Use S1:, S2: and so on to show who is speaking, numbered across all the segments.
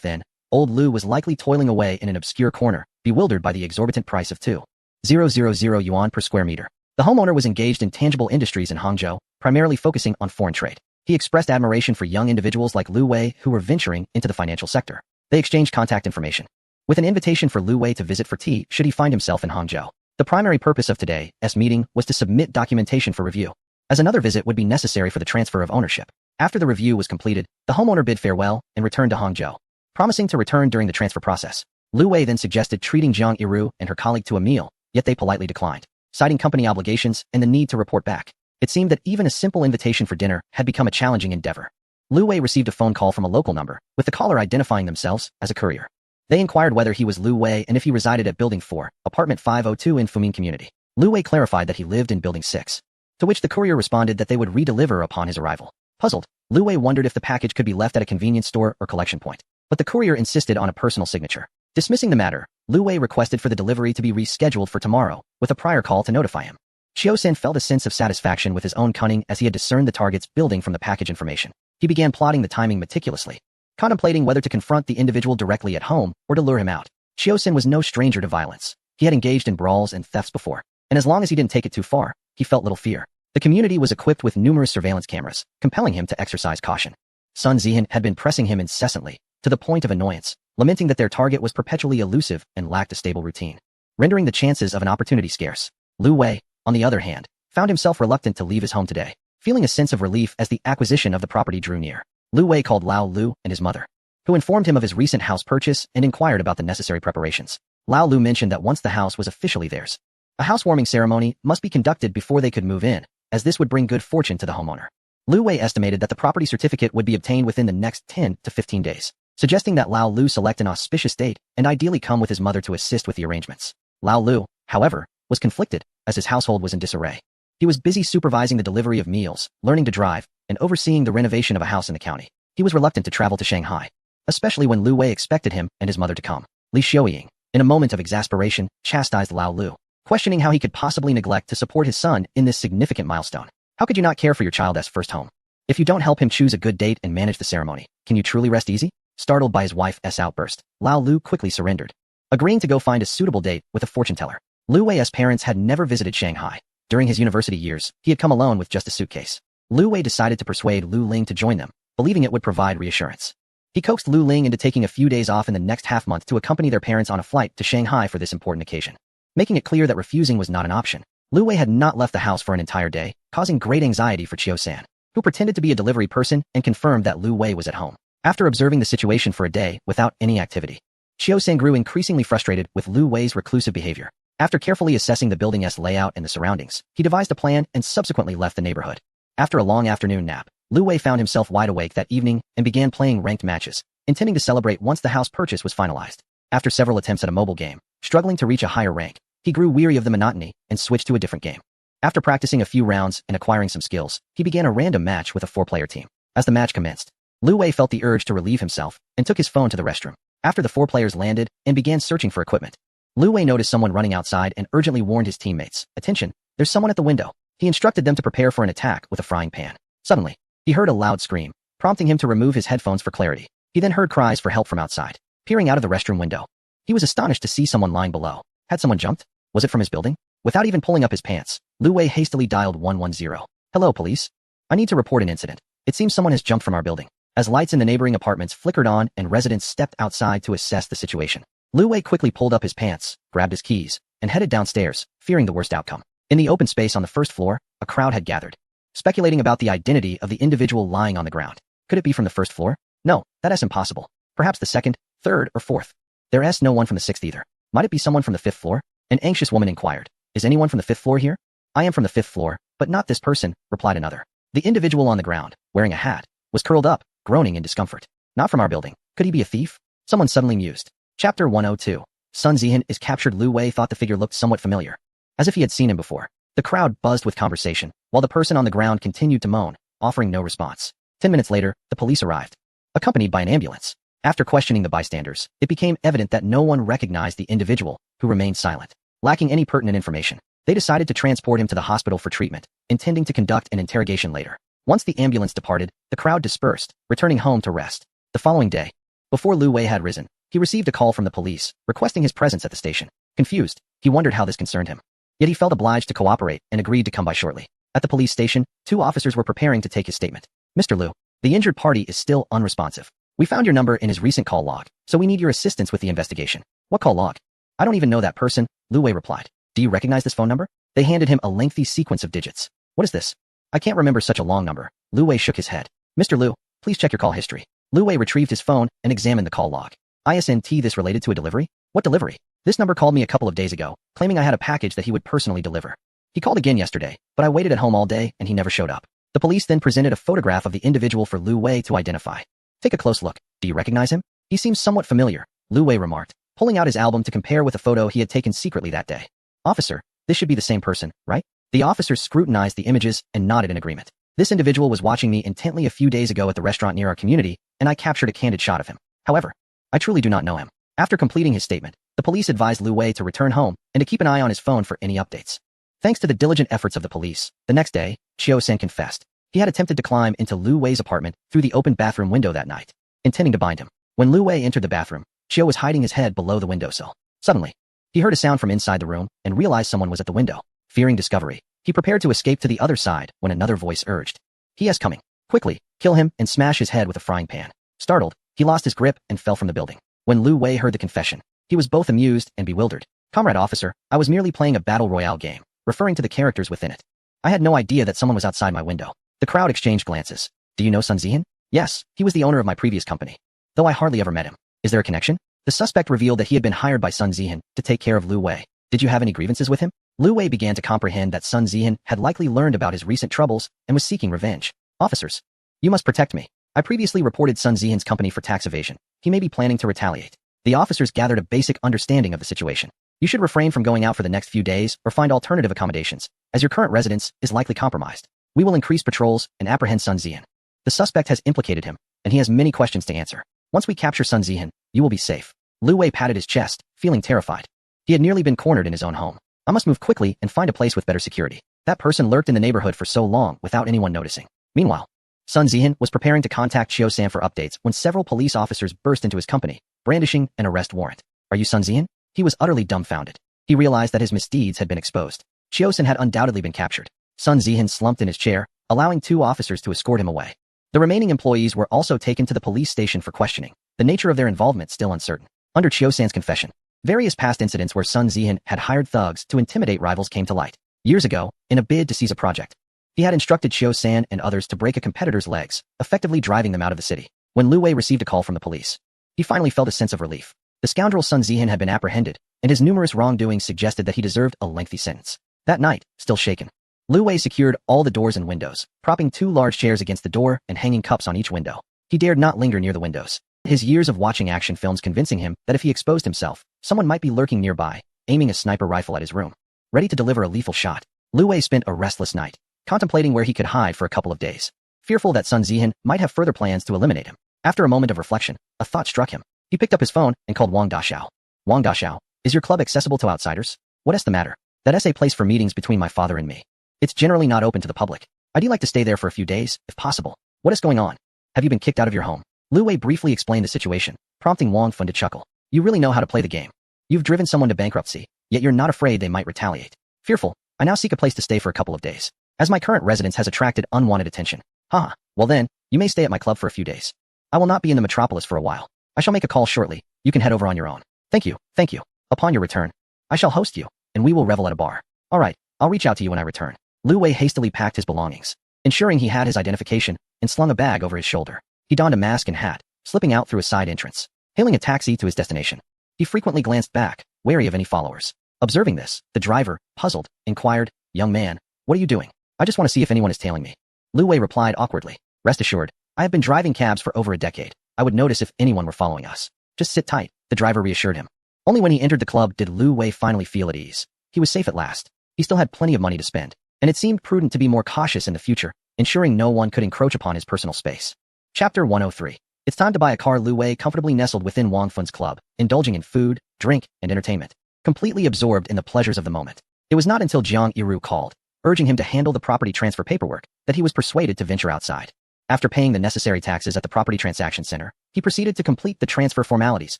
S1: then, old Lu was likely toiling away in an obscure corner, bewildered by the exorbitant price of 2,000 yuan per square meter. The homeowner was engaged in tangible industries in Hangzhou, primarily focusing on foreign trade. He expressed admiration for young individuals like Lu Wei who were venturing into the financial sector. They exchanged contact information, with an invitation for Lu Wei to visit for tea should he find himself in Hangzhou. The primary purpose of today's meeting was to submit documentation for review, as another visit would be necessary for the transfer of ownership. After the review was completed, the homeowner bid farewell and returned to Hangzhou, promising to return during the transfer process. Lu Wei then suggested treating Jiang Yiru and her colleague to a meal, yet they politely declined, citing company obligations and the need to report back. It seemed that even a simple invitation for dinner had become a challenging endeavor. Lu Wei received a phone call from a local number, with the caller identifying themselves as a courier. They inquired whether he was Lu Wei and if he resided at Building 4, Apartment 502 in Fumin Community. Lu Wei clarified that he lived in Building 6, to which the courier responded that they would redeliver upon his arrival. Puzzled, Lu Wei wondered if the package could be left at a convenience store or collection point, but the courier insisted on a personal signature. Dismissing the matter, Lu Wei requested for the delivery to be rescheduled for tomorrow, with a prior call to notify him. Qiu-san felt a sense of satisfaction with his own cunning as he had discerned the target's building from the package information. He began plotting the timing meticulously, contemplating whether to confront the individual directly at home or to lure him out. Qiu-san was no stranger to violence. He had engaged in brawls and thefts before, and as long as he didn't take it too far, he felt little fear. The community was equipped with numerous surveillance cameras, compelling him to exercise caution. Sun Zihan had been pressing him incessantly, to the point of annoyance, lamenting that their target was perpetually elusive and lacked a stable routine, rendering the chances of an opportunity scarce. Lu Wei, on the other hand, found himself reluctant to leave his home today, feeling a sense of relief as the acquisition of the property drew near. Lu Wei called Lao Lu and his mother, who informed him of his recent house purchase and inquired about the necessary preparations. Lao Lu mentioned that once the house was officially theirs, a housewarming ceremony must be conducted before they could move in, as this would bring good fortune to the homeowner. Lu Wei estimated that the property certificate would be obtained within the next 10 to 15 days, suggesting that Lao Lu select an auspicious date and ideally come with his mother to assist with the arrangements. Lao Lu, however, was conflicted, as his household was in disarray. He was busy supervising the delivery of meals, learning to drive, and overseeing the renovation of a house in the county. He was reluctant to travel to Shanghai, especially when Lu Wei expected him and his mother to come. Li Xiuying, in a moment of exasperation, chastised Lao Lu, questioning how he could possibly neglect to support his son in this significant milestone. How could you not care for your child's first home? If you don't help him choose a good date and manage the ceremony, can you truly rest easy? Startled by his wife's outburst, Lao Lu quickly surrendered, agreeing to go find a suitable date with a fortune teller. Lu Wei's parents had never visited Shanghai. During his university years, he had come alone with just a suitcase. Lu Wei decided to persuade Lu Ling to join them, believing it would provide reassurance. He coaxed Lu Ling into taking a few days off in the next half-month to accompany their parents on a flight to Shanghai for this important occasion, making it clear that refusing was not an option. Lu Wei had not left the house for an entire day, causing great anxiety for Qiu-san, who pretended to be a delivery person and confirmed that Lu Wei was at home. After observing the situation for a day without any activity, Qiu-san grew increasingly frustrated with Lu Wei's reclusive behavior. After carefully assessing the building's layout and the surroundings, he devised a plan and subsequently left the neighborhood. After a long afternoon nap, Lu Wei found himself wide awake that evening and began playing ranked matches, intending to celebrate once the house purchase was finalized. After several attempts at a mobile game, struggling to reach a higher rank, he grew weary of the monotony and switched to a different game. After practicing a few rounds and acquiring some skills, he began a random match with a 4-player team. As the match commenced, Lu Wei felt the urge to relieve himself and took his phone to the restroom. After the 4 players landed and began searching for equipment, Lu Wei noticed someone running outside and urgently warned his teammates, "Attention, there's someone at the window." He instructed them to prepare for an attack with a frying pan. Suddenly, he heard a loud scream, prompting him to remove his headphones for clarity. He then heard cries for help from outside. Peering out of the restroom window, he was astonished to see someone lying below. Had someone jumped? Was it from his building? Without even pulling up his pants, Lu Wei hastily dialed 110. "Hello, police. I need to report an incident. It seems someone has jumped from our building." As lights in the neighboring apartments flickered on and residents stepped outside to assess the situation, Lu Wei quickly pulled up his pants, grabbed his keys, and headed downstairs, fearing the worst outcome. In the open space on the first floor, a crowd had gathered, speculating about the identity of the individual lying on the ground. Could it be from the first floor? No, that's impossible. Perhaps the second, third, or fourth. There's no one from the sixth either. Might it be someone from the fifth floor? An anxious woman inquired. "Is anyone from the fifth floor here?" "I am from the fifth floor, but not this person," replied another. The individual on the ground, wearing a hat, was curled up, groaning in discomfort. "Not from our building. Could he be a thief?" Someone suddenly mused. Chapter 102. Sun Zihan is captured. Lu Wei thought the figure looked somewhat familiar, as if he had seen him before. The crowd buzzed with conversation, while the person on the ground continued to moan, offering no response. 10 minutes later, the police arrived, accompanied by an ambulance. After questioning the bystanders, it became evident that no one recognized the individual, who remained silent. Lacking any pertinent information, they decided to transport him to the hospital for treatment, intending to conduct an interrogation later. Once the ambulance departed, the crowd dispersed, returning home to rest. The following day, Before Lu Wei had risen, he received a call from the police, requesting his presence at the station. Confused, he wondered how this concerned him. Yet he felt obliged to cooperate and agreed to come by shortly. At the police station, 2 officers were preparing to take his statement. Mr. Lu, the injured party is still unresponsive. We found your number in his recent call log, so we need your assistance with the investigation. What call log? I don't even know that person, Lu Wei replied. Do you recognize this phone number? They handed him a lengthy sequence of digits. What is this? I can't remember such a long number. Lu Wei shook his head. Mr. Lu, please check your call history. Lu Wei retrieved his phone and examined the call log. Isn't this related to a delivery? What delivery? This number called me a couple of days ago, claiming I had a package that he would personally deliver. He called again yesterday, but I waited at home all day and he never showed up. The police then presented a photograph of the individual for Lu Wei to identify. Take a close look. Do you recognize him? He seems somewhat familiar, Lu Wei remarked, pulling out his album to compare with a photo he had taken secretly that day. Officer, this should be the same person, right? The officers scrutinized the images and nodded in agreement. This individual was watching me intently a few days ago at the restaurant near our community, and I captured a candid shot of him. However, I truly do not know him. After completing his statement, the police advised Lu Wei to return home and to keep an eye on his phone for any updates. Thanks to the diligent efforts of the police, the next day, Chiu-san confessed. He had attempted to climb into Lu Wei's apartment through the open bathroom window that night, intending to bind him. When Lu Wei entered the bathroom, Chiu was hiding his head below the windowsill. Suddenly, he heard a sound from inside the room and realized someone was at the window. Fearing discovery, he prepared to escape to the other side when another voice urged. He is coming. Quickly, kill him and smash his head with a frying pan. Startled, he lost his grip and fell from the building. When Lu Wei heard the confession, he was both amused and bewildered. Comrade officer, I was merely playing a battle royale game, referring to the characters within it. I had no idea that someone was outside my window. The crowd exchanged glances. Do you know Sun Zihan? Yes, he was the owner of my previous company. Though I hardly ever met him. Is there a connection? The suspect revealed that he had been hired by Sun Zihan to take care of Lu Wei. Did you have any grievances with him? Lu Wei began to comprehend that Sun Zihan had likely learned about his recent troubles and was seeking revenge. Officers, you must protect me. I previously reported Sun Zihan's company for tax evasion. He may be planning to retaliate. The officers gathered a basic understanding of the situation. You should refrain from going out for the next few days or find alternative accommodations, as your current residence is likely compromised. We will increase patrols and apprehend Sun Zihan. The suspect has implicated him, and he has many questions to answer. Once we capture Sun Zihan, you will be safe. Lu Wei patted his chest, feeling terrified. He had nearly been cornered in his own home. I must move quickly and find a place with better security. That person lurked in the neighborhood for so long without anyone noticing. Meanwhile, Sun Zihan was preparing to contact Chiu-san for updates when several police officers burst into his company, brandishing an arrest warrant. Are you Sun Zihan? He was utterly dumbfounded. He realized that his misdeeds had been exposed. Chiu-san had undoubtedly been captured. Sun Zihan slumped in his chair, allowing 2 officers to escort him away. The remaining employees were also taken to the police station for questioning, the nature of their involvement still uncertain. Under Chiu-san's confession, various past incidents where Sun Zihan had hired thugs to intimidate rivals came to light. Years ago, in a bid to seize a project, he had instructed Chiu-san and others to break a competitor's legs, effectively driving them out of the city. When Lu Wei received a call from the police, he finally felt a sense of relief. The scoundrel Sun Zihan had been apprehended, and his numerous wrongdoings suggested that he deserved a lengthy sentence. That night, still shaken, Lu Wei secured all the doors and windows, propping 2 large chairs against the door and hanging cups on each window. He dared not linger near the windows, his years of watching action films convincing him that if he exposed himself, someone might be lurking nearby, aiming a sniper rifle at his room. Ready to deliver a lethal shot, Lu Wei spent a restless night, contemplating where he could hide for a couple of days. Fearful that Sun Zihan might have further plans to eliminate him. After a moment of reflection, a thought struck him. He picked up his phone and called Wang Daxiao. Wang Daxiao, is your club accessible to outsiders? What is the matter? That is a place for meetings between my father and me. It's generally not open to the public. I'd like to stay there for a few days, if possible. What is going on? Have you been kicked out of your home? Lu Wei briefly explained the situation, prompting Wang Fun to chuckle. You really know how to play the game. You've driven someone to bankruptcy, yet you're not afraid they might retaliate. Fearful, I now seek a place to stay for a couple of days, as my current residence has attracted unwanted attention. Haha, well then, you may stay at my club for a few days. I will not be in the metropolis for a while. I shall make a call shortly. You can head over on your own. Thank you, thank you. Upon your return, I shall host you, and we will revel at a bar. All right, I'll reach out to you when I return. Lu Wei hastily packed his belongings, ensuring he had his identification, and slung a bag over his shoulder. He donned a mask and hat, slipping out through a side entrance. Hailing a taxi to his destination, he frequently glanced back, wary of any followers. Observing this, the driver, puzzled, inquired, Young man, what are you doing? I just want to see if anyone is tailing me. Lu Wei replied awkwardly. Rest assured, I have been driving cabs for over a decade. I would notice if anyone were following us. Just sit tight, the driver reassured him. Only when he entered the club did Lu Wei finally feel at ease. He was safe at last. He still had plenty of money to spend, and it seemed prudent to be more cautious in the future, ensuring no one could encroach upon his personal space. Chapter 103. It's time to buy a car. Lu Wei comfortably nestled within Wang Fun's club, indulging in food, drink, and entertainment, completely absorbed in the pleasures of the moment. It was not until Jiang Yiru called, urging him to handle the property transfer paperwork, that he was persuaded to venture outside. After paying the necessary taxes at the property transaction center, he proceeded to complete the transfer formalities,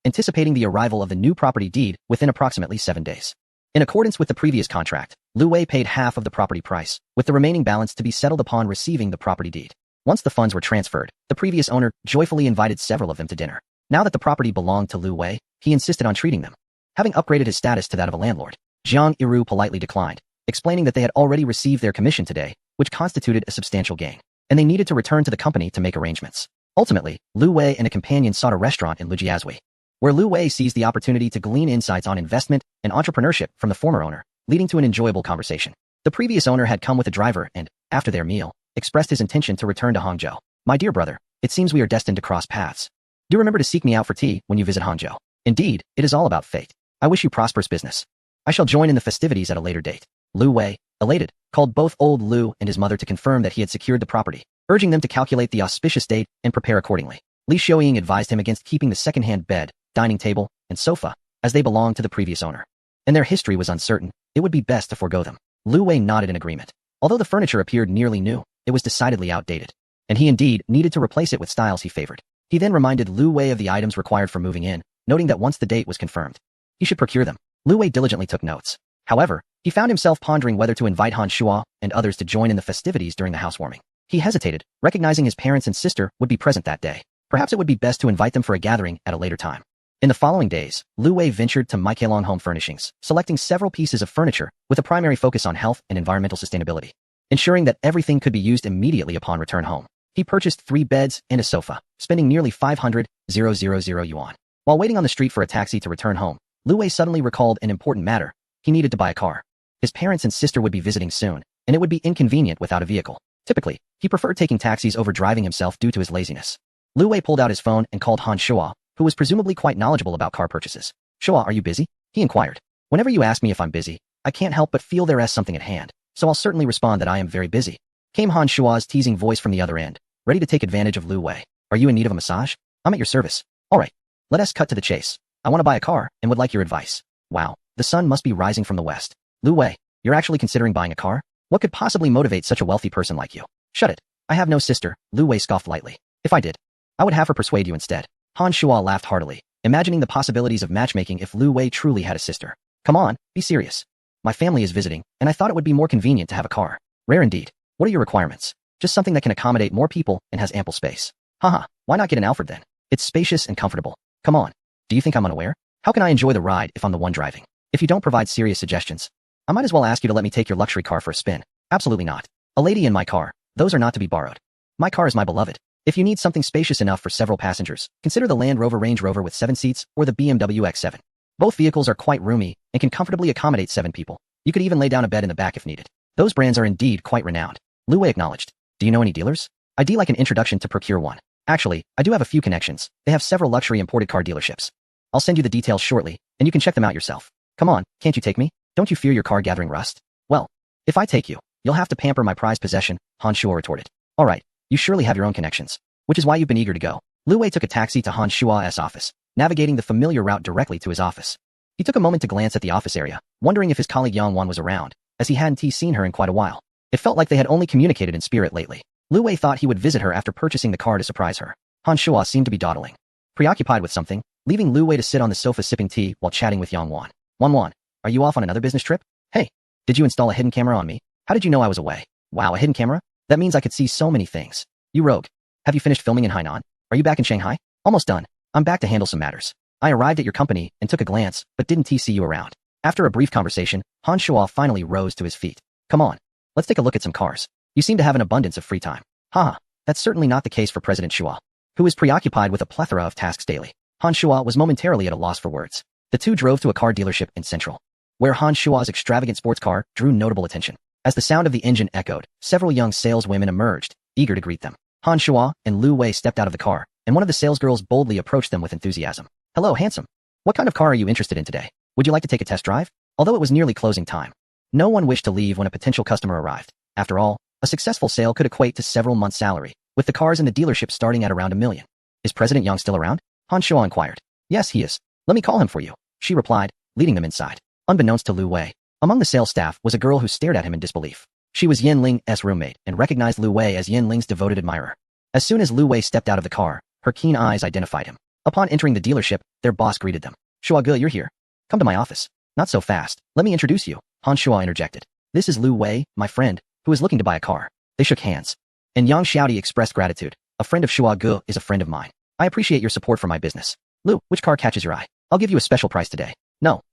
S1: anticipating the arrival of the new property deed within approximately 7 days. In accordance with the previous contract, Lu Wei paid half of the property price, with the remaining balance to be settled upon receiving the property deed. Once the funds were transferred, the previous owner joyfully invited several of them to dinner. Now that the property belonged to Lu Wei, he insisted on treating them. Having upgraded his status to that of a landlord, Jiang Yiru politely declined, explaining that they had already received their commission today, which constituted a substantial gain, and they needed to return to the company to make arrangements. Ultimately, Lu Wei and a companion sought a restaurant in Lujiazui, where Lu Wei seized the opportunity to glean insights on investment and entrepreneurship from the former owner, leading to an enjoyable conversation. The previous owner had come with a driver and, after their meal, expressed his intention to return to Hangzhou. My dear brother, it seems we are destined to cross paths. Do remember to seek me out for tea when you visit Hangzhou. Indeed, it is all about fate. I wish you prosperous business. I shall join in the festivities at a later date. Lu Wei, elated, called both old Lu and his mother to confirm that he had secured the property, urging them to calculate the auspicious date and prepare accordingly. Li Xiaoying advised him against keeping the second-hand bed, dining table, and sofa, as they belonged to the previous owner. And their history was uncertain, it would be best to forego them. Lu Wei nodded in agreement. Although the furniture appeared nearly new, it was decidedly outdated, and he indeed needed to replace it with styles he favored. He then reminded Lu Wei of the items required for moving in, noting that once the date was confirmed, he should procure them. Lu Wei diligently took notes. However, he found himself pondering whether to invite Han Shuo and others to join in the festivities during the housewarming. He hesitated, recognizing his parents and sister would be present that day. Perhaps it would be best to invite them for a gathering at a later time. In the following days, Lu Wei ventured to Maikelong Home Furnishings, selecting several pieces of furniture with a primary focus on health and environmental sustainability, ensuring that everything could be used immediately upon return home. He purchased 3 beds and a sofa, spending nearly 500,000 yuan. While waiting on the street for a taxi to return home, Lu Wei suddenly recalled an important matter. He needed to buy a car. His parents and sister would be visiting soon, and it would be inconvenient without a vehicle. Typically, he preferred taking taxis over driving himself due to his laziness. Lu Wei pulled out his phone and called Han Shuo, who was presumably quite knowledgeable about car purchases. Shuo, are you busy? He inquired. Whenever you ask me if I'm busy, I can't help but feel there is something at hand, so I'll certainly respond that I am very busy. Came Han Shuo's teasing voice from the other end, ready to take advantage of Lu Wei. Are you in need of a massage? I'm at your service. All right, let us cut to the chase. I want to buy a car and would like your advice. Wow, the sun must be rising from the west. Lu Wei, you're actually considering buying a car? What could possibly motivate such a wealthy person like you? Shut it. I have no sister, Lu Wei scoffed lightly. If I did, I would have her persuade you instead. Han Shuo laughed heartily, imagining the possibilities of matchmaking if Lu Wei truly had a sister. Come on, be serious. My family is visiting, and I thought it would be more convenient to have a car. Rare indeed. What are your requirements? Just something that can accommodate more people and has ample space. Haha, why not get an Alfred then? It's spacious and comfortable. Come on. Do you think I'm unaware? How can I enjoy the ride if I'm the one driving? If you don't provide serious suggestions, I might as well ask you to let me take your luxury car for a spin. Absolutely not. A lady in my car. Those are not to be borrowed. My car is my beloved. If you need something spacious enough for several passengers, consider the Land Rover Range Rover with 7 seats or the BMW X7. Both vehicles are quite roomy and can comfortably accommodate 7 people. You could even lay down a bed in the back if needed. Those brands are indeed quite renowned. Lu Wei acknowledged. Do you know any dealers? I'd like an introduction to procure one. Actually, I do have a few connections. They have several luxury imported car dealerships. I'll send you the details shortly, and you can check them out yourself. Come on, can't you take me? Don't you fear your car gathering rust? Well, if I take you, you'll have to pamper my prized possession, Han Shuo retorted. All right, you surely have your own connections, which is why you've been eager to go. Lu Wei took a taxi to Han Shuo's office, navigating the familiar route directly to his office. He took a moment to glance at the office area, wondering if his colleague Yang Wan was around, as he hadn't seen her in quite a while. It felt like they had only communicated in spirit lately. Lu Wei thought he would visit her after purchasing the car to surprise her. Han Shuo seemed to be dawdling, preoccupied with something, leaving Lu Wei to sit on the sofa sipping tea while chatting with Yang Wan. Wan, are you off on another business trip? Hey, did you install a hidden camera on me? How did you know I was away? Wow, a hidden camera? That means I could see so many things. You rogue. Have you finished filming in Hainan? Are you back in Shanghai? Almost done. I'm back to handle some matters. I arrived at your company and took a glance, but didn't see you around. After a brief conversation, Han Shuo finally rose to his feet. Come on, let's take a look at some cars. You seem to have an abundance of free time. Haha, that's certainly not the case for President Shuo, who is preoccupied with a plethora of tasks daily. Han Shuo was momentarily at a loss for words. The two drove to a car dealership in Central, where Han Shuo's extravagant sports car drew notable attention. As the sound of the engine echoed, several young saleswomen emerged, eager to greet them. Han Shuo and Lu Wei stepped out of the car, and one of the salesgirls boldly approached them with enthusiasm. Hello, handsome. What kind of car are you interested in today? Would you like to take a test drive? Although it was nearly closing time, no one wished to leave when a potential customer arrived. After all, a successful sale could equate to several months' salary, with the cars in the dealership starting at around 1 million. Is President Yang still around? Han Shuo inquired. Yes, he is. Let me call him for you, she replied, leading them inside. Unbeknownst to Lu Wei, among the sales staff was a girl who stared at him in disbelief. She was Yin Ling's roommate and recognized Lu Wei as Yin Ling's devoted admirer. As soon as Lu Wei stepped out of the car, her keen eyes identified him. Upon entering the dealership, their boss greeted them. Shua Ge, you're here. Come to my office. Not so fast. Let me introduce you, Han Shua interjected. This is Lu Wei, my friend, who is looking to buy a car. They shook hands. And Yang Xiaodi expressed gratitude. A friend of Shua Ge is a friend of mine. I appreciate your support for my business. Lu, which car catches your eye? I'll give you a special price today. No,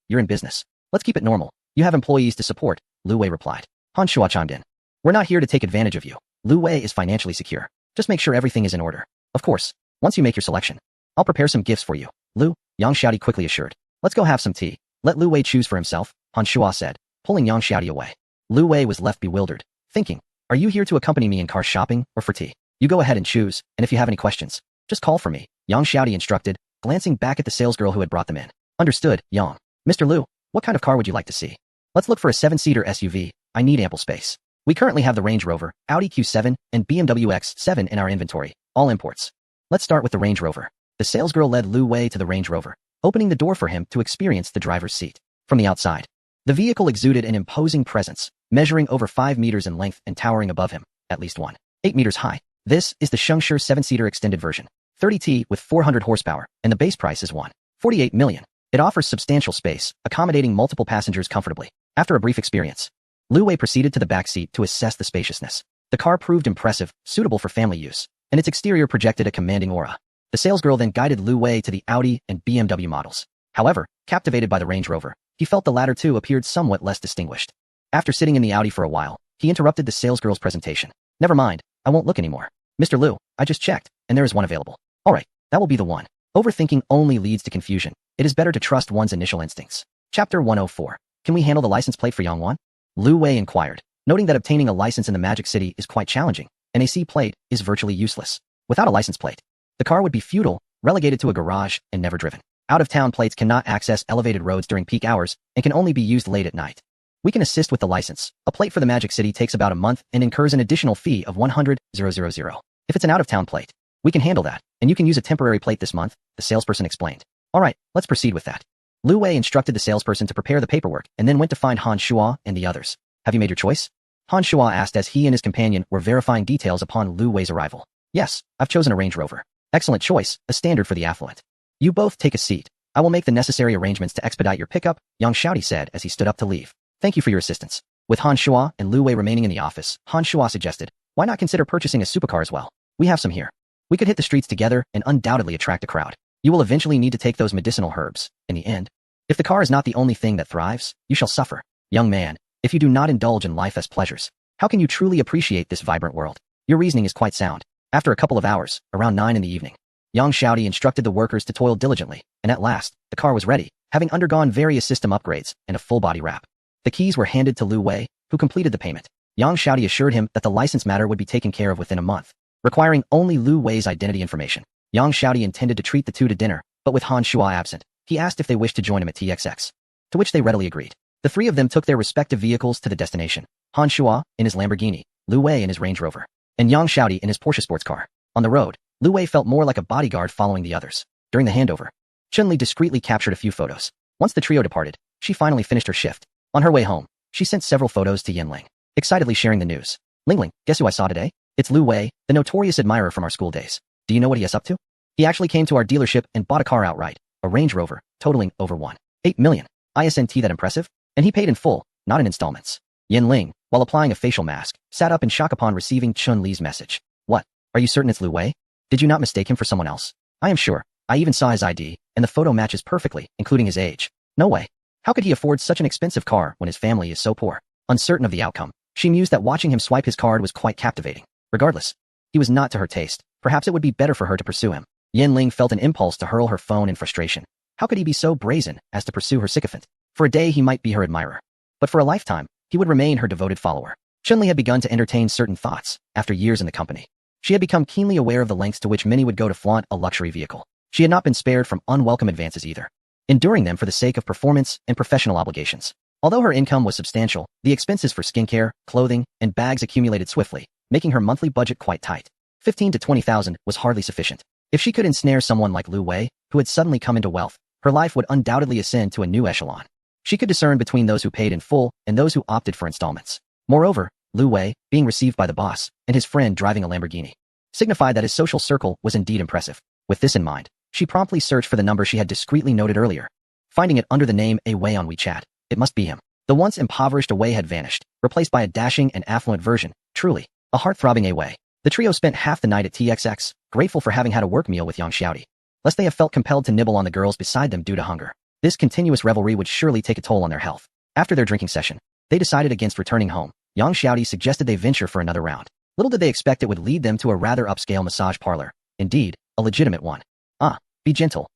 S1: you're in business. Let's keep it normal. You have employees to support, Lu Wei replied. Han Shua chimed in. We're not here to take advantage of you. Lu Wei is financially secure. Just make sure everything is in order. Of course, once you make your selection, I'll prepare some gifts for you. Lu, Yang Xiaodi quickly assured. Let's go have some tea. Let Lu Wei choose for himself, Han Shua said, pulling Yang Xiaodi away. Lu Wei was left bewildered, thinking, are you here to accompany me in car shopping or for tea? You go ahead and choose, and if you have any questions, just call for me, Yang Xiaodi instructed, glancing back at the salesgirl who had brought them in. Understood, Yang. Mr. Lu, what kind of car would you like to see? Let's look for a 7-seater SUV. I need ample space. We currently have the Range Rover, Audi Q7, and BMW X7 in our inventory, all imports. Let's start with the Range Rover. The salesgirl led Lu Wei to the Range Rover, opening the door for him to experience the driver's seat. From the outside, the vehicle exuded an imposing presence, measuring over 5 meters in length and towering above him, at least 8 meters high. This is the Shengshi 7-seater extended version, 30T with 400 horsepower, and the base price is $1.48 million. It offers substantial space, accommodating multiple passengers comfortably. After a brief experience, Lu Wei proceeded to the back seat to assess the spaciousness. The car proved impressive, suitable for family use, and its exterior projected a commanding aura. The salesgirl then guided Lu Wei to the Audi and BMW models. However, captivated by the Range Rover, he felt the latter two appeared somewhat less distinguished. After sitting in the Audi for a while, he interrupted the salesgirl's presentation. Never mind, I won't look anymore. Mr. Lu, I just checked, and there is one available. Alright, that will be the one. Overthinking only leads to confusion. It is better to trust one's initial instincts. Chapter 104. Can we handle the license plate for Yangwan? Lu Wei inquired, noting that obtaining a license in the Magic City is quite challenging, and a C plate is virtually useless. Without a license plate, the car would be futile, relegated to a garage, and never driven. Out-of-town plates cannot access elevated roads during peak hours and can only be used late at night. We can assist with the license. A plate for the Magic City takes about a month and incurs an additional fee of 100,000. If it's an out-of-town plate, we can handle that, and you can use a temporary plate this month, the salesperson explained. Alright, let's proceed with that. Lu Wei instructed the salesperson to prepare the paperwork and then went to find Han Shua and the others. Have you made your choice? Han Shua asked as he and his companion were verifying details upon Lu Wei's arrival. Yes, I've chosen a Range Rover. Excellent choice, a standard for the affluent. You both take a seat. I will make the necessary arrangements to expedite your pickup, Yang Xiaodi said as he stood up to leave. Thank you for your assistance. With Han Shua and Lu Wei remaining in the office, Han Shua suggested, why not consider purchasing a supercar as well? We have some here. We could hit the streets together and undoubtedly attract a crowd. You will eventually need to take those medicinal herbs, in the end. If the car is not the only thing that thrives, you shall suffer. Young man, if you do not indulge in life as pleasures, how can you truly appreciate this vibrant world? Your reasoning is quite sound. After a couple of hours, around 9 in the evening, Yang Xiaodi instructed the workers to toil diligently, and at last, the car was ready, having undergone various system upgrades and a full body wrap. The keys were handed to Lu Wei, who completed the payment. Yang Xiaodi assured him that the license matter would be taken care of within a month, requiring only Lu Wei's identity information. Yang Xiaodi intended to treat the two to dinner, but with Han Shua absent, he asked if they wished to join him at TXX, to which they readily agreed. The three of them took their respective vehicles to the destination. Han Shua in his Lamborghini, Lu Wei in his Range Rover, and Yang Xiaodi in his Porsche sports car. On the road, Lu Wei felt more like a bodyguard following the others. During the handover, Chun-Li discreetly captured a few photos. Once the trio departed, she finally finished her shift. On her way home, she sent several photos to Yin-Ling, excitedly sharing the news. Ling, guess who I saw today? It's Lu Wei, the notorious admirer from our school days. Do you know what he is up to? He actually came to our dealership and bought a car outright, a Range Rover, totaling over $1.8 million. Isn't that impressive? And he paid in full, not in installments. Yin-Ling, while applying a facial mask, sat up in shock upon receiving Chun-Li's message. What? Are you certain it's Lu Wei? Did you not mistake him for someone else? I am sure. I even saw his ID, and the photo matches perfectly, including his age. No way. How could he afford such an expensive car when his family is so poor? Uncertain of the outcome, she mused that watching him swipe his card was quite captivating. Regardless, he was not to her taste. Perhaps it would be better for her to pursue him. Yin-Ling felt an impulse to hurl her phone in frustration. How could he be so brazen as to pursue her sycophant? For a day he might be her admirer, but for a lifetime, he would remain her devoted follower. Chun-Li had begun to entertain certain thoughts after years in the company. She had become keenly aware of the lengths to which many would go to flaunt a luxury vehicle. She had not been spared from unwelcome advances either, enduring them for the sake of performance and professional obligations. Although her income was substantial, the expenses for skincare, clothing, and bags accumulated swiftly, making her monthly budget quite tight. 15 to 20,000 was hardly sufficient. If she could ensnare someone like Lu Wei, who had suddenly come into wealth, her life would undoubtedly ascend to a new echelon. She could discern between those who paid in full and those who opted for installments. Moreover, Lu Wei, being received by the boss, and his friend driving a Lamborghini, signified that his social circle was indeed impressive. With this in mind, she promptly searched for the number she had discreetly noted earlier. Finding it under the name Away on WeChat, it must be him. The once impoverished Away had vanished, replaced by a dashing and affluent version, truly, a heart-throbbing Away. The trio spent half the night at TXX, grateful for having had a work meal with Yang Xiaodi, lest they have felt compelled to nibble on the girls beside them due to hunger. This continuous revelry would surely take a toll on their health. After their drinking session, they decided against returning home. Yang Xiaodi suggested they venture for another round. Little did they expect it would lead them to a rather upscale massage parlor. Indeed, a legitimate one. Ah, be gentle,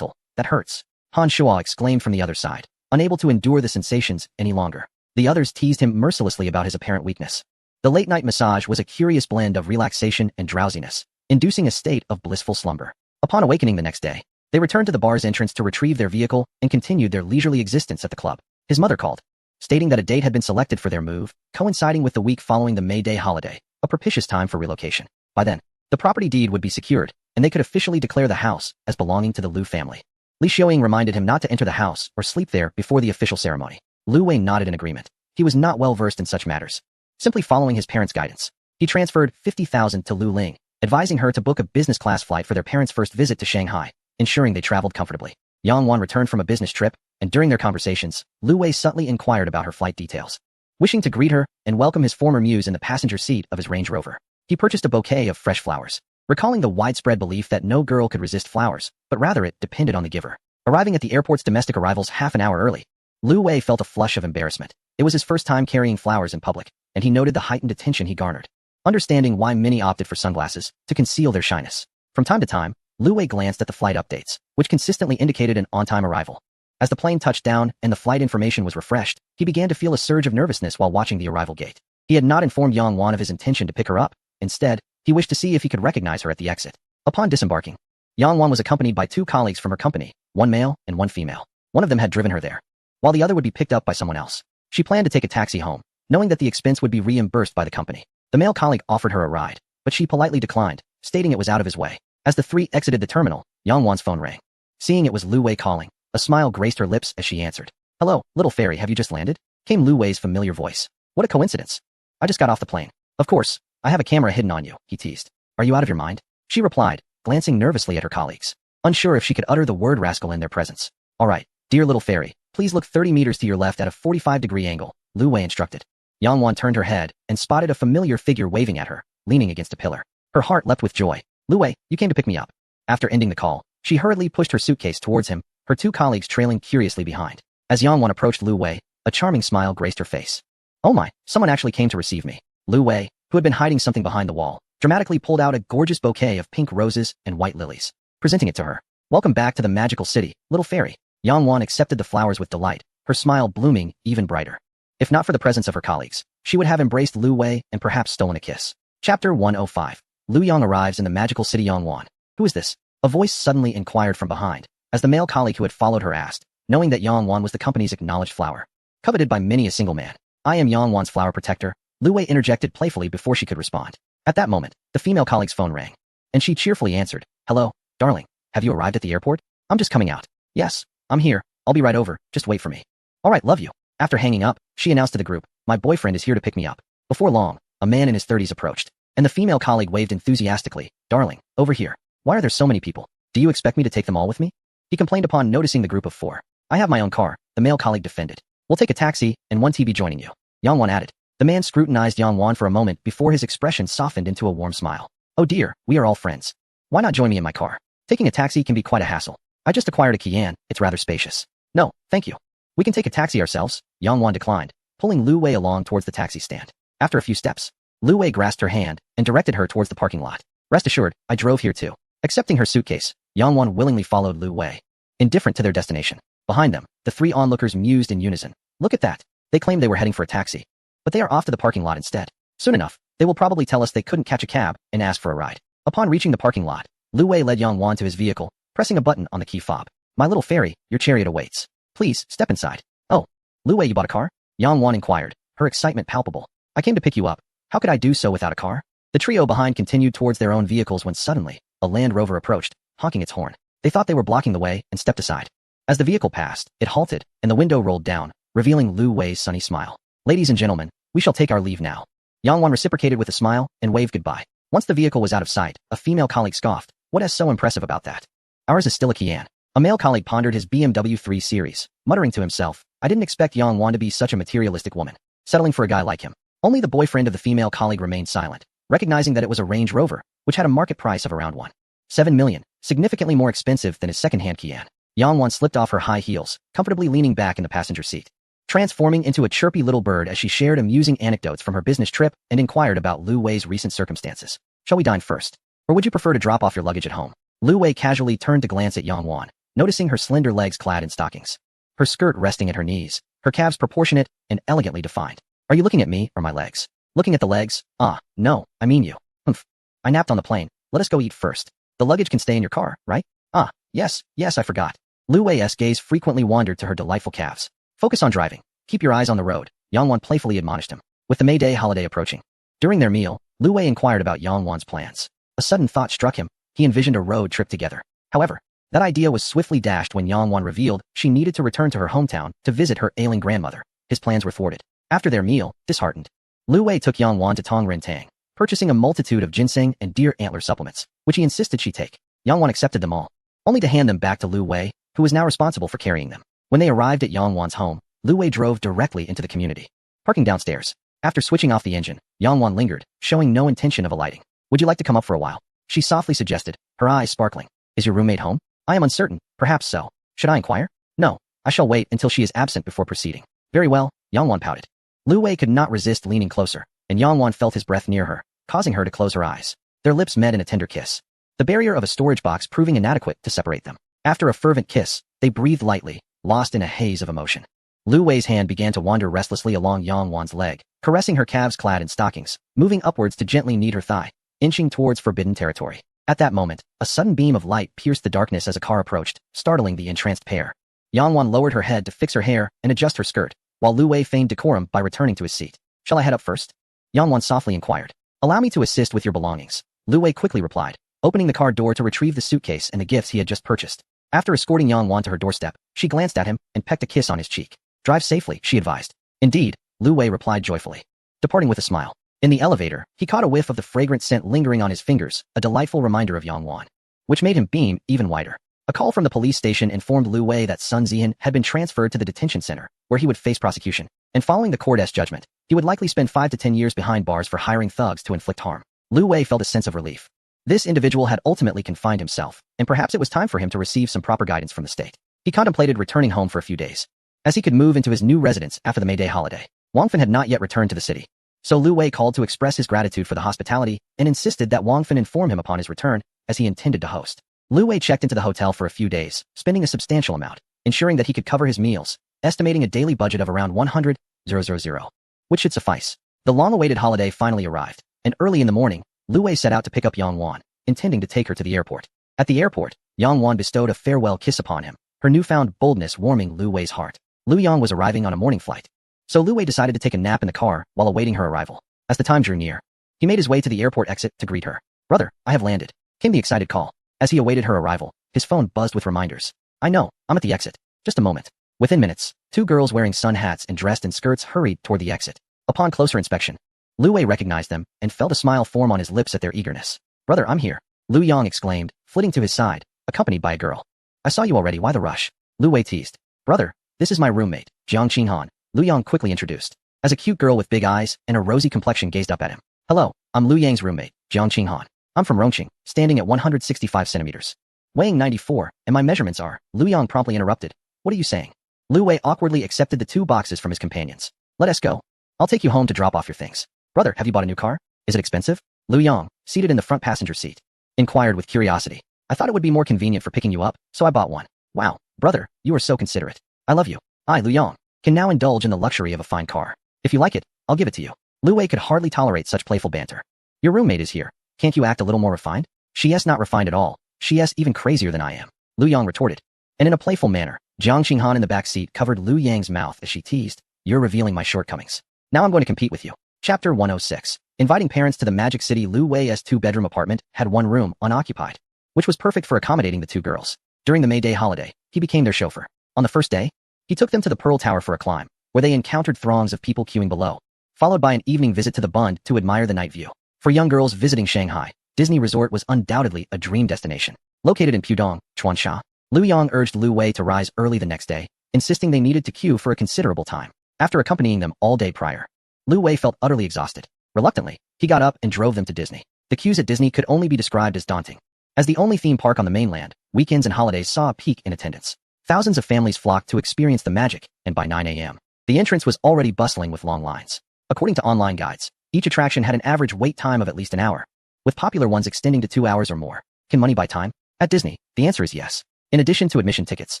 S1: that hurts. Han Shuo exclaimed from the other side, unable to endure the sensations any longer. The others teased him mercilessly about his apparent weakness. The late-night massage was a curious blend of relaxation and drowsiness, inducing a state of blissful slumber. Upon awakening the next day, they returned to the bar's entrance to retrieve their vehicle and continued their leisurely existence at the club. His mother called, stating that a date had been selected for their move, coinciding with the week following the May Day holiday, a propitious time for relocation. By then, the property deed would be secured, and they could officially declare the house as belonging to the Lu family. Li Xiaoying reminded him not to enter the house or sleep there before the official ceremony. Lu Wei nodded in agreement. He was not well versed in such matters. Simply following his parents' guidance, he transferred 50,000 to Lu Ling, advising her to book a business-class flight for their parents' first visit to Shanghai, ensuring they traveled comfortably. Yang Wan returned from a business trip, and during their conversations, Lu Wei subtly inquired about her flight details. Wishing to greet her and welcome his former muse in the passenger seat of his Range Rover, he purchased a bouquet of fresh flowers, recalling the widespread belief that no girl could resist flowers, but rather it depended on the giver. Arriving at the airport's domestic arrivals half an hour early, Lu Wei felt a flush of embarrassment. It was his first time carrying flowers in public, and he noted the heightened attention he garnered, understanding why many opted for sunglasses to conceal their shyness. From time to time, Lu Wei glanced at the flight updates, which consistently indicated an on-time arrival. As the plane touched down and the flight information was refreshed, he began to feel a surge of nervousness while watching the arrival gate. He had not informed Yang Wan of his intention to pick her up. Instead, he wished to see if he could recognize her at the exit. Upon disembarking, Yang Wan was accompanied by 2 colleagues from her company, 1 male and 1 female. One of them had driven her there, while the other would be picked up by someone else. She planned to take a taxi home, knowing that the expense would be reimbursed by the company. The male colleague offered her a ride, but she politely declined, stating it was out of his way. As the 3 exited the terminal, Yang Wan's phone rang. Seeing it was Lu Wei calling, a smile graced her lips as she answered. "Hello, little fairy, have you just landed?" came Lu Wei's familiar voice. "What a coincidence. I just got off the plane. Of course, I have a camera hidden on you," he teased. "Are you out of your mind?" she replied, glancing nervously at her colleagues, unsure if she could utter the word rascal in their presence. "All right, dear little fairy, please look 30 meters to your left at a 45-degree angle," Lu Wei instructed. Yang Wan turned her head and spotted a familiar figure waving at her, leaning against a pillar. Her heart leapt with joy. "Lu Wei, you came to pick me up." After ending the call, she hurriedly pushed her suitcase towards him, her 2 colleagues trailing curiously behind. As Yang Wan approached Lu Wei, a charming smile graced her face. "Oh my, someone actually came to receive me." Lu Wei, who had been hiding something behind the wall, dramatically pulled out a gorgeous bouquet of pink roses and white lilies, presenting it to her. "Welcome back to the magical city, little fairy." Yang Wan accepted the flowers with delight, her smile blooming even brighter. If not for the presence of her colleagues, she would have embraced Lu Wei and perhaps stolen a kiss. Chapter 105. Lu Yang arrives in the magical city. Yang Wan. "Who is this?" a voice suddenly inquired from behind, as the male colleague who had followed her asked, knowing that Yang Wan was the company's acknowledged flower, coveted by many a single man. "I am Yang Wan's flower protector," Lu Wei interjected playfully before she could respond. At that moment, the female colleague's phone rang, and she cheerfully answered, "Hello, darling. Have you arrived at the airport?" "I'm just coming out." "Yes, I'm here. I'll be right over. Just wait for me." "All right, love you." After hanging up, she announced to the group, "My boyfriend is here to pick me up." Before long, a man in his 30s approached, and the female colleague waved enthusiastically. "Darling, over here. Why are there so many people? Do you expect me to take them all with me?" he complained upon noticing the group of 4. "I have my own car," the male colleague defended. "We'll take a taxi, and 1 TB joining you," Yang Wan added. The man scrutinized Yang Wan for a moment before his expression softened into a warm smile. "Oh dear, we are all friends. Why not join me in my car? Taking a taxi can be quite a hassle. I just acquired a Kian, it's rather spacious." "No, thank you. We can take a taxi ourselves," Yang Wan declined, pulling Lu Wei along towards the taxi stand. After a few steps, Lu Wei grasped her hand and directed her towards the parking lot. "Rest assured, I drove here too." Accepting her suitcase, Yang Wan willingly followed Lu Wei, indifferent to their destination. Behind them, the 3 onlookers mused in unison. "Look at that. They claimed they were heading for a taxi, but they are off to the parking lot instead. Soon enough, they will probably tell us they couldn't catch a cab and ask for a ride." Upon reaching the parking lot, Lu Wei led Yang Wan to his vehicle, pressing a button on the key fob. "My little fairy, your chariot awaits. Please, step inside." "Oh, Lu Wei, you bought a car?" Yang Wan inquired, her excitement palpable. "I came to pick you up. How could I do so without a car?" The trio behind continued towards their own vehicles when suddenly, a Land Rover approached, honking its horn. They thought they were blocking the way and stepped aside. As the vehicle passed, it halted, and the window rolled down, revealing Lu Wei's sunny smile. "Ladies and gentlemen, we shall take our leave now." Yang Wan reciprocated with a smile and waved goodbye. Once the vehicle was out of sight, a female colleague scoffed. What is so impressive about that? Ours is still a Kian. A male colleague pondered his BMW 3 Series, muttering to himself, I didn't expect Yang Wan to be such a materialistic woman, settling for a guy like him. Only the boyfriend of the female colleague remained silent, recognizing that it was a Range Rover, which had a market price of around 1.7 million, significantly more expensive than his second-hand Kian. Yang Wan slipped off her high heels, comfortably leaning back in the passenger seat, transforming into a chirpy little bird as she shared amusing anecdotes from her business trip and inquired about Lu Wei's recent circumstances. Shall we dine first? Or would you prefer to drop off your luggage at home? Lu Wei casually turned to glance at Yang Wan, noticing her slender legs clad in stockings, her skirt resting at her knees, her calves proportionate and elegantly defined. Are you looking at me or my legs? Looking at the legs? Ah, no, I mean you. Humph. I napped on the plane. Let us go eat first. The luggage can stay in your car, right? Ah, yes, I forgot. Lu Wei's gaze frequently wandered to her delightful calves. Focus on driving. Keep your eyes on the road, Yang Wan playfully admonished him. With the May Day holiday approaching, during their meal, Lu Wei inquired about Yang Wan's plans. A sudden thought struck him. He envisioned a road trip together. However, that idea was swiftly dashed when Yang Wan revealed she needed to return to her hometown to visit her ailing grandmother. His plans were thwarted. After their meal, disheartened, Lu Wei took Yang Wan to Tong Ren Tang, purchasing a multitude of ginseng and deer antler supplements, which he insisted she take. Yang Wan accepted them all, only to hand them back to Lu Wei, who was now responsible for carrying them. When they arrived at Yang Wan's home, Lu Wei drove directly into the community, parking downstairs. After switching off the engine, Yang Wan lingered, showing no intention of alighting. Would you like to come up for a while? She softly suggested, her eyes sparkling. Is your roommate home? I am uncertain, perhaps so. Should I inquire? No, I shall wait until she is absent before proceeding. Very well, Yang Wan pouted. Lu Wei could not resist leaning closer, and Yang Wan felt his breath near her, causing her to close her eyes. Their lips met in a tender kiss, the barrier of a storage box proving inadequate to separate them. After a fervent kiss, they breathed lightly, lost in a haze of emotion. Lu Wei's hand began to wander restlessly along Yang Wan's leg, caressing her calves clad in stockings, moving upwards to gently knead her thigh, inching towards forbidden territory. At that moment, a sudden beam of light pierced the darkness as a car approached, startling the entranced pair. Yang Wan lowered her head to fix her hair and adjust her skirt, while Lu Wei feigned decorum by returning to his seat. Shall I head up first? Yang Wan softly inquired. Allow me to assist with your belongings, Lu Wei quickly replied, opening the car door to retrieve the suitcase and the gifts he had just purchased. After escorting Yang Wan to her doorstep, she glanced at him and pecked a kiss on his cheek. Drive safely, she advised. Indeed, Lu Wei replied joyfully, departing with a smile. In the elevator, he caught a whiff of the fragrant scent lingering on his fingers, a delightful reminder of Yang Wan, which made him beam even wider. A call from the police station informed Lu Wei that Sun Zihan had been transferred to the detention center, where he would face prosecution, and following the court's judgment, he would likely spend 5 to 10 years behind bars for hiring thugs to inflict harm. Lu Wei felt a sense of relief. This individual had ultimately confined himself, and perhaps it was time for him to receive some proper guidance from the state. He contemplated returning home for a few days, as he could move into his new residence after the May Day holiday. Wang Fan had not yet returned to the city, so Lu Wei called to express his gratitude for the hospitality and insisted that Wang Fan inform him upon his return, as he intended to host. Lu Wei checked into the hotel for a few days, spending a substantial amount, ensuring that he could cover his meals, estimating a daily budget of around 100,000, which should suffice. The long-awaited holiday finally arrived, and early in the morning, Lu Wei set out to pick up Yang Wan, intending to take her to the airport. At the airport, Yang Wan bestowed a farewell kiss upon him, her newfound boldness warming Lu Wei's heart. Lu Yang was arriving on a morning flight, so Lu Wei decided to take a nap in the car while awaiting her arrival. As the time drew near, he made his way to the airport exit to greet her. Brother, I have landed, came the excited call. As he awaited her arrival, his phone buzzed with reminders. I know, I'm at the exit. Just a moment. Within minutes, 2 girls wearing sun hats and dressed in skirts hurried toward the exit. Upon closer inspection, Lu Wei recognized them and felt a smile form on his lips at their eagerness. Brother, I'm here, Lu Yang exclaimed, flitting to his side, accompanied by a girl. I saw you already, why the rush? Lu Wei teased. Brother, this is my roommate, Jiang Qinghan, Lu Yang quickly introduced, as a cute girl with big eyes and a rosy complexion gazed up at him. Hello, I'm Lu Yang's roommate, Jiang Qinghan. I'm from Rongqing, standing at 165 centimeters, weighing 94, and my measurements are. Lu Yang promptly interrupted. What are you saying? Lu Wei awkwardly accepted the 2 boxes from his companions. Let us go. I'll take you home to drop off your things. Brother, have you bought a new car? Is it expensive? Lu Yang, seated in the front passenger seat, inquired with curiosity. I thought it would be more convenient for picking you up, so I bought one. Wow, brother, you are so considerate. I love you. I, Lu Yang, can now indulge in the luxury of a fine car. If you like it, I'll give it to you. Lu Wei could hardly tolerate such playful banter. Your roommate is here. Can't you act a little more refined? She is not refined at all. She is even crazier than I am, Lu Yang retorted. And in a playful manner, Jiang Qinghan in the back seat covered Lu Yang's mouth as she teased. You're revealing my shortcomings. Now I'm going to compete with you. Chapter 106. Inviting parents to the Magic City. Lu Wei's 2-bedroom apartment had 1 room unoccupied, which was perfect for accommodating the 2 girls. During the May Day holiday, he became their chauffeur. On the first day, he took them to the Pearl Tower for a climb, where they encountered throngs of people queuing below, followed by an evening visit to the Bund to admire the night view. For young girls visiting Shanghai, Disney Resort was undoubtedly a dream destination. Located in Pudong, Chuansha, Lu Yang urged Lu Wei to rise early the next day, insisting they needed to queue for a considerable time. After accompanying them all day prior, Lu Wei felt utterly exhausted. Reluctantly, he got up and drove them to Disney. The queues at Disney could only be described as daunting. As the only theme park on the mainland, weekends and holidays saw a peak in attendance. Thousands of families flocked to experience the magic, and by 9 a.m., the entrance was already bustling with long lines. According to online guides, each attraction had an average wait time of at least an hour, with popular ones extending to 2 hours or more. Can money buy time? At Disney, the answer is yes. In addition to admission tickets,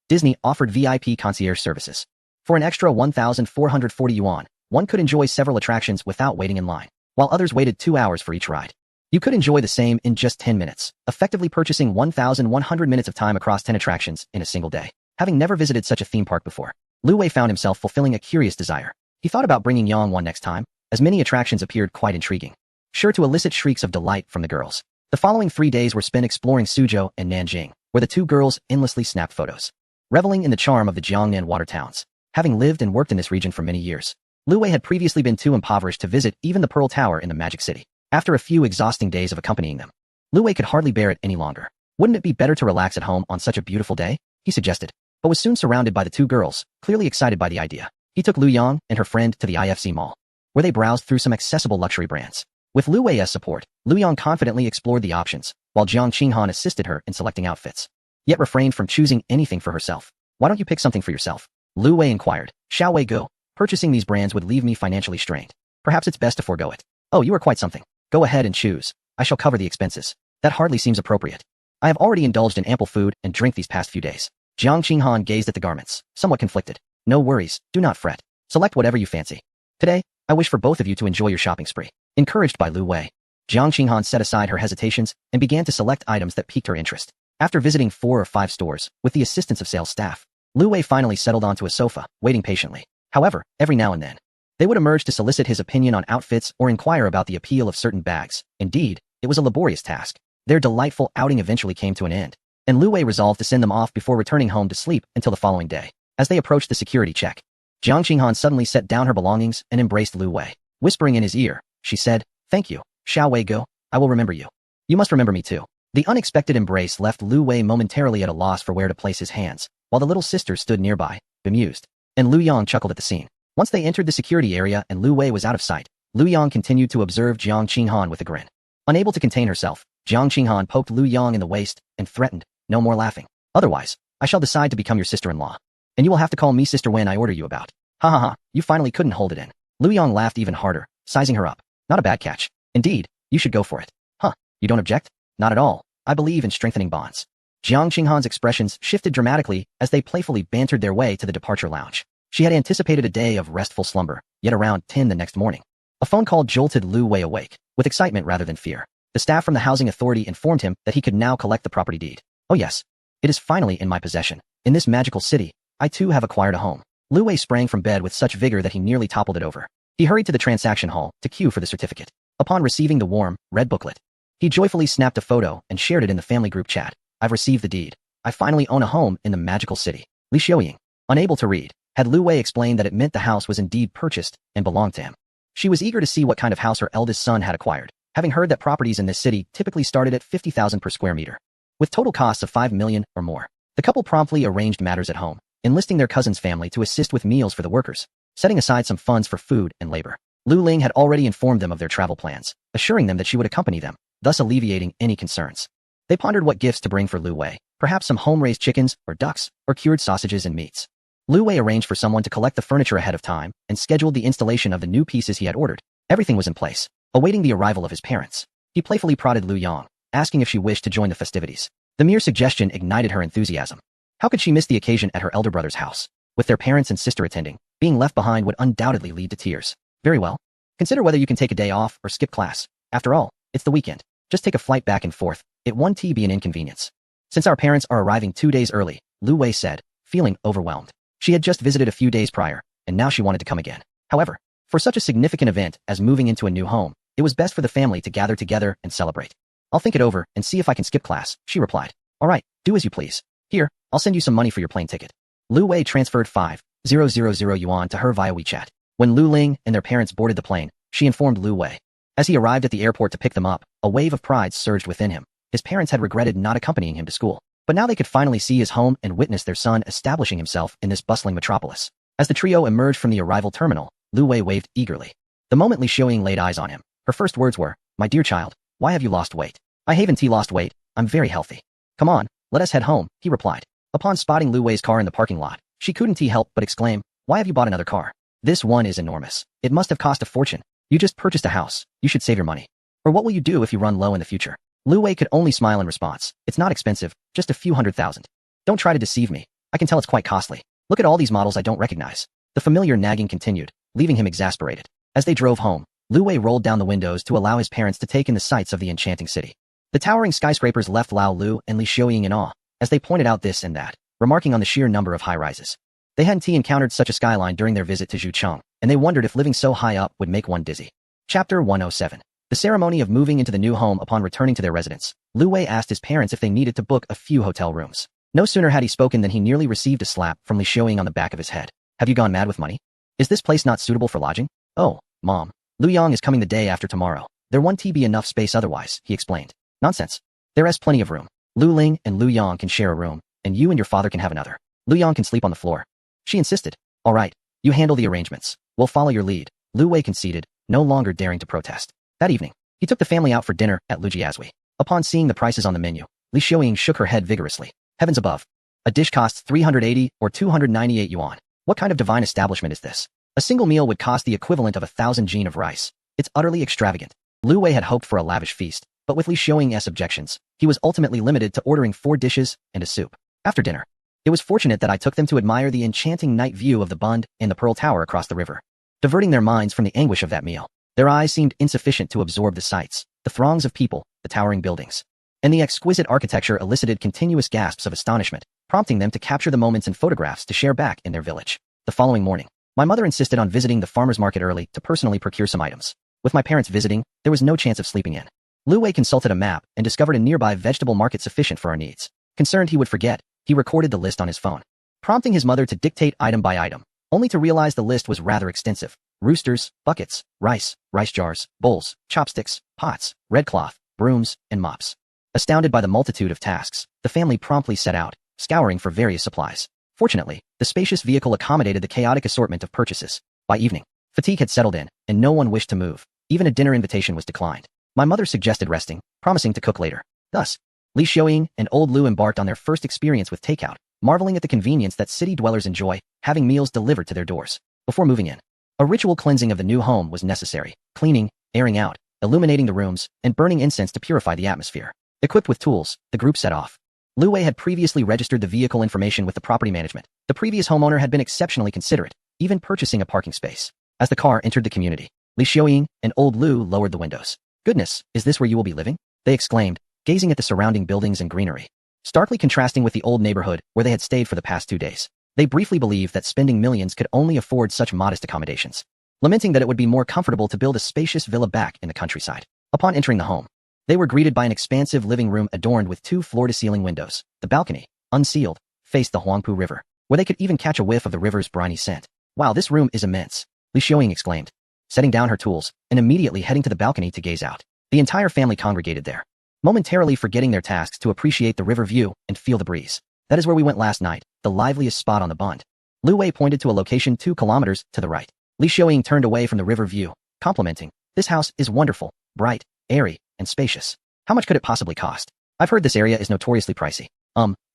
S1: Disney offered VIP concierge services. For an extra 1,440 yuan, one could enjoy several attractions without waiting in line, while others waited 2 hours for each ride. You could enjoy the same in just 10 minutes, effectively purchasing 1,100 minutes of time across 10 attractions in a single day. Having never visited such a theme park before, Lu Wei found himself fulfilling a curious desire. He thought about bringing Yang one next time, as many attractions appeared quite intriguing, sure to elicit shrieks of delight from the girls. The following 3 days were spent exploring Suzhou and Nanjing, where the two girls endlessly snapped photos, reveling in the charm of the Jiangnan water towns. Having lived and worked in this region for many years, Lu Wei had previously been too impoverished to visit even the Pearl Tower in the Magic City. After a few exhausting days of accompanying them, Lu Wei could hardly bear it any longer. Wouldn't it be better to relax at home on such a beautiful day? He suggested, but was soon surrounded by the two girls, clearly excited by the idea. He took Lu Yang and her friend to the IFC Mall, where they browsed through some accessible luxury brands. With Lu Wei's support, Lu Yang confidently explored the options, while Jiang Qinghan assisted her in selecting outfits, yet refrained from choosing anything for herself. Why don't you pick something for yourself? Lu Wei inquired. Shall we go? Purchasing these brands would leave me financially strained. Perhaps it's best to forego it. Oh, you are quite something. Go ahead and choose. I shall cover the expenses. That hardly seems appropriate. I have already indulged in ample food and drink these past few days. Jiang Qinghan gazed at the garments, somewhat conflicted. No worries, do not fret. Select whatever you fancy. Today, I wish for both of you to enjoy your shopping spree. Encouraged by Lu Wei, Jiang Qinghan set aside her hesitations and began to select items that piqued her interest. After visiting 4 or 5 stores, with the assistance of sales staff, Lu Wei finally settled onto a sofa, waiting patiently. However, every now and then, they would emerge to solicit his opinion on outfits or inquire about the appeal of certain bags. Indeed, it was a laborious task. Their delightful outing eventually came to an end, and Lu Wei resolved to send them off before returning home to sleep until the following day. As they approached the security check, Jiang Qinghan suddenly set down her belongings and embraced Lu Wei. Whispering in his ear, she said, "Thank you, shall we go? I will remember you. You must remember me too." The unexpected embrace left Lu Wei momentarily at a loss for where to place his hands, while the little sister stood nearby, bemused, and Lu Yang chuckled at the scene. Once they entered the security area and Lu Wei was out of sight, Lu Yang continued to observe Jiang Qinghan with a grin. Unable to contain herself, Jiang Qinghan poked Lu Yang in the waist and threatened, "No more laughing. Otherwise, I shall decide to become your sister-in-law. And you will have to call me sister when I order you about." Ha ha ha, you finally couldn't hold it in. Lu Yang laughed even harder, sizing her up. Not a bad catch. Indeed, you should go for it. Huh, you don't object? Not at all. I believe in strengthening bonds. Jiang Qinghan's expressions shifted dramatically as they playfully bantered their way to the departure lounge. She had anticipated a day of restful slumber, yet around 10 the next morning, a phone call jolted Lu Wei awake, with excitement rather than fear. The staff from the housing authority informed him that he could now collect the property deed. Oh yes, it is finally in my possession. In this magical city, I too have acquired a home. Lu Wei sprang from bed with such vigor that he nearly toppled it over. He hurried to the transaction hall to queue for the certificate. Upon receiving the warm, red booklet, he joyfully snapped a photo and shared it in the family group chat. "I've received the deed. I finally own a home in the magical city." Li Xiaoying, unable to read, had Lu Wei explained that it meant the house was indeed purchased and belonged to him. She was eager to see what kind of house her eldest son had acquired, having heard that properties in this city typically started at 50,000 per square meter, with total costs of 5 million or more. The couple promptly arranged matters at home, enlisting their cousin's family to assist with meals for the workers, setting aside some funds for food and labor. Lu Ling had already informed them of their travel plans, assuring them that she would accompany them, thus alleviating any concerns. They pondered what gifts to bring for Lu Wei, perhaps some home-raised chickens or ducks, or cured sausages and meats. Lu Wei arranged for someone to collect the furniture ahead of time and scheduled the installation of the new pieces he had ordered. Everything was in place, awaiting the arrival of his parents. He playfully prodded Lu Yang, asking if she wished to join the festivities. The mere suggestion ignited her enthusiasm. How could she miss the occasion at her elder brother's house? With their parents and sister attending, being left behind would undoubtedly lead to tears. Very well. Consider whether you can take a day off or skip class. After all, it's the weekend. Just take a flight back and forth. It won't be an inconvenience. Since our parents are arriving 2 days early, Lu Wei said, feeling overwhelmed. She had just visited a few days prior, and now she wanted to come again. However, for such a significant event as moving into a new home, it was best for the family to gather together and celebrate. "I'll think it over and see if I can skip class," she replied. "All right, do as you please. Here, I'll send you some money for your plane ticket." Lu Wei transferred 5,000 yuan to her via WeChat. When Lu Ling and their parents boarded the plane, she informed Lu Wei, As he arrived at the airport to pick them up, a wave of pride surged within him. His parents had regretted not accompanying him to school, but now they could finally see his home and witness their son establishing himself in this bustling metropolis. As the trio emerged from the arrival terminal, Lu Wei waved eagerly. The moment Li Xiaoying laid eyes on him, her first words were, "My dear child, why have you lost weight?" "I haven't lost weight, I'm very healthy." "Come on, let us head home," he replied. Upon spotting Lu Wei's car in the parking lot, she couldn't help but exclaim, "Why have you bought another car? This one is enormous. It must have cost a fortune. You just purchased a house. You should save your money. Or what will you do if you run low in the future?" Lu Wei could only smile in response. "It's not expensive, just a few $100,000. Don't try to deceive me. I can tell it's quite costly. Look at all these models I don't recognize." The familiar nagging continued, leaving him exasperated. As they drove home, Lu Wei rolled down the windows to allow his parents to take in the sights of the enchanting city. The towering skyscrapers left Lao Lu and Li Xiaoying in awe, as they pointed out this and that, remarking on the sheer number of high-rises. They hadn't encountered such a skyline during their visit to Zhucheng, and they wondered if living so high up would make one dizzy. Chapter 107. The ceremony of moving into the new home. Upon returning to their residence, Lu Wei asked his parents if they needed to book a few hotel rooms. No sooner had he spoken than he nearly received a slap from Li Xiaoying on the back of his head. "Have you gone mad with money? Is this place not suitable for lodging?" "Oh, Mom, Lu Yang is coming the day after tomorrow. There won't be enough space otherwise," he explained. "Nonsense. There is plenty of room. Lu Ling and Lu Yang can share a room, and you and your father can have another. Lu Yang can sleep on the floor." She insisted. "All right, you handle the arrangements. We'll follow your lead." Lu Wei conceded, no longer daring to protest. That evening, he took the family out for dinner at Lujiazui. Upon seeing the prices on the menu, Li Xiaoying shook her head vigorously. Heavens above. A dish costs 380 or 298 yuan. What kind of divine establishment is this? A single meal would cost the equivalent of 1,000 jin of rice. It's utterly extravagant. Lu Wei had hoped for a lavish feast, but with Li Xiaoying's objections, he was ultimately limited to ordering 4 dishes and a soup. After dinner, it was fortunate that I took them to admire the enchanting night view of the Bund and the Pearl Tower across the river. Diverting their minds from the anguish of that meal, their eyes seemed insufficient to absorb the sights, the throngs of people, the towering buildings, and the exquisite architecture elicited continuous gasps of astonishment, prompting them to capture the moments in photographs to share back in their village. The following morning, my mother insisted on visiting the farmer's market early to personally procure some items. With my parents visiting, there was no chance of sleeping in. Lu Wei consulted a map and discovered a nearby vegetable market sufficient for our needs. Concerned he would forget, he recorded the list on his phone, prompting his mother to dictate item by item, only to realize the list was rather extensive. Roosters, buckets, rice jars, bowls, chopsticks, pots, red cloth, brooms, and mops. Astounded by the multitude of tasks, the family promptly set out, scouring for various supplies. Fortunately, the spacious vehicle accommodated the chaotic assortment of purchases. By evening, fatigue had settled in, and no one wished to move. Even a dinner invitation was declined. My mother suggested resting, promising to cook later. Thus, Li Xiaoying and old Lu embarked on their first experience with takeout, marveling at the convenience that city dwellers enjoy, having meals delivered to their doors. Before moving in, a ritual cleansing of the new home was necessary, cleaning, airing out, illuminating the rooms, and burning incense to purify the atmosphere. Equipped with tools, the group set off. Lu Wei had previously registered the vehicle information with the property management. The previous homeowner had been exceptionally considerate, even purchasing a parking space. As the car entered the community, Li Xiaoying and old Lu lowered the windows. "Goodness, is this where you will be living?" they exclaimed, gazing at the surrounding buildings and greenery. Starkly contrasting with the old neighborhood where they had stayed for the past 2 days, they briefly believed that spending millions could only afford such modest accommodations, lamenting that it would be more comfortable to build a spacious villa back in the countryside. Upon entering the home, they were greeted by an expansive living room adorned with 2 floor-to-ceiling windows. The balcony, unsealed, faced the Huangpu River, where they could even catch a whiff of the river's briny scent. "Wow, this room is immense," Li Xiaoying exclaimed, setting down her tools and immediately heading to the balcony to gaze out. The entire family congregated there, momentarily forgetting their tasks to appreciate the river view and feel the breeze. "That is where we went last night, the liveliest spot on the Bund." Lu Wei pointed to a location 2 kilometers to the right. Li Xiaoying turned away from the river view, complimenting, "This house is wonderful, bright, airy, and spacious. How much could it possibly cost?" "I've heard this area is notoriously pricey."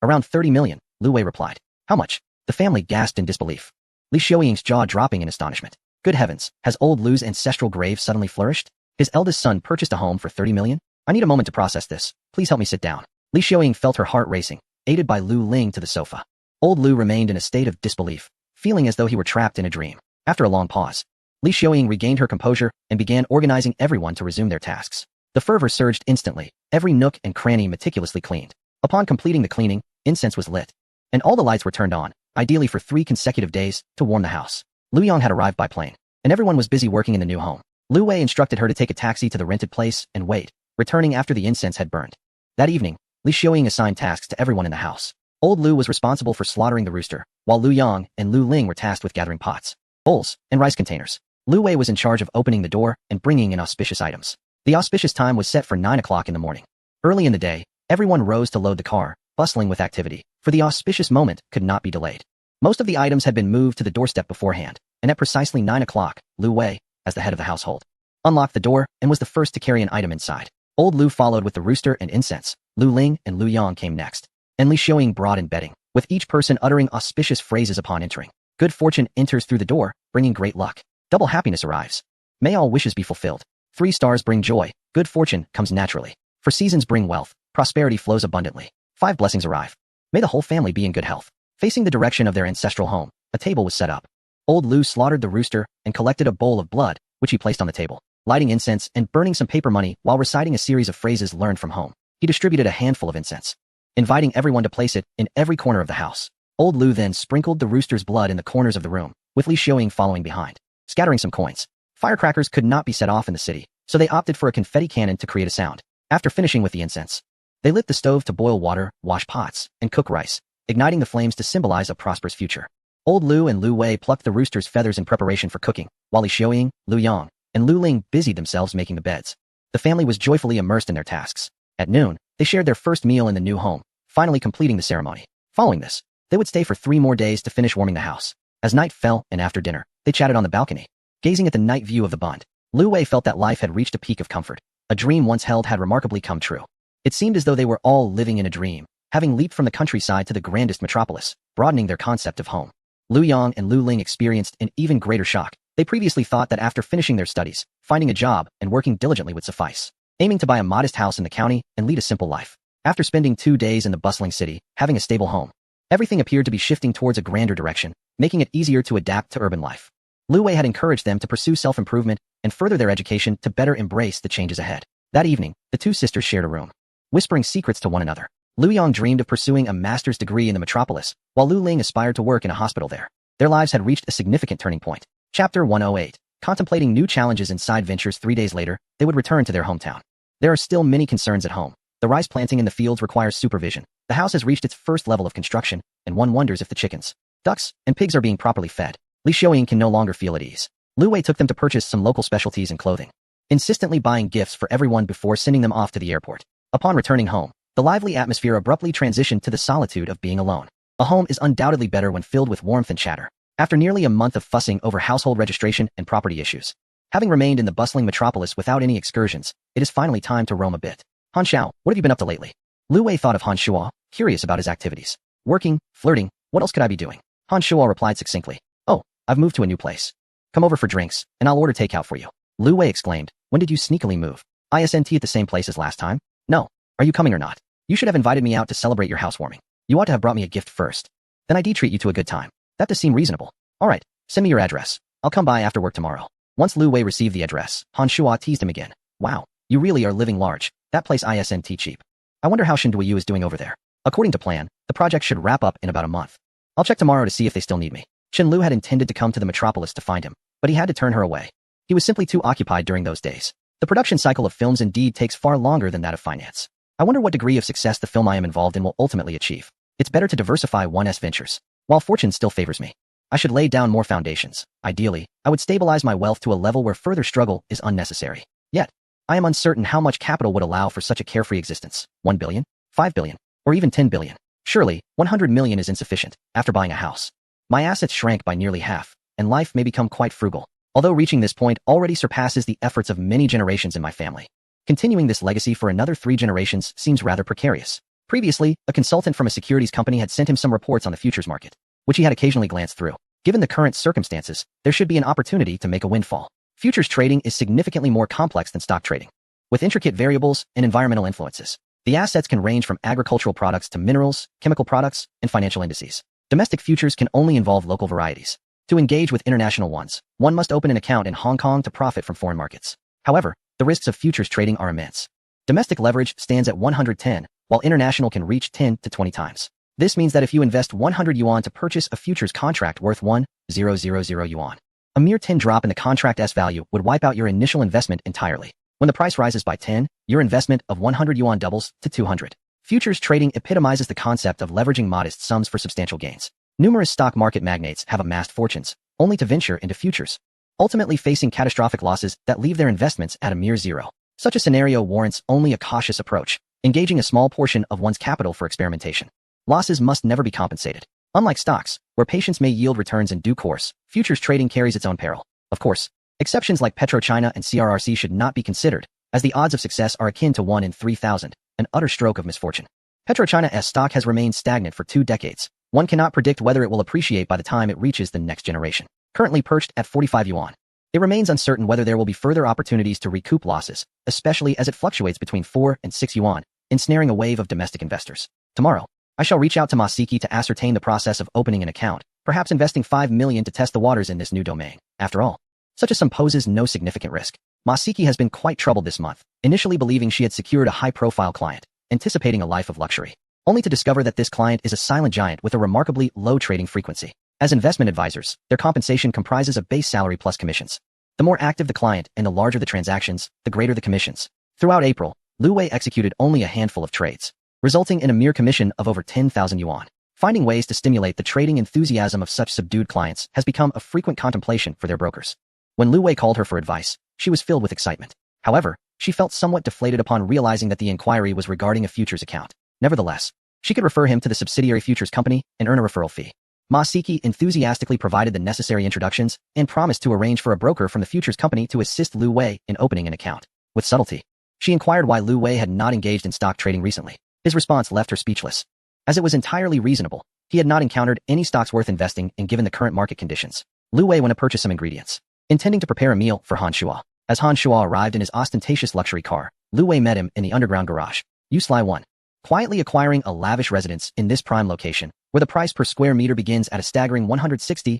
S1: Around 30 million, Lu Wei replied. "How much?" The family gasped in disbelief. Li Xiaoying's jaw dropping in astonishment. Good heavens, has old Lu's ancestral grave suddenly flourished? His eldest son purchased a home for 30 million? I need a moment to process this. Please help me sit down. Li Xiaoying felt her heart racing, aided by Lu Ling to the sofa. Old Lu remained in a state of disbelief, feeling as though he were trapped in a dream. After a long pause, Li Xiaoying regained her composure and began organizing everyone to resume their tasks. The fervor surged instantly, every nook and cranny meticulously cleaned. Upon completing the cleaning, incense was lit, and all the lights were turned on, ideally for 3 consecutive days, to warm the house. Lu Yang had arrived by plane, and everyone was busy working in the new home. Lu Wei instructed her to take a taxi to the rented place and wait, returning after the incense had burned. That evening, Li Xiaoying assigned tasks to everyone in the house. Old Lu was responsible for slaughtering the rooster, while Lu Yang and Lu Ling were tasked with gathering pots, bowls, and rice containers. Lu Wei was in charge of opening the door and bringing in auspicious items. The auspicious time was set for 9 o'clock in the morning. Early in the day, everyone rose to load the car, bustling with activity, for the auspicious moment could not be delayed. Most of the items had been moved to the doorstep beforehand, and at precisely 9 o'clock, Lu Wei, as the head of the household, unlocked the door and was the first to carry an item inside. Old Lu followed with the rooster and incense. Lu Ling and Lu Yang came next, and Li Xiaoying brought in bedding, with each person uttering auspicious phrases upon entering. Good fortune enters through the door, bringing great luck. Double happiness arrives. May all wishes be fulfilled. 3 stars bring joy. Good fortune comes naturally. For seasons bring wealth. Prosperity flows abundantly. 5 blessings arrive. May the whole family be in good health. Facing the direction of their ancestral home, a table was set up. Old Lu slaughtered the rooster and collected a bowl of blood, which he placed on the table, lighting incense and burning some paper money while reciting a series of phrases learned from home. He distributed a handful of incense, inviting everyone to place it in every corner of the house. Old Lu then sprinkled the rooster's blood in the corners of the room, with Li Xiaoying following behind, scattering some coins. Firecrackers could not be set off in the city, so they opted for a confetti cannon to create a sound. After finishing with the incense, they lit the stove to boil water, wash pots, and cook rice, igniting the flames to symbolize a prosperous future. Old Lu and Lu Wei plucked the rooster's feathers in preparation for cooking, while Li Xiaoying, Lu Yang, and Lu Ling busied themselves making the beds. The family was joyfully immersed in their tasks. At noon, they shared their first meal in the new home, finally completing the ceremony. Following this, they would stay for 3 more days to finish warming the house. As night fell and after dinner, they chatted on the balcony, gazing at the night view of the bund. Lu Wei felt that life had reached a peak of comfort. A dream once held had remarkably come true. It seemed as though they were all living in a dream, having leaped from the countryside to the grandest metropolis, broadening their concept of home. Lu Yang and Lu Ling experienced an even greater shock. They previously thought that after finishing their studies, finding a job and working diligently would suffice, aiming to buy a modest house in the county and lead a simple life. After spending 2 days in the bustling city, having a stable home, everything appeared to be shifting towards a grander direction, making it easier to adapt to urban life. Lu Wei had encouraged them to pursue self-improvement and further their education to better embrace the changes ahead. That evening, the 2 sisters shared a room, whispering secrets to one another. Lu Yang dreamed of pursuing a master's degree in the metropolis, while Lu Ling aspired to work in a hospital there. Their lives had reached a significant turning point. Chapter 108. Contemplating new challenges and side ventures. 3 days later, they would return to their hometown. There are still many concerns at home. The rice planting in the fields requires supervision. The house has reached its first level of construction, and one wonders if the chickens, ducks, and pigs are being properly fed. Li Xiaoying can no longer feel at ease. Lu Wei took them to purchase some local specialties and clothing, insistently buying gifts for everyone before sending them off to the airport. Upon returning home, the lively atmosphere abruptly transitioned to the solitude of being alone. A home is undoubtedly better when filled with warmth and chatter. After nearly a month of fussing over household registration and property issues, having remained in the bustling metropolis without any excursions, it is finally time to roam a bit. Han Xiao, what have you been up to lately? Lu Wei thought of Han Shuo, curious about his activities. Working, flirting, what else could I be doing? Han Shuo replied succinctly. Oh, I've moved to a new place. Come over for drinks, and I'll order takeout for you. Lu Wei exclaimed. When did you sneakily move? Isn't at the same place as last time? No. Are you coming or not? You should have invited me out to celebrate your housewarming. You ought to have brought me a gift first. Then I'd treat you to a good time. That does seem reasonable. All right, send me your address. I'll come by after work tomorrow. Once Lu Wei received the address, Han Shuo teased him again. Wow, you really are living large. That place isn't cheap. I wonder how Shinduyu is doing over there. According to plan, the project should wrap up in about a month. I'll check tomorrow to see if they still need me. Chen Lu had intended to come to the metropolis to find him, but he had to turn her away. He was simply too occupied during those days. The production cycle of films indeed takes far longer than that of finance. I wonder what degree of success the film I am involved in will ultimately achieve. It's better to diversify one's ventures. While fortune still favors me, I should lay down more foundations. Ideally, I would stabilize my wealth to a level where further struggle is unnecessary. Yet, I am uncertain how much capital would allow for such a carefree existence. 1 billion? 5 billion? Or even 10 billion? Surely, 100 million is insufficient. After buying a house, my assets shrank by nearly half, and life may become quite frugal. Although reaching this point already surpasses the efforts of many generations in my family. Continuing this legacy for another 3 generations seems rather precarious. Previously, a consultant from a securities company had sent him some reports on the futures market, which he had occasionally glanced through. Given the current circumstances, there should be an opportunity to make a windfall. Futures trading is significantly more complex than stock trading, with intricate variables and environmental influences. The assets can range from agricultural products to minerals, chemical products, and financial indices. Domestic futures can only involve local varieties. To engage with international ones, one must open an account in Hong Kong to profit from foreign markets. However, the risks of futures trading are immense. Domestic leverage stands at 110, while international can reach 10 to 20 times. This means that if you invest 100 yuan to purchase a futures contract worth 1,000 yuan, a mere 10 drop in the contract's value would wipe out your initial investment entirely. When the price rises by 10, your investment of 100 yuan doubles to 200. Futures trading epitomizes the concept of leveraging modest sums for substantial gains. Numerous stock market magnates have amassed fortunes, only to venture into futures. ultimately facing catastrophic losses that leave their investments at a mere zero. Such a scenario warrants only a cautious approach, engaging a small portion of one's capital for experimentation. Losses must never be compensated. Unlike stocks, where patience may yield returns in due course, futures trading carries its own peril. Of course, exceptions like PetroChina and CRRC should not be considered, as the odds of success are akin to 1 in 3,000, an utter stroke of misfortune. PetroChina's stock has remained stagnant for 2 decades. One cannot predict whether it will appreciate by the time it reaches the next generation. Currently perched at 45 yuan, it remains uncertain whether there will be further opportunities to recoup losses, especially as it fluctuates between 4 and 6 yuan, ensnaring a wave of domestic investors. Tomorrow, I shall reach out to Masiki to ascertain the process of opening an account, perhaps investing 5 million to test the waters in this new domain. After all, such a sum poses no significant risk. Masiki has been quite troubled this month, initially believing she had secured a high-profile client, anticipating a life of luxury, only to discover that this client is a silent giant with a remarkably low trading frequency. As investment advisors, their compensation comprises a base salary plus commissions. The more active the client and the larger the transactions, the greater the commissions. Throughout April, Lu Wei executed only a handful of trades, resulting in a mere commission of over 10,000 yuan. Finding ways to stimulate the trading enthusiasm of such subdued clients has become a frequent contemplation for their brokers. When Lu Wei called her for advice, she was filled with excitement. However, she felt somewhat deflated upon realizing that the inquiry was regarding a futures account. Nevertheless, she could refer him to the subsidiary futures company and earn a referral fee. Masiki enthusiastically provided the necessary introductions and promised to arrange for a broker from the futures company to assist Lu Wei in opening an account. With subtlety, she inquired why Lu Wei had not engaged in stock trading recently. His response left her speechless, as it was entirely reasonable. He had not encountered any stocks worth investing in given the current market conditions. Lu Wei went to purchase some ingredients, intending to prepare a meal for Han Shuo. As Han Shuo arrived in his ostentatious luxury car, Lu Wei met him in the underground garage. Usly 1. Quietly acquiring a lavish residence in this prime location, where the price per square meter begins at a staggering 160,000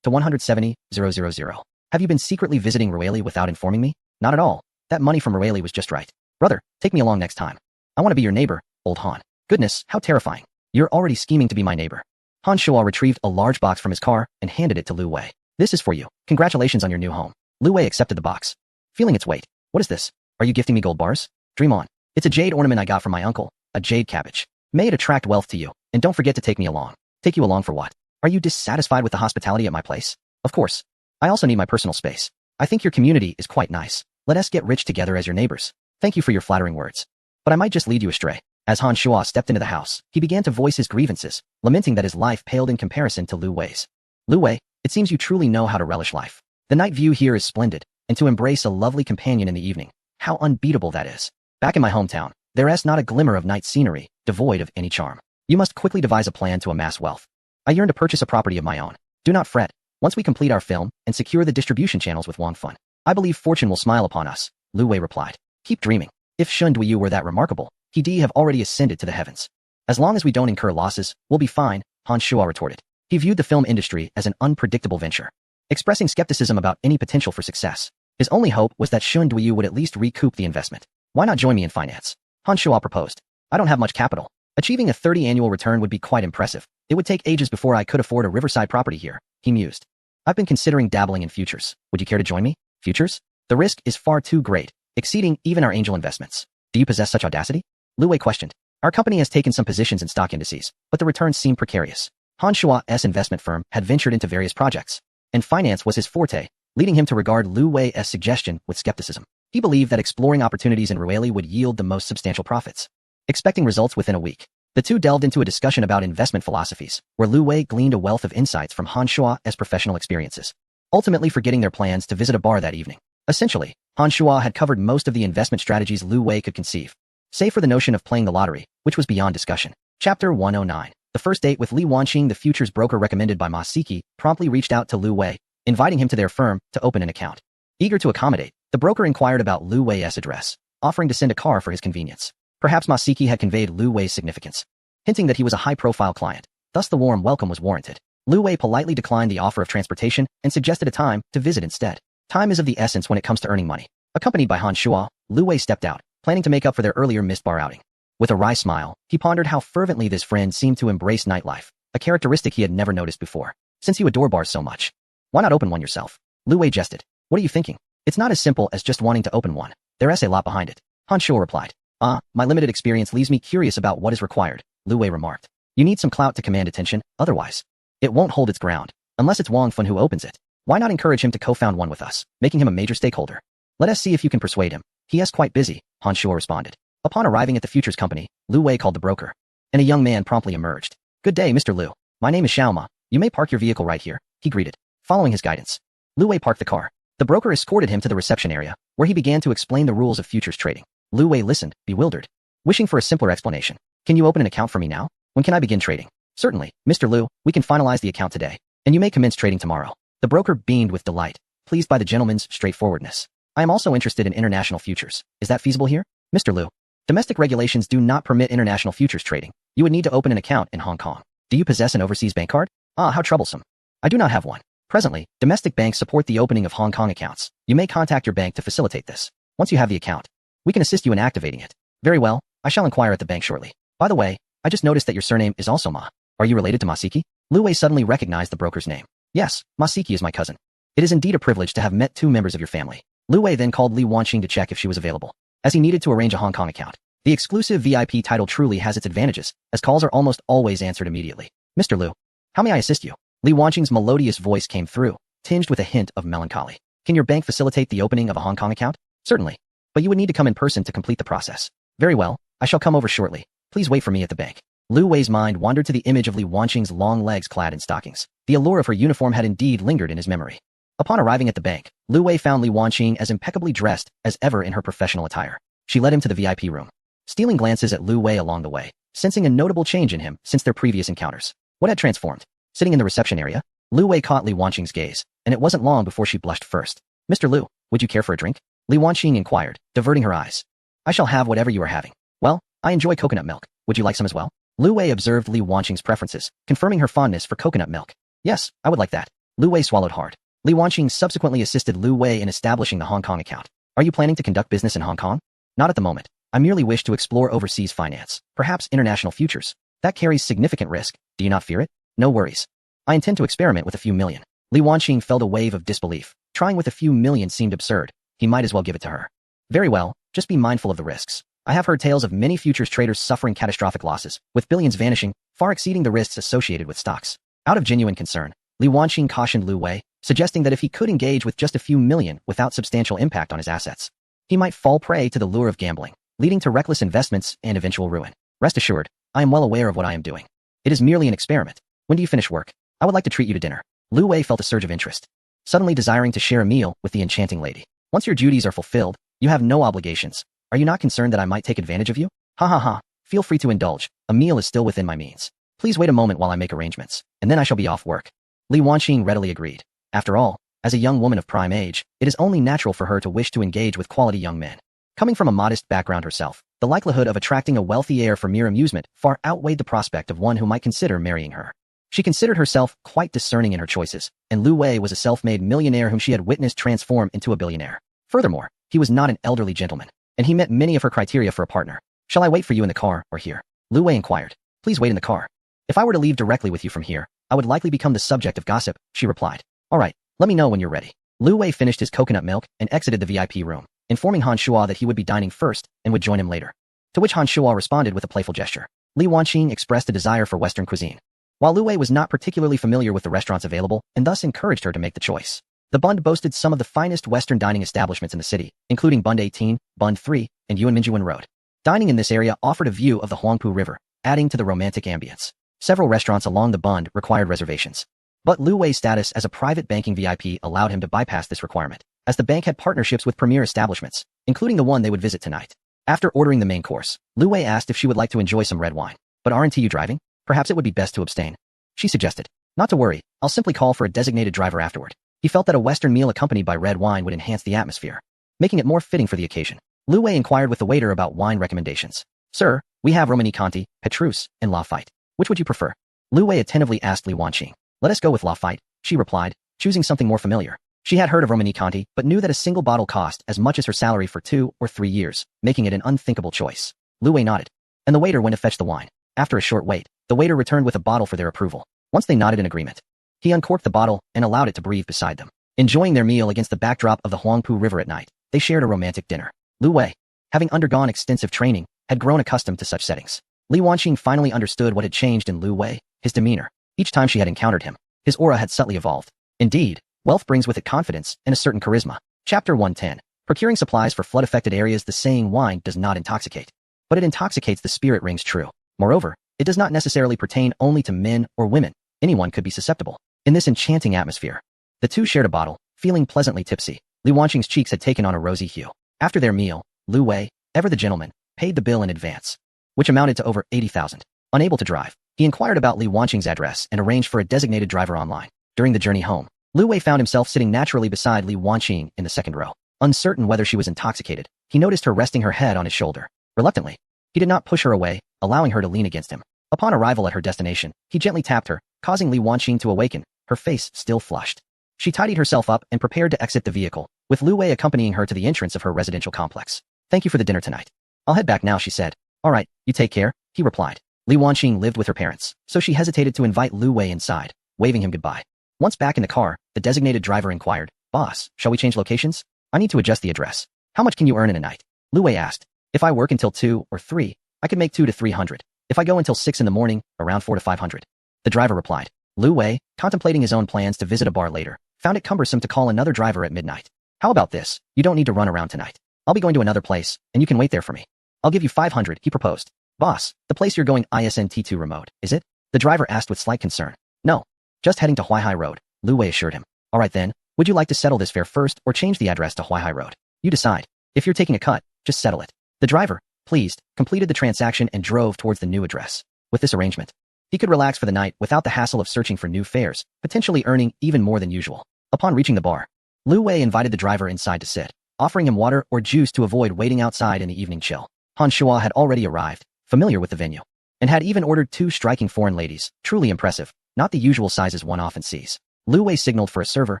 S1: to 170,000. Have you been secretly visiting Rueli without informing me? Not at all. That money from Rueli was just right. Brother, take me along next time. I want to be your neighbor, old Han. Goodness, how terrifying. You're already scheming to be my neighbor. Han Shuo retrieved a large box from his car and handed it to Lu Wei. This is for you. Congratulations on your new home. Lu Wei accepted the box, feeling its weight. What is this? Are you gifting me gold bars? Dream on. It's a jade ornament I got from my uncle, a jade cabbage. May it attract wealth to you, and don't forget to take me along. Take you along for what? Are you dissatisfied with the hospitality at my place? Of course. I also need my personal space. I think your community is quite nice. Let us get rich together as your neighbors. Thank you for your flattering words. But I might just lead you astray. As Han Shuo stepped into the house, he began to voice his grievances, lamenting that his life paled in comparison to Lu Wei's. Lu Wei, it seems you truly know how to relish life. The night view here is splendid, and to embrace a lovely companion in the evening, how unbeatable that is. Back in my hometown, there is not a glimmer of night scenery, devoid of any charm. You must quickly devise a plan to amass wealth. I yearn to purchase a property of my own. Do not fret. Once we complete our film and secure the distribution channels with Wang Fun, I believe fortune will smile upon us, Lu Wei replied. Keep dreaming. If Shun Duiyu were that remarkable, he'd have already ascended to the heavens. As long as we don't incur losses, we'll be fine, Han Shuo retorted. He viewed the film industry as an unpredictable venture, expressing skepticism about any potential for success. His only hope was that Shun Duiyu would at least recoup the investment. Why not join me in finance? Han Shuo proposed. I don't have much capital. Achieving a 30 annual return would be quite impressive. It would take ages before I could afford a riverside property here, he mused. I've been considering dabbling in futures. Would you care to join me? Futures? The risk is far too great, exceeding even our angel investments. Do you possess such audacity? Lu Wei questioned. Our company has taken some positions in stock indices, but the returns seem precarious. Han Shuo's investment firm had ventured into various projects, and finance was his forte, leading him to regard Lu Wei's suggestion with skepticism. He believed that exploring opportunities in Rueli would yield the most substantial profits. Expecting results within a week, the two delved into a discussion about investment philosophies, where Lu Wei gleaned a wealth of insights from Han Shuo's professional experiences, ultimately forgetting their plans to visit a bar that evening. Essentially, Han Shuo had covered most of the investment strategies Lu Wei could conceive, save for the notion of playing the lottery, which was beyond discussion. Chapter 109. The first date with Li Wanqing, the futures broker recommended by Masiki, promptly reached out to Lu Wei, inviting him to their firm to open an account. Eager to accommodate, the broker inquired about Lu Wei's address, offering to send a car for his convenience. Perhaps Masiki had conveyed Lu Wei's significance, hinting that he was a high-profile client, thus the warm welcome was warranted. Lu Wei politely declined the offer of transportation and suggested a time to visit instead. Time is of the essence when it comes to earning money. Accompanied by Han Shuo, Lu Wei stepped out, planning to make up for their earlier missed bar outing. With a wry smile, he pondered how fervently this friend seemed to embrace nightlife, a characteristic he had never noticed before. Since you adore bars so much, why not open one yourself? Lu Wei jested. What are you thinking? It's not as simple as just wanting to open one. There's a lot behind it. Han Shuo replied. My limited experience leaves me curious about what is required, Lu Wei remarked. You need some clout to command attention, otherwise, it won't hold its ground, unless it's Wang Fun who opens it. Why not encourage him to co-found one with us, making him a major stakeholder? Let us see if you can persuade him. He is quite busy, Han Shuo responded. Upon arriving at the futures company, Lu Wei called the broker, and a young man promptly emerged. Good day, Mr. Lu. My name is Xiaoma. You may park your vehicle right here, he greeted. Following his guidance, Lu Wei parked the car. The broker escorted him to the reception area, where he began to explain the rules of futures trading. Lu Wei listened, bewildered, wishing for a simpler explanation. Can you open an account for me now? When can I begin trading? Certainly, Mr. Lu, we can finalize the account today, and you may commence trading tomorrow. The broker beamed with delight, pleased by the gentleman's straightforwardness. I am also interested in international futures. Is that feasible here? Mr. Lu, domestic regulations do not permit international futures trading. You would need to open an account in Hong Kong. Do you possess an overseas bank card? Ah, how troublesome. I do not have one. Presently, domestic banks support the opening of Hong Kong accounts. You may contact your bank to facilitate this. Once you have the account, we can assist you in activating it. Very well, I shall inquire at the bank shortly. By the way, I just noticed that your surname is also Ma. Are you related to Masiki? Lu Wei suddenly recognized the broker's name. Yes, Masiki is my cousin. It is indeed a privilege to have met two members of your family. Lu Wei then called Li Wanqing to check if she was available, as he needed to arrange a Hong Kong account. The exclusive VIP title truly has its advantages, as calls are almost always answered immediately. Mr. Lu, how may I assist you? Li Wanqing's melodious voice came through, tinged with a hint of melancholy. Can your bank facilitate the opening of a Hong Kong account? Certainly. But you would need to come in person to complete the process. Very well, I shall come over shortly. Please wait for me at the bank. Lu Wei's mind wandered to the image of Li Wanqing's long legs clad in stockings. The allure of her uniform had indeed lingered in his memory. Upon arriving at the bank, Lu Wei found Li Wanqing as impeccably dressed as ever in her professional attire. She led him to the VIP room, stealing glances at Lu Wei along the way, sensing a notable change in him since their previous encounters. What had transformed? Sitting in the reception area, Lu Wei caught Li Wanqing's gaze, and it wasn't long before she blushed first. Mr. Lu, would you care for a drink? Li Wanqing inquired, diverting her eyes. I shall have whatever you are having. Well, I enjoy coconut milk. Would you like some as well? Lu Wei observed Li Wanqing's preferences, confirming her fondness for coconut milk. Yes, I would like that. Lu Wei swallowed hard. Li Wanqing subsequently assisted Lu Wei in establishing the Hong Kong account. Are you planning to conduct business in Hong Kong? Not at the moment. I merely wish to explore overseas finance, perhaps international futures. That carries significant risk. Do you not fear it? No worries. I intend to experiment with a few million. Li Wanqing felt a wave of disbelief. Trying with a few million seemed absurd. He might as well give it to her. Very well, just be mindful of the risks. I have heard tales of many futures traders suffering catastrophic losses, with billions vanishing, far exceeding the risks associated with stocks. Out of genuine concern, Li Wanqing cautioned Lu Wei, suggesting that if he could engage with just a few million without substantial impact on his assets, he might fall prey to the lure of gambling, leading to reckless investments and eventual ruin. Rest assured, I am well aware of what I am doing. It is merely an experiment. When do you finish work? I would like to treat you to dinner. Lu Wei felt a surge of interest, suddenly desiring to share a meal with the enchanting lady. Once your duties are fulfilled, you have no obligations. Are you not concerned that I might take advantage of you? Ha ha ha. Feel free to indulge. A meal is still within my means. Please wait a moment while I make arrangements, and then I shall be off work. Li Wanqing readily agreed. After all, as a young woman of prime age, it is only natural for her to wish to engage with quality young men. Coming from a modest background herself, the likelihood of attracting a wealthy heir for mere amusement far outweighed the prospect of one who might consider marrying her. She considered herself quite discerning in her choices, and Lu Wei was a self-made millionaire whom she had witnessed transform into a billionaire. Furthermore, he was not an elderly gentleman, and he met many of her criteria for a partner. Shall I wait for you in the car, or here? Lu Wei inquired. Please wait in the car. If I were to leave directly with you from here, I would likely become the subject of gossip, she replied. All right, let me know when you're ready. Lu Wei finished his coconut milk and exited the VIP room, informing Han Shuo that he would be dining first and would join him later. To which Han Shuo responded with a playful gesture. Li Wanqing expressed a desire for Western cuisine, while Lu Wei was not particularly familiar with the restaurants available and thus encouraged her to make the choice. The Bund boasted some of the finest Western dining establishments in the city, including Bund 18, Bund 3, and Yuanminjuan Road. Dining in this area offered a view of the Huangpu River, adding to the romantic ambience. Several restaurants along the Bund required reservations, but Lu Wei's status as a private banking VIP allowed him to bypass this requirement, as the bank had partnerships with premier establishments, including the one they would visit tonight. After ordering the main course, Lu Wei asked if she would like to enjoy some red wine. But aren't you driving? Perhaps it would be best to abstain. She suggested. Not to worry, I'll simply call for a designated driver afterward. He felt that a Western meal accompanied by red wine would enhance the atmosphere, making it more fitting for the occasion. Lu Wei inquired with the waiter about wine recommendations. Sir, we have Romanée-Conti, Petrus, and Lafite. Which would you prefer? Lu Wei attentively asked Li Wanqing. Let us go with Lafite, she replied, choosing something more familiar. She had heard of Romanée-Conti, but knew that a single bottle cost as much as her salary for 2 or 3 years, making it an unthinkable choice. Lu Wei nodded, and the waiter went to fetch the wine. After a short wait, the waiter returned with a bottle for their approval. Once they nodded in agreement, he uncorked the bottle and allowed it to breathe beside them. Enjoying their meal against the backdrop of the Huangpu River at night, they shared a romantic dinner. Lu Wei, having undergone extensive training, had grown accustomed to such settings. Li Wanqing finally understood what had changed in Lu Wei, his demeanor. Each time she had encountered him, his aura had subtly evolved. Indeed, Wealth brings with it confidence and a certain charisma. Chapter 110. Procuring supplies for flood-affected areas. The saying wine does not intoxicate, but it intoxicates the spirit rings true. Moreover, it does not necessarily pertain only to men or women. Anyone could be susceptible. In this enchanting atmosphere, the two shared a bottle, feeling pleasantly tipsy. Li Wanqing's cheeks had taken on a rosy hue. After their meal, Lu Wei, ever the gentleman, paid the bill in advance, which amounted to over 80,000. Unable to drive, he inquired about Li Wanqing's address and arranged for a designated driver online. During the journey home, Lu Wei found himself sitting naturally beside Li Wanqing in the second row. Uncertain whether she was intoxicated, he noticed her resting her head on his shoulder. Reluctantly, he did not push her away, allowing her to lean against him. Upon arrival at her destination, he gently tapped her, causing Li Wanqing to awaken, her face still flushed. She tidied herself up and prepared to exit the vehicle, with Lu Wei accompanying her to the entrance of her residential complex. Thank you for the dinner tonight. I'll head back now, she said. All right, you take care, he replied. Li Wanqing lived with her parents, so she hesitated to invite Lu Wei inside, waving him goodbye. Once back in the car, the designated driver inquired, Boss, shall we change locations? I need to adjust the address. How much can you earn in a night? Lu Wei asked. If I work until 2 or 3, I could make 200 to 300. If I go until 6 in the morning, around 400 to 500. The driver replied. Lu Wei, contemplating his own plans to visit a bar later, found it cumbersome to call another driver at midnight. How about this? You don't need to run around tonight. I'll be going to another place, and you can wait there for me. I'll give you 500, he proposed. Boss, the place you're going isn't too remote, is it? The driver asked with slight concern. No. Just heading to Huaihai Road, Lu Wei assured him. All right then, would you like to settle this fare first or change the address to Huaihai Road? You decide. If you're taking a cut, just settle it. The driver, pleased, completed the transaction and drove towards the new address. With this arrangement, he could relax for the night without the hassle of searching for new fares, potentially earning even more than usual. Upon reaching the bar, Lu Wei invited the driver inside to sit, offering him water or juice to avoid waiting outside in the evening chill. Han Shua had already arrived, familiar with the venue, and had even ordered 2 striking foreign ladies, truly impressive, not the usual sizes one often sees. Lu Wei signaled for a server,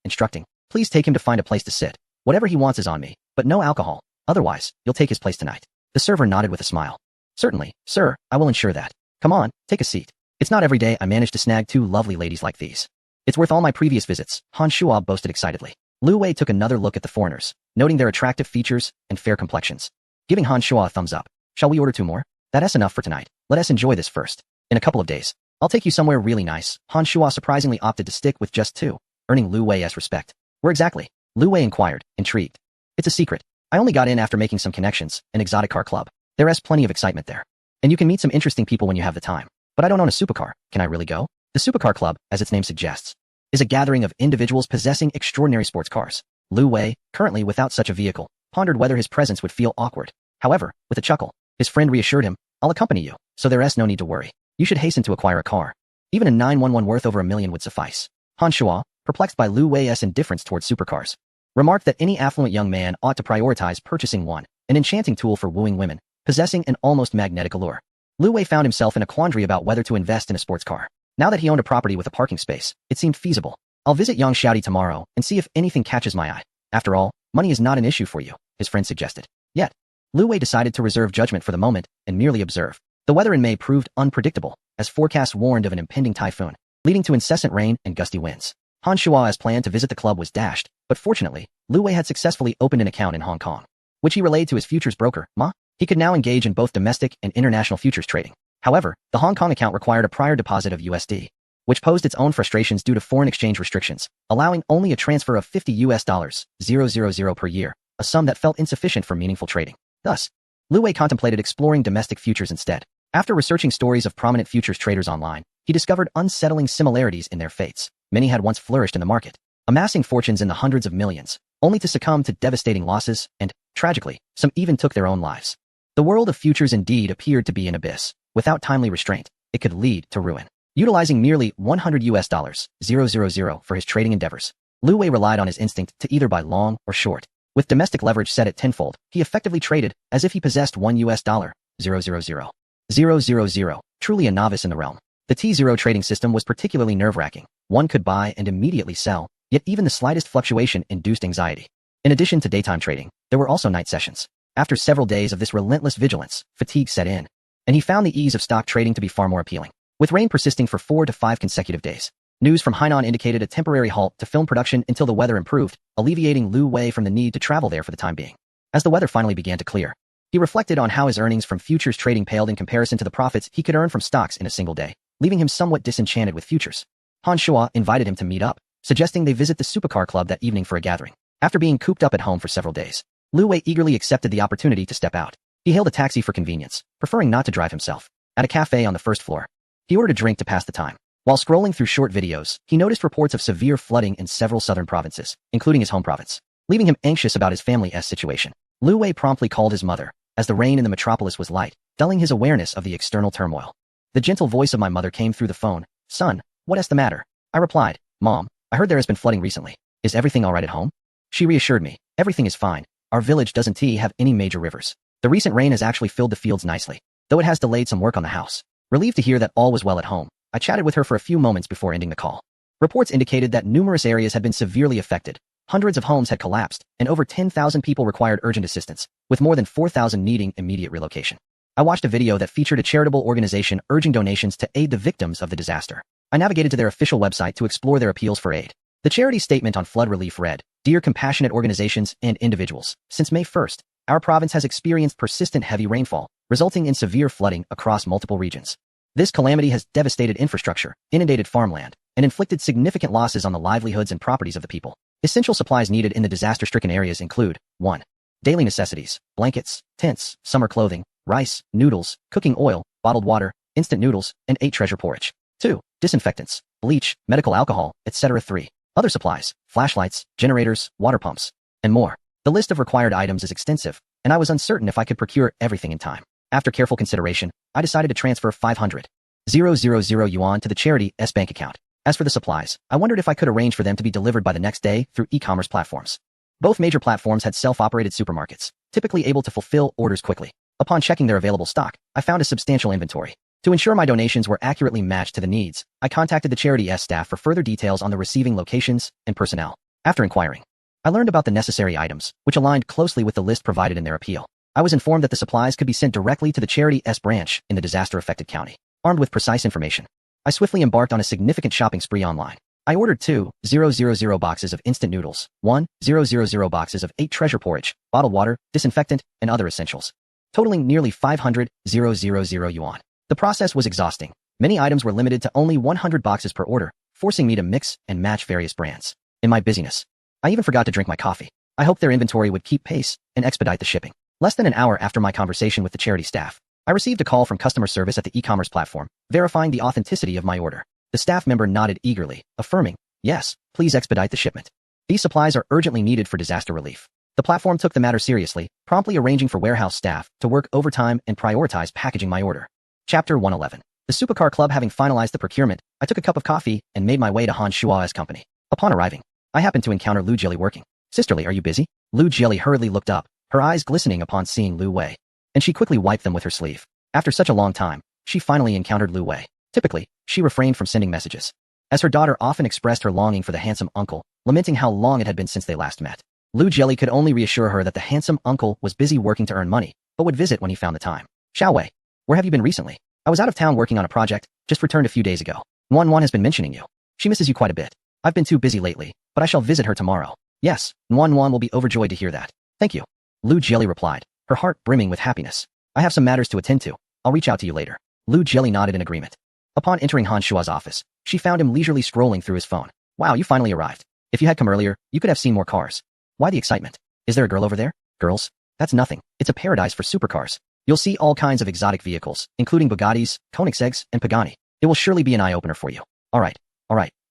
S1: instructing, please take him to find a place to sit. Whatever he wants is on me, but no alcohol, otherwise, you'll take his place tonight. The server nodded with a smile. Certainly, sir, I will ensure that. Come on, take a seat. It's not every day I manage to snag 2 lovely ladies like these. It's worth all my previous visits, Han Shua boasted excitedly. Lu Wei took another look at the foreigners, noting their attractive features and fair complexions. Giving Han Shua a thumbs up. Shall we order 2 more? That's enough for tonight. Let us enjoy this first. In a couple of days, I'll take you somewhere really nice. Han Shua surprisingly opted to stick with just 2, earning Lu Wei's respect. Where exactly? Lu Wei inquired, intrigued. It's a secret. I only got in after making some connections, an exotic car club. There's plenty of excitement there. And you can meet some interesting people when you have the time. But I don't own a supercar. Can I really go? The Supercar Club, as its name suggests, is a gathering of individuals possessing extraordinary sports cars. Lu Wei, currently without such a vehicle, pondered whether his presence would feel awkward. However, with a chuckle, his friend reassured him, I'll accompany you, so there's no need to worry. You should hasten to acquire a car. Even a 911 worth over $1 million would suffice. Han Shua, perplexed by Lu Wei's indifference towards supercars, remarked that any affluent young man ought to prioritize purchasing one, an enchanting tool for wooing women, possessing an almost magnetic allure. Lu Wei found himself in a quandary about whether to invest in a sports car. Now that he owned a property with a parking space, it seemed feasible. I'll visit Yang Xiaodi tomorrow and see if anything catches my eye. After all, money is not an issue for you, his friend suggested. Yet, Lu Wei decided to reserve judgment for the moment and merely observe. The weather in May proved unpredictable, as forecasts warned of an impending typhoon, leading to incessant rain and gusty winds. Han Shua's plan to visit the club was dashed, but fortunately, Lu Wei had successfully opened an account in Hong Kong, which he relayed to his futures broker, Ma. He could now engage in both domestic and international futures trading. However, the Hong Kong account required a prior deposit of USD, which posed its own frustrations due to foreign exchange restrictions, allowing only a transfer of $50,000 per year, a sum that felt insufficient for meaningful trading. Thus, Lu Wei contemplated exploring domestic futures instead. After researching stories of prominent futures traders online, he discovered unsettling similarities in their fates. Many had once flourished in the market, amassing fortunes in the hundreds of millions, only to succumb to devastating losses, and, tragically, some even took their own lives. The world of futures indeed appeared to be an abyss. Without timely restraint, it could lead to ruin. Utilizing merely $100,000 for his trading endeavors, Lu Wei relied on his instinct to either buy long or short. With domestic leverage set at tenfold, he effectively traded as if he possessed $1,000,000. Truly a novice in the realm. The T0 trading system was particularly nerve-wracking. One could buy and immediately sell, yet even the slightest fluctuation induced anxiety. In addition to daytime trading, there were also night sessions. After several days of this relentless vigilance, fatigue set in, and he found the ease of stock trading to be far more appealing. With rain persisting for 4 to 5 consecutive days, news from Hainan indicated a temporary halt to film production until the weather improved, alleviating Lu Wei from the need to travel there for the time being. As the weather finally began to clear, he reflected on how his earnings from futures trading paled in comparison to the profits he could earn from stocks in a single day, leaving him somewhat disenchanted with futures. Han Shua invited him to meet up, suggesting they visit the supercar club that evening for a gathering. After being cooped up at home for several days, Lu Wei eagerly accepted the opportunity to step out. He hailed a taxi for convenience, preferring not to drive himself. At a cafe on the first floor, he ordered a drink to pass the time. While scrolling through short videos, he noticed reports of severe flooding in several southern provinces, including his home province. Leaving him anxious about his family's situation, Lu Wei promptly called his mother, as the rain in the metropolis was light, dulling his awareness of the external turmoil. The gentle voice of my mother came through the phone. "Son, what's the matter?" I replied, "Mom, I heard there has been flooding recently. Is everything all right at home?" She reassured me, "Everything is fine. Our village doesn't have any major rivers. The recent rain has actually filled the fields nicely, though it has delayed some work on the house." Relieved to hear that all was well at home, I chatted with her for a few moments before ending the call. Reports indicated that numerous areas had been severely affected. Hundreds of homes had collapsed, and over 10,000 people required urgent assistance, with more than 4,000 needing immediate relocation. I watched a video that featured a charitable organization urging donations to aid the victims of the disaster. I navigated to their official website to explore their appeals for aid. The charity statement on flood relief read, "Dear compassionate organizations and individuals, since May 1st, our province has experienced persistent heavy rainfall, resulting in severe flooding across multiple regions. This calamity has devastated infrastructure, inundated farmland, and inflicted significant losses on the livelihoods and properties of the people. Essential supplies needed in the disaster-stricken areas include 1. Daily necessities, blankets, tents, summer clothing, rice, noodles, cooking oil, bottled water, instant noodles, and 8 treasure porridge. 2. Disinfectants, bleach, medical alcohol, etc. 3. Other supplies, flashlights, generators, water pumps, and more. The list of required items is extensive, and I was uncertain if I could procure everything in time. After careful consideration, I decided to transfer 500,000 yuan to the charity's bank account. As for the supplies, I wondered if I could arrange for them to be delivered by the next day through e-commerce platforms. Both major platforms had self-operated supermarkets, typically able to fulfill orders quickly. Upon checking their available stock, I found a substantial inventory. To ensure my donations were accurately matched to the needs, I contacted the charity's staff for further details on the receiving locations and personnel. After inquiring, I learned about the necessary items, which aligned closely with the list provided in their appeal. I was informed that the supplies could be sent directly to the charity's branch in the disaster-affected county. Armed with precise information, I swiftly embarked on a significant shopping spree online. I ordered 2,000 boxes of instant noodles, 1,000 boxes of 8 treasure porridge, bottled water, disinfectant, and other essentials, totaling nearly 500,000 yuan. The process was exhausting. Many items were limited to only 100 boxes per order, forcing me to mix and match various brands. In my busyness, I even forgot to drink my coffee. I hoped their inventory would keep pace and expedite the shipping. Less than an hour after my conversation with the charity staff, I received a call from customer service at the e-commerce platform, verifying the authenticity of my order. The staff member nodded eagerly, affirming, "Yes, please expedite the shipment. These supplies are urgently needed for disaster relief." The platform took the matter seriously, promptly arranging for warehouse staff to work overtime and prioritize packaging my order. Chapter 111. The supercar club having finalized the procurement, I took a cup of coffee and made my way to Han Shua's company. Upon arriving, I happened to encounter Lu Jili working. "Sisterly, are you busy?" Lu Jili hurriedly looked up, her eyes glistening upon seeing Lu Wei, and she quickly wiped them with her sleeve. After such a long time, she finally encountered Lu Wei. Typically, she refrained from sending messages, as her daughter often expressed her longing for the handsome uncle, lamenting how long it had been since they last met. Lu Jili could only reassure her that the handsome uncle was busy working to earn money, but would visit when he found the time. "Xiao Wei, where have you been recently?" "I was out of town working on a project, just returned a few days ago. Nuan has been mentioning you. She misses you quite a bit. I've been too busy lately, but I shall visit her tomorrow." "Yes, Nuan will be overjoyed to hear that. Thank you," Lu Jili replied, her heart brimming with happiness. "I have some matters to attend to. I'll reach out to you later." Lu Jili nodded in agreement. Upon entering Han Shua's office, she found him leisurely scrolling through his phone. "Wow, you finally arrived. If you had come earlier, you could have seen more cars. Why the excitement? Is there a girl over there?" "Girls? That's nothing. It's a paradise for supercars. You'll see all kinds of exotic vehicles, including Bugattis, Koenigseggs, and Pagani. It will surely be an eye-opener for you." All right,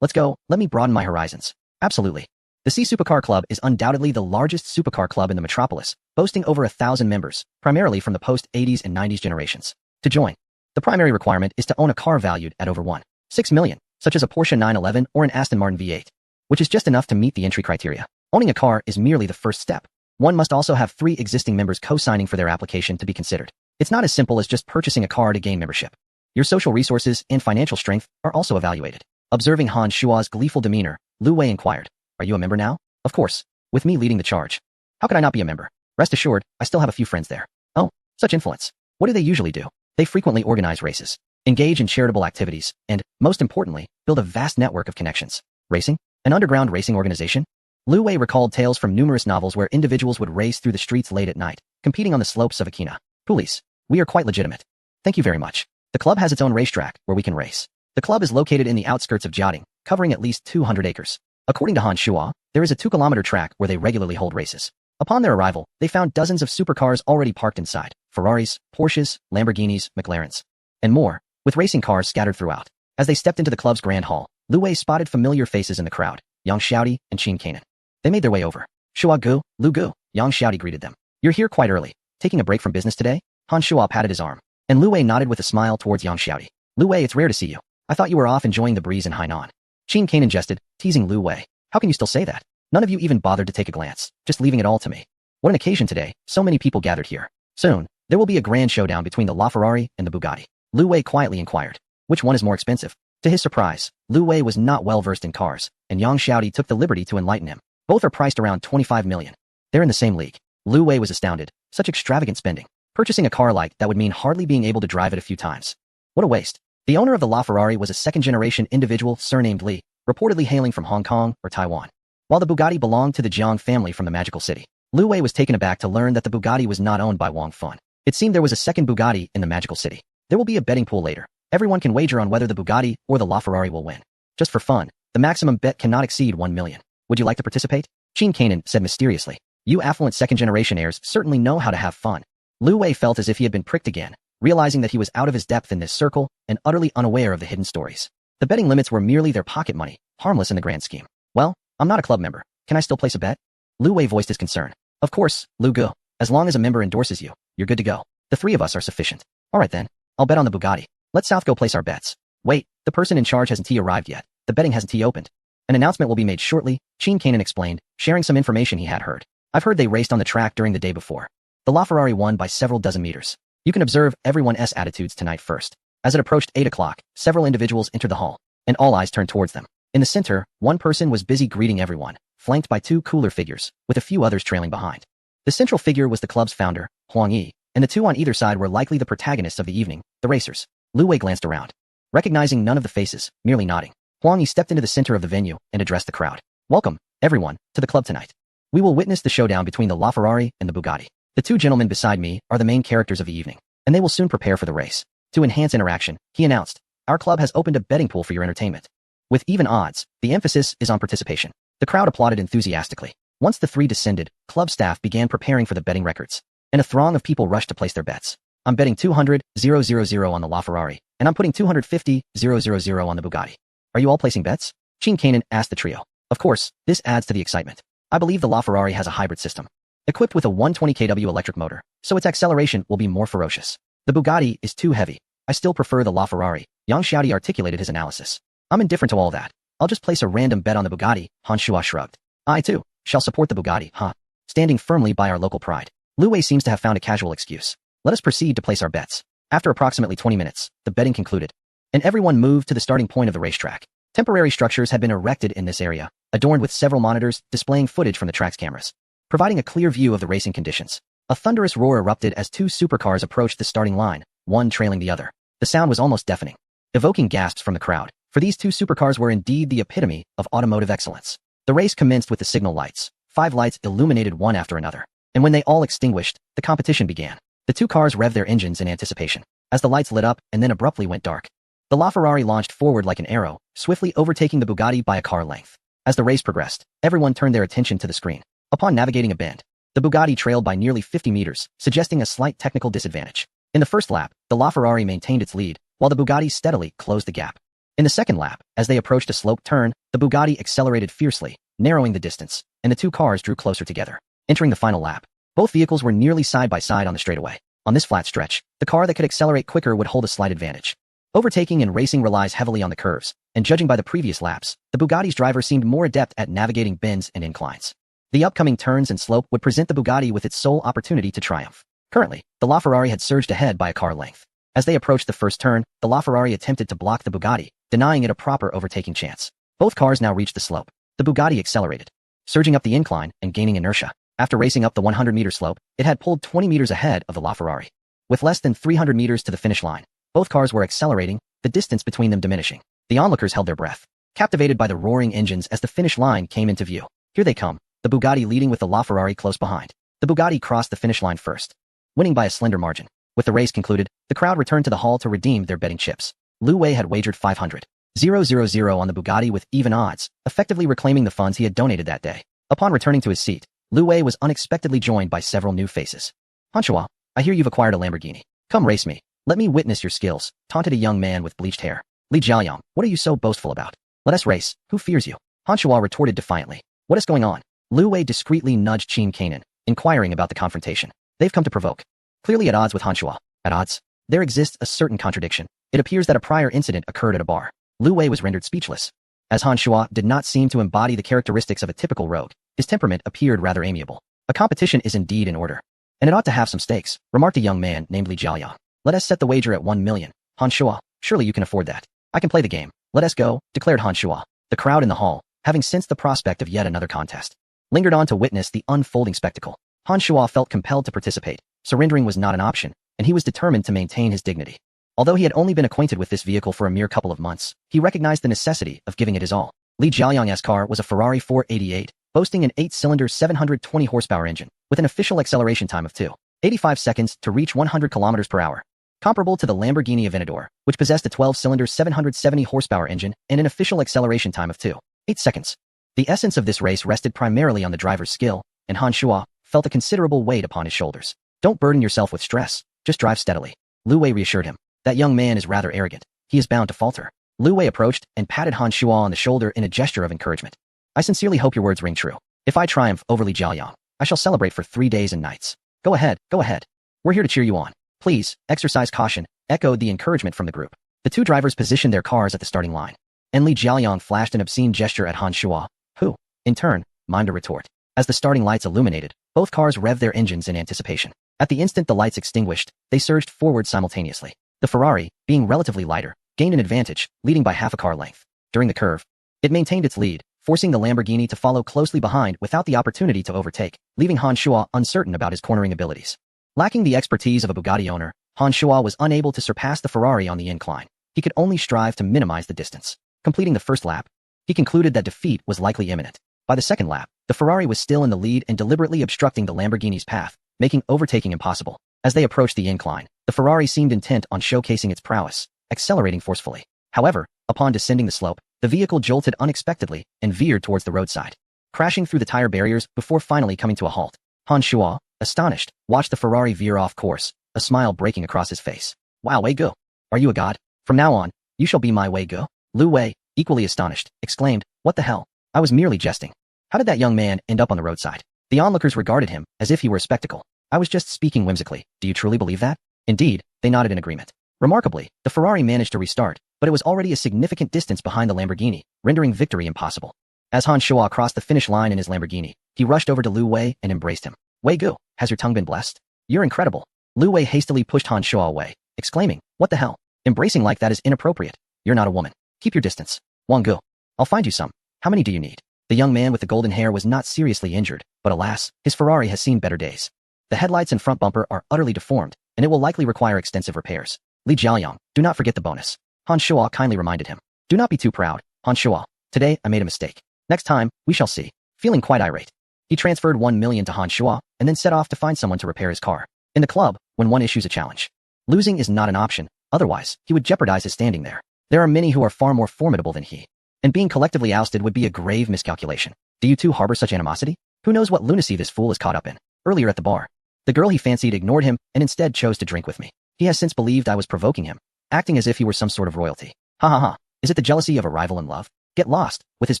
S1: let's go. Let me broaden my horizons." "Absolutely." The C Supercar Club is undoubtedly the largest supercar club in the metropolis, boasting over 1,000 members, primarily from the post-80s and 90s generations. To join, the primary requirement is to own a car valued at over 1.6 million, such as a Porsche 911 or an Aston Martin V8, which is just enough to meet the entry criteria. Owning a car is merely the first step. One must also have 3 existing members co-signing for their application to be considered. It's not as simple as just purchasing a car to gain membership. Your social resources and financial strength are also evaluated. Observing Han Shua's gleeful demeanor, Lu Wei inquired, "Are you a member now?" "Of course, with me leading the charge. How could I not be a member? Rest assured, I still have a few friends there." "Oh, such influence. What do they usually do?" "They frequently organize races, engage in charitable activities, and, most importantly, build a vast network of connections." "Racing? An underground racing organization?" Lu Wei recalled tales from numerous novels where individuals would race through the streets late at night, competing on the slopes of Akina. "Police, we are quite legitimate. Thank you very much. The club has its own racetrack where we can race. The club is located in the outskirts of Jiaoding, covering at least 200 acres. According to Han Shua, there is a 2-kilometer track where they regularly hold races. Upon their arrival, they found dozens of supercars already parked inside, Ferraris, Porsches, Lamborghinis, McLarens, and more, with racing cars scattered throughout. As they stepped into the club's grand hall, Lu Wei spotted familiar faces in the crowd, Yang Xiaodi and Qin Kanan. They made their way over. Shua Gu, Lu Gu, Yang Xiaodi greeted them. You're here quite early. Taking a break from business today? Han Shua patted his arm, and Lu Wei nodded with a smile towards Yang Xiaodi. Lu Wei, it's rare to see you. I thought you were off enjoying the breeze in Hainan. Qin Kanan jested, teasing Lu Wei. How can you still say that? None of you even bothered to take a glance, just leaving it all to me. What an occasion today, so many people gathered here. Soon, there will be a grand showdown between the LaFerrari and the Bugatti. Lu Wei quietly inquired. Which one is more expensive? To his surprise, Lu Wei was not well versed in cars, and Yang Xiaodi took the liberty to enlighten him. Both are priced around 25 million. They're in the same league. Lu Wei was astounded. Such extravagant spending. Purchasing a car like that would mean hardly being able to drive it a few times. What a waste. The owner of the LaFerrari was a second-generation individual surnamed Li, reportedly hailing from Hong Kong or Taiwan. While the Bugatti belonged to the Jiang family from the Magical City, Lu Wei was taken aback to learn that the Bugatti was not owned by Wang Fun. It seemed there was a second Bugatti in the Magical City. There will be a betting pool later. Everyone can wager on whether the Bugatti or the LaFerrari will win. Just for fun, the maximum bet cannot exceed 1 million. Would you like to participate? Qin Kanan said mysteriously. You affluent second-generation heirs certainly know how to have fun. Lu Wei felt as if he had been pricked again, realizing that he was out of his depth in this circle and utterly unaware of the hidden stories. The betting limits were merely their pocket money, harmless in the grand scheme. Well, I'm not a club member. Can I still place a bet? Lu Wei voiced his concern. Of course, Lu Gu. As long as a member endorses you, you're good to go. The 3 of us are sufficient. Alright then, I'll bet on the Bugatti. Let South go place our bets. Wait, the person in charge hasn't arrived yet. The betting hasn't opened. An announcement will be made shortly, Qin Kanan explained, sharing some information he had heard. I've heard they raced on the track during the day before. The LaFerrari won by several dozen meters. You can observe everyone's attitudes tonight first. As it approached 8 o'clock, several individuals entered the hall, and all eyes turned towards them. In the center, one person was busy greeting everyone, flanked by 2 cooler figures, with a few others trailing behind. The central figure was the club's founder, Huang Yi, and the 2 on either side were likely the protagonists of the evening, the racers. Lu Wei glanced around. Recognizing none of the faces, merely nodding, Huang Yi stepped into the center of the venue and addressed the crowd. Welcome, everyone, to the club tonight. We will witness the showdown between the LaFerrari and the Bugatti. The 2 gentlemen beside me are the main characters of the evening, and they will soon prepare for the race. To enhance interaction, he announced, our club has opened a betting pool for your entertainment. With even odds, the emphasis is on participation. The crowd applauded enthusiastically. Once the 3 descended, club staff began preparing for the betting records, and a throng of people rushed to place their bets. I'm betting 200,000 on the LaFerrari, and I'm putting 250,000 on the Bugatti. Are you all placing bets? Qin Kanan asked the trio. Of course, this adds to the excitement. I believe the LaFerrari has a hybrid system, equipped with a 120 kW electric motor, so its acceleration will be more ferocious. The Bugatti is too heavy. I still prefer the LaFerrari. Yang Xiaodi articulated his analysis. I'm indifferent to all that. I'll just place a random bet on the Bugatti, Han Shua shrugged. I, too, shall support the Bugatti, huh? Standing firmly by our local pride. Lu Wei seems to have found a casual excuse. Let us proceed to place our bets. After approximately 20 minutes, the betting concluded, and everyone moved to the starting point of the racetrack. Temporary structures had been erected in this area, adorned with several monitors displaying footage from the track's cameras, providing a clear view of the racing conditions. A thunderous roar erupted as 2 supercars approached the starting line, one trailing the other. The sound was almost deafening, evoking gasps from the crowd, for these 2 supercars were indeed the epitome of automotive excellence. The race commenced with the signal lights. 5 lights illuminated one after another, and when they all extinguished, the competition began. The 2 cars revved their engines in anticipation, as the lights lit up and then abruptly went dark. The LaFerrari launched forward like an arrow, swiftly overtaking the Bugatti by a car length. As the race progressed, everyone turned their attention to the screen. Upon navigating a bend, the Bugatti trailed by nearly 50 meters, suggesting a slight technical disadvantage. In the first lap, the LaFerrari maintained its lead, while the Bugatti steadily closed the gap. In the second lap, as they approached a sloped turn, the Bugatti accelerated fiercely, narrowing the distance, and the 2 cars drew closer together. Entering the final lap, both vehicles were nearly side by side on the straightaway. On this flat stretch, the car that could accelerate quicker would hold a slight advantage. Overtaking and racing relies heavily on the curves, and judging by the previous laps, the Bugatti's driver seemed more adept at navigating bends and inclines. The upcoming turns and slope would present the Bugatti with its sole opportunity to triumph. Currently, the LaFerrari had surged ahead by a car length. As they approached the first turn, the LaFerrari attempted to block the Bugatti, denying it a proper overtaking chance. Both cars now reached the slope. The Bugatti accelerated, surging up the incline and gaining inertia. After racing up the 100-meter slope, it had pulled 20 meters ahead of the LaFerrari. With less than 300 meters to the finish line, both cars were accelerating, the distance between them diminishing. The onlookers held their breath, captivated by the roaring engines as the finish line came into view. Here they come, the Bugatti leading with the LaFerrari close behind. The Bugatti crossed the finish line first, winning by a slender margin. With the race concluded, the crowd returned to the hall to redeem their betting chips. Lu Wei had wagered 500. 000 on the Bugatti with even odds, effectively reclaiming the funds he had donated that day. Upon returning to his seat, Lu Wei was unexpectedly joined by several new faces. Hanshua, I hear you've acquired a Lamborghini. Come race me. Let me witness your skills, taunted a young man with bleached hair. Li Jiaoyang, what are you so boastful about? Let us race. Who fears you? Hanshua retorted defiantly. What is going on? Lu Wei discreetly nudged Qin Kanan, inquiring about the confrontation. They've come to provoke. Clearly at odds with Hanshua. At odds? There exists a certain contradiction. It appears that a prior incident occurred at a bar. Lu Wei was rendered speechless. As Hanshua did not seem to embody the characteristics of a typical rogue, his temperament appeared rather amiable. A competition is indeed in order. And it ought to have some stakes, remarked a young man named Li Jiaoyang. Let us set the wager at 1 million. Hanshua, surely you can afford that. I can play the game. Let us go, declared Hanshua. The crowd in the hall, having sensed the prospect of yet another contest, lingered on to witness the unfolding spectacle. Hanshua felt compelled to participate. Surrendering was not an option, and he was determined to maintain his dignity. Although he had only been acquainted with this vehicle for a mere couple of months, he recognized the necessity of giving it his all. Li Jiaoyang's car was a Ferrari 488, boasting an 8-cylinder 720 horsepower engine, with an official acceleration time of 2.85 seconds to reach 100 kilometers per hour. Comparable to the Lamborghini Aventador, which possessed a 12-cylinder 770 horsepower engine and an official acceleration time of 2.8 seconds. The essence of this race rested primarily on the driver's skill, and Hanshua felt a considerable weight upon his shoulders. Don't burden yourself with stress, just drive steadily. Lu Wei reassured him. That young man is rather arrogant. He is bound to falter. Lu Wei approached and patted Hanshua on the shoulder in a gesture of encouragement. I sincerely hope your words ring true. If I triumph over Li Jiaoyang, I shall celebrate for 3 days and nights. Go ahead, go ahead. We're here to cheer you on. Please, exercise caution, echoed the encouragement from the group. The two drivers positioned their cars at the starting line, and Li Jiaoyang flashed an obscene gesture at Hanshua, who, in turn, mimed a retort. As the starting lights illuminated, both cars revved their engines in anticipation. At the instant the lights extinguished, they surged forward simultaneously. The Ferrari, being relatively lighter, gained an advantage, leading by half a car length. During the curve, it maintained its lead, forcing the Lamborghini to follow closely behind without the opportunity to overtake, leaving Hanshua uncertain about his cornering abilities. Lacking the expertise of a Bugatti owner, Hanshua was unable to surpass the Ferrari on the incline. He could only strive to minimize the distance. Completing the first lap, he concluded that defeat was likely imminent. By the second lap, the Ferrari was still in the lead and deliberately obstructing the Lamborghini's path, making overtaking impossible. As they approached the incline, the Ferrari seemed intent on showcasing its prowess, accelerating forcefully. However, upon descending the slope, the vehicle jolted unexpectedly and veered towards the roadside, crashing through the tire barriers before finally coming to a halt. Hanshua, astonished, watched the Ferrari veer off course, a smile breaking across his face. Wow, Wei Gu. Are you a god? From now on, you shall be my Wei Gu. Lu Wei, equally astonished, exclaimed, what the hell? I was merely jesting. How did that young man end up on the roadside? The onlookers regarded him as if he were a spectacle. I was just speaking whimsically. Do you truly believe that? Indeed, they nodded in agreement. Remarkably, the Ferrari managed to restart, but it was already a significant distance behind the Lamborghini, rendering victory impossible. As Hanshua crossed the finish line in his Lamborghini, he rushed over to Lu Wei and embraced him. Wei Gu, has your tongue been blessed? You're incredible. Lu Wei hastily pushed Hanshua away, exclaiming, what the hell? Embracing like that is inappropriate. You're not a woman. Keep your distance. Wang Gu. I'll find you some. How many do you need? The young man with the golden hair was not seriously injured, but alas, his Ferrari has seen better days. The headlights and front bumper are utterly deformed, and it will likely require extensive repairs. Li Jiaoyang, do not forget the bonus. Hanshua kindly reminded him. Do not be too proud, Hanshua. Today I made a mistake. Next time, we shall see. Feeling quite irate, he transferred 1 million to Hanshua and then set off to find someone to repair his car. In the club, when one issues a challenge, losing is not an option, otherwise he would jeopardize his standing there. There are many who are far more formidable than he, and being collectively ousted would be a grave miscalculation. Do you two harbor such animosity? Who knows what lunacy this fool is caught up in? Earlier at the bar, the girl he fancied ignored him and instead chose to drink with me. He has since believed I was provoking him, acting as if he were some sort of royalty. Ha ha ha. Is it the jealousy of a rival in love? Get lost, with his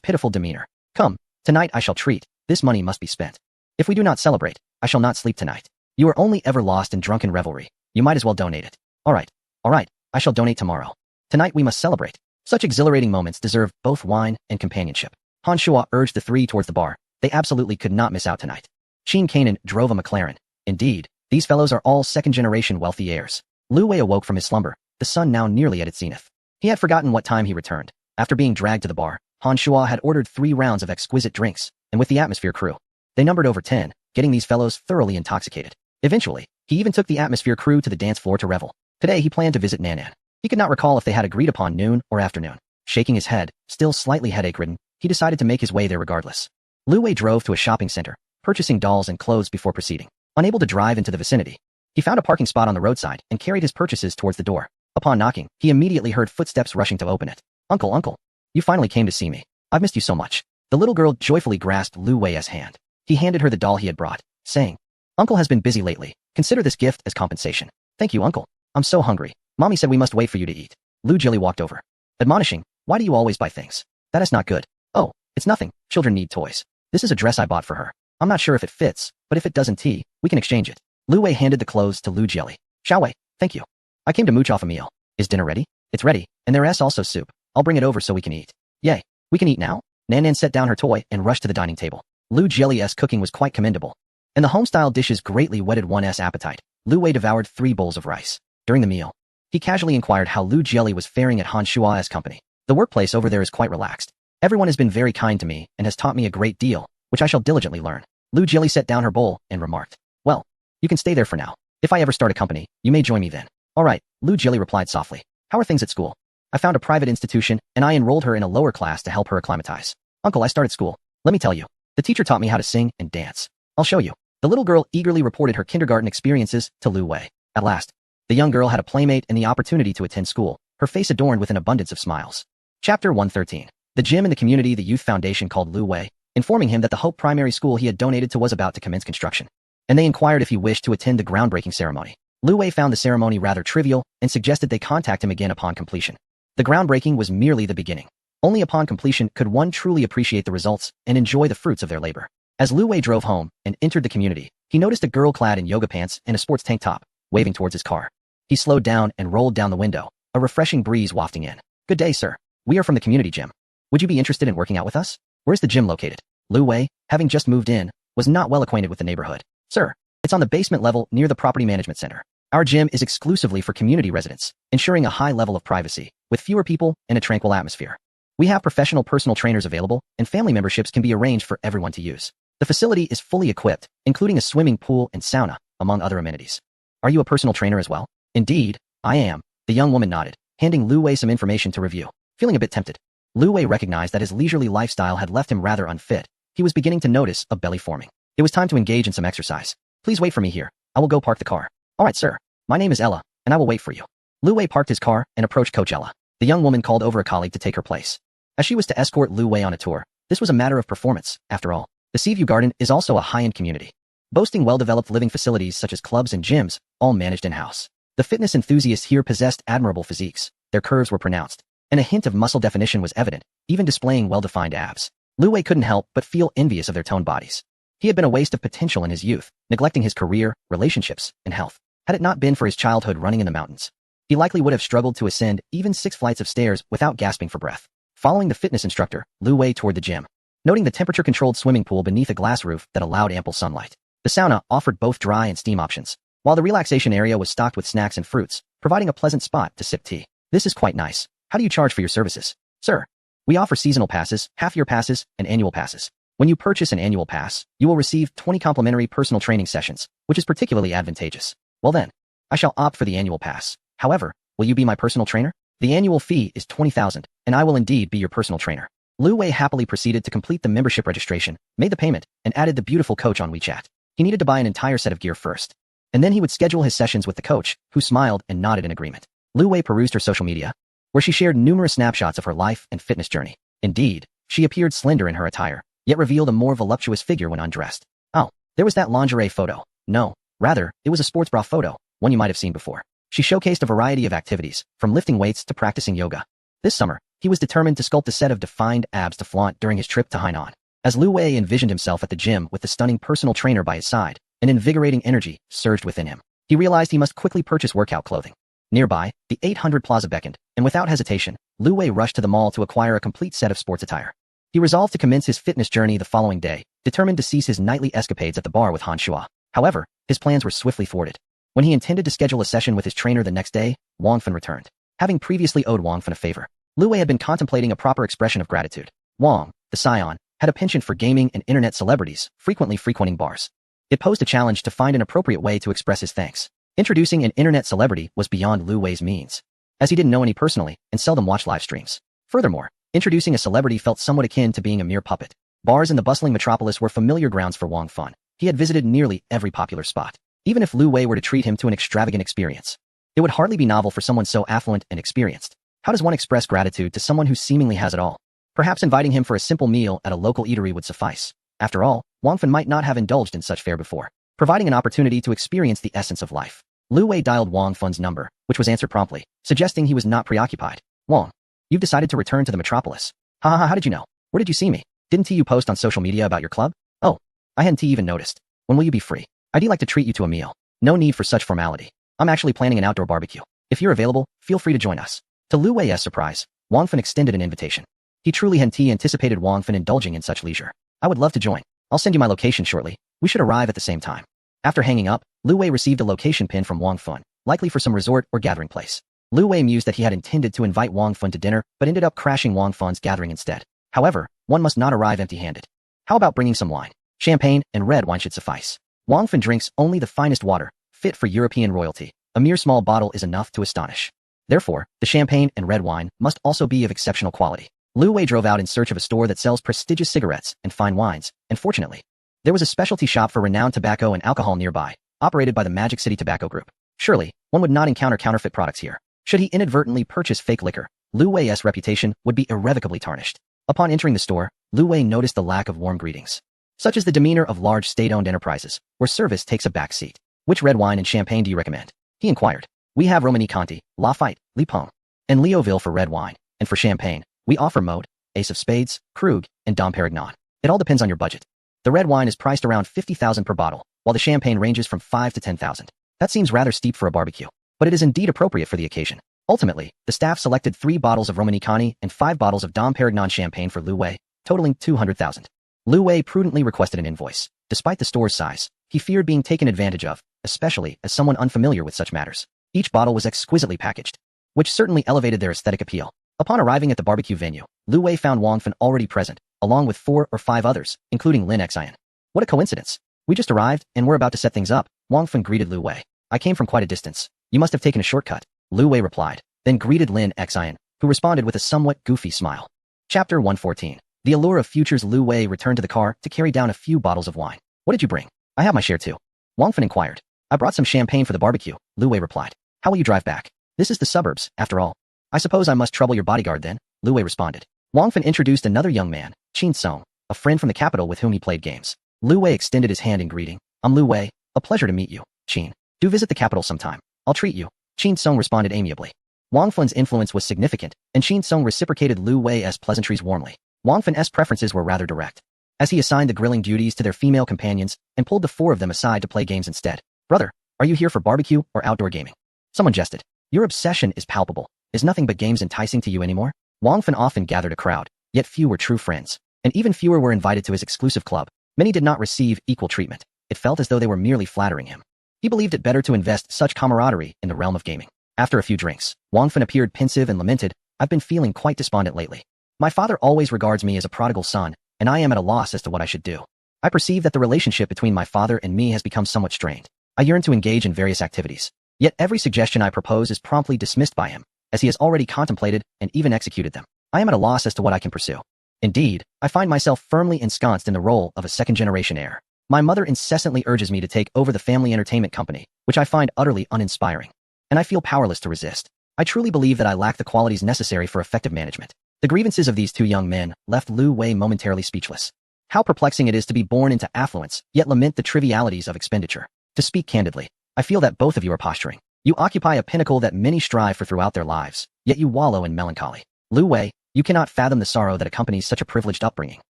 S1: pitiful demeanor. Come, tonight I shall treat. This money must be spent. If we do not celebrate, I shall not sleep tonight. You are only ever lost in drunken revelry. You might as well donate it. All right, I shall donate tomorrow. Tonight we must celebrate. Such exhilarating moments deserve both wine and companionship. Hanshua urged the three towards the bar. They absolutely could not miss out tonight. Qin Kanan drove a McLaren. Indeed, these fellows are all second-generation wealthy heirs. Lu Wei awoke from his slumber, the sun now nearly at its zenith. He had forgotten what time he returned. After being dragged to the bar, Hanshua had ordered 3 rounds of exquisite drinks, and with the atmosphere crew, they numbered over 10, getting these fellows thoroughly intoxicated. Eventually, he even took the atmosphere crew to the dance floor to revel. Today he planned to visit Nanan. He could not recall if they had agreed upon noon or afternoon. Shaking his head, still slightly headache-ridden, he decided to make his way there regardless. Lu Wei drove to a shopping center, purchasing dolls and clothes before proceeding. Unable to drive into the vicinity, he found a parking spot on the roadside and carried his purchases towards the door. Upon knocking, he immediately heard footsteps rushing to open it. Uncle, you finally came to see me. I've missed you so much. The little girl joyfully grasped Lu Wei's hand. He handed her the doll he had brought, saying, Uncle has been busy lately. Consider this gift as compensation. Thank you, Uncle. I'm so hungry. Mommy said we must wait for you to eat. Lu Jilly walked over, admonishing, why do you always buy things? That is not good. Oh, it's nothing. Children need toys. This is a dress I bought for her. I'm not sure if it fits, but if it doesn't, we can exchange it. Lu Wei handed the clothes to Lu Jilly. Xiao Wei, thank you. I came to mooch off a meal. Is dinner ready? It's ready, and there's also soup. I'll bring it over so we can eat. Yay. We can eat now? Nan set down her toy and rushed to the dining table. Lu Jilly's cooking was quite commendable, and the home-style dishes greatly whetted one's appetite. Lu Wei devoured 3 bowls of rice. During the meal, he casually inquired how Lu Jilly was faring at Han Shua's company. The workplace over there is quite relaxed. Everyone has been very kind to me and has taught me a great deal, which I shall diligently learn. Lu Jilly set down her bowl and remarked, well, you can stay there for now. If I ever start a company, you may join me then. All right, Lu Jilly replied softly. How are things at school? I found a private institution, and I enrolled her in a lower class to help her acclimatize. Uncle, I started school. Let me tell you. The teacher taught me how to sing and dance. I'll show you. The little girl eagerly reported her kindergarten experiences to Lu Wei. At last, the young girl had a playmate and the opportunity to attend school, her face adorned with an abundance of smiles. Chapter 113. The gym in the community. The youth foundation called Lu Wei, informing him that the Hope Primary School he had donated to was about to commence construction, and they inquired if he wished to attend the groundbreaking ceremony. Lu Wei found the ceremony rather trivial and suggested they contact him again upon completion. The groundbreaking was merely the beginning. Only upon completion could one truly appreciate the results and enjoy the fruits of their labor. As Lu Wei drove home and entered the community, he noticed a girl clad in yoga pants and a sports tank top, waving towards his car. He slowed down and rolled down the window, a refreshing breeze wafting in. Good day, sir. We are from the community gym. Would you be interested in working out with us? Where's the gym located? Lu Wei, having just moved in, was not well acquainted with the neighborhood. Sir, it's on the basement level near the property management center. Our gym is exclusively for community residents, ensuring a high level of privacy, with fewer people and a tranquil atmosphere. We have professional personal trainers available, and family memberships can be arranged for everyone to use. The facility is fully equipped, including a swimming pool and sauna, among other amenities. Are you a personal trainer as well? Indeed, I am. The young woman nodded, handing Lu Wei some information to review. Feeling a bit tempted, Lu Wei recognized that his leisurely lifestyle had left him rather unfit. He was beginning to notice a belly forming. It was time to engage in some exercise. Please wait for me here. I will go park the car. All right, sir. My name is Ella, and I will wait for you. Lu Wei parked his car and approached Coach Ella. The young woman called over a colleague to take her place, as she was to escort Lu Wei on a tour. This was a matter of performance, after all. The Seaview Garden is also a high-end community, boasting well-developed living facilities such as clubs and gyms, all managed in-house. The fitness enthusiasts here possessed admirable physiques. Their curves were pronounced, and a hint of muscle definition was evident, even displaying well-defined abs. Lu Wei couldn't help but feel envious of their toned bodies. He had been a waste of potential in his youth, neglecting his career, relationships, and health. Had it not been for his childhood running in the mountains, he likely would have struggled to ascend even 6 flights of stairs without gasping for breath. Following the fitness instructor, Lu Wei toured the gym, noting the temperature-controlled swimming pool beneath a glass roof that allowed ample sunlight. The sauna offered both dry and steam options, while the relaxation area was stocked with snacks and fruits, providing a pleasant spot to sip tea. This is quite nice. How do you charge for your services? Sir, we offer seasonal passes, half-year passes, and annual passes. When you purchase an annual pass, you will receive 20 complimentary personal training sessions, which is particularly advantageous. Well then, I shall opt for the annual pass. However, will you be my personal trainer? The annual fee is 20,000, and I will indeed be your personal trainer. Lu Wei happily proceeded to complete the membership registration, made the payment, and added the beautiful coach on WeChat. He needed to buy an entire set of gear first, and then he would schedule his sessions with the coach, who smiled and nodded in agreement. Lu Wei perused her social media, where she shared numerous snapshots of her life and fitness journey. Indeed, she appeared slender in her attire, yet revealed a more voluptuous figure when undressed. Oh, there was that lingerie photo. No, rather, it was a sports bra photo, one you might have seen before. She showcased a variety of activities, from lifting weights to practicing yoga. This summer, he was determined to sculpt a set of defined abs to flaunt during his trip to Hainan. As Lu Wei envisioned himself at the gym with the stunning personal trainer by his side, an invigorating energy surged within him. He realized he must quickly purchase workout clothing. Nearby, the 800 Plaza beckoned, and without hesitation, Lu Wei rushed to the mall to acquire a complete set of sports attire. He resolved to commence his fitness journey the following day, determined to cease his nightly escapades at the bar with Han Shua. However, his plans were swiftly thwarted. When he intended to schedule a session with his trainer the next day, Wang Fan returned. Having previously owed Wang Fan a favor, Lu Wei had been contemplating a proper expression of gratitude. Wang, the scion, had a penchant for gaming and internet celebrities, frequently frequenting bars. It posed a challenge to find an appropriate way to express his thanks. Introducing an internet celebrity was beyond Lu Wei's means, as he didn't know any personally and seldom watched live streams. Furthermore, introducing a celebrity felt somewhat akin to being a mere puppet. Bars in the bustling metropolis were familiar grounds for Wang Fan. He had visited nearly every popular spot. Even if Lu Wei were to treat him to an extravagant experience, it would hardly be novel for someone so affluent and experienced. How does one express gratitude to someone who seemingly has it all? Perhaps inviting him for a simple meal at a local eatery would suffice. After all, Wang Fan might not have indulged in such fare before, providing an opportunity to experience the essence of life. Lu Wei dialed Wang Fan's number, which was answered promptly, suggesting he was not preoccupied. Wang, you've decided to return to the metropolis. Ha ha ha, how did you know? Where did you see me? Didn't you post on social media about your club? Oh, I hadn't even noticed. When will you be free? I'd like to treat you to a meal. No need for such formality. I'm actually planning an outdoor barbecue. If you're available, feel free to join us. To Lu Wei's surprise, Wang Fan extended an invitation. He truly hadn't anticipated Wang Fan indulging in such leisure. I would love to join. I'll send you my location shortly. We should arrive at the same time. After hanging up, Lu Wei received a location pin from Wang Fan, likely for some resort or gathering place. Lu Wei mused that he had intended to invite Wang Fan to dinner, but ended up crashing Wang Fan's gathering instead. However, one must not arrive empty-handed. How about bringing some wine? Champagne and red wine should suffice. Wang Fan drinks only the finest water, fit for European royalty. A mere small bottle is enough to astonish. Therefore, the champagne and red wine must also be of exceptional quality. Lu Wei drove out in search of a store that sells prestigious cigarettes and fine wines, and fortunately, there was a specialty shop for renowned tobacco and alcohol nearby, operated by the Magic City Tobacco Group. Surely, one would not encounter counterfeit products here. Should he inadvertently purchase fake liquor, Lu Wei's reputation would be irrevocably tarnished. Upon entering the store, Lu Wei noticed the lack of warm greetings, such as the demeanor of large state-owned enterprises, where service takes a back seat. Which red wine and champagne do you recommend? He inquired. We have Romani Conti, Lafite, Lipon, and Leoville for red wine, and for champagne, we offer Mode, Ace of Spades, Krug, and Dom Perignon. It all depends on your budget. The red wine is priced around 50,000 per bottle, while the champagne ranges from 5 to 10,000. That seems rather steep for a barbecue, but it is indeed appropriate for the occasion. Ultimately, the staff selected 3 bottles of Romani Conti and 5 bottles of Dom Perignon champagne for Lu Wei, totaling 200,000. Lu Wei prudently requested an invoice. Despite the store's size, he feared being taken advantage of, especially as someone unfamiliar with such matters. Each bottle was exquisitely packaged, which certainly elevated their aesthetic appeal. Upon arriving at the barbecue venue, Lu Wei found Wang Fan already present, along with 4 or 5 others, including Lin Xian. What a coincidence. We just arrived, and we're about to set things up. Wang Fan greeted Lu Wei. I came from quite a distance. You must have taken a shortcut. Lu Wei replied, then greeted Lin Xian, who responded with a somewhat goofy smile. Chapter 114. The allure of futures. Lu Wei returned to the car to carry down a few bottles of wine. What did you bring? I have my share too. Wang Fan inquired. I brought some champagne for the barbecue, Lu Wei replied. How will you drive back? This is the suburbs, after all. I suppose I must trouble your bodyguard then, Lu Wei responded. Wang Fan introduced another young man, Qin Song, a friend from the capital with whom he played games. Lu Wei extended his hand in greeting. I'm Lu Wei, a pleasure to meet you, Qin. Do visit the capital sometime. I'll treat you. Qin Song responded amiably. Wang Fan's influence was significant, and Qin Song reciprocated Lu Wei's pleasantries warmly. Wang Fan's preferences were rather direct, as he assigned the grilling duties to their female companions and pulled the 4 of them aside to play games instead. Brother, are you here for barbecue or outdoor gaming? Someone jested. Your obsession is palpable. Is nothing but games enticing to you anymore? Wang Fan often gathered a crowd, yet few were true friends, and even fewer were invited to his exclusive club. Many did not receive equal treatment. It felt as though they were merely flattering him. He believed it better to invest such camaraderie in the realm of gaming. After a few drinks, Wang Fan appeared pensive and lamented. I've been feeling quite despondent lately. My father always regards me as a prodigal son, and I am at a loss as to what I should do. I perceive that the relationship between my father and me has become somewhat strained. I yearn to engage in various activities, yet every suggestion I propose is promptly dismissed by him, as he has already contemplated and even executed them. I am at a loss as to what I can pursue. Indeed, I find myself firmly ensconced in the role of a second-generation heir. My mother incessantly urges me to take over the family entertainment company, which I find utterly uninspiring, and I feel powerless to resist. I truly believe that I lack the qualities necessary for effective management. The grievances of these 2 young men left Lu Wei momentarily speechless. How perplexing it is to be born into affluence, yet lament the trivialities of expenditure. To speak candidly, I feel that both of you are posturing. You occupy a pinnacle that many strive for throughout their lives, yet you wallow in melancholy. Lu Wei, you cannot fathom the sorrow that accompanies such a privileged upbringing.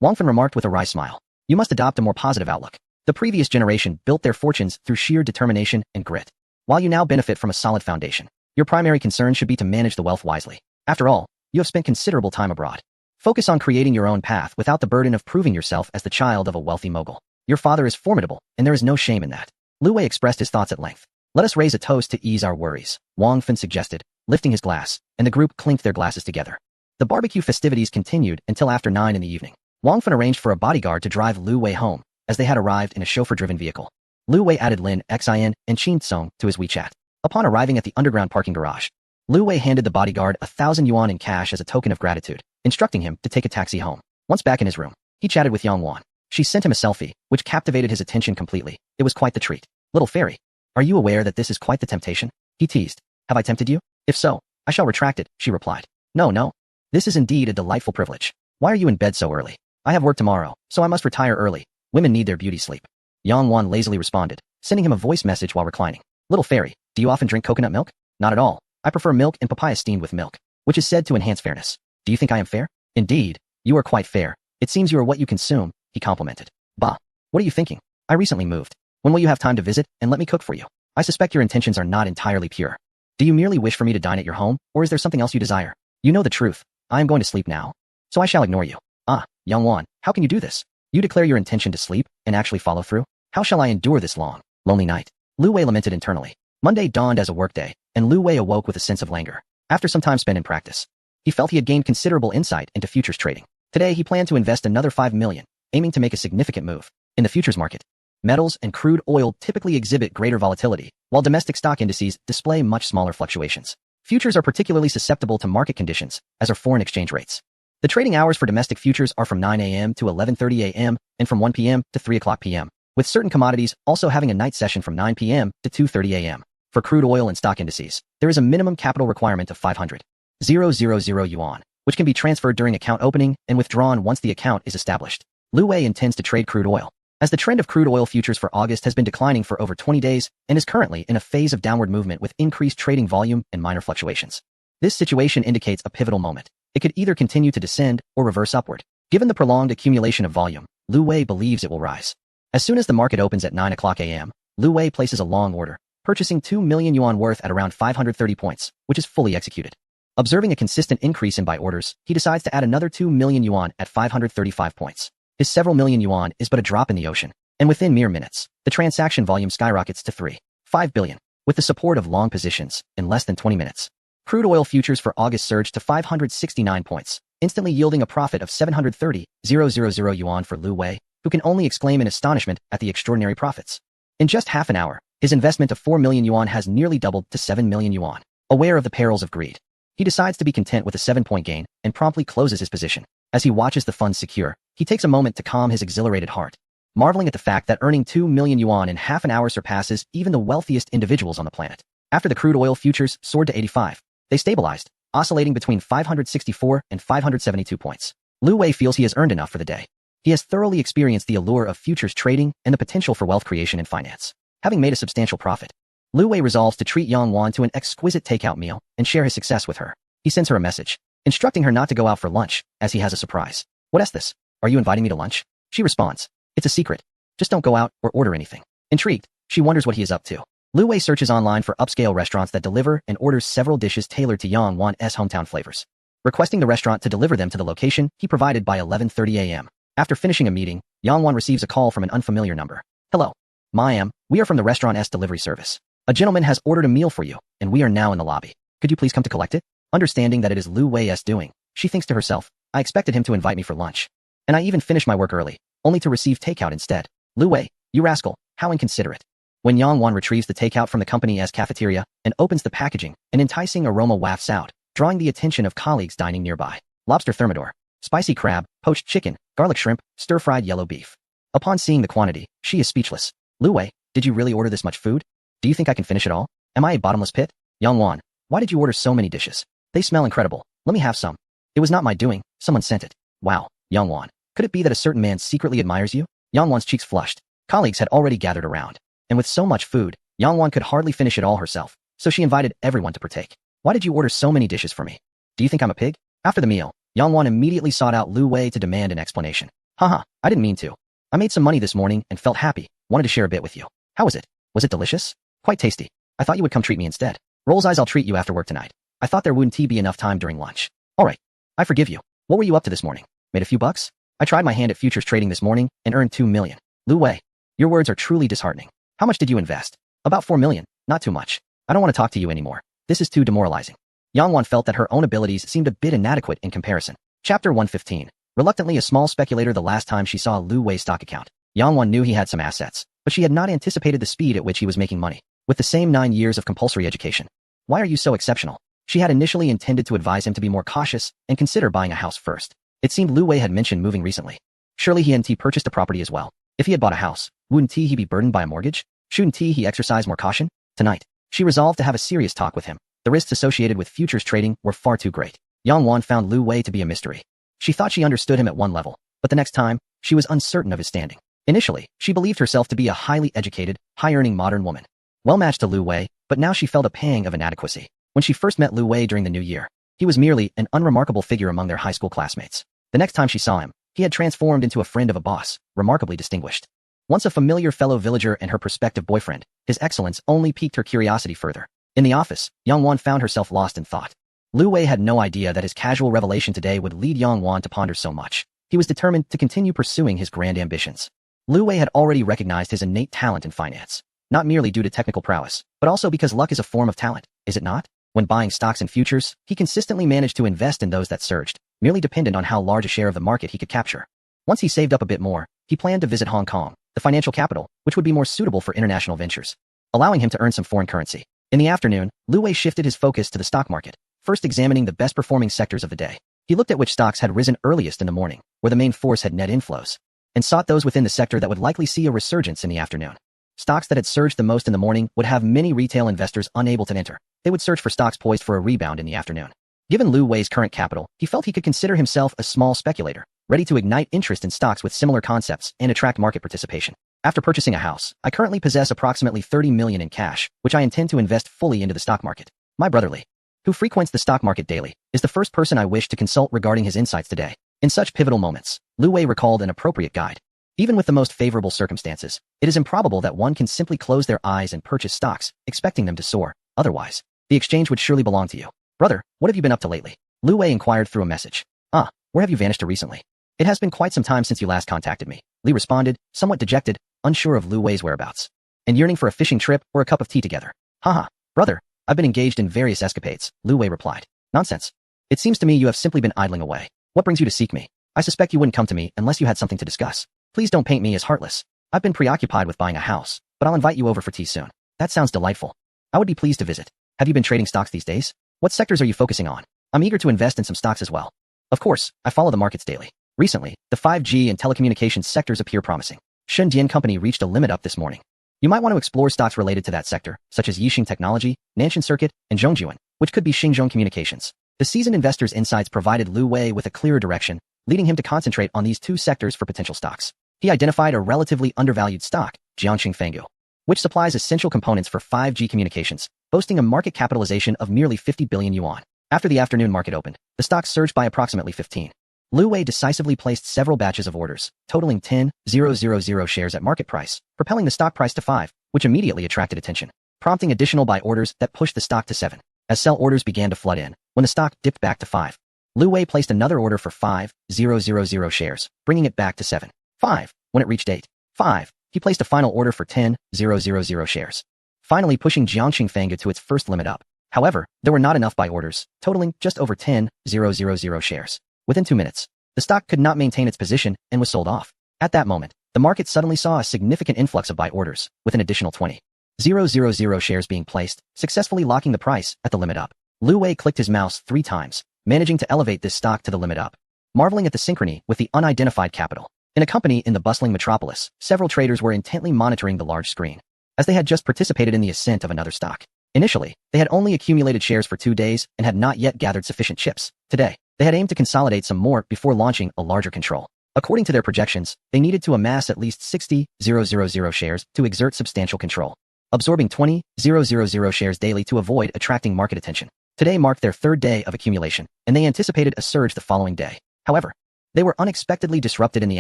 S1: Wang Fan remarked with a wry smile. You must adopt a more positive outlook. The previous generation built their fortunes through sheer determination and grit, while you now benefit from a solid foundation. Your primary concern should be to manage the wealth wisely. After all, you have spent considerable time abroad. Focus on creating your own path without the burden of proving yourself as the child of a wealthy mogul. Your father is formidable, and there is no shame in that. Lu Wei expressed his thoughts at length. Let us raise a toast to ease our worries, Wang Fan suggested, lifting his glass, and the group clinked their glasses together. The barbecue festivities continued until after 9 in the evening. Wang Fan arranged for a bodyguard to drive Lu Wei home, as they had arrived in a chauffeur-driven vehicle. Lu Wei added Lin Xian and Qin Song to his WeChat. Upon arriving at the underground parking garage, Lu Wei handed the bodyguard 1,000 yuan in cash as a token of gratitude, instructing him to take a taxi home. Once back in his room, he chatted with Yang Wan. She sent him a selfie, which captivated his attention completely. It was quite the treat. Little fairy, are you aware that this is quite the temptation? He teased. Have I tempted you? If so, I shall retract it, she replied. No. This is indeed a delightful privilege. Why are you in bed so early? I have work tomorrow, so I must retire early. Women need their beauty sleep. Yang Wan lazily responded, sending him a voice message while reclining. Little fairy, do you often drink coconut milk? Not at all. I prefer milk and papaya steamed with milk, which is said to enhance fairness. Do you think I am fair? Indeed, you are quite fair. It seems you are what you consume, he complimented. Bah. What are you thinking? I recently moved. When will you have time to visit and let me cook for you? I suspect your intentions are not entirely pure. Do you merely wish for me to dine at your home, or is there something else you desire? You know the truth. I am going to sleep now. So I shall ignore you. Ah, Yang Wan, how can you do this? You declare your intention to sleep, and actually follow through? How shall I endure this long, lonely night? Lu Wei lamented internally. Monday dawned as a workday, and Lu Wei awoke with a sense of languor. After some time spent in practice, he felt he had gained considerable insight into futures trading. Today he planned to invest another 5 million, aiming to make a significant move. In the futures market, metals and crude oil typically exhibit greater volatility, while domestic stock indices display much smaller fluctuations. Futures are particularly susceptible to market conditions, as are foreign exchange rates. The trading hours for domestic futures are from 9 a.m. to 11:30 a.m. and from 1 p.m. to 3 o'clock p.m., with certain commodities also having a night session from 9 p.m. to 2:30 a.m. For crude oil and stock indices, there is a minimum capital requirement of 500,000 yuan, which can be transferred during account opening and withdrawn once the account is established. Lu Wei intends to trade crude oil, as the trend of crude oil futures for August has been declining for over 20 days and is currently in a phase of downward movement with increased trading volume and minor fluctuations. This situation indicates a pivotal moment. It could either continue to descend or reverse upward. Given the prolonged accumulation of volume, Lu Wei believes it will rise. As soon as the market opens at 9 o'clock a.m., Lu Wei places a long order, purchasing 2 million yuan worth at around 530 points, which is fully executed. Observing a consistent increase in buy orders, he decides to add another 2 million yuan at 535 points. His several million yuan is but a drop in the ocean, and within mere minutes, the transaction volume skyrockets to 3.5 billion, with the support of long positions, in less than 20 minutes. Crude oil futures for August surged to 569 points, instantly yielding a profit of 730,000 yuan for Lu Wei, who can only exclaim in astonishment at the extraordinary profits. In just half an hour, his investment of 4 million yuan has nearly doubled to 7 million yuan. Aware of the perils of greed, he decides to be content with a 7-point gain and promptly closes his position. As he watches the funds secure, he takes a moment to calm his exhilarated heart, marveling at the fact that earning 2 million yuan in half an hour surpasses even the wealthiest individuals on the planet. After the crude oil futures soared to 85, they stabilized, oscillating between 564 and 572 points. Lu Wei feels he has earned enough for the day. He has thoroughly experienced the allure of futures trading and the potential for wealth creation in finance. Having made a substantial profit, Lu Wei resolves to treat Yang Wan to an exquisite takeout meal and share his success with her. He sends her a message, instructing her not to go out for lunch, as he has a surprise. What is this? Are you inviting me to lunch? She responds, it's a secret. Just don't go out or order anything. Intrigued, she wonders what he is up to. Lu Wei searches online for upscale restaurants that deliver and orders several dishes tailored to Yang Wan's hometown flavors. Requesting the restaurant to deliver them to the location he provided by 11:30 a.m. After finishing a meeting, Yang Wan receives a call from an unfamiliar number. Hello. Ma'am, we are from the restaurant's delivery service. A gentleman has ordered a meal for you, and we are now in the lobby. Could you please come to collect it? Understanding that it is Lu Wei's doing, she thinks to herself, I expected him to invite me for lunch. And I even finished my work early, only to receive takeout instead. Lu Wei, you rascal, how inconsiderate. When Yang Wan retrieves the takeout from the company's cafeteria and opens the packaging, an enticing aroma wafts out, drawing the attention of colleagues dining nearby. Lobster thermidor, spicy crab, poached chicken, garlic shrimp, stir-fried yellow beef. Upon seeing the quantity, she is speechless. Lu Wei, did you really order this much food? Do you think I can finish it all? Am I a bottomless pit? Yang Wan, why did you order so many dishes? They smell incredible. Let me have some. It was not my doing, someone sent it. Wow, Yang Wan, could it be that a certain man secretly admires you? Yang Wan's cheeks flushed. Colleagues had already gathered around. And with so much food, Yang Wan could hardly finish it all herself, so she invited everyone to partake. Why did you order so many dishes for me? Do you think I'm a pig? After the meal, Yang Wan immediately sought out Lu Wei to demand an explanation. Haha, I didn't mean to. I made some money this morning and felt happy, wanted to share a bit with you. How was it? Was it delicious? Quite tasty. I thought you would come treat me instead. Roll's eyes, I'll treat you after work tonight. I thought there wouldn't be enough time during lunch. Alright, I forgive you. What were you up to this morning? Made a few bucks? I tried my hand at futures trading this morning and earned 2 million. Lu Wei, your words are truly disheartening. How much did you invest? About 4 million, not too much. I don't want to talk to you anymore. This is too demoralizing. Yang Wan felt that her own abilities seemed a bit inadequate in comparison. Chapter 115. Reluctantly a small speculator. The last time she saw Lu Wei's stock account, Yang Wan knew he had some assets, but she had not anticipated the speed at which he was making money. With the same 9 years of compulsory education. Why are you so exceptional? She had initially intended to advise him to be more cautious and consider buying a house first. It seemed Lu Wei had mentioned moving recently. Surely he hadn't purchased a property as well. If he had bought a house, wouldn't he be burdened by a mortgage? Shouldn't he exercise more caution? Tonight, she resolved to have a serious talk with him. The risks associated with futures trading were far too great. Yang Wan found Lu Wei to be a mystery. She thought she understood him at one level, but the next time, she was uncertain of his standing. Initially, she believed herself to be a highly educated, high-earning modern woman, well-matched to Lu Wei, but now she felt a pang of inadequacy. When she first met Lu Wei during the new year, he was merely an unremarkable figure among their high school classmates. The next time she saw him, he had transformed into a friend of a boss, remarkably distinguished. Once a familiar fellow villager and her prospective boyfriend, his excellence only piqued her curiosity further. In the office, Yang Wan found herself lost in thought. Lu Wei had no idea that his casual revelation today would lead Yang Wan to ponder so much. He was determined to continue pursuing his grand ambitions. Lu Wei had already recognized his innate talent in finance, not merely due to technical prowess, but also because luck is a form of talent, is it not? When buying stocks and futures, he consistently managed to invest in those that surged, merely dependent on how large a share of the market he could capture. Once he saved up a bit more, he planned to visit Hong Kong, the financial capital, which would be more suitable for international ventures, allowing him to earn some foreign currency. In the afternoon, Lu Wei shifted his focus to the stock market, first examining the best-performing sectors of the day. He looked at which stocks had risen earliest in the morning, where the main force had net inflows, and sought those within the sector that would likely see a resurgence in the afternoon. Stocks that had surged the most in the morning would have many retail investors unable to enter. They would search for stocks poised for a rebound in the afternoon. Given Lu Wei's current capital, he felt he could consider himself a small speculator, ready to ignite interest in stocks with similar concepts and attract market participation. After purchasing a house, I currently possess approximately 30 million in cash, which I intend to invest fully into the stock market. My brother Lee, who frequents the stock market daily, is the first person I wish to consult regarding his insights today. In such pivotal moments, Lu Wei recalled an appropriate guide. Even with the most favorable circumstances, it is improbable that one can simply close their eyes and purchase stocks, expecting them to soar. Otherwise, the exchange would surely belong to you. Brother, what have you been up to lately? Lu Wei inquired through a message. Where have you vanished to recently? It has been quite some time since you last contacted me, Lee responded, somewhat dejected, unsure of Lu Wei's whereabouts, and yearning for a fishing trip or a cup of tea together. Haha, brother, I've been engaged in various escapades, Lu Wei replied. Nonsense. It seems to me you have simply been idling away. What brings you to seek me? I suspect you wouldn't come to me unless you had something to discuss. Please don't paint me as heartless. I've been preoccupied with buying a house, but I'll invite you over for tea soon. That sounds delightful. I would be pleased to visit. Have you been trading stocks these days? What sectors are you focusing on? I'm eager to invest in some stocks as well. Of course, I follow the markets daily. Recently, the 5G and telecommunications sectors appear promising. Shenzhen Company reached a limit up this morning. You might want to explore stocks related to that sector, such as Yixing Technology, Nanshan Circuit, and Zhongjuan, which could be Xinzhong Communications. The seasoned investor's insights provided Lu Wei with a clearer direction, leading him to concentrate on these two sectors for potential stocks. He identified a relatively undervalued stock, Jiangxing Fenggu, which supplies essential components for 5G communications, boasting a market capitalization of merely 50 billion yuan. After the afternoon market opened, the stock surged by approximately 15. Lu Wei decisively placed several batches of orders, totaling 10,000 shares at market price, propelling the stock price to 5, which immediately attracted attention, prompting additional buy orders that pushed the stock to 7. As sell orders began to flood in, when the stock dipped back to 5, Lu Wei placed another order for 5,000 shares, bringing it back to 7. 5. When it reached 8. 5. He placed a final order for 10,000 shares, finally pushing Jiangxing Fenggu to its first limit up. However, there were not enough buy orders, totaling just over 10,000 shares. Within 2 minutes, the stock could not maintain its position and was sold off. At that moment, the market suddenly saw a significant influx of buy orders, with an additional 20,000 shares being placed, successfully locking the price at the limit up. Lu Wei clicked his mouse 3 times, managing to elevate this stock to the limit up, marveling at the synchrony with the unidentified capital. In a company in the bustling metropolis, several traders were intently monitoring the large screen, as they had just participated in the ascent of another stock. Initially, they had only accumulated shares for 2 days and had not yet gathered sufficient chips. Today, they had aimed to consolidate some more before launching a larger control. According to their projections, they needed to amass at least 60,000 shares to exert substantial control, absorbing 20,000 shares daily to avoid attracting market attention. Today marked their 3rd day of accumulation, and they anticipated a surge the following day. However, they were unexpectedly disrupted in the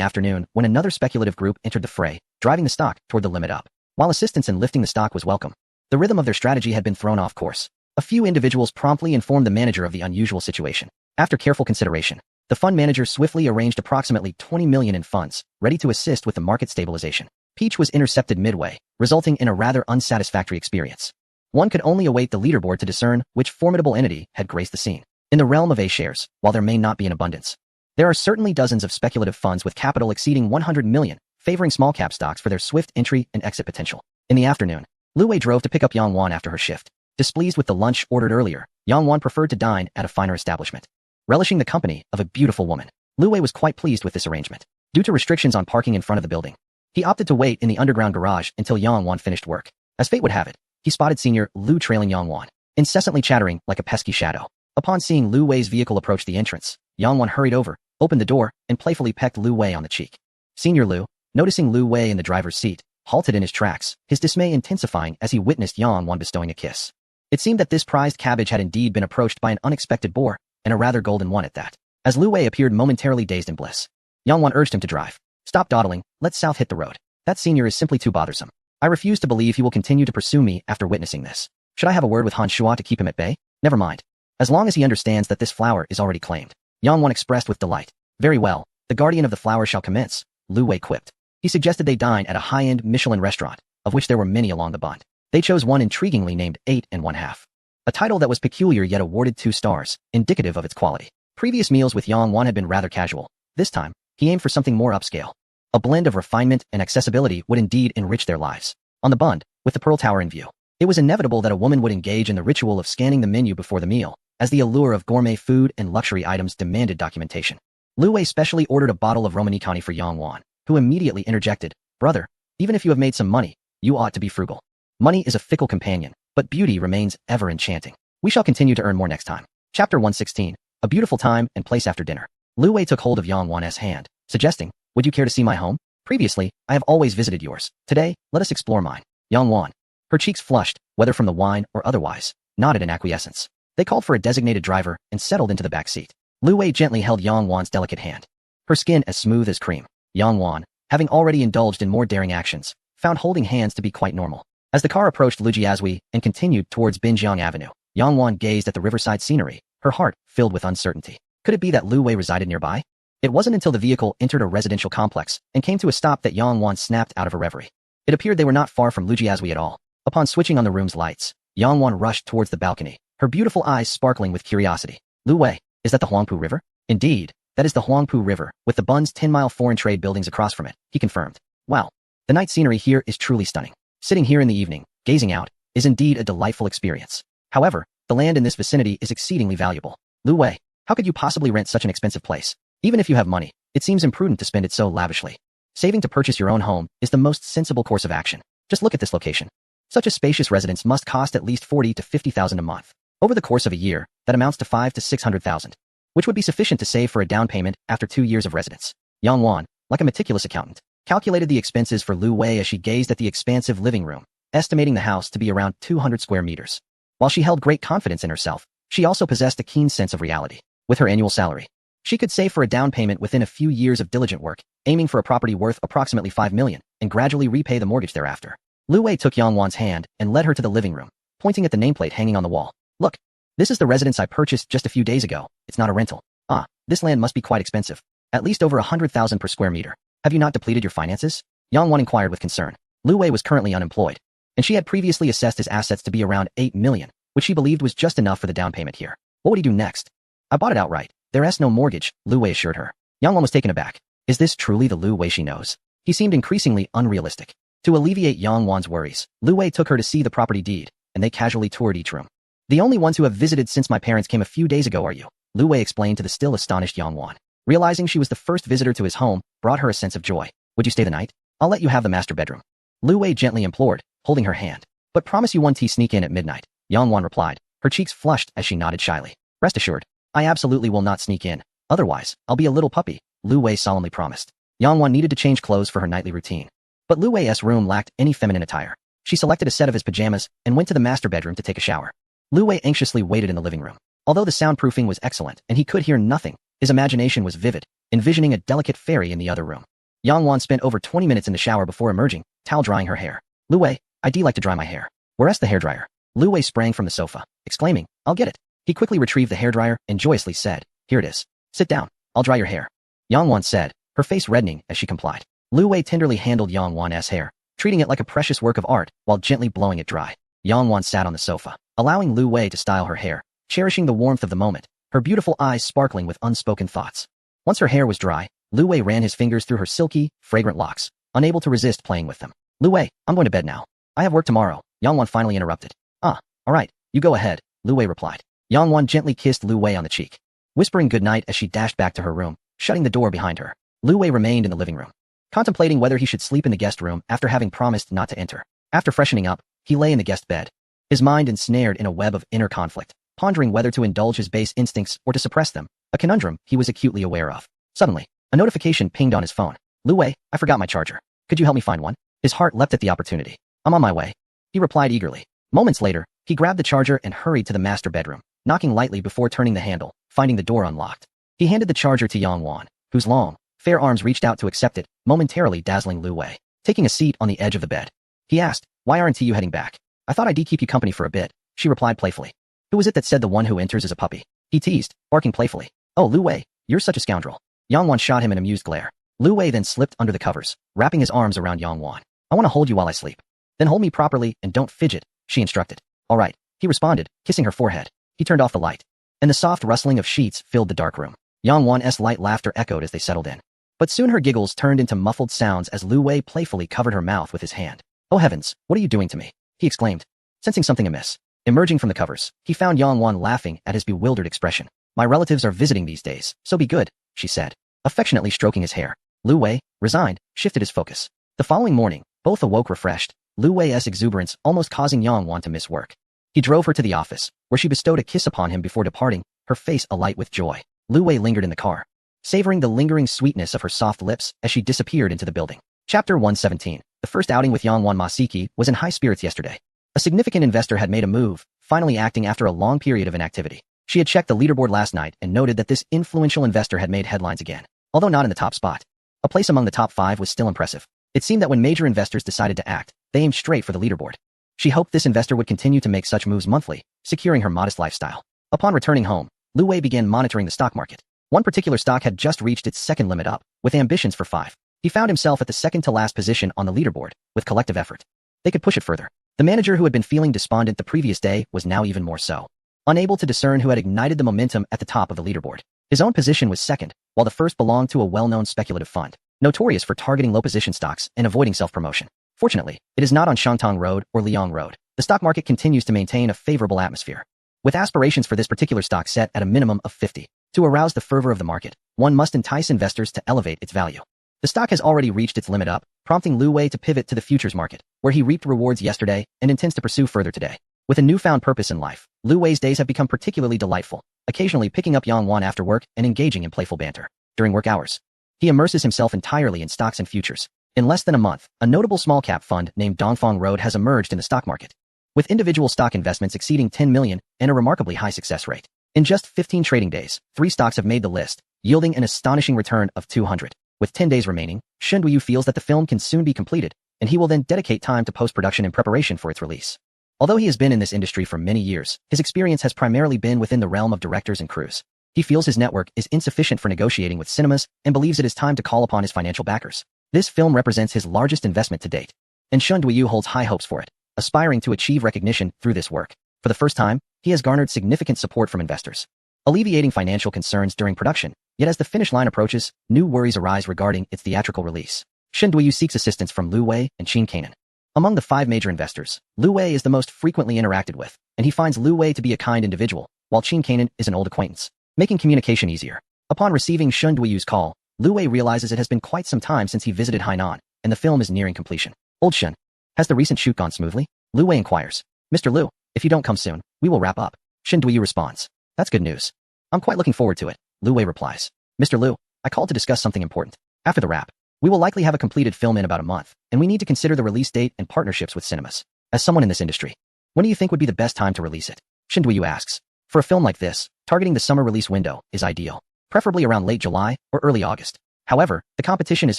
S1: afternoon when another speculative group entered the fray, driving the stock toward the limit up. While assistance in lifting the stock was welcome, the rhythm of their strategy had been thrown off course. A few individuals promptly informed the manager of the unusual situation. After careful consideration, the fund manager swiftly arranged approximately 20 million in funds, ready to assist with the market stabilization. Peach was intercepted midway, resulting in a rather unsatisfactory experience. One could only await the leaderboard to discern which formidable entity had graced the scene. In the realm of A shares, while there may not be an abundance, there are certainly dozens of speculative funds with capital exceeding 100 million, favoring small-cap stocks for their swift entry and exit potential. In the afternoon, Lu Wei drove to pick up Yang Wan after her shift. Displeased with the lunch ordered earlier, Yang Wan preferred to dine at a finer establishment. Relishing the company of a beautiful woman, Lu Wei was quite pleased with this arrangement. Due to restrictions on parking in front of the building, he opted to wait in the underground garage until Yang Wan finished work. As fate would have it, he spotted Senior Lu trailing Yang Wan. incessantly chattering like a pesky shadow. Upon seeing Lu Wei's vehicle approach the entrance, Yang Wan hurried over, opened the door, and playfully pecked Lu Wei on the cheek. Senior Lu, noticing Lu Wei in the driver's seat, halted in his tracks, his dismay intensifying as he witnessed Yang Wan bestowing a kiss. It seemed that this prized cabbage had indeed been approached by an unexpected boar, and a rather golden one at that. As Lu Wei appeared momentarily dazed in bliss, Yang Wan urged him to drive. Stop dawdling, let South hit the road. That senior is simply too bothersome. I refuse to believe he will continue to pursue me after witnessing this. Should I have a word with Han Shua to keep him at bay? Never mind. As long as he understands that this flower is already claimed. Yang Wan expressed with delight. Very well, the guardian of the flower shall commence, Lu Wei quipped. He suggested they dine at a high-end Michelin restaurant, of which there were many along the bund. They chose one intriguingly named 8 1/2. A title that was peculiar yet awarded 2 stars, indicative of its quality. Previous meals with Yang Wan had been rather casual. This time, he aimed for something more upscale. A blend of refinement and accessibility would indeed enrich their lives. On the bund, with the Pearl Tower in view, it was inevitable that a woman would engage in the ritual of scanning the menu before the meal, as the allure of gourmet food and luxury items demanded documentation. Lu Wei specially ordered a bottle of Romanicani for Yang Wan, who immediately interjected, Brother, even if you have made some money, you ought to be frugal. Money is a fickle companion, but beauty remains ever enchanting. We shall continue to earn more next time. Chapter 116, A Beautiful Time and Place After Dinner. Lu Wei took hold of Yang Wan's hand, suggesting, Would you care to see my home? Previously, I have always visited yours. Today, let us explore mine. Yang Wan. Her cheeks flushed, whether from the wine or otherwise, nodded in acquiescence. They called for a designated driver and settled into the back seat. Lu Wei gently held Yang Wan's delicate hand. Her skin as smooth as cream. Yang Wan, having already indulged in more daring actions, found holding hands to be quite normal. As the car approached Lujiazui and continued towards Binjiang Avenue, Yang Wan gazed at the riverside scenery, her heart filled with uncertainty. Could it be that Lu Wei resided nearby? It wasn't until the vehicle entered a residential complex and came to a stop that Yang Wan snapped out of her reverie. It appeared they were not far from Lujiazui at all. Upon switching on the room's lights, Yang Wan rushed towards the balcony, her beautiful eyes sparkling with curiosity. Lu Wei, is that the Huangpu River? Indeed, that is the Huangpu River, with the Bun's 10-mile foreign trade buildings across from it, he confirmed. Wow, the night scenery here is truly stunning. Sitting here in the evening, gazing out, is indeed a delightful experience. However, the land in this vicinity is exceedingly valuable. Lu Wei, how could you possibly rent such an expensive place? Even if you have money, it seems imprudent to spend it so lavishly. Saving to purchase your own home is the most sensible course of action. Just look at this location. Such a spacious residence must cost at least 40 to 50,000 a month. Over the course of a year, that amounts to 5 to 600,000, which would be sufficient to save for a down payment after 2 years of residence. Yang Wan, like a meticulous accountant, calculated the expenses for Lu Wei as she gazed at the expansive living room, estimating the house to be around 200 square meters. While she held great confidence in herself, she also possessed a keen sense of reality. With her annual salary, she could save for a down payment within a few years of diligent work, aiming for a property worth approximately 5 million, and gradually repay the mortgage thereafter. Lu Wei took Yang Wan's hand and led her to the living room, pointing at the nameplate hanging on the wall. Look, this is the residence I purchased just a few days ago. It's not a rental. Ah, this land must be quite expensive. At least over 100,000 per square meter. Have you not depleted your finances? Yang Wan inquired with concern. Lu Wei was currently unemployed, and she had previously assessed his assets to be around 8 million, which she believed was just enough for the down payment here. What would he do next? I bought it outright. There's no mortgage, Lu Wei assured her. Yang Wan was taken aback. Is this truly the Lu Wei she knows? He seemed increasingly unrealistic. To alleviate Yang Wan's worries, Lu Wei took her to see the property deed, and they casually toured each room. The only ones who have visited since my parents came a few days ago are you, Lu Wei explained to the still astonished Yang Wan. Realizing she was the first visitor to his home brought her a sense of joy. Would you stay the night? I'll let you have the master bedroom. Lu Wei gently implored, holding her hand. But promise you one tea sneak in at midnight, Yang Wan replied, her cheeks flushed as she nodded shyly. Rest assured, I absolutely will not sneak in. Otherwise, I'll be a little puppy, Lu Wei solemnly promised. Yang Wan needed to change clothes for her nightly routine. But Lu Wei's room lacked any feminine attire. She selected a set of his pajamas and went to the master bedroom to take a shower. Lu Wei anxiously waited in the living room. Although the soundproofing was excellent and he could hear nothing, his imagination was vivid, envisioning a delicate fairy in the other room. Yang Wan spent over 20 minutes in the shower before emerging, towel drying her hair. Lu Wei, I'd like to dry my hair. Where's the hairdryer? Lu Wei sprang from the sofa, exclaiming, I'll get it. He quickly retrieved the hairdryer and joyously said, Here it is. Sit down. I'll dry your hair. Yang Wan said, her face reddening as she complied. Lu Wei tenderly handled Yang Wan's hair, treating it like a precious work of art while gently blowing it dry. Yang Wan sat on the sofa, allowing Lu Wei to style her hair, cherishing the warmth of the moment, her beautiful eyes sparkling with unspoken thoughts. Once her hair was dry, Lu Wei ran his fingers through her silky, fragrant locks, unable to resist playing with them. Lu Wei, I'm going to bed now. I have work tomorrow, Yang Wan finally interrupted. All right, you go ahead, Lu Wei replied. Yang Wan gently kissed Lu Wei on the cheek, whispering goodnight as she dashed back to her room, shutting the door behind her. Lu Wei remained in the living room, contemplating whether he should sleep in the guest room after having promised not to enter. After freshening up, he lay in the guest bed. his mind ensnared in a web of inner conflict, pondering whether to indulge his base instincts or to suppress them, a conundrum he was acutely aware of. Suddenly, a notification pinged on his phone. Lu Wei, I forgot my charger. Could you help me find one? His heart leapt at the opportunity. I'm on my way, he replied eagerly. Moments later, he grabbed the charger and hurried to the master bedroom, knocking lightly before turning the handle, finding the door unlocked. He handed the charger to Yang Wan, whose long, fair arms reached out to accept it, momentarily dazzling Lu Wei. Taking a seat on the edge of the bed, he asked, Why aren't you heading back? I thought I'd keep you company for a bit, she replied playfully. Who was it that said the one who enters is a puppy? He teased, barking playfully. Oh, Lu Wei, you're such a scoundrel. Yang Wan shot him an amused glare. Lu Wei then slipped under the covers, wrapping his arms around Yang Wan. I want to hold you while I sleep. Then hold me properly and don't fidget, she instructed. All right, he responded, kissing her forehead. He turned off the light, and the soft rustling of sheets filled the dark room. Yang Wan's light laughter echoed as they settled in. But soon her giggles turned into muffled sounds as Lu Wei playfully covered her mouth with his hand. Oh heavens, what are you doing to me? He exclaimed, sensing something amiss. Emerging from the covers, he found Yang Wan laughing at his bewildered expression. My relatives are visiting these days, so be good, she said, affectionately stroking his hair. Lu Wei, resigned, shifted his focus. The following morning, both awoke refreshed, Lu Wei's exuberance almost causing Yang Wan to miss work. He drove her to the office, where she bestowed a kiss upon him before departing, her face alight with joy. Lu Wei lingered in the car, savoring the lingering sweetness of her soft lips as she disappeared into the building. Chapter 117. The first outing with Yang Wan Masiki was in high spirits yesterday. A significant investor had made a move, finally acting after a long period of inactivity. She had checked the leaderboard last night and noted that this influential investor had made headlines again, although not in the top spot. A place among the top 5 was still impressive. It seemed that when major investors decided to act, they aimed straight for the leaderboard. She hoped this investor would continue to make such moves monthly, securing her modest lifestyle. Upon returning home, Lu Wei began monitoring the stock market. One particular stock had just reached its second limit up, with ambitions for 5. He found himself at the second-to-last position on the leaderboard, with collective effort. They could push it further. The manager who had been feeling despondent the previous day was now even more so, unable to discern who had ignited the momentum at the top of the leaderboard. His own position was second, while the first belonged to a well-known speculative fund, notorious for targeting low-position stocks and avoiding self-promotion. Fortunately, it is not on Shangtong Road or Liang Road. The stock market continues to maintain a favorable atmosphere, with aspirations for this particular stock set at a minimum of 50. To arouse the fervor of the market, one must entice investors to elevate its value. The stock has already reached its limit up, prompting Lu Wei to pivot to the futures market, where he reaped rewards yesterday and intends to pursue further today. With a newfound purpose in life, Lu Wei's days have become particularly delightful, occasionally picking up Yang Wan after work and engaging in playful banter. During work hours, he immerses himself entirely in stocks and futures. In less than a month, a notable small-cap fund named Dongfang Road has emerged in the stock market, with individual stock investments exceeding 10 million and a remarkably high success rate. In just 15 trading days, 3 stocks have made the list, yielding an astonishing return of 200. With 10 days remaining, Shen Duyu feels that the film can soon be completed, and he will then dedicate time to post-production in preparation for its release. Although he has been in this industry for many years, his experience has primarily been within the realm of directors and crews. He feels his network is insufficient for negotiating with cinemas and believes it is time to call upon his financial backers. This film represents his largest investment to date, and Shen Duyu holds high hopes for it, aspiring to achieve recognition through this work. For the first time, he has garnered significant support from investors, alleviating financial concerns during production. Yet as the finish line approaches, new worries arise regarding its theatrical release. Shen Duyu seeks assistance from Lu Wei and Qin Kanan. Among the 5 major investors, Lu Wei is the most frequently interacted with, and he finds Lu Wei to be a kind individual, while Qin Kanan is an old acquaintance, making communication easier. Upon receiving Shen Duyu's call, Lu Wei realizes it has been quite some time since he visited Hainan, and the film is nearing completion. Old Shen, has the recent shoot gone smoothly? Lu Wei inquires. Mr. Lu, if you don't come soon, we will wrap up. Shen Duyu responds. That's good news. I'm quite looking forward to it, Lu Wei replies. Mr. Lu, I called to discuss something important. After the wrap, we will likely have a completed film in about a month, and we need to consider the release date and partnerships with cinemas. As someone in this industry, when do you think would be the best time to release it? Shen Duyu asks. For a film like this, targeting the summer release window is ideal, preferably around late July or early August. However, the competition is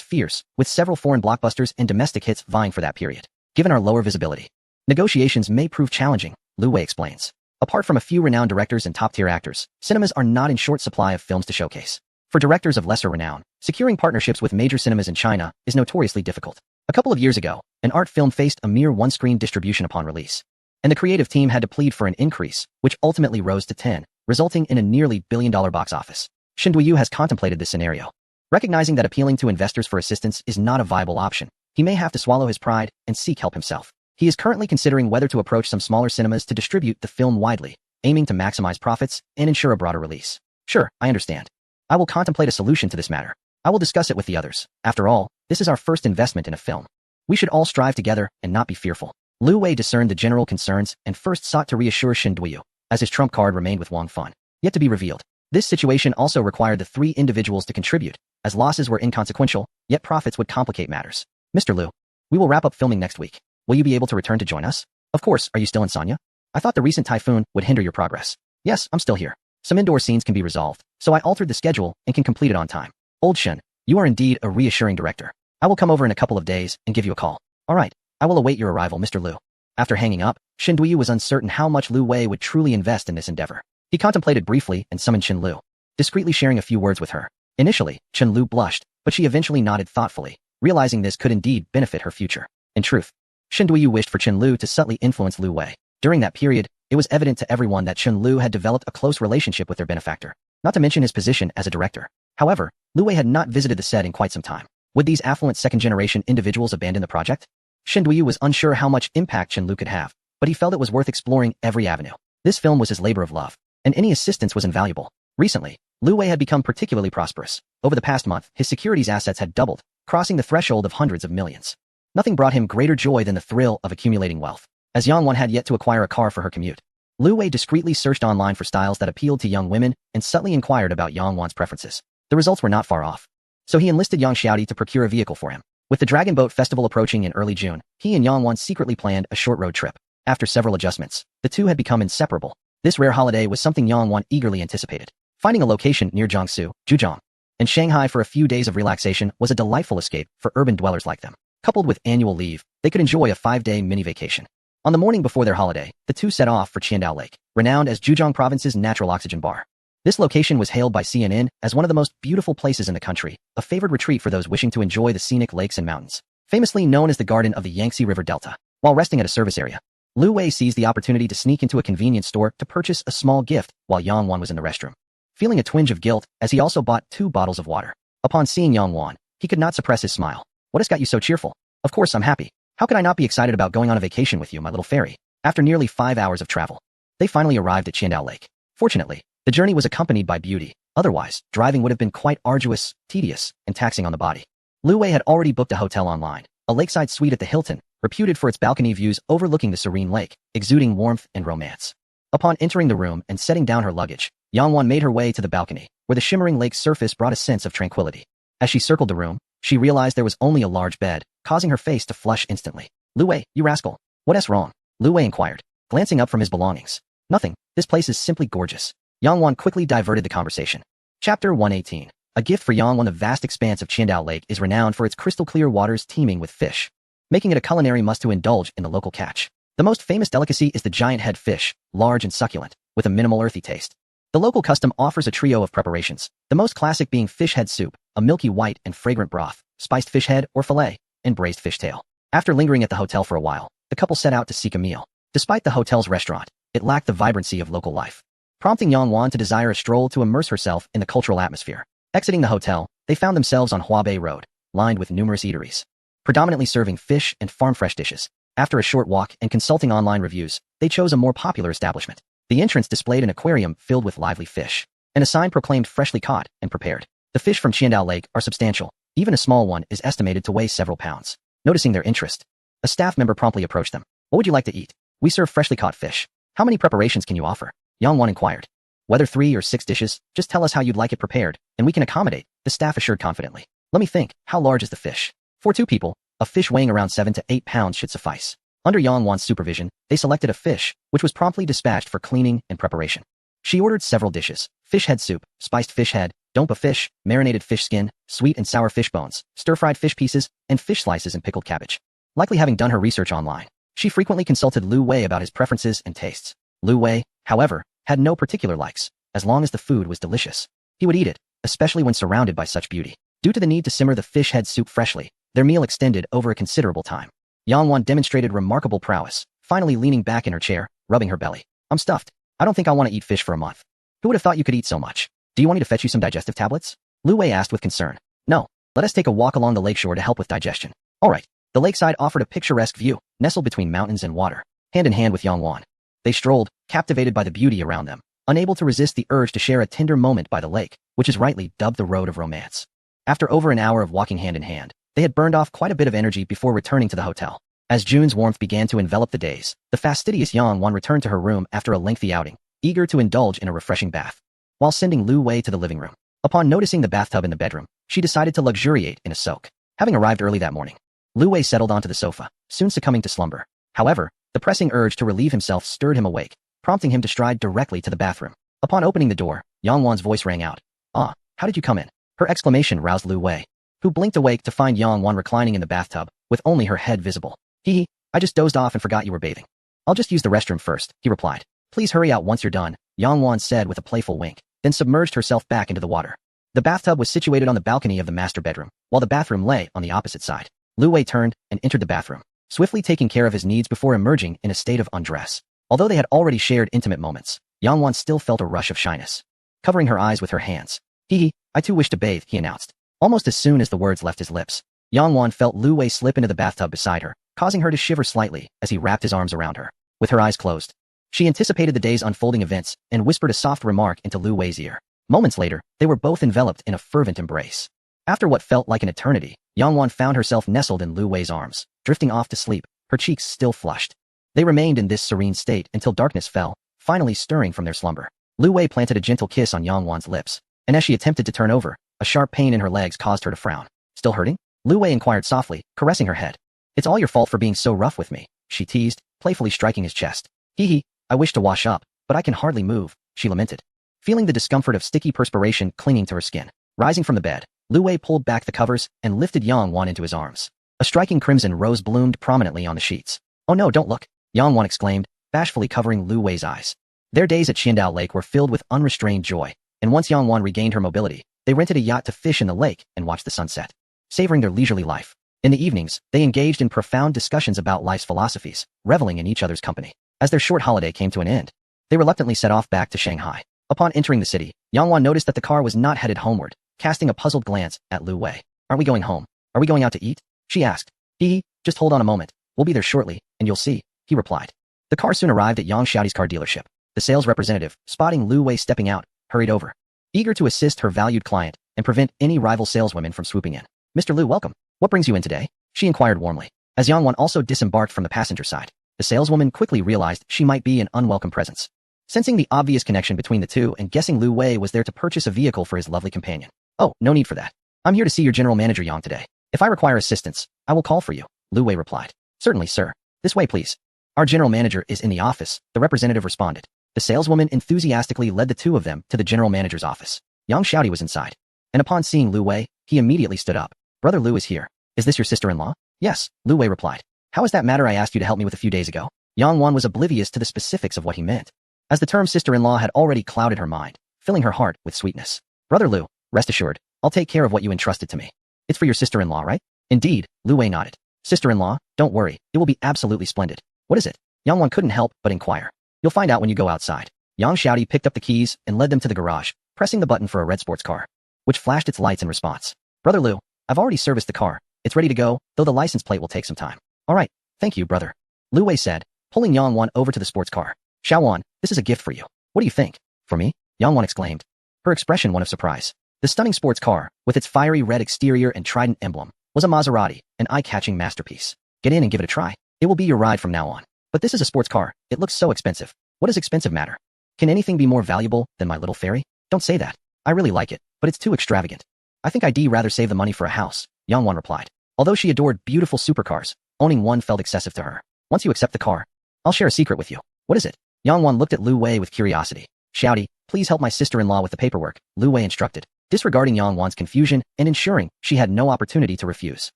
S1: fierce, with several foreign blockbusters and domestic hits vying for that period. Given our lower visibility, negotiations may prove challenging, Lu Wei explains. Apart from a few renowned directors and top-tier actors, cinemas are not in short supply of films to showcase. For directors of lesser renown, securing partnerships with major cinemas in China is notoriously difficult. A couple of years ago, an art film faced a mere one-screen distribution upon release, and the creative team had to plead for an increase, which ultimately rose to 10, resulting in a nearly billion-dollar box office. Shen Duyu has contemplated this scenario. Recognizing that appealing to investors for assistance is not a viable option, he may have to swallow his pride and seek help himself. He is currently considering whether to approach some smaller cinemas to distribute the film widely, aiming to maximize profits and ensure a broader release. Sure, I understand. I will contemplate a solution to this matter. I will discuss it with the others. After all, this is our first investment in a film. We should all strive together and not be fearful. Lu Wei discerned the general concerns and first sought to reassure Shen Duyu, as his trump card remained with Wang Fan, yet to be revealed. This situation also required the three individuals to contribute, as losses were inconsequential, yet profits would complicate matters. Mr. Lu, we will wrap up filming next week. Will you be able to return to join us? Of course, are you still in Sanya? I thought the recent typhoon would hinder your progress. Yes, I'm still here. Some indoor scenes can be resolved, so I altered the schedule and can complete it on time. Old Shen, you are indeed a reassuring director. I will come over in a couple of days and give you a call. All right, I will await your arrival, Mr. Lu. After hanging up, Shen Duyu was uncertain how much Lu Wei would truly invest in this endeavor. He contemplated briefly and summoned Chen Lu, discreetly sharing a few words with her. Initially, Chen Lu blushed, but she eventually nodded thoughtfully, realizing this could indeed benefit her future. In truth, Shen Duyu wished for Chen Lu to subtly influence Lu Wei. During that period, it was evident to everyone that Chen Lu had developed a close relationship with their benefactor, not to mention his position as a director. However, Lu Wei had not visited the set in quite some time. Would these affluent second-generation individuals abandon the project? Shen Duyu was unsure how much impact Chen Lu could have, but he felt it was worth exploring every avenue. This film was his labor of love, and any assistance was invaluable. Recently, Lu Wei had become particularly prosperous. Over the past month, his securities assets had doubled, crossing the threshold of hundreds of millions. Nothing brought him greater joy than the thrill of accumulating wealth. As Yang Wan had yet to acquire a car for her commute, Lu Wei discreetly searched online for styles that appealed to young women and subtly inquired about Yang Wan's preferences. The results were not far off. So he enlisted Yang Xiaodi to procure a vehicle for him. With the Dragon Boat Festival approaching in early June, he and Yang Wan secretly planned a short road trip. After several adjustments, the two had become inseparable. This rare holiday was something Yang Wan eagerly anticipated. Finding a location near Jiangsu, Zhejiang, and Shanghai for a few days of relaxation was a delightful escape for urban dwellers like them. Coupled with annual leave, they could enjoy a 5-day mini-vacation. On the morning before their holiday, the two set off for Qiandao Lake, renowned as Zhejiang Province's natural oxygen bar. This location was hailed by CNN as one of the most beautiful places in the country, a favored retreat for those wishing to enjoy the scenic lakes and mountains. Famously known as the Garden of the Yangtze River Delta. While resting at a service area, Lu Wei seized the opportunity to sneak into a convenience store to purchase a small gift while Yang Wan was in the restroom, feeling a twinge of guilt as he also bought 2 bottles of water. Upon seeing Yang Wan, he could not suppress his smile. What has got you so cheerful? Of course I'm happy. How could I not be excited about going on a vacation with you, my little fairy? After nearly 5 hours of travel, they finally arrived at Qiandao Lake. Fortunately, the journey was accompanied by beauty. Otherwise, driving would have been quite arduous, tedious, and taxing on the body. Lu Wei had already booked a hotel online, a lakeside suite at the Hilton, reputed for its balcony views overlooking the serene lake, exuding warmth and romance. Upon entering the room and setting down her luggage, Yang Wan made her way to the balcony, where the shimmering lake's surface brought a sense of tranquility. As she circled the room, she realized there was only a large bed, causing her face to flush instantly. Lu Wei, you rascal. What's wrong? Lu Wei inquired, glancing up from his belongings. Nothing. This place is simply gorgeous. Yang Wan quickly diverted the conversation. Chapter 118. A gift for Yang Wan. The vast expanse of Qiandao Lake is renowned for its crystal-clear waters teeming with fish, making it a culinary must to indulge in the local catch. The most famous delicacy is the giant head fish, large and succulent, with a minimal earthy taste. The local custom offers a trio of preparations, the most classic being fish head soup, a milky white and fragrant broth, spiced fish head or fillet, and braised fish tail. After lingering at the hotel for a while, the couple set out to seek a meal. Despite the hotel's restaurant, it lacked the vibrancy of local life, prompting Yang Wan to desire a stroll to immerse herself in the cultural atmosphere. Exiting the hotel, they found themselves on Huabei Road, lined with numerous eateries, predominantly serving fish and farm-fresh dishes. After a short walk and consulting online reviews, they chose a more popular establishment. The entrance displayed an aquarium filled with lively fish, and a sign proclaimed freshly caught and prepared. The fish from Qiandao Lake are substantial. Even a small one is estimated to weigh several pounds. Noticing their interest, a staff member promptly approached them. What would you like to eat? We serve freshly caught fish. How many preparations can you offer? Yang Wan inquired. Whether 3 or 6 dishes, just tell us how you'd like it prepared, and we can accommodate, the staff assured confidently. Let me think, how large is the fish? For 2 people, a fish weighing around 7 to 8 pounds should suffice. Under Yang Wan's supervision, they selected a fish, which was promptly dispatched for cleaning and preparation. She ordered several dishes: fish head soup, spiced fish head, dompa fish, marinated fish skin, sweet and sour fish bones, stir-fried fish pieces, and fish slices and pickled cabbage. Likely having done her research online, she frequently consulted Lu Wei about his preferences and tastes. Lu Wei, however, had no particular likes. As long as the food was delicious, he would eat it, especially when surrounded by such beauty. Due to the need to simmer the fish head soup freshly, their meal extended over a considerable time. Yang Wan demonstrated remarkable prowess, finally leaning back in her chair, rubbing her belly. I'm stuffed. I don't think I want to eat fish for a month. Who would have thought you could eat so much? Do you want me to fetch you some digestive tablets? Lu Wei asked with concern. No. Let us take a walk along the lakeshore to help with digestion. All right. The lakeside offered a picturesque view, nestled between mountains and water. Hand in hand with Yang Wan, they strolled, captivated by the beauty around them, unable to resist the urge to share a tender moment by the lake, which is rightly dubbed the road of romance. After over an hour of walking hand in hand, they had burned off quite a bit of energy before returning to the hotel. As June's warmth began to envelop the days, the fastidious Yang Wan returned to her room after a lengthy outing, eager to indulge in a refreshing bath, while sending Lu Wei to the living room. Upon noticing the bathtub in the bedroom, she decided to luxuriate in a soak. Having arrived early that morning, Lu Wei settled onto the sofa, soon succumbing to slumber. However, the pressing urge to relieve himself stirred him awake, prompting him to stride directly to the bathroom. Upon opening the door, Yang Wan's voice rang out. "Ah, how did you come in?" Her exclamation roused Lu Wei, who blinked awake to find Yang Wan reclining in the bathtub, with only her head visible. "Hee, I just dozed off and forgot you were bathing. I'll just use the restroom first," he replied. "Please hurry out once you're done," Yang Wan said with a playful wink, then submerged herself back into the water. The bathtub was situated on the balcony of the master bedroom, while the bathroom lay on the opposite side. Lu Wei turned and entered the bathroom, swiftly taking care of his needs before emerging in a state of undress. Although they had already shared intimate moments, Yang Wan still felt a rush of shyness. Covering her eyes with her hands, "Hee, I too wish to bathe," he announced. Almost as soon as the words left his lips, Yang Wan felt Lu Wei slip into the bathtub beside her, causing her to shiver slightly as he wrapped his arms around her. With her eyes closed, she anticipated the day's unfolding events and whispered a soft remark into Lu Wei's ear. Moments later, they were both enveloped in a fervent embrace. After what felt like an eternity, Yang Wan found herself nestled in Lu Wei's arms, drifting off to sleep, her cheeks still flushed. They remained in this serene state until darkness fell, finally stirring from their slumber. Lu Wei planted a gentle kiss on Yang Wan's lips, and as she attempted to turn over, a sharp pain in her legs caused her to frown. "Still hurting?" Lu Wei inquired softly, caressing her head. "It's all your fault for being so rough with me," she teased, playfully striking his chest. "Hee, I wish to wash up, but I can hardly move," she lamented, feeling the discomfort of sticky perspiration clinging to her skin. Rising from the bed, Lu Wei pulled back the covers and lifted Yang Wan into his arms. A striking crimson rose bloomed prominently on the sheets. "Oh no, don't look," Yang Wan exclaimed, bashfully covering Lu Wei's eyes. Their days at Qiandao Lake were filled with unrestrained joy, and once Yang Wan regained her mobility, they rented a yacht to fish in the lake and watch the sunset, savoring their leisurely life. In the evenings, they engaged in profound discussions about life's philosophies, reveling in each other's company. As their short holiday came to an end, they reluctantly set off back to Shanghai. Upon entering the city, Yang Wan noticed that the car was not headed homeward, casting a puzzled glance at Lu Wei. "Aren't we going home? Are we going out to eat?" she asked. "Hee, just hold on a moment. We'll be there shortly, and you'll see," he replied. The car soon arrived at Yang Xiaoti's car dealership. The sales representative, spotting Lu Wei stepping out, hurried over, eager to assist her valued client and prevent any rival saleswomen from swooping in. "Mr. Lu, welcome. What brings you in today?" she inquired warmly. As Yang Wan also disembarked from the passenger side, the saleswoman quickly realized she might be an unwelcome presence. Sensing the obvious connection between the two and guessing Lu Wei was there to purchase a vehicle for his lovely companion. "Oh, no need for that. I'm here to see your general manager Yang today. If I require assistance, I will call for you," Lu Wei replied. "Certainly, sir. This way, please." "Our general manager is in the office," the representative responded. The saleswoman enthusiastically led the two of them to the general manager's office. Yang Xiaoti was inside, and upon seeing Lu Wei, he immediately stood up. "Brother Lu is here. Is this your sister-in-law?" "Yes," Lu Wei replied. "How is that matter I asked you to help me with a few days ago?" Yang Wan was oblivious to the specifics of what he meant, as the term sister-in-law had already clouded her mind, filling her heart with sweetness. "Brother Lu, rest assured, I'll take care of what you entrusted to me. It's for your sister-in-law, right?" "Indeed," Lu Wei nodded. "Sister-in-law, don't worry, it will be absolutely splendid." "What is it?" Yang Wan couldn't help but inquire. "You'll find out when you go outside." Yang Xiaoti picked up the keys and led them to the garage, pressing the button for a red sports car, which flashed its lights in response. "Brother Lu, I've already serviced the car. It's ready to go, though the license plate will take some time." "All right, thank you, brother," Lu Wei said, pulling Yang Wan over to the sports car. "Xiao Wan, this is a gift for you. What do you think?" "For me?" Yang Wan exclaimed, her expression one of surprise. The stunning sports car, with its fiery red exterior and trident emblem, was a Maserati, an eye-catching masterpiece. "Get in and give it a try. It will be your ride from now on." "But this is a sports car. It looks so expensive." "What does expensive matter? Can anything be more valuable than my little fairy?" "Don't say that. I really like it, but it's too extravagant. I think I'd rather save the money for a house," Yang Wan replied. Although she adored beautiful supercars, owning one felt excessive to her. "Once you accept the car, I'll share a secret with you." "What is it?" Yang Wan looked at Lu Wei with curiosity. "Xiaoti, please help my sister-in-law with the paperwork," Lu Wei instructed, disregarding Yang Wan's confusion and ensuring she had no opportunity to refuse.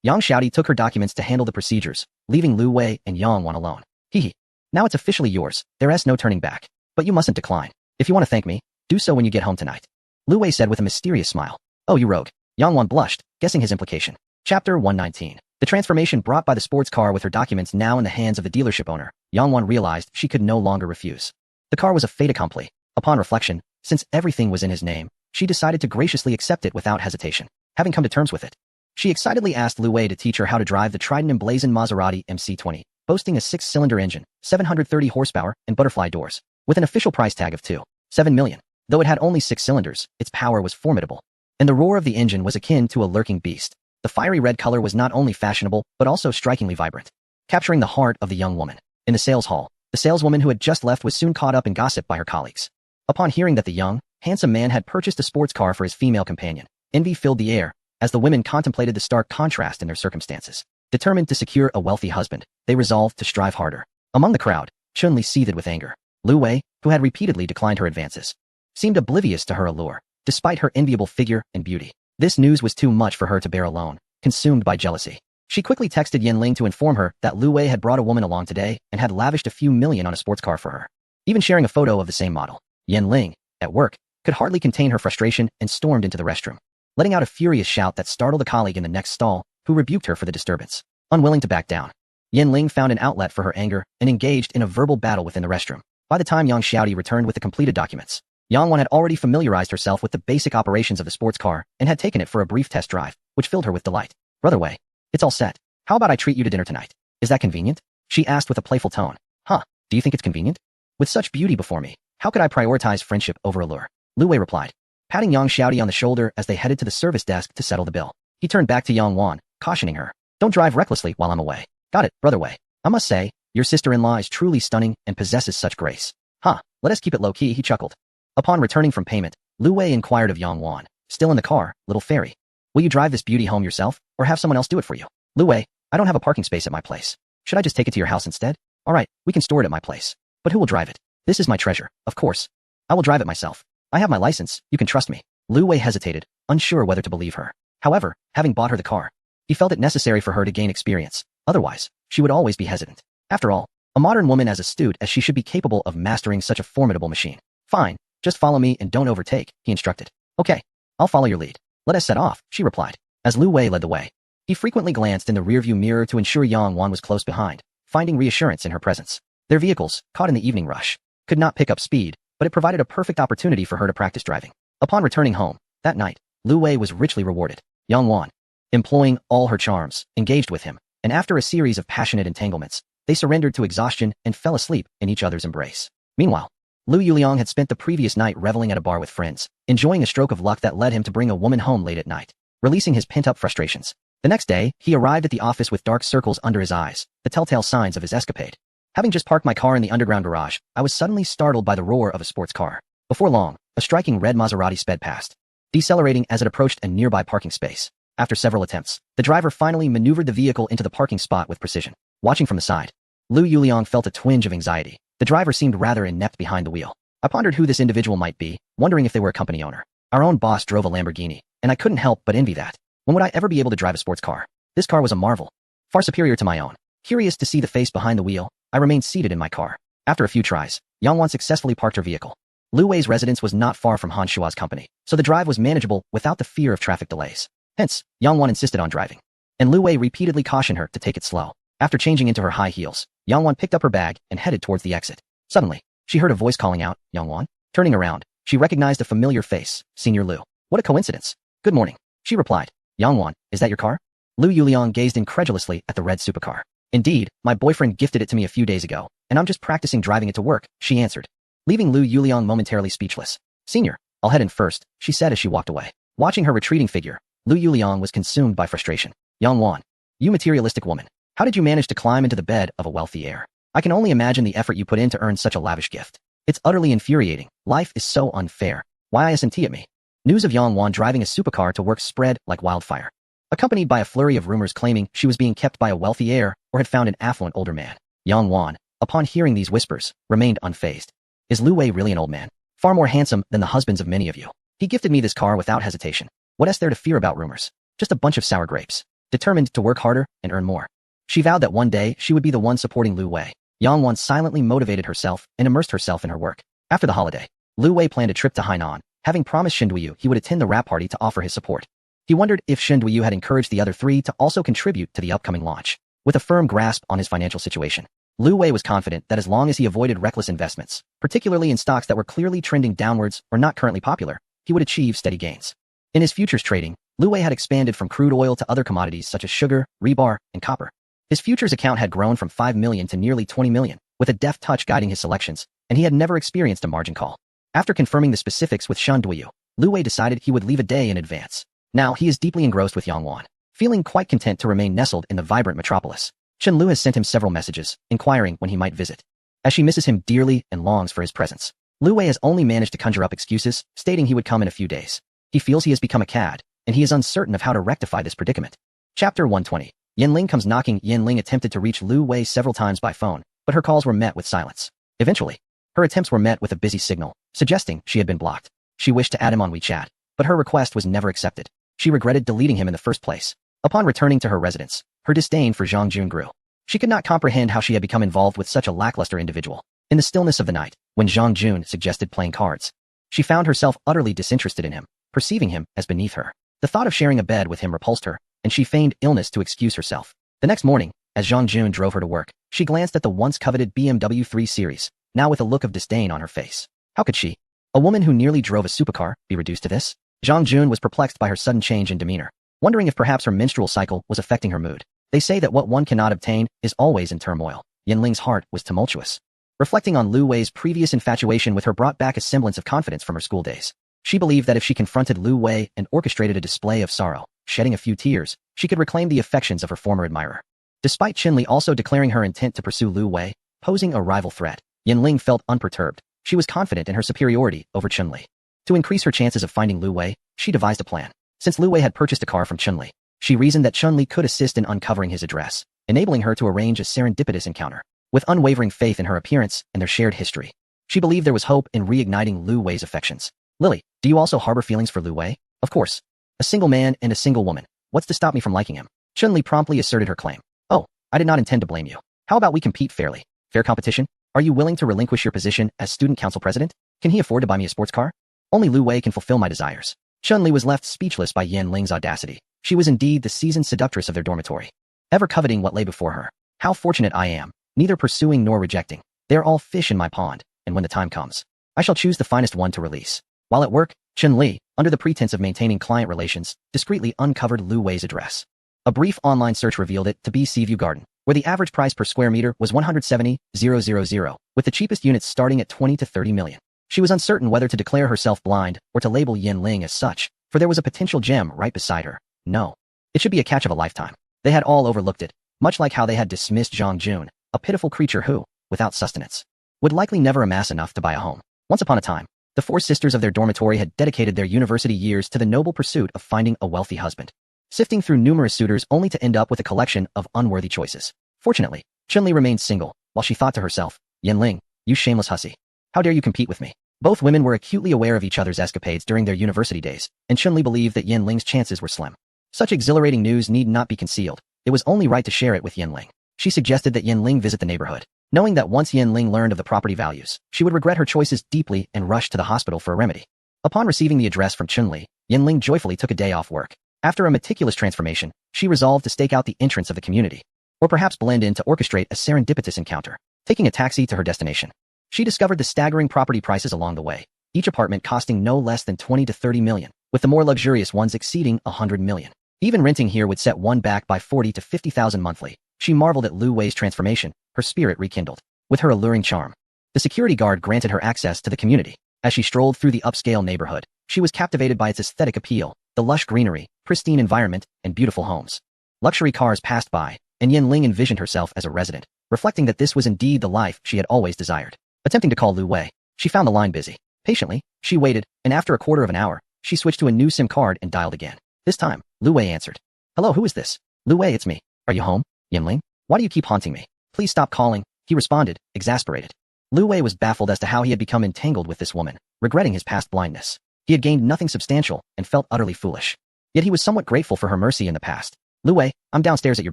S1: Yang Xiaoti took her documents to handle the procedures, leaving Lu Wei and Yang Wan alone. "Hee. Now it's officially yours. There's no turning back. But you mustn't decline. If you want to thank me, do so when you get home tonight," Lu Wei said with a mysterious smile. "Oh, you rogue." Yang Wan blushed, guessing his implication. Chapter 119. The transformation brought by the sports car with her documents now in the hands of the dealership owner, Yang Wan realized she could no longer refuse. The car was a fait accompli. Upon reflection, since everything was in his name, she decided to graciously accept it without hesitation. Having come to terms with it, she excitedly asked Lu Wei to teach her how to drive the trident emblazoned Maserati MC20, boasting a 6-cylinder engine, 730 horsepower, and butterfly doors, with an official price tag of 2.7 million. Though it had only 6 cylinders, its power was formidable, and the roar of the engine was akin to a lurking beast. The fiery red color was not only fashionable, but also strikingly vibrant. capturing the heart of the young woman. In the sales hall, the saleswoman who had just left was soon caught up in gossip by her colleagues. Upon hearing that the young, handsome man had purchased a sports car for his female companion, envy filled the air as the women contemplated the stark contrast in their circumstances. Determined to secure a wealthy husband, they resolved to strive harder. Among the crowd, Chun-Li seethed with anger. Lu Wei, who had repeatedly declined her advances, seemed oblivious to her allure, despite her enviable figure and beauty. This news was too much for her to bear alone, consumed by jealousy. She quickly texted Yan Ling to inform her that Lu Wei had brought a woman along today and had lavished a few million on a sports car for her, even sharing a photo of the same model. Yan Ling, at work, could hardly contain her frustration and stormed into the restroom, letting out a furious shout that startled a colleague in the next stall, who rebuked her for the disturbance. Unwilling to back down, Yan Ling found an outlet for her anger and engaged in a verbal battle within the restroom. By the time Yang Xiaodi returned with the completed documents, Yang Wan had already familiarized herself with the basic operations of the sports car and had taken it for a brief test drive, which filled her with delight. Brother Wei, it's all set. How about I treat you to dinner tonight? Is that convenient? She asked with a playful tone. Huh, do you think it's convenient? With such beauty before me, how could I prioritize friendship over allure? Lu Wei replied, patting Yang Xiaodi on the shoulder as they headed to the service desk to settle the bill. He turned back to Yang Wan, cautioning her. Don't drive recklessly while I'm away. Got it, Brother Wei. I must say, your sister-in-law is truly stunning and possesses such grace. Huh, let us keep it low-key, he chuckled. Upon returning from payment, Lu Wei inquired of Yang Wan, still in the car, little fairy. Will you drive this beauty home yourself, or have someone else do it for you? Lu Wei, I don't have a parking space at my place. Should I just take it to your house instead? Alright, we can store it at my place. But who will drive it? This is my treasure, of course. I will drive it myself. I have my license, you can trust me. Lu Wei hesitated, unsure whether to believe her. However, having bought her the car, he felt it necessary for her to gain experience. Otherwise, she would always be hesitant. After all, a modern woman as astute as she should be capable of mastering such a formidable machine. Fine, just follow me and don't overtake, he instructed. Okay, I'll follow your lead. Let us set off, she replied. As Lu Wei led the way, he frequently glanced in the rearview mirror to ensure Yang Wan was close behind, finding reassurance in her presence. Their vehicles, caught in the evening rush, could not pick up speed, but it provided a perfect opportunity for her to practice driving. Upon returning home, that night, Lu Wei was richly rewarded. Yang Wan, employing all her charms, engaged with him, and after a series of passionate entanglements, they surrendered to exhaustion and fell asleep in each other's embrace. Meanwhile, Lu Yuliang had spent the previous night reveling at a bar with friends, enjoying a stroke of luck that led him to bring a woman home late at night, releasing his pent-up frustrations. The next day, he arrived at the office with dark circles under his eyes, the telltale signs of his escapade. Having just parked my car in the underground garage, I was suddenly startled by the roar of a sports car. Before long, a striking red Maserati sped past, decelerating as it approached a nearby parking space. After several attempts, the driver finally maneuvered the vehicle into the parking spot with precision. Watching from the side, Lu Yuliang felt a twinge of anxiety. The driver seemed rather inept behind the wheel. I pondered who this individual might be, wondering if they were a company owner. Our own boss drove a Lamborghini, and I couldn't help but envy that. When would I ever be able to drive a sports car? This car was a marvel, far superior to my own. Curious to see the face behind the wheel, I remained seated in my car. After a few tries, Yang Wan successfully parked her vehicle. Lu Wei's residence was not far from Han Shua's company, so the drive was manageable without the fear of traffic delays. Hence, Yang Wan insisted on driving, and Lu Wei repeatedly cautioned her to take it slow. After changing into her high heels, Yang Wan picked up her bag and headed towards the exit. Suddenly, she heard a voice calling out, Yang Wan? Turning around, she recognized a familiar face, Senior Lu. What a coincidence. Good morning, she replied. Yang Wan, is that your car? Lu Yuliang gazed incredulously at the red supercar. Indeed, my boyfriend gifted it to me a few days ago, and I'm just practicing driving it to work, she answered, leaving Lu Yuliang momentarily speechless. Senior, I'll head in first, she said as she walked away. Watching her retreating figure, Lu Yuliang was consumed by frustration. Yang Wan, you materialistic woman. How did you manage to climb into the bed of a wealthy heir? I can only imagine the effort you put in to earn such a lavish gift. It's utterly infuriating. Life is so unfair. Why isn't at me? News of Yang Wan driving a supercar to work spread like wildfire, accompanied by a flurry of rumors claiming she was being kept by a wealthy heir or had found an affluent older man. Yang Wan, upon hearing these whispers, remained unfazed. Is Lu Wei really an old man? Far more handsome than the husbands of many of you. He gifted me this car without hesitation. What is there to fear about rumors? Just a bunch of sour grapes. Determined to work harder and earn more. She vowed that one day she would be the one supporting Lu Wei. Yang Wan silently motivated herself and immersed herself in her work. After the holiday, Lu Wei planned a trip to Hainan, having promised Shen Duiyu he would attend the wrap party to offer his support. He wondered if Shen Duiyu had encouraged the other three to also contribute to the upcoming launch. With a firm grasp on his financial situation, Lu Wei was confident that as long as he avoided reckless investments, particularly in stocks that were clearly trending downwards or not currently popular, he would achieve steady gains. In his futures trading, Lu Wei had expanded from crude oil to other commodities such as sugar, rebar, and copper. His futures account had grown from 5 million to nearly 20 million, with a deft touch guiding his selections, and he had never experienced a margin call. After confirming the specifics with Shen Duiyu, Lu Wei decided he would leave a day in advance. Now he is deeply engrossed with Yang Wan, feeling quite content to remain nestled in the vibrant metropolis. Chen Lu has sent him several messages, inquiring when he might visit. As she misses him dearly and longs for his presence, Lu Wei has only managed to conjure up excuses, stating he would come in a few days. He feels he has become a cad, and he is uncertain of how to rectify this predicament. Chapter 120. Yanling comes knocking. Yanling attempted to reach Lu Wei several times by phone, but her calls were met with silence. Eventually, her attempts were met with a busy signal, suggesting she had been blocked. She wished to add him on WeChat, but her request was never accepted. She regretted deleting him in the first place. Upon returning to her residence, her disdain for Zhang Jun grew. She could not comprehend how she had become involved with such a lackluster individual. In the stillness of the night, when Zhang Jun suggested playing cards, she found herself utterly disinterested in him, perceiving him as beneath her. The thought of sharing a bed with him repulsed her, and she feigned illness to excuse herself. The next morning, as Zhang Jun drove her to work, she glanced at the once coveted BMW 3 Series, now with a look of disdain on her face. How could she, a woman who nearly drove a supercar, be reduced to this? Zhang Jun was perplexed by her sudden change in demeanor, wondering if perhaps her menstrual cycle was affecting her mood. They say that what one cannot obtain is always in turmoil. Yanling's heart was tumultuous. Reflecting on Lu Wei's previous infatuation with her brought back a semblance of confidence from her school days. She believed that if she confronted Lu Wei and orchestrated a display of sorrow, shedding a few tears, she could reclaim the affections of her former admirer. Despite Qinli also declaring her intent to pursue Lu Wei, posing a rival threat, Yanling felt unperturbed. She was confident in her superiority over Qinli. To increase her chances of finding Lu Wei, she devised a plan. Since Lu Wei had purchased a car from Qinli, she reasoned that Qinli could assist in uncovering his address, enabling her to arrange a serendipitous encounter. With unwavering faith in her appearance and their shared history, she believed there was hope in reigniting Lu Wei's affections. Lily, do you also harbor feelings for Lu Wei? Of course. A single man and a single woman. What's to stop me from liking him? Qinli promptly asserted her claim. Oh, I did not intend to blame you. How about we compete fairly? Fair competition? Are you willing to relinquish your position as student council president? Can he afford to buy me a sports car? Only Lu Wei can fulfill my desires. Qinli was left speechless by Yanling's audacity. She was indeed the seasoned seductress of their dormitory, ever coveting what lay before her. How fortunate I am, neither pursuing nor rejecting. They are all fish in my pond, and when the time comes, I shall choose the finest one to release. While at work, Qinli, under the pretense of maintaining client relations, discreetly uncovered Lu Wei's address. A brief online search revealed it to be Seaview Garden, where the average price per square meter was 170,000, with the cheapest units starting at 20 to 30 million. She was uncertain whether to declare herself blind or to label Yanling as such, for there was a potential gem right beside her. No. It should be a catch of a lifetime. They had all overlooked it, much like how they had dismissed Zhang Jun, a pitiful creature who, without sustenance, would likely never amass enough to buy a home. Once upon a time, the four sisters of their dormitory had dedicated their university years to the noble pursuit of finding a wealthy husband, sifting through numerous suitors only to end up with a collection of unworthy choices. Fortunately, Qinli remained single, while she thought to herself, Yanling, you shameless hussy. How dare you compete with me? Both women were acutely aware of each other's escapades during their university days, and Qinli believed that Yanling's chances were slim. Such exhilarating news need not be concealed. It was only right to share it with Yanling. She suggested that Yanling visit the neighborhood, knowing that once Yanling learned of the property values, she would regret her choices deeply and rush to the hospital for a remedy. Upon receiving the address from Qinli, Yanling joyfully took a day off work. After a meticulous transformation, she resolved to stake out the entrance of the community, or perhaps blend in to orchestrate a serendipitous encounter. Taking a taxi to her destination, she discovered the staggering property prices along the way, each apartment costing no less than 20 to 30 million, with the more luxurious ones exceeding 100 million. Even renting here would set one back by 40 to 50,000 monthly. She marveled at Lu Wei's transformation, her spirit rekindled. With her alluring charm, the security guard granted her access to the community. As she strolled through the upscale neighborhood, she was captivated by its aesthetic appeal, the lush greenery, pristine environment, and beautiful homes. Luxury cars passed by, and Yanling envisioned herself as a resident, reflecting that this was indeed the life she had always desired. Attempting to call Lu Wei, she found the line busy. Patiently, she waited, and after a quarter of an hour, she switched to a new SIM card and dialed again. This time, Lu Wei answered. Hello, who is this? Lu Wei, it's me. Are you home, Yanling? Why do you keep haunting me? Please stop calling, he responded, exasperated. Lu Wei was baffled as to how he had become entangled with this woman, regretting his past blindness. He had gained nothing substantial and felt utterly foolish. Yet he was somewhat grateful for her mercy in the past. Lu Wei, I'm downstairs at your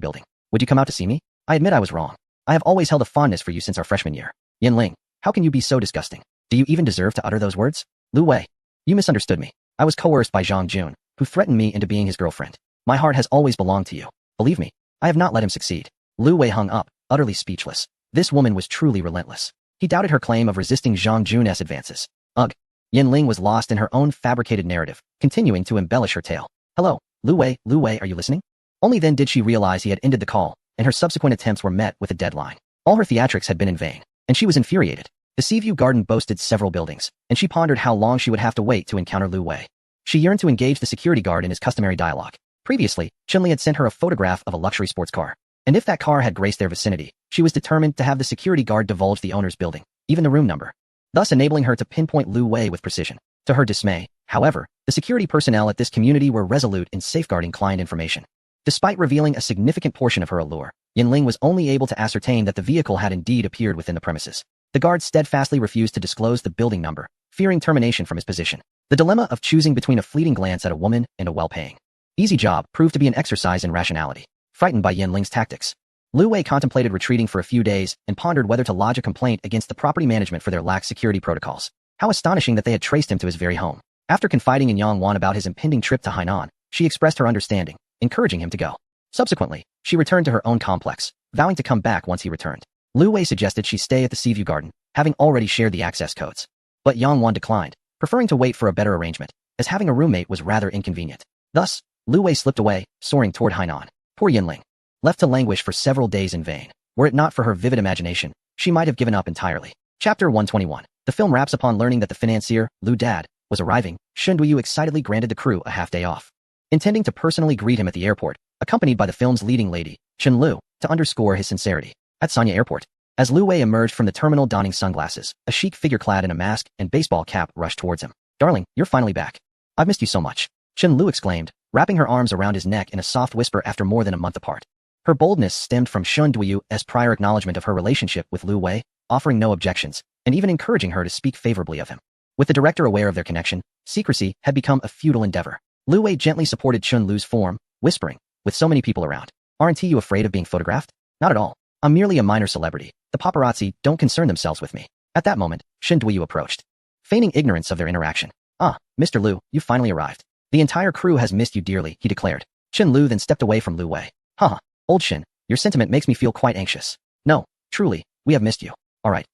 S1: building. Would you come out to see me? I admit I was wrong. I have always held a fondness for you since our freshman year. Yanling, how can you be so disgusting? Do you even deserve to utter those words? Lu Wei, you misunderstood me. I was coerced by Zhang Jun, who threatened me into being his girlfriend. My heart has always belonged to you. Believe me, I have not let him succeed. Lu Wei hung up, utterly speechless. This woman was truly relentless. He doubted her claim of resisting Zhang Jun's advances. Ugh. Yanling was lost in her own fabricated narrative, continuing to embellish her tale. Hello, Lu Wei, are you listening? Only then did she realize he had ended the call, and her subsequent attempts were met with a deadline. All her theatrics had been in vain, and she was infuriated. The Seaview Garden boasted several buildings, and she pondered how long she would have to wait to encounter Lu Wei. She yearned to engage the security guard in his customary dialogue. Previously, Qinli had sent her a photograph of a luxury sports car. And if that car had graced their vicinity, she was determined to have the security guard divulge the owner's building, even the room number, thus enabling her to pinpoint Lu Wei with precision. To her dismay, however, the security personnel at this community were resolute in safeguarding client information. Despite revealing a significant portion of her allure, Yinling was only able to ascertain that the vehicle had indeed appeared within the premises. The guard steadfastly refused to disclose the building number, fearing termination from his position. The dilemma of choosing between a fleeting glance at a woman and a well-paying easy job proved to be an exercise in rationality. Frightened by Yinling's tactics, Lu Wei contemplated retreating for a few days and pondered whether to lodge a complaint against the property management for their lax security protocols. How astonishing that they had traced him to his very home. After confiding in Yang Wan about his impending trip to Hainan, she expressed her understanding, encouraging him to go. Subsequently, she returned to her own complex, vowing to come back once he returned. Lu Wei suggested she stay at the Seaview Garden, having already shared the access codes. But Yang Wan declined, preferring to wait for a better arrangement, as having a roommate was rather inconvenient. Thus, Lu Wei slipped away, soaring toward Hainan. Poor Yinling. Left to languish for several days in vain. Were it not for her vivid imagination, she might have given up entirely. Chapter 121. The film wraps upon learning that the financier, Lu Dad, was arriving. Shen Duyu excitedly granted the crew a half-day off, intending to personally greet him at the airport, accompanied by the film's leading lady, Chen Lu, to underscore his sincerity. At Sanya Airport, as Lu Wei emerged from the terminal donning sunglasses, a chic figure clad in a mask and baseball cap rushed towards him. "Darling, you're finally back. I've missed you so much," Chen Lu exclaimed, wrapping her arms around his neck in a soft whisper after more than a month apart. Her boldness stemmed from Shen Duyu's prior acknowledgement of her relationship with Lu Wei, offering no objections, and even encouraging her to speak favorably of him. With the director aware of their connection, secrecy had become a futile endeavor. Lu Wei gently supported Chen Lu's form, whispering, "With so many people around, aren't you afraid of being photographed?" "Not at all. I'm merely a minor celebrity. The paparazzi don't concern themselves with me." At that moment, Shen Duyu approached, feigning ignorance of their interaction. "Ah, Mr. Lu, you finally arrived. The entire crew has missed you dearly," he declared. Chen Lu then stepped away from Lu Wei. "Haha, old Shen, your sentiment makes me feel quite anxious." "No, truly, we have missed you." All right,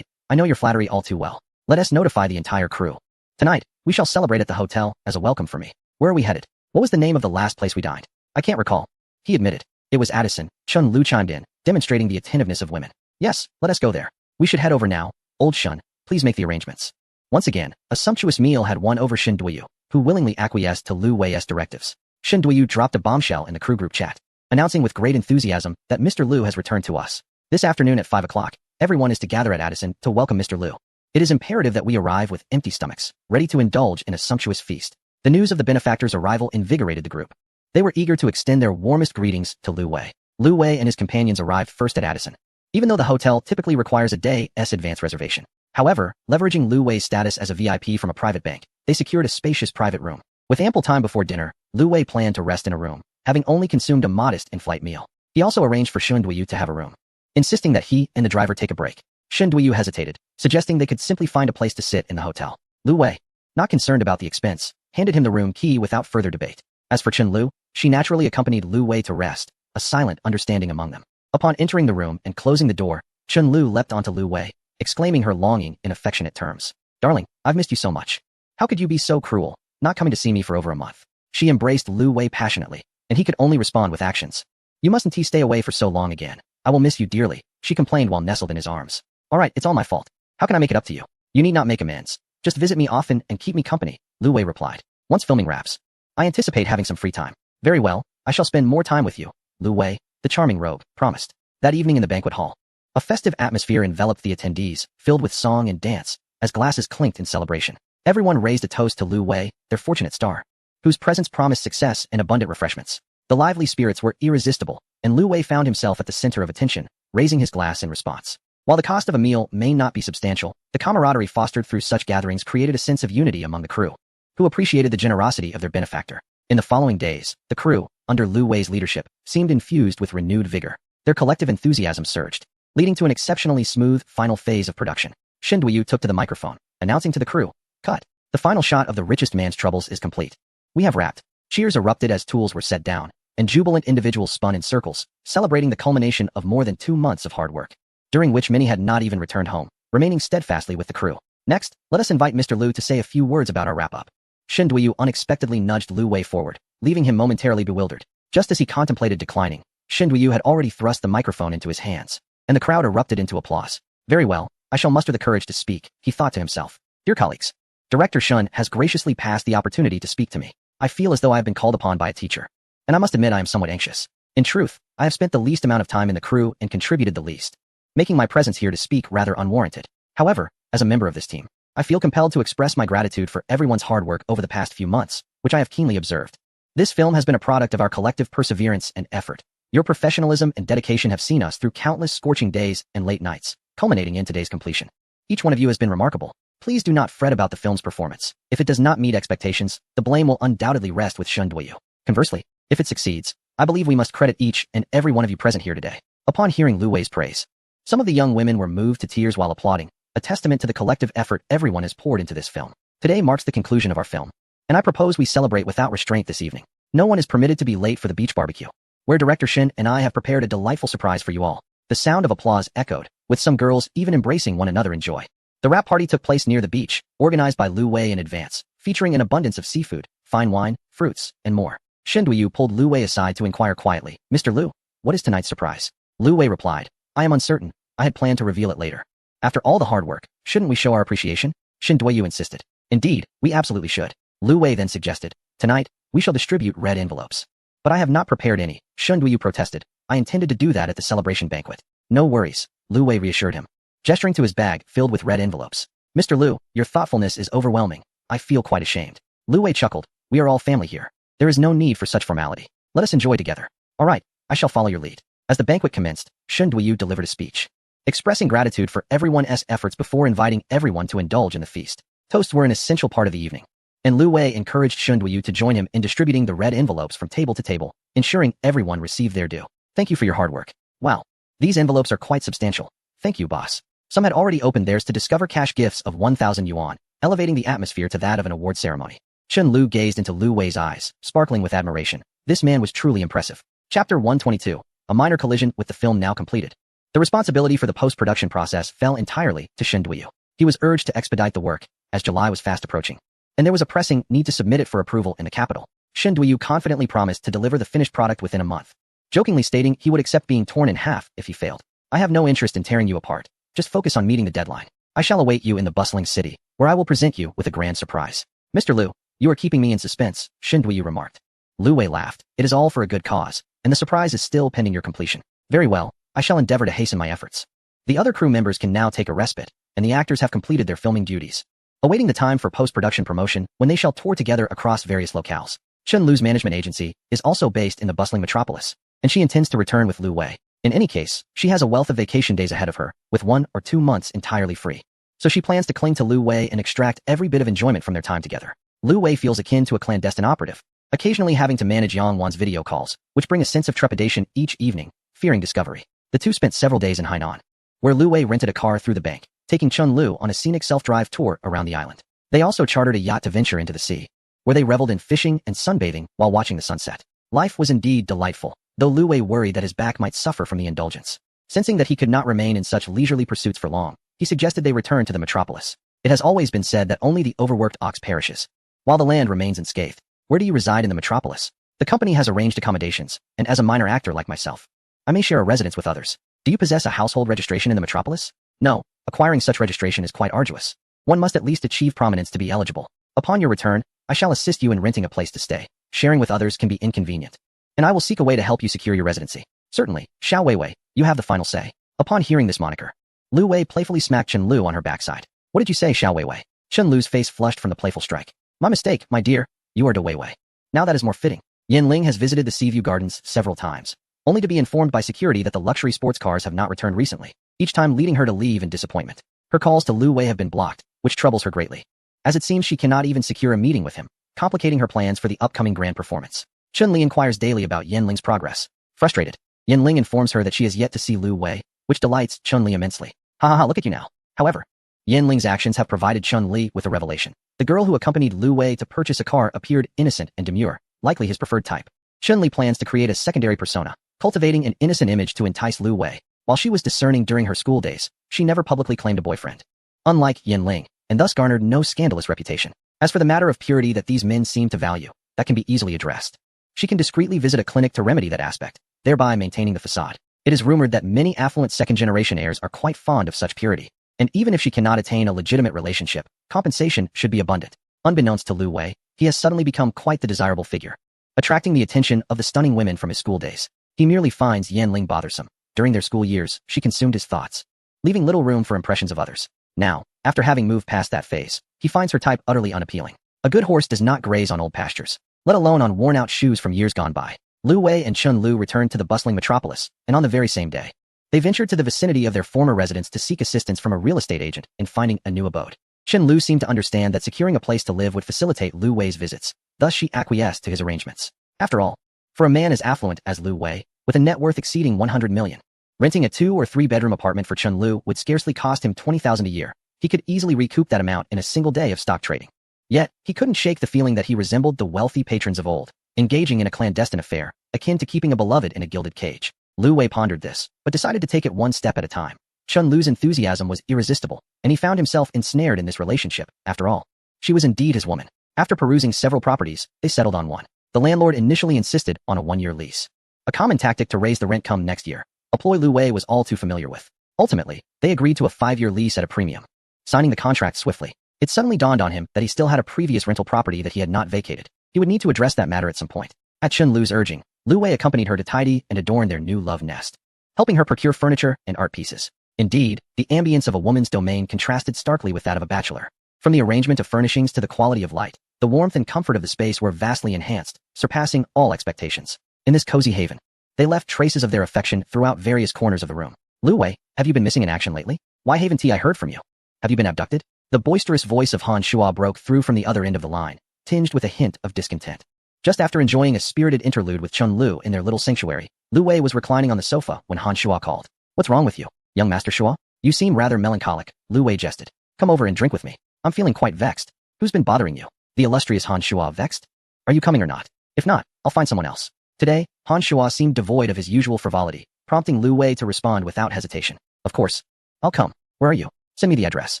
S1: I know your flattery all too well. Let us notify the entire crew. Tonight, we shall celebrate at the hotel as a welcome for me." "Where are we headed? What was the name of the last place we dined?" "I can't recall." He admitted. It was Addison. Chen Lu chimed in, demonstrating the attentiveness of women. "Yes, let us go there. We should head over now. Old Shen, please make the arrangements." Once again, a sumptuous meal had won over Shen Duyu, who willingly acquiesced to Lu Wei's directives. Shen Duyu dropped a bombshell in the crew group chat, announcing with great enthusiasm that Mr. Lu has returned to us. This afternoon at 5 o'clock, everyone is to gather at Addison to welcome Mr. Lu. It is imperative that we arrive with empty stomachs, ready to indulge in a sumptuous feast. The news of the benefactor's arrival invigorated the group. They were eager to extend their warmest greetings to Lu Wei. Lu Wei and his companions arrived first at Addison, even though the hotel typically requires a day's advance reservation. However, leveraging Lu Wei's status as a VIP from a private bank, they secured a spacious private room. With ample time before dinner, Lu Wei planned to rest in a room, having only consumed a modest in-flight meal. He also arranged for Shen Duyu to have a room, insisting that he and the driver take a break. Shen Duyu hesitated, suggesting they could simply find a place to sit in the hotel. Lu Wei, not concerned about the expense, handed him the room key without further debate. As for Chen Lu, she naturally accompanied Lu Wei to rest, a silent understanding among them. Upon entering the room and closing the door, Chen Lu leapt onto Lu Wei, exclaiming her longing in affectionate terms. "Darling, I've missed you so much. How could you be so cruel, not coming to see me for over a month?" She embraced Lu Wei passionately, and he could only respond with actions. "You mustn't stay away for so long again. I will miss you dearly," she complained while nestled in his arms. "All right, it's all my fault. How can I make it up to you?" "You need not make amends. Just visit me often and keep me company," Lu Wei replied. "Once filming wraps, I anticipate having some free time." "Very well, I shall spend more time with you," Lu Wei, the charming rogue, promised. That evening in the banquet hall, a festive atmosphere enveloped the attendees, filled with song and dance, as glasses clinked in celebration. Everyone raised a toast to Lu Wei, their fortunate star, whose presence promised success and abundant refreshments. The lively spirits were irresistible, and Lu Wei found himself at the center of attention, raising his glass in response. While the cost of a meal may not be substantial, the camaraderie fostered through such gatherings created a sense of unity among the crew, who appreciated the generosity of their benefactor. In the following days, the crew, under Lu Wei's leadership, seemed infused with renewed vigor. Their collective enthusiasm surged, leading to an exceptionally smooth final phase of production. Shen Duyu took to the microphone, announcing to the crew, "Cut. The final shot of The Richest Man's Troubles is complete. We have wrapped." Cheers erupted as tools were set down, and jubilant individuals spun in circles, celebrating the culmination of more than 2 months of hard work, during which many had not even returned home, remaining steadfastly with the crew. "Next, let us invite Mr. Lu to say a few words about our wrap-up." Shen Duyu unexpectedly nudged Lu Wei forward, leaving him momentarily bewildered. Just as he contemplated declining, Shen Duyu had already thrust the microphone into his hands, and the crowd erupted into applause. "Very well, I shall muster the courage to speak," he thought to himself. "Dear colleagues, Director Shun has graciously passed the opportunity to speak to me. I feel as though I have been called upon by a teacher, and I must admit I am somewhat anxious. In truth, I have spent the least amount of time in the crew and contributed the least, making my presence here to speak rather unwarranted. However, as a member of this team, I feel compelled to express my gratitude for everyone's hard work over the past few months, which I have keenly observed. This film has been a product of our collective perseverance and effort. Your professionalism and dedication have seen us through countless scorching days and late nights, culminating in today's completion. Each one of you has been remarkable. Please do not fret about the film's performance. If it does not meet expectations, the blame will undoubtedly rest with Shun Duoyu. Conversely, if it succeeds, I believe we must credit each and every one of you present here today. Upon hearing Lu Wei's praise, some of the young women were moved to tears while applauding, a testament to the collective effort everyone has poured into this film. Today marks the conclusion of our film, and I propose we celebrate without restraint this evening. No one is permitted to be late for the beach barbecue, where director Shin and I have prepared a delightful surprise for you all. The sound of applause echoed, with some girls even embracing one another in joy. The wrap party took place near the beach, organized by Lu Wei in advance, featuring an abundance of seafood, fine wine, fruits, and more. Shin Duoyu pulled Lu Wei aside to inquire quietly, "Mr. Lu, what is tonight's surprise?" Lu Wei replied, "I am uncertain. I had planned to reveal it later." "After all the hard work, shouldn't we show our appreciation?" Shin Duoyu insisted. "Indeed, we absolutely should." Lu Wei then suggested, "Tonight, we shall distribute red envelopes." "But I have not prepared any," Shun Duoyu protested. "I intended to do that at the celebration banquet." "No worries," Lu Wei reassured him, gesturing to his bag filled with red envelopes. "Mr. Lu, your thoughtfulness is overwhelming. I feel quite ashamed." Lu Wei chuckled. "We are all family here. There is no need for such formality. Let us enjoy together." "All right, I shall follow your lead." As the banquet commenced, Shun Duoyu delivered a speech, expressing gratitude for everyone's efforts before inviting everyone to indulge in the feast. Toasts were an essential part of the evening, and Lu Wei encouraged Shun Duoyu to join him in distributing the red envelopes from table to table, ensuring everyone received their due. "Thank you for your hard work. Wow, these envelopes are quite substantial. Thank you, boss." Some had already opened theirs to discover cash gifts of 1,000 yuan, elevating the atmosphere to that of an award ceremony. Chun Lu gazed into Lu Wei's eyes, sparkling with admiration. This man was truly impressive. Chapter 122, a minor collision with the film now completed. The responsibility for the post-production process fell entirely to Shin Duoyu. He was urged to expedite the work, as July was fast approaching, and there was a pressing need to submit it for approval in the capital. Shin Duoyu confidently promised to deliver the finished product within a month, jokingly stating he would accept being torn in half if he failed. "I have no interest in tearing you apart. Just focus on meeting the deadline. I shall await you in the bustling city, where I will present you with a grand surprise." "Mr. Lu, you are keeping me in suspense," Shin Duoyu remarked. Lu Wei laughed. "It is all for a good cause, and the surprise is still pending your completion." "Very well, I shall endeavor to hasten my efforts." The other crew members can now take a respite, and the actors have completed their filming duties, awaiting the time for post-production promotion when they shall tour together across various locales. Chun Lu's management agency is also based in the bustling metropolis, and she intends to return with Lu Wei. In any case, she has a wealth of vacation days ahead of her, with 1 or 2 months entirely free. So she plans to cling to Lu Wei and extract every bit of enjoyment from their time together. Lu Wei feels akin to a clandestine operative, occasionally having to manage Yang Wan's video calls, which bring a sense of trepidation each evening, fearing discovery. The two spent several days in Hainan, where Lu Wei rented a car through the bank, taking Chun Lu on a scenic self-drive tour around the island. They also chartered a yacht to venture into the sea, where they reveled in fishing and sunbathing while watching the sunset. Life was indeed delightful, though Lu Wei worried that his back might suffer from the indulgence. Sensing that he could not remain in such leisurely pursuits for long, he suggested they return to the metropolis. It has always been said that only the overworked ox perishes, while the land remains unscathed. "Where do you reside in the metropolis?" "The company has arranged accommodations, and as a minor actor like myself, I may share a residence with others." "Do you possess a household registration in the metropolis?" "No, acquiring such registration is quite arduous. One must at least achieve prominence to be eligible. Upon your return, I shall assist you in renting a place to stay. Sharing with others can be inconvenient, and I will seek a way to help you secure your residency." "Certainly, Xiao Weiwei, you have the final say." Upon hearing this moniker, Lu Wei playfully smacked Chun Lu on her backside. "What did you say, Xiao Weiwei?" Chun Lu's face flushed from the playful strike. "My mistake, my dear. You are De Weiwei." "Now that is more fitting." Yin Ling has visited the Seaview Gardens several times, only to be informed by security that the luxury sports cars have not returned recently, each time leading her to leave in disappointment. Her calls to Lu Wei have been blocked, which troubles her greatly, as it seems she cannot even secure a meeting with him, complicating her plans for the upcoming grand performance. Chun Li inquires daily about Yin Ling's progress. Frustrated, Yin Ling informs her that she has yet to see Lu Wei, which delights Chun Li immensely. "Ha ha ha, look at you now." However, Yin Ling's actions have provided Chun Li with a revelation. The girl who accompanied Lu Wei to purchase a car appeared innocent and demure, likely his preferred type. Chun Li plans to create a secondary persona, cultivating an innocent image to entice Lu Wei. While she was discerning during her school days, she never publicly claimed a boyfriend, unlike Yin Ling, and thus garnered no scandalous reputation. As for the matter of purity that these men seem to value, that can be easily addressed. She can discreetly visit a clinic to remedy that aspect, thereby maintaining the facade. It is rumored that many affluent second-generation heirs are quite fond of such purity, and even if she cannot attain a legitimate relationship, compensation should be abundant. Unbeknownst to Lu Wei, he has suddenly become quite the desirable figure, attracting the attention of the stunning women from his school days. He merely finds Yan Ling bothersome. During their school years, she consumed his thoughts, leaving little room for impressions of others. Now, after having moved past that phase, he finds her type utterly unappealing. A good horse does not graze on old pastures, let alone on worn-out shoes from years gone by. Lu Wei and Chun Lu returned to the bustling metropolis, and on the very same day, they ventured to the vicinity of their former residence to seek assistance from a real estate agent in finding a new abode. Chun Lu seemed to understand that securing a place to live would facilitate Lu Wei's visits, thus she acquiesced to his arrangements. After all, for a man as affluent as Lu Wei, with a net worth exceeding 100 million, renting a 2- or 3-bedroom apartment for Chun Lu would scarcely cost him 20,000 a year. He could easily recoup that amount in a single day of stock trading. Yet, he couldn't shake the feeling that he resembled the wealthy patrons of old, engaging in a clandestine affair, akin to keeping a beloved in a gilded cage. Lu Wei pondered this, but decided to take it one step at a time. Chun Lu's enthusiasm was irresistible, and he found himself ensnared in this relationship. After all, she was indeed his woman. After perusing several properties, they settled on one. The landlord initially insisted on a 1-year lease, a common tactic to raise the rent come next year, a ploy Lu Wei was all too familiar with. Ultimately, they agreed to a 5-year lease at a premium. Signing the contract swiftly, it suddenly dawned on him that he still had a previous rental property that he had not vacated. He would need to address that matter at some point. At Chun Lu's urging, Lu Wei accompanied her to tidy and adorn their new love nest, helping her procure furniture and art pieces. Indeed, the ambience of a woman's domain contrasted starkly with that of a bachelor. From the arrangement of furnishings to the quality of light, the warmth and comfort of the space were vastly enhanced, surpassing all expectations. In this cozy haven, they left traces of their affection throughout various corners of the room. Lu Wei, have you been missing in action lately? Why haven't I heard from you? Have you been abducted? The boisterous voice of Han Shuo broke through from the other end of the line, tinged with a hint of discontent. Just after enjoying a spirited interlude with Chun Lu in their little sanctuary, Lu Wei was reclining on the sofa when Han Shuo called. What's wrong with you, young Master Shuo? You seem rather melancholic, Lu Wei jested. Come over and drink with me. I'm feeling quite vexed. Who's been bothering you? The illustrious Han Shuo vexed? Are you coming or not? If not, I'll find someone else. Today, Han Shuo seemed devoid of his usual frivolity, prompting Lu Wei to respond without hesitation. Of course. I'll come. Where are you? Send me the address.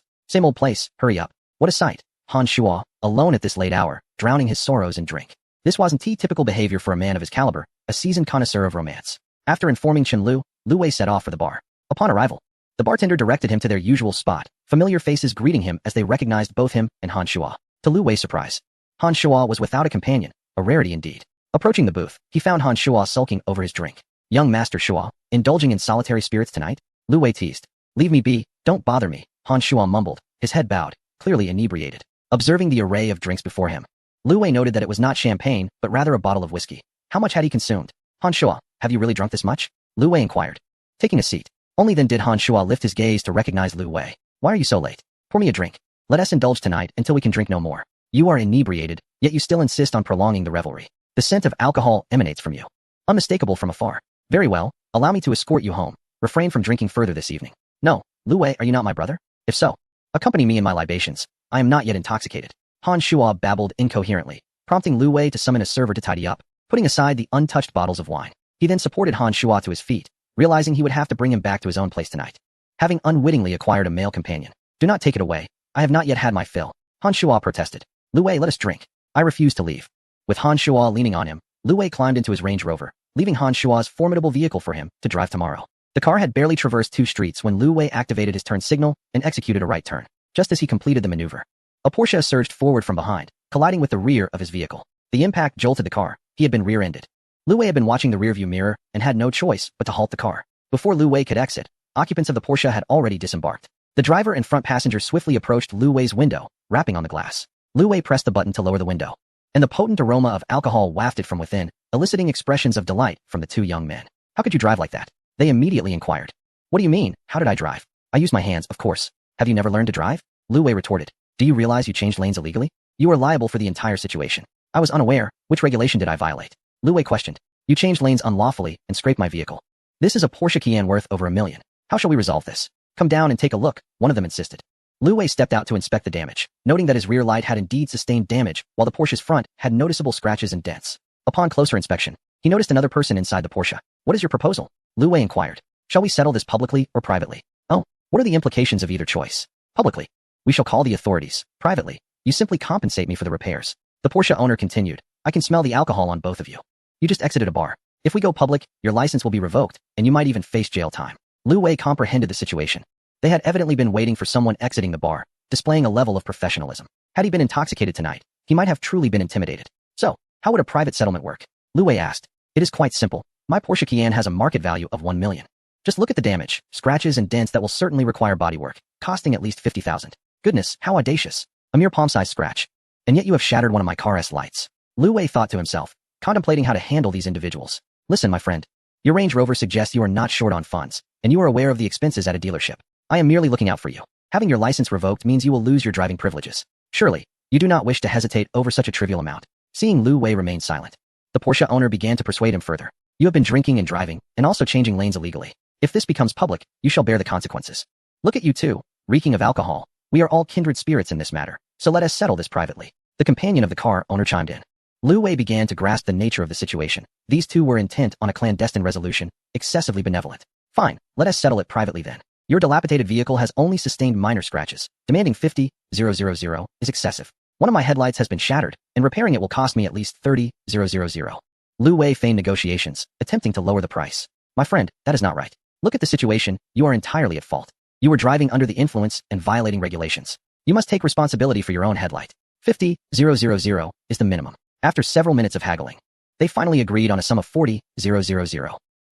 S1: Same old place, hurry up. What a sight. Han Shuo, alone at this late hour, drowning his sorrows in drink. This wasn't typical behavior for a man of his caliber, a seasoned connoisseur of romance. After informing Chun Lu, Lu Wei set off for the bar. Upon arrival, the bartender directed him to their usual spot, familiar faces greeting him as they recognized both him and Han Shuo. To Lu Wei's surprise, Han Shuo was without a companion, a rarity indeed. Approaching the booth, he found Han Shuo sulking over his drink. Young Master Shuo, indulging in solitary spirits tonight? Lu Wei teased. Leave me be, don't bother me, Han Shuo mumbled, his head bowed, clearly inebriated. Observing the array of drinks before him, Lu Wei noted that it was not champagne, but rather a bottle of whiskey. How much had he consumed? Han Shuo, have you really drunk this much? Lu Wei inquired. Taking a seat. Only then did Han Shuo lift his gaze to recognize Lu Wei. Why are you so late? Pour me a drink. Let us indulge tonight until we can drink no more. You are inebriated, yet you still insist on prolonging the revelry. The scent of alcohol emanates from you. Unmistakable from afar. Very well, allow me to escort you home. Refrain from drinking further this evening. No, Lu Wei, are you not my brother? If so, accompany me in my libations. I am not yet intoxicated. Han Shuo babbled incoherently, prompting Lu Wei to summon a server to tidy up, putting aside the untouched bottles of wine. He then supported Han Shuo to his feet, realizing he would have to bring him back to his own place tonight. Having unwittingly acquired a male companion. Do not take it away. I have not yet had my fill. Han Shuo protested. Lu Wei, let us drink. I refuse to leave. With Han Shuo leaning on him, Lu Wei climbed into his Range Rover, leaving Han Shuo's formidable vehicle for him to drive tomorrow. The car had barely traversed 2 streets when Lu Wei activated his turn signal and executed a right turn. Just as he completed the maneuver, a Porsche surged forward from behind, colliding with the rear of his vehicle. The impact jolted the car. He had been rear-ended. Lu Wei had been watching the rearview mirror and had no choice but to halt the car. Before Lu Wei could exit, occupants of the Porsche had already disembarked. The driver and front passenger swiftly approached Lu Wei's window, rapping on the glass. Lu Wei pressed the button to lower the window, and the potent aroma of alcohol wafted from within, eliciting expressions of delight from the 2 young men. How could you drive like that? They immediately inquired. What do you mean, how did I drive? I used my hands, of course. Have you never learned to drive? Lu Wei retorted. Do you realize you changed lanes illegally? You are liable for the entire situation. I was unaware. Which regulation did I violate? Lu Wei questioned. You changed lanes unlawfully and scraped my vehicle. This is a Porsche Cayenne worth over $1 million. How shall we resolve this? Come down and take a look, one of them insisted. Lu Wei stepped out to inspect the damage, noting that his rear light had indeed sustained damage, while the Porsche's front had noticeable scratches and dents. Upon closer inspection, he noticed another person inside the Porsche. What is your proposal? Lu Wei inquired. Shall we settle this publicly or privately? Oh, what are the implications of either choice? Publicly. We shall call the authorities. Privately. You simply compensate me for the repairs. The Porsche owner continued. I can smell the alcohol on both of you. You just exited a bar. If we go public, your license will be revoked, and you might even face jail time. Lu Wei comprehended the situation. They had evidently been waiting for someone exiting the bar, displaying a level of professionalism. Had he been intoxicated tonight, he might have truly been intimidated. So, how would a private settlement work? Lu Wei asked. It is quite simple. My Porsche Cayenne has a market value of 1 million. Just look at the damage, scratches and dents that will certainly require bodywork, costing at least 50,000. Goodness, how audacious. A mere palm-sized scratch. And yet you have shattered one of my car's lights. Lu Wei thought to himself, contemplating how to handle these individuals. Listen, my friend. Your Range Rover suggests you are not short on funds, and you are aware of the expenses at a dealership. I am merely looking out for you. Having your license revoked means you will lose your driving privileges. Surely, you do not wish to hesitate over such a trivial amount. Seeing Lu Wei remain silent, the Porsche owner began to persuade him further. You have been drinking and driving, and also changing lanes illegally. If this becomes public, you shall bear the consequences. Look at you two, reeking of alcohol. We are all kindred spirits in this matter, so let us settle this privately. The companion of the car owner chimed in. Lu Wei began to grasp the nature of the situation. These two were intent on a clandestine resolution, excessively benevolent. Fine, let us settle it privately then. Your dilapidated vehicle has only sustained minor scratches. Demanding 50,000 is excessive. One of my headlights has been shattered, and repairing it will cost me at least 30,000. Lu Wei feigned negotiations, attempting to lower the price. My friend, that is not right. Look at the situation, you are entirely at fault. You were driving under the influence and violating regulations. You must take responsibility for your own headlight. 50,000 is the minimum. After several minutes of haggling, they finally agreed on a sum of 40,000.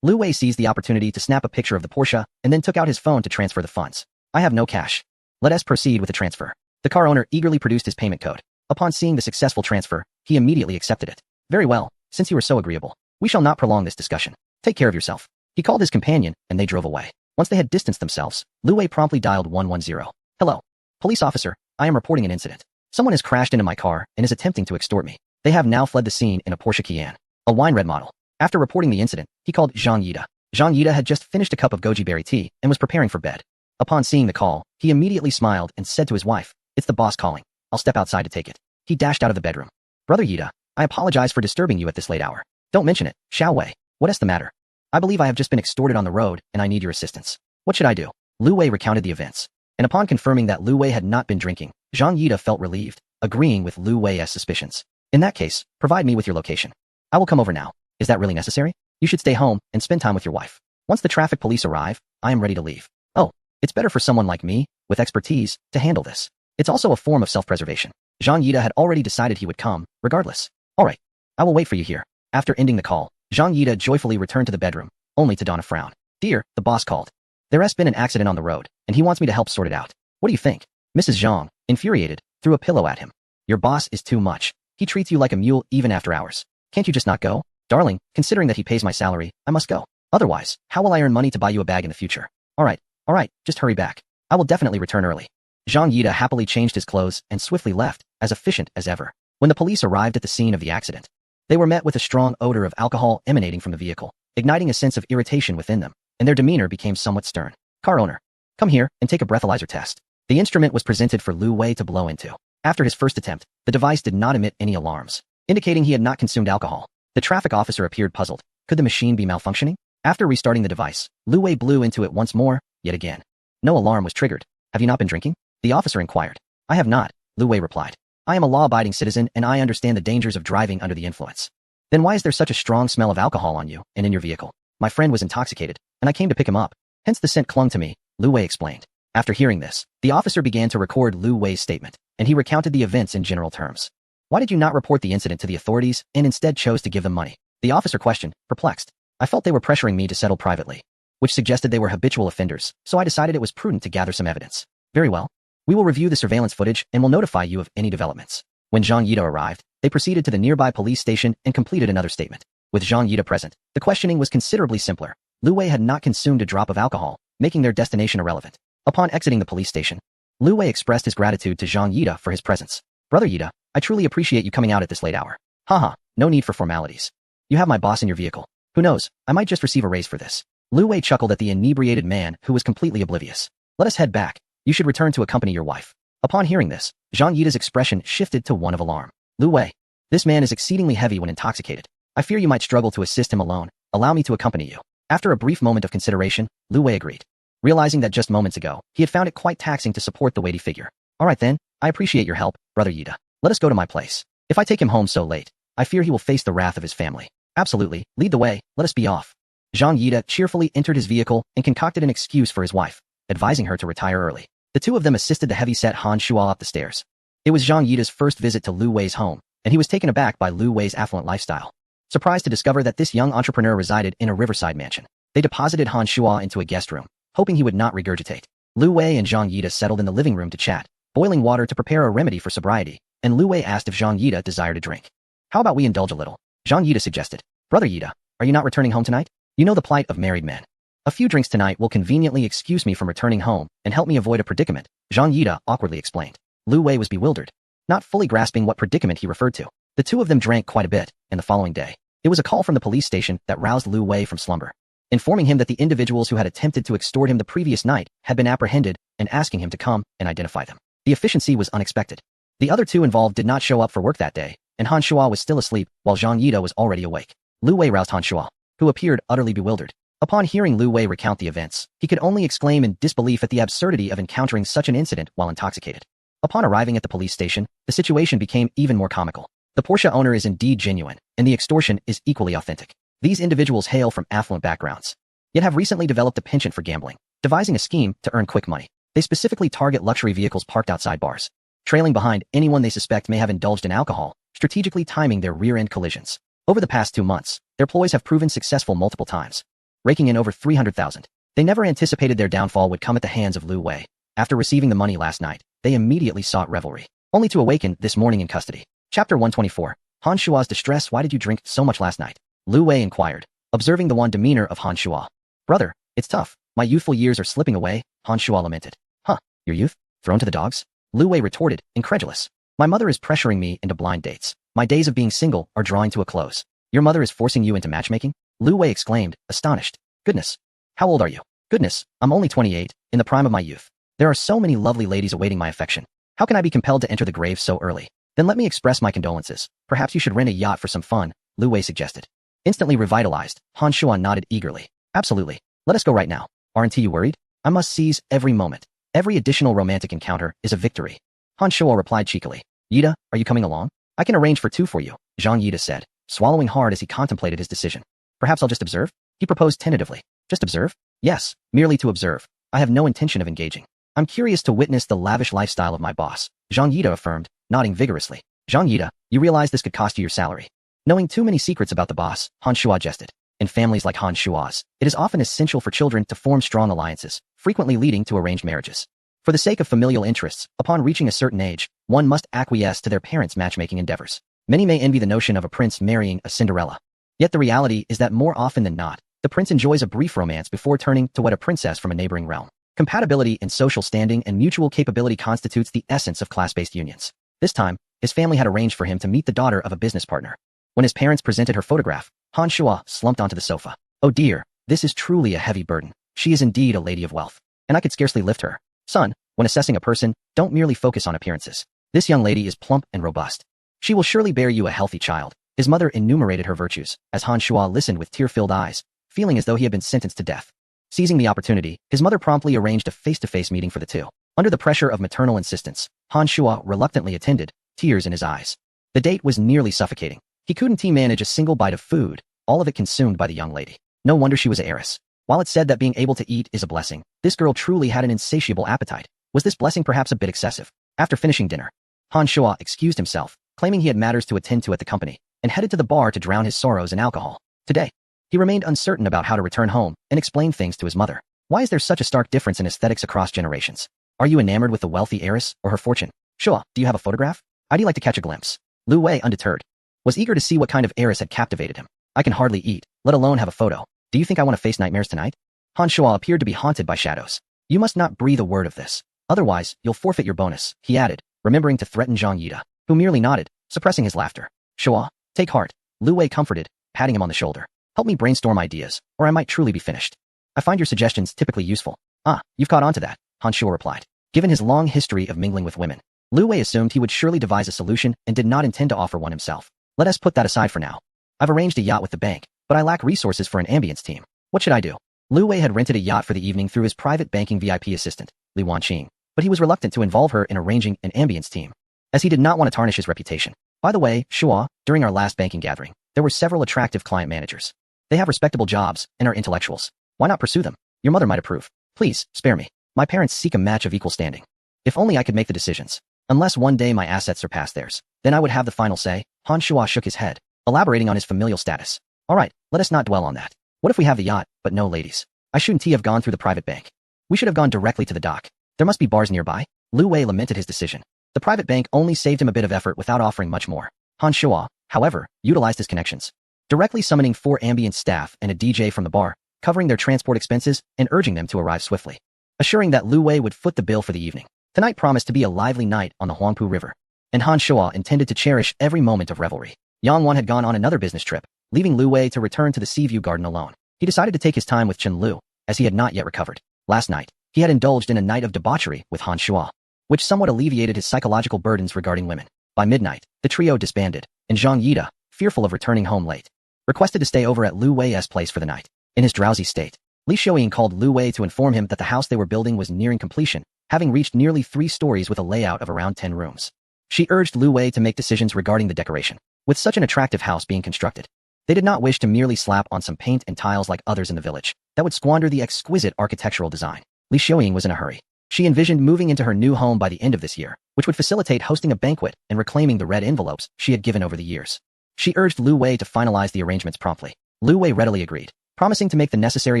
S1: Lu Wei seized the opportunity to snap a picture of the Porsche and then took out his phone to transfer the funds. I have no cash. Let us proceed with the transfer. The car owner eagerly produced his payment code. Upon seeing the successful transfer, he immediately accepted it. Very well, since you were so agreeable, we shall not prolong this discussion. Take care of yourself. He called his companion, and they drove away. Once they had distanced themselves, Lu Wei promptly dialed 110. Hello. Police officer, I am reporting an incident. Someone has crashed into my car and is attempting to extort me. They have now fled the scene in a Porsche Cayenne, a wine red model. After reporting the incident, he called Zhang Yida. Zhang Yida had just finished a cup of goji berry tea and was preparing for bed. Upon seeing the call, he immediately smiled and said to his wife, It's the boss calling. I'll step outside to take it. He dashed out of the bedroom. Brother Yida, I apologize for disturbing you at this late hour. Don't mention it, Xiao Wei. What is the matter? I believe I have just been extorted on the road, and I need your assistance. What should I do? Lu Wei recounted the events. And upon confirming that Lu Wei had not been drinking, Zhang Yida felt relieved, agreeing with Lu Wei's suspicions. In that case, provide me with your location. I will come over now. Is that really necessary? You should stay home and spend time with your wife. Once the traffic police arrive, I am ready to leave. Oh, it's better for someone like me, with expertise, to handle this. It's also a form of self-preservation. Zhang Yida had already decided he would come, regardless. All right, I will wait for you here. After ending the call, Zhang Yida joyfully returned to the bedroom, only to don a frown. Dear, the boss called. There has been an accident on the road, and he wants me to help sort it out. What do you think? Mrs. Zhang, infuriated, threw a pillow at him. Your boss is too much. He treats you like a mule even after hours. Can't you just not go? Darling, considering that he pays my salary, I must go. Otherwise, how will I earn money to buy you a bag in the future? All right, just hurry back. I will definitely return early. Zhang Yida happily changed his clothes and swiftly left, as efficient as ever. When the police arrived at the scene of the accident, they were met with a strong odor of alcohol emanating from the vehicle, igniting a sense of irritation within them, and their demeanor became somewhat stern. Car owner, come here and take a breathalyzer test. The instrument was presented for Lu Wei to blow into. After his first attempt, the device did not emit any alarms, indicating he had not consumed alcohol. The traffic officer appeared puzzled. Could the machine be malfunctioning? After restarting the device, Lu Wei blew into it once more, yet again. No alarm was triggered. Have you not been drinking? The officer inquired. I have not, Lu Wei replied. I am a law-abiding citizen and I understand the dangers of driving under the influence. Then why is there such a strong smell of alcohol on you and in your vehicle? My friend was intoxicated, and I came to pick him up. Hence the scent clung to me, Lu Wei explained. After hearing this, the officer began to record Lu Wei's statement, and he recounted the events in general terms. Why did you not report the incident to the authorities and instead chose to give them money? The officer questioned, perplexed. I felt they were pressuring me to settle privately, which suggested they were habitual offenders, so I decided it was prudent to gather some evidence. Very well. We will review the surveillance footage and will notify you of any developments. When Zhang Yida arrived, they proceeded to the nearby police station and completed another statement. With Zhang Yida present, the questioning was considerably simpler. Lu Wei had not consumed a drop of alcohol, making their destination irrelevant. Upon exiting the police station, Lu Wei expressed his gratitude to Zhang Yida for his presence. Brother Yida, I truly appreciate you coming out at this late hour. Haha, no need for formalities. You have my boss in your vehicle. Who knows, I might just receive a raise for this. Lu Wei chuckled at the inebriated man who was completely oblivious. Let us head back. You should return to accompany your wife. Upon hearing this, Zhang Yida's expression shifted to one of alarm. Lu Wei, this man is exceedingly heavy when intoxicated. I fear you might struggle to assist him alone. Allow me to accompany you. After a brief moment of consideration, Lu Wei agreed, realizing that just moments ago, he had found it quite taxing to support the weighty figure. All right then, I appreciate your help, Brother Yida. Let us go to my place. If I take him home so late, I fear he will face the wrath of his family. Absolutely, lead the way, let us be off. Zhang Yida cheerfully entered his vehicle and concocted an excuse for his wife, advising her to retire early. The two of them assisted the heavy-set Han Shuo up the stairs. It was Zhang Yida's first visit to Lu Wei's home, and he was taken aback by Lu Wei's affluent lifestyle. surprised to discover that this young entrepreneur resided in a riverside mansion. They deposited Han Shuo into a guest room, hoping he would not regurgitate. Lu Wei and Zhang Yida settled in the living room to chat, boiling water to prepare a remedy for sobriety, and Lu Wei asked if Zhang Yida desired a drink. How about we indulge a little? Zhang Yida suggested. Brother Yida, are you not returning home tonight? You know the plight of married men. A few drinks tonight will conveniently excuse me from returning home and help me avoid a predicament, Zhang Yida awkwardly explained. Lu Wei was bewildered, not fully grasping what predicament he referred to. The two of them drank quite a bit, and the following day, it was a call from the police station that roused Lu Wei from slumber, informing him that the individuals who had attempted to extort him the previous night had been apprehended and asking him to come and identify them. The efficiency was unexpected. The other two involved did not show up for work that day, and Han Shuo was still asleep while Zhang Yida was already awake. Lu Wei roused Han Shuo, who appeared utterly bewildered. Upon hearing Lu Wei recount the events, he could only exclaim in disbelief at the absurdity of encountering such an incident while intoxicated. Upon arriving at the police station, the situation became even more comical. The Porsche owner is indeed genuine, and the extortion is equally authentic. These individuals hail from affluent backgrounds, yet have recently developed a penchant for gambling, devising a scheme to earn quick money. They specifically target luxury vehicles parked outside bars, trailing behind anyone they suspect may have indulged in alcohol, strategically timing their rear-end collisions. Over the past 2 months, their ploys have proven successful multiple times, raking in over 300,000. They never anticipated their downfall would come at the hands of Lu Wei. After receiving the money last night, they immediately sought revelry, only to awaken this morning in custody. Chapter 124. Han Shuo's distress. Why did you drink so much last night? Lu Wei inquired, observing the wan demeanor of Han Shuo. Brother, it's tough. My youthful years are slipping away, Han Shuo lamented. Huh, your youth? Thrown to the dogs? Lu Wei retorted, incredulous. My mother is pressuring me into blind dates. My days of being single are drawing to a close. Your mother is forcing you into matchmaking? Lu Wei exclaimed, astonished. Goodness. How old are you? Goodness, I'm only 28, in the prime of my youth. There are so many lovely ladies awaiting my affection. How can I be compelled to enter the grave so early? Then let me express my condolences. Perhaps you should rent a yacht for some fun, Lu Wei suggested. Instantly revitalized, Han Shuo nodded eagerly. Absolutely. Let us go right now. Aren't you worried? I must seize every moment. Every additional romantic encounter is a victory. Han Shuo replied cheekily. Yida, are you coming along? I can arrange for 2 for you, Zhang Yida said, swallowing hard as he contemplated his decision. Perhaps I'll just observe? He proposed tentatively. Just observe? Yes, merely to observe. I have no intention of engaging. I'm curious to witness the lavish lifestyle of my boss, Zhang Yida affirmed, nodding vigorously. Zhang Yida, you realize this could cost you your salary. Knowing too many secrets about the boss, Han Shuo jested. In families like Han Shuo's, it is often essential for children to form strong alliances, frequently leading to arranged marriages. For the sake of familial interests, upon reaching a certain age, one must acquiesce to their parents' matchmaking endeavors. Many may envy the notion of a prince marrying a Cinderella. Yet the reality is that more often than not, the prince enjoys a brief romance before turning to wed a princess from a neighboring realm. Compatibility in social standing and mutual capability constitutes the essence of class-based unions. This time, his family had arranged for him to meet the daughter of a business partner. When his parents presented her photograph, Han Shuo slumped onto the sofa. Oh dear, this is truly a heavy burden. She is indeed a lady of wealth, and I could scarcely lift her. Son, when assessing a person, don't merely focus on appearances. This young lady is plump and robust. She will surely bear you a healthy child. His mother enumerated her virtues, as Han Shuo listened with tear-filled eyes, feeling as though he had been sentenced to death. Seizing the opportunity, his mother promptly arranged a face-to-face meeting for the two. Under the pressure of maternal insistence, Han Shuo reluctantly attended, tears in his eyes. The date was nearly suffocating. He couldn't manage a single bite of food, all of it consumed by the young lady. No wonder she was an heiress. While it's said that being able to eat is a blessing, this girl truly had an insatiable appetite. Was this blessing perhaps a bit excessive? After finishing dinner, Han Shuo excused himself, claiming he had matters to attend to at the company, and headed to the bar to drown his sorrows in alcohol. Today, he remained uncertain about how to return home and explain things to his mother. Why is there such a stark difference in aesthetics across generations? Are you enamored with the wealthy heiress or her fortune? Shuo, do you have a photograph? I'd like to catch a glimpse. Lu Wei, undeterred, was eager to see what kind of heiress had captivated him. I can hardly eat, let alone have a photo. Do you think I want to face nightmares tonight? Han Shuo appeared to be haunted by shadows. You must not breathe a word of this. Otherwise, you'll forfeit your bonus, he added, remembering to threaten Zhang Yida, who merely nodded, suppressing his laughter. Shuo, take heart. Lu Wei comforted, patting him on the shoulder. Help me brainstorm ideas, or I might truly be finished. I find your suggestions typically useful. Ah, you've caught on to that, Han Shuo replied. Given his long history of mingling with women, Lu Wei assumed he would surely devise a solution and did not intend to offer one himself. Let us put that aside for now. I've arranged a yacht with the bank, but I lack resources for an ambience team. What should I do? Lu Wei had rented a yacht for the evening through his private banking VIP assistant, Li Wanqing, but he was reluctant to involve her in arranging an ambience team, as he did not want to tarnish his reputation. By the way, Shuo, during our last banking gathering, there were several attractive client managers. They have respectable jobs and are intellectuals. Why not pursue them? Your mother might approve. Please, spare me. My parents seek a match of equal standing. If only I could make the decisions. Unless one day my assets surpass theirs, then I would have the final say. Han Shuo shook his head, elaborating on his familial status. Alright, let us not dwell on that. What if we have the yacht, but no ladies? I shouldn't have gone through the private bank. We should have gone directly to the dock. There must be bars nearby. Lu Wei lamented his decision. The private bank only saved him a bit of effort without offering much more. Han Shuo, however, utilized his connections, directly summoning 4 ambient staff and a DJ from the bar, covering their transport expenses and urging them to arrive swiftly, assuring that Lu Wei would foot the bill for the evening. Tonight promised to be a lively night on the Huangpu River, and Han Shuo intended to cherish every moment of revelry. Yang Wan had gone on another business trip, leaving Lu Wei to return to the Seaview Garden alone. He decided to take his time with Chen Lu, as he had not yet recovered. Last night, he had indulged in a night of debauchery with Han Shuo, which somewhat alleviated his psychological burdens regarding women. By midnight, the trio disbanded, and Zhang Yida, fearful of returning home late, requested to stay over at Lu Wei's place for the night. In his drowsy state, Li Xiuying called Lu Wei to inform him that the house they were building was nearing completion, having reached nearly 3 stories with a layout of around 10 rooms. She urged Lu Wei to make decisions regarding the decoration. With such an attractive house being constructed, they did not wish to merely slap on some paint and tiles like others in the village. That would squander the exquisite architectural design. Li Xiuying was in a hurry. She envisioned moving into her new home by the end of this year, which would facilitate hosting a banquet and reclaiming the red envelopes she had given over the years. She urged Lu Wei to finalize the arrangements promptly. Lu Wei readily agreed, promising to make the necessary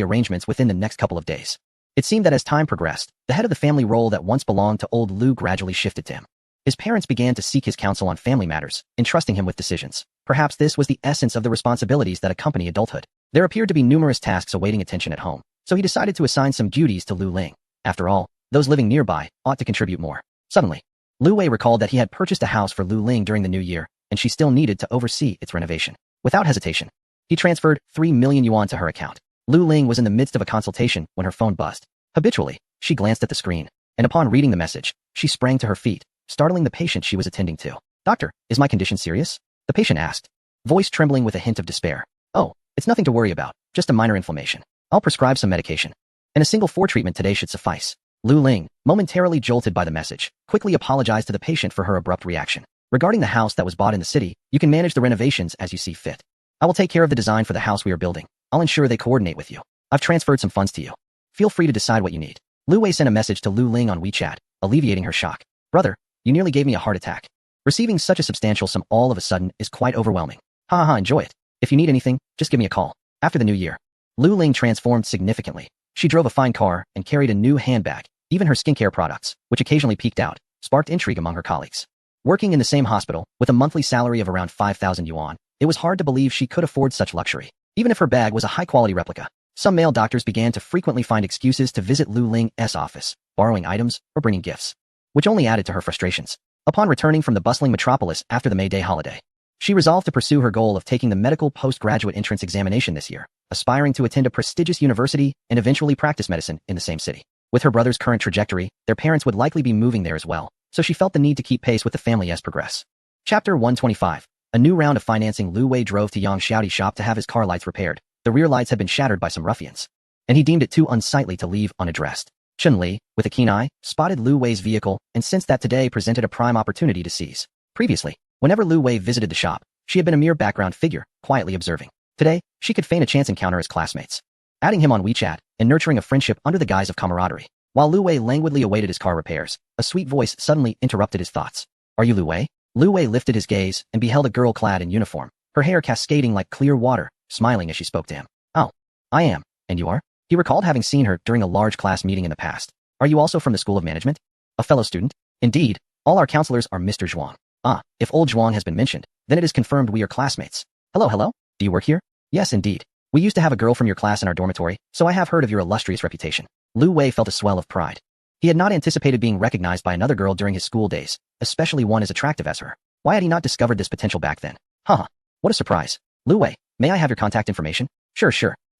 S1: arrangements within the next couple of days. It seemed that as time progressed, the head of the family role that once belonged to old Lu gradually shifted to him. His parents began to seek his counsel on family matters, entrusting him with decisions. Perhaps this was the essence of the responsibilities that accompany adulthood. There appeared to be numerous tasks awaiting attention at home, so he decided to assign some duties to Lu Ling. After all, those living nearby ought to contribute more. Suddenly, Lu Wei recalled that he had purchased a house for Lu Ling during the new year, and she still needed to oversee its renovation. Without hesitation, he transferred 3 million yuan to her account. Lu Ling was in the midst of a consultation when her phone buzzed. Habitually, she glanced at the screen, and upon reading the message, she sprang to her feet, startling the patient she was attending to. "Doctor, is my condition serious?" the patient asked, voice trembling with a hint of despair. "Oh, it's nothing to worry about, just a minor inflammation. I'll prescribe some medication. And a single 4 treatment today should suffice." Lu Ling, momentarily jolted by the message, quickly apologized to the patient for her abrupt reaction. "Regarding the house that was bought in the city, you can manage the renovations as you see fit. I will take care of the design for the house we are building. I'll ensure they coordinate with you. I've transferred some funds to you. Feel free to decide what you need." Lu Wei sent a message to Lu Ling on WeChat, alleviating her shock. "Brother, you nearly gave me a heart attack. Receiving such a substantial sum all of a sudden is quite overwhelming. Ha ha, enjoy it. If you need anything, just give me a call." After the new year, Lu Ling transformed significantly. She drove a fine car and carried a new handbag. Even her skincare products, which occasionally peeked out, sparked intrigue among her colleagues. Working in the same hospital, with a monthly salary of around 5,000 yuan, it was hard to believe she could afford such luxury, even if her bag was a high-quality replica. Some male doctors began to frequently find excuses to visit Lu Ling's office, borrowing items or bringing gifts, which only added to her frustrations. Upon returning from the bustling metropolis after the May Day holiday, she resolved to pursue her goal of taking the medical postgraduate entrance examination this year, aspiring to attend a prestigious university and eventually practice medicine in the same city. With her brother's current trajectory, their parents would likely be moving there as well, so she felt the need to keep pace with the family's progress. Chapter 125. A new round of financing. Lu Wei drove to Yang Xiaoti's shop to have his car lights repaired. The rear lights had been shattered by some ruffians, and he deemed it too unsightly to leave unaddressed. Chen Li, with a keen eye, spotted Lu Wei's vehicle and sensed that today presented a prime opportunity to seize. Previously, whenever Lu Wei visited the shop, she had been a mere background figure, quietly observing. Today, she could feign a chance encounter as classmates, adding him on WeChat and nurturing a friendship under the guise of camaraderie. While Lu Wei languidly awaited his car repairs, a sweet voice suddenly interrupted his thoughts. "Are you Lu Wei?" Lu Wei lifted his gaze and beheld a girl clad in uniform, her hair cascading like clear water, smiling as she spoke to him. "Oh, I am. And you are?" He recalled having seen her during a large class meeting in the past. "Are you also from the School of Management? A fellow student?" "Indeed, all our counselors are Mr. Zhuang." "Ah, if old Zhuang has been mentioned, then it is confirmed we are classmates." Hello, do you work here?" "Yes, indeed. We used to have a girl from your class in our dormitory, so I have heard of your illustrious reputation." Lu Wei felt a swell of pride. He had not anticipated being recognized by another girl during his school days, especially one as attractive as her. Why had he not discovered this potential back then? Haha, what a surprise. "Lu Wei, may I have your contact information?" Sure.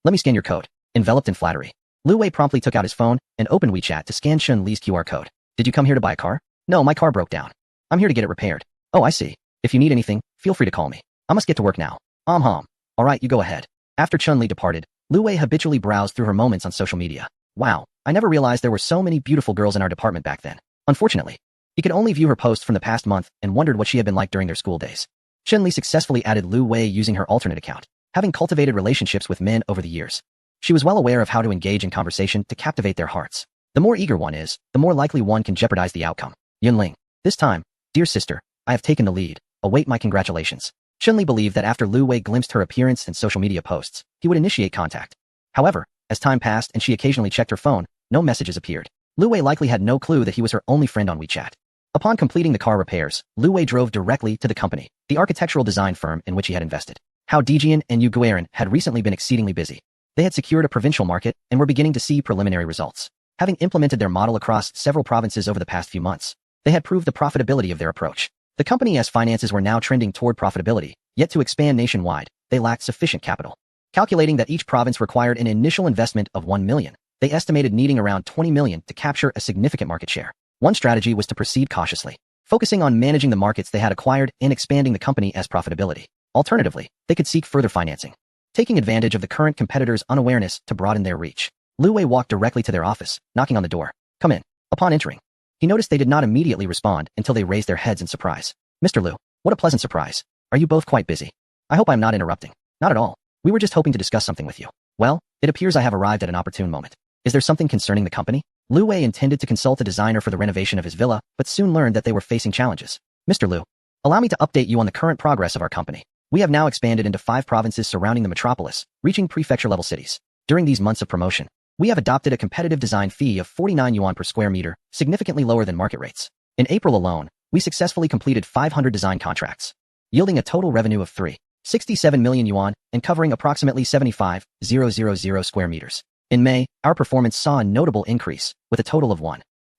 S1: Let me scan your code." Enveloped in flattery, Lu Wei promptly took out his phone and opened WeChat to scan Chen Li's QR code. "Did you come here to buy a car?" "No, my car broke down. I'm here to get it repaired." "Oh, I see. If you need anything, feel free to call me. I must get to work now." Alright, you go ahead." After Chen Li departed, Lu Wei habitually browsed through her moments on social media. Wow, I never realized there were so many beautiful girls in our department back then. Unfortunately, he could only view her posts from the past month and wondered what she had been like during their school days. Chen Li successfully added Lu Wei using her alternate account, having cultivated relationships with men over the years. She was well aware of how to engage in conversation to captivate their hearts. The more eager one is, the more likely one can jeopardize the outcome. Yunling. "This time, dear sister, I have taken the lead. Await my congratulations." Shunli believed that after Lu Wei glimpsed her appearance and social media posts, he would initiate contact. However, as time passed and she occasionally checked her phone, no messages appeared. Lu Wei likely had no clue that he was her only friend on WeChat. Upon completing the car repairs, Lu Wei drove directly to the company, the architectural design firm in which he had invested. Hao Dejian and Yu Guiran had recently been exceedingly busy. They had secured a provincial market and were beginning to see preliminary results. Having implemented their model across several provinces over the past few months, they had proved the profitability of their approach. The company's finances were now trending toward profitability, yet to expand nationwide, they lacked sufficient capital. Calculating that each province required an initial investment of 1 million, they estimated needing around 20 million to capture a significant market share. One strategy was to proceed cautiously, focusing on managing the markets they had acquired and expanding the company's profitability. Alternatively, they could seek further financing, taking advantage of the current competitors' unawareness to broaden their reach. Lu Wei walked directly to their office, knocking on the door. "Come in." Upon entering, he noticed they did not immediately respond until they raised their heads in surprise. "Mr. Lu, what a pleasant surprise. Are you both quite busy? I hope I'm not interrupting." "Not at all. We were just hoping to discuss something with you." "Well, it appears I have arrived at an opportune moment. Is there something concerning the company?" Lu Wei intended to consult a designer for the renovation of his villa, but soon learned that they were facing challenges. "Mr. Lu, allow me to update you on the current progress of our company. We have now expanded into 5 provinces surrounding the metropolis, reaching prefecture-level cities. During these months of promotion, we have adopted a competitive design fee of 49 yuan per square meter, significantly lower than market rates. In April alone, we successfully completed 500 design contracts, yielding a total revenue of 367 million yuan and covering approximately 75,000 square meters. In May, our performance saw a notable increase, with a total of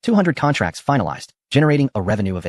S1: 200 contracts finalized, generating a revenue of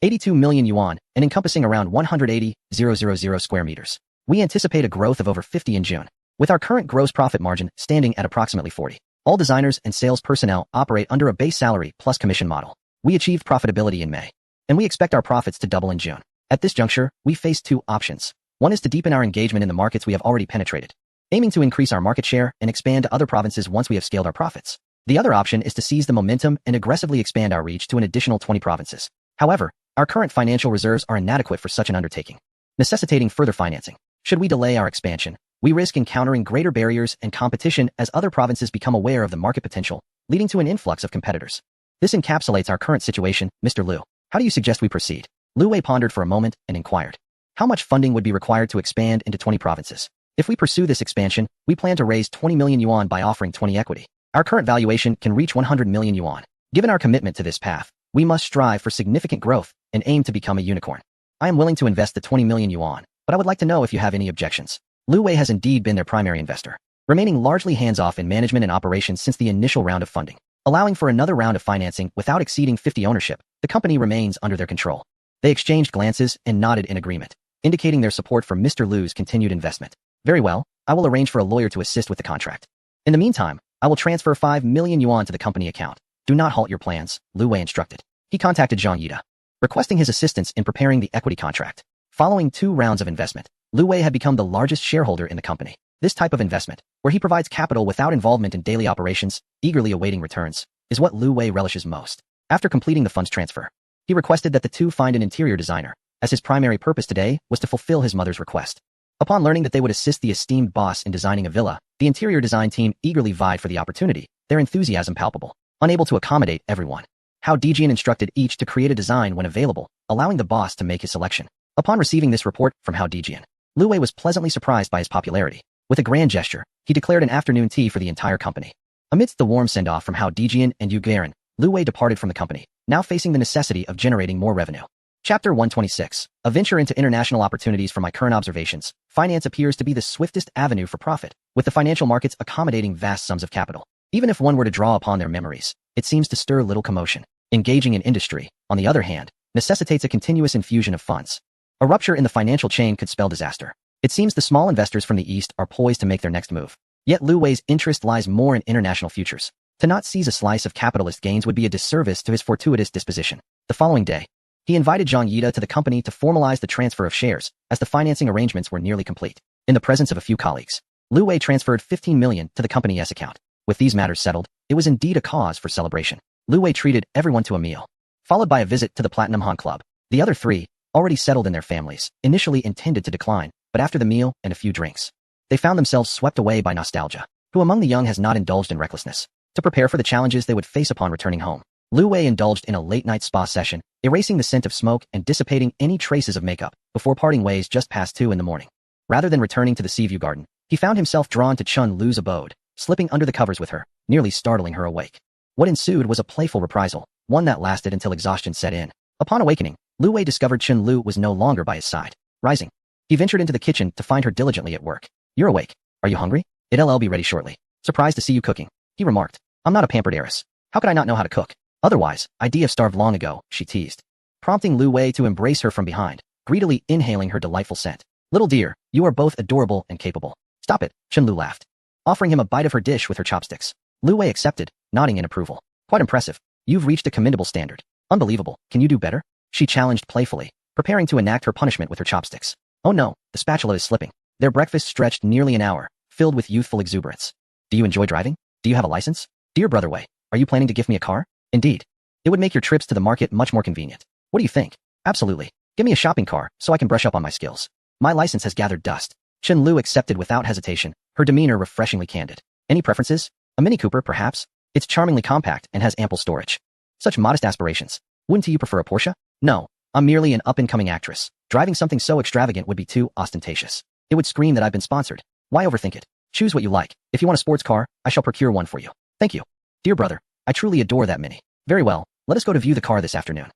S1: 82 million yuan and encompassing around 180,000 square meters. We anticipate a growth of over 50 in June, with our current gross profit margin standing at approximately 40. All designers and sales personnel operate under a base salary plus commission model. We achieved profitability in May, and we expect our profits to double in June. At this juncture, we face 2 options. One is to deepen our engagement in the markets we have already penetrated, aiming to increase our market share and expand to other provinces once we have scaled our profits. The other option is to seize the momentum and aggressively expand our reach to an additional 20 provinces. However, our current financial reserves are inadequate for such an undertaking, necessitating further financing. Should we delay our expansion, we risk encountering greater barriers and competition as other provinces become aware of the market potential, leading to an influx of competitors. This encapsulates our current situation, Mr. Lu. How do you suggest we proceed? Lu Wei pondered for a moment and inquired. How much funding would be required to expand into 20 provinces? If we pursue this expansion, we plan to raise 20 million yuan by offering 20 equity. Our current valuation can reach 100 million yuan. Given our commitment to this path, we must strive for significant growth and aim to become a unicorn. I am willing to invest the 20 million yuan, but I would like to know if you have any objections. Lu Wei has indeed been their primary investor, remaining largely hands-off in management and operations since the initial round of funding. Allowing for another round of financing without exceeding 50 ownership, the company remains under their control. They exchanged glances and nodded in agreement, indicating their support for Mr. Lu's continued investment. Very well, I will arrange for a lawyer to assist with the contract. In the meantime, I will transfer 5 million yuan to the company account. Do not halt your plans, Lu Wei instructed. He contacted Zhang Yida, requesting his assistance in preparing the equity contract. Following 2 rounds of investment, Lu Wei had become the largest shareholder in the company. This type of investment, where he provides capital without involvement in daily operations, eagerly awaiting returns, is what Lu Wei relishes most. After completing the funds transfer, he requested that the 2 find an interior designer, as his primary purpose today was to fulfill his mother's request. Upon learning that they would assist the esteemed boss in designing a villa, the interior design team eagerly vied for the opportunity, their enthusiasm palpable. Unable to accommodate everyone, Hao Dejian instructed each to create a design when available, allowing the boss to make his selection. Upon receiving this report from Hao Dejian, Lu Wei was pleasantly surprised by his popularity. With a grand gesture, he declared an afternoon tea for the entire company. Amidst the warm send-off from Hao Dejian and Yu Guiran, Lu Wei departed from the company, now facing the necessity of generating more revenue. Chapter 126. A venture into international opportunities. From my current observations, finance appears to be the swiftest avenue for profit, with the financial markets accommodating vast sums of capital. Even if one were to draw upon their memories, it seems to stir little commotion. Engaging in industry, on the other hand, necessitates a continuous infusion of funds. A rupture in the financial chain could spell disaster. It seems the small investors from the East are poised to make their next move. Yet Lu Wei's interest lies more in international futures. To not seize a slice of capitalist gains would be a disservice to his fortuitous disposition. The following day, he invited Zhang Yida to the company to formalize the transfer of shares, as the financing arrangements were nearly complete. In the presence of a few colleagues, Lu Wei transferred 15 million to the company's account. With these matters settled, it was indeed a cause for celebration. Lu Wei treated everyone to a meal, followed by a visit to the Platinum Han Club. The other 3, already settled in their families, initially intended to decline, but after the meal and a few drinks, they found themselves swept away by nostalgia. Who among the young has not indulged in recklessness? To prepare for the challenges they would face upon returning home, Lu Wei indulged in a late-night spa session, erasing the scent of smoke and dissipating any traces of makeup before parting ways just past 2 in the morning. Rather than returning to the Seaview Garden, he found himself drawn to Chun Lu's abode, slipping under the covers with her, nearly startling her awake. What ensued was a playful reprisal, one that lasted until exhaustion set in. Upon awakening, Lu Wei discovered Chun Lu was no longer by his side. Rising, he ventured into the kitchen to find her diligently at work. "You're awake. Are you hungry? It'll be ready shortly. Surprised to see you cooking," he remarked. "I'm not a pampered heiress. How could I not know how to cook? Otherwise, I'd have starved long ago," she teased, prompting Lu Wei to embrace her from behind, greedily inhaling her delightful scent. "Little dear, you are both adorable and capable." "Stop it," Chun Lu laughed, offering him a bite of her dish with her chopsticks. Lu Wei accepted, nodding in approval. "Quite impressive. You've reached a commendable standard. Unbelievable. Can you do better?" she challenged playfully, preparing to enact her punishment with her chopsticks. "Oh no, the spatula is slipping." Their breakfast stretched nearly an hour, filled with youthful exuberance. "Do you enjoy driving? Do you have a license? Dear Brother Wei, are you planning to gift me a car?" "Indeed. It would make your trips to the market much more convenient." "What do you think?" "Absolutely. Give me a shopping car so I can brush up on my skills. My license has gathered dust." Chun Lu accepted without hesitation, her demeanor refreshingly candid. "Any preferences? A Mini Cooper, perhaps? It's charmingly compact and has ample storage." "Such modest aspirations. Wouldn't you prefer a Porsche?" "No, I'm merely an up-and-coming actress. Driving something so extravagant would be too ostentatious. It would scream that I've been sponsored. Why overthink it? Choose what you like. If you want a sports car, I shall procure one for you." "Thank you. Dear brother, I truly adore that Mini." "Very well, let us go to view the car this afternoon."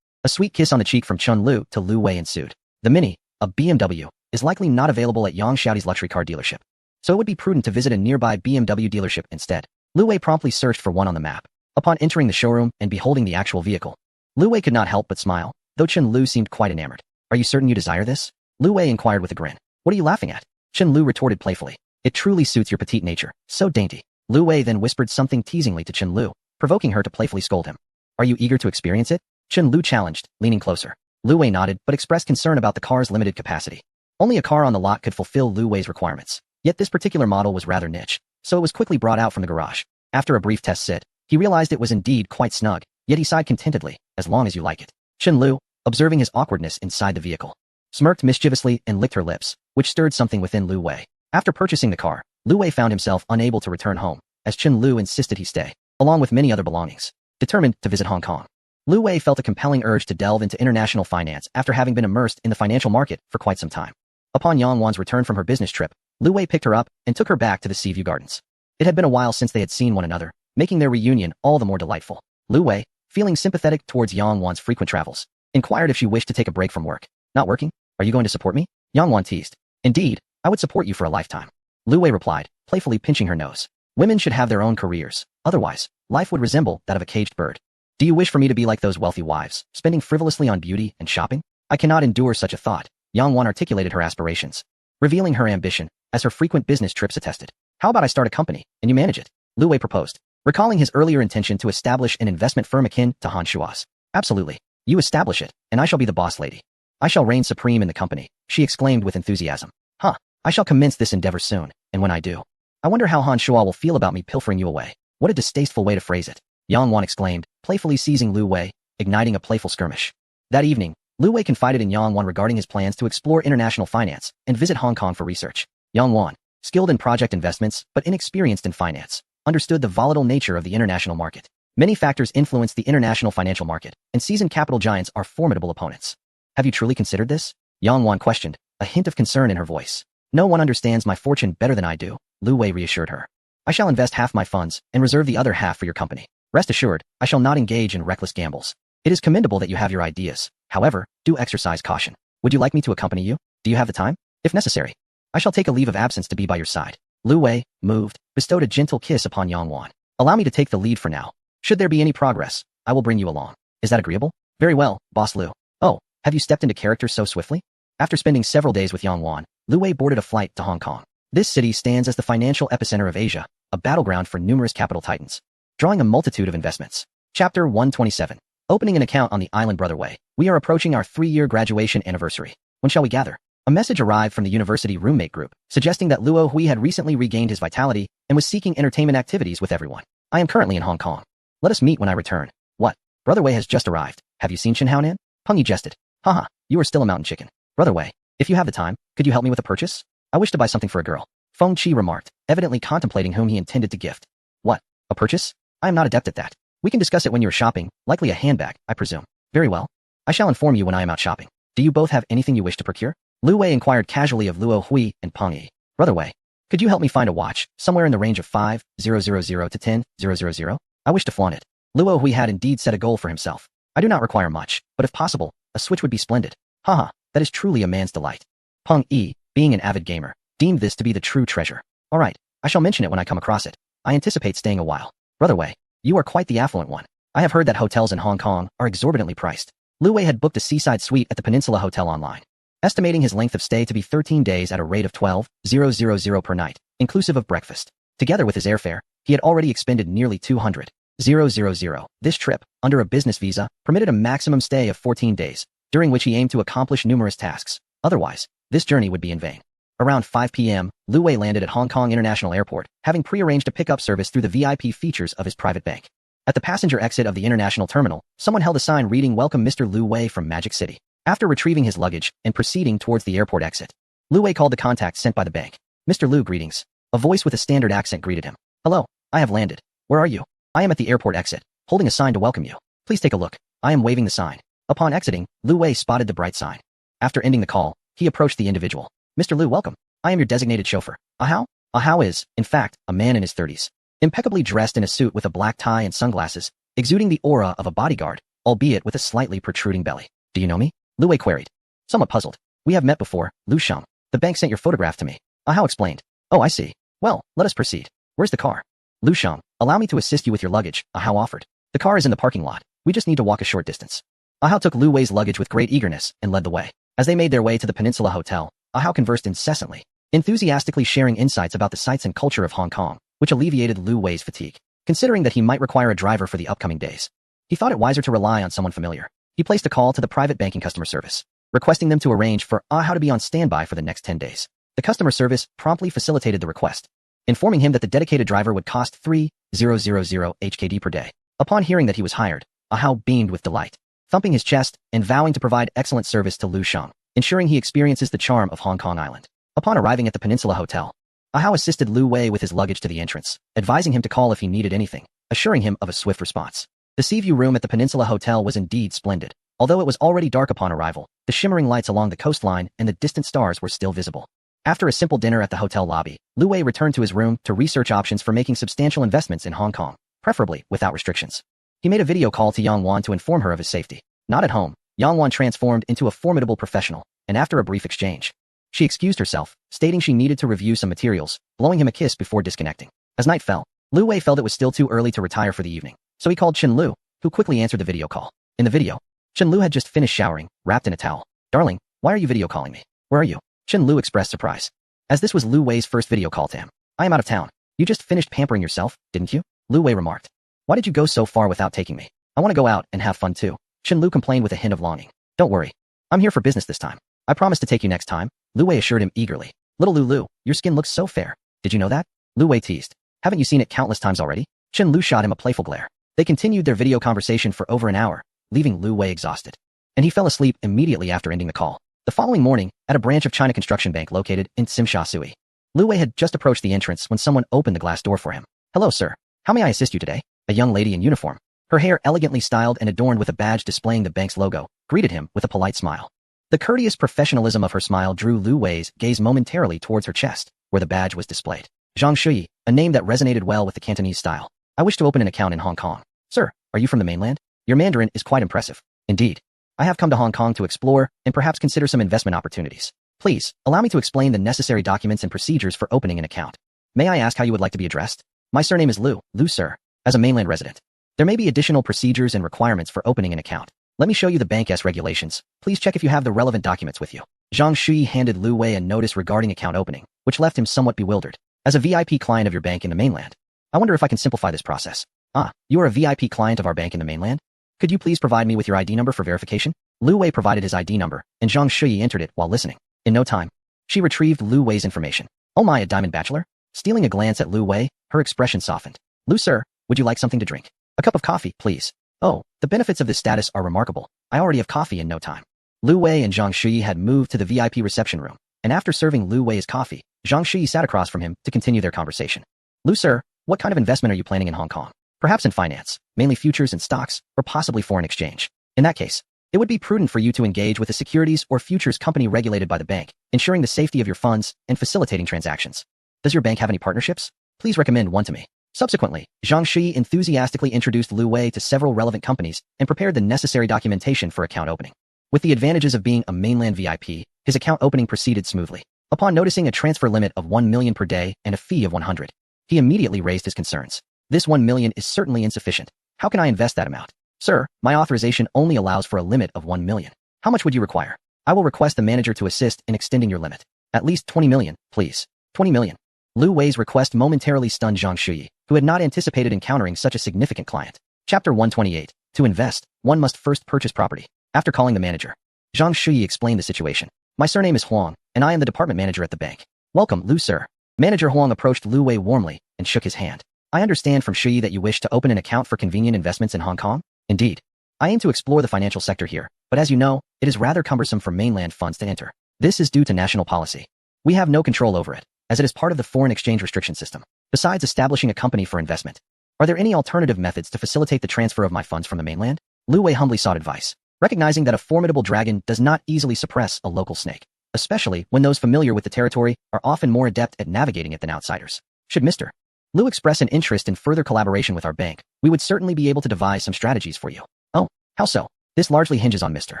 S1: A sweet kiss on the cheek from Chun Lu to Lu Wei ensued. The Mini, a BMW, is likely not available at Yang Xiaoti's luxury car dealership, so it would be prudent to visit a nearby BMW dealership instead. Lu Wei promptly searched for one on the map. Upon entering the showroom and beholding the actual vehicle, Lu Wei could not help but smile, though Chun Lu seemed quite enamored. "Are you certain you desire this?" Lu Wei inquired with a grin. "What are you laughing at?" Chun Lu retorted playfully. "It truly suits your petite nature, so dainty." Lu Wei then whispered something teasingly to Chun Lu, provoking her to playfully scold him. "Are you eager to experience it?" Chun Lu challenged, leaning closer. Lu Wei nodded but expressed concern about the car's limited capacity. Only a car on the lot could fulfill Lu Wei's requirements. Yet this particular model was rather niche, so it was quickly brought out from the garage. After a brief test sit, he realized it was indeed quite snug, yet he sighed contentedly, "As long as you like it." Chun Lu, observing his awkwardness inside the vehicle, smirked mischievously and licked her lips, which stirred something within Lu Wei. After purchasing the car, Lu Wei found himself unable to return home, as Chun Lu insisted he stay, along with many other belongings. Determined to visit Hong Kong, Lu Wei felt a compelling urge to delve into international finance after having been immersed in the financial market for quite some time. Upon Yang Wan's return from her business trip, Lu Wei picked her up and took her back to the Seaview Gardens. It had been a while since they had seen one another, making their reunion all the more delightful. Lu Wei, feeling sympathetic towards Yang Wan's frequent travels, inquired if she wished to take a break from work. "Not working? Are you going to support me?" Yang Wan teased. "Indeed, I would support you for a lifetime." Lu Wei replied, playfully pinching her nose. "Women should have their own careers, otherwise, life would resemble that of a caged bird. Do you wish for me to be like those wealthy wives, spending frivolously on beauty and shopping?" "I cannot endure such a thought." Yang Wan articulated her aspirations, revealing her ambition, as her frequent business trips attested. "How about I start a company, and you manage it?" Lu Wei proposed, recalling his earlier intention to establish an investment firm akin to Han Shua's. "Absolutely. You establish it, and I shall be the boss lady. I shall reign supreme in the company," she exclaimed with enthusiasm. "Huh, I shall commence this endeavor soon, and when I do, I wonder how Han Shua will feel about me pilfering you away." "What a distasteful way to phrase it," Yang Wan exclaimed, playfully seizing Lu Wei, igniting a playful skirmish. That evening, Lu Wei confided in Yang Wan regarding his plans to explore international finance and visit Hong Kong for research. Yang Wan, skilled in project investments but inexperienced in finance, understood the volatile nature of the international market. Many factors influence the international financial market, and seasoned capital giants are formidable opponents. "Have you truly considered this?" Yang Wan questioned, a hint of concern in her voice. "No one understands my fortune better than I do," Lu Wei reassured her. "I shall invest half my funds and reserve the other half for your company. Rest assured, I shall not engage in reckless gambles. It is commendable that you have your ideas. However, do exercise caution. Would you like me to accompany you? Do you have the time? If necessary, I shall take a leave of absence to be by your side." Lu Wei, moved, bestowed a gentle kiss upon Yang Wan. "Allow me to take the lead for now. Should there be any progress, I will bring you along. Is that agreeable?" "Very well, Boss Lu." "Oh, have you stepped into character so swiftly?" After spending several days with Yang Wan, Lu Wei boarded a flight to Hong Kong. This city stands as the financial epicenter of Asia, a battleground for numerous capital titans, drawing a multitude of investments. Chapter 127. Opening an account on the island Brother Wei. We are approaching our 3-year graduation anniversary. When shall we gather? A message arrived from the university roommate group, suggesting that Luo Hui had recently regained his vitality and was seeking entertainment activities with everyone. "I am currently in Hong Kong. Let us meet when I return." "What? Brother Wei has just arrived. Have you seen Chen Haonan?" Peng Yi jested. "Haha, you are still a mountain chicken. Brother Wei, if you have the time, could you help me with a purchase? I wish to buy something for a girl." Feng Qi remarked, evidently contemplating whom he intended to gift. "What? A purchase? I am not adept at that." We can discuss it when you are shopping, likely a handbag, I presume. Very well. I shall inform you when I am out shopping. Do you both have anything you wish to procure? Lu Wei inquired casually of Luo Hui and Peng Yi. Brother Wei, could you help me find a watch, somewhere in the range of 5,000 to 10,000? I wish to flaunt it. Luo Hui had indeed set a goal for himself. I do not require much, but if possible, a Switch would be splendid. Haha, that is truly a man's delight. Peng Yi, being an avid gamer, deemed this to be the true treasure. Alright, I shall mention it when I come across it. I anticipate staying a while. Brother Wei, you are quite the affluent one. I have heard that hotels in Hong Kong are exorbitantly priced. Lu Wei had booked a seaside suite at the Peninsula Hotel online, estimating his length of stay to be 13 days at a rate of 12,000 per night, inclusive of breakfast. Together with his airfare, he had already expended nearly 200,000. This trip, under a business visa, permitted a maximum stay of 14 days, during which he aimed to accomplish numerous tasks. Otherwise, this journey would be in vain. Around 5 p.m., Lu Wei landed at Hong Kong International Airport, having prearranged a pickup service through the VIP features of his private bank. At the passenger exit of the international terminal, someone held a sign reading "Welcome Mr. Lu Wei from Magic City." After retrieving his luggage and proceeding towards the airport exit, Lu Wei called the contact sent by the bank. "Mr. Lu, greetings." A voice with a standard accent greeted him. "Hello, I have landed. Where are you?" "I am at the airport exit, holding a sign to welcome you. Please take a look." "I am waving the sign." Upon exiting, Lu Wei spotted the bright sign. After ending the call, he approached the individual. "Mr. Lu, welcome. I am your designated chauffeur." Ahao? Ahao is, in fact, a man in his 30s. Impeccably dressed in a suit with a black tie and sunglasses, exuding the aura of a bodyguard, albeit with a slightly protruding belly. "Do you know me?" Lu Wei queried. Somewhat puzzled. "We have met before, Lu Sheng. The bank sent your photograph to me." Ahao explained. "Oh, I see. Well, let us proceed. Where's the car?" "Lu Sheng, allow me to assist you with your luggage," Ahao offered. "The car is in the parking lot. We just need to walk a short distance." Ahao took Lu Wei's luggage with great eagerness and led the way. As they made their way to the Peninsula Hotel, Ahao conversed incessantly, enthusiastically sharing insights about the sights and culture of Hong Kong, which alleviated Lu Wei's fatigue. Considering that he might require a driver for the upcoming days, he thought it wiser to rely on someone familiar. He placed a call to the private banking customer service, requesting them to arrange for Ahao to be on standby for the next 10 days. The customer service promptly facilitated the request, informing him that the dedicated driver would cost 3,000 HKD per day. Upon hearing that he was hired, Ahao beamed with delight, thumping his chest and vowing to provide excellent service to Lu Sheng, ensuring he experiences the charm of Hong Kong Island. Upon arriving at the Peninsula Hotel, Ahao assisted Lu Wei with his luggage to the entrance, advising him to call if he needed anything, assuring him of a swift response. The Seaview room at the Peninsula Hotel was indeed splendid. Although it was already dark upon arrival, the shimmering lights along the coastline and the distant stars were still visible. After a simple dinner at the hotel lobby, Lu Wei returned to his room to research options for making substantial investments in Hong Kong, preferably without restrictions. He made a video call to Yang Wan to inform her of his safety. Not at home, Yang Wan transformed into a formidable professional, and after a brief exchange, she excused herself, stating she needed to review some materials, blowing him a kiss before disconnecting. As night fell, Lu Wei felt it was still too early to retire for the evening, so he called Chen Lu, who quickly answered the video call. In the video, Chen Lu had just finished showering, wrapped in a towel. "Darling, why are you video calling me? Where are you?" Chen Lu expressed surprise, as this was Lu Wei's first video call to him. "I am out of town. You just finished pampering yourself, didn't you?" Lu Wei remarked. "Why did you go so far without taking me? I want to go out and have fun too." Chen Lu complained with a hint of longing. "Don't worry. I'm here for business this time. I promise to take you next time," Lu Wei assured him eagerly. "Little Lulu, your skin looks so fair. Did you know that?" Lu Wei teased. "Haven't you seen it countless times already?" Chen Lu shot him a playful glare. They continued their video conversation for over an hour, leaving Lu Wei exhausted, and he fell asleep immediately after ending the call. The following morning, at a branch of China Construction Bank located in Tsim Sha Tsui, Lu Wei had just approached the entrance when someone opened the glass door for him. "Hello, sir. How may I assist you today?" A young lady in uniform, her hair elegantly styled and adorned with a badge displaying the bank's logo, greeted him with a polite smile. The courteous professionalism of her smile drew Lu Wei's gaze momentarily towards her chest, where the badge was displayed. Zhang Shui, a name that resonated well with the Cantonese style. "I wish to open an account in Hong Kong." "Sir, are you from the mainland? Your Mandarin is quite impressive." "Indeed. I have come to Hong Kong to explore and perhaps consider some investment opportunities. Please, allow me to explain the necessary documents and procedures for opening an account. May I ask how you would like to be addressed?" "My surname is Lu, sir, as a mainland resident. There may be additional procedures and requirements for opening an account. Let me show you the bank's regulations. Please check if you have the relevant documents with you." Zhang Shui handed Lu Wei a notice regarding account opening, which left him somewhat bewildered. "As a VIP client of your bank in the mainland, I wonder if I can simplify this process." "Ah, you are a VIP client of our bank in the mainland? Could you please provide me with your ID number for verification?" Lu Wei provided his ID number, and Zhang Shui entered it while listening. In no time, she retrieved Lu Wei's information. "Oh my, a diamond bachelor?" Stealing a glance at Lu Wei, her expression softened. "Lu sir, would you like something to drink?" "A cup of coffee, please." "Oh, the benefits of this status are remarkable. I already have coffee in no time." Lu Wei and Zhang Shui had moved to the VIP reception room, and after serving Lu Wei's coffee, Zhang Shui sat across from him to continue their conversation. "Lu sir, what kind of investment are you planning in Hong Kong? Perhaps in finance, mainly futures and stocks, or possibly foreign exchange. In that case, it would be prudent for you to engage with a securities or futures company regulated by the bank, ensuring the safety of your funds and facilitating transactions. Does your bank have any partnerships? Please recommend one to me. Subsequently, Zhang Shi enthusiastically introduced Lu Wei to several relevant companies and prepared the necessary documentation for account opening. With the advantages of being a mainland VIP, his account opening proceeded smoothly. Upon noticing a transfer limit of 1 million per day and a fee of 100, he immediately raised his concerns. This 1 million is certainly insufficient. How can I invest that amount? Sir, my authorization only allows for a limit of 1 million. How much would you require? I will request the manager to assist in extending your limit. At least 20 million, please. 20 million. Lu Wei's request momentarily stunned Zhang Shuyi, who had not anticipated encountering such a significant client. Chapter 128. To invest, one must first purchase property. After calling the manager, Zhang Shuyi explained the situation. My surname is Huang, and I am the department manager at the bank. Welcome, Lu sir. Manager Huang approached Lu Wei warmly and shook his hand. I understand from Shuyi that you wish to open an account for convenient investments in Hong Kong? Indeed. I aim to explore the financial sector here, but as you know, it is rather cumbersome for mainland funds to enter. This is due to national policy. We have no control over it, as it is part of the foreign exchange restriction system. Besides establishing a company for investment, are there any alternative methods to facilitate the transfer of my funds from the mainland? Lu Wei humbly sought advice, recognizing that a formidable dragon does not easily suppress a local snake, especially when those familiar with the territory are often more adept at navigating it than outsiders. Should Mr. Lu express an interest in further collaboration with our bank, we would certainly be able to devise some strategies for you. Oh, how so? This largely hinges on Mr.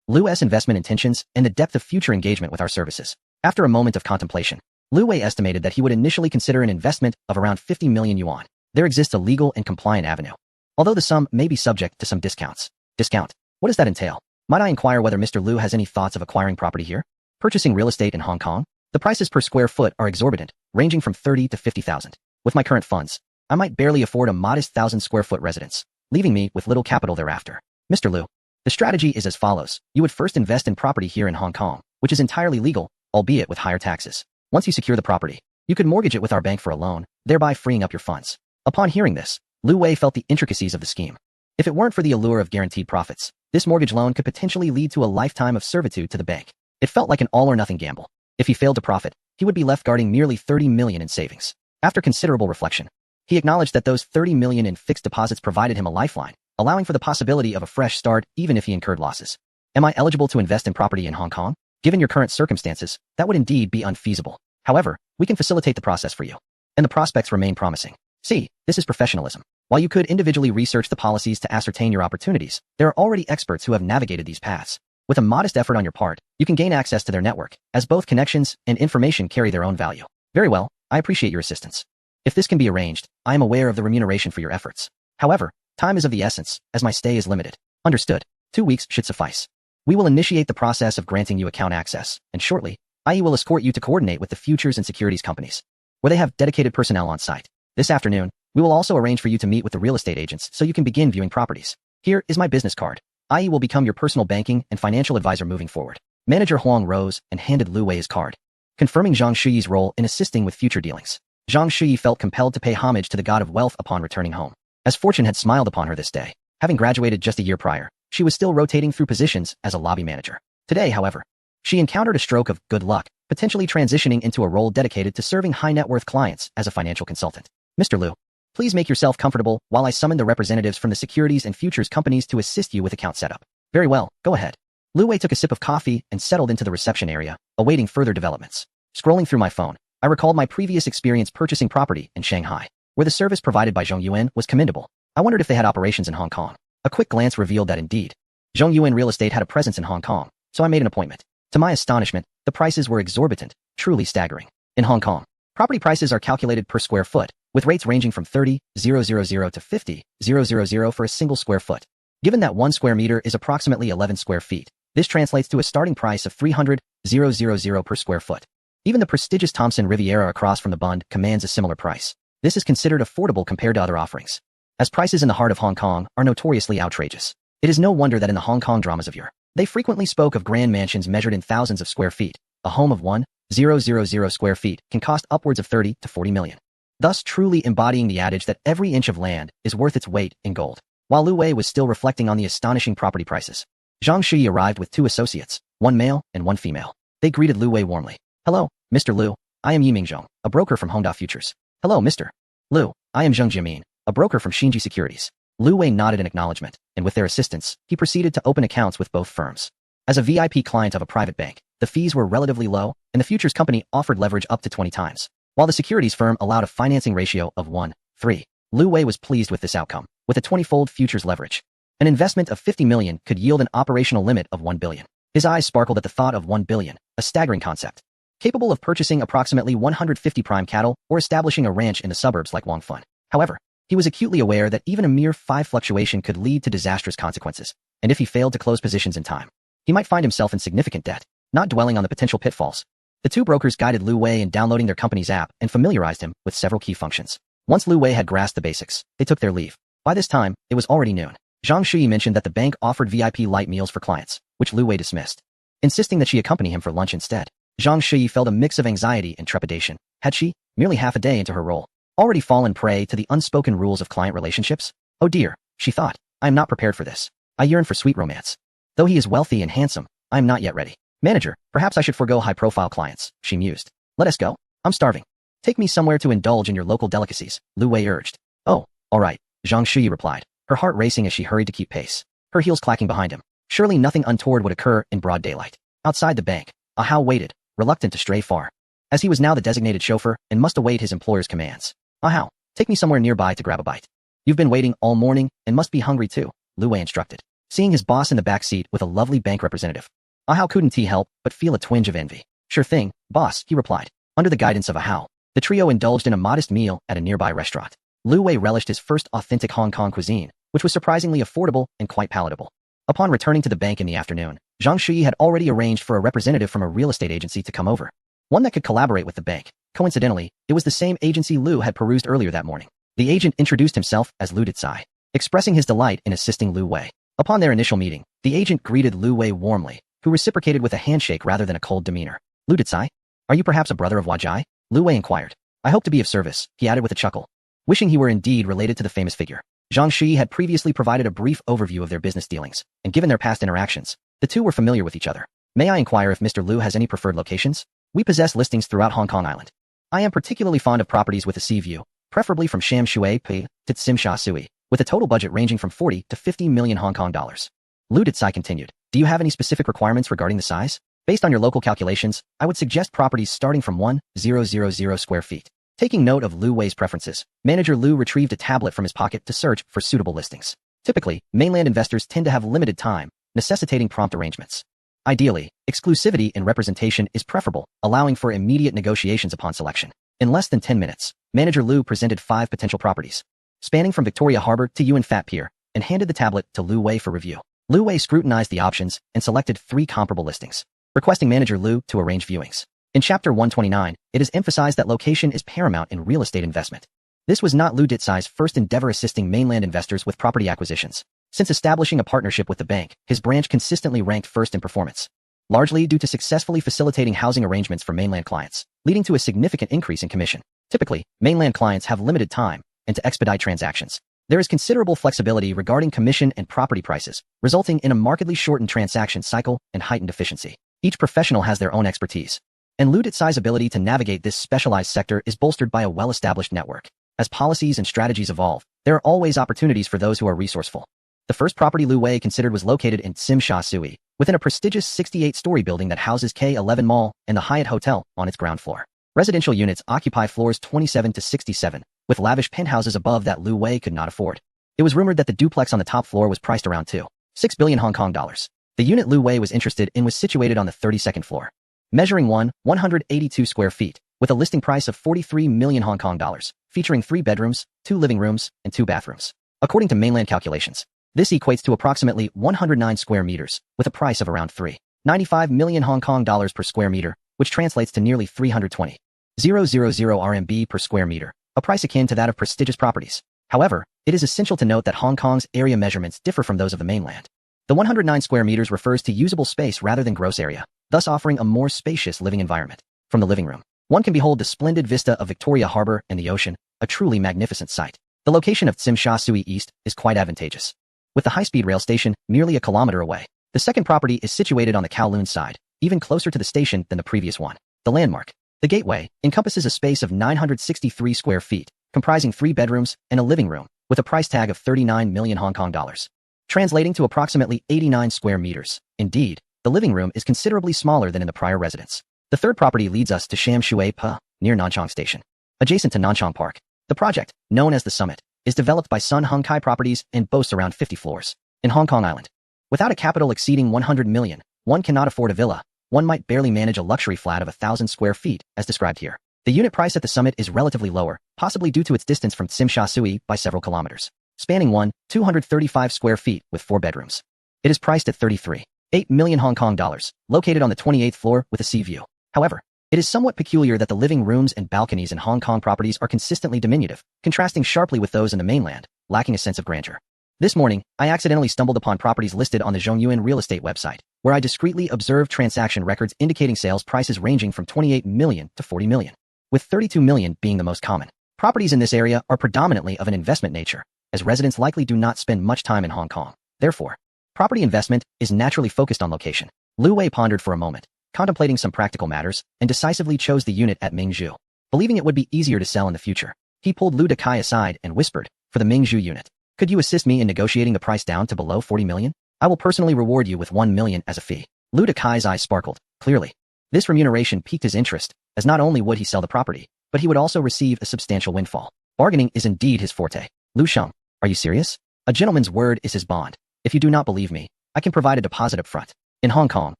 S1: Lu's investment intentions and the depth of future engagement with our services. After a moment of contemplation, Lu Wei estimated that he would initially consider an investment of around 50 million yuan. There exists a legal and compliant avenue, although the sum may be subject to some discounts. Discount? What does that entail? Might I inquire whether Mr. Lu has any thoughts of acquiring property here? Purchasing real estate in Hong Kong? The prices per square foot are exorbitant, ranging from 30 to 50,000. With my current funds, I might barely afford a modest 1,000 square foot residence, leaving me with little capital thereafter. Mr. Lu, the strategy is as follows. You would first invest in property here in Hong Kong, which is entirely legal, albeit with higher taxes. Once you secure the property, you could mortgage it with our bank for a loan, thereby freeing up your funds. Upon hearing this, Lu Wei felt the intricacies of the scheme. If it weren't for the allure of guaranteed profits, this mortgage loan could potentially lead to a lifetime of servitude to the bank. It felt like an all-or-nothing gamble. If he failed to profit, he would be left guarding nearly 30 million in savings. After considerable reflection, he acknowledged that those 30 million in fixed deposits provided him a lifeline, allowing for the possibility of a fresh start even if he incurred losses. Am I eligible to invest in property in Hong Kong? Given your current circumstances, that would indeed be unfeasible. However, we can facilitate the process for you. And the prospects remain promising. See, this is professionalism. While you could individually research the policies to ascertain your opportunities, there are already experts who have navigated these paths. With a modest effort on your part, you can gain access to their network, as both connections and information carry their own value. Very well, I appreciate your assistance. If this can be arranged, I am aware of the remuneration for your efforts. However, time is of the essence, as my stay is limited. Understood. 2 weeks should suffice. We will initiate the process of granting you account access, and shortly, I will escort you to coordinate with the futures and securities companies, where they have dedicated personnel on site. This afternoon, we will also arrange for you to meet with the real estate agents so you can begin viewing properties. Here is my business card. I will become your personal banking and financial advisor moving forward. Manager Huang rose and handed Lu Wei his card, confirming Zhang Shuyi's role in assisting with future dealings. Zhang Shuyi felt compelled to pay homage to the god of wealth upon returning home. As fortune had smiled upon her this day, having graduated just a year prior, she was still rotating through positions as a lobby manager. Today, however, she encountered a stroke of good luck, potentially transitioning into a role dedicated to serving high-net-worth clients as a financial consultant. Mr. Lu, please make yourself comfortable while I summon the representatives from the securities and futures companies to assist you with account setup. Very well, go ahead. Lu Wei took a sip of coffee and settled into the reception area, awaiting further developments. Scrolling through my phone, I recalled my previous experience purchasing property in Shanghai, where the service provided by Zhong Yuan was commendable. I wondered if they had operations in Hong Kong. A quick glance revealed that indeed, Zhong Yuan Real Estate had a presence in Hong Kong, so I made an appointment. To my astonishment, the prices were exorbitant, truly staggering. In Hong Kong, property prices are calculated per square foot, with rates ranging from 30,000 to 50,000 for a single square foot. Given that 1 square meter is approximately 11 square feet, this translates to a starting price of 300,000 per square foot. Even the prestigious Thomson Riviera across from the Bund commands a similar price. This is considered affordable compared to other offerings, as prices in the heart of Hong Kong are notoriously outrageous. It is no wonder that in the Hong Kong dramas of yore, they frequently spoke of grand mansions measured in thousands of square feet. A home of 1,000 square feet can cost upwards of 30 to 40 million. Thus truly embodying the adage that every inch of land is worth its weight in gold. While Lu Wei was still reflecting on the astonishing property prices, Zhang Shuyi arrived with 2 associates, 1 male and 1 female. They greeted Lu Wei warmly. Hello, Mr. Lu. I am Yiming Zhong, a broker from Hongda Futures. Hello, Mr. Lu. I am Zheng Jiamin, a broker from Xinji Securities. Lu Wei nodded in acknowledgement, and with their assistance, he proceeded to open accounts with both firms. As a VIP client of a private bank, the fees were relatively low, and the futures company offered leverage up to 20 times, while the securities firm allowed a financing ratio of 1:3. Lu Wei was pleased with this outcome, with a 20-fold futures leverage. An investment of 50 million could yield an operational limit of 1 billion. His eyes sparkled at the thought of 1 billion, a staggering concept. Capable of purchasing approximately 150 prime cattle or establishing a ranch in the suburbs like Wangfun. However, he was acutely aware that even a mere 5 fluctuation could lead to disastrous consequences, and if he failed to close positions in time, he might find himself in significant debt. Not dwelling on the potential pitfalls, the two brokers guided Lu Wei in downloading their company's app and familiarized him with several key functions. Once Lu Wei had grasped the basics, they took their leave. By this time, it was already noon. Zhang Shui mentioned that the bank offered VIP light meals for clients, which Lu Wei dismissed, insisting that she accompany him for lunch instead. Zhang Shui felt a mix of anxiety and trepidation. Had she, merely half a day into her role, already fallen prey to the unspoken rules of client relationships? Oh dear, she thought, I am not prepared for this. I yearn for sweet romance. Though he is wealthy and handsome, I am not yet ready. Manager, perhaps I should forego high-profile clients, she mused. Let us go. I'm starving. Take me somewhere to indulge in your local delicacies, Lu Wei urged. Oh, all right, Zhang Shui replied, her heart racing as she hurried to keep pace, her heels clacking behind him. Surely nothing untoward would occur in broad daylight. Outside the bank, Ahao waited, reluctant to stray far, as he was now the designated chauffeur and must await his employer's commands. Ahao, take me somewhere nearby to grab a bite. You've been waiting all morning and must be hungry too, Lu Wei instructed, seeing his boss in the back seat with a lovely bank representative. Ahao couldn't help but feel a twinge of envy. Sure thing, boss, he replied. Under the guidance of Ahao, the trio indulged in a modest meal at a nearby restaurant. Lu Wei relished his first authentic Hong Kong cuisine, which was surprisingly affordable and quite palatable. Upon returning to the bank in the afternoon, Zhang Shui had already arranged for a representative from a real estate agency to come over, one that could collaborate with the bank. Coincidentally, it was the same agency Lu had perused earlier that morning. The agent introduced himself as Lu Ditsai, expressing his delight in assisting Lu Wei. Upon their initial meeting, the agent greeted Lu Wei warmly, who reciprocated with a handshake rather than a cold demeanor. Lu Ditsai? Are you perhaps a brother of Wajai? Lu Wei inquired. I hope to be of service, he added with a chuckle, wishing he were indeed related to the famous figure. Zhang Shui had previously provided a brief overview of their business dealings, and given their past interactions, the two were familiar with each other. May I inquire if Mr. Lu has any preferred locations? We possess listings throughout Hong Kong Island. I am particularly fond of properties with a sea view, preferably from Sham Shui Pi to Tsim Sha Sui, with a total budget ranging from 40 to 50 million Hong Kong dollars. Lu Ditsai continued. Do you have any specific requirements regarding the size? Based on your local calculations, I would suggest properties starting from 1,000 square feet. Taking note of Lu Wei's preferences, Manager Lu retrieved a tablet from his pocket to search for suitable listings. Typically, mainland investors tend to have limited time, necessitating prompt arrangements. Ideally, exclusivity and representation is preferable, allowing for immediate negotiations upon selection. In less than 10 minutes, Manager Lu presented 5 potential properties, spanning from Victoria Harbor to Yuan Fat Pier, and handed the tablet to Lu Wei for review. Lu Wei scrutinized the options and selected 3 comparable listings, requesting Manager Lu to arrange viewings. In Chapter 129, it is emphasized that location is paramount in real estate investment. This was not Lu Ditsai's first endeavor assisting mainland investors with property acquisitions. Since establishing a partnership with the bank, his branch consistently ranked first in performance, largely due to successfully facilitating housing arrangements for mainland clients, leading to a significant increase in commission. Typically, mainland clients have limited time, and to expedite transactions, there is considerable flexibility regarding commission and property prices, resulting in a markedly shortened transaction cycle and heightened efficiency. Each professional has their own expertise, and Lu Ditsai's ability to navigate this specialized sector is bolstered by a well-established network. As policies and strategies evolve, there are always opportunities for those who are resourceful. The first property Lu Wei considered was located in Tsim Sha Sui, within a prestigious 68-story building that houses K11 Mall and the Hyatt Hotel on its ground floor. Residential units occupy floors 27 to 67, with lavish penthouses above that Lu Wei could not afford. It was rumored that the duplex on the top floor was priced around 2.6 billion Hong Kong dollars. The unit Lu Wei was interested in was situated on the 32nd floor, measuring 182 square feet, with a listing price of 43 million Hong Kong dollars, featuring 3 bedrooms, 2 living rooms, and 2 bathrooms. According to mainland calculations, this equates to approximately 109 square meters, with a price of around 3.95 million Hong Kong dollars per square meter, which translates to nearly 320,000 RMB per square meter, a price akin to that of prestigious properties. However, it is essential to note that Hong Kong's area measurements differ from those of the mainland. The 109 square meters refers to usable space rather than gross area, thus offering a more spacious living environment. From the living room, one can behold the splendid vista of Victoria Harbor and the ocean, a truly magnificent sight. The location of Tsim Sha Sui East is quite advantageous, with the high-speed rail station merely a kilometer away. The second property is situated on the Kowloon side, even closer to the station than the previous one. The landmark, the Gateway, encompasses a space of 963 square feet, comprising 3 bedrooms and a living room, with a price tag of 39 million Hong Kong dollars, translating to approximately 89 square meters. Indeed, the living room is considerably smaller than in the prior residence. The third property leads us to Sham Shui Pa, near Nanchang Station. Adjacent to Nanchang Park, the project, known as the Summit, is developed by Sun Hung Kai Properties and boasts around 50 floors. In Hong Kong Island, without a capital exceeding 100 million, one cannot afford a villa. One might barely manage a luxury flat of 1,000 square feet, as described here. The unit price at the Summit is relatively lower, possibly due to its distance from Tsim Sha Tsui by several kilometers, spanning 235 square feet with 4 bedrooms. It is priced at 33.8 million Hong Kong dollars, located on the 28th floor with a sea view. However, it is somewhat peculiar that the living rooms and balconies in Hong Kong properties are consistently diminutive, contrasting sharply with those in the mainland, lacking a sense of grandeur. This morning, I accidentally stumbled upon properties listed on the Zhongyuan real estate website, where I discreetly observed transaction records indicating sales prices ranging from 28 million to 40 million, with 32 million being the most common. Properties in this area are predominantly of an investment nature, as residents likely do not spend much time in Hong Kong. Therefore, property investment is naturally focused on location. Lu Wei pondered for a moment, contemplating some practical matters, and decisively chose the unit at Mingzhu. Believing it would be easier to sell in the future, he pulled Lu Dekai aside and whispered, "For the Mingzhu unit, could you assist me in negotiating the price down to below 40 million? I will personally reward you with 1 million as a fee." Lu Dekai's eyes sparkled, clearly. This remuneration piqued his interest, as not only would he sell the property, but he would also receive a substantial windfall. Bargaining is indeed his forte. Lu Sheng, are you serious? A gentleman's word is his bond. If you do not believe me, I can provide a deposit up front. In Hong Kong,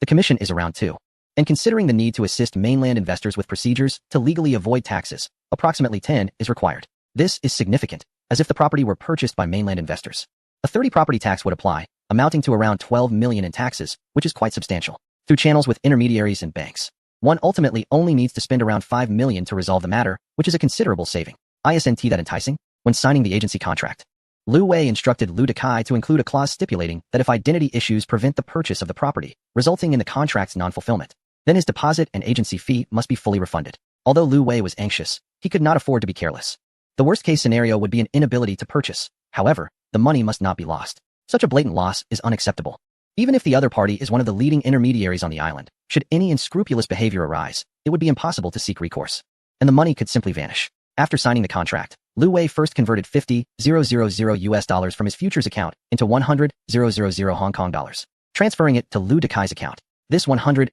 S1: the commission is around 2. And considering the need to assist mainland investors with procedures to legally avoid taxes, approximately 10 is required. This is significant, as if the property were purchased by mainland investors. A 30 property tax would apply, amounting to around 12 million in taxes, which is quite substantial. Through channels with intermediaries and banks, one ultimately only needs to spend around 5 million to resolve the matter, which is a considerable saving. Isn't that enticing? When signing the agency contract, Lu Wei instructed Lu Dekai to include a clause stipulating that if identity issues prevent the purchase of the property, resulting in the contract's non-fulfillment, then his deposit and agency fee must be fully refunded. Although Lu Wei was anxious, he could not afford to be careless. The worst-case scenario would be an inability to purchase. However, the money must not be lost. Such a blatant loss is unacceptable. Even if the other party is one of the leading intermediaries on the island, should any unscrupulous behavior arise, it would be impossible to seek recourse, and the money could simply vanish. After signing the contract, Lu Wei first converted $50,000 US dollars from his futures account into 100,000 Hong Kong dollars, transferring it to Lu Dekai's account. This 100,000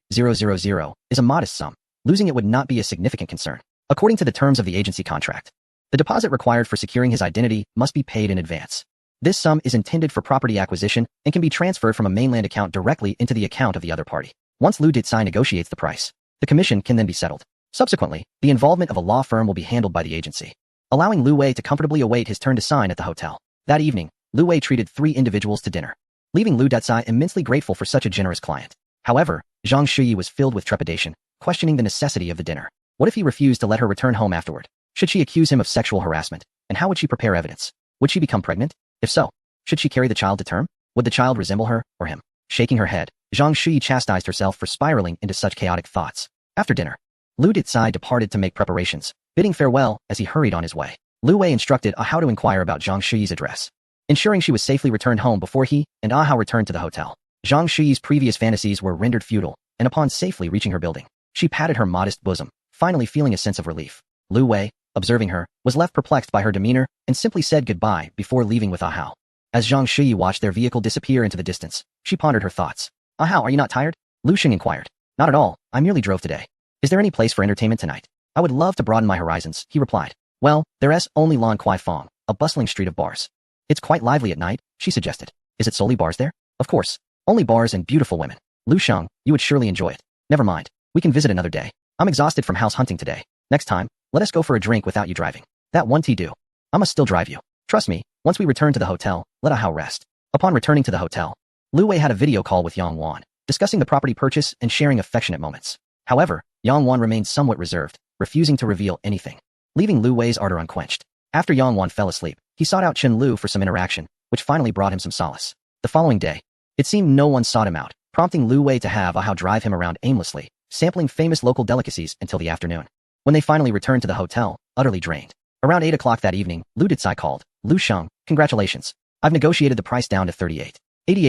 S1: is a modest sum. Losing it would not be a significant concern. According to the terms of the agency contract, the deposit required for securing his identity must be paid in advance. This sum is intended for property acquisition and can be transferred from a mainland account directly into the account of the other party. Once Lu Detsai negotiates the price, the commission can then be settled. Subsequently, the involvement of a law firm will be handled by the agency, allowing Lu Wei to comfortably await his turn to sign at the hotel. That evening, Lu Wei treated 3 individuals to dinner, leaving Lu Detsai immensely grateful for such a generous client. However, Zhang Shuyi was filled with trepidation, questioning the necessity of the dinner. What if he refused to let her return home afterward? Should she accuse him of sexual harassment? And how would she prepare evidence? Would she become pregnant? If so, should she carry the child to term? Would the child resemble her or him? Shaking her head, Zhang Shuyi chastised herself for spiraling into such chaotic thoughts. After dinner, Lu Detsai departed to make preparations, bidding farewell as he hurried on his way. Lu Wei instructed how to inquire about Zhang Shuyi's address, ensuring she was safely returned home before he and Ahao returned to the hotel. Zhang Shuyi's previous fantasies were rendered futile, and upon safely reaching her building, she patted her modest bosom, finally feeling a sense of relief. Lu Wei, observing her, was left perplexed by her demeanor and simply said goodbye before leaving with Ahao. As Zhang Shuyi watched their vehicle disappear into the distance, she pondered her thoughts. Ahao, are you not tired? Lu Xing inquired. Not at all, I merely drove today. Is there any place for entertainment tonight? I would love to broaden my horizons, he replied. Well, there's only Lan Kwai Fong, a bustling street of bars. It's quite lively at night, she suggested. Is it solely bars there? Of course. Only bars and beautiful women. Lu Sheng, you would surely enjoy it. Never mind. We can visit another day. I'm exhausted from house hunting today. Next time, let us go for a drink without you driving. That one tea do. I must still drive you. Trust me, once we return to the hotel, let Ahao rest. Upon returning to the hotel, Lu Wei had a video call with Yang Wan, discussing the property purchase and sharing affectionate moments. However, Yang Wan remained somewhat reserved, refusing to reveal anything, leaving Lu Wei's ardor unquenched. After Yang Wan fell asleep, he sought out Chen Lu for some interaction, which finally brought him some solace. The following day, it seemed no one sought him out, prompting Lu Wei to have Ahao drive him around aimlessly, sampling famous local delicacies until the afternoon. When they finally returned to the hotel, utterly drained, around 8 o'clock that evening, Lu Detsai called. Lu Sheng, congratulations. I've negotiated the price down to 38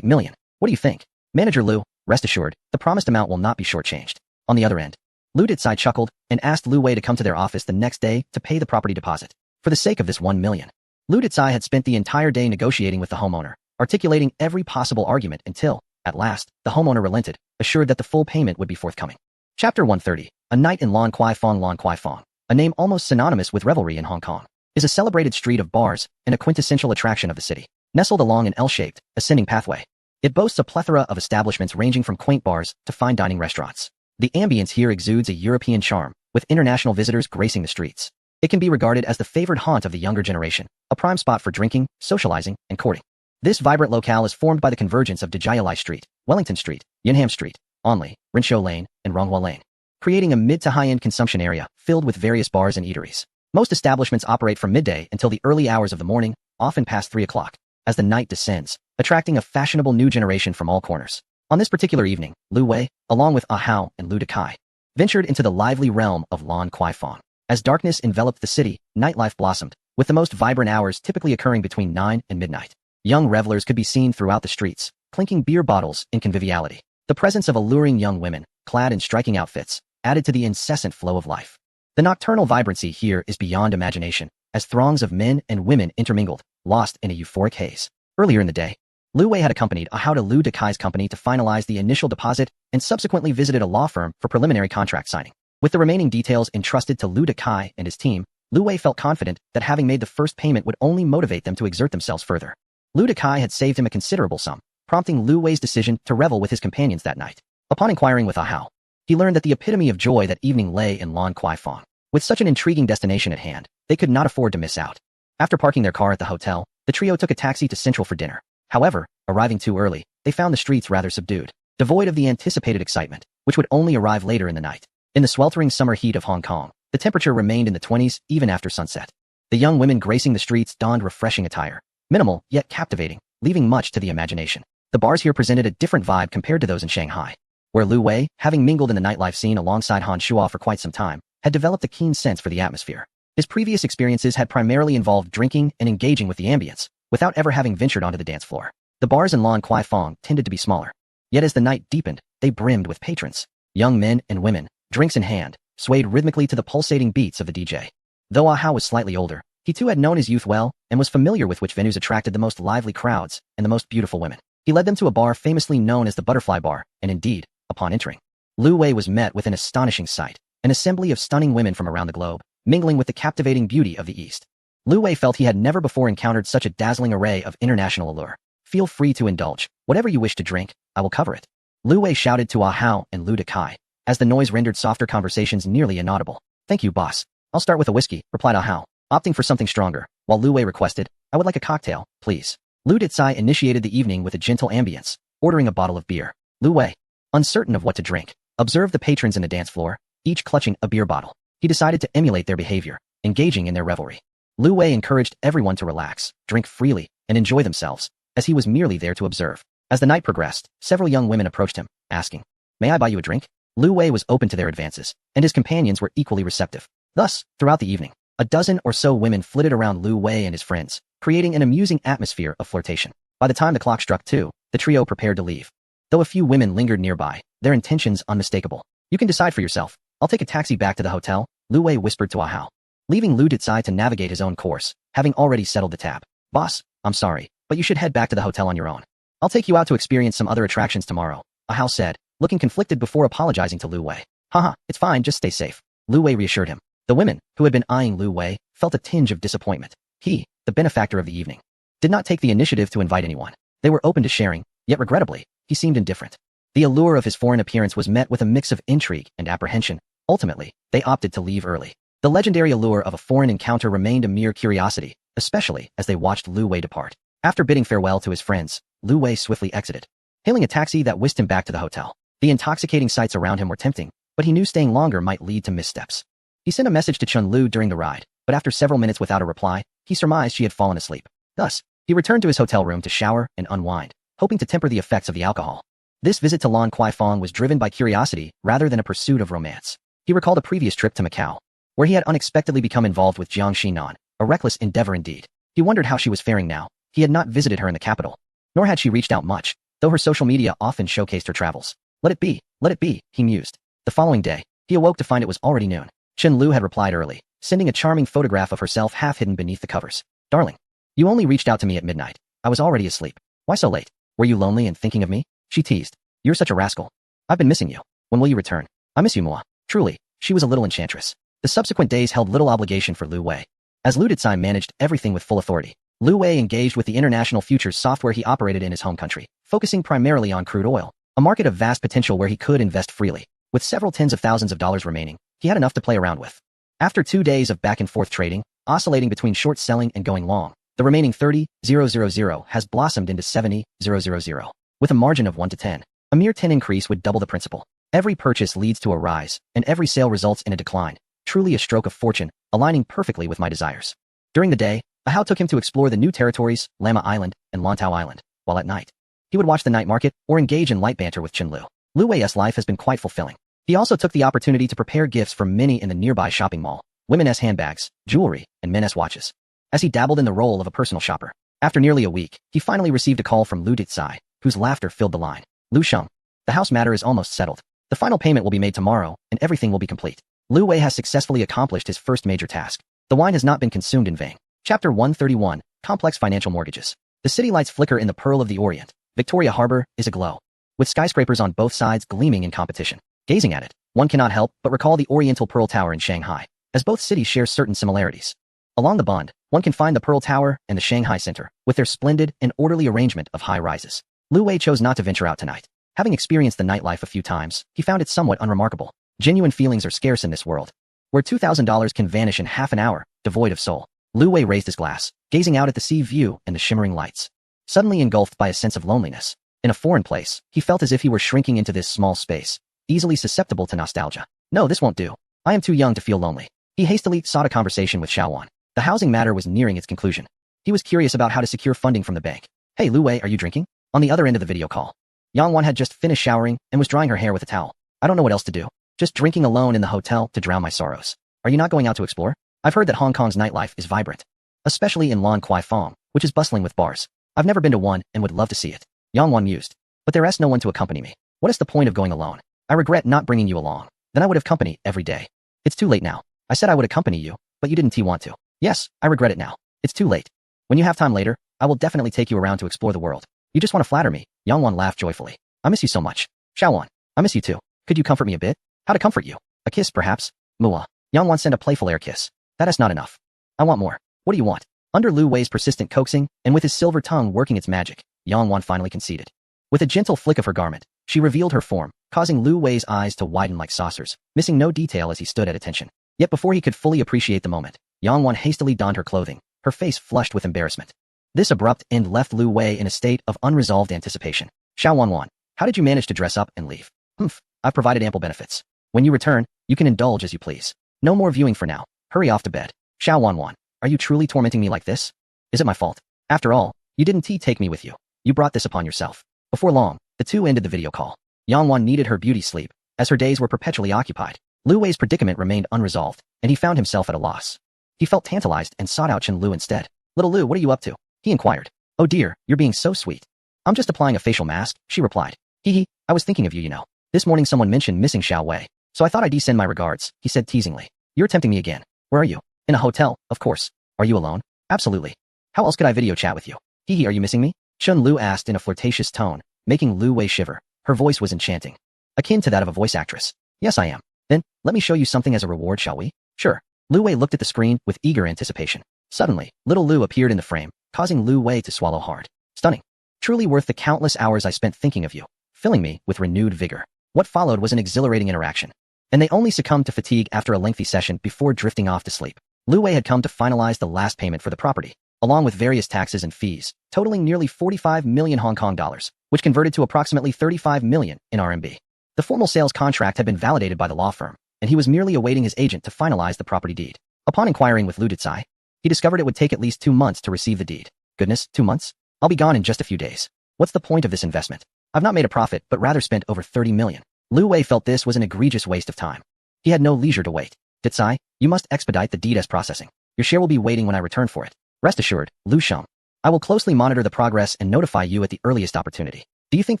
S1: million. What do you think? Manager Lu, rest assured, the promised amount will not be shortchanged. On the other end, Lu Detsai chuckled and asked Lu Wei to come to their office the next day to pay the property deposit. For the sake of this 1 million, Lu Dicai had spent the entire day negotiating with the homeowner, articulating every possible argument until, at last, the homeowner relented, assured that the full payment would be forthcoming. Chapter 130. A Night in Lan Kwai Fong. Lan Kwai Fong, a name almost synonymous with revelry in Hong Kong, is a celebrated street of bars and a quintessential attraction of the city, nestled along an L-shaped, ascending pathway. It boasts a plethora of establishments ranging from quaint bars to fine dining restaurants. The ambience here exudes a European charm, with international visitors gracing the streets. It can be regarded as the favored haunt of the younger generation, a prime spot for drinking, socializing, and courting. This vibrant locale is formed by the convergence of Dajayalai Street, Wellington Street, Yinham Street, Onley, Rinshou Lane, and Ronghua Lane, creating a mid to high-end consumption area filled with various bars and eateries. Most establishments operate from midday until the early hours of the morning, often past 3 o'clock, as the night descends, attracting a fashionable new generation from all corners. On this particular evening, Lu Wei, along with Ah Hao and Lu Dicai, ventured into the lively realm of Lan Kwai Fong. As darkness enveloped the city, nightlife blossomed, with the most vibrant hours typically occurring between 9 and midnight. Young revelers could be seen throughout the streets, clinking beer bottles in conviviality. The presence of alluring young women, clad in striking outfits, added to the incessant flow of life. The nocturnal vibrancy here is beyond imagination, as throngs of men and women intermingled, lost in a euphoric haze. Earlier in the day, Lu Wei had accompanied Ah Hao to Lu Dicai's company to finalize the initial deposit and subsequently visited a law firm for preliminary contract signing. With the remaining details entrusted to Lu Dicai and his team, Lu Wei felt confident that having made the first payment would only motivate them to exert themselves further. Lu Dicai had saved him a considerable sum, prompting Lu Wei's decision to revel with his companions that night. Upon inquiring with Ah Hao, he learned that the epitome of joy that evening lay in Lan Kwai Fong. With such an intriguing destination at hand, they could not afford to miss out. After parking their car at the hotel, the trio took a taxi to Central for dinner. However, arriving too early, they found the streets rather subdued, devoid of the anticipated excitement, which would only arrive later in the night. In the sweltering summer heat of Hong Kong, the temperature remained in the 20s even after sunset. The young women gracing the streets donned refreshing attire, minimal yet captivating, leaving much to the imagination. The bars here presented a different vibe compared to those in Shanghai, where Lu Wei, having mingled in the nightlife scene alongside Han Shuo for quite some time, had developed a keen sense for the atmosphere. His previous experiences had primarily involved drinking and engaging with the ambience, without ever having ventured onto the dance floor. The bars in Lan Kwai Fong tended to be smaller. Yet as the night deepened, they brimmed with patrons. Young men and women, drinks in hand, swayed rhythmically to the pulsating beats of the DJ. Though Ah Hao was slightly older, he too had known his youth well and was familiar with which venues attracted the most lively crowds and the most beautiful women. He led them to a bar famously known as the Butterfly Bar, and indeed, upon entering, Lu Wei was met with an astonishing sight, an assembly of stunning women from around the globe, mingling with the captivating beauty of the East. Lu Wei felt he had never before encountered such a dazzling array of international allure. Feel free to indulge. Whatever you wish to drink, I will cover it. Lu Wei shouted to Ah Hao and Lu Dicai, as the noise rendered softer conversations nearly inaudible. Thank you, boss. I'll start with a whiskey, replied Ah Hao, opting for something stronger, while Lu Wei requested, I would like a cocktail, please. Lu Dicai initiated the evening with a gentle ambience, ordering a bottle of beer. Lu Wei, uncertain of what to drink, observed the patrons in the dance floor, each clutching a beer bottle. He decided to emulate their behavior, engaging in their revelry. Lu Wei encouraged everyone to relax, drink freely, and enjoy themselves, as he was merely there to observe. As the night progressed, several young women approached him, asking, May I buy you a drink? Lu Wei was open to their advances, and his companions were equally receptive. Thus, throughout the evening, a dozen or so women flitted around Lu Wei and his friends, creating an amusing atmosphere of flirtation. By the time the clock struck 2, the trio prepared to leave. Though a few women lingered nearby, their intentions unmistakable. You can decide for yourself. I'll take a taxi back to the hotel, Lu Wei whispered to Ah Hao, leaving Lu Dicai to navigate his own course, having already settled the tab. Boss, I'm sorry, but you should head back to the hotel on your own. I'll take you out to experience some other attractions tomorrow, Ah Hao said, looking conflicted before apologizing to Lu Wei. Haha, it's fine, just stay safe. Lu Wei reassured him. The women, who had been eyeing Lu Wei, felt a tinge of disappointment. He, the benefactor of the evening, did not take the initiative to invite anyone. They were open to sharing, yet regrettably, he seemed indifferent. The allure of his foreign appearance was met with a mix of intrigue and apprehension. Ultimately, they opted to leave early. The legendary allure of a foreign encounter remained a mere curiosity, especially as they watched Lu Wei depart. After bidding farewell to his friends, Lu Wei swiftly exited, hailing a taxi that whisked him back to the hotel. The intoxicating sights around him were tempting, but he knew staying longer might lead to missteps. He sent a message to Chun Lu during the ride, but after several minutes without a reply, he surmised she had fallen asleep. Thus, he returned to his hotel room to shower and unwind, hoping to temper the effects of the alcohol. This visit to Lan Kwai Fong was driven by curiosity rather than a pursuit of romance. He recalled a previous trip to Macau, where he had unexpectedly become involved with Jiang Xinan, a reckless endeavor indeed. He wondered how she was faring now. He had not visited her in the capital, nor had she reached out much, though her social media often showcased her travels. Let it be, he mused. The following day, he awoke to find it was already noon. Chen Lu had replied early, sending a charming photograph of herself half hidden beneath the covers. Darling, You only reached out to me at midnight. I was already asleep. Why so late? Were you lonely and thinking of me? She teased. You're such a rascal. I've been missing you. When will you return? I miss you, Moa. Truly, she was a little enchantress. The subsequent days held little obligation for Lu Wei. As Lu Ditsai managed everything with full authority, Lu Wei engaged with the international futures software he operated in his home country, focusing primarily on crude oil, a market of vast potential where he could invest freely. With several tens of thousands of dollars remaining, he had enough to play around with. After 2 days of back-and-forth trading, oscillating between short selling and going long, the remaining 30,000 has blossomed into 70,000. With a margin of 1 to 10, a mere 10 increase would double the principal. Every purchase leads to a rise, and every sale results in a decline. Truly a stroke of fortune, aligning perfectly with my desires. During the day, Ahau took him to explore the new territories, Lama Island and Lantau Island, while at night, he would watch the night market or engage in light banter with Chen Lu. Lu Wei's life has been quite fulfilling. He also took the opportunity to prepare gifts for many in the nearby shopping mall, women's handbags, jewelry, and men's watches. As he dabbled in the role of a personal shopper, after nearly a week, he finally received a call from Lu Ditsai, whose laughter filled the line. Lu Sheng, the house matter is almost settled. The final payment will be made tomorrow, and everything will be complete. Lu Wei has successfully accomplished his first major task. The wine has not been consumed in vain. Chapter 131, Complex Financial Mortgages. The city lights flicker in the Pearl of the Orient. Victoria Harbor is aglow, with skyscrapers on both sides gleaming in competition. Gazing at it, one cannot help but recall the Oriental Pearl Tower in Shanghai, as both cities share certain similarities. Along the Bund, one can find the Pearl Tower and the Shanghai Center, with their splendid and orderly arrangement of high rises. Lu Wei chose not to venture out tonight. Having experienced the nightlife a few times, he found it somewhat unremarkable. Genuine feelings are scarce in this world, where $2,000 can vanish in half an hour, devoid of soul. Lu Wei raised his glass, gazing out at the sea view and the shimmering lights. Suddenly engulfed by a sense of loneliness. In a foreign place, he felt as if he were shrinking into this small space, easily susceptible to nostalgia. No, this won't do. I am too young to feel lonely. He hastily sought a conversation with Xiaowan. The housing matter was nearing its conclusion. He was curious about how to secure funding from the bank. Hey Lu Wei, are you drinking? On the other end of the video call, Yang Wan had just finished showering and was drying her hair with a towel. I don't know what else to do. Just drinking alone in the hotel to drown my sorrows. Are you not going out to explore? I've heard that Hong Kong's nightlife is vibrant, especially in Lan Kwai Fong, which is bustling with bars. I've never been to one and would love to see it. Yang Wan mused. But there is no one to accompany me. What is the point of going alone? I regret not bringing you along. Then I would have company every day. It's too late now. I said I would accompany you, but you didn't want to. Yes, I regret it now. It's too late. When you have time later, I will definitely take you around to explore the world. You just want to flatter me. Yang Wan laughed joyfully. I miss you so much. Xiaowan, I miss you too. Could you comfort me a bit? How to comfort you? A kiss, perhaps? Mua. Yang Wan sent a playful air kiss. That is not enough. I want more. What do you want? Under Lu Wei's persistent coaxing, and with his silver tongue working its magic, Yang Wan finally conceded. With a gentle flick of her garment, she revealed her form, causing Lu Wei's eyes to widen like saucers, missing no detail as he stood at attention. Yet before he could fully appreciate the moment, Yang Wan hastily donned her clothing, her face flushed with embarrassment. This abrupt end left Lu Wei in a state of unresolved anticipation. Xiaowan Wan, how did you manage to dress up and leave? Humph, I've provided ample benefits. When you return, you can indulge as you please. No more viewing for now. Hurry off to bed. Xiaowan Wan, are you truly tormenting me like this? Is it my fault? After all, you didn't take me with you. You brought this upon yourself. Before long, the two ended the video call. Yang Wan needed her beauty sleep, as her days were perpetually occupied. Lu Wei's predicament remained unresolved, and he found himself at a loss. He felt tantalized and sought out Chen Lu instead. Little Lu, what are you up to? He inquired. Oh dear, you're being so sweet. I'm just applying a facial mask, she replied. Hee, I was thinking of you, you know. This morning someone mentioned missing Xiao Wei, so I thought I'd send my regards, he said teasingly. You're tempting me again. Where are you? In a hotel, of course. Are you alone? Absolutely. How else could I video chat with you? Hee, are you missing me? Chen Lu asked in a flirtatious tone, making Lu Wei shiver. Her voice was enchanting, akin to that of a voice actress. Yes, I am. Then, let me show you something as a reward, shall we? Sure. Lu Wei looked at the screen with eager anticipation. Suddenly, little Lu appeared in the frame, causing Lu Wei to swallow hard. Stunning. Truly worth the countless hours I spent thinking of you, filling me with renewed vigor. What followed was an exhilarating interaction, and they only succumbed to fatigue after a lengthy session before drifting off to sleep. Lu Wei had come to finalize the last payment for the property, along with various taxes and fees, totaling nearly 45 million Hong Kong dollars, which converted to approximately 35 million in RMB. The formal sales contract had been validated by the law firm, and he was merely awaiting his agent to finalize the property deed. Upon inquiring with Lu Ditsai, he discovered it would take at least 2 months to receive the deed. Goodness, 2 months? I'll be gone in just a few days. What's the point of this investment? I've not made a profit, but rather spent over 30 million. Lu Wei felt this was an egregious waste of time. He had no leisure to wait. Ditsai, you must expedite the deed as processing. Your share will be waiting when I return for it. Rest assured, Lu Sheng. I will closely monitor the progress and notify you at the earliest opportunity. Do you think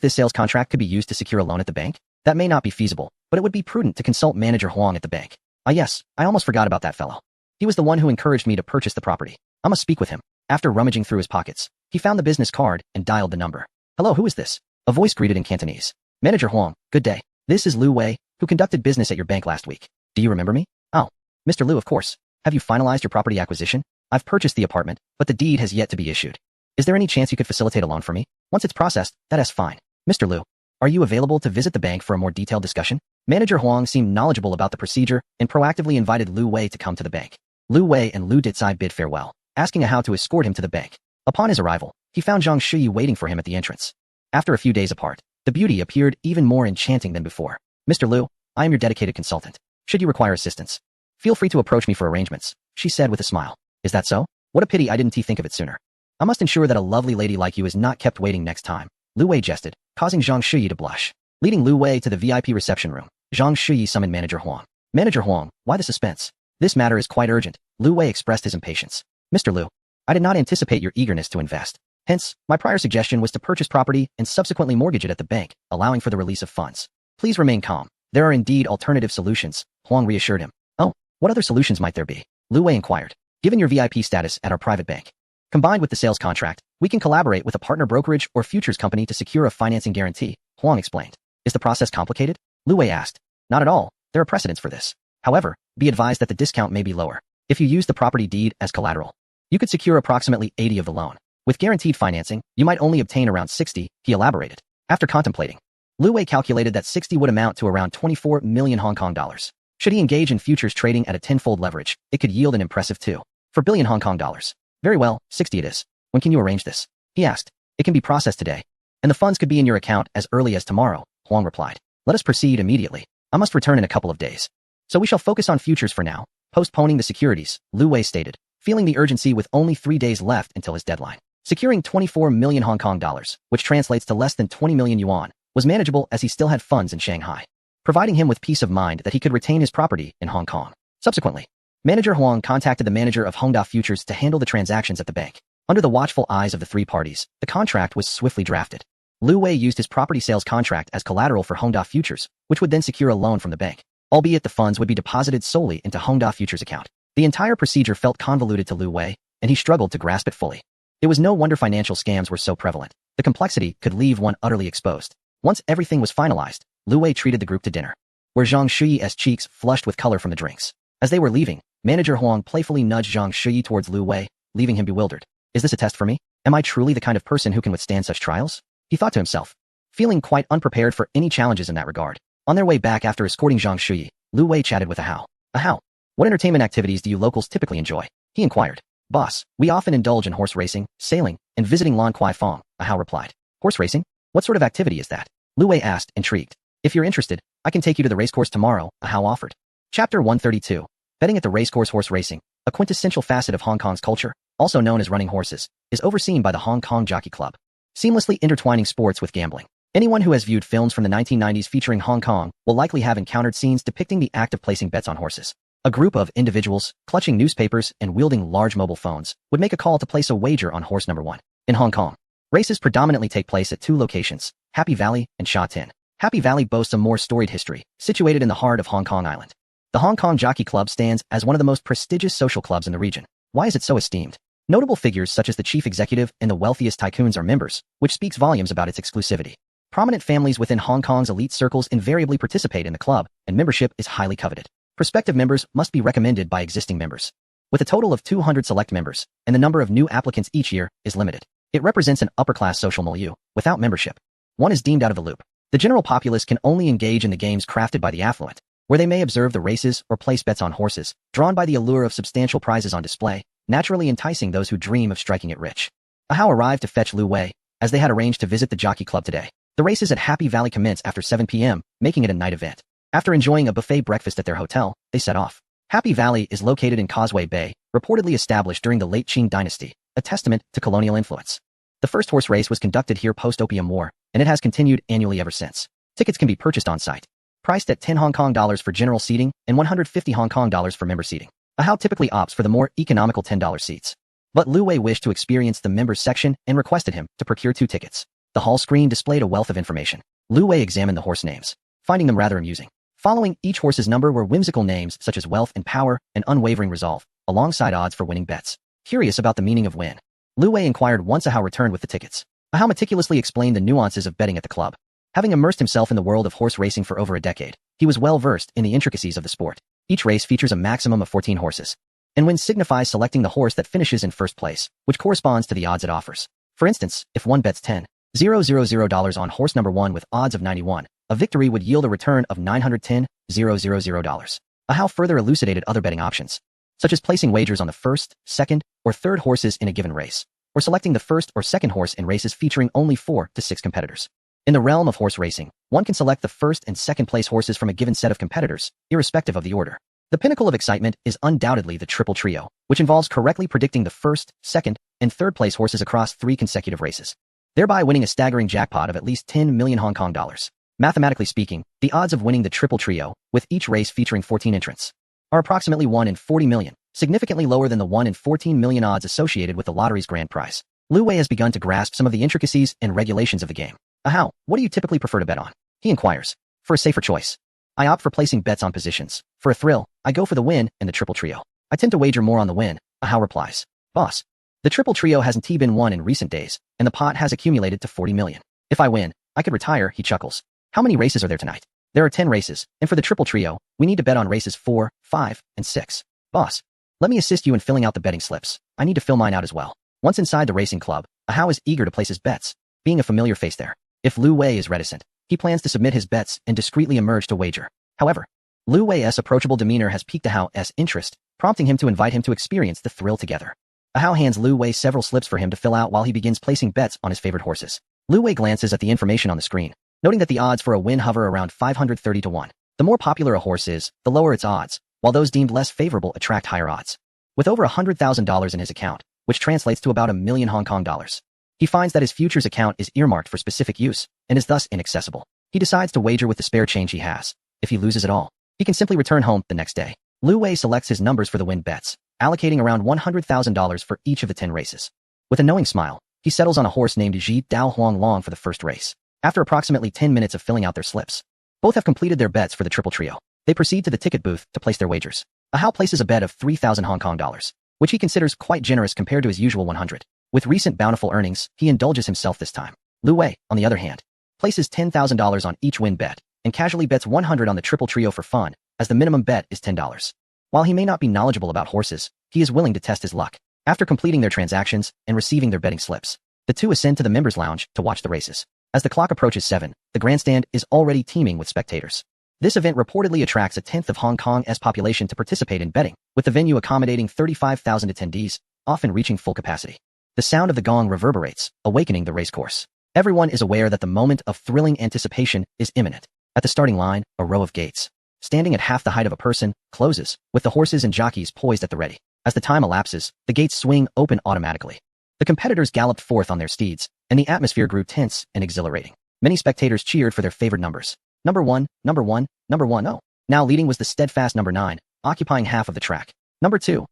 S1: this sales contract could be used to secure a loan at the bank? That may not be feasible, but it would be prudent to consult Manager Huang at the bank. Ah yes, I almost forgot about that fellow. He was the one who encouraged me to purchase the property. I must speak with him. After rummaging through his pockets, he found the business card and dialed the number. Hello, who is this? A voice greeted in Cantonese. Manager Huang, good day. This is Lu Wei, who conducted business at your bank last week. Do you remember me? Oh, Mr. Lu, of course. Have you finalized your property acquisition? I've purchased the apartment, but the deed has yet to be issued. Is there any chance you could facilitate a loan for me? Once it's processed, that's fine. Mr. Lu, are you available to visit the bank for a more detailed discussion? Manager Huang seemed knowledgeable about the procedure and proactively invited Lu Wei to come to the bank. Lu Wei and Lu Ditsai bid farewell, asking how to escort him to the bank. Upon his arrival, he found Zhang Shuyi waiting for him at the entrance. After a few days apart, the beauty appeared even more enchanting than before. Mr. Lu, I am your dedicated consultant. Should you require assistance, feel free to approach me for arrangements, she said with a smile. Is that so? What a pity I didn't think of it sooner. I must ensure that a lovely lady like you is not kept waiting next time. Lu Wei jested, causing Zhang Shuyi to blush. Leading Lu Wei to the VIP reception room, Zhang Shuyi summoned Manager Huang. Manager Huang, why the suspense? This matter is quite urgent. Lu Wei expressed his impatience. Mr. Lu, I did not anticipate your eagerness to invest. Hence, my prior suggestion was to purchase property and subsequently mortgage it at the bank, allowing for the release of funds. Please remain calm. There are indeed alternative solutions, Huang reassured him. Oh, what other solutions might there be? Lu Wei inquired. Given your VIP status at our private bank, combined with the sales contract, we can collaborate with a partner brokerage or futures company to secure a financing guarantee, Huang explained. Is the process complicated? Lu Wei asked. Not at all. There are precedents for this. However, be advised that the discount may be lower. If you use the property deed as collateral, you could secure approximately 80 of the loan. With guaranteed financing, you might only obtain around 60, he elaborated. After contemplating, Lu Wei calculated that 60 would amount to around 24 million Hong Kong dollars. Should he engage in futures trading at a tenfold leverage, it could yield an impressive 2 billion Hong Kong dollars. Very well, 60 it is. When can you arrange this? He asked. It can be processed today, and the funds could be in your account as early as tomorrow, Huang replied. Let us proceed immediately. I must return in a couple of days. So we shall focus on futures for now, postponing the securities, Lu Wei stated, feeling the urgency with only 3 days left until his deadline. Securing 24 million Hong Kong dollars, which translates to less than 20 million yuan, was manageable as he still had funds in Shanghai, providing him with peace of mind that he could retain his property in Hong Kong. Subsequently, Manager Huang contacted the manager of Hongda Futures to handle the transactions at the bank. Under the watchful eyes of the three parties, the contract was swiftly drafted. Lu Wei used his property sales contract as collateral for Hongda Futures, which would then secure a loan from the bank, albeit the funds would be deposited solely into Hongda Futures' account. The entire procedure felt convoluted to Lu Wei, and he struggled to grasp it fully. It was no wonder financial scams were so prevalent. The complexity could leave one utterly exposed. Once everything was finalized, Lu Wei treated the group to dinner, where Zhang Shuyi's cheeks flushed with color from the drinks. As they were leaving, Manager Huang playfully nudged Zhang Shuyi towards Lu Wei, leaving him bewildered. Is this a test for me? Am I truly the kind of person who can withstand such trials? He thought to himself, feeling quite unprepared for any challenges in that regard. On their way back after escorting Zhang Shuyi, Lu Wei chatted with Ahao. Ahao, what entertainment activities do you locals typically enjoy? He inquired. Boss, we often indulge in horse racing, sailing, and visiting Lan Kwai Fong, Ahao replied. Horse racing? What sort of activity is that? Lu Wei asked, intrigued. If you're interested, I can take you to the racecourse tomorrow, Ahao offered. Chapter 132. Betting at the racecourse. Horse racing, a quintessential facet of Hong Kong's culture, also known as running horses, is overseen by the Hong Kong Jockey Club, seamlessly intertwining sports with gambling. Anyone who has viewed films from the 1990s featuring Hong Kong will likely have encountered scenes depicting the act of placing bets on horses. A group of individuals, clutching newspapers and wielding large mobile phones, would make a call to place a wager on horse number 1. In Hong Kong, races predominantly take place at 2 locations, Happy Valley and Sha Tin. Happy Valley boasts a more storied history, situated in the heart of Hong Kong Island. The Hong Kong Jockey Club stands as one of the most prestigious social clubs in the region. Why is it so esteemed? Notable figures such as the chief executive and the wealthiest tycoons are members, which speaks volumes about its exclusivity. Prominent families within Hong Kong's elite circles invariably participate in the club, and membership is highly coveted. Prospective members must be recommended by existing members. With a total of 200 select members, and the number of new applicants each year is limited. It represents an upper-class social milieu. Without membership, one is deemed out of the loop. The general populace can only engage in the games crafted by the affluent, where they may observe the races or place bets on horses, drawn by the allure of substantial prizes on display, naturally enticing those who dream of striking it rich. Ahao arrived to fetch Lu Wei, as they had arranged to visit the Jockey Club today. The races at Happy Valley commence after 7 p.m., making it a night event. After enjoying a buffet breakfast at their hotel, they set off. Happy Valley is located in Causeway Bay, reportedly established during the late Qing dynasty, a testament to colonial influence. The first horse race was conducted here post-Opium War, and it has continued annually ever since. Tickets can be purchased on site, priced at 10 Hong Kong dollars for general seating and 150 Hong Kong dollars for member seating. Ahao typically opts for the more economical $10 seats. But Lu Wei wished to experience the members section and requested him to procure 2 tickets. The hall screen displayed a wealth of information. Lu Wei examined the horse names, finding them rather amusing. Following each horse's number were whimsical names such as Wealth and Power and Unwavering Resolve, alongside odds for winning bets. Curious about the meaning of win, Lu Wei inquired once Ahau returned with the tickets. Ahau meticulously explained the nuances of betting at the club. Having immersed himself in the world of horse racing for over a decade, he was well versed in the intricacies of the sport. Each race features a maximum of 14 horses, and win signifies selecting the horse that finishes in first place, which corresponds to the odds it offers. For instance, if one bets $10,000 on horse number 1 with odds of 91, a victory would yield a return of $910,000. Ahau further elucidated other betting options, such as placing wagers on the first, second, or third horses in a given race, or selecting the first or second horse in races featuring only 4 to 6 competitors. In the realm of horse racing, one can select the first and second place horses from a given set of competitors, irrespective of the order. The pinnacle of excitement is undoubtedly the triple trio, which involves correctly predicting the first, second, and third place horses across 3 consecutive races, thereby winning a staggering jackpot of at least 10 million Hong Kong dollars. Mathematically speaking, the odds of winning the triple trio, with each race featuring 14 entrants, are approximately 1 in 40 million, significantly lower than the 1 in 14 million odds associated with the lottery's grand prize. Lu Wei has begun to grasp some of the intricacies and regulations of the game. Ahau, what do you typically prefer to bet on? He inquires. For a safer choice, I opt for placing bets on positions. For a thrill, I go for the win and the triple trio. I tend to wager more on the win, Ahau replies. Boss, the triple trio hasn't been won in recent days, and the pot has accumulated to 40 million. If I win, I could retire, he chuckles. How many races are there tonight? There are 10 races, and for the triple trio, we need to bet on races 4, 5, and 6. Boss, let me assist you in filling out the betting slips. I need to fill mine out as well. Once inside the racing club, Ahau is eager to place his bets, being a familiar face there. If Lu Wei is reticent, he plans to submit his bets and discreetly emerge to wager. However, Lu Wei's approachable demeanor has piqued Ahau's interest, prompting him to invite him to experience the thrill together. Ahau hands Lu Wei several slips for him to fill out while he begins placing bets on his favorite horses. Lu Wei glances at the information on the screen, noting that the odds for a win hover around 530 to 1. The more popular a horse is, the lower its odds, while those deemed less favorable attract higher odds. With over $100,000 in his account, which translates to about 1 million Hong Kong dollars, he finds that his futures account is earmarked for specific use and is thus inaccessible. He decides to wager with the spare change he has. If he loses it all, he can simply return home the next day. Lu Wei selects his numbers for the win bets, allocating around $100,000 for each of the 10 races. With a knowing smile, he settles on a horse named Ji Dao Huang Long for the first race. After approximately 10 minutes of filling out their slips, both have completed their bets for the triple trio. They proceed to the ticket booth to place their wagers. Ahau places a bet of 3,000 Hong Kong dollars, which he considers quite generous compared to his usual 100. With recent bountiful earnings, he indulges himself this time. Lu Wei, on the other hand, places $10,000 on each win bet and casually bets 100 on the triple trio for fun, as the minimum bet is $10. While he may not be knowledgeable about horses, he is willing to test his luck. After completing their transactions and receiving their betting slips, the two ascend to the members' lounge to watch the races. As the clock approaches 7, the grandstand is already teeming with spectators. This event reportedly attracts a tenth of Hong Kong's population to participate in betting, with the venue accommodating 35,000 attendees, often reaching full capacity. The sound of the gong reverberates, awakening the racecourse. Everyone is aware that the moment of thrilling anticipation is imminent. At the starting line, a row of gates, standing at half the height of a person, closes, with the horses and jockeys poised at the ready. As the time elapses, the gates swing open automatically. The competitors galloped forth on their steeds, and the atmosphere grew tense and exhilarating. Many spectators cheered for their favored numbers. Number 1, number 1, number 1, oh. Now leading was the steadfast number 9, occupying half of the track. Number 2,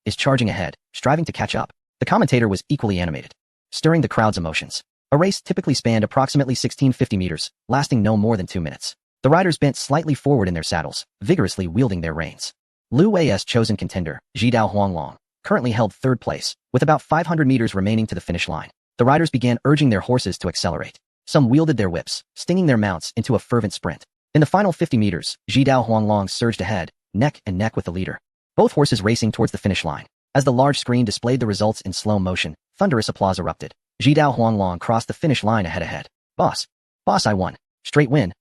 S1: is charging ahead, striving to catch up. The commentator was equally animated, stirring the crowd's emotions. A race typically spanned approximately 1650 meters, lasting no more than 2 minutes. The riders bent slightly forward in their saddles, vigorously wielding their reins. Lu Wei's chosen contender, Ji Dao Huang Long, currently held third place, with about 500 meters remaining to the finish line. The riders began urging their horses to accelerate. Some wielded their whips, stinging their mounts into a fervent sprint. In the final 50 meters, Ji Dao Huang Long surged ahead, neck and neck with the leader, both horses racing towards the finish line. As the large screen displayed the results in slow motion, thunderous applause erupted. Ji Dao Huang Long crossed the finish line ahead. Boss, I won. Straight win.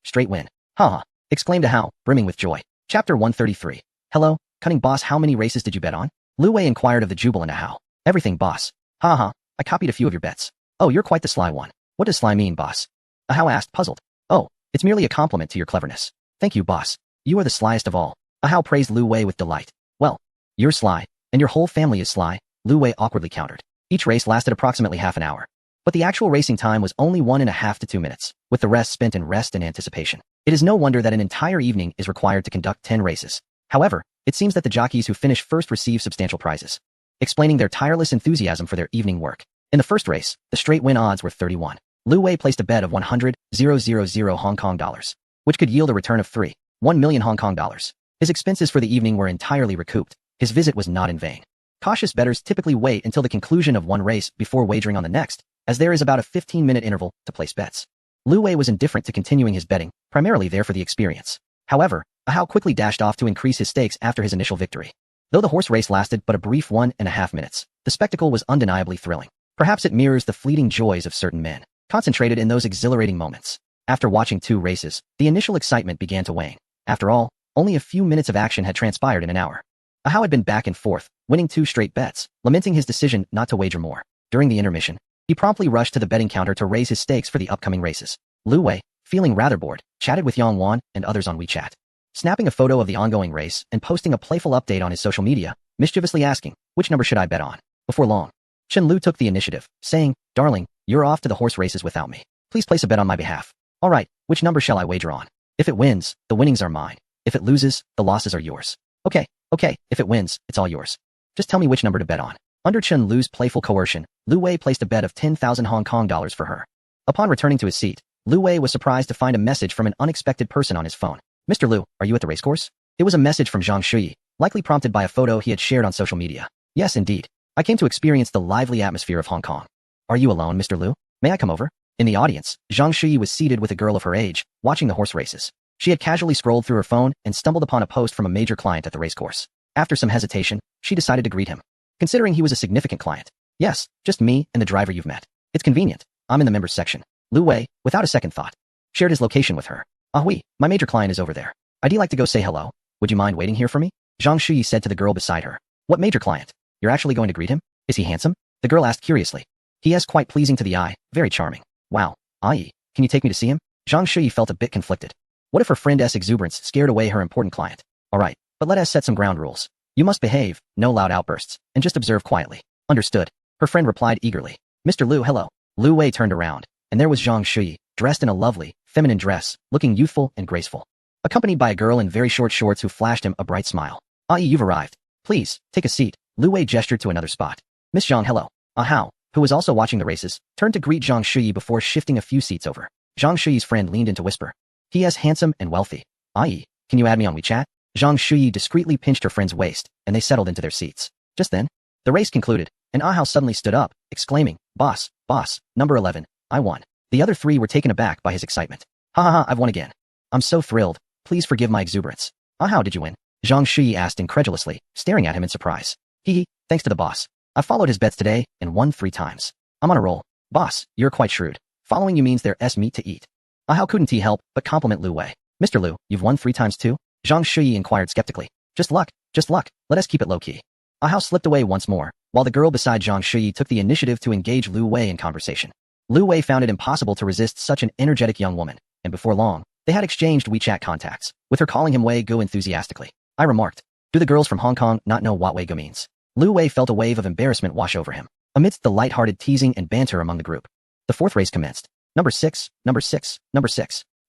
S1: Ha! Exclaimed Ahau, brimming with joy. Chapter 133. Hello, cunning boss, how many races did you bet on? Lu Wei inquired of the jubilant Ahau. Everything, boss. Ha! I copied a few of your bets. Oh, you're quite the sly one. What does sly mean, boss? Ahau asked, puzzled. Oh, it's merely a compliment to your cleverness. Thank you, boss. You are the slyest of all. Ahau praised Lu Wei with delight. Well, you're sly, and your whole family is sly, Lu Wei awkwardly countered. Each race lasted approximately half an hour. But the actual racing time was only 1.5 to 2 minutes, with the rest spent in rest and anticipation. It is no wonder that an entire evening is required to conduct 10 races. However, it seems that the jockeys who finish first receive substantial prizes, explaining their tireless enthusiasm for their evening work. In the first race, the straight win odds were 31. Lu Wei placed a bet of 100,000 Hong Kong dollars, which could yield a return of 1 million Hong Kong dollars. His expenses for the evening were entirely recouped. His visit was not in vain. Cautious bettors typically wait until the conclusion of one race before wagering on the next, as there is about a 15-minute interval to place bets. Lu Wei was indifferent to continuing his betting, primarily there for the experience. However, Ahau quickly dashed off to increase his stakes after his initial victory. Though the horse race lasted but a brief 1.5 minutes, the spectacle was undeniably thrilling. Perhaps it mirrors the fleeting joys of certain men, concentrated in those exhilarating moments. After watching 2 races, the initial excitement began to wane. After all, only a few minutes of action had transpired in an hour. Ahau had been back and forth, winning 2 straight bets, lamenting his decision not to wager more. During the intermission, he promptly rushed to the betting counter to raise his stakes for the upcoming races. Lu Wei, feeling rather bored, chatted with Yang Wan and others on WeChat. Snapping a photo of the ongoing race and posting a playful update on his social media, mischievously asking, which number should I bet on? Before long, Chen Lu took the initiative, saying, darling, you're off to the horse races without me. Please place a bet on my behalf. All right, which number shall I wager on? If it wins, the winnings are mine. If it loses, the losses are yours. Okay, if it wins, it's all yours. Just tell me which number to bet on. Under Chen Lu's playful coercion, Lu Wei placed a bet of 10,000 Hong Kong dollars for her. Upon returning to his seat, Lu Wei was surprised to find a message from an unexpected person on his phone. Mr. Lu, are you at the racecourse? It was a message from Zhang Shuyi, likely prompted by a photo he had shared on social media. Yes, indeed. I came to experience the lively atmosphere of Hong Kong. Are you alone, Mr. Lu? May I come over? In the audience, Zhang Shuyi was seated with a girl of her age, watching the horse races. She had casually scrolled through her phone and stumbled upon a post from a major client at the racecourse. After some hesitation, she decided to greet him. Considering he was a significant client. Yes, just me and the driver you've met. It's convenient. I'm in the members section. Lu Wei, without a second thought, shared his location with her. Ah oui, my major client is over there. I'd like to go say hello. Would you mind waiting here for me? Zhang Shuyi said to the girl beside her. What major client? You're actually going to greet him? Is he handsome? The girl asked curiously. He is quite pleasing to the eye, very charming. Wow, can you take me to see him? Zhang Shuyi felt a bit conflicted. What if her friend's exuberance scared away her important client? Alright, but let us set some ground rules. You must behave, no loud outbursts, and just observe quietly. Understood. Her friend replied eagerly. Mr. Lu, hello. Lu Wei turned around, and there was Zhang Shuyi, dressed in a lovely, feminine dress, looking youthful and graceful, accompanied by a girl in very short shorts who flashed him a bright smile. You've arrived. Please, take a seat. Lu Wei gestured to another spot. Miss Zhang, hello. Ahau, who was also watching the races, turned to greet Zhang Shuyi before shifting a few seats over. Zhang Shuyi's friend leaned in to whisper. He is handsome and wealthy. Can you add me on WeChat? Zhang Shuyi discreetly pinched her friend's waist, and they settled into their seats. Just then, the race concluded, and Ahau suddenly stood up, exclaiming, Boss, number 11, I won. The other 3 were taken aback by his excitement. Ha, I've won again. I'm so thrilled. Please forgive my exuberance. Ahau, did you win? Zhang Shuyi asked incredulously, staring at him in surprise. Thanks to the boss. I followed his bets today and won 3 times. I'm on a roll. Boss, you're quite shrewd. Following you means there's meat to eat. Ahau couldn't he help but compliment Lu Wei. Mr. Lu, you've won 3 times too? Zhang Shuyi inquired skeptically. Just luck. Let us keep it low-key. Ahau slipped away once more, while the girl beside Zhang Shuyi took the initiative to engage Lu Wei in conversation. Lu Wei found it impossible to resist such an energetic young woman, and before long, they had exchanged WeChat contacts, with her calling him Wei Gu enthusiastically. I remarked. Do the girls from Hong Kong not know what Wei Gu means? Lu Wei felt a wave of embarrassment wash over him, amidst the light-hearted teasing and banter among the group. The 4th race commenced. Number 6.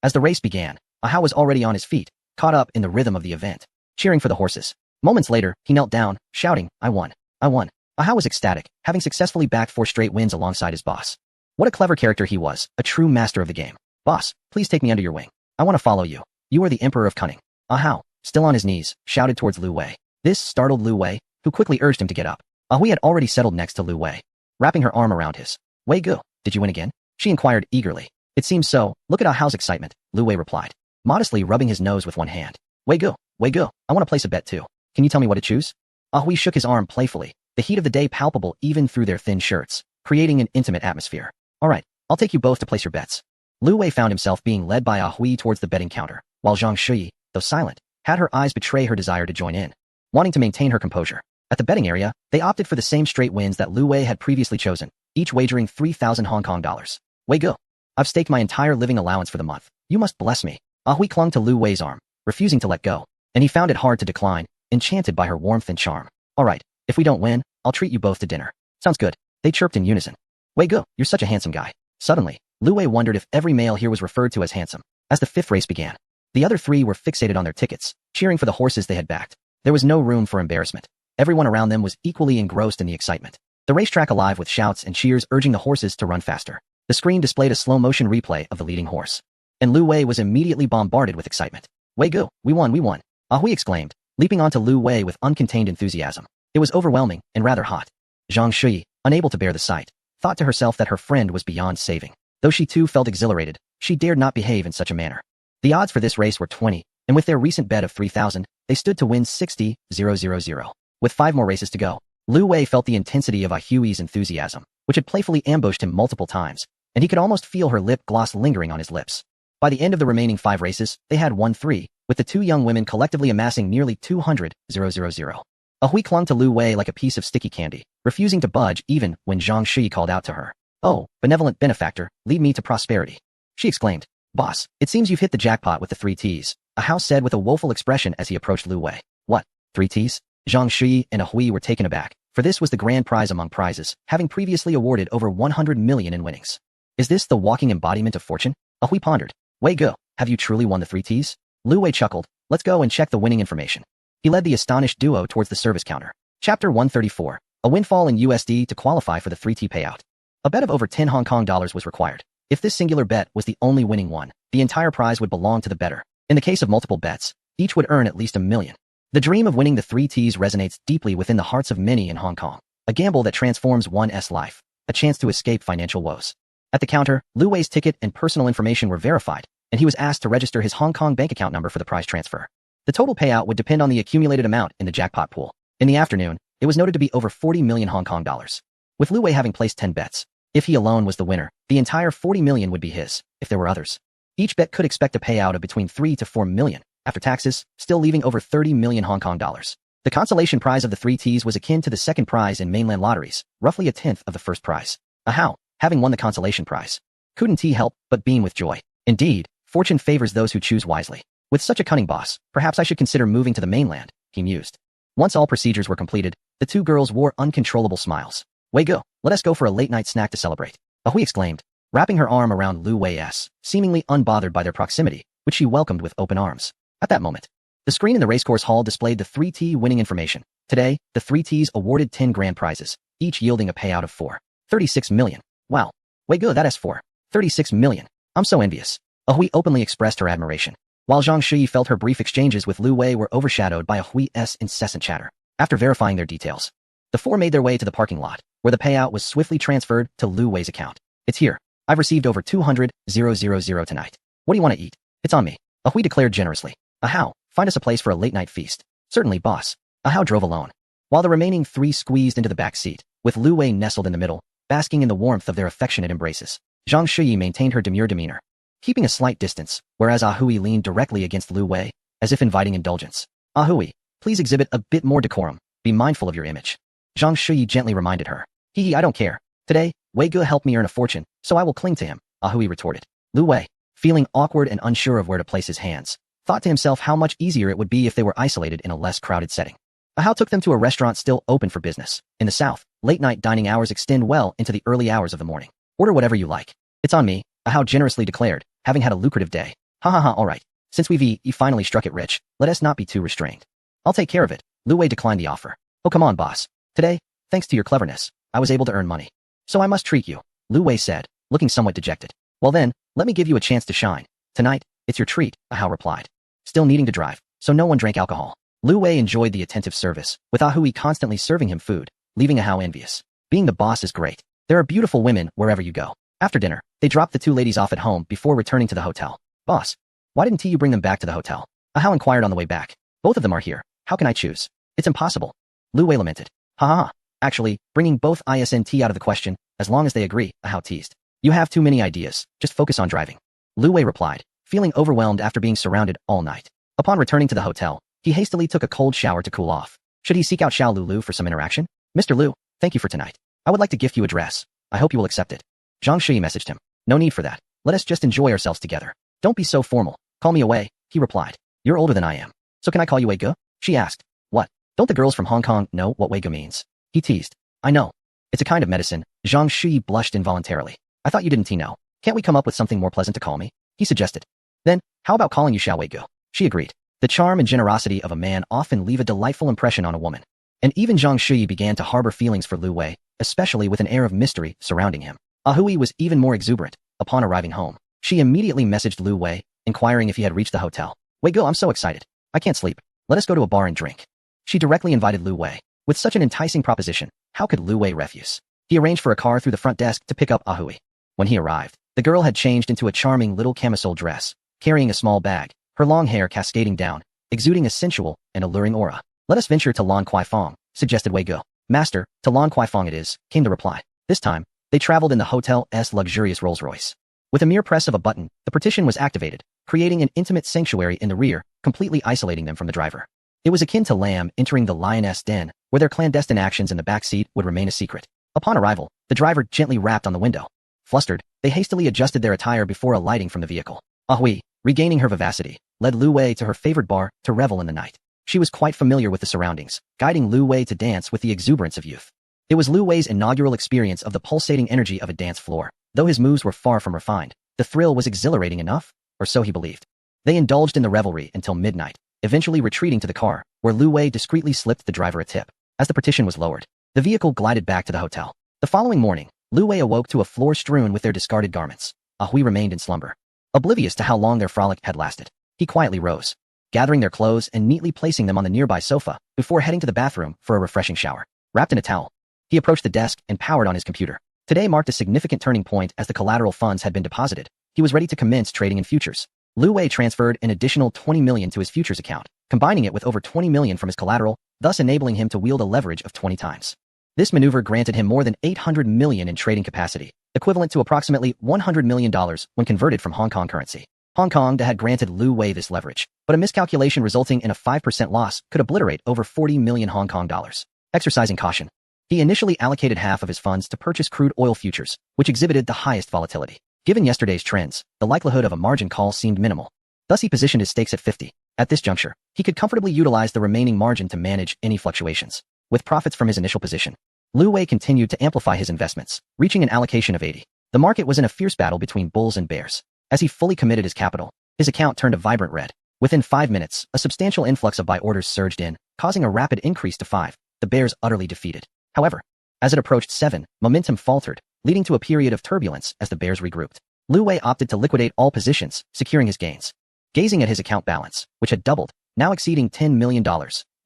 S1: As the race began, Ahau was already on his feet, caught up in the rhythm of the event, cheering for the horses. Moments later, he knelt down, shouting, I won. Ahau was ecstatic, having successfully backed 4 straight wins alongside his boss. What a clever character he was, a true master of the game. Boss, please take me under your wing. I want to follow you. You are the emperor of cunning. Ahau, still on his knees, shouted towards Lu Wei. This startled Lu Wei, who quickly urged him to get up. Ahui had already settled next to Lu Wei, wrapping her arm around his. Wei Gu, did you win again? She inquired eagerly. It seems so. Look at Ahau's excitement, Lu Wei replied, modestly rubbing his nose with one hand. Wei Gu, I want to place a bet too. Can you tell me what to choose? Ahui shook his arm playfully, the heat of the day palpable even through their thin shirts, creating an intimate atmosphere. All right, I'll take you both to place your bets. Lu Wei found himself being led by Ahui towards the betting counter, while Zhang Shuyi, though silent, had her eyes betray her desire to join in. Wanting to maintain her composure, at the betting area, they opted for the same straight wins that Lu Wei had previously chosen, each wagering 3,000 Hong Kong dollars. Wei Gu, I've staked my entire living allowance for the month. You must bless me. Ahui clung to Lu Wei's arm, refusing to let go, and he found it hard to decline, enchanted by her warmth and charm. All right, if we don't win, I'll treat you both to dinner. Sounds good. They chirped in unison. Wei Gu, you're such a handsome guy. Suddenly, Lu Wei wondered if every male here was referred to as handsome. As the 5th race began, the other 3 were fixated on their tickets, cheering for the horses they had backed. There was no room for embarrassment. Everyone around them was equally engrossed in the excitement. The racetrack alive with shouts and cheers urging the horses to run faster. The screen displayed a slow-motion replay of the leading horse, and Lu Wei was immediately bombarded with excitement. Wei Gu, we won. Ahui exclaimed, leaping onto Lu Wei with uncontained enthusiasm. It was overwhelming and rather hot. Zhang Shui, unable to bear the sight, thought to herself that her friend was beyond saving. Though she too felt exhilarated, she dared not behave in such a manner. The odds for this race were 20, and with their recent bet of 3,000, they stood to win 60,000. With 5 more races to go, Lu Wei felt the intensity of Ah Hui's enthusiasm, which had playfully ambushed him multiple times, and he could almost feel her lip gloss lingering on his lips. By the end of the remaining 5 races, they had won 3, with the 2 young women collectively amassing nearly 200,000. Ah Hui clung to Lu Wei like a piece of sticky candy, refusing to budge even when Zhang Shi called out to her. "Oh, benevolent benefactor, lead me to prosperity," she exclaimed. "Boss, it seems you've hit the jackpot with the 3 T's," Ahau said with a woeful expression as he approached Lu Wei. "What, 3 T's?" Zhang Shi and Ah Hui were taken aback, for this was the grand prize among prizes, having previously awarded over 100 million in winnings. "Is this the walking embodiment of fortune?" Ah Hui pondered. "Wei Ge, have you truly won the 3 T's?" Lu Wei chuckled. "Let's go and check the winning information." He led the astonished duo towards the service counter. Chapter 134. A windfall in USD to qualify for the 3T payout. A bet of over 10 Hong Kong dollars was required. If this singular bet was the only winning one, the entire prize would belong to the bettor. In the case of multiple bets, each would earn at least $1 million. The dream of winning the 3 T's resonates deeply within the hearts of many in Hong Kong. A gamble that transforms one's life. A chance to escape financial woes. At the counter, Lu Wei's ticket and personal information were verified, and he was asked to register his Hong Kong bank account number for the prize transfer. The total payout would depend on the accumulated amount in the jackpot pool. In the afternoon, it was noted to be over 40 million Hong Kong dollars. With Lu Wei having placed 10 bets, if he alone was the winner, the entire 40 million would be his. If there were others, each bet could expect a payout of between 3 to 4 million, after taxes, still leaving over 30 million Hong Kong dollars. The consolation prize of the 3 T's was akin to the second prize in mainland lotteries, roughly a tenth of the first prize. Ahau, having won the consolation prize, couldn't he help but beam with joy. Indeed, fortune favors those who choose wisely. With such a cunning boss, perhaps I should consider moving to the mainland, he mused. Once all procedures were completed, the 2 girls wore uncontrollable smiles. "Wei Ge, let us go for a late-night snack to celebrate," Ah Hui exclaimed, wrapping her arm around Lu Wei's, seemingly unbothered by their proximity, which she welcomed with open arms. At that moment, the screen in the racecourse hall displayed the 3T winning information. Today, the 3Ts awarded 10 grand prizes, each yielding a payout of 4.36 million. "Wow. Wei Ge, that is 4.36 million. I'm so envious." Ah Hui openly expressed her admiration, while Zhang Shi felt her brief exchanges with Lu Wei were overshadowed by Ah Hui's incessant chatter. After verifying their details, the 4 made their way to the parking lot, where the payout was swiftly transferred to Lu Wei's account. "It's here. I've received over 200,000 tonight. What do you want to eat?" "It's on me," Ah Hui declared generously. "Ahau, find us a place for a late-night feast." "Certainly, boss." Ahau drove alone, while the remaining 3 squeezed into the back seat, with Lu Wei nestled in the middle, basking in the warmth of their affectionate embraces. Zhang Shi maintained her demure demeanor, keeping a slight distance, whereas Ah Hui leaned directly against Lu Wei, as if inviting indulgence. "Ah Hui, please exhibit a bit more decorum. Be mindful of your image," Zhang Shi gently reminded her. "Hee, I don't care. Today, Wei Ge helped me earn a fortune, so I will cling to him," Ah Hui retorted. Lu Wei, feeling awkward and unsure of where to place his hands, thought to himself how much easier it would be if they were isolated in a less crowded setting. Ahau took them to a restaurant still open for business. In the South, late-night dining hours extend well into the early hours of the morning. "Order whatever you like. It's on me," Ahau generously declared, having had a lucrative day. "Ha ha ha, all right. Since we've finally struck it rich, let us not be too restrained." "I'll take care of it." Lu Wei declined the offer. "Oh, come on, boss. Today, thanks to your cleverness, I was able to earn money. So I must treat you," Lu Wei said, looking somewhat dejected. "Well then, let me give you a chance to shine. Tonight, it's your treat," Ahau replied, still needing to drive, so no one drank alcohol. Lu Wei enjoyed the attentive service, with Ah Hui constantly serving him food, leaving Ahau envious. Being the boss is great. There are beautiful women wherever you go. After dinner, they dropped the 2 ladies off at home before returning to the hotel. "Boss, why didn't you bring them back to the hotel?" Ahau inquired on the way back. "Both of them are here. How can I choose?" "It's impossible," Lu Wei lamented. "Ha ha ha. Actually, bringing both ISNT out of the question, as long as they agree," Ahau teased. "You have too many ideas. Just focus on driving," Lu Wei replied, feeling overwhelmed after being surrounded all night. Upon returning to the hotel, he hastily took a cold shower to cool off. Should he seek out Xiao Lulu for some interaction? "Mr. Lu, thank you for tonight. I would like to gift you a dress. I hope you will accept it." Zhang Shi messaged him. "No need for that. Let us just enjoy ourselves together. Don't be so formal. Call me a Wei," he replied. "You're older than I am. So can I call you Wei Ge?" she asked. "What? Don't the girls from Hong Kong know what Wei Ge means?" he teased. "I know. It's a kind of medicine." Zhang Shi blushed involuntarily. "I thought you didn't know. Can't we come up with something more pleasant to call me?" he suggested. "Then, how about calling you Xiao Wei Ge?" she agreed. The charm and generosity of a man often leave a delightful impression on a woman. And even Zhang Shi began to harbor feelings for Lu Wei, especially with an air of mystery surrounding him. Ah Hui was even more exuberant. Upon arriving home, she immediately messaged Lu Wei, inquiring if he had reached the hotel. "Wei Ge, I'm so excited. I can't sleep. Let us go to a bar and drink." She directly invited Lu Wei, With such an enticing proposition, how could Lu Wei refuse? He arranged for a car through the front desk to pick up Ahui. When he arrived, the girl had changed into a charming little camisole dress, carrying a small bag, her long hair cascading down, exuding a sensual and alluring aura. Let us venture to Lan Kwai Fong, suggested Wei Go. Master, to Lan Kwai Fong it is, came the reply. This time, they traveled in the hotel's luxurious Rolls-Royce. With a mere press of a button, the partition was activated, creating an intimate sanctuary in the rear, completely isolating them from the driver. It was akin to lamb entering the lioness den, where their clandestine actions in the back seat would remain a secret. Upon arrival, the driver gently rapped on the window. Flustered, they hastily adjusted their attire before alighting from the vehicle. Ahui, regaining her vivacity, led Lu Wei to her favorite bar to revel in the night. She was quite familiar with the surroundings, guiding Lu Wei to dance with the exuberance of youth. It was Lu Wei's inaugural experience of the pulsating energy of a dance floor. Though his moves were far from refined, the thrill was exhilarating enough, or so he believed. They indulged in the revelry until midnight, eventually retreating to the car, where Lu Wei discreetly slipped the driver a tip. As the partition was lowered, the vehicle glided back to the hotel. The following morning, Lu Wei awoke to a floor strewn with their discarded garments. Ahui remained in slumber, oblivious to how long their frolic had lasted. He quietly rose, gathering their clothes and neatly placing them on the nearby sofa, before heading to the bathroom for a refreshing shower. Wrapped in a towel, he approached the desk and powered on his computer. Today marked a significant turning point as the collateral funds had been deposited. He was ready to commence trading in futures. Lu Wei transferred an additional 20 million to his futures account, combining it with over 20 million from his collateral, thus enabling him to wield a leverage of 20 times. This maneuver granted him more than 800 million in trading capacity, equivalent to approximately $100 million when converted from Hong Kong currency. Hong Kong had granted Lu Wei this leverage, but a miscalculation resulting in a 5% loss could obliterate over 40 million Hong Kong dollars. Exercising caution, he initially allocated half of his funds to purchase crude oil futures, which exhibited the highest volatility. Given yesterday's trends, the likelihood of a margin call seemed minimal. Thus he positioned his stakes at 50. At this juncture, he could comfortably utilize the remaining margin to manage any fluctuations. With profits from his initial position, Lu Wei continued to amplify his investments, reaching an allocation of 80. The market was in a fierce battle between bulls and bears. As he fully committed his capital, his account turned a vibrant red. Within 5 minutes, a substantial influx of buy orders surged in, causing a rapid increase to 5. The bears utterly defeated. However, as it approached 7, momentum faltered, leading to a period of turbulence as the bears regrouped. Lu Wei opted to liquidate all positions, securing his gains. Gazing at his account balance, which had doubled, now exceeding $10 million,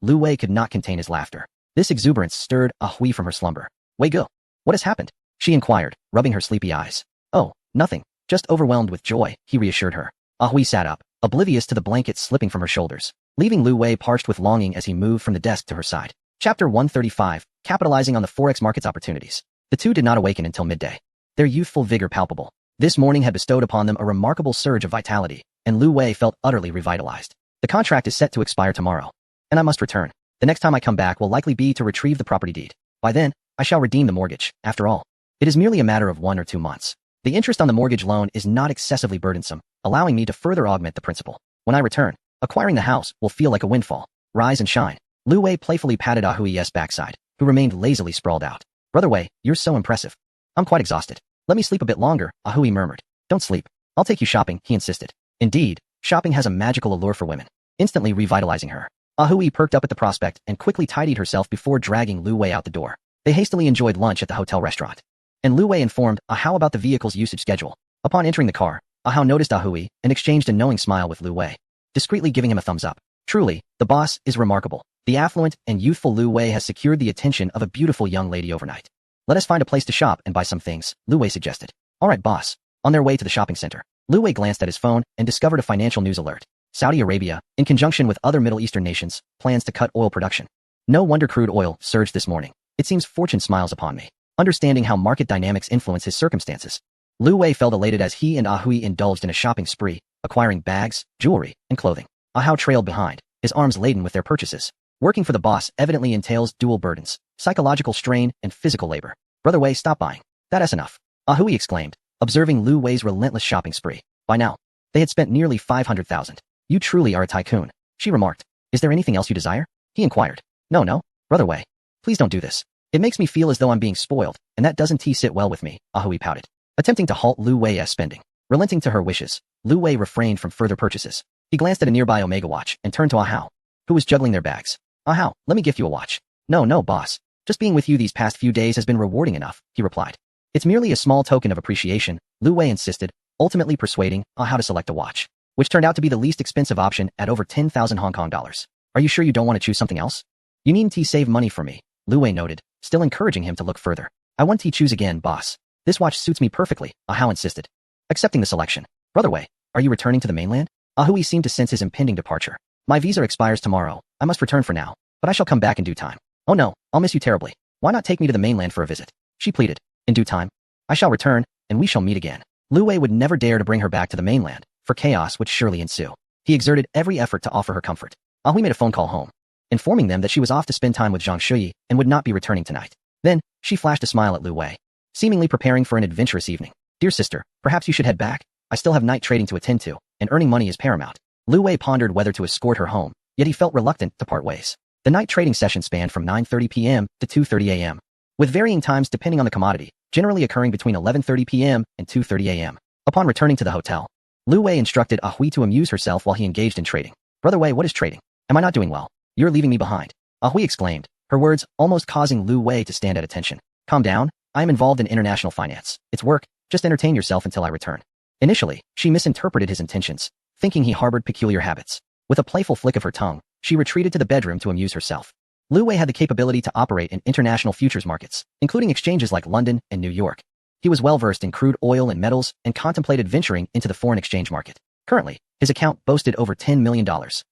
S1: Lu Wei could not contain his laughter. This exuberance stirred Ahui from her slumber. Wei Go, what has happened? She inquired, rubbing her sleepy eyes. Oh, nothing, just overwhelmed with joy, he reassured her. Ahui sat up, oblivious to the blanket slipping from her shoulders, leaving Lu Wei parched with longing as he moved from the desk to her side. Chapter 135, Capitalizing on the Forex Market's Opportunities. The two did not awaken until midday, their youthful vigor palpable. This morning had bestowed upon them a remarkable surge of vitality, and Lu Wei felt utterly revitalized. The contract is set to expire tomorrow, and I must return. The next time I come back will likely be to retrieve the property deed. By then, I shall redeem the mortgage. After all, it is merely a matter of 1 or 2 months. The interest on the mortgage loan is not excessively burdensome, allowing me to further augment the principal. When I return, acquiring the house will feel like a windfall. Rise and shine. Lu Wei playfully patted Ahui's backside, who remained lazily sprawled out. Brother Wei, you're so impressive. I'm quite exhausted. Let me sleep a bit longer, Ahui murmured. Don't sleep. I'll take you shopping, he insisted. Indeed, shopping has a magical allure for women, instantly revitalizing her. Ahui perked up at the prospect and quickly tidied herself before dragging Lu Wei out the door. They hastily enjoyed lunch at the hotel restaurant, and Lu Wei informed Ahau about the vehicle's usage schedule. Upon entering the car, Ahau noticed Ahui and exchanged a knowing smile with Lu Wei, discreetly giving him a thumbs up. Truly, the boss is remarkable. The affluent and youthful Lu Wei has secured the attention of a beautiful young lady overnight. Let us find a place to shop and buy some things, Lu Wei suggested. All right, boss. On their way to the shopping center, Lu Wei glanced at his phone and discovered a financial news alert. Saudi Arabia, in conjunction with other Middle Eastern nations, plans to cut oil production. No wonder crude oil surged this morning. It seems fortune smiles upon me. Understanding how market dynamics influence his circumstances, Lu Wei felt elated as he and Ahui indulged in a shopping spree, acquiring bags, jewelry, and clothing. Ahau trailed behind, his arms laden with their purchases. Working for the boss evidently entails dual burdens, psychological strain and physical labor. Brother Wei, stop buying. That's enough, Ahui exclaimed, observing Lu Wei's relentless shopping spree. By now, they had spent nearly 500,000. You truly are a tycoon, she remarked. Is there anything else you desire? He inquired. No, Brother Wei. Please don't do this. It makes me feel as though I'm being spoiled, and that doesn't sit well with me, Ahui pouted, attempting to halt Lu Wei's spending. Relenting to her wishes, Lu Wei refrained from further purchases. He glanced at a nearby Omega watch and turned to Ahau, who was juggling their bags. Ahau, let me gift you a watch. No, boss. Just being with you these past few days has been rewarding enough, he replied. It's merely a small token of appreciation, Lu Wei insisted, ultimately persuading Ahau to select a watch, which turned out to be the least expensive option at over 10,000 Hong Kong dollars. Are you sure you don't want to choose something else? You needn't save money for me, Lu Wei noted, still encouraging him to look further. I want to choose again, boss. This watch suits me perfectly, Ah Hao insisted. Accepting the selection. Brother Wei, are you returning to the mainland? Ah Hui seemed to sense his impending departure. My visa expires tomorrow. I must return for now, but I shall come back in due time. Oh no, I'll miss you terribly. Why not take me to the mainland for a visit? She pleaded. In due time. I shall return, and we shall meet again. Lu Wei would never dare to bring her back to the mainland, for chaos would surely ensue. He exerted every effort to offer her comfort. Ah Hui made a phone call home, informing them that she was off to spend time with Zhang Shuyi and would not be returning tonight. Then, she flashed a smile at Lu Wei, seemingly preparing for an adventurous evening. Dear sister, perhaps you should head back. I still have night trading to attend to, and earning money is paramount. Lu Wei pondered whether to escort her home, yet he felt reluctant to part ways. The night trading session spanned from 9:30 p.m. to 2:30 a.m., with varying times depending on the commodity, generally occurring between 11:30 p.m. and 2:30 a.m. Upon returning to the hotel, Lu Wei instructed Ah Hui to amuse herself while he engaged in trading. Brother Wei, what is trading? Am I not doing well? You're leaving me behind. Ah Hui exclaimed, her words almost causing Lu Wei to stand at attention. Calm down, I am involved in international finance. It's work, just entertain yourself until I return. Initially, she misinterpreted his intentions, thinking he harbored peculiar habits. With a playful flick of her tongue, she retreated to the bedroom to amuse herself. Lu Wei had the capability to operate in international futures markets, including exchanges like London and New York. He was well-versed in crude oil and metals and contemplated venturing into the foreign exchange market. Currently, his account boasted over $10 million,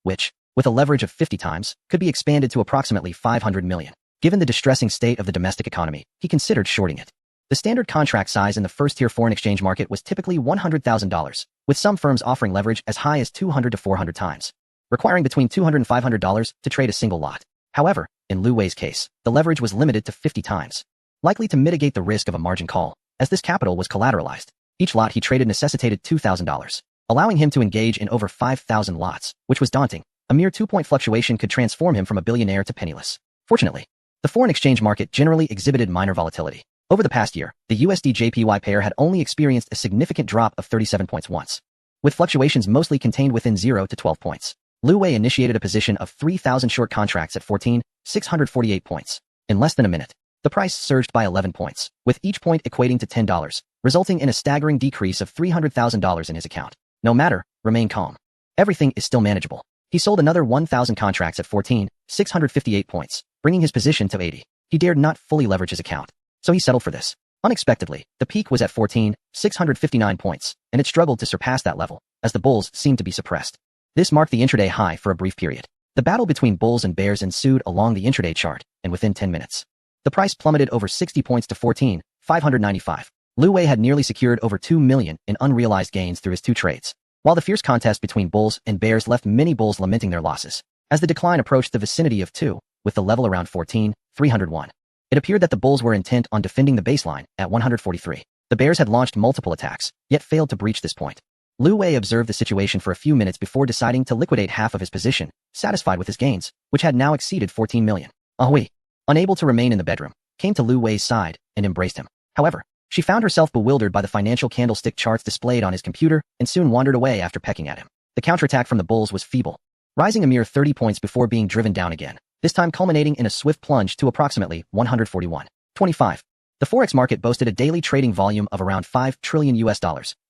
S1: which, with a leverage of 50 times, could be expanded to approximately $500 million. Given the distressing state of the domestic economy, he considered shorting it. The standard contract size in the first-tier foreign exchange market was typically $100,000, with some firms offering leverage as high as 200 to 400 times, requiring between $200 and $500 to trade a single lot. However, in Lu Wei's case, the leverage was limited to 50 times, likely to mitigate the risk of a margin call, as this capital was collateralized. Each lot he traded necessitated $2,000, allowing him to engage in over 5,000 lots, which was daunting. A mere 2-point fluctuation could transform him from a billionaire to penniless. Fortunately, the foreign exchange market generally exhibited minor volatility. Over the past year, the USD-JPY pair had only experienced a significant drop of 37 points once, with fluctuations mostly contained within 0 to 12 points. Lu Wei initiated a position of 3,000 short contracts at 14,648 points. In less than a minute, the price surged by 11 points, with each point equating to $10, resulting in a staggering decrease of $300,000 in his account. No matter, remain calm. Everything is still manageable. He sold another 1,000 contracts at 14,658 points, bringing his position to 80. He dared not fully leverage his account, so he settled for this. Unexpectedly, the peak was at 14,659 points, and it struggled to surpass that level, as the bulls seemed to be suppressed. This marked the intraday high for a brief period. The battle between bulls and bears ensued along the intraday chart, and within 10 minutes, the price plummeted over 60 points to 14,595. Lu Wei had nearly secured over $2 million in unrealized gains through his 2 trades, while the fierce contest between bulls and bears left many bulls lamenting their losses. As the decline approached the vicinity of 2, with the level around 14,301, it appeared that the bulls were intent on defending the baseline at 143. The bears had launched multiple attacks, yet failed to breach this point. Lu Wei observed the situation for a few minutes before deciding to liquidate half of his position, satisfied with his gains, which had now exceeded 14 million. Ah Hui, unable to remain in the bedroom, came to Lu Wei's side and embraced him. However, she found herself bewildered by the financial candlestick charts displayed on his computer and soon wandered away after pecking at him. The counterattack from the bulls was feeble, rising a mere 30 points before being driven down again, this time culminating in a swift plunge to approximately 141.25. The forex market boasted a daily trading volume of around $5 trillion,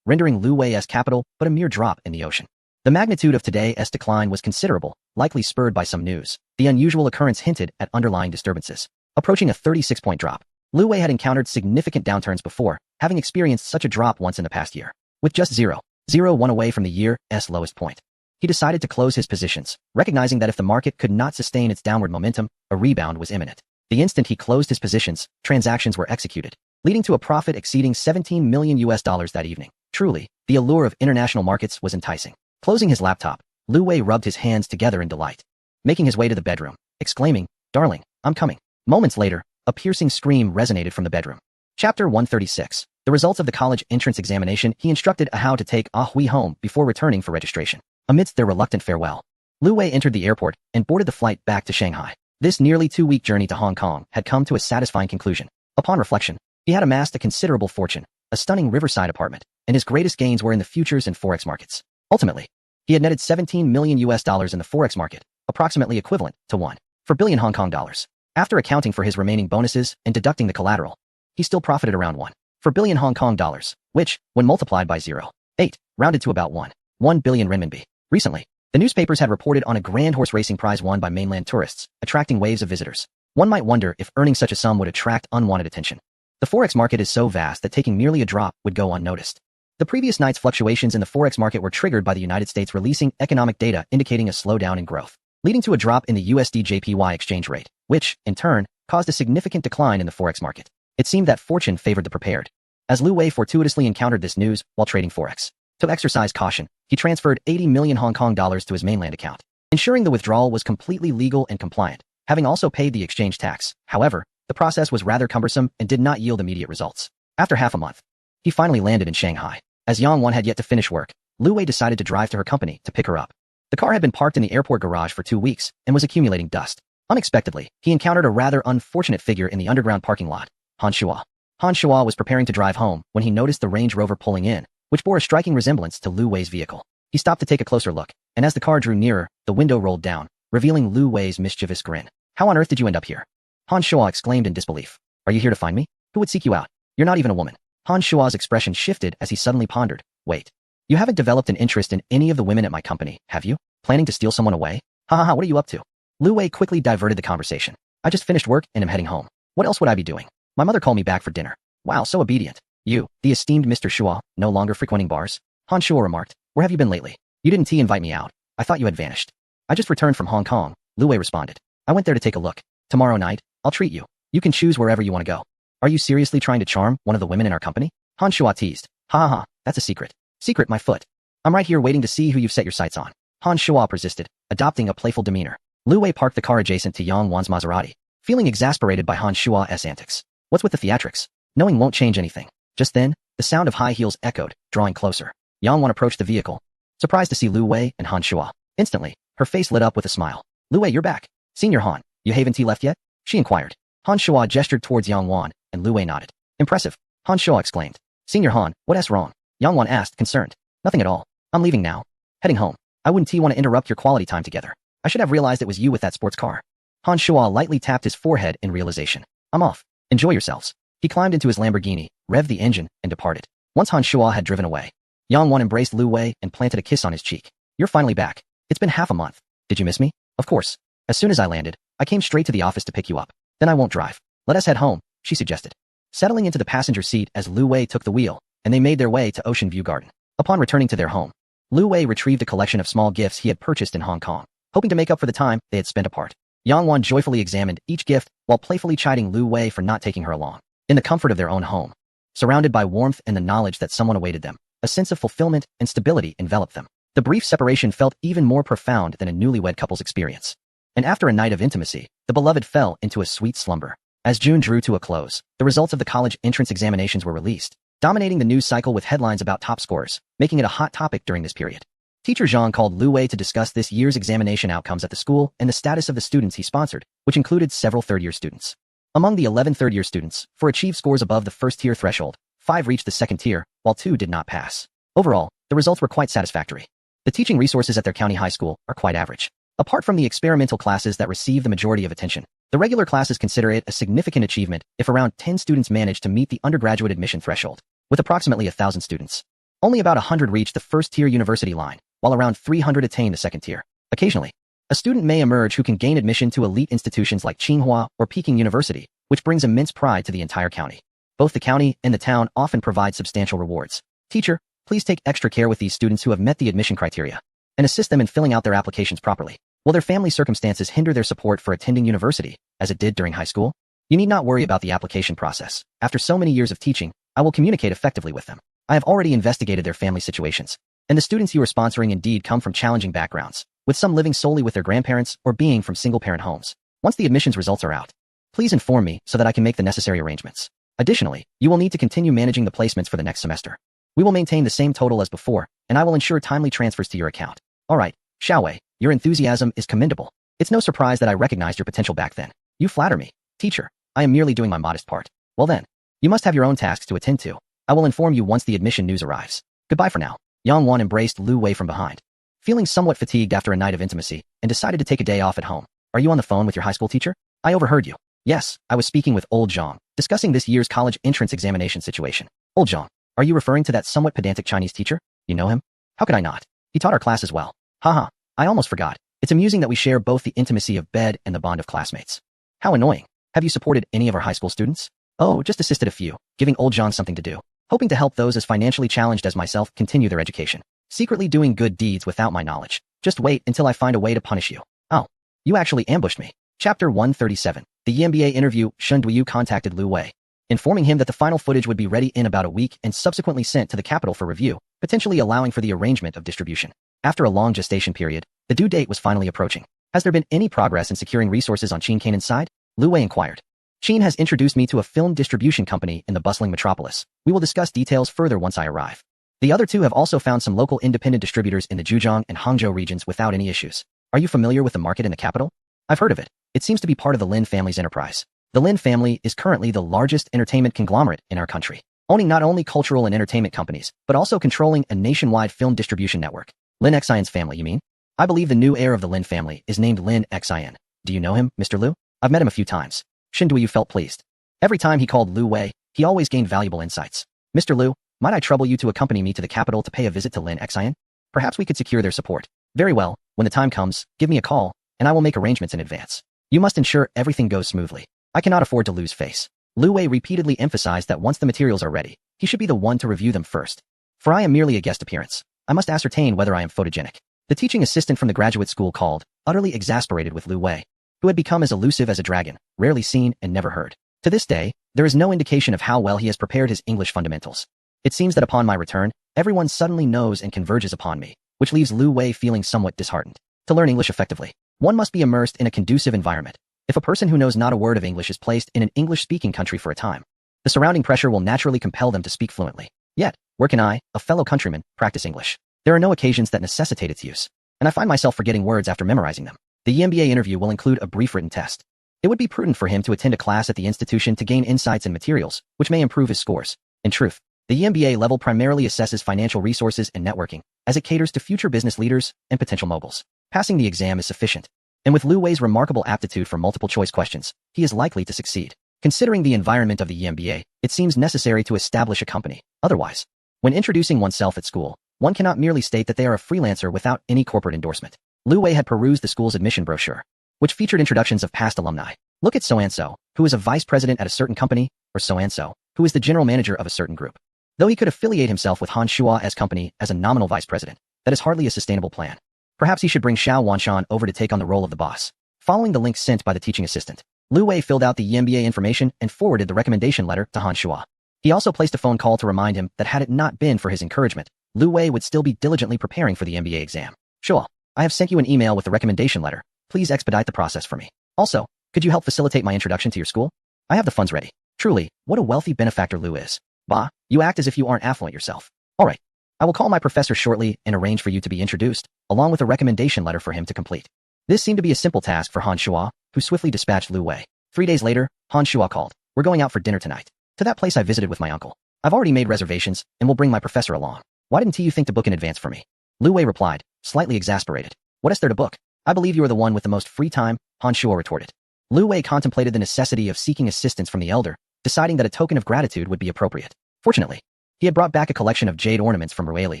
S1: rendering Lu Wei's capital but a mere drop in the ocean. The magnitude of today's decline was considerable, likely spurred by some news. The unusual occurrence hinted at underlying disturbances. Approaching a 36-point drop, Lu Wei had encountered significant downturns before, having experienced such a drop once in the past year. With just 0.01 away from the year's lowest point, he decided to close his positions, recognizing that if the market could not sustain its downward momentum, a rebound was imminent. The instant he closed his positions, transactions were executed, leading to a profit exceeding $17 million that evening. Truly, the allure of international markets was enticing. Closing his laptop, Lu Wei rubbed his hands together in delight, making his way to the bedroom, exclaiming, "Darling, I'm coming." Moments later, a piercing scream resonated from the bedroom. Chapter 136. The results of the college entrance examination. He instructed Ah Hao to take Ah Hui home before returning for registration. Amidst their reluctant farewell, Lu Wei entered the airport and boarded the flight back to Shanghai. This nearly 2-week journey to Hong Kong had come to a satisfying conclusion. Upon reflection, he had amassed a considerable fortune, a stunning riverside apartment, and his greatest gains were in the futures and forex markets. Ultimately, he had netted $17 million in the forex market, approximately equivalent to 1.4 billion Hong Kong dollars. After accounting for his remaining bonuses and deducting the collateral, he still profited around 1.4 billion Hong Kong dollars, which, when multiplied by 0.8, rounded to about 1 billion renminbi. Recently, the newspapers had reported on a grand horse racing prize won by mainland tourists, attracting waves of visitors. One might wonder if earning such a sum would attract unwanted attention. The forex market is so vast that taking merely a drop would go unnoticed. The previous night's fluctuations in the forex market were triggered by the United States releasing economic data indicating a slowdown in growth, leading to a drop in the USD-JPY exchange rate, which, in turn, caused a significant decline in the forex market. It seemed that fortune favored the prepared. As Lu Wei fortuitously encountered this news while trading forex. To exercise caution, he transferred 80 million Hong Kong dollars to his mainland account, ensuring the withdrawal was completely legal and compliant, having also paid the exchange tax. However, the process was rather cumbersome and did not yield immediate results. After half a month, he finally landed in Shanghai. As Yang Wan had yet to finish work, Lu Wei decided to drive to her company to pick her up. The car had been parked in the airport garage for 2 weeks and was accumulating dust. Unexpectedly, he encountered a rather unfortunate figure in the underground parking lot, Han Shua. Han Shua was preparing to drive home when he noticed the Range Rover pulling in, which bore a striking resemblance to Lu Wei's vehicle. He stopped to take a closer look, and as the car drew nearer, the window rolled down, revealing Lu Wei's mischievous grin. "How on earth did you end up here?" Han Shua exclaimed in disbelief. "Are you here to find me? Who would seek you out? You're not even a woman." Han Shua's expression shifted as he suddenly pondered. "Wait. You haven't developed an interest in any of the women at my company, have you? Planning to steal someone away? Ha ha ha, what are you up to?" Lu Wei quickly diverted the conversation. "I just finished work and am heading home. What else would I be doing? My mother called me back for dinner." "Wow, so obedient. You, the esteemed Mr. Shua, no longer frequenting bars?" Han Shua remarked. "Where have you been lately? You didn't invite me out. I thought you had vanished." "I just returned from Hong Kong," Lu Wei responded. "I went there to take a look. Tomorrow night, I'll treat you. You can choose wherever you want to go." "Are you seriously trying to charm one of the women in our company?" Han Shua teased. "Ha ha ha, that's a secret. Secret, my foot. I'm right here waiting to see who you've set your sights on." Han Shua persisted, adopting a playful demeanor. Lu Wei parked the car adjacent to Yang Wan's Maserati, feeling exasperated by Han Shua's antics. What's with the theatrics? Knowing won't change anything. Just then, the sound of high heels echoed, drawing closer. Yang Wan approached the vehicle, surprised to see Lu Wei and Han Shua. Instantly, her face lit up with a smile. "Lu Wei, you're back. Senior Han, you haven't left yet?" she inquired. Han Shua gestured towards Yang Wan, and Lu Wei nodded. "Impressive," Han Shua exclaimed. "Senior Han, what's wrong?" Yang Wan asked, concerned. "Nothing at all. I'm leaving now. Heading home. I wouldn't want to interrupt your quality time together. I should have realized it was you with that sports car." Han Shua lightly tapped his forehead in realization. "I'm off. Enjoy yourselves." He climbed into his Lamborghini, revved the engine, and departed. Once Han Shua had driven away, Yang Wan embraced Lu Wei and planted a kiss on his cheek. "You're finally back. It's been half a month. Did you miss me?" "Of course. As soon as I landed, I came straight to the office to pick you up. Then I won't drive. Let us head home," she suggested. Settling into the passenger seat as Lu Wei took the wheel, and they made their way to Ocean View Garden. Upon returning to their home, Lu Wei retrieved a collection of small gifts he had purchased in Hong Kong, hoping to make up for the time they had spent apart. Yang Wan joyfully examined each gift while playfully chiding Lu Wei for not taking her along. In the comfort of their own home, surrounded by warmth and the knowledge that someone awaited them, a sense of fulfillment and stability enveloped them. The brief separation felt even more profound than a newlywed couple's experience. And after a night of intimacy, the beloved fell into a sweet slumber. As June drew to a close, the results of the college entrance examinations were released, dominating the news cycle with headlines about top scorers, making it a hot topic during this period. Teacher Zhang called Lu Wei to discuss this year's examination outcomes at the school and the status of the students he sponsored, which included several third-year students. Among the 11 third-year students, 4 achieved scores above the first-tier threshold, 5 reached the second tier, while 2 did not pass. Overall, the results were quite satisfactory. The teaching resources at their county high school are quite average. Apart from the experimental classes that receive the majority of attention, the regular classes consider it a significant achievement if around 10 students manage to meet the undergraduate admission threshold. With approximately 1,000 students, only about 100 reach the first-tier university line, while around 300 attain the second tier. Occasionally, a student may emerge who can gain admission to elite institutions like Tsinghua or Peking University, which brings immense pride to the entire county. Both the county and the town often provide substantial rewards. Teacher, please take extra care with these students who have met the admission criteria, and assist them in filling out their applications properly. Will their family circumstances hinder their support for attending university, as it did during high school? You need not worry about the application process. After so many years of teaching, I will communicate effectively with them. I have already investigated their family situations, and the students you are sponsoring indeed come from challenging backgrounds, with some living solely with their grandparents or being from single-parent homes. Once the admissions results are out, please inform me so that I can make the necessary arrangements. Additionally, you will need to continue managing the placements for the next semester. We will maintain the same total as before, and I will ensure timely transfers to your account. All right, Xiaowei, your enthusiasm is commendable. It's no surprise that I recognized your potential back then. You flatter me. Teacher, I am merely doing my modest part. Well then, you must have your own tasks to attend to. I will inform you once the admission news arrives. Goodbye for now. Yang Wan embraced Lu Wei from behind, feeling somewhat fatigued after a night of intimacy, and decided to take a day off at home. Are you on the phone with your high school teacher? I overheard you. Yes, I was speaking with old Zhang, discussing this year's college entrance examination situation. Old Zhang, are you referring to that somewhat pedantic Chinese teacher? You know him? How could I not? He taught our class as well. Haha, I almost forgot. It's amusing that we share both the intimacy of bed and the bond of classmates. How annoying. Have you supported any of our high school students? Oh, just assisted a few, giving old John something to do. Hoping to help those as financially challenged as myself continue their education. Secretly doing good deeds without my knowledge. Just wait until I find a way to punish you. Oh, you actually ambushed me. Chapter 137. The NBA interview. Shun Duyu contacted Lu Wei, informing him that the final footage would be ready in about a week and subsequently sent to the capital for review, potentially allowing for the arrangement of distribution. After a long gestation period, the due date was finally approaching. Has there been any progress in securing resources on Qin Kanan's side? Lu Wei inquired. Qin has introduced me to a film distribution company in the bustling metropolis. We will discuss details further once I arrive. The other two have also found some local independent distributors in the Zhejiang and Hangzhou regions without any issues. Are you familiar with the market in the capital? I've heard of it. It seems to be part of the Lin family's enterprise. The Lin family is currently the largest entertainment conglomerate in our country, owning not only cultural and entertainment companies, but also controlling a nationwide film distribution network. Lin Xian's family, you mean? I believe the new heir of the Lin family is named Lin Xian. Do you know him, Mr. Liu? I've met him a few times. Shen Duyu felt pleased. Every time he called Lu Wei, he always gained valuable insights. Mr. Liu, might I trouble you to accompany me to the capital to pay a visit to Lin Xian? Perhaps we could secure their support. Very well, when the time comes, give me a call, and I will make arrangements in advance. You must ensure everything goes smoothly. I cannot afford to lose face. Lu Wei repeatedly emphasized that once the materials are ready, he should be the one to review them first. For I am merely a guest appearance. I must ascertain whether I am photogenic. The teaching assistant from the graduate school called, utterly exasperated with Lu Wei, who had become as elusive as a dragon, rarely seen and never heard. To this day, there is no indication of how well he has prepared his English fundamentals. It seems that upon my return, everyone suddenly knows and converges upon me, which leaves Lu Wei feeling somewhat disheartened. To learn English effectively, one must be immersed in a conducive environment. If a person who knows not a word of English is placed in an English-speaking country for a time, the surrounding pressure will naturally compel them to speak fluently. Yet, where can I, a fellow countryman, practice English? There are no occasions that necessitate its use, and I find myself forgetting words after memorizing them. The MBA interview will include a brief written test. It would be prudent for him to attend a class at the institution to gain insights and materials, which may improve his scores. In truth, the MBA level primarily assesses financial resources and networking, as it caters to future business leaders and potential moguls. Passing the exam is sufficient. And with Lu Wei's remarkable aptitude for multiple-choice questions, he is likely to succeed. Considering the environment of the MBA, it seems necessary to establish a company. Otherwise, when introducing oneself at school, one cannot merely state that they are a freelancer without any corporate endorsement. Lu Wei had perused the school's admission brochure, which featured introductions of past alumni. Look at so-and-so, who is a vice president at a certain company, or so-and-so, who is the general manager of a certain group. Though he could affiliate himself with Han Shua's company as a nominal vice president, that is hardly a sustainable plan. Perhaps he should bring Xiao Wanshan over to take on the role of the boss. Following the link sent by the teaching assistant, Lu Wei filled out the MBA information and forwarded the recommendation letter to Han Shua. He also placed a phone call to remind him that had it not been for his encouragement, Lu Wei would still be diligently preparing for the MBA exam. Shua, I have sent you an email with the recommendation letter. Please expedite the process for me. Also, could you help facilitate my introduction to your school? I have the funds ready. Truly, what a wealthy benefactor Lu is. Bah, you act as if you aren't affluent yourself. All right. I will call my professor shortly and arrange for you to be introduced, along with a recommendation letter for him to complete. This seemed to be a simple task for Han Shua, who swiftly dispatched Lu Wei. 3 days later, Han Shua called. We're going out for dinner tonight. To that place I visited with my uncle. I've already made reservations and will bring my professor along. Why didn't you think to book in advance for me? Lu Wei replied, slightly exasperated. What is there to book? I believe you are the one with the most free time, Han Shua retorted. Lu Wei contemplated the necessity of seeking assistance from the elder, deciding that a token of gratitude would be appropriate. Fortunately, he had brought back a collection of jade ornaments from Rueli,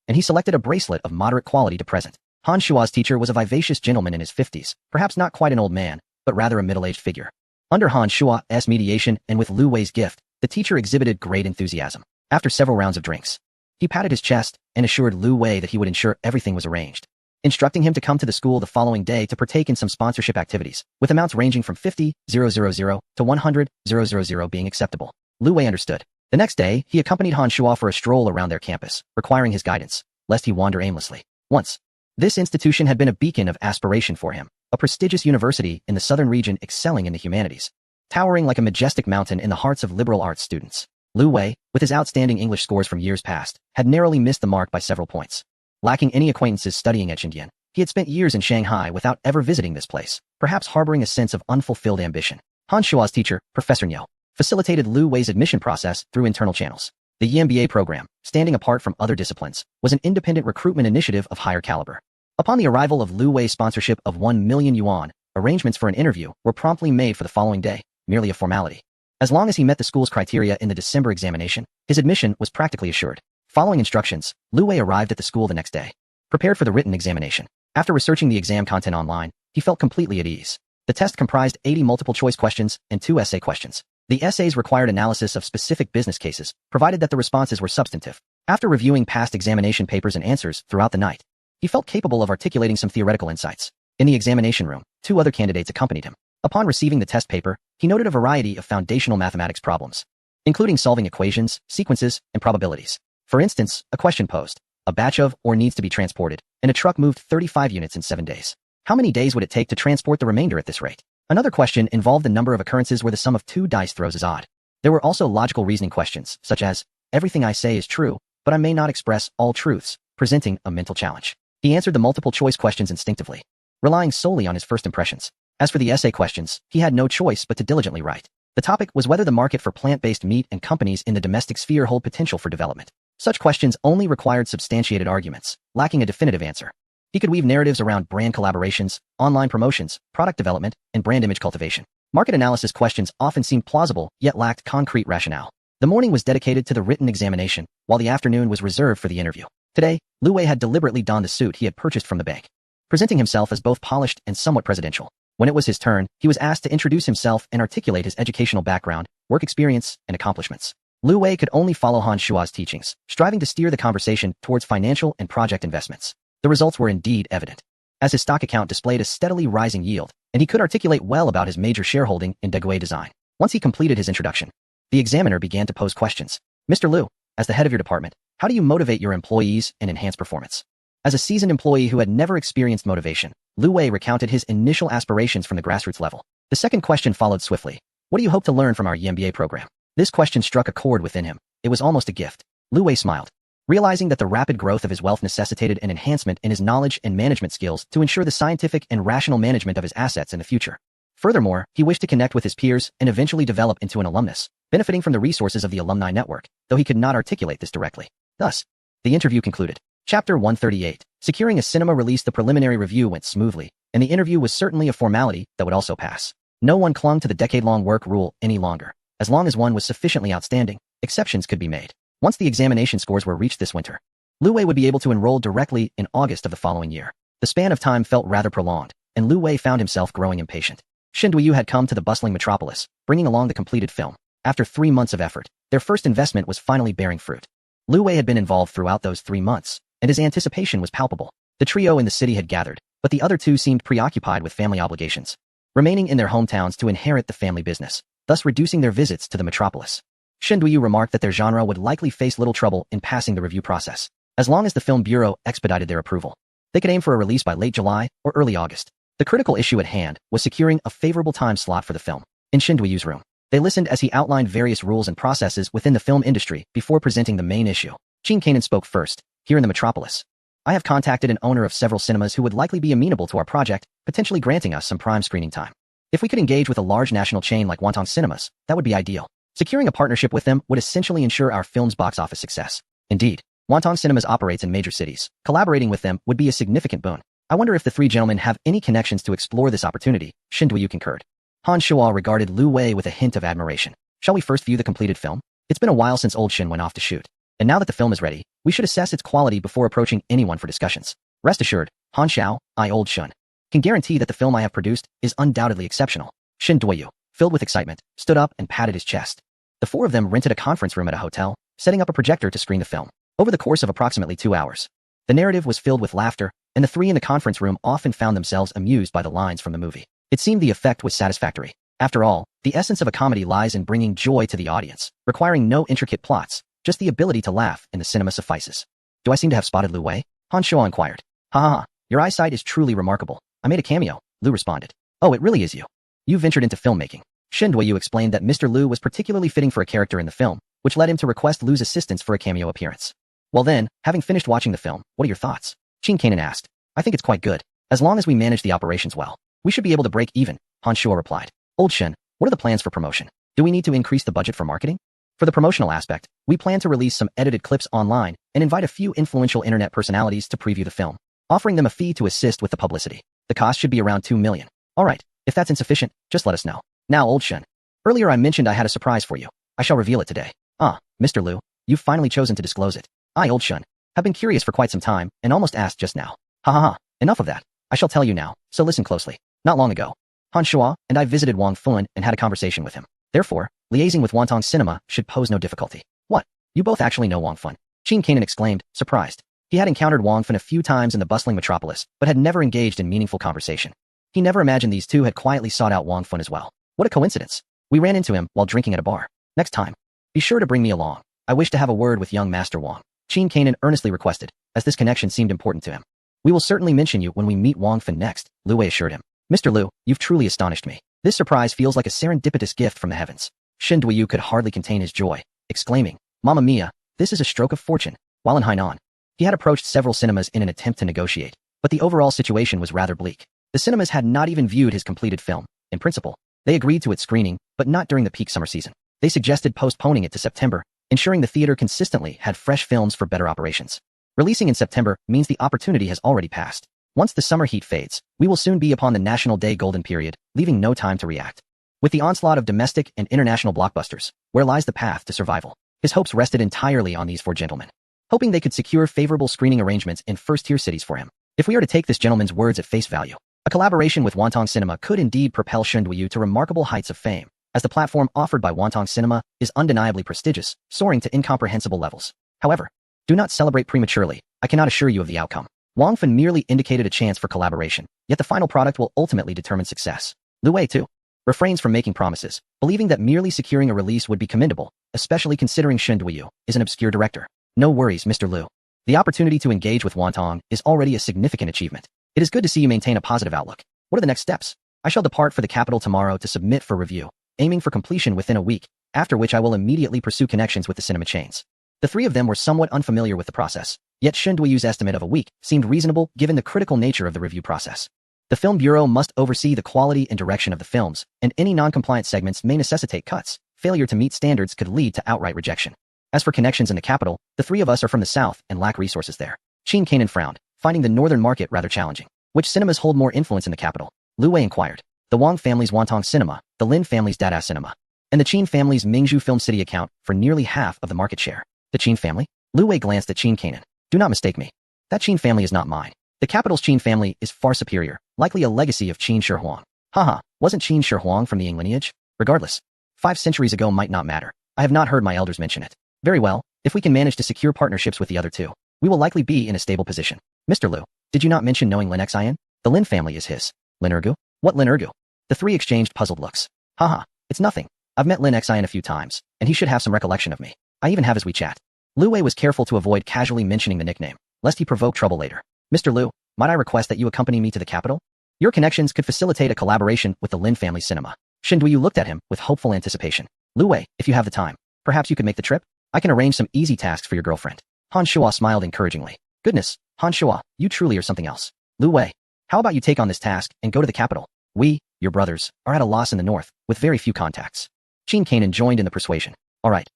S1: and he selected a bracelet of moderate quality to present. Han Shua's teacher was a vivacious gentleman in his 50s, perhaps not quite an old man, but rather a middle-aged figure. Under Han Shua's mediation and with Lu Wei's gift, the teacher exhibited great enthusiasm. After several rounds of drinks, he patted his chest and assured Lu Wei that he would ensure everything was arranged, instructing him to come to the school the following day to partake in some sponsorship activities, with amounts ranging from 50,000 to 100,000 being acceptable. Lu Wei understood. The next day, he accompanied Han Shua for a stroll around their campus, requiring his guidance, lest he wander aimlessly. Once, this institution had been a beacon of aspiration for him, a prestigious university in the southern region excelling in the humanities, towering like a majestic mountain in the hearts of liberal arts students. Lu Wei, with his outstanding English scores from years past, had narrowly missed the mark by several points. Lacking any acquaintances studying at Xindian, he had spent years in Shanghai without ever visiting this place, perhaps harboring a sense of unfulfilled ambition. Han Shua's teacher, Professor Niu, facilitated Lu Wei's admission process through internal channels. The MBA program, standing apart from other disciplines, was an independent recruitment initiative of higher caliber. Upon the arrival of Lu Wei's sponsorship of 1 million yuan, arrangements for an interview were promptly made for the following day, merely a formality. As long as he met the school's criteria in the December examination, his admission was practically assured. Following instructions, Lu Wei arrived at the school the next day, prepared for the written examination. After researching the exam content online, he felt completely at ease. The test comprised 80 multiple-choice questions and 2 essay questions. The essays required analysis of specific business cases, provided that the responses were substantive. After reviewing past examination papers and answers throughout the night, he felt capable of articulating some theoretical insights. In the examination room, 2 other candidates accompanied him. Upon receiving the test paper, he noted a variety of foundational mathematics problems, including solving equations, sequences, and probabilities. For instance, a question posed: a batch of ore needs to be transported, and a truck moved 35 units in 7 days. How many days would it take to transport the remainder at this rate? Another question involved the number of occurrences where the sum of 2 dice throws is odd. There were also logical reasoning questions, such as, everything I say is true, but I may not express all truths, presenting a mental challenge. He answered the multiple-choice questions instinctively, relying solely on his first impressions. As for the essay questions, he had no choice but to diligently write. The topic was whether the market for plant-based meat and companies in the domestic sphere hold potential for development. Such questions only required substantiated arguments, lacking a definitive answer. He could weave narratives around brand collaborations, online promotions, product development, and brand image cultivation. Market analysis questions often seemed plausible, yet lacked concrete rationale. The morning was dedicated to the written examination, while the afternoon was reserved for the interview. Today, Lu Wei had deliberately donned the suit he had purchased from the bank, presenting himself as both polished and somewhat presidential. When it was his turn, he was asked to introduce himself and articulate his educational background, work experience, and accomplishments. Lu Wei could only follow Han Shua's teachings, striving to steer the conversation towards financial and project investments. The results were indeed evident, as his stock account displayed a steadily rising yield, and he could articulate well about his major shareholding in Degui Design. Once he completed his introduction, the examiner began to pose questions. Mr. Liu, as the head of your department, how do you motivate your employees and enhance performance? As a seasoned employee who had never experienced motivation, Lu Wei recounted his initial aspirations from the grassroots level. The second question followed swiftly. What do you hope to learn from our MBA program? This question struck a chord within him. It was almost a gift. Lu Wei smiled, realizing that the rapid growth of his wealth necessitated an enhancement in his knowledge and management skills to ensure the scientific and rational management of his assets in the future. Furthermore, he wished to connect with his peers and eventually develop into an alumnus, benefiting from the resources of the alumni network, though he could not articulate this directly. Thus, the interview concluded. Chapter 138. Securing a cinema release. The preliminary review went smoothly, and the interview was certainly a formality that would also pass. No one clung to the decade-long work rule any longer. As long as one was sufficiently outstanding, exceptions could be made. Once the examination scores were reached this winter, Lu Wei would be able to enroll directly in August of the following year. The span of time felt rather prolonged, and Lu Wei found himself growing impatient. Shinduyu had come to the bustling metropolis, bringing along the completed film. After 3 months of effort, their first investment was finally bearing fruit. Lu Wei had been involved throughout those 3 months, and his anticipation was palpable. The trio in the city had gathered, but the other 2 seemed preoccupied with family obligations, remaining in their hometowns to inherit the family business, thus reducing their visits to the metropolis. Shinduyu remarked that their genre would likely face little trouble in passing the review process, as long as the film bureau expedited their approval. They could aim for a release by late July or early August. The critical issue at hand was securing a favorable time slot for the film. In Shinduyu's room, they listened as he outlined various rules and processes within the film industry before presenting the main issue. Qin Kanan spoke first. Here in the metropolis, I have contacted an owner of several cinemas who would likely be amenable to our project, potentially granting us some prime screening time. If we could engage with a large national chain like Wonton Cinemas, that would be ideal. Securing a partnership with them would essentially ensure our film's box office success. Indeed, Wonton Cinemas operates in major cities. Collaborating with them would be a significant boon. I wonder if the 3 gentlemen have any connections to explore this opportunity. Shinduyu concurred. Han Shuo regarded Lu Wei with a hint of admiration. Shall we first view the completed film? It's been a while since Old Shin went off to shoot, and now that the film is ready, we should assess its quality before approaching anyone for discussions. Rest assured, Han Xiao, I Old Shun, can guarantee that the film I have produced is undoubtedly exceptional. Shin Duoyu, filled with excitement, stood up and patted his chest. The 4 of them rented a conference room at a hotel, setting up a projector to screen the film. Over the course of approximately 2 hours, the narrative was filled with laughter, and the 3 in the conference room often found themselves amused by the lines from the movie. It seemed the effect was satisfactory. After all, the essence of a comedy lies in bringing joy to the audience, requiring no intricate plots, just the ability to laugh in the cinema suffices. Do I seem to have spotted Lu Wei? Han Shuo inquired. Ha ha ha, your eyesight is truly remarkable. I made a cameo, Lu responded. Oh, it really is you. You ventured into filmmaking. Shin Duoyu explained that Mr. Lu was particularly fitting for a character in the film, which led him to request Lu's assistance for a cameo appearance. Well then, having finished watching the film, what are your thoughts? Qin Kanan asked. I think it's quite good. As long as we manage the operations well, we should be able to break even, Han Shuo replied. Old Shin, what are the plans for promotion? Do we need to increase the budget for marketing? For the promotional aspect, we plan to release some edited clips online and invite a few influential internet personalities to preview the film, offering them a fee to assist with the publicity. The cost should be around 2 million. Alright, if that's insufficient, just let us know. Now Old Shin. Earlier I mentioned I had a surprise for you. I shall reveal it today. Ah, Mr. Lu, you've finally chosen to disclose it. I, Old Shun, have been curious for quite some time and almost asked just now. Ha ha ha, enough of that. I shall tell you now, so listen closely. Not long ago, Han Shua and I visited Wang Fun and had a conversation with him. Therefore, liaising with Wantong Cinema should pose no difficulty. What? You both actually know Wang Fun? Qin Kanan exclaimed, surprised. He had encountered Wang Fun a few times in the bustling metropolis, but had never engaged in meaningful conversation. He never imagined these two had quietly sought out Wang Fun as well. What a coincidence. We ran into him while drinking at a bar. Next time, be sure to bring me along. I wish to have a word with young Master Wang. Qin Kanan earnestly requested, as this connection seemed important to him. We will certainly mention you when we meet Wang Fun next, Lu Wei assured him. Mr. Lu, you've truly astonished me. This surprise feels like a serendipitous gift from the heavens. Shen Duiyu could hardly contain his joy, exclaiming, Mamma mia, this is a stroke of fortune. While in Hainan, he had approached several cinemas in an attempt to negotiate, but the overall situation was rather bleak. The cinemas had not even viewed his completed film. In principle, they agreed to its screening, but not during the peak summer season. They suggested postponing it to September, ensuring the theater consistently had fresh films for better operations. Releasing in September means the opportunity has already passed. Once the summer heat fades, we will soon be upon the National Day golden period, leaving no time to react. With the onslaught of domestic and international blockbusters, where lies the path to survival? His hopes rested entirely on these four gentlemen, hoping they could secure favorable screening arrangements in first-tier cities for him. If we are to take this gentleman's words at face value, a collaboration with Wantong Cinema could indeed propel Shen Duiyu to remarkable heights of fame, as the platform offered by Wantong Cinema is undeniably prestigious, soaring to incomprehensible levels. However, do not celebrate prematurely. I cannot assure you of the outcome. Wang Fun merely indicated a chance for collaboration, yet the final product will ultimately determine success. Lu Wei, too, refrains from making promises, believing that merely securing a release would be commendable, especially considering Shen Duiyu is an obscure director. No worries, Mr. Lu. The opportunity to engage with Wantong is already a significant achievement. It is good to see you maintain a positive outlook. What are the next steps? I shall depart for the capital tomorrow to submit for review, aiming for completion within a week, after which I will immediately pursue connections with the cinema chains. The three of them were somewhat unfamiliar with the process, yet Shen Duiyu's estimate of a week seemed reasonable given the critical nature of the review process. The Film Bureau must oversee the quality and direction of the films, and any non-compliant segments may necessitate cuts. Failure to meet standards could lead to outright rejection. As for connections in the capital, the three of us are from the south and lack resources there. Qin Kanan frowned, finding the northern market rather challenging. Which cinemas hold more influence in the capital? Lu Wei inquired. The Wang family's Wantong Cinema, the Lin family's Dada Cinema, and the Qin family's Mingzhu Film City account for nearly half of the market share. The Qin family? Lu Wei glanced at Qin Kanan. Do not mistake me. That Qin family is not mine. The capital's Qin family is far superior, likely a legacy of Qin Shi Huang. Haha, wasn't Qin Shi Huang from the Ying lineage? Regardless, 5 centuries ago might not matter. I have not heard my elders mention it. Very well, if we can manage to secure partnerships with the other two, we will likely be in a stable position. Mr. Lu, did you not mention knowing Lin Xian? The Lin family is his. Lin Ergu? What Lin Ergu? The three exchanged puzzled looks. Haha, it's nothing. I've met Lin Xian a few times, and he should have some recollection of me. I even have his WeChat. Lu Wei was careful to avoid casually mentioning the nickname, lest he provoke trouble later. Mr. Lu, might I request that you accompany me to the capital? Your connections could facilitate a collaboration with the Lin family cinema. Shen Duiyu looked at him with hopeful anticipation. Lu Wei, if you have the time, perhaps you could make the trip? I can arrange some easy tasks for your girlfriend. Han Shua smiled encouragingly. Goodness, Han Shua, you truly are something else. Lu Wei, how about you take on this task and go to the capital? We, your brothers, are at a loss in the north, with very few contacts. Qin Kanan joined in the persuasion. All right,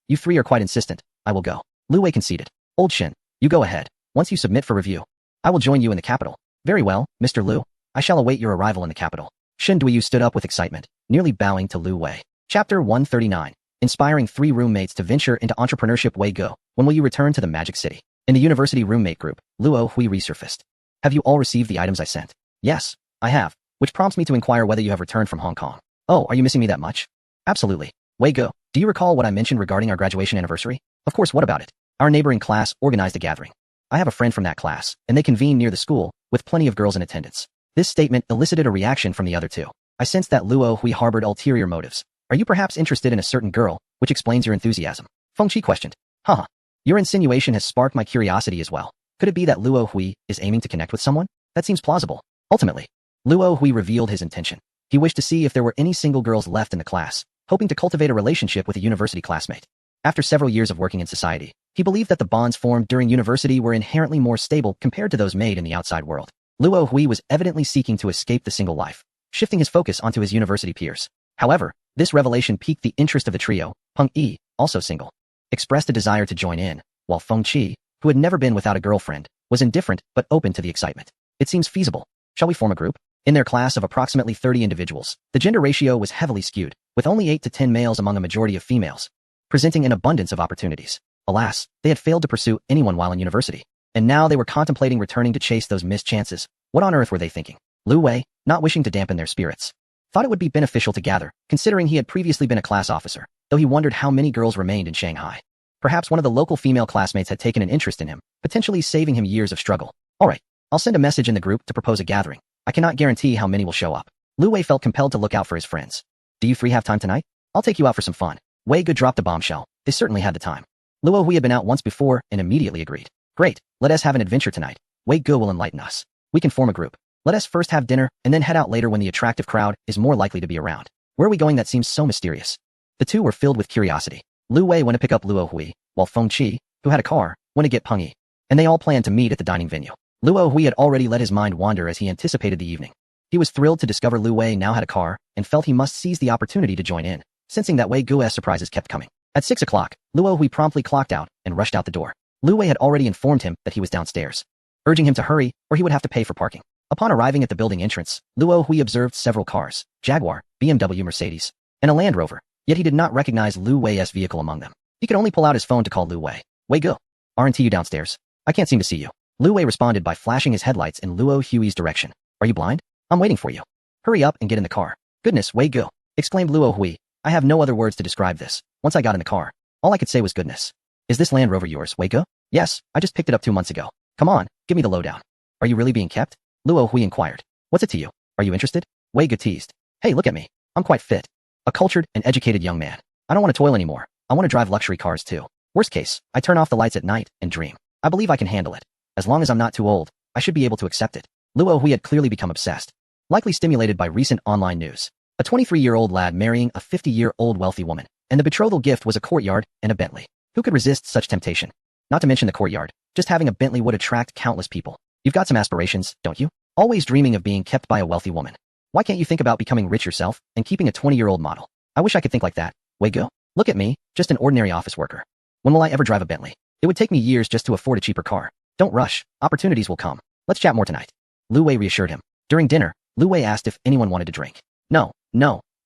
S1: you three are quite insistent. I will go. Lu Wei conceded. Old Shen, you go ahead. Once you submit for review, I will join you in the capital. Very well, Mr. Lu. I shall await your arrival in the capital. Shen Duiyu stood up with excitement, nearly bowing to Lu Wei. Chapter 139. Inspiring 3 roommates to venture into entrepreneurship. Wei Go, when will you return to the Magic City? In the university roommate group, Luo Hui resurfaced. Have you all received the items I sent? Yes, I have, which prompts me to inquire whether you have returned from Hong Kong. Oh, are you missing me that much? Absolutely. Wei Go, do you recall what I mentioned regarding our graduation anniversary? Of course, what about it? Our neighboring class organized a gathering. I have a friend from that class, and they convened near the school, with plenty of girls in attendance. This statement elicited a reaction from the other two. I sensed that Luo Hui harbored ulterior motives. Are you perhaps interested in a certain girl, which explains your enthusiasm? Feng Qi questioned. Haha. Your insinuation has sparked my curiosity as well. Could it be that Luo Hui is aiming to connect with someone? That seems plausible. Ultimately, Luo Hui revealed his intention. He wished to see if there were any single girls left in the class, hoping to cultivate a relationship with a university classmate. After several years of working in society, he believed that the bonds formed during university were inherently more stable compared to those made in the outside world. Luo Hui was evidently seeking to escape the single life, shifting his focus onto his university peers. However, this revelation piqued the interest of the trio. Peng Yi, also single, expressed a desire to join in, while Feng Qi, who had never been without a girlfriend, was indifferent but open to the excitement. It seems feasible. Shall we form a group? In their class of approximately 30 individuals, the gender ratio was heavily skewed, with only 8 to 10 males among a majority of females, presenting an abundance of opportunities. Alas, they had failed to pursue anyone while in university, and now they were contemplating returning to chase those missed chances. What on earth were they thinking? Lu Wei, not wishing to dampen their spirits, thought it would be beneficial to gather, considering he had previously been a class officer, though he wondered how many girls remained in Shanghai. Perhaps one of the local female classmates had taken an interest in him, potentially saving him years of struggle. Alright, I'll send a message in the group to propose a gathering. I cannot guarantee how many will show up. Lu Wei felt compelled to look out for his friends. Do you three have time tonight? I'll take you out for some fun. Wei Ge dropped a bombshell. They certainly had the time. Luo Hui had been out once before and immediately agreed. Great, let us have an adventure tonight. Wei Ge will enlighten us. We can form a group. Let us first have dinner and then head out later when the attractive crowd is more likely to be around. Where are we going that seems so mysterious? The two were filled with curiosity. Lu Wei went to pick up Luo Hui, while Feng Qi, who had a car, went to get Peng Yi. And they all planned to meet at the dining venue. Luo Hui had already let his mind wander as he anticipated the evening. He was thrilled to discover Lu Wei now had a car and felt he must seize the opportunity to join in, sensing that Wei Ge's surprises kept coming. At 6 o'clock, Luo Hui promptly clocked out and rushed out the door. Lu Wei had already informed him that he was downstairs, urging him to hurry or he would have to pay for parking. Upon arriving at the building entrance, Luo Hui observed several cars, Jaguar, BMW Mercedes, and a Land Rover, yet he did not recognize Lu Wei's vehicle among them. He could only pull out his phone to call Lu Wei. Wei Ge, aren't you downstairs? I can't seem to see you. Lu Wei responded by flashing his headlights in Luo Hui's direction. Are you blind? I'm waiting for you. Hurry up and get in the car. Goodness, Wei Ge, exclaimed Luo Hui. I have no other words to describe this. Once I got in the car, all I could say was goodness. Is this Land Rover yours, Wei Ge? Yes, I just picked it up 2 months ago. Come on, give me the lowdown. Are you really being kept? Luo Hui inquired. What's it to you? Are you interested? Wei Ge teased. Hey, look at me. I'm quite fit. A cultured and educated young man. I don't want to toil anymore. I want to drive luxury cars too. Worst case, I turn off the lights at night and dream. I believe I can handle it. As long as I'm not too old, I should be able to accept it. Luo Hui had clearly become obsessed, likely stimulated by recent online news. A 23-year-old lad marrying a 50-year-old wealthy woman, and the betrothal gift was a courtyard and a Bentley. Who could resist such temptation? Not to mention the courtyard. Just having a Bentley would attract countless people. You've got some aspirations, don't you? Always dreaming of being kept by a wealthy woman. Why can't you think about becoming rich yourself and keeping a 20-year-old model? I wish I could think like that. Wei Ge, look at me, just an ordinary office worker. When will I ever drive a Bentley? It would take me years just to afford a cheaper car. Don't rush, opportunities will come. Let's chat more tonight. Lu Wei reassured him. During dinner, Lu Wei asked if anyone wanted to drink. No,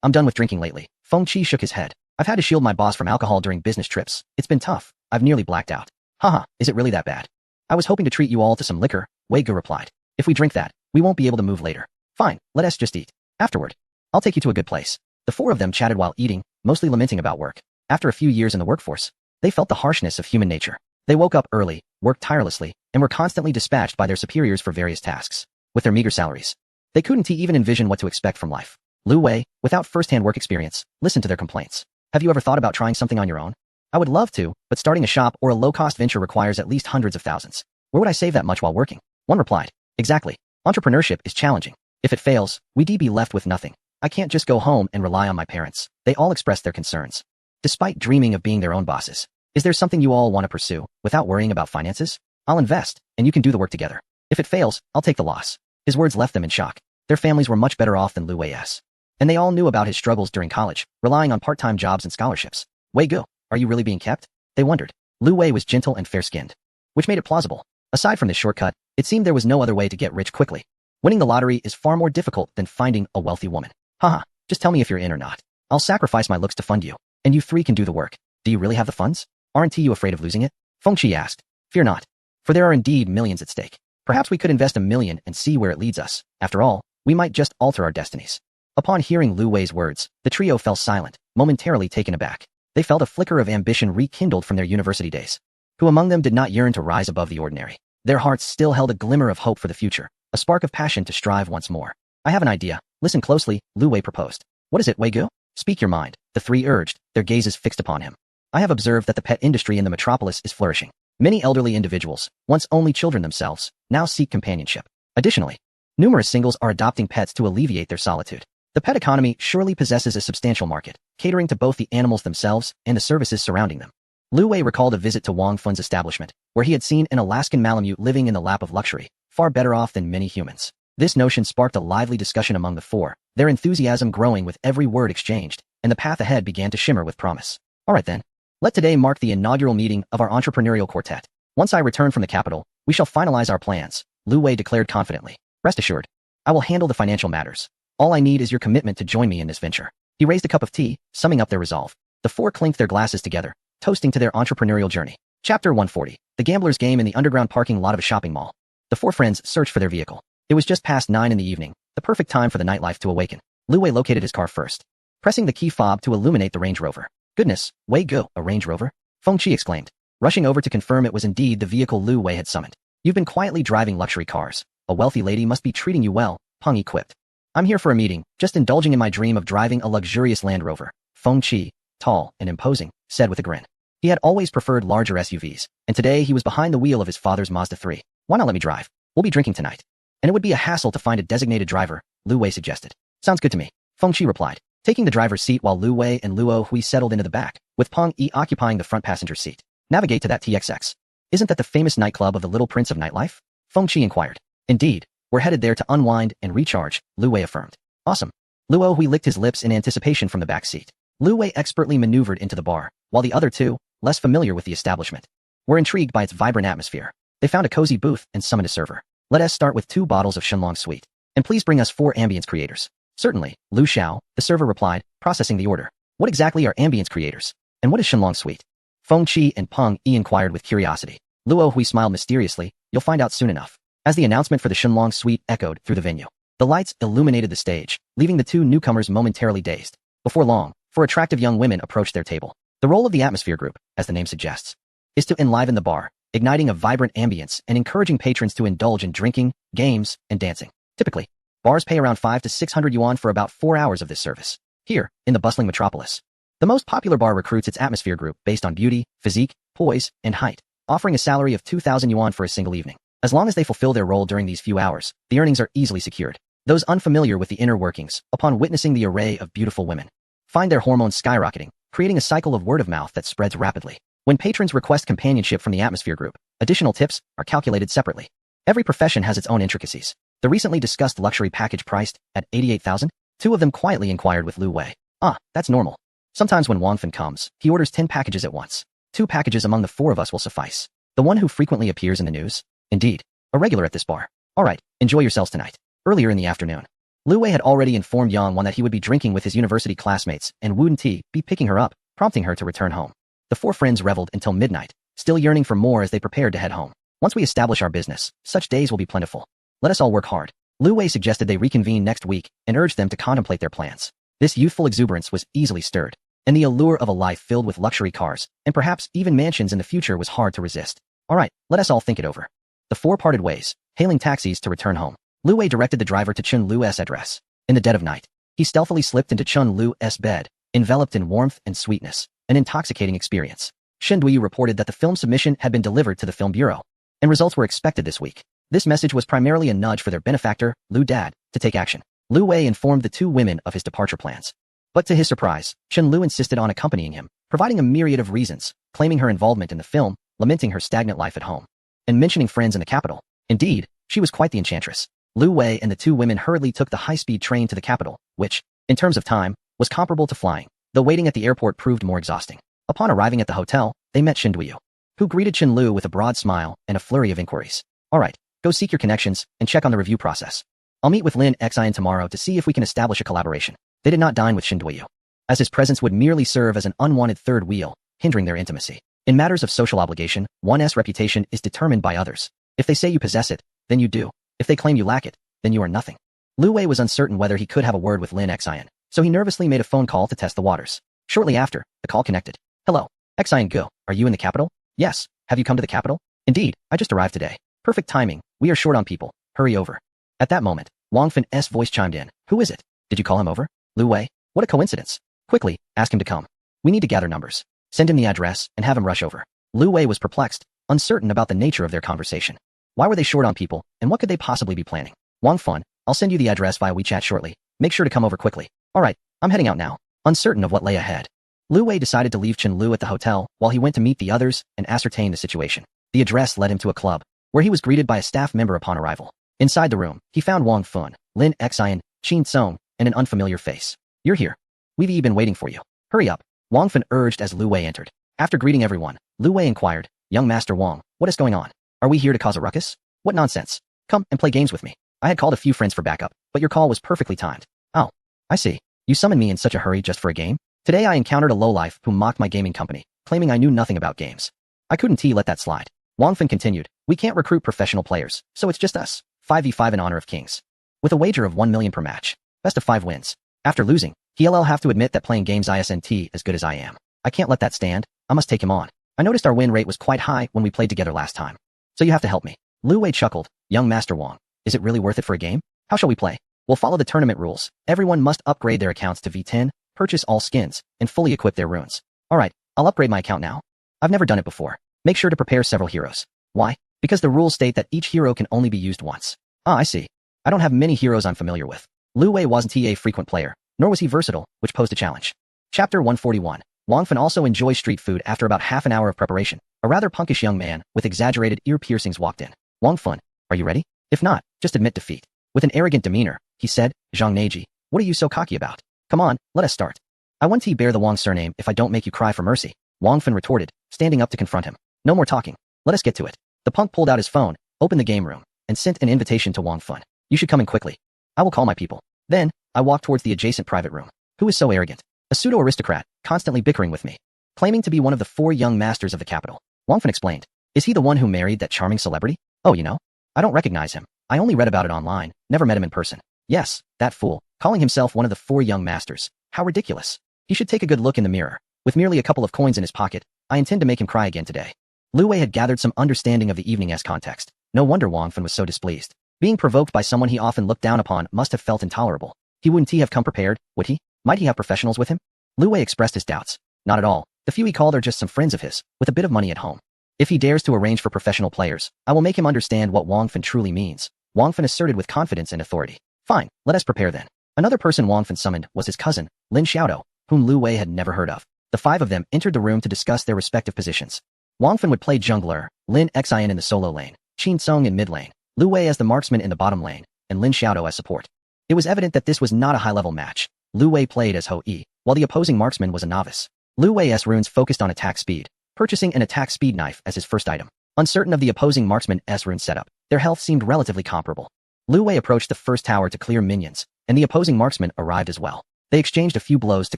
S1: I'm done with drinking lately. Feng Qi shook his head. I've had to shield my boss from alcohol during business trips. It's been tough. I've nearly blacked out. Haha, is it really that bad? I was hoping to treat you all to some liquor, Wei Ge replied. If we drink that, we won't be able to move later. Fine, let us just eat. Afterward, I'll take you to a good place. The four of them chatted while eating, mostly lamenting about work. After a few years in the workforce, they felt the harshness of human nature. They woke up early, worked tirelessly, and were constantly dispatched by their superiors for various tasks. With their meager salaries, they couldn't even envision what to expect from life. Lu Wei, without first-hand work experience, listened to their complaints. Have you ever thought about trying something on your own? I would love to, but starting a shop or a low-cost venture requires at least hundreds of thousands. Where would I save that much while working? One replied. Exactly. Entrepreneurship is challenging. If it fails, we'd be left with nothing. I can't just go home and rely on my parents. They all expressed their concerns, despite dreaming of being their own bosses. Is there something you all want to pursue, without worrying about finances? I'll invest, and you can do the work together. If it fails, I'll take the loss. His words left them in shock. Their families were much better off than Lu Wei's. And they all knew about his struggles during college, relying on part-time jobs and scholarships. Wei Ge, are you really being kept? They wondered. Lu Wei was gentle and fair-skinned, which made it plausible. Aside from this shortcut, it seemed there was no other way to get rich quickly. Winning the lottery is far more difficult than finding a wealthy woman. Haha, just tell me if you're in or not. I'll sacrifice my looks to fund you, and you three can do the work. Do you really have the funds? Aren't you afraid of losing it? Feng Qi asked. Fear not, for there are indeed millions at stake. Perhaps we could invest $1 million and see where it leads us. After all, we might just alter our destinies. Upon hearing Lu Wei's words, the trio fell silent, momentarily taken aback. They felt a flicker of ambition rekindled from their university days. Who among them did not yearn to rise above the ordinary? Their hearts still held a glimmer of hope for the future, a spark of passion to strive once more. I have an idea. Listen closely, Lu Wei proposed. What is it, Wei Ge? Speak your mind, the three urged, their gazes fixed upon him. I have observed that the pet industry in the metropolis is flourishing. Many elderly individuals, once only children themselves, now seek companionship. Additionally, numerous singles are adopting pets to alleviate their solitude. The pet economy surely possesses a substantial market, catering to both the animals themselves and the services surrounding them. Lu Wei recalled a visit to Wang Fun's establishment, where he had seen an Alaskan Malamute living in the lap of luxury, far better off than many humans. This notion sparked a lively discussion among the four, their enthusiasm growing with every word exchanged, and the path ahead began to shimmer with promise. Alright then. Let today mark the inaugural meeting of our entrepreneurial quartet. Once I return from the capital, we shall finalize our plans, Lu Wei declared confidently. Rest assured, I will handle the financial matters. All I need is your commitment to join me in this venture. He raised a cup of tea, summing up their resolve. The four clinked their glasses together, toasting to their entrepreneurial journey. Chapter 140. The Gambler's Game in the underground parking lot of a shopping mall. The four friends searched for their vehicle. It was just past 9 in the evening, The perfect time for the nightlife to awaken. Lu Wei located his car first, pressing the key fob to illuminate the Range Rover. Goodness, Wei go, a Range Rover? Feng Qi exclaimed, rushing over to confirm it was indeed the vehicle Lu Wei had summoned. You've been quietly driving luxury cars. A wealthy lady must be treating you well, Peng quipped. I'm here for a meeting, just indulging in my dream of driving a luxurious Land Rover. Feng Qi, tall and imposing, said with a grin. He had always preferred larger SUVs, and today he was behind the wheel of his father's Mazda 3. Why not let me drive? We'll be drinking tonight. And it would be a hassle to find a designated driver, Lu Wei suggested. Sounds good to me, Feng Qi replied, taking the driver's seat while Lu Wei and Luo Hui settled into the back, with Peng Yi occupying the front passenger seat. Navigate to that TXX. Isn't that the famous nightclub of the Little Prince of Nightlife? Feng Qi inquired. Indeed, we're headed there to unwind and recharge, Lu Wei affirmed. Awesome. Luo Hui licked his lips in anticipation from the back seat. Lu Wei expertly maneuvered into the bar, while the other two, less familiar with the establishment, were intrigued by its vibrant atmosphere. They found a cozy booth and summoned a server. Let us start with 2 bottles of Shenlong Sweet. And please bring us 4 ambience creators. Certainly, Lu Xiao, the server replied, processing the order. What exactly are ambience creators? And what is Shenlong Sweet? Feng Qi and Peng Yi inquired with curiosity. Luo Hui smiled mysteriously. You'll find out soon enough. As the announcement for the Shenlong Suite echoed through the venue, the lights illuminated the stage, leaving the 2 newcomers momentarily dazed. Before long, 4 attractive young women approached their table. The role of the atmosphere group, as the name suggests, is to enliven the bar, igniting a vibrant ambience and encouraging patrons to indulge in drinking, games, and dancing. Typically, bars pay around 500 to 600 yuan for about 4 hours of this service. Here, in the bustling metropolis, the most popular bar recruits its atmosphere group based on beauty, physique, poise, and height, offering a salary of 2,000 yuan for a single evening. As long as they fulfill their role during these few hours, the earnings are easily secured. Those unfamiliar with the inner workings, upon witnessing the array of beautiful women, find their hormones skyrocketing, creating a cycle of word of mouth that spreads rapidly. When patrons request companionship from the atmosphere group, additional tips are calculated separately. Every profession has its own intricacies. The recently discussed luxury package priced at 88,000, 2 of them quietly inquired with Lu Wei. Ah, that's normal. Sometimes when Wang Fan comes, he orders 10 packages at once. 2 packages among the 4 of us will suffice. The one who frequently appears in the news? Indeed, a regular at this bar. All right, enjoy yourselves tonight. Earlier in the afternoon, Lu Wei had already informed Yang Wan that he would be drinking with his university classmates and wouldn't he be picking her up, prompting her to return home. The 4 friends reveled until midnight, still yearning for more as they prepared to head home. Once we establish our business, such days will be plentiful. Let us all work hard. Lu Wei suggested they reconvene next week and urged them to contemplate their plans. This youthful exuberance was easily stirred, and the allure of a life filled with luxury cars, and perhaps even mansions in the future was hard to resist. All right, let us all think it over. The 4 parted ways, hailing taxis to return home. Lu Wei directed the driver to Chun Lu's address. In the dead of night, he stealthily slipped into Chun Lu's bed, enveloped in warmth and sweetness, an intoxicating experience. Shen Duyu reported that the film submission had been delivered to the film bureau, and results were expected this week. This message was primarily a nudge for their benefactor, Lu Dad, to take action. Lu Wei informed the 2 women of his departure plans. But to his surprise, Chen Lu insisted on accompanying him, providing a myriad of reasons, claiming her involvement in the film, lamenting her stagnant life at home, and mentioning friends in the capital. Indeed, she was quite the enchantress. Lu Wei and the 2 women hurriedly took the high-speed train to the capital, which, in terms of time, was comparable to flying, though waiting at the airport proved more exhausting. Upon arriving at the hotel, they met Shen Duyu, who greeted Chen Lu with a broad smile and a flurry of inquiries. All right, go seek your connections and check on the review process. I'll meet with Lin Xian tomorrow to see if we can establish a collaboration. They did not dine with Shen Duyu, as his presence would merely serve as an unwanted third wheel, hindering their intimacy. In matters of social obligation, one's reputation is determined by others. If they say you possess it, then you do. If they claim you lack it, then you are nothing. Lu Wei was uncertain whether he could have a word with Lin Xian, so he nervously made a phone call to test the waters. Shortly after, the call connected. Hello, Xian Go, are you in the capital? Yes, have you come to the capital? Indeed, I just arrived today. Perfect timing, we are short on people, hurry over. At that moment, Wang Fan's voice chimed in. Who is it? Did you call him over? Lu Wei, what a coincidence. Quickly, ask him to come. We need to gather numbers. Send him the address and have him rush over. Lu Wei was perplexed, uncertain about the nature of their conversation. Why were they short on people, and what could they possibly be planning? Wang Fan, I'll send you the address via WeChat shortly. Make sure to come over quickly. All right, I'm heading out now. Uncertain of what lay ahead, Lu Wei decided to leave Chen Lu at the hotel while he went to meet the others and ascertain the situation. The address led him to a club, where he was greeted by a staff member upon arrival. Inside the room, he found Wang Fan, Lin Xian, Qin Song, and an unfamiliar face. You're here. We've been waiting for you. Hurry up, Wang Fan urged as Lu Wei entered. After greeting everyone, Lu Wei inquired, Young Master Wang, what is going on? Are we here to cause a ruckus? What nonsense? Come and play games with me. I had called a few friends for backup, but your call was perfectly timed. Oh, I see. You summoned me in such a hurry just for a game? Today I encountered a lowlife who mocked my gaming company, claiming I knew nothing about games. I couldn't let that slide. Wang Fan continued, we can't recruit professional players, so it's just us, 5v5 in honor of kings. with a wager of 1 million per match. Best of 5 wins. After losing, he'll have to admit that playing games isn't as good as I am. I can't let that stand. I must take him on. I noticed our win rate was quite high when we played together last time. So you have to help me. Lu Wei chuckled. Young Master Wang, is it really worth it for a game? How shall we play? We'll follow the tournament rules. Everyone must upgrade their accounts to V10, purchase all skins, and fully equip their runes. Alright, I'll upgrade my account now. I've never done it before. Make sure to prepare several heroes. Why? Because the rules state that each hero can only be used once. Ah, I see. I don't have many heroes I'm familiar with. Lu Wei wasn't a frequent player, nor was he versatile, which posed a challenge. Chapter 141. Wang Fan also enjoys street food after about half an hour of preparation. A rather punkish young man with exaggerated ear piercings walked in. Wang Fan, are you ready? If not, just admit defeat. With an arrogant demeanor, he said, Zhang Neji, what are you so cocky about? Come on, let us start. I won't bear the Wang surname if I don't make you cry for mercy, Wang Fan retorted, standing up to confront him. No more talking. Let us get to it. The punk pulled out his phone, opened the game room, and sent an invitation to Wang Fan. You should come in quickly. I will call my people. Then, I walked towards the adjacent private room. Who is so arrogant? A pseudo-aristocrat, constantly bickering with me. Claiming to be one of the 4 young masters of the capital. Wang Fan explained. Is he the one who married that charming celebrity? Oh, you know? I don't recognize him. I only read about it online, never met him in person. Yes, that fool, calling himself one of the 4 young masters. How ridiculous. He should take a good look in the mirror. With merely a couple of coins in his pocket, I intend to make him cry again today. Lu Wei had gathered some understanding of the evening's context. No wonder Wang Fan was so displeased. Being provoked by someone he often looked down upon must have felt intolerable. Wouldn't he have come prepared, would he? Might he have professionals with him? Lu Wei expressed his doubts. Not at all. The few he called are just some friends of his, with a bit of money at home. If he dares to arrange for professional players, I will make him understand what Wang Fan truly means. Wang Fan asserted with confidence and authority. Fine, let us prepare then. Another person Wang Fan summoned was his cousin, Lin Xiaodo, whom Lu Wei had never heard of. The 5 of them entered the room to discuss their respective positions. Wang Fan would play jungler, Lin Xian in the solo lane, Qin Song in mid lane, Lu Wei as the marksman in the bottom lane, and Lin Xiaodo as support. It was evident that this was not a high-level match. Lu Wei played as Ho Yi, while the opposing marksman was a novice. Lu Wei's runes focused on attack speed, purchasing an attack speed knife as his first item. Uncertain of the opposing marksman's rune setup, their health seemed relatively comparable. Lu Wei approached the first tower to clear minions, and the opposing marksman arrived as well. They exchanged a few blows to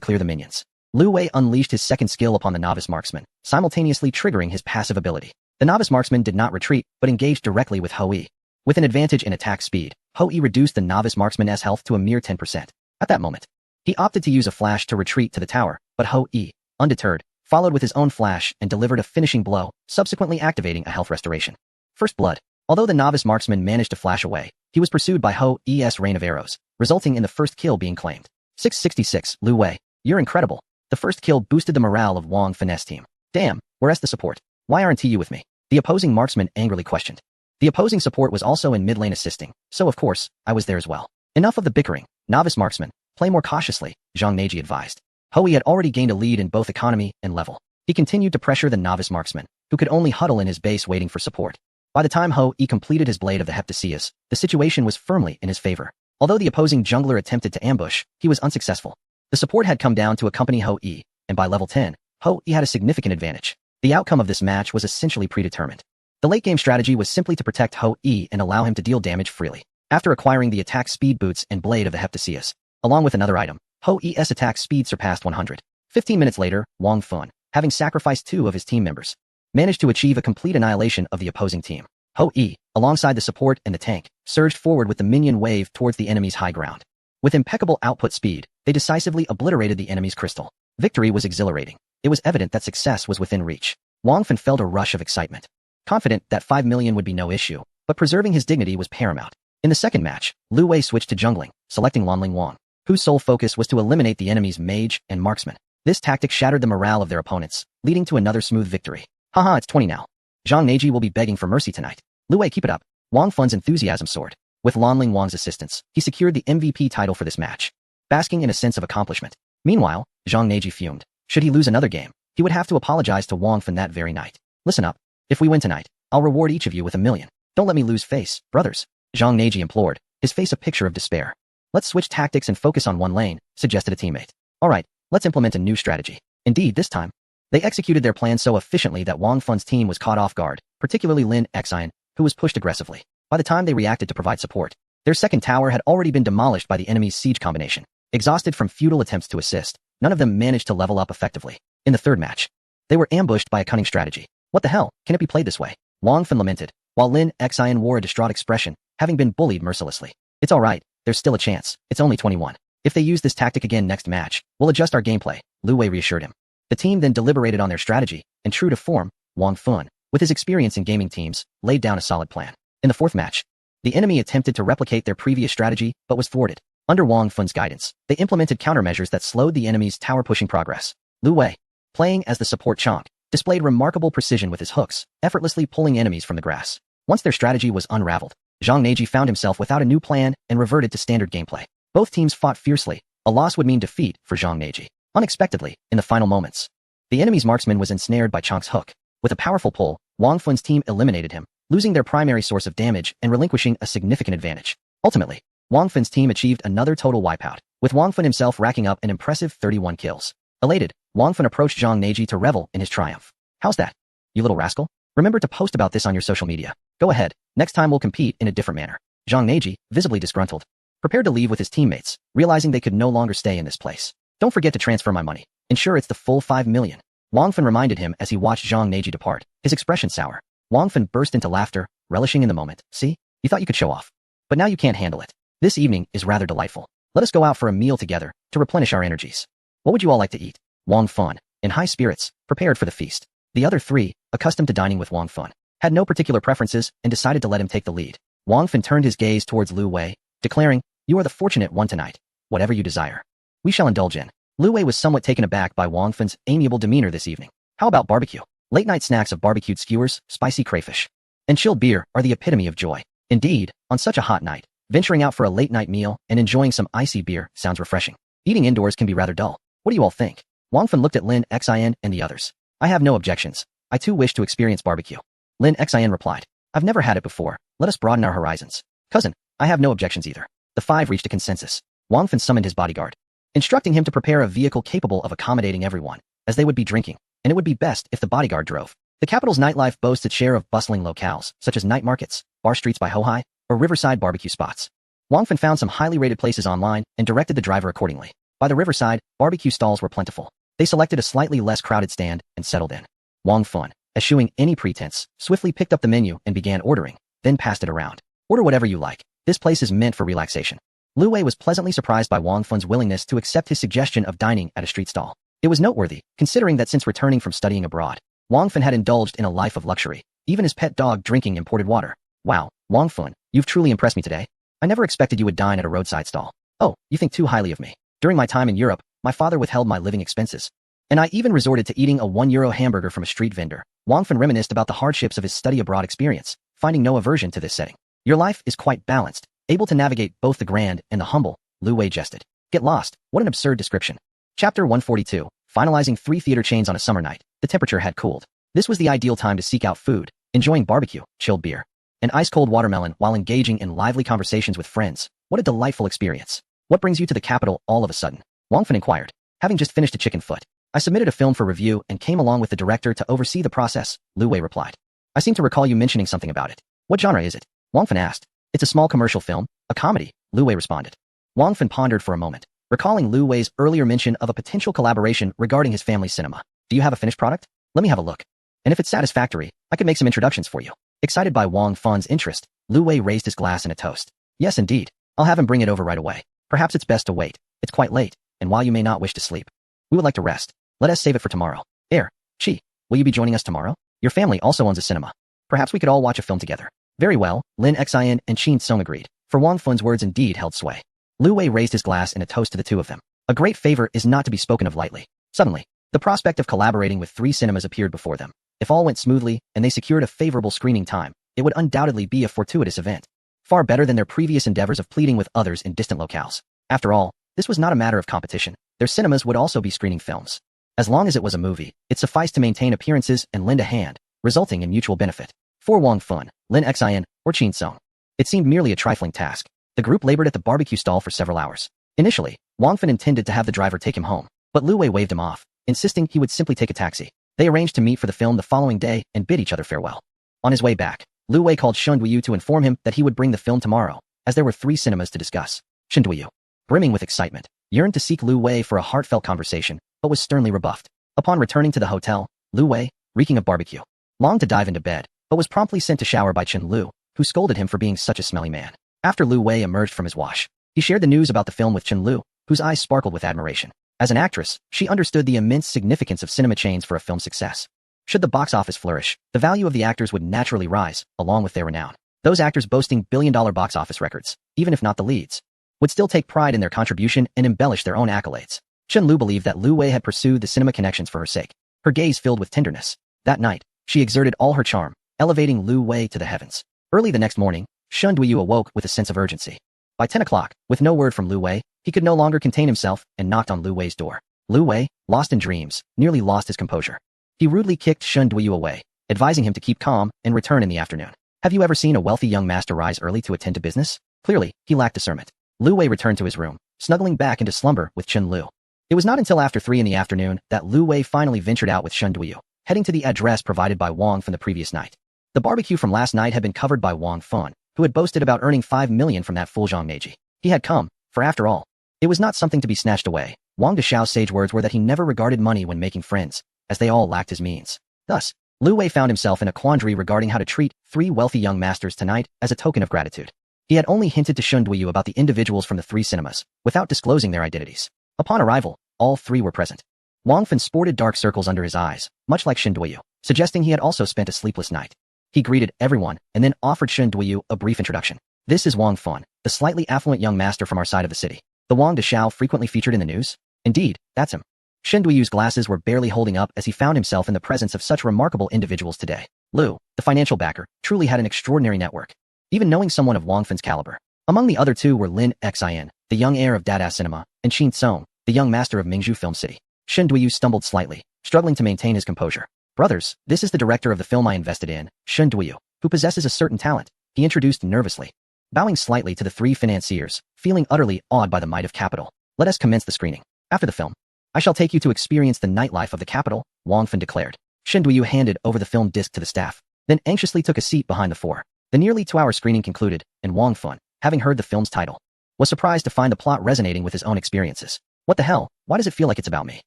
S1: clear the minions. Lu Wei unleashed his second skill upon the novice marksman, simultaneously triggering his passive ability. The novice marksman did not retreat, but engaged directly with Ho Yi. With an advantage in attack speed, Ho Yi reduced the novice marksman's health to a mere 10%. At that moment, he opted to use a flash to retreat to the tower, but Ho Yi, undeterred, followed with his own flash and delivered a finishing blow, subsequently activating a health restoration. First blood. Although the novice marksman managed to flash away, he was pursued by Ho Yi's rain of arrows, resulting in the first kill being claimed. 666, Lu Wei, you're incredible. The first kill boosted the morale of Wang Fan's team. Damn, where's the support? Why aren't you with me? The opposing marksman angrily questioned. The opposing support was also in mid lane assisting, so of course, I was there as well. Enough of the bickering, novice marksman, play more cautiously, Zhang Neji advised. Ho Yi had already gained a lead in both economy and level. He continued to pressure the novice marksman, who could only huddle in his base waiting for support. By the time Ho Yi completed his blade of the Heptasias, the situation was firmly in his favor. Although the opposing jungler attempted to ambush, he was unsuccessful. The support had come down to accompany Ho Yi, and by level 10, Ho Yi had a significant advantage. The outcome of this match was essentially predetermined. The late-game strategy was simply to protect Ho Yi and allow him to deal damage freely. After acquiring the attack speed boots and blade of the Heptasias, along with another item, Ho Yi's attack speed surpassed 100. 15 minutes later, Wang Fan, having sacrificed 2 of his team members, managed to achieve a complete annihilation of the opposing team. Ho Yi, alongside the support and the tank, surged forward with the minion wave towards the enemy's high ground. With impeccable output speed, they decisively obliterated the enemy's crystal. Victory was exhilarating. It was evident that success was within reach. Wang Fan felt a rush of excitement. Confident that 5 million would be no issue, but preserving his dignity was paramount. In the second match, Lu Wei switched to jungling, selecting Lanling Wang, whose sole focus was to eliminate the enemy's mage and marksman. This tactic shattered the morale of their opponents, leading to another smooth victory. Haha, it's 20 now. Zhang Neji will be begging for mercy tonight. Lu Wei, keep it up. Wang Fan's enthusiasm soared. With Lanling Wang's assistance, he secured the MVP title for this match, basking in a sense of accomplishment. Meanwhile, Zhang Neji fumed. Should he lose another game, he would have to apologize to Wang Fan that very night. Listen up. If we win tonight, I'll reward each of you with 1 million. Don't let me lose face, brothers. Zhang Neji implored, his face a picture of despair. Let's switch tactics and focus on one lane, suggested a teammate. Alright, let's implement a new strategy. Indeed, this time, they executed their plan so efficiently that Wang Fan's team was caught off guard, particularly Lin Xian, who was pushed aggressively. By the time they reacted to provide support, their second tower had already been demolished by the enemy's siege combination. Exhausted from futile attempts to assist, none of them managed to level up effectively. In the third match, they were ambushed by a cunning strategy. What the hell, can it be played this way? Wang Fan lamented, while Lin Xian wore a distraught expression, having been bullied mercilessly. It's alright, there's still a chance. It's only 21. If they use this tactic again next match, we'll adjust our gameplay, Lu Wei reassured him. The team then deliberated on their strategy, and true to form, Wang Fun, with his experience in gaming teams, laid down a solid plan. In the fourth match, the enemy attempted to replicate their previous strategy, but was thwarted. Under Wang Fun's guidance, they implemented countermeasures that slowed the enemy's tower-pushing progress. Lu Wei, playing as the support Chonk, displayed remarkable precision with his hooks, effortlessly pulling enemies from the grass. Once their strategy was unraveled, Zhang Neji found himself without a new plan and reverted to standard gameplay. Both teams fought fiercely. A loss would mean defeat for Zhang Neji. Unexpectedly, in the final moments, the enemy's marksman was ensnared by Chonk's hook. With a powerful pull, Wang Fun's team eliminated him, losing their primary source of damage and relinquishing a significant advantage. Ultimately, Wang Fun's team achieved another total wipeout, with Wang Fun himself racking up an impressive 31 kills. Elated, Wang Fun approached Zhang Neji to revel in his triumph. How's that, you little rascal? Remember to post about this on your social media. Go ahead, next time we'll compete in a different manner. Zhang Neji, visibly disgruntled, prepared to leave with his teammates, realizing they could no longer stay in this place. Don't forget to transfer my money. Ensure it's the full 5 million. Wang Fun reminded him as he watched Zhang Neji depart, his expression sour. Wang Fun burst into laughter, relishing in the moment. See? You thought you could show off. But now you can't handle it. This evening is rather delightful. Let us go out for a meal together, to replenish our energies. What would you all like to eat? Wang Fun, in high spirits, prepared for the feast. The other three, accustomed to dining with Wang Fun, had no particular preferences and decided to let him take the lead. Wang Fun turned his gaze towards Lu Wei, declaring, "You are the fortunate one tonight. Whatever you desire, we shall indulge in." Lu Wei was somewhat taken aback by Wang Fun's amiable demeanor this evening. How about barbecue? Late-night snacks of barbecued skewers, spicy crayfish, and chilled beer are the epitome of joy. Indeed, on such a hot night, venturing out for a late-night meal and enjoying some icy beer sounds refreshing. Eating indoors can be rather dull. What do you all think? Wang Fun looked at Lin Xin and the others. I have no objections. I too wish to experience barbecue. Lin Xin replied. I've never had it before. Let us broaden our horizons. Cousin, I have no objections either. The five reached a consensus. Wang Fun summoned his bodyguard, instructing him to prepare a vehicle capable of accommodating everyone, as they would be drinking, and it would be best if the bodyguard drove. The capital's nightlife boasts its share of bustling locales, such as night markets, bar streets by Hohai, or riverside barbecue spots. Wang Fun found some highly rated places online and directed the driver accordingly. By the riverside, barbecue stalls were plentiful. They selected a slightly less crowded stand and settled in. Wang Fun, eschewing any pretense, swiftly picked up the menu and began ordering, then passed it around. Order whatever you like. This place is meant for relaxation. Lu Wei was pleasantly surprised by Wang Fun's willingness to accept his suggestion of dining at a street stall. It was noteworthy, considering that since returning from studying abroad, Wang Fun had indulged in a life of luxury, even his pet dog drinking imported water. Wow, Wang Fun, you've truly impressed me today. I never expected you would dine at a roadside stall. Oh, you think too highly of me. During my time in Europe, my father withheld my living expenses, and I even resorted to eating a €1 hamburger from a street vendor. Wang Fun reminisced about the hardships of his study abroad experience, finding no aversion to this setting. Your life is quite balanced, able to navigate both the grand and the humble, Lu Wei jested. Get lost, what an absurd description. Chapter 142, finalizing 3 theater chains on a summer night. The temperature had cooled. This was the ideal time to seek out food, enjoying barbecue, chilled beer, and ice-cold watermelon while engaging in lively conversations with friends. What a delightful experience. What brings you to the capital all of a sudden? Wang Fun inquired. Having just finished a chicken foot, I submitted a film for review and came along with the director to oversee the process, Lu Wei replied. I seem to recall you mentioning something about it. What genre is it? Wang Fun asked. It's a small commercial film, a comedy, Lu Wei responded. Wang Fun pondered for a moment, recalling Lu Wei's earlier mention of a potential collaboration regarding his family's cinema. Do you have a finished product? Let me have a look. And if it's satisfactory, I could make some introductions for you. Excited by Wang Fun's interest, Lu Wei raised his glass in a toast. Yes, indeed. I'll have him bring it over right away. Perhaps it's best to wait. It's quite late, and while you may not wish to sleep, we would like to rest. Let us save it for tomorrow. Chi, will you be joining us tomorrow? Your family also owns a cinema. Perhaps we could all watch a film together. Very well, Lin Xin and Qin Song agreed, for Wang Fun's words indeed held sway. Lu Wei raised his glass in a toast to the two of them. A great favor is not to be spoken of lightly. Suddenly, the prospect of collaborating with 3 cinemas appeared before them. If all went smoothly and they secured a favorable screening time, it would undoubtedly be a fortuitous event. Far better than their previous endeavors of pleading with others in distant locales. After all, this was not a matter of competition. Their cinemas would also be screening films. As long as it was a movie, it sufficed to maintain appearances and lend a hand, resulting in mutual benefit. For Wang Fun, Lin Xin, or Qin Song, it seemed merely a trifling task. The group labored at the barbecue stall for several hours. Initially, Wang Fun intended to have the driver take him home, but Lu Wei waved him off, insisting he would simply take a taxi. They arranged to meet for the film the following day and bid each other farewell. On his way back, Lu Wei called Shun Duyu to inform him that he would bring the film tomorrow, as there were 3 cinemas to discuss. Shun Duyu, brimming with excitement, yearned to seek Lu Wei for a heartfelt conversation, but was sternly rebuffed. Upon returning to the hotel, Lu Wei, reeking of barbecue, longed to dive into bed, but was promptly sent to shower by Chen Lu, who scolded him for being such a smelly man. After Lu Wei emerged from his wash, He shared the news about the film with Chen Lu, whose eyes sparkled with admiration. As an actress, she understood the immense significance of cinema chains for a film's success. Should the box office flourish, the value of the actors would naturally rise, along with their renown. Those actors boasting billion-dollar box office records, even if not the leads, would still take pride in their contribution and embellish their own accolades. Chen Lu believed that Lu Wei had pursued the cinema connections for her sake. Her gaze filled with tenderness. That night, she exerted all her charm, elevating Lu Wei to the heavens. Early the next morning, Shen Duyu awoke with a sense of urgency. By 10 o'clock, with no word from Lu Wei, he could no longer contain himself and knocked on Lu Wei's door. Lu Wei, lost in dreams, nearly lost his composure. He rudely kicked Shen Duyu away, advising him to keep calm and return in the afternoon. Have you ever seen a wealthy young master rise early to attend to business? Clearly, he lacked discernment. Lu Wei returned to his room, snuggling back into slumber with Chen Lu. It was not until after 3 in the afternoon that Lu Wei finally ventured out with Shen Duyu, heading to the address provided by Wang from the previous night. The barbecue from last night had been covered by Wang Fun, who had boasted about earning 5 million from that fool Zhang Meiji. He had come, for after all, it was not something to be snatched away. Wang Deshao's sage words were that he never regarded money when making friends, as they all lacked his means. Thus, Lu Wei found himself in a quandary regarding how to treat 3 wealthy young masters tonight as a token of gratitude. He had only hinted to Shen Duyu about the individuals from the 3 cinemas, without disclosing their identities. Upon arrival, all 3 were present. Wang Fan sported dark circles under his eyes, much like Shen Duyu, suggesting he had also spent a sleepless night. He greeted everyone and then offered Shen Duyu a brief introduction. This is Wang Fan, the slightly affluent young master from our side of the city. The Wang Deshao frequently featured in the news? Indeed, that's him. Shen Duyu's glasses were barely holding up as he found himself in the presence of such remarkable individuals today. Lu, the financial backer, truly had an extraordinary network. Even knowing someone of Wang Fan's caliber. Among the other 2 were Lin Xin, the young heir of Dada Cinema, and Qin Song, the young master of Mingzhu Film City. Shen Duyu stumbled slightly, struggling to maintain his composure. Brothers, this is the director of the film I invested in, Shen Duyu, who possesses a certain talent, he introduced nervously. Bowing slightly to the 3 financiers, feeling utterly awed by the might of capital. Let us commence the screening. After the film, I shall take you to experience the nightlife of the capital, Wang Fan declared. Shen Duyu handed over the film disc to the staff, then anxiously took a seat behind the 4. The nearly 2-hour screening concluded, and Wang Fan, having heard the film's title, was surprised to find the plot resonating with his own experiences. What the hell, why does it feel like it's about me?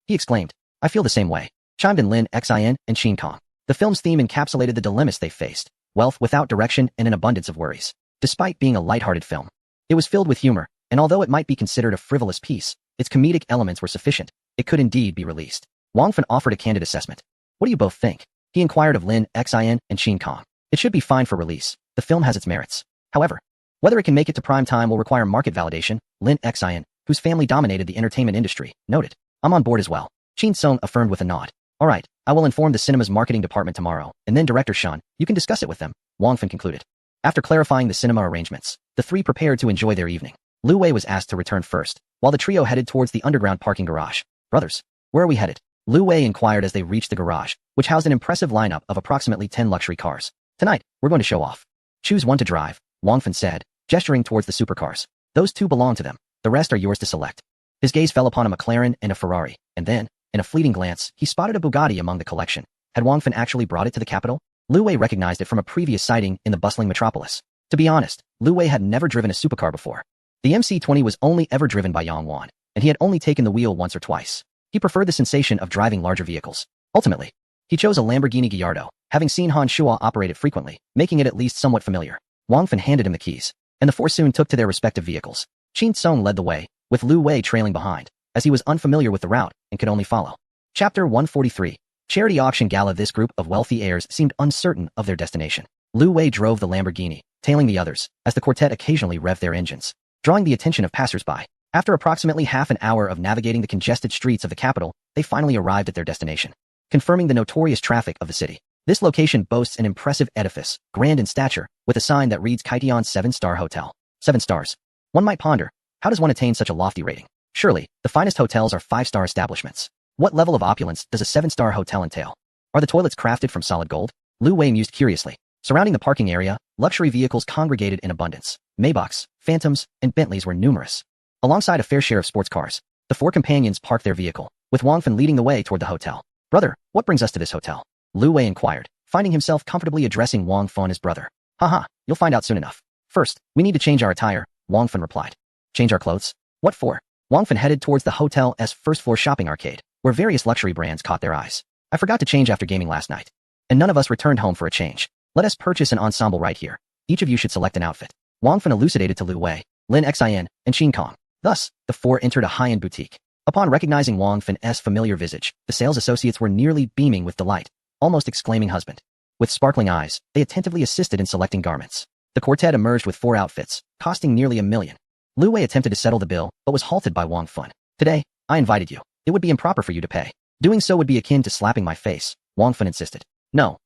S1: He exclaimed. I feel the same way, chimed in Lin Xin and Qin Kong. The film's theme encapsulated the dilemmas they faced, wealth without direction and an abundance of worries. Despite being a lighthearted film, it was filled with humor, and although it might be considered a frivolous piece, its comedic elements were sufficient. It could indeed be released. Wang Fan offered a candid assessment. What do you both think? He inquired of Lin Xin and Qin Kong. It should be fine for release. The film has its merits. However, whether it can make it to prime time will require market validation, Lin Xin, whose family dominated the entertainment industry, noted. I'm on board as well. Qin Song affirmed with a nod. All right, I will inform the cinema's marketing department tomorrow, and then Director Shan, you can discuss it with them, Wang Fan concluded. After clarifying the cinema arrangements, the 3 prepared to enjoy their evening. Lu Wei was asked to return first, while the trio headed towards the underground parking garage. Brothers, where are we headed? Lu Wei inquired as they reached the garage, which housed an impressive lineup of approximately 10 luxury cars. Tonight, we're going to show off. Choose one to drive, Wang Fan said, gesturing towards the supercars. Those 2 belong to them. The rest are yours to select. His gaze fell upon a McLaren and a Ferrari, and then, in a fleeting glance, he spotted a Bugatti among the collection. Had Wang Fan actually brought it to the capital? Lu Wei recognized it from a previous sighting in the bustling metropolis. To be honest, Lu Wei had never driven a supercar before. The MC-20 was only ever driven by Yang Wan, and he had only taken the wheel once or twice. He preferred the sensation of driving larger vehicles. Ultimately, he chose a Lamborghini Gallardo, having seen Han Shuo operate it frequently, making it at least somewhat familiar. Wang Fan handed him the keys, and the 4 soon took to their respective vehicles. Qin Song led the way, with Lu Wei trailing behind, as he was unfamiliar with the route and could only follow. Chapter 143. Charity Auction Gala. This group of wealthy heirs seemed uncertain of their destination. Lu Wei drove the Lamborghini, tailing the others, as the quartet occasionally revved their engines, drawing the attention of passers-by. After approximately half an hour of navigating the congested streets of the capital, they finally arrived at their destination, confirming the notorious traffic of the city. This location boasts an impressive edifice, grand in stature, with a sign that reads Kaitian 7-Star Hotel. 7 stars. One might ponder, how does one attain such a lofty rating? Surely, the finest hotels are 5-star establishments. What level of opulence does a 7-star hotel entail? Are the toilets crafted from solid gold? Lu Wei mused curiously. Surrounding the parking area, luxury vehicles congregated in abundance. Maybachs, Phantoms, and Bentleys were numerous. Alongside a fair share of sports cars, the 4 companions parked their vehicle, with Wang Fan leading the way toward the hotel. Brother, what brings us to this hotel? Lu Wei inquired, finding himself comfortably addressing Wang Fan as brother. Haha, you'll find out soon enough. First, we need to change our attire, Wang Fan replied. Change our clothes? What for? Wang Fan headed towards the hotel's first-floor shopping arcade, where various luxury brands caught their eyes. I forgot to change after gaming last night, and none of us returned home for a change. Let us purchase an ensemble right here. Each of you should select an outfit. Wang Fan elucidated to Lu Wei. Lin Xin, and Qin Kong. Thus, the four entered a high-end boutique. Upon recognizing Wang Fan's familiar visage, the sales associates were nearly beaming with delight, almost exclaiming husband. With sparkling eyes, they attentively assisted in selecting garments. The quartet emerged with 4 outfits, costing nearly $1 million. Lu Wei attempted to settle the bill, but was halted by Wang Fan. Today, I invited you. It would be improper for you to pay. Doing so would be akin to slapping my face, Wang Fan insisted. No,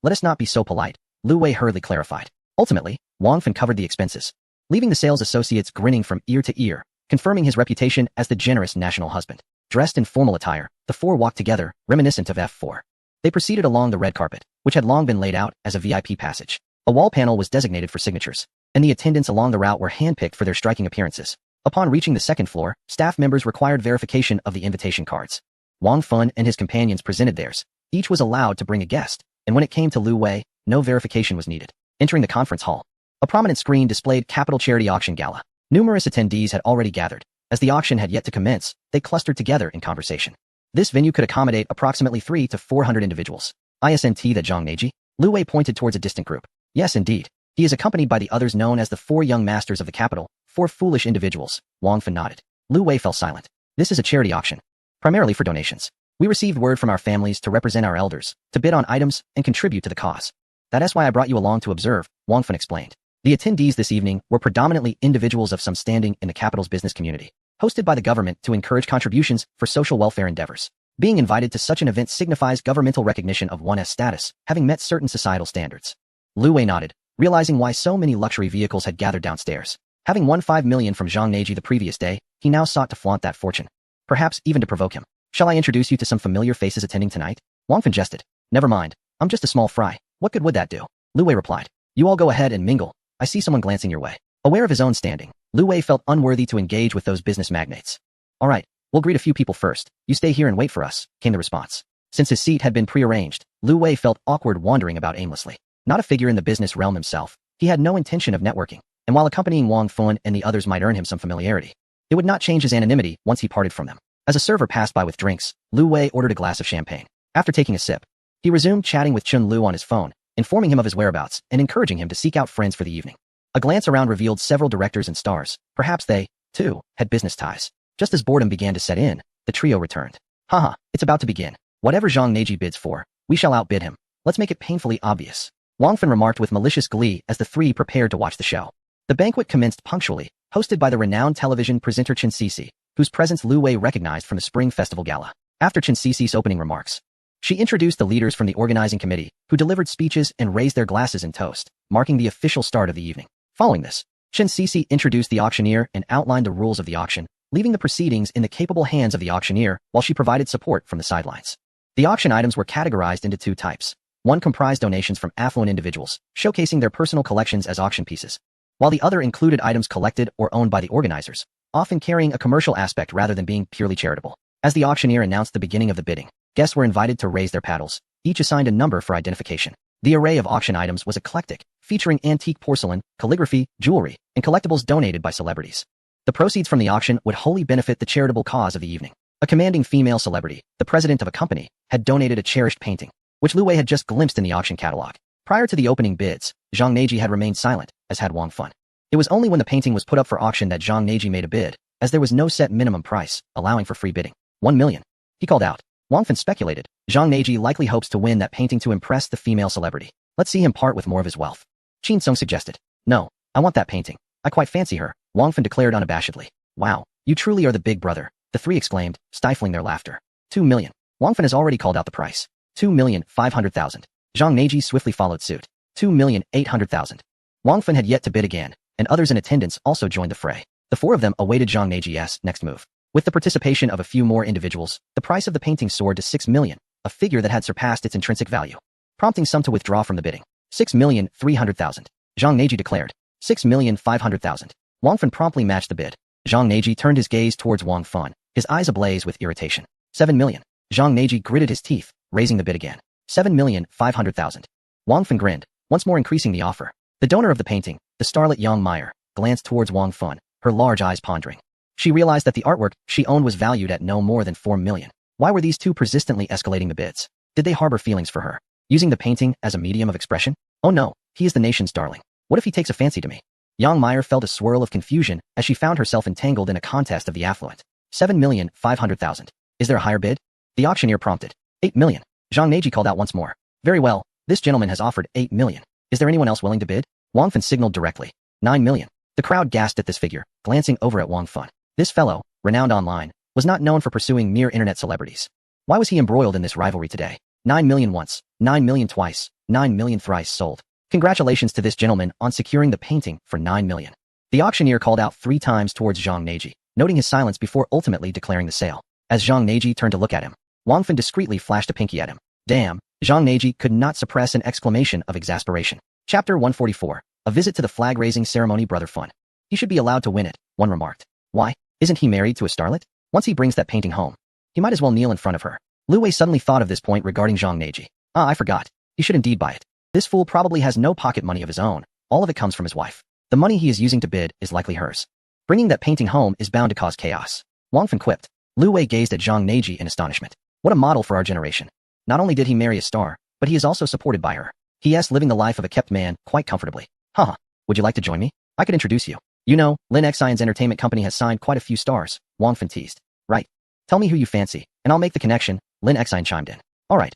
S1: let us not be so polite, Lu Wei hurriedly clarified. Ultimately, Wang Fan covered the expenses, leaving the sales associates grinning from ear to ear, confirming his reputation as the generous national husband. Dressed in formal attire, the four walked together, reminiscent of F4. They proceeded along the red carpet, which had long been laid out as a VIP passage. A wall panel was designated for signatures, and the attendants along the route were handpicked for their striking appearances. Upon reaching the second floor, staff members required verification of the invitation cards. Wang Fan and his companions presented theirs. Each was allowed to bring a guest, and when it came to Lu Wei, no verification was needed. Entering the conference hall, a prominent screen displayed Capital Charity Auction Gala. Numerous attendees had already gathered. As the auction had yet to commence, they clustered together in conversation. This venue could accommodate approximately 300 to 400 individuals. Isn't that Zhang Neji? Lu Wei pointed towards a distant group. Yes, indeed. He is accompanied by the others known as the 4 young masters of the capital, 4 foolish individuals. Wang Fan nodded. Lu Wei fell silent. This is a charity auction, primarily for donations. We received word from our families to represent our elders, to bid on items and contribute to the cause. That is why I brought you along to observe, Wang Fan explained. The attendees this evening were predominantly individuals of some standing in the capital's business community, hosted by the government to encourage contributions for social welfare endeavors. Being invited to such an event signifies governmental recognition of one's status, having met certain societal standards. Lu Wei nodded, realizing why so many luxury vehicles had gathered downstairs. Having won 5 million from Zhang Neji the previous day, he now sought to flaunt that fortune. Perhaps even to provoke him. Shall I introduce you to some familiar faces attending tonight? Wang Fan jested. Never mind, I'm just a small fry. What good would that do? Lu Wei replied. You all go ahead and mingle. I see someone glancing your way. Aware of his own standing, Lu Wei felt unworthy to engage with those business magnates. All right, we'll greet a few people first. You stay here and wait for us, came the response. Since his seat had been prearranged, Lu Wei felt awkward wandering about aimlessly. Not a figure in the business realm himself, he had no intention of networking, and while accompanying Wang Fan and the others might earn him some familiarity, it would not change his anonymity once he parted from them. As a server passed by with drinks, Lu Wei ordered a glass of champagne. After taking a sip, he resumed chatting with Chun Lu on his phone, informing him of his whereabouts and encouraging him to seek out friends for the evening. A glance around revealed several directors and stars. Perhaps they, too, had business ties. Just as boredom began to set in, the trio returned. Haha, it's about to begin. Whatever Zhang Neji bids for, we shall outbid him. Let's make it painfully obvious. Wang Fan remarked with malicious glee as the three prepared to watch the show. The banquet commenced punctually, hosted by the renowned television presenter Chen Sisi, whose presence Lu Wei recognized from the Spring Festival Gala. After Chen Sisi's opening remarks, she introduced the leaders from the organizing committee, who delivered speeches and raised their glasses in toast, marking the official start of the evening. Following this, Chen Sisi introduced the auctioneer and outlined the rules of the auction, leaving the proceedings in the capable hands of the auctioneer while she provided support from the sidelines. The auction items were categorized into 2 types. One comprised donations from affluent individuals, showcasing their personal collections as auction pieces, while the other included items collected or owned by the organizers, often carrying a commercial aspect rather than being purely charitable. As the auctioneer announced the beginning of the bidding, guests were invited to raise their paddles, each assigned a number for identification. The array of auction items was eclectic, featuring antique porcelain, calligraphy, jewelry, and collectibles donated by celebrities. The proceeds from the auction would wholly benefit the charitable cause of the evening. A commanding female celebrity, the president of a company, had donated a cherished painting, which Lu Wei had just glimpsed in the auction catalog. Prior to the opening bids, Zhang Neji had remained silent, as had Wang Fan. It was only when the painting was put up for auction that Zhang Neji made a bid, as there was no set minimum price, allowing for free bidding. 1 million. He called out. Wang Fan speculated. Zhang Neji likely hopes to win that painting to impress the female celebrity. Let's see him part with more of his wealth. Qin Song suggested. No, I want that painting. I quite fancy her, Wang Fan declared unabashedly. Wow, you truly are the big brother, the three exclaimed, stifling their laughter. 2 million. Wang Fan has already called out the price. 2,500,000. Zhang Neji swiftly followed suit. 2,800,000. Wang Fan had yet to bid again, and others in attendance also joined the fray. The 4 of them awaited Zhang Neji's next move. With the participation of a few more individuals, the price of the painting soared to 6 million, a figure that had surpassed its intrinsic value, prompting some to withdraw from the bidding. 6,300,000. Zhang Neji declared. 6,500,000. Wang Fan promptly matched the bid. Zhang Neji turned his gaze towards Wang Fan, his eyes ablaze with irritation. 7 million. Zhang Neji gritted his teeth, raising the bid again. 7,500,000. Wang Fan grinned, once more increasing the offer. The donor of the painting, the starlet Yang Meyer, glanced towards Wang Fan, her large eyes pondering. She realized that the artwork she owned was valued at no more than 4 million. Why were these two persistently escalating the bids? Did they harbor feelings for her? Using the painting as a medium of expression? Oh no, he is the nation's darling. What if he takes a fancy to me? Yang Meyer felt a swirl of confusion as she found herself entangled in a contest of the affluent. 7,500,000. Is there a higher bid? The auctioneer prompted. 8 million. Zhang Neiji called out once more. Very well, this gentleman has offered 8 million. Is there anyone else willing to bid? Wang Fan signaled directly. 9 million. The crowd gasped at this figure, glancing over at Wang Fan. This fellow, renowned online, was not known for pursuing mere internet celebrities. Why was he embroiled in this rivalry today? 9 million once, 9 million twice, 9 million thrice sold. Congratulations to this gentleman on securing the painting for 9 million. The auctioneer called out 3 times towards Zhang Neiji, noting his silence before ultimately declaring the sale. As Zhang Neiji turned to look at him, Wang Fan discreetly flashed a pinky at him. Damn, Zhang Neiji could not suppress an exclamation of exasperation. Chapter 144. A visit to the flag-raising ceremony. Brother Fun. He should be allowed to win it, one remarked. Why? Isn't he married to a starlet? Once he brings that painting home, he might as well kneel in front of her. Lu Wei suddenly thought of this point regarding Zhang Neiji. Ah, I forgot. He should indeed buy it. This fool probably has no pocket money of his own. All of it comes from his wife. The money he is using to bid is likely hers. Bringing that painting home is bound to cause chaos. Wang Fan quipped. Lu Wei gazed at Zhang Neiji in astonishment. What a model for our generation. Not only did he marry a star, but he is also supported by her. He is living the life of a kept man quite comfortably. Haha. Would you like to join me? I could introduce you. You know, Lin Xion's entertainment company has signed quite a few stars. Wang Fan teased. Right. Tell me who you fancy, and I'll make the connection. Lin Xion chimed in. All right.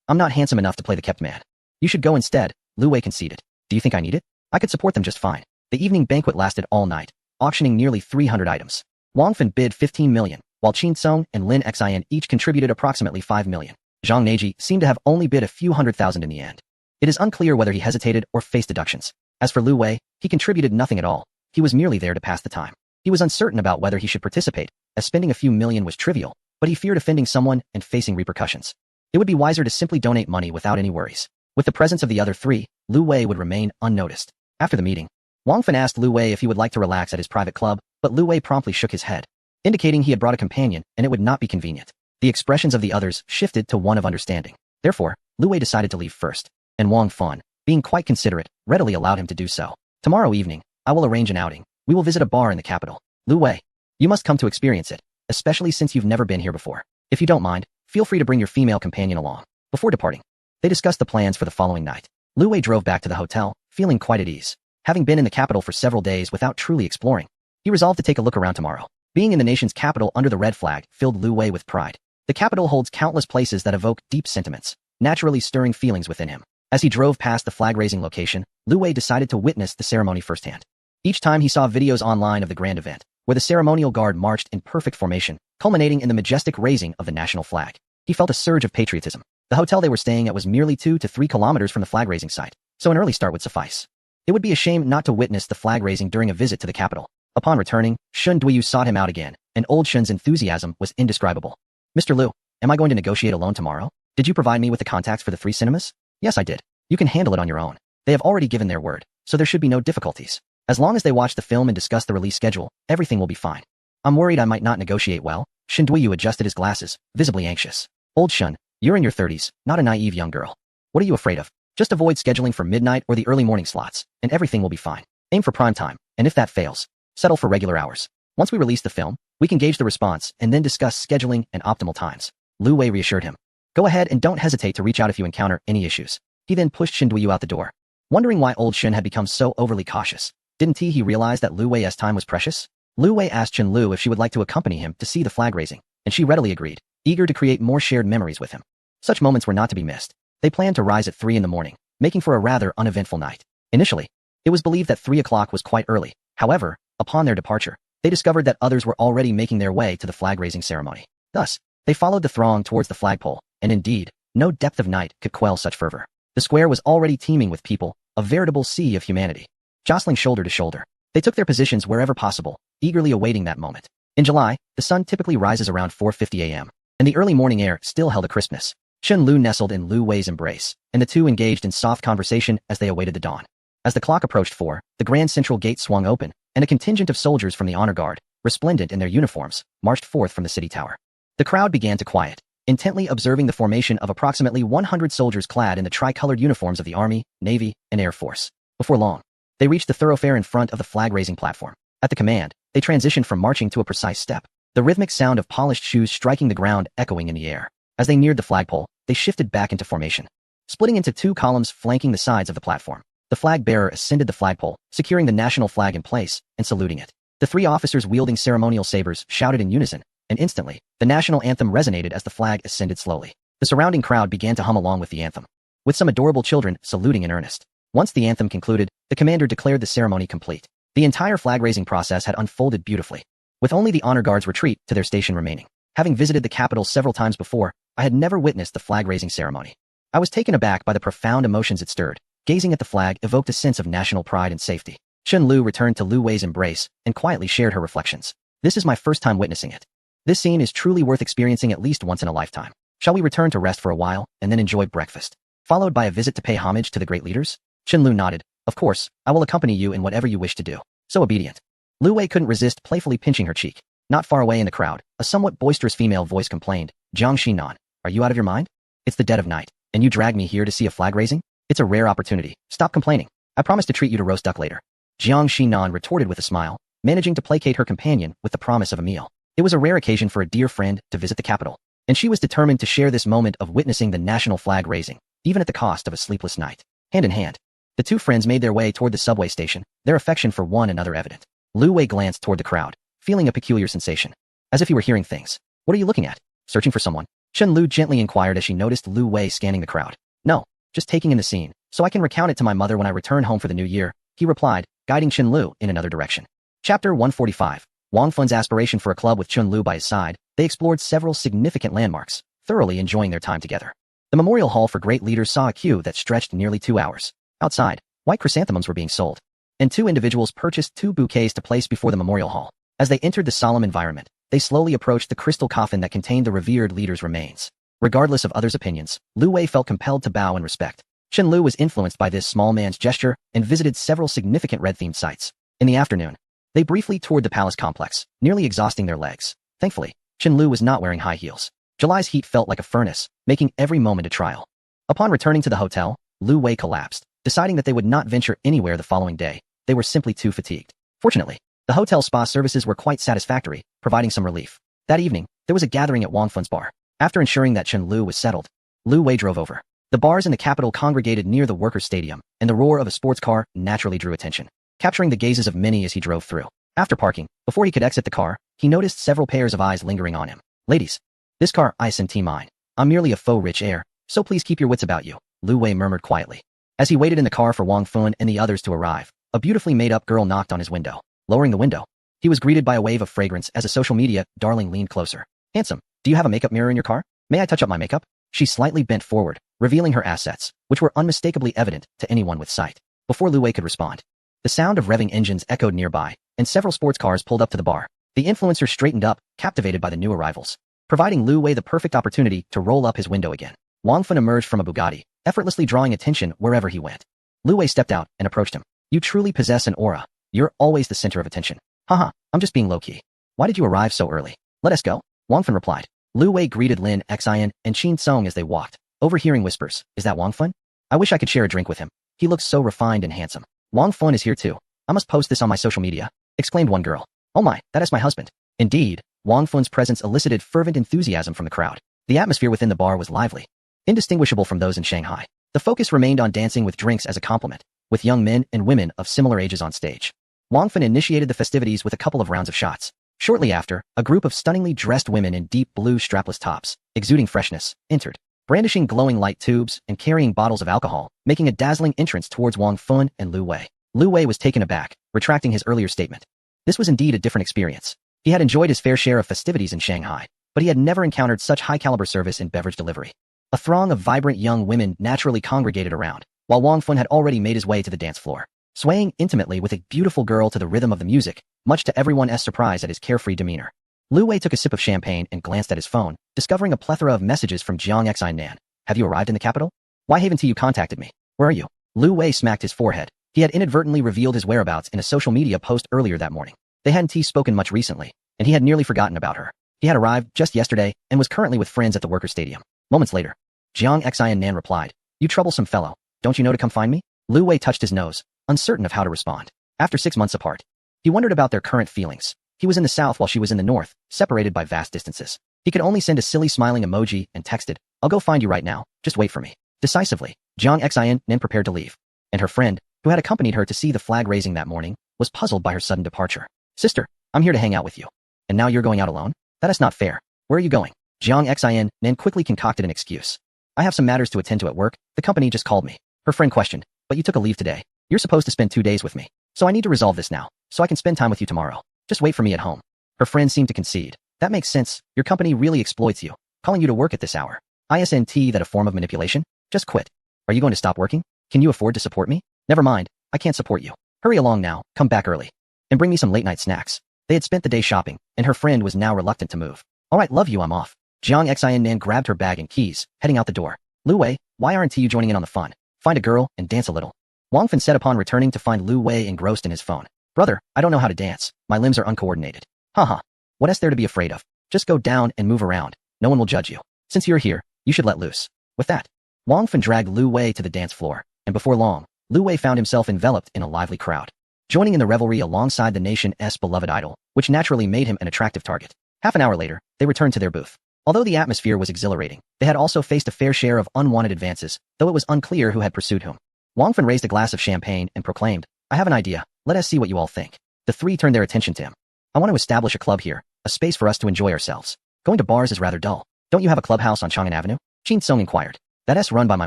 S1: I'm not handsome enough to play the kept man. You should go instead, Lu Wei conceded. Do you think I need it? I could support them just fine. The evening banquet lasted all night, auctioning nearly 300 items. Wang Fan bid 15 million, while Qin Song and Lin Xion each contributed approximately 5 million. Zhang Neiji seemed to have only bid a few 100,000 in the end. It is unclear whether he hesitated or faced deductions. As for Lu Wei, he contributed nothing at all. He was merely there to pass the time. He was uncertain about whether he should participate, as spending a few million was trivial, but he feared offending someone and facing repercussions. It would be wiser to simply donate money without any worries. With the presence of the other 3, Lu Wei would remain unnoticed. After the meeting, Wang Fan asked Lu Wei if he would like to relax at his private club, but Lu Wei promptly shook his head, indicating he had brought a companion and it would not be convenient. The expressions of the others shifted to one of understanding. Therefore, Lu Wei decided to leave first, and Wang Fan, being quite considerate, readily allowed him to do so. Tomorrow evening, I will arrange an outing. We will visit a bar in the capital. Lu Wei, you must come to experience it, especially since you've never been here before. If you don't mind, feel free to bring your female companion along. Before departing, they discussed the plans for the following night. Lu Wei drove back to the hotel, feeling quite at ease. Having been in the capital for several days without truly exploring, he resolved to take a look around tomorrow. Being in the nation's capital under the red flag filled Lu Wei with pride. The capital holds countless places that evoke deep sentiments, naturally stirring feelings within him. As he drove past the flag-raising location, Lu Wei decided to witness the ceremony firsthand. Each time he saw videos online of the grand event, where the ceremonial guard marched in perfect formation, culminating in the majestic raising of the national flag, he felt a surge of patriotism. The hotel they were staying at was merely 2 to 3 kilometers from the flag-raising site, so an early start would suffice. It would be a shame not to witness the flag-raising during a visit to the capital. Upon returning, Shun Duiyu sought him out again, and old Shun's enthusiasm was indescribable. Mr. Liu, am I going to negotiate alone tomorrow? Did you provide me with the contacts for the 3 cinemas? Yes, I did. You can handle it on your own. They have already given their word, so there should be no difficulties. As long as they watch the film and discuss the release schedule, everything will be fine. I'm worried I might not negotiate well. Shun Duiyu adjusted his glasses, visibly anxious. Old Shun, you're in your 30s, not a naive young girl. What are you afraid of? Just avoid scheduling for midnight or the early morning slots, and everything will be fine. Aim for prime time, and if that fails, settle for regular hours. Once we release the film, we can gauge the response and then discuss scheduling and optimal times. Lu Wei reassured him. Go ahead and don't hesitate to reach out if you encounter any issues. He then pushed Shun Duiyu out the door. Wondering why old Shun had become so overly cautious, didn't he realize that Lu Wei's time was precious? Lu Wei asked Chen Lu if she would like to accompany him to see the flag raising, and she readily agreed, eager to create more shared memories with him. Such moments were not to be missed. They planned to rise at 3 in the morning, making for a rather uneventful night. Initially, it was believed that 3 o'clock was quite early. However, upon their departure, they discovered that others were already making their way to the flag-raising ceremony. Thus, they followed the throng towards the flagpole, and indeed, no depth of night could quell such fervor. The square was already teeming with people, a veritable sea of humanity. Jostling shoulder to shoulder, they took their positions wherever possible, eagerly awaiting that moment. In July, the sun typically rises around 4:50 a.m., and the early morning air still held a crispness. Chen Lu nestled in Lu Wei's embrace, and the two engaged in soft conversation as they awaited the dawn. As the clock approached 4, the grand central gate swung open, and a contingent of soldiers from the honor guard, resplendent in their uniforms, marched forth from the city tower. The crowd began to quiet, intently observing the formation of approximately 100 soldiers clad in the tricolored uniforms of the Army, Navy, and Air Force. Before long, they reached the thoroughfare in front of the flag-raising platform. At the command, they transitioned from marching to a precise step, the rhythmic sound of polished shoes striking the ground echoing in the air. As they neared the flagpole, they shifted back into formation, splitting into 2 columns flanking the sides of the platform. The flag bearer ascended the flagpole, securing the national flag in place and saluting it. The three officers wielding ceremonial sabers shouted in unison, and instantly, the national anthem resonated as the flag ascended slowly. The surrounding crowd began to hum along with the anthem, with some adorable children saluting in earnest. Once the anthem concluded, the commander declared the ceremony complete. The entire flag-raising process had unfolded beautifully, with only the honor guards' retreat to their station remaining. Having visited the capital several times before, I had never witnessed the flag-raising ceremony. I was taken aback by the profound emotions it stirred. Gazing at the flag evoked a sense of national pride and safety. Chen Lu returned to Lu Wei's embrace and quietly shared her reflections. This is my first time witnessing it. This scene is truly worth experiencing at least once in a lifetime. Shall we return to rest for a while and then enjoy breakfast, followed by a visit to pay homage to the great leaders? Chen Lu nodded. Of course, I will accompany you in whatever you wish to do. So obedient. Lu Wei couldn't resist playfully pinching her cheek. Not far away in the crowd, a somewhat boisterous female voice complained, Jiang Xinan, are you out of your mind? It's the dead of night, and you drag me here to see a flag raising? It's a rare opportunity. Stop complaining. I promise to treat you to roast duck later. Jiang Xinan retorted with a smile, managing to placate her companion with the promise of a meal. It was a rare occasion for a dear friend to visit the capital, and she was determined to share this moment of witnessing the national flag raising, even at the cost of a sleepless night. Hand in hand, the two friends made their way toward the subway station, their affection for one another evident. Lu Wei glanced toward the crowd, feeling a peculiar sensation, as if he were hearing things. What are you looking at? Searching for someone? Chen Lu gently inquired as she noticed Lu Wei scanning the crowd. No, just taking in the scene, so I can recount it to my mother when I return home for the new year, he replied, guiding Chen Lu in another direction. Chapter 145. Wang Fun's aspiration for a club with Chen Lu by his side, they explored several significant landmarks, thoroughly enjoying their time together. The memorial hall for great leaders saw a queue that stretched nearly 2 hours. Outside, white chrysanthemums were being sold, and two individuals purchased 2 bouquets to place before the memorial hall. As they entered the solemn environment, they slowly approached the crystal coffin that contained the revered leader's remains. Regardless of others' opinions, Lu Wei felt compelled to bow in respect. Chen Lu was influenced by this small man's gesture and visited several significant red-themed sites. In the afternoon, they briefly toured the palace complex, nearly exhausting their legs. Thankfully, Chen Lu was not wearing high heels. July's heat felt like a furnace, making every moment a trial. Upon returning to the hotel, Lu Wei collapsed, deciding that they would not venture anywhere the following day. They were simply too fatigued. Fortunately, the hotel spa services were quite satisfactory, providing some relief. That evening, there was a gathering at Wang Fun's bar. After ensuring that Chen Lu was settled, Lu Wei drove over. The bars in the capital congregated near the workers' stadium, and the roar of a sports car naturally drew attention, capturing the gazes of many as he drove through. After parking, before he could exit the car, he noticed several pairs of eyes lingering on him. Ladies, this car isn't mine. I'm merely a faux rich heir, so please keep your wits about you, Lu Wei murmured quietly. As he waited in the car for Wang Fun and the others to arrive, a beautifully made-up girl knocked on his window. Lowering the window, he was greeted by a wave of fragrance as a social media darling leaned closer. Handsome, do you have a makeup mirror in your car? May I touch up my makeup? She slightly bent forward, revealing her assets, which were unmistakably evident to anyone with sight. Before Lu Wei could respond, the sound of revving engines echoed nearby, and several sports cars pulled up to the bar. The influencer straightened up, captivated by the new arrivals, providing Lu Wei the perfect opportunity to roll up his window again. Wang Fun emerged from a Bugatti, effortlessly drawing attention wherever he went. Lu Wei stepped out and approached him. You truly possess an aura. You're always the center of attention. Haha, I'm just being low-key. Why did you arrive so early? Let us go, Wang Fun replied. Lu Wei greeted Lin Xian and Qin Song as they walked, overhearing whispers. Is that Wang Fun? I wish I could share a drink with him. He looks so refined and handsome. Wang Fun is here too. I must post this on my social media, exclaimed one girl. Oh my, that is my husband. Indeed, Wang Fun's presence elicited fervent enthusiasm from the crowd. The atmosphere within the bar was lively, indistinguishable from those in Shanghai. The focus remained on dancing with drinks as a compliment, with young men and women of similar ages on stage. Wang Fun initiated the festivities with a couple of rounds of shots. Shortly after, a group of stunningly dressed women in deep blue strapless tops, exuding freshness, entered, brandishing glowing light tubes and carrying bottles of alcohol, making a dazzling entrance towards Wang Fun and Lu Wei. Lu Wei was taken aback, retracting his earlier statement. This was indeed a different experience. He had enjoyed his fair share of festivities in Shanghai, but he had never encountered such high-caliber service in beverage delivery. A throng of vibrant young women naturally congregated around, while Wang Fun had already made his way to the dance floor, swaying intimately with a beautiful girl to the rhythm of the music, much to everyone's surprise at his carefree demeanor. Lu Wei took a sip of champagne and glanced at his phone, discovering a plethora of messages from Jiang Xinan. Have you arrived in the capital? Why haven't you contacted me? Where are you? Lu Wei smacked his forehead. He had inadvertently revealed his whereabouts in a social media post earlier that morning. They hadn't spoken much recently, and he had nearly forgotten about her. He had arrived just yesterday and was currently with friends at the workers' stadium. Moments later, Jiang Xinan replied, You troublesome fellow, don't you know to come find me? Lu Wei touched his nose, uncertain of how to respond. After 6 months apart, he wondered about their current feelings. He was in the south while she was in the north, separated by vast distances. He could only send a silly smiling emoji and texted, I'll go find you right now, just wait for me. Decisively, Jiang Xinan prepared to leave, and her friend, who had accompanied her to see the flag raising that morning, was puzzled by her sudden departure. Sister, I'm here to hang out with you. And now you're going out alone? That is not fair. Where are you going? Jiang Xin Nan quickly concocted an excuse. I have some matters to attend to at work. The company just called me. Her friend questioned, but you took a leave today. You're supposed to spend 2 days with me. So I need to resolve this now, so I can spend time with you tomorrow. Just wait for me at home. Her friend seemed to concede. That makes sense. Your company really exploits you, calling you to work at this hour. Isn't that a form of manipulation? Just quit. Are you going to stop working? Can you afford to support me? Never mind. I can't support you. Hurry along now. Come back early. And bring me some late-night snacks. They had spent the day shopping, and her friend was now reluctant to move. All right, love you, I'm off. Jiang Xin Nan grabbed her bag and keys, heading out the door. Lu Wei, why aren't you joining in on the fun? Find a girl and dance a little. Wang Fan said upon returning to find Lu Wei engrossed in his phone. Brother, I don't know how to dance. My limbs are uncoordinated. Haha. What is there to be afraid of? Just go down and move around. No one will judge you. Since you're here, you should let loose. With that, Wang Fan dragged Lu Wei to the dance floor, and before long, Lu Wei found himself enveloped in a lively crowd, joining in the revelry alongside the nation's beloved idol, which naturally made him an attractive target. Half an hour later, they returned to their booth. Although the atmosphere was exhilarating, they had also faced a fair share of unwanted advances, though it was unclear who had pursued whom. Wang Fan raised a glass of champagne and proclaimed, I have an idea. Let us see what you all think. The three turned their attention to him. I want to establish a club here, a space for us to enjoy ourselves. Going to bars is rather dull. Don't you have a clubhouse on Chang'an Avenue? Jin Song inquired. That's run by my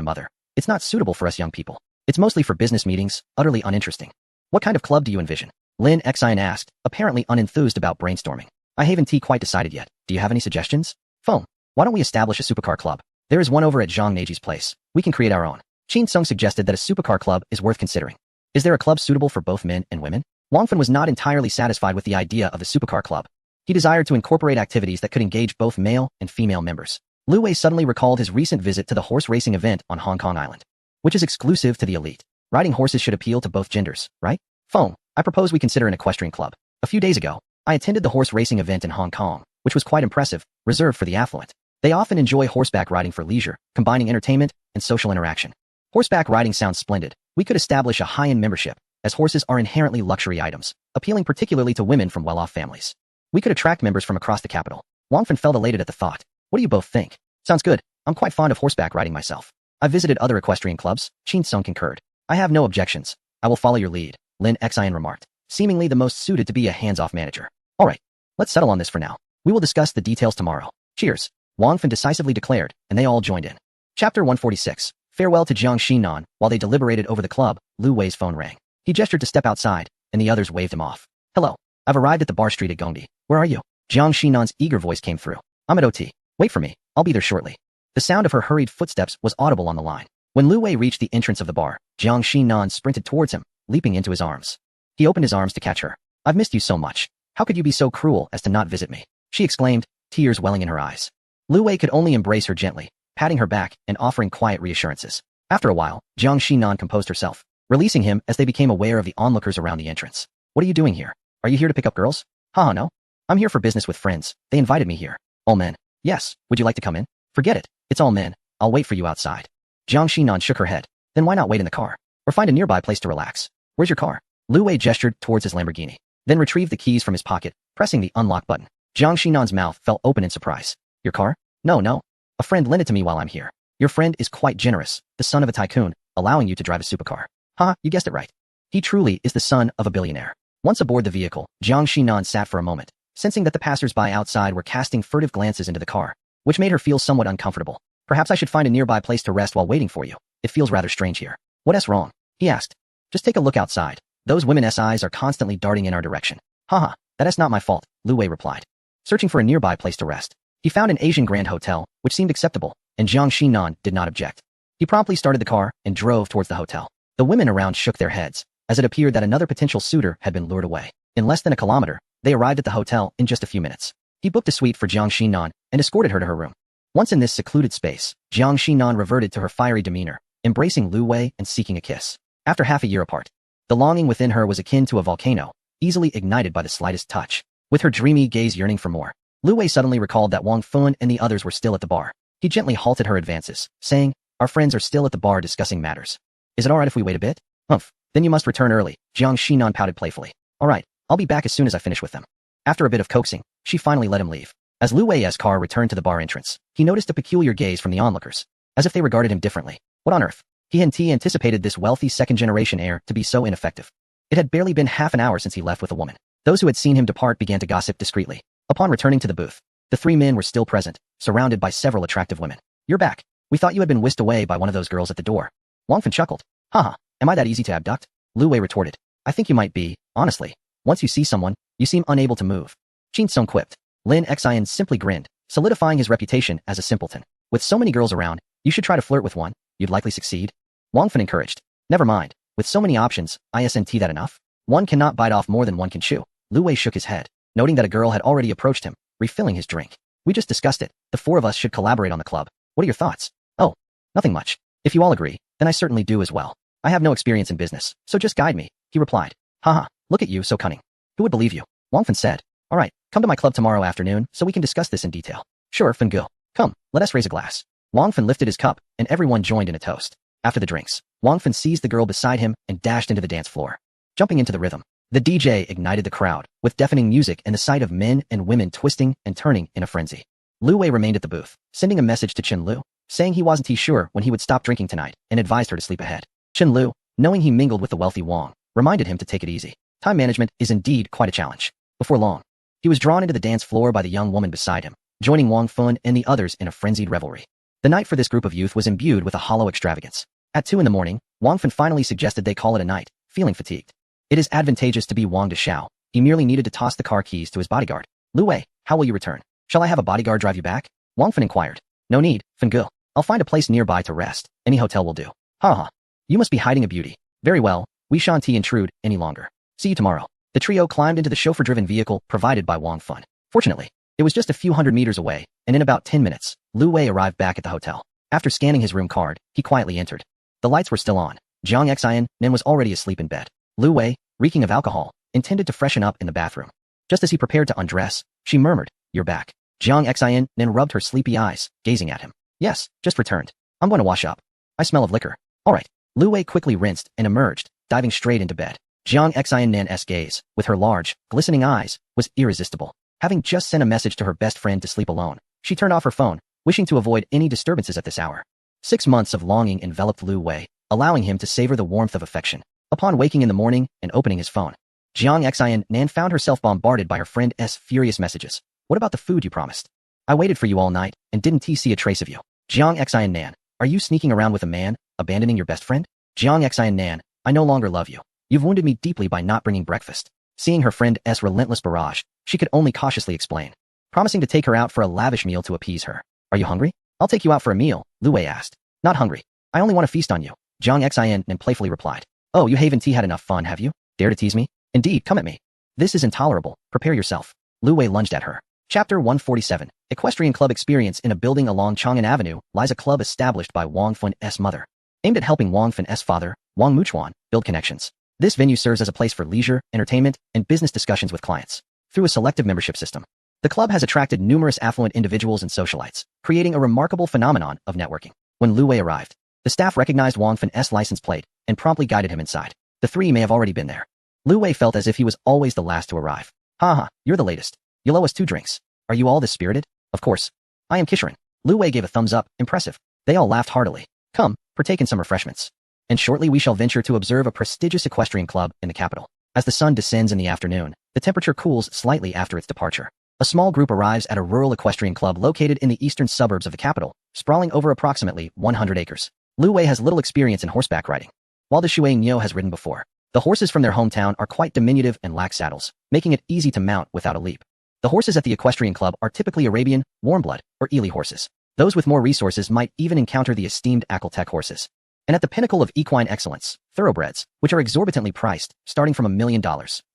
S1: mother. It's not suitable for us young people. It's mostly for business meetings, utterly uninteresting. What kind of club do you envision? Lin Xin asked, apparently unenthused about brainstorming. I haven't quite decided yet. Do you have any suggestions? Foam. Why don't we establish a supercar club? There is one over at Zhang Neiji's place. We can create our own. Jin Song suggested that a supercar club is worth considering. Is there a club suitable for both men and women? Wang Fan was not entirely satisfied with the idea of the supercar club. He desired to incorporate activities that could engage both male and female members. Lu Wei suddenly recalled his recent visit to the horse racing event on Hong Kong Island, which is exclusive to the elite. Riding horses should appeal to both genders, right? Foam. I propose we consider an equestrian club. A few days ago, I attended the horse racing event in Hong Kong, which was quite impressive, reserved for the affluent. They often enjoy horseback riding for leisure, combining entertainment and social interaction. Horseback riding sounds splendid. We could establish a high-end membership, as horses are inherently luxury items, appealing particularly to women from well-off families. We could attract members from across the capital. Wang Fan felt elated at the thought. What do you both think? Sounds good. I'm quite fond of horseback riding myself. I've visited other equestrian clubs. Jin Song concurred. I have no objections. I will follow your lead, Lin Xin remarked, seemingly the most suited to be a hands-off manager. All right, let's settle on this for now. We will discuss the details tomorrow. Cheers. Wang Fan decisively declared, and they all joined in. Chapter 146. Farewell to Jiang Xinan. While they deliberated over the club, Lu Wei's phone rang. He gestured to step outside, and the others waved him off. Hello. I've arrived at the bar street at Gongdi. Where are you? Jiang Xinan's eager voice came through. I'm at OT. Wait for me. I'll be there shortly. The sound of her hurried footsteps was audible on the line. When Lu Wei reached the entrance of the bar, Jiang Xinan sprinted towards him, leaping into his arms. He opened his arms to catch her. I've missed you so much. How could you be so cruel as to not visit me? She exclaimed, tears welling in her eyes. Lu Wei could only embrace her gently, patting her back and offering quiet reassurances. After a while, Jiang Xinan composed herself, releasing him as they became aware of the onlookers around the entrance. What are you doing here? Are you here to pick up girls? Haha, no. I'm here for business with friends. They invited me here. All men. Yes. Would you like to come in? Forget it. It's all men. I'll wait for you outside. Jiang Xinan shook her head. Then why not wait in the car? Or find a nearby place to relax? Where's your car? Lu Wei gestured towards his Lamborghini, then retrieved the keys from his pocket, pressing the unlock button. Jiang Xinan's mouth fell open in surprise. Your car? No. A friend lent it to me while I'm here. Your friend is quite generous, the son of a tycoon, allowing you to drive a supercar. Ha, you guessed it right. He truly is the son of a billionaire. Once aboard the vehicle, Jiang Xinan sat for a moment, sensing that the passers-by outside were casting furtive glances into the car, which made her feel somewhat uncomfortable. Perhaps I should find a nearby place to rest while waiting for you. It feels rather strange here. What's wrong? He asked. Just take a look outside. Those women's eyes are constantly darting in our direction. Haha, that's not my fault, Lu Wei replied. Searching for a nearby place to rest, he found an Asian Grand Hotel, which seemed acceptable, and Jiang Xinan did not object. He promptly started the car and drove towards the hotel. The women around shook their heads, as it appeared that another potential suitor had been lured away. In less than a kilometer, they arrived at the hotel in just a few minutes. He booked a suite for Jiang Xinan and escorted her to her room. Once in this secluded space, Jiang Xinan reverted to her fiery demeanor, embracing Lu Wei and seeking a kiss. After half a year apart, the longing within her was akin to a volcano, easily ignited by the slightest touch. With her dreamy gaze yearning for more, Lu Wei suddenly recalled that Wang Fan and the others were still at the bar. He gently halted her advances, saying, Our friends are still at the bar discussing matters. Is it alright if we wait a bit? Humph. Then you must return early, Jiang Xinan pouted playfully. Alright, I'll be back as soon as I finish with them. After a bit of coaxing, she finally let him leave. As Lu Wei's car returned to the bar entrance, he noticed a peculiar gaze from the onlookers, as if they regarded him differently. What on earth? He hadn't anticipated this wealthy second-generation heir to be so ineffective. It had barely been half an hour since he left with a woman. Those who had seen him depart began to gossip discreetly. Upon returning to the booth, the three men were still present, surrounded by several attractive women. "You're back. We thought you had been whisked away by one of those girls at the door." Wang Fan chuckled. "Haha, am I that easy to abduct?" Lu Wei retorted. "I think you might be, honestly. Once you see someone, you seem unable to move." Qin Song quipped. Lin Xian simply grinned, solidifying his reputation as a simpleton. "With so many girls around, you should try to flirt with one. You'd likely succeed." Wang Fan encouraged. "Never mind. With so many options, isn't that enough? One cannot bite off more than one can chew." Lu Wei shook his head, noting that a girl had already approached him, refilling his drink. "We just discussed it. The four of us should collaborate on the club. What are your thoughts?" "Oh, nothing much. If you all agree, then I certainly do as well. I have no experience in business, so just guide me," he replied. "Haha, look at you, so cunning. Who would believe you?" Wang Fan said. "All right, come to my club tomorrow afternoon so we can discuss this in detail." "Sure, Fan Gu. Come, let us raise a glass." Wang Fan lifted his cup, and everyone joined in a toast. After the drinks, Wang Fan seized the girl beside him and dashed into the dance floor. Jumping into the rhythm, the DJ ignited the crowd with deafening music and the sight of men and women twisting and turning in a frenzy. Lu Wei remained at the booth, sending a message to Chen Lu, saying he wasn't sure when he would stop drinking tonight and advised her to sleep ahead. Chen Lu, knowing he mingled with the wealthy Wang, reminded him to take it easy. Time management is indeed quite a challenge. Before long, he was drawn into the dance floor by the young woman beside him, joining Wang Fan and the others in a frenzied revelry. The night for this group of youth was imbued with a hollow extravagance. At 2 a.m, Wang Fan finally suggested they call it a night, feeling fatigued. It is advantageous to be Wang Deshao. He merely needed to toss the car keys to his bodyguard. "Lu Wei, how will you return? Shall I have a bodyguard drive you back?" Wang Fan inquired. "No need, Fan Gu. I'll find a place nearby to rest. Any hotel will do." "Haha. You must be hiding a beauty. Very well, we shan't intrude any longer. See you tomorrow." The trio climbed into the chauffeur-driven vehicle provided by Wang Fan. Fortunately, it was just a few hundred meters away, and in about 10 minutes, Lu Wei arrived back at the hotel. After scanning his room card, he quietly entered. The lights were still on. Jiang Xian was already asleep in bed. Lu Wei, reeking of alcohol, intended to freshen up in the bathroom. Just as he prepared to undress, she murmured, "You're back." Jiang Xian rubbed her sleepy eyes, gazing at him. "Yes, just returned. I'm going to wash up. I smell of liquor." "All right." Lu Wei quickly rinsed and emerged, diving straight into bed. Jiang Xian's gaze, with her large, glistening eyes, was irresistible. Having just sent a message to her best friend to sleep alone, she turned off her phone, wishing to avoid any disturbances at this hour. 6 months of longing enveloped Lu Wei, allowing him to savor the warmth of affection. Upon waking in the morning and opening his phone, Jiang Xian found herself bombarded by her friend's furious messages. "What about the food you promised? I waited for you all night and didn't see a trace of you." Jiang Xian, are you sneaking around with a man, abandoning your best friend? Jiang Xian, I no longer love you. You've wounded me deeply by not bringing breakfast. Seeing her friend's relentless barrage, she could only cautiously explain, promising to take her out for a lavish meal to appease her. "Are you hungry? I'll take you out for a meal," Lu Wei asked. "Not hungry. I only want to feast on you," Jiang Xian playfully replied. "Oh, you haven't had enough fun, have you? Dare to tease me? Indeed, come at me. This is intolerable. Prepare yourself." Lu Wei lunged at her. Chapter 147. Equestrian Club Experience. In a building along Chang'an Avenue lies a club established by Wang Fan's mother, aimed at helping Wang Fan's father, Wang Muchuan, build connections. This venue serves as a place for leisure, entertainment, and business discussions with clients. Through a selective membership system, the club has attracted numerous affluent individuals and socialites, creating a remarkable phenomenon of networking. When Lu Wei arrived, the staff recognized Wang Fan's license plate and promptly guided him inside. The three may have already been there. Lu Wei felt as if he was always the last to arrive. "Haha, you're the latest. You'll owe us 2 drinks. Are you all this spirited?" "Of course. I am Kishirin." Lu Wei gave a thumbs up, impressive. They all laughed heartily. "Come, partake in some refreshments. And shortly we shall venture to observe a prestigious equestrian club in the capital." As the sun descends in the afternoon, the temperature cools slightly after its departure. A small group arrives at a rural equestrian club located in the eastern suburbs of the capital, sprawling over approximately 100 acres. Lu Wei has little experience in horseback riding, while the Shui Niu has ridden before. The horses from their hometown are quite diminutive and lack saddles, making it easy to mount without a leap. The horses at the equestrian club are typically Arabian, warmblood, or Ely horses. Those with more resources might even encounter the esteemed Akeltec horses. And at the pinnacle of equine excellence, thoroughbreds, which are exorbitantly priced, starting from $1 million,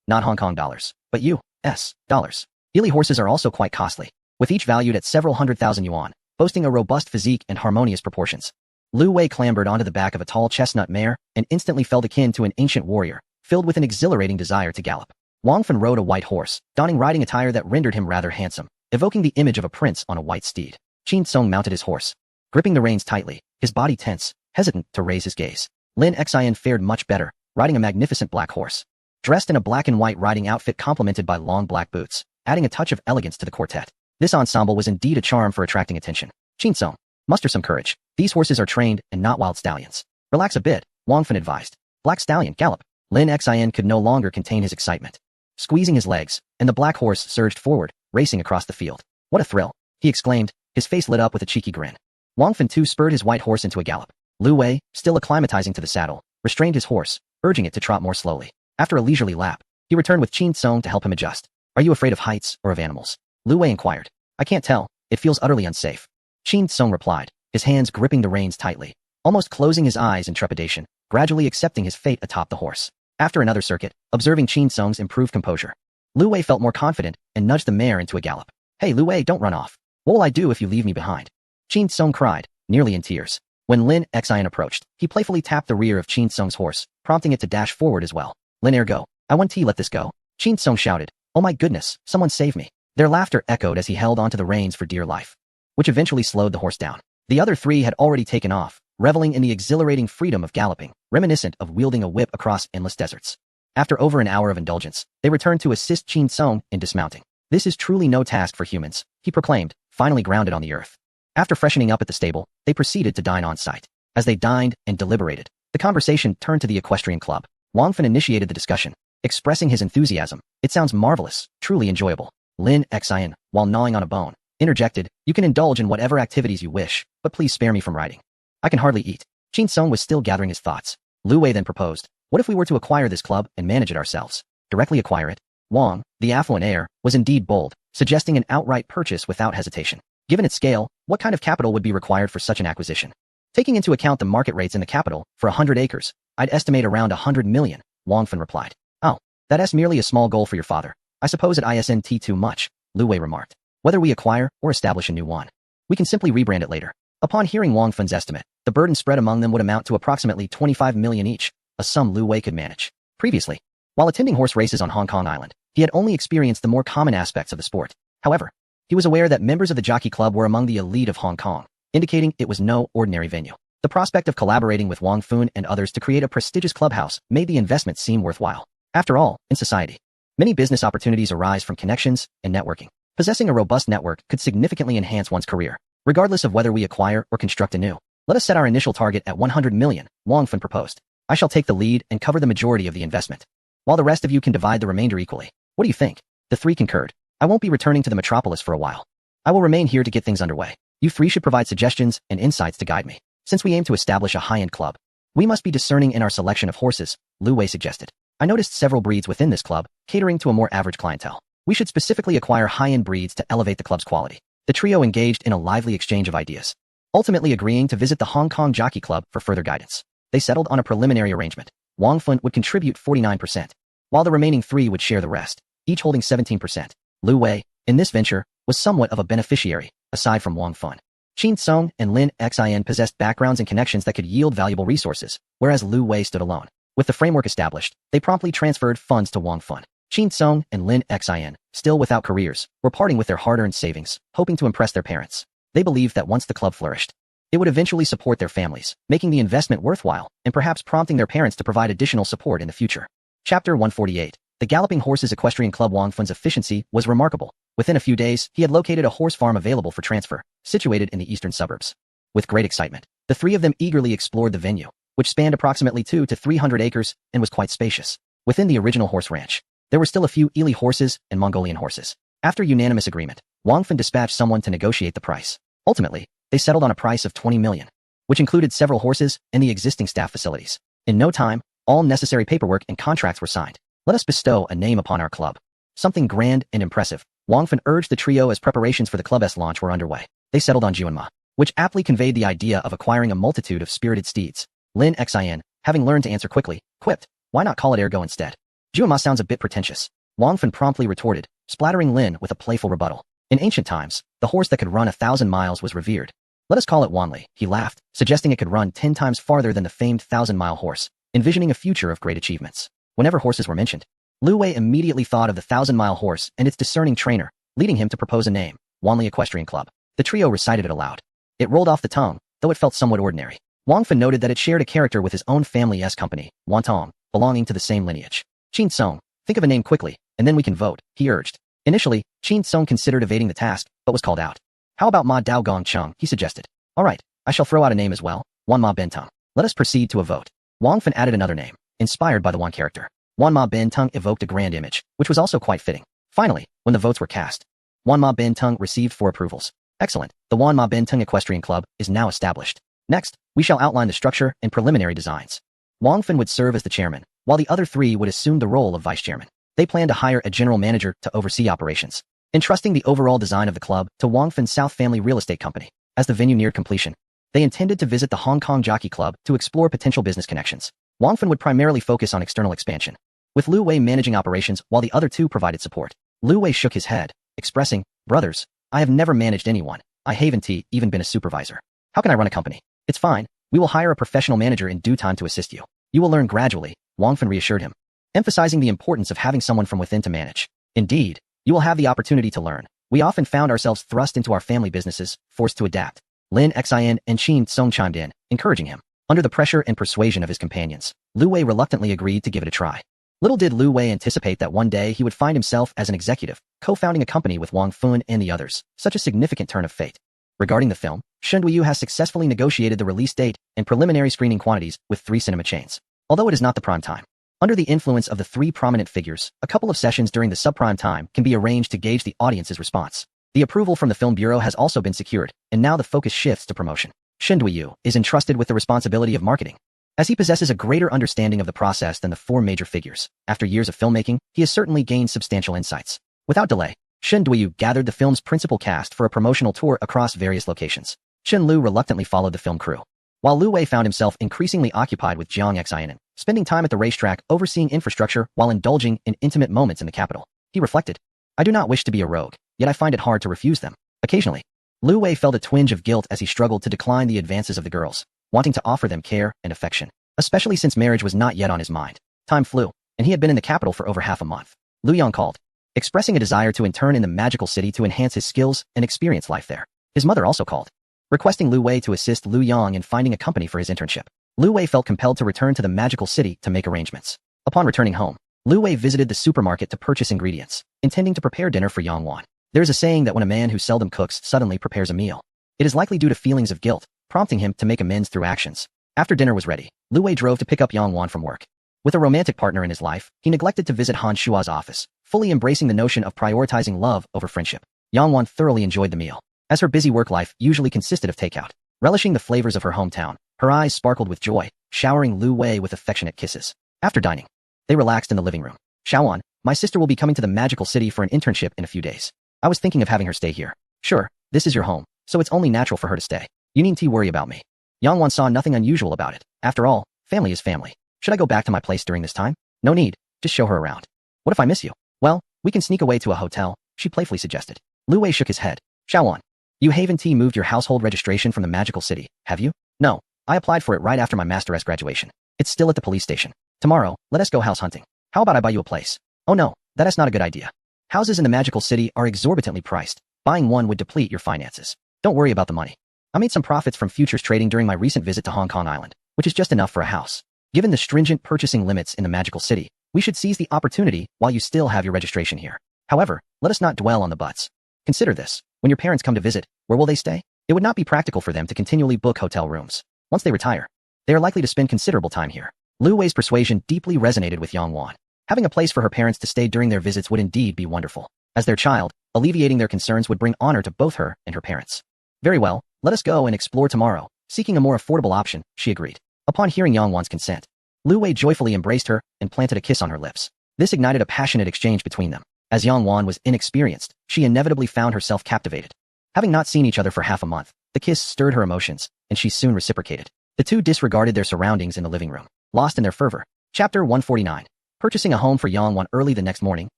S1: not Hong Kong dollars, but US dollars. Ely horses are also quite costly, with each valued at several 100,000 yuan, boasting a robust physique and harmonious proportions. Lu Wei clambered onto the back of a tall chestnut mare and instantly felt akin to an ancient warrior, filled with an exhilarating desire to gallop. Wang Fan rode a white horse, donning riding attire that rendered him rather handsome, evoking the image of a prince on a white steed. Qin Song mounted his horse, gripping the reins tightly, his body tense, hesitant to raise his gaze. Lin Xian fared much better, riding a magnificent black horse. Dressed in a black and white riding outfit complemented by long black boots, adding a touch of elegance to the quartet. This ensemble was indeed a charm for attracting attention. Qin Song, muster some courage. These horses are trained and not wild stallions. Relax a bit, Wang Fan advised. Black Stallion, gallop. Lin Xin could no longer contain his excitement. Squeezing his legs, and the black horse surged forward, racing across the field. What a thrill, he exclaimed, his face lit up with a cheeky grin. Wang Fan too spurred his white horse into a gallop. Lu Wei, still acclimatizing to the saddle, restrained his horse, urging it to trot more slowly. After a leisurely lap, he returned with Qin Song to help him adjust. Are you afraid of heights or of animals? Lu Wei inquired. I can't tell, it feels utterly unsafe. Qin Song replied, his hands gripping the reins tightly, almost closing his eyes in trepidation, gradually accepting his fate atop the horse. After another circuit, observing Qin Song's improved composure, Lu Wei felt more confident and nudged the mare into a gallop. Hey Lu Wei, don't run off. What will I do if you leave me behind? Qin Song cried, nearly in tears. When Lin Xin approached, he playfully tapped the rear of Qin Song's horse, prompting it to dash forward as well. Lin ergo, I want to let this go. Qin Song shouted, oh my goodness, someone save me. Their laughter echoed as he held onto the reins for dear life, which eventually slowed the horse down. The other three had already taken off, reveling in the exhilarating freedom of galloping, reminiscent of wielding a whip across endless deserts. After over an hour of indulgence, they returned to assist Qin Song in dismounting. This is truly no task for humans, he proclaimed, finally grounded on the earth. After freshening up at the stable, they proceeded to dine on site. As they dined and deliberated, the conversation turned to the equestrian club. Wang Fan initiated the discussion, expressing his enthusiasm. It sounds marvelous, truly enjoyable. Lin Xin, while gnawing on a bone, interjected, you can indulge in whatever activities you wish, but please spare me from riding. I can hardly eat. Qin Song was still gathering his thoughts. Lu Wei then proposed, what if we were to acquire this club and manage it ourselves? Directly acquire it? Wang, the affluent heir, was indeed bold, suggesting an outright purchase without hesitation. Given its scale, what kind of capital would be required for such an acquisition? Taking into account the market rates in the capital, for 100 acres, I'd estimate around 100 million, Wang Fan replied. Oh, that's merely a small goal for your father. I suppose it isn't too much, Lu Wei remarked. Whether we acquire or establish a new one, we can simply rebrand it later. Upon hearing Wang Fan's estimate, the burden spread among them would amount to approximately 25 million each, a sum Lu Wei could manage. Previously, while attending horse races on Hong Kong Island, he had only experienced the more common aspects of the sport. However, he was aware that members of the Jockey Club were among the elite of Hong Kong, indicating it was no ordinary venue. The prospect of collaborating with Wang Fan and others to create a prestigious clubhouse made the investment seem worthwhile. After all, in society, many business opportunities arise from connections and networking. Possessing a robust network could significantly enhance one's career, regardless of whether we acquire or construct anew. Let us set our initial target at 100 million, Wang Fan proposed. I shall take the lead and cover the majority of the investment, while the rest of you can divide the remainder equally. What do you think? The three concurred. I won't be returning to the metropolis for a while. I will remain here to get things underway. You three should provide suggestions and insights to guide me. Since we aim to establish a high-end club, we must be discerning in our selection of horses, Lu Wei suggested. I noticed several breeds within this club, catering to a more average clientele. We should specifically acquire high-end breeds to elevate the club's quality. The trio engaged in a lively exchange of ideas, ultimately agreeing to visit the Hong Kong Jockey Club for further guidance. They settled on a preliminary arrangement. Wang Fan would contribute 49%, while the remaining three would share the rest, each holding 17%. Lu Wei, in this venture, was somewhat of a beneficiary, aside from Wang Fan. Qin Song and Lin Xin possessed backgrounds and connections that could yield valuable resources, whereas Lu Wei stood alone. With the framework established, they promptly transferred funds to Wang Fan. Qin Song and Lin Xin, still without careers, were parting with their hard-earned savings, hoping to impress their parents. They believed that once the club flourished, it would eventually support their families, making the investment worthwhile, and perhaps prompting their parents to provide additional support in the future. Chapter 148. The Galloping Horses Equestrian Club. Wang Fan's efficiency was remarkable. Within a few days, he had located a horse farm available for transfer, situated in the eastern suburbs. With great excitement, the three of them eagerly explored the venue, which spanned approximately 200 to 300 acres and was quite spacious. Within the original horse ranch, there were still a few Ely horses and Mongolian horses. After unanimous agreement, Wang Fan dispatched someone to negotiate the price. Ultimately, they settled on a price of 20 million, which included several horses and the existing staff facilities. In no time, all necessary paperwork and contracts were signed. Let us bestow a name upon our club. Something grand and impressive. Wang Fan urged the trio as preparations for the club's launch were underway. They settled on Juanma, which aptly conveyed the idea of acquiring a multitude of spirited steeds. Lin Xin, having learned to answer quickly, quipped, why not call it Ergo instead? Juanma sounds a bit pretentious. Wang Fan promptly retorted, splattering Lin with a playful rebuttal. In ancient times, the horse that could run 1,000 miles was revered. Let us call it Wanli, he laughed, suggesting it could run 10 times farther than the famed 1,000-mile horse, envisioning a future of great achievements. Whenever horses were mentioned, Lu Wei immediately thought of the 1,000-mile horse and its discerning trainer, leading him to propose a name, Wanli Equestrian Club. The trio recited it aloud. It rolled off the tongue, though it felt somewhat ordinary. Wang Fan noted that it shared a character with his own family's company, Wantong, belonging to the same lineage. Qin Song, think of a name quickly, and then we can vote, he urged. Initially, Qin Song considered evading the task, but was called out. How about Ma Dao Gong Chung, he suggested. All right, I shall throw out a name as well, Wan Ma Bentong. Let us proceed to a vote. Wang Fan added another name, inspired by the Wan character. Wan Ma Bin Tung evoked a grand image, which was also quite fitting. Finally, when the votes were cast, Wan Ma Bin Tung received 4 approvals. Excellent. The Wan Ma Bin Tung Equestrian Club is now established. Next, we shall outline the structure and preliminary designs. Wang Fan would serve as the chairman, while the other 3 would assume the role of vice chairman. They planned to hire a general manager to oversee operations, entrusting the overall design of the club to Wang Fan's South Family Real Estate Company. As the venue neared completion, they intended to visit the Hong Kong Jockey Club to explore potential business connections. Wang Fan would primarily focus on external expansion, with Lu Wei managing operations while the other 2 provided support. Lu Wei shook his head, expressing, "Brothers, I have never managed anyone. I haven't even been a supervisor. How can I run a company? It's fine. We will hire a professional manager in due time to assist you. You will learn gradually," Wang Fan reassured him, emphasizing the importance of having someone from within to manage. "Indeed, you will have the opportunity to learn. We often found ourselves thrust into our family businesses, forced to adapt." Lin Xin and Qin Song chimed in, encouraging him. Under the pressure and persuasion of his companions, Lu Wei reluctantly agreed to give it a try. Little did Lu Wei anticipate that one day he would find himself as an executive, co-founding a company with Wang Fan and the others. Such a significant turn of fate. Regarding the film, Shen Duiyu has successfully negotiated the release date and preliminary screening quantities with 3 cinema chains. Although it is not the prime time, under the influence of the 3 prominent figures, a couple of sessions during the subprime time can be arranged to gauge the audience's response. The approval from the Film Bureau has also been secured, and now the focus shifts to promotion. Shen Duiyu is entrusted with the responsibility of marketing, as he possesses a greater understanding of the process than the 4 major figures. After years of filmmaking, he has certainly gained substantial insights. Without delay, Shen Duiyu gathered the film's principal cast for a promotional tour across various locations. Shen Lu reluctantly followed the film crew, while Lu Wei found himself increasingly occupied with Jiang Xianan, spending time at the racetrack overseeing infrastructure while indulging in intimate moments in the capital. He reflected, "I do not wish to be a rogue, yet I find it hard to refuse them." Occasionally, Lu Wei felt a twinge of guilt as he struggled to decline the advances of the girls, wanting to offer them care and affection, especially since marriage was not yet on his mind. Time flew, and he had been in the capital for over half a month. Lu Yang called, expressing a desire to intern in the magical city to enhance his skills and experience life there. His mother also called, requesting Lu Wei to assist Lu Yang in finding a company for his internship. Lu Wei felt compelled to return to the magical city to make arrangements. Upon returning home, Lu Wei visited the supermarket to purchase ingredients, intending to prepare dinner for Yang Wan. There is a saying that when a man who seldom cooks suddenly prepares a meal, it is likely due to feelings of guilt, prompting him to make amends through actions. After dinner was ready, Lu Wei drove to pick up Yang Wan from work. With a romantic partner in his life, he neglected to visit Han Shua's office, fully embracing the notion of prioritizing love over friendship. Yang Wan thoroughly enjoyed the meal, as her busy work life usually consisted of takeout. Relishing the flavors of her hometown, her eyes sparkled with joy, showering Lu Wei with affectionate kisses. After dining, they relaxed in the living room. "Xiaowan, my sister will be coming to the magical city for an internship in a few days. I was thinking of having her stay here." "Sure, this is your home, so it's only natural for her to stay. You needn't worry about me." Yang Wan saw nothing unusual about it. After all, family is family. "Should I go back to my place during this time?" "No need, just show her around." "What if I miss you?" "Well, we can sneak away to a hotel," she playfully suggested. Lu Wei shook his head. "Xiaowan, you haven't moved your household registration from the magical city, have you?" "No, I applied for it right after my master's graduation. It's still at the police station. Tomorrow, let us go house hunting. How about I buy you a place?" "Oh no, that is not a good idea. Houses in the magical city are exorbitantly priced. Buying one would deplete your finances. Don't worry about the money. I made some profits from futures trading during my recent visit to Hong Kong Island, which is just enough for a house. Given the stringent purchasing limits in the magical city, we should seize the opportunity while you still have your registration here. However, let us not dwell on the buts. Consider this. When your parents come to visit, where will they stay? It would not be practical for them to continually book hotel rooms. Once they retire, they are likely to spend considerable time here." Lu Wei's persuasion deeply resonated with Yang Wan. Having a place for her parents to stay during their visits would indeed be wonderful. As their child, alleviating their concerns would bring honor to both her and her parents. "Very well, let us go and explore tomorrow." Seeking a more affordable option, she agreed. Upon hearing Yang Wan's consent, Lu Wei joyfully embraced her and planted a kiss on her lips. This ignited a passionate exchange between them. As Yang Wan was inexperienced, she inevitably found herself captivated. Having not seen each other for half a month, the kiss stirred her emotions, and she soon reciprocated. The two disregarded their surroundings in the living room, lost in their fervor. Chapter 149. Purchasing a home for Yang Wan early the next morning,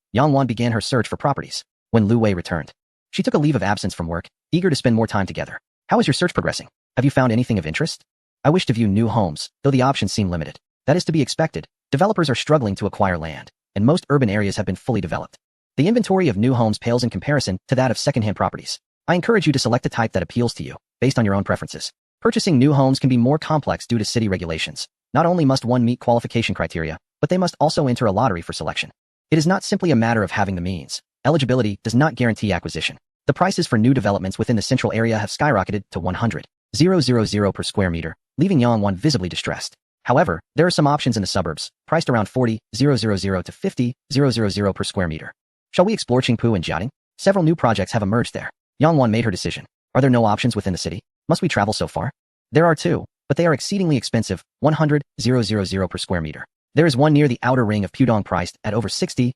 S1: Yang Wan began her search for properties. When Lu Wei returned, she took a leave of absence from work, eager to spend more time together. "How is your search progressing? Have you found anything of interest?" "I wish to view new homes, though the options seem limited." "That is to be expected. Developers are struggling to acquire land, and most urban areas have been fully developed. The inventory of new homes pales in comparison to that of second-hand properties. I encourage you to select a type that appeals to you, based on your own preferences. Purchasing new homes can be more complex due to city regulations. Not only must one meet qualification criteria, but they must also enter a lottery for selection. It is not simply a matter of having the means. Eligibility does not guarantee acquisition. The prices for new developments within the central area have skyrocketed to 100,000 per square meter, leaving Yangwan visibly distressed. However, there are some options in the suburbs, priced around 40,000 to 50,000 per square meter. Shall we explore Qingpu and Jiating? Several new projects have emerged there. Yangwan made her decision. Are there no options within the city? Must we travel so far? There are two, but they are exceedingly expensive, 100,000 per square meter. There is one near the outer ring of Pudong priced at over 60,000.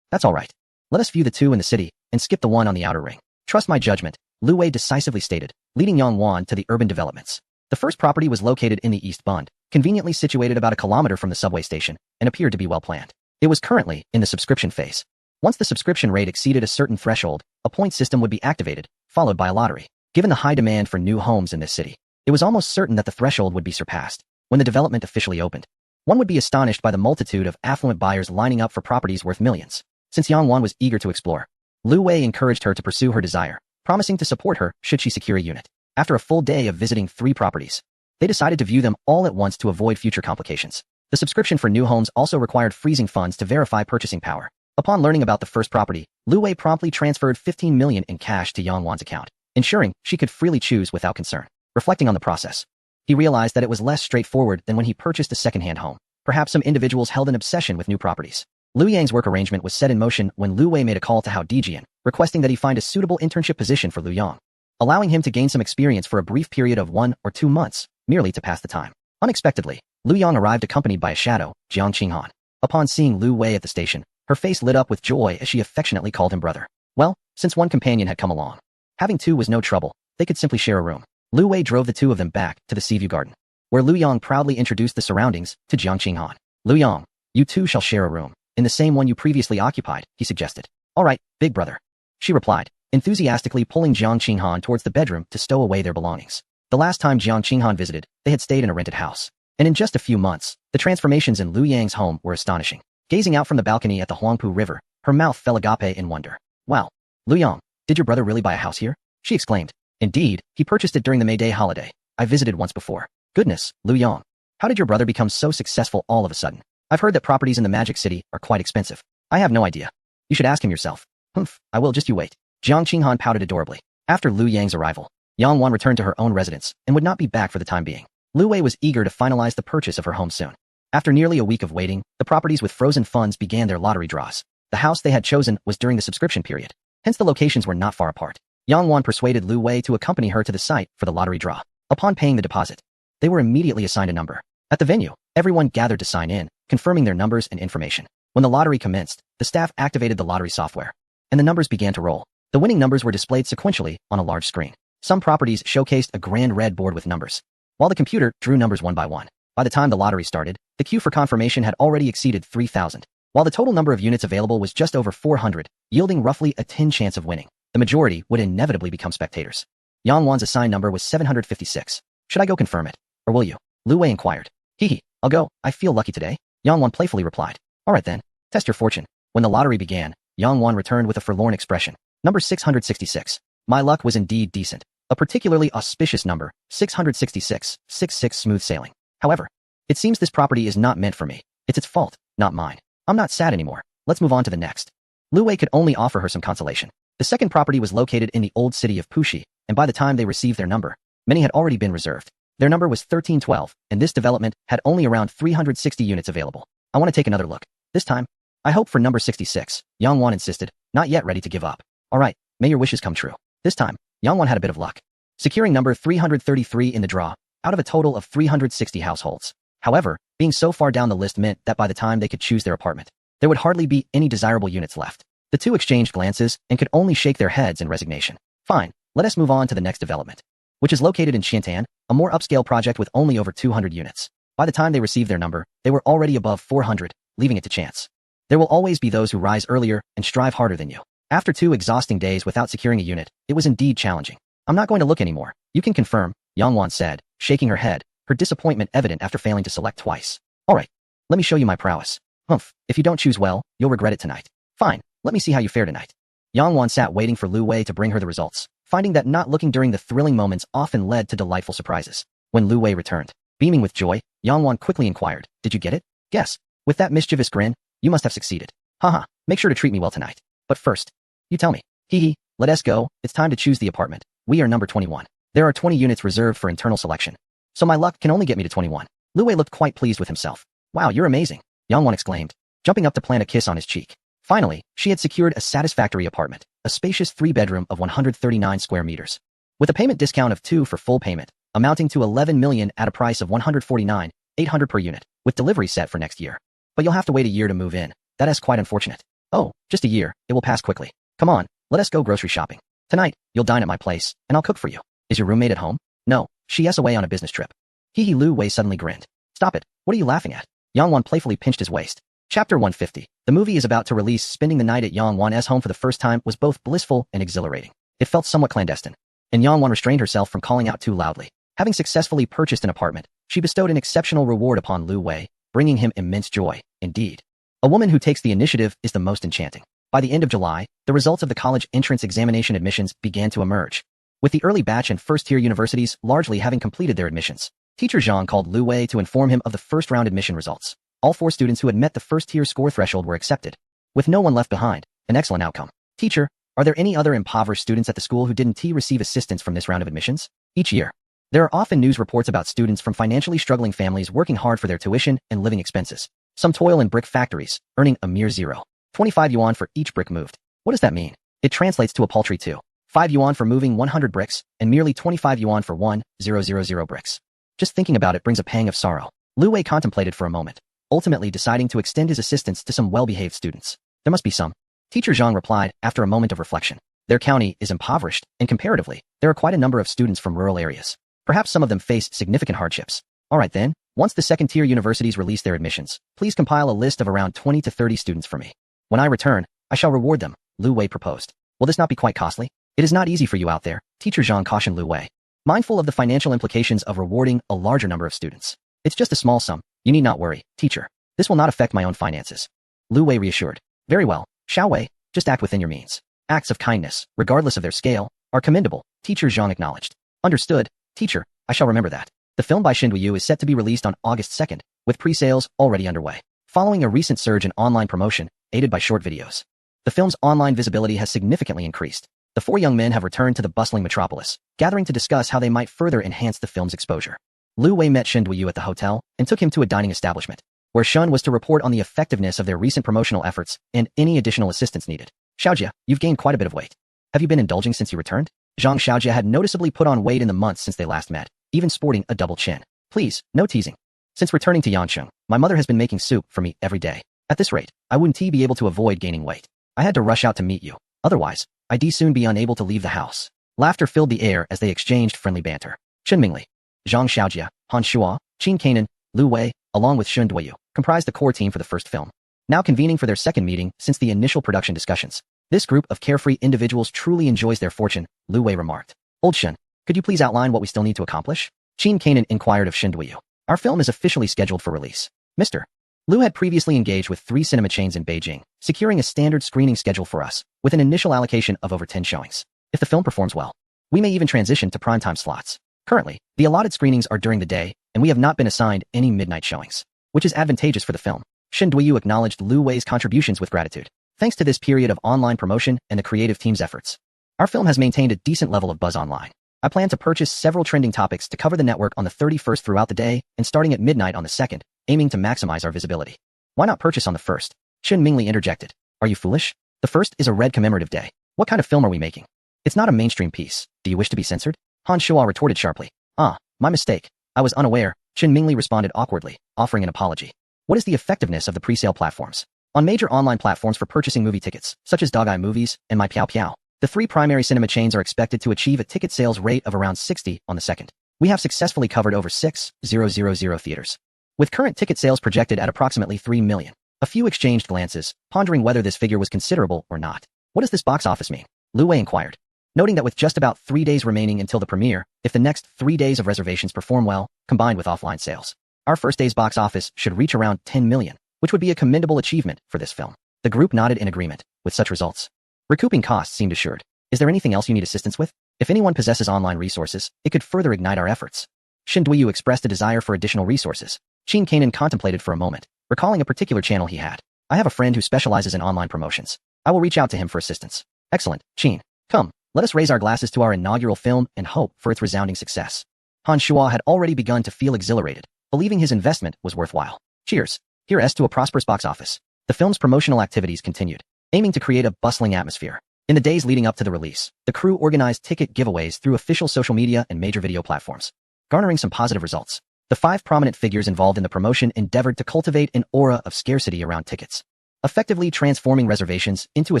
S1: That's all right. Let us view the two in the city and skip the one on the outer ring. Trust my judgment, Lu Wei decisively stated, leading Yangwan to the urban developments. The first property was located in the East Bund, conveniently situated about a kilometer from the subway station, and appeared to be well planned. It was currently in the subscription phase. Once the subscription rate exceeded a certain threshold, a point system would be activated, followed by a lottery. Given the high demand for new homes in this city, it was almost certain that the threshold would be surpassed. When the development officially opened, one would be astonished by the multitude of affluent buyers lining up for properties worth millions. Since Yangwan was eager to explore, Lu Wei encouraged her to pursue her desire, promising to support her should she secure a unit. After a full day of visiting 3 properties, they decided to view them all at once to avoid future complications. The subscription for new homes also required freezing funds to verify purchasing power. Upon learning about the first property, Lu Wei promptly transferred 15 million in cash to Yangwan's account, ensuring she could freely choose without concern. Reflecting on the process, he realized that it was less straightforward than when he purchased a second-hand home. Perhaps some individuals held an obsession with new properties. Lu Yang's work arrangement was set in motion when Lu Wei made a call to Hao Dijian, requesting that he find a suitable internship position for Lu Yang, allowing him to gain some experience for a brief period of 1 or 2 months, merely to pass the time. Unexpectedly, Lu Yang arrived accompanied by a shadow, Jiang Qinghan. Upon seeing Lu Wei at the station, her face lit up with joy as she affectionately called him brother. Well, since one companion had come along, having 2 was no trouble. They could simply share a room. Lu Wei drove the 2 of them back to the Seaview Garden, where Lu Yang proudly introduced the surroundings to Jiang Qinghan. Lu Yang, you 2 shall share a room, in the same one you previously occupied, he suggested. All right, big brother, she replied, enthusiastically pulling Jiang Qinghan towards the bedroom to stow away their belongings. The last time Jiang Qinghan visited, they had stayed in a rented house. And in just a few months, the transformations in Lu Yang's home were astonishing. Gazing out from the balcony at the Huangpu River, her mouth fell agape in wonder. Wow, Lu Yang, did your brother really buy a house here? She exclaimed. Indeed, he purchased it during the May Day holiday. I visited once before. Goodness, Lu Yang, how did your brother become so successful all of a sudden? I've heard that properties in the Magic City are quite expensive. I have no idea. You should ask him yourself. Humph, I will, just you wait. Jiang Qinghan pouted adorably. After Lu Yang's arrival, Yangwan returned to her own residence and would not be back for the time being. Lu Wei was eager to finalize the purchase of her home soon. After nearly a week of waiting, the properties with frozen funds began their lottery draws. The house they had chosen was during the subscription period. Hence the locations were not far apart. Yangwan persuaded Lu Wei to accompany her to the site for the lottery draw. Upon paying the deposit, they were immediately assigned a number. At the venue, everyone gathered to sign in, confirming their numbers and information. When the lottery commenced, the staff activated the lottery software, and the numbers began to roll. The winning numbers were displayed sequentially on a large screen. Some properties showcased a grand red board with numbers, while the computer drew numbers one by one. By the time the lottery started, the queue for confirmation had already exceeded 3,000, while the total number of units available was just over 400, yielding roughly a 10 chance of winning. The majority would inevitably become spectators. Yangwan's assigned number was 756. Should I go confirm it, or will you? Lu Wei inquired. Hee, I'll go. I feel lucky today. Yangwan playfully replied. All right then, test your fortune. When the lottery began, Yangwan returned with a forlorn expression. Number 666. My luck was indeed decent. A particularly auspicious number, 666, 66 smooth sailing. However, it seems this property is not meant for me. It's its fault, not mine. I'm not sad anymore. Let's move on to the next. Lu Wei could only offer her some consolation. The second property was located in the old city of Puxi, and by the time they received their number, many had already been reserved. Their number was 1312, and this development had only around 360 units available. I want to take another look. This time, I hope for number 66, Yangwan insisted, not yet ready to give up. All right, may your wishes come true. This time, Yangwan had a bit of luck, securing number 333 in the draw, out of a total of 360 households. However, being so far down the list meant that by the time they could choose their apartment, there would hardly be any desirable units left. The 2 exchanged glances and could only shake their heads in resignation. Fine, let us move on to the next development, which is located in Xiantan, a more upscale project with only over 200 units. By the time they received their number, they were already above 400, leaving it to chance. There will always be those who rise earlier and strive harder than you. After 2 exhausting days without securing a unit, it was indeed challenging. I'm not going to look anymore. You can confirm, Yangwan said, shaking her head, her disappointment evident after failing to select twice. All right, let me show you my prowess. Humph, if you don't choose well, you'll regret it tonight. Fine, let me see how you fare tonight. Yangwan sat waiting for Lu Wei to bring her the results, finding that not looking during the thrilling moments often led to delightful surprises. When Lu Wei returned, beaming with joy, Yangwan quickly inquired, did you get it? Guess. With that mischievous grin, you must have succeeded. Haha, make sure to treat me well tonight. But first, you tell me. Hee, let us go. It's time to choose the apartment. We are number 21. There are 20 units reserved for internal selection. so my luck can only get me to 21. Lu Wei looked quite pleased with himself. Wow, you're amazing, Yang Wan exclaimed, jumping up to plant a kiss on his cheek. Finally, she had secured a satisfactory apartment, a spacious 3-bedroom of 139 square meters. With a payment discount of 2 for full payment, amounting to 11 million at a price of 149,800 per unit, with delivery set for next year. But you'll have to wait a year to move in. That is quite unfortunate. Oh, just a year, it will pass quickly. Come on, let us go grocery shopping. Tonight, you'll dine at my place, and I'll cook for you. Is your roommate at home? No, she is away on a business trip. Hee Lu Wei suddenly grinned. Stop it, what are you laughing at? Yang Wan playfully pinched his waist. Chapter 150. The movie is about to release. Spending the night at Yang Wan's home for the first time was both blissful and exhilarating. It felt somewhat clandestine, and Yang Wan restrained herself from calling out too loudly. Having successfully purchased an apartment, she bestowed an exceptional reward upon Lu Wei, bringing him immense joy, indeed. A woman who takes the initiative is the most enchanting. By the end of July, the results of the college entrance examination admissions began to emerge. With the early batch and first-tier universities largely having completed their admissions, Teacher Zhang called Lu Wei to inform him of the first-round admission results. All 4 students who had met the first-tier score threshold were accepted, with no one left behind. An excellent outcome. Teacher, are there any other impoverished students at the school who didn't receive assistance from this round of admissions? Each year, there are often news reports about students from financially struggling families working hard for their tuition and living expenses. Some toil in brick factories, earning a mere 0.25 yuan for each brick moved. What does that mean? It translates to a paltry 2.5 yuan for moving 100 bricks, and merely 25 yuan for 1,000 bricks. Just thinking about it brings a pang of sorrow. Lu Wei contemplated for a moment, ultimately deciding to extend his assistance to some well-behaved students. There must be some. Teacher Zhang replied after a moment of reflection. Their county is impoverished, and comparatively, there are quite a number of students from rural areas. Perhaps some of them face significant hardships. All right then, once the second-tier universities release their admissions, please compile a list of around 20 to 30 students for me. When I return, I shall reward them, Lu Wei proposed. Will this not be quite costly? It is not easy for you out there, Teacher Zhang cautioned Lu Wei, mindful of the financial implications of rewarding a larger number of students. It's just a small sum. You need not worry, teacher. This will not affect my own finances. Lu Wei reassured. Very well, Xiao Wei, just act within your means. Acts of kindness, regardless of their scale, are commendable, Teacher Zhang acknowledged. Understood, teacher, I shall remember that. The film by Xin Duyu is set to be released on August 2nd, with pre-sales already underway. Following a recent surge in online promotion, aided by short videos, the film's online visibility has significantly increased. The 4 young men have returned to the bustling metropolis, gathering to discuss how they might further enhance the film's exposure. Lu Wei met Xin Duyu at the hotel and took him to a dining establishment, where Shun was to report on the effectiveness of their recent promotional efforts and any additional assistance needed. Xiaojia, you've gained quite a bit of weight. Have you been indulging since you returned? Zhang Xiaojia had noticeably put on weight in the months since they last met, even sporting a double chin. Please, no teasing. Since returning to Yancheng, my mother has been making soup for me every day. At this rate, I wouldn't be able to avoid gaining weight. I had to rush out to meet you. Otherwise, I'd soon be unable to leave the house. Laughter filled the air as they exchanged friendly banter. Chen Mingli, Zhang Xiaojia, Han Shuo, Qin Kanan, Lu Wei, along with Shun Duyu, comprised the core team for the first film. Now convening for their second meeting since the initial production discussions. This group of carefree individuals truly enjoys their fortune, Lu Wei remarked. Old Shun, could you please outline what we still need to accomplish? Qin Kanan inquired of Shin Duyu. Our film is officially scheduled for release. Mr. Lu had previously engaged with 3 cinema chains in Beijing, securing a standard screening schedule for us, with an initial allocation of over 10 showings. If the film performs well, we may even transition to primetime slots. Currently, the allotted screenings are during the day, and we have not been assigned any midnight showings, which is advantageous for the film. Shin Duyu acknowledged Lu Wei's contributions with gratitude. Thanks to this period of online promotion and the creative team's efforts, our film has maintained a decent level of buzz online. I plan to purchase several trending topics to cover the network on the 31st throughout the day and starting at midnight on the 2nd, aiming to maximize our visibility. Why not purchase on the 1st? Chen Mingli interjected. Are you foolish? The 1st is a red commemorative day. What kind of film are we making? It's not a mainstream piece. Do you wish to be censored? Han Shuo retorted sharply. Ah, my mistake. I was unaware. Chen Mingli responded awkwardly, offering an apology. What is the effectiveness of the pre-sale platforms? On major online platforms for purchasing movie tickets, such as Dogai Movies and My Piao Piao, the 3 primary cinema chains are expected to achieve a ticket sales rate of around 60 on the 2nd. We have successfully covered over 6,000 theaters, with current ticket sales projected at approximately 3 million. A few exchanged glances, pondering whether this figure was considerable or not. What does this box office mean? Lu Wei inquired, noting that with just about 3 days remaining until the premiere, if the next 3 days of reservations perform well, combined with offline sales, our first day's box office should reach around 10 million, which would be a commendable achievement for this film. The group nodded in agreement with such results. Recouping costs seemed assured. Is there anything else you need assistance with? If anyone possesses online resources, it could further ignite our efforts. Shin Duyu expressed a desire for additional resources. Qin Kanan contemplated for a moment, recalling a particular channel he had. I have a friend who specializes in online promotions. I will reach out to him for assistance. Excellent, Qin. Come, let us raise our glasses to our inaugural film and hope for its resounding success. Han Shuo had already begun to feel exhilarated, believing his investment was worthwhile. Cheers. Here's to a prosperous box office. The film's promotional activities continued, aiming to create a bustling atmosphere. In the days leading up to the release, the crew organized ticket giveaways through official social media and major video platforms, garnering some positive results. The 5 prominent figures involved in the promotion endeavored to cultivate an aura of scarcity around tickets, effectively transforming reservations into a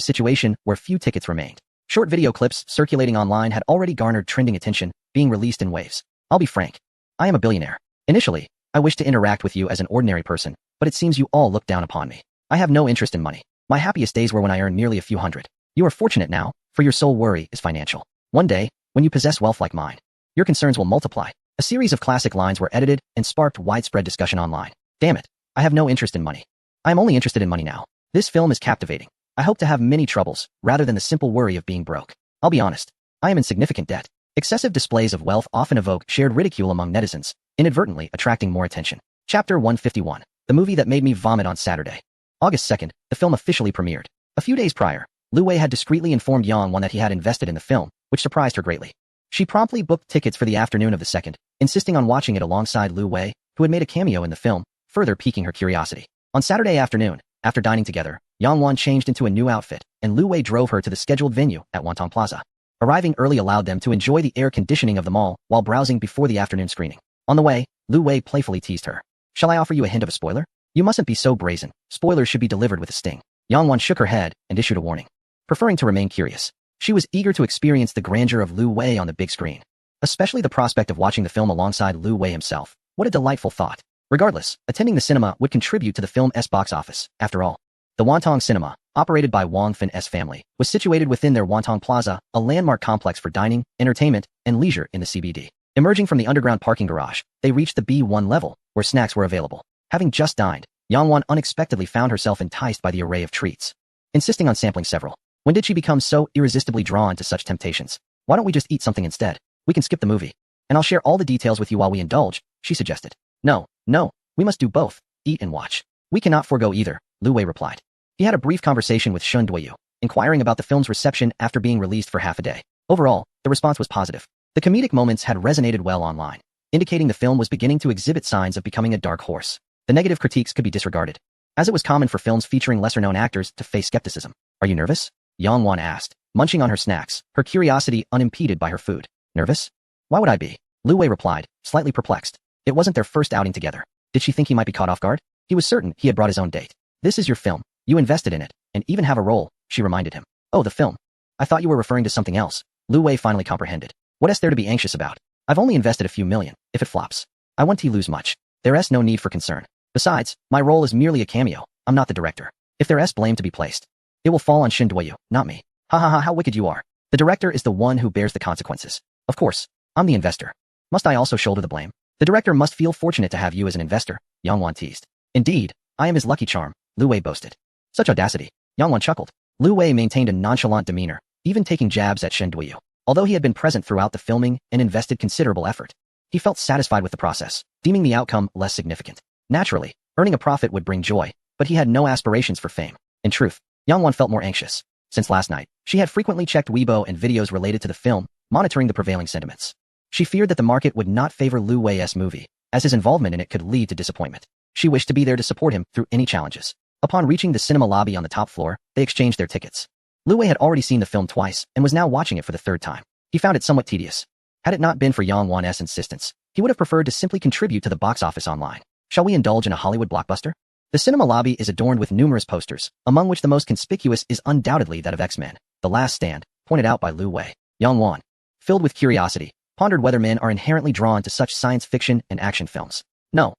S1: situation where few tickets remained. Short video clips circulating online had already garnered trending attention, being released in waves. I'll be frank. I am a billionaire. Initially, I wished to interact with you as an ordinary person, but it seems you all look down upon me. I have no interest in money. My happiest days were when I earned nearly a few hundred. You are fortunate now, for your sole worry is financial. One day, when you possess wealth like mine, your concerns will multiply. A series of classic lines were edited and sparked widespread discussion online. Damn it. I have no interest in money. I am only interested in money now. This film is captivating. I hope to have many troubles, rather than the simple worry of being broke. I'll be honest. I am in significant debt. Excessive displays of wealth often evoke shared ridicule among netizens, inadvertently attracting more attention. Chapter 151. The movie that made me vomit on Saturday. August 2nd, the film officially premiered. A few days prior, Lu Wei had discreetly informed Yang Wan that he had invested in the film, which surprised her greatly. She promptly booked tickets for the afternoon of the 2nd, insisting on watching it alongside Lu Wei, who had made a cameo in the film, further piquing her curiosity. On Saturday afternoon, after dining together, Yang Wan changed into a new outfit, and Lu Wei drove her to the scheduled venue at Wantong Plaza. Arriving early allowed them to enjoy the air conditioning of the mall while browsing before the afternoon screening. On the way, Lu Wei playfully teased her. Shall I offer you a hint of a spoiler? You mustn't be so brazen. Spoilers should be delivered with a sting. Yang Wan shook her head and issued a warning, preferring to remain curious. She was eager to experience the grandeur of Lu Wei on the big screen, especially the prospect of watching the film alongside Lu Wei himself. What a delightful thought. Regardless, attending the cinema would contribute to the film's box office. After all, the Wantong Cinema, operated by Wang Fin's family, was situated within their Wantong Plaza, a landmark complex for dining, entertainment, and leisure in the CBD. Emerging from the underground parking garage, they reached the B1 level, where snacks were available. Having just dined, Yang Wan unexpectedly found herself enticed by the array of treats, insisting on sampling several. When did she become so irresistibly drawn to such temptations? Why don't we just eat something instead? We can skip the movie, and I'll share all the details with you while we indulge, she suggested. No, we must do both, eat and watch. We cannot forego either, Lu Wei replied. He had a brief conversation with Shun Duoyu, inquiring about the film's reception after being released for half a day. Overall, the response was positive. The comedic moments had resonated well online, indicating the film was beginning to exhibit signs of becoming a dark horse. The negative critiques could be disregarded, as it was common for films featuring lesser-known actors to face skepticism. Are you nervous? Yang Wan asked, munching on her snacks, her curiosity unimpeded by her food. Nervous? Why would I be? Lu Wei replied, slightly perplexed. It wasn't their first outing together. Did she think he might be caught off guard? He was certain he had brought his own date. This is your film. You invested in it, and even have a role, she reminded him. Oh, the film. I thought you were referring to something else. Lu Wei finally comprehended. What is there to be anxious about? I've only invested a few million. If it flops, I won't lose much. There's no need for concern. Besides, my role is merely a cameo. I'm not the director. If there's blame to be placed, it will fall on Shin Duoyu, not me. Ha ha ha, how wicked you are. The director is the one who bears the consequences. Of course, I'm the investor. Must I also shoulder the blame? The director must feel fortunate to have you as an investor, Yang Wan teased. Indeed, I am his lucky charm, Lu Wei boasted. Such audacity. Yang Wan chuckled. Lu Wei maintained a nonchalant demeanor, even taking jabs at Shin Duoyu. Although he had been present throughout the filming and invested considerable effort, he felt satisfied with the process, deeming the outcome less significant. Naturally, earning a profit would bring joy, but he had no aspirations for fame. In truth, Yang Wan felt more anxious. Since last night, she had frequently checked Weibo and videos related to the film, monitoring the prevailing sentiments. She feared that the market would not favor Lu Wei's movie, as his involvement in it could lead to disappointment. She wished to be there to support him through any challenges. Upon reaching the cinema lobby on the top floor, they exchanged their tickets. Lu Wei had already seen the film twice and was now watching it for the third time. He found it somewhat tedious. Had it not been for Yang Wan's insistence, he would have preferred to simply contribute to the box office online. Shall we indulge in a Hollywood blockbuster? The cinema lobby is adorned with numerous posters, among which the most conspicuous is undoubtedly that of X-Men, The Last Stand, pointed out by Lu Wei. Yang Wan, filled with curiosity, pondered whether men are inherently drawn to such science fiction and action films. No,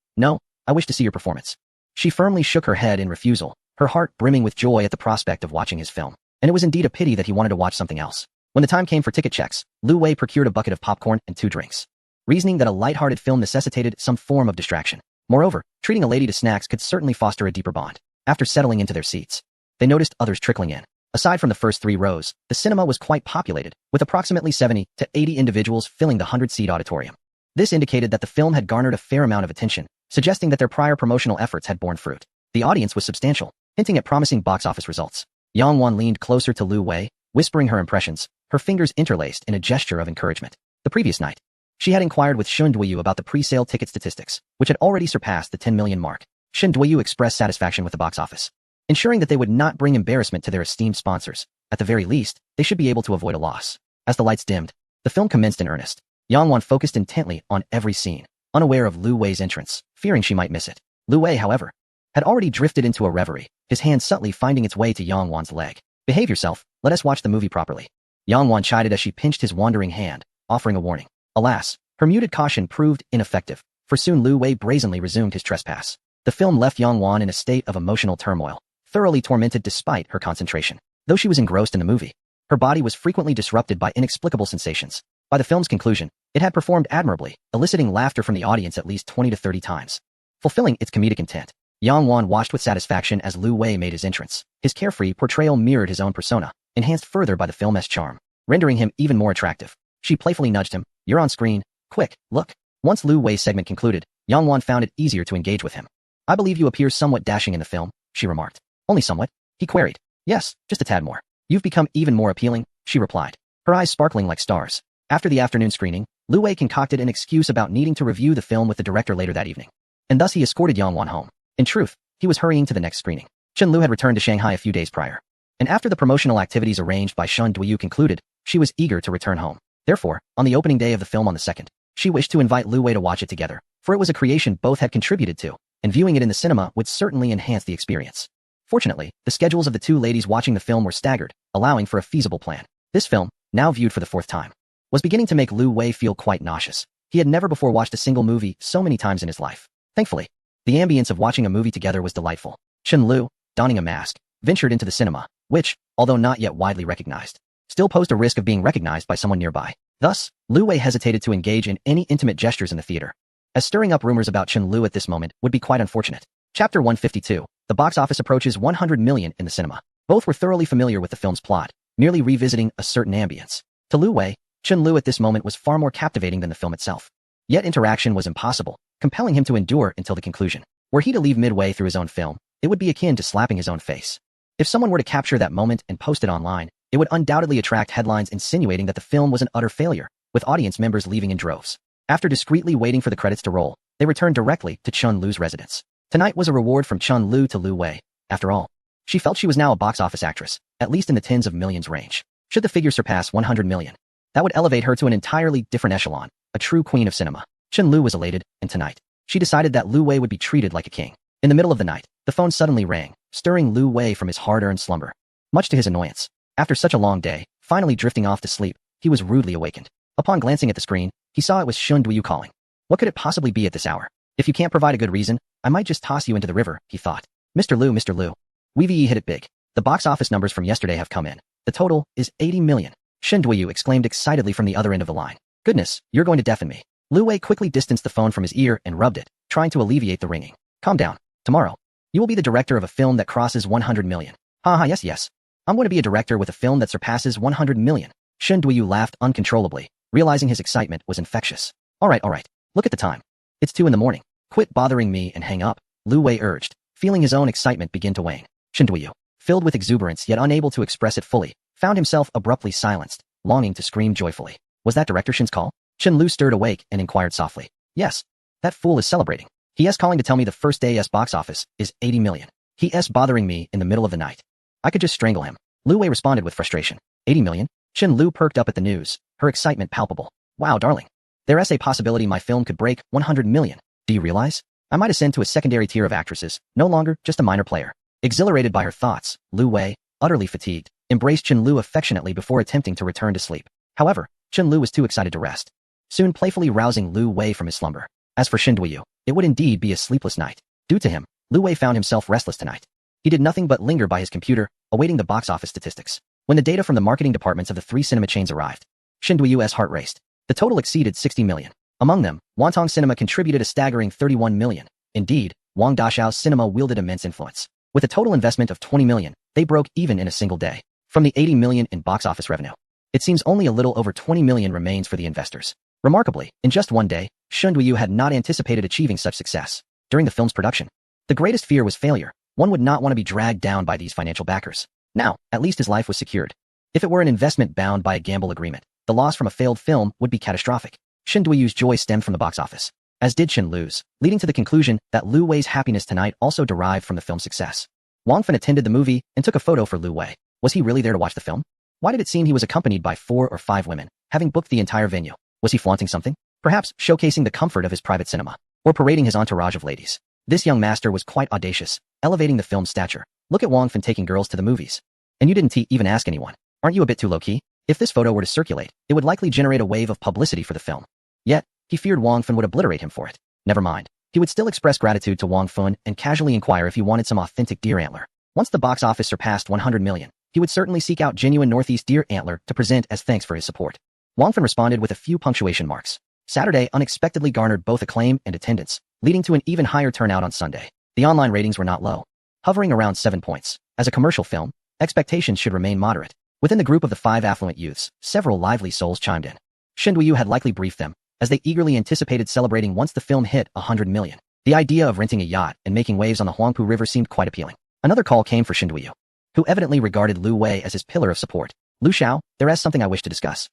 S1: I wish to see your performance. She firmly shook her head in refusal, her heart brimming with joy at the prospect of watching his film. And it was indeed a pity that he wanted to watch something else. When the time came for ticket checks, Lu Wei procured a bucket of popcorn and 2 drinks, reasoning that a light-hearted film necessitated some form of distraction. Moreover, treating a lady to snacks could certainly foster a deeper bond. After settling into their seats, they noticed others trickling in. Aside from the first 3 rows, the cinema was quite populated, with approximately 70 to 80 individuals filling the 100-seat auditorium. This indicated that the film had garnered a fair amount of attention, suggesting that their prior promotional efforts had borne fruit. The audience was substantial, hinting at promising box office results. Yang Wan leaned closer to Lu Wei, whispering her impressions, her fingers interlaced in a gesture of encouragement. The previous night, She had inquired with Shun Duoyu about the pre-sale ticket statistics, which had already surpassed the 10 million mark. Shun Duoyu expressed satisfaction with the box office, ensuring that they would not bring embarrassment to their esteemed sponsors. At the very least, they should be able to avoid a loss. As the lights dimmed, the film commenced in earnest. Yang Wan focused intently on every scene, unaware of Lu Wei's entrance, fearing she might miss it. Lu Wei, however, had already drifted into a reverie, his hand subtly finding its way to Yang Wan's leg. Behave yourself, let us watch the movie properly. Yang Wan chided as she pinched his wandering hand, offering a warning. Alas, her muted caution proved ineffective, for soon Lu Wei brazenly resumed his trespass. The film left Yang Wan in a state of emotional turmoil, thoroughly tormented despite her concentration. Though she was engrossed in the movie, her body was frequently disrupted by inexplicable sensations. By the film's conclusion, it had performed admirably, eliciting laughter from the audience at least 20 to 30 times. Fulfilling its comedic intent, Yang Wan watched with satisfaction as Lu Wei made his entrance. His carefree portrayal mirrored his own persona, enhanced further by the film's charm, rendering him even more attractive. She playfully nudged him. You're on screen. Quick, look. Once Lu Wei's segment concluded, Yang Wan found it easier to engage with him. I believe you appear somewhat dashing in the film, she remarked. Only somewhat? He queried. Yes, just a tad more. You've become even more appealing, she replied, her eyes sparkling like stars. After the afternoon screening, Lu Wei concocted an excuse about needing to review the film with the director later that evening, and thus he escorted Yang Wan home. In truth, he was hurrying to the next screening. Chen Lu had returned to Shanghai a few days prior, and after the promotional activities arranged by Shun Duoyu concluded, she was eager to return home. Therefore, on the opening day of the film on the 2nd, she wished to invite Lu Wei to watch it together, for it was a creation both had contributed to, and viewing it in the cinema would certainly enhance the experience. Fortunately, the schedules of the two ladies watching the film were staggered, allowing for a feasible plan. This film, now viewed for the 4th time, was beginning to make Lu Wei feel quite nauseous. He had never before watched a single movie so many times in his life. Thankfully, the ambience of watching a movie together was delightful. Chen Lu, donning a mask, ventured into the cinema, which, although not yet widely recognized, still posed a risk of being recognized by someone nearby. Thus, Lu Wei hesitated to engage in any intimate gestures in the theater, as stirring up rumors about Chen Lu at this moment would be quite unfortunate. Chapter 152. The box office approaches 100 million in the cinema. Both were thoroughly familiar with the film's plot, merely revisiting a certain ambience. To Lu Wei, Chen Lu at this moment was far more captivating than the film itself. Yet interaction was impossible, compelling him to endure until the conclusion. Were he to leave midway through his own film, it would be akin to slapping his own face. If someone were to capture that moment and post it online, it would undoubtedly attract headlines insinuating that the film was an utter failure, with audience members leaving in droves. After discreetly waiting for the credits to roll, they returned directly to Chen Lu's residence. Tonight was a reward from Chen Lu to Lu Wei. After all, she felt she was now a box office actress, at least in the tens of millions range. Should the figure surpass 100 million, that would elevate her to an entirely different echelon, a true queen of cinema. Chen Lu was elated, and tonight, she decided that Lu Wei would be treated like a king. In the middle of the night, the phone suddenly rang, stirring Lu Wei from his hard-earned slumber. Much to his annoyance, after such a long day, finally drifting off to sleep, he was rudely awakened. Upon glancing at the screen, he saw it was Shun Duoyu calling. What could it possibly be at this hour? If you can't provide a good reason, I might just toss you into the river, he thought. Mr. Lu, we've hit it big. The box office numbers from yesterday have come in. The total is 80 million. Shun Duoyu exclaimed excitedly from the other end of the line. Goodness, you're going to deafen me. Lu Wei quickly distanced the phone from his ear and rubbed it, trying to alleviate the ringing. Calm down. Tomorrow, you will be the director of a film that crosses 100 million. Haha, yes. I'm going to be a director with a film that surpasses 100 million. Shun Duoyu laughed uncontrollably, realizing his excitement was infectious. All right. Look at the time. It's 2 in the morning. Quit bothering me and hang up, Lu Wei urged, feeling his own excitement begin to wane. Shun Duoyu, filled with exuberance yet unable to express it fully, found himself abruptly silenced, longing to scream joyfully. Was that Director Shin's call? Chen Lu stirred awake and inquired softly. Yes. That fool is celebrating. He's calling to tell me the first day's box office is 80 million. He's bothering me in the middle of the night. I could just strangle him. Lu Wei responded with frustration. 80 million? Chen Lu perked up at the news, her excitement palpable. Wow, darling. There's a possibility my film could break 100 million. Do you realize? I might ascend to a secondary tier of actresses, no longer just a minor player. Exhilarated by her thoughts, Lu Wei, utterly fatigued, embraced Chen Lu affectionately before attempting to return to sleep. However, Chen Lu was too excited to rest, soon playfully rousing Lu Wei from his slumber. As for Shun Duoyu, it would indeed be a sleepless night. Due to him, Lu Wei found himself restless tonight. He did nothing but linger by his computer, awaiting the box office statistics. When the data from the marketing departments of the 3 cinema chains arrived, Shun Duoyu's heart raced. The total exceeded 60 million. Among them, Wantong Cinema contributed a staggering 31 million. Indeed, Wang Dashao's cinema wielded immense influence. With a total investment of 20 million, they broke even in a single day. From the 80 million in box office revenue, it seems only a little over 20 million remains for the investors. Remarkably, in just one day, Shun Duoyu had not anticipated achieving such success. During the film's production, the greatest fear was failure. One would not want to be dragged down by these financial backers. Now, at least his life was secured. If it were an investment bound by a gamble agreement, the loss from a failed film would be catastrophic. Shen Duiyu's joy stemmed from the box office, as did Chen Lu's, leading to the conclusion that Lu Wei's happiness tonight also derived from the film's success. Wang Fan attended the movie and took a photo for Lu Wei. Was he really there to watch the film? Why did it seem he was accompanied by 4 or 5 women, having booked the entire venue? Was he flaunting something? Perhaps showcasing the comfort of his private cinema, or parading his entourage of ladies. This young master was quite audacious, elevating the film's stature. Look at Wang Fan taking girls to the movies. And you didn't even ask anyone. Aren't you a bit too low-key? If this photo were to circulate, it would likely generate a wave of publicity for the film. Yet, he feared Wang Fan would obliterate him for it. Never mind. He would still express gratitude to Wang Fan and casually inquire if he wanted some authentic deer antler. Once the box office surpassed 100 million, he would certainly seek out genuine Northeast deer antler to present as thanks for his support. Wang Fan responded with a few punctuation marks. Saturday unexpectedly garnered both acclaim and attendance, leading to an even higher turnout on Sunday. The online ratings were not low, hovering around 7 points. As a commercial film, expectations should remain moderate. Within the group of the 5 affluent youths, several lively souls chimed in. Shen Duiyu had likely briefed them, as they eagerly anticipated celebrating once the film hit 100 million. The idea of renting a yacht and making waves on the Huangpu River seemed quite appealing. Another call came for Shen Duiyu, who evidently regarded Lu Wei as his pillar of support. Lu Xiao, there is something I wish to discuss.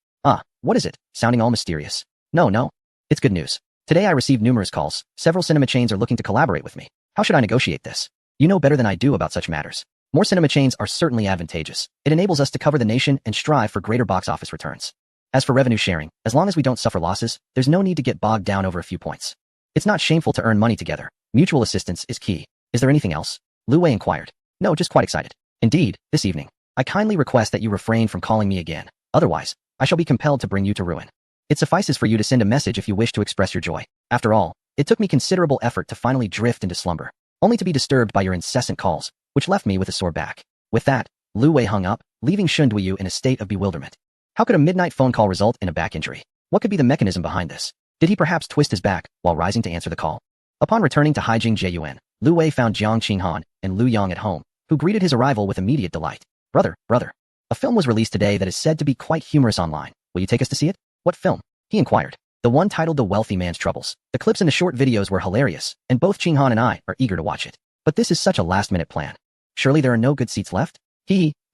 S1: What is it? Sounding all mysterious. No. It's good news. Today I received numerous calls. Several cinema chains are looking to collaborate with me. How should I negotiate this? You know better than I do about such matters. More cinema chains are certainly advantageous. It enables us to cover the nation and strive for greater box office returns. As for revenue sharing, as long as we don't suffer losses, there's no need to get bogged down over a few points. It's not shameful to earn money together. Mutual assistance is key. Is there anything else? Lu Wei inquired. No, just quite excited. Indeed, this evening. I kindly request that you refrain from calling me again. Otherwise, I shall be compelled to bring you to ruin. It suffices for you to send a message if you wish to express your joy. After all, it took me considerable effort to finally drift into slumber, only to be disturbed by your incessant calls, which left me with a sore back. With that, Lu Wei hung up, leaving Shen Duiyu in a state of bewilderment. How could a midnight phone call result in a back injury? What could be the mechanism behind this? Did he perhaps twist his back while rising to answer the call? Upon returning to Haijing Jiyuan, Lu Wei found Jiang Qinghan and Lu Yang at home, who greeted his arrival with immediate delight. Brother. A film was released today that is said to be quite humorous online. Will you take us to see it? What film? He inquired. The one titled The Wealthy Man's Troubles. The clips in the short videos were hilarious, and both Qinghan and I are eager to watch it. But this is such a last-minute plan. Surely there are no good seats left?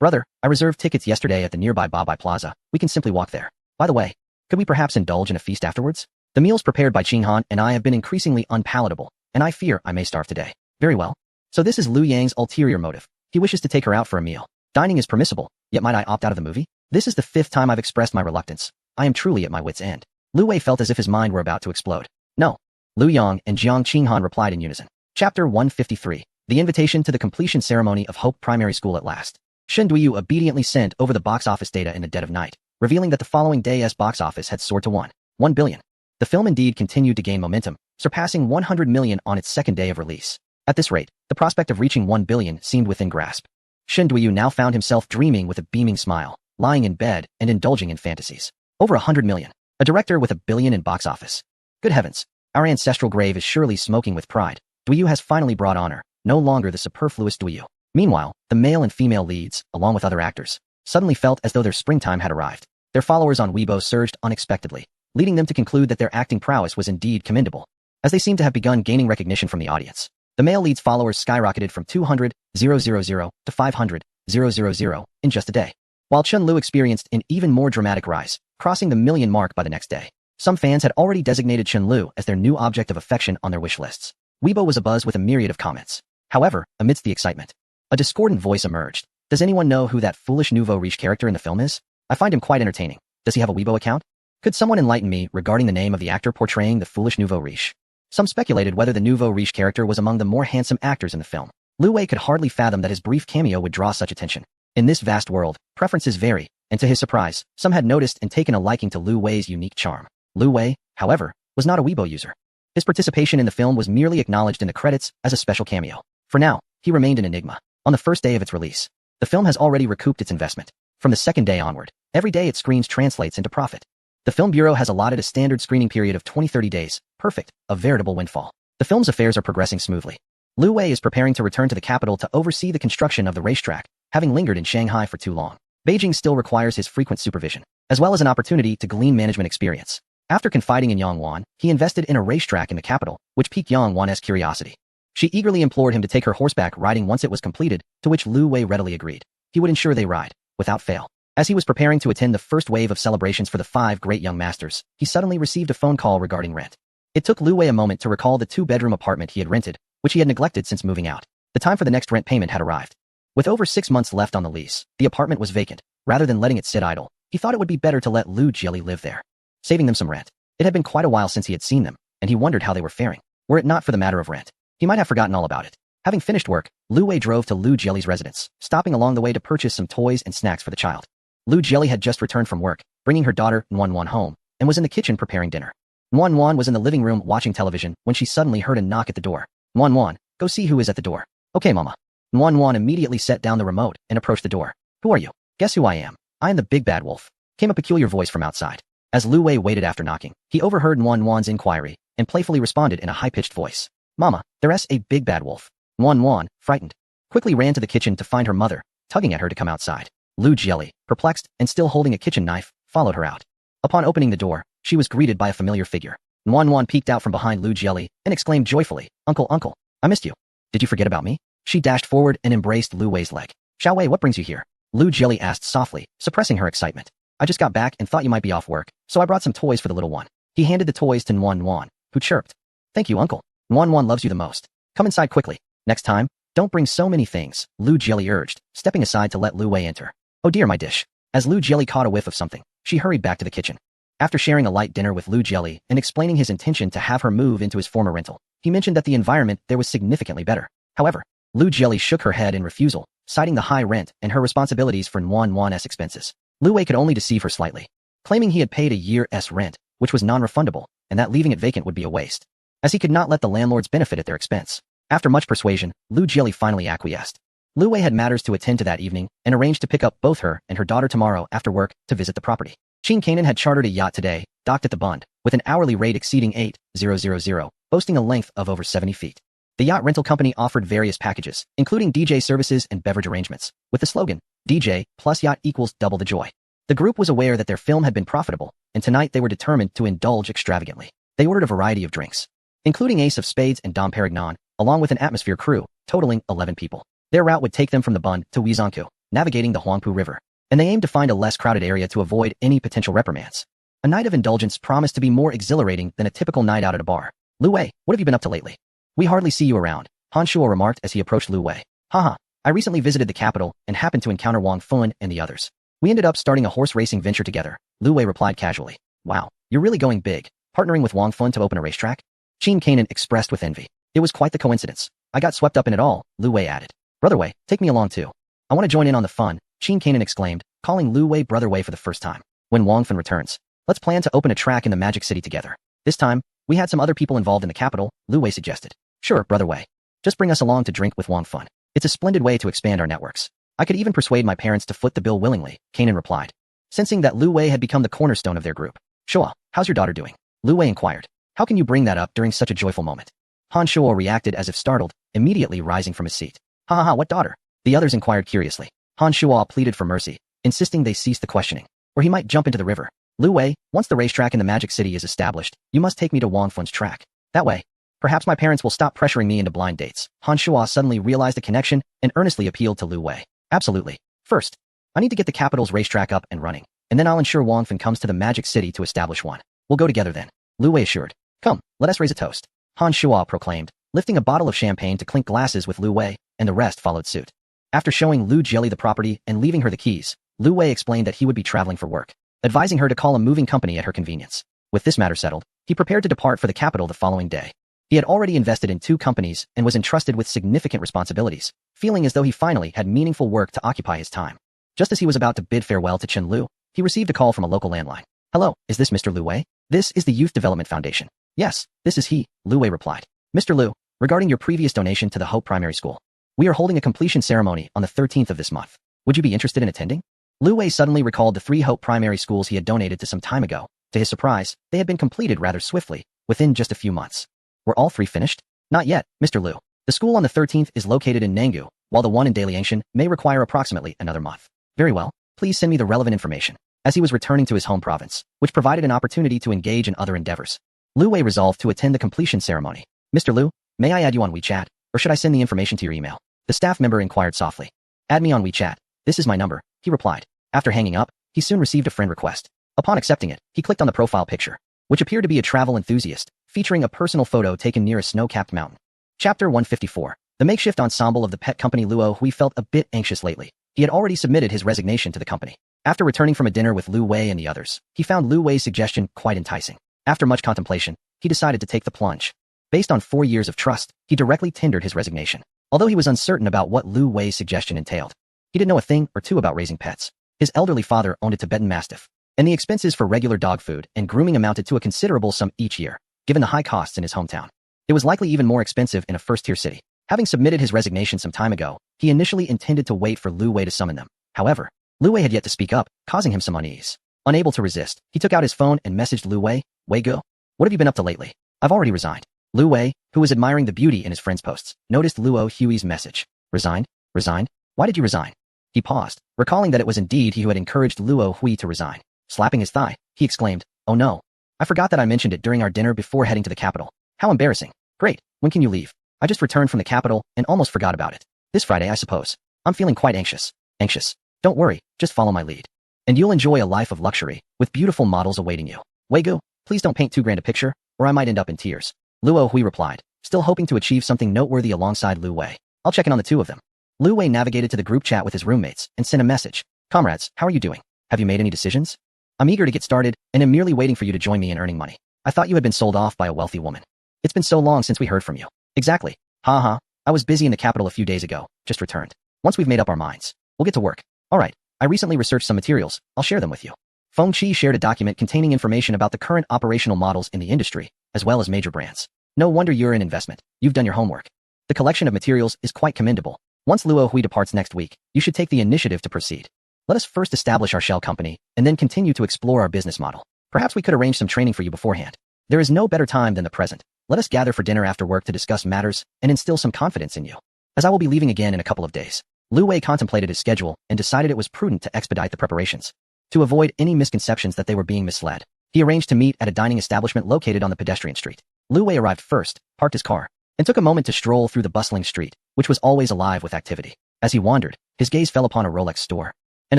S1: Brother, I reserved tickets yesterday at the nearby Babai Plaza. We can simply walk there. By the way, could we perhaps indulge in a feast afterwards? The meals prepared by Qinghan and I have been increasingly unpalatable, and I fear I may starve today. Very well. So this is Lu Yang's ulterior motive. He wishes to take her out for a meal. Dining is permissible, yet might I opt out of the movie? This is the 5th time I've expressed my reluctance. I am truly at my wit's end. Lu Wei felt as if his mind were about to explode. No. Lu Yang and Jiang Qinghan replied in unison. Chapter 153. The invitation to the completion ceremony of Hope Primary School at last. Shen Duiyu obediently sent over the box office data in the dead of night, revealing that the following day's box office had soared to 1 billion. The film indeed continued to gain momentum, surpassing 100 million on its second day of release. At this rate, the prospect of reaching 1 billion seemed within grasp. Shen Duiyu now found himself dreaming with a beaming smile, lying in bed and indulging in fantasies. Over 100 million. A director with 1 billion in box office. Good heavens, our ancestral grave is surely smoking with pride. Duiyu has finally brought honor, no longer the superfluous Duiyu. Meanwhile, the male and female leads, along with other actors, suddenly felt as though their springtime had arrived. Their followers on Weibo surged unexpectedly, leading them to conclude that their acting prowess was indeed commendable, as they seemed to have begun gaining recognition from the audience. The male lead's followers skyrocketed from 200,000 to 500,000 in just a day, while Chen Lu experienced an even more dramatic rise, crossing the million mark by the next day. Some fans had already designated Chen Lu as their new object of affection on their wish lists. Weibo was abuzz with a myriad of comments. However, amidst the excitement, a discordant voice emerged. Does anyone know who that foolish nouveau riche character in the film is? I find him quite entertaining. Does he have a Weibo account? Could someone enlighten me regarding the name of the actor portraying the foolish nouveau riche? Some speculated whether the nouveau riche character was among the more handsome actors in the film. Lu Wei could hardly fathom that his brief cameo would draw such attention. In this vast world, preferences vary, and to his surprise, some had noticed and taken a liking to Lu Wei's unique charm. Lu Wei, however, was not a Weibo user. His participation in the film was merely acknowledged in the credits as a special cameo. For now, he remained an enigma. On the first day of its release, the film has already recouped its investment. From the second day onward, every day it screens translates into profit. The Film Bureau has allotted a standard screening period of 20-30 days. Perfect, a veritable windfall. The film's affairs are progressing smoothly. Lu Wei is preparing to return to the capital to oversee the construction of the racetrack, having lingered in Shanghai for too long. Beijing still requires his frequent supervision, as well as an opportunity to glean management experience. After confiding in Yang Wan, he invested in a racetrack in the capital, which piqued Yang Wan's curiosity. She eagerly implored him to take her horseback riding once it was completed, to which Lu Wei readily agreed. He would ensure they ride, without fail. As he was preparing to attend the first wave of celebrations for the 5 great young masters, he suddenly received a phone call regarding rent. It took Lu Wei a moment to recall the 2-bedroom apartment he had rented, which he had neglected since moving out. The time for the next rent payment had arrived. With over 6 months left on the lease, the apartment was vacant. Rather than letting it sit idle, he thought it would be better to let Lu Jieli live there, saving them some rent. It had been quite a while since he had seen them, and he wondered how they were faring. Were it not for the matter of rent, he might have forgotten all about it. Having finished work, Lu Wei drove to Lu Jieli's residence, stopping along the way to purchase some toys and snacks for the child. Lu Jieli had just returned from work, bringing her daughter, Nuan home, and was in the kitchen preparing dinner. Nuan was in the living room watching television when she suddenly heard a knock at the door. Nuan, go see who is at the door. Okay, Mama. Nuan immediately set down the remote and approached the door. Who are you? Guess who I am. I am the big bad wolf. Came a peculiar voice from outside. As Lu Wei waited after knocking, he overheard Nuan's inquiry and playfully responded in a high-pitched voice. Mama, there's a big bad wolf. Nuan, frightened, quickly ran to the kitchen to find her mother, tugging at her to come outside. Lu Jieli, perplexed and still holding a kitchen knife, followed her out. Upon opening the door, she was greeted by a familiar figure. Nuan peeked out from behind Lu Jieli and exclaimed joyfully, Uncle, I missed you. Did you forget about me? She dashed forward and embraced Lu Wei's leg. Xiao Wei, what brings you here? Lu Jieli asked softly, suppressing her excitement. I just got back and thought you might be off work, so I brought some toys for the little one. He handed the toys to Nuan, who chirped. Thank you, Uncle. Nuan loves you the most. Come inside quickly. Next time, don't bring so many things, Lu Jieli urged, stepping aside to let Lu Wei enter. Oh dear, my dish. As Lu Jieli caught a whiff of something, she hurried back to the kitchen. After sharing a light dinner with Lu Jieli and explaining his intention to have her move into his former rental, he mentioned that the environment there was significantly better. However, Lu Jieli shook her head in refusal, citing the high rent and her responsibilities for Nuan's expenses. Lu Wei could only deceive her slightly, claiming he had paid a year's rent, which was non-refundable, and that leaving it vacant would be a waste, as he could not let the landlords benefit at their expense. After much persuasion, Lu Jieli finally acquiesced. Lu Wei had matters to attend to that evening and arranged to pick up both her and her daughter tomorrow after work to visit the property. Qin Canaan had chartered a yacht today, docked at the Bund, with an hourly rate exceeding 8,000, boasting a length of over 70 feet. The yacht rental company offered various packages, including DJ services and beverage arrangements, with the slogan, DJ plus yacht equals double the joy. The group was aware that their film had been profitable, and tonight they were determined to indulge extravagantly. They ordered a variety of drinks, including Ace of Spades and Dom Perignon, along with an atmosphere crew, totaling 11 people. Their route would take them from the Bund to Huizhangkou, navigating the Huangpu River, and they aimed to find a less crowded area to avoid any potential reprimands. A night of indulgence promised to be more exhilarating than a typical night out at a bar. Lu Wei, what have you been up to lately? We hardly see you around, Han Shuo remarked as he approached Lu Wei. Haha, I recently visited the capital and happened to encounter Wang Fun and the others. We ended up starting a horse racing venture together, Lu Wei replied casually. Wow, you're really going big, partnering with Wang Fun to open a racetrack? Qin Canaan expressed with envy. It was quite the coincidence. I got swept up in it all, Lu Wei added. Brother Wei, take me along too. I want to join in on the fun, Qin Canaan exclaimed, calling Lu Wei Brother Wei for the first time. When Wang Fun returns, let's plan to open a track in the Magic City together. This time, we had some other people involved in the capital, Lu Wei suggested. Sure, Brother Wei. Just bring us along to drink with Wang Fun. It's a splendid way to expand our networks. I could even persuade my parents to foot the bill willingly, Canaan replied, sensing that Lu Wei had become the cornerstone of their group. Shuo, how's your daughter doing? Lu Wei inquired. How can you bring that up during such a joyful moment? Han Shuo reacted as if startled, immediately rising from his seat. Ha, what daughter? The others inquired curiously. Han Shuo pleaded for mercy, insisting they cease the questioning, or he might jump into the river. Lu Wei, once the racetrack in the Magic City is established, you must take me to Wang Fun's track. That way, perhaps my parents will stop pressuring me into blind dates. Han Shuo suddenly realized the connection and earnestly appealed to Lu Wei. Absolutely. First, I need to get the capital's racetrack up and running, and then I'll ensure Wang Fun comes to the Magic City to establish one. We'll go together then. Lu Wei assured. Come, let us raise a toast. Han Shuo proclaimed, lifting a bottle of champagne to clink glasses with Lu Wei, and the rest followed suit. After showing Lu Jieli the property and leaving her the keys, Lu Wei explained that he would be traveling for work, advising her to call a moving company at her convenience. With this matter settled, he prepared to depart for the capital the following day. He had already invested in 2 companies and was entrusted with significant responsibilities, feeling as though he finally had meaningful work to occupy his time. Just as he was about to bid farewell to Chen Lu, he received a call from a local landline. Hello, is this Mr. Lu Wei? This is the Youth Development Foundation. Yes, this is he, Lu Wei replied. Mr. Lu, regarding your previous donation to the Hope Primary School, we are holding a completion ceremony on the 13th of this month. Would you be interested in attending? Lu Wei suddenly recalled the 3 Hope Primary Schools he had donated to some time ago. To his surprise, they had been completed rather swiftly, within just a few months. Were all 3 finished? Not yet, Mr. Lu. The school on the 13th is located in Nangu, while the one in Daliangshan may require approximately another month. Very well, please send me the relevant information. As he was returning to his home province, which provided an opportunity to engage in other endeavors, Lu Wei resolved to attend the completion ceremony. Mr. Lu, may I add you on WeChat, or should I send the information to your email? The staff member inquired softly. Add me on WeChat. This is my number, he replied. After hanging up, he soon received a friend request. Upon accepting it, he clicked on the profile picture, which appeared to be a travel enthusiast, featuring a personal photo taken near a snow-capped mountain. Chapter 154. The makeshift ensemble of the pet company Luo Hui felt a bit anxious lately. He had already submitted his resignation to the company. After returning from a dinner with Lu Wei and the others, he found Lu Wei's suggestion quite enticing. After much contemplation, he decided to take the plunge. Based on 4 years of trust, he directly tendered his resignation. Although he was uncertain about what Lu Wei's suggestion entailed, he didn't know a thing or two about raising pets. His elderly father owned a Tibetan Mastiff, and the expenses for regular dog food and grooming amounted to a considerable sum each year, given the high costs in his hometown. It was likely even more expensive in a first-tier city. Having submitted his resignation some time ago, he initially intended to wait for Lu Wei to summon them. However, Lu Wei had yet to speak up, causing him some unease. Unable to resist, he took out his phone and messaged Lu Wei, "Wei Go, what have you been up to lately? I've already resigned." Lu Wei, who was admiring the beauty in his friend's posts, noticed Luo Hui's message. "Resigned? Resigned? Why did you resign?" He paused, recalling that it was indeed he who had encouraged Luo Hui to resign. Slapping his thigh, he exclaimed, "Oh no. I forgot that I mentioned it during our dinner before heading to the capital. How embarrassing. Great, when can you leave? I just returned from the capital and almost forgot about it. This Friday, I suppose. I'm feeling quite anxious." "Anxious? Don't worry, just follow my lead. And you'll enjoy a life of luxury, with beautiful models awaiting you. Wei Gu, please don't paint too grand a picture, or I might end up in tears." Luo Hui replied, still hoping to achieve something noteworthy alongside Lu Wei. "I'll check in on the two of them." Lu Wei navigated to the group chat with his roommates and sent a message. "Comrades, how are you doing? Have you made any decisions? I'm eager to get started and am merely waiting for you to join me in earning money. I thought you had been sold off by a wealthy woman. It's been so long since we heard from you." "Exactly. Ha. I was busy in the capital a few days ago, just returned. Once we've made up our minds, we'll get to work." "Alright, I recently researched some materials, I'll share them with you." Feng Qi shared a document containing information about the current operational models in the industry, as well as major brands. "No wonder you're in investment, you've done your homework. The collection of materials is quite commendable. Once Luo Hui departs next week, you should take the initiative to proceed. Let us first establish our shell company, and then continue to explore our business model. Perhaps we could arrange some training for you beforehand. There is no better time than the present. Let us gather for dinner after work to discuss matters and instill some confidence in you. As I will be leaving again in a couple of days." Lu Wei contemplated his schedule and decided it was prudent to expedite the preparations. To avoid any misconceptions that they were being misled, he arranged to meet at a dining establishment located on the pedestrian street. Lu Wei arrived first, parked his car, and took a moment to stroll through the bustling street, which was always alive with activity. As he wandered, his gaze fell upon a Rolex store, and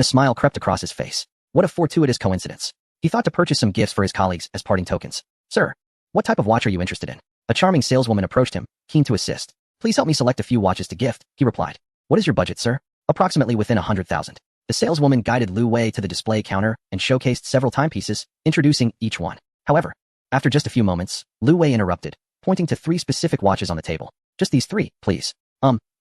S1: a smile crept across his face. What a fortuitous coincidence. He thought to purchase some gifts for his colleagues as parting tokens. "Sir, what type of watch are you interested in?" A charming saleswoman approached him, keen to assist. "Please help me select a few watches to gift," he replied. "What is your budget, sir?" "Approximately within 100,000. The saleswoman guided Lu Wei to the display counter and showcased several timepieces, introducing each one. However, after just a few moments, Lu Wei interrupted, pointing to 3 specific watches on the table. "Just these 3, please."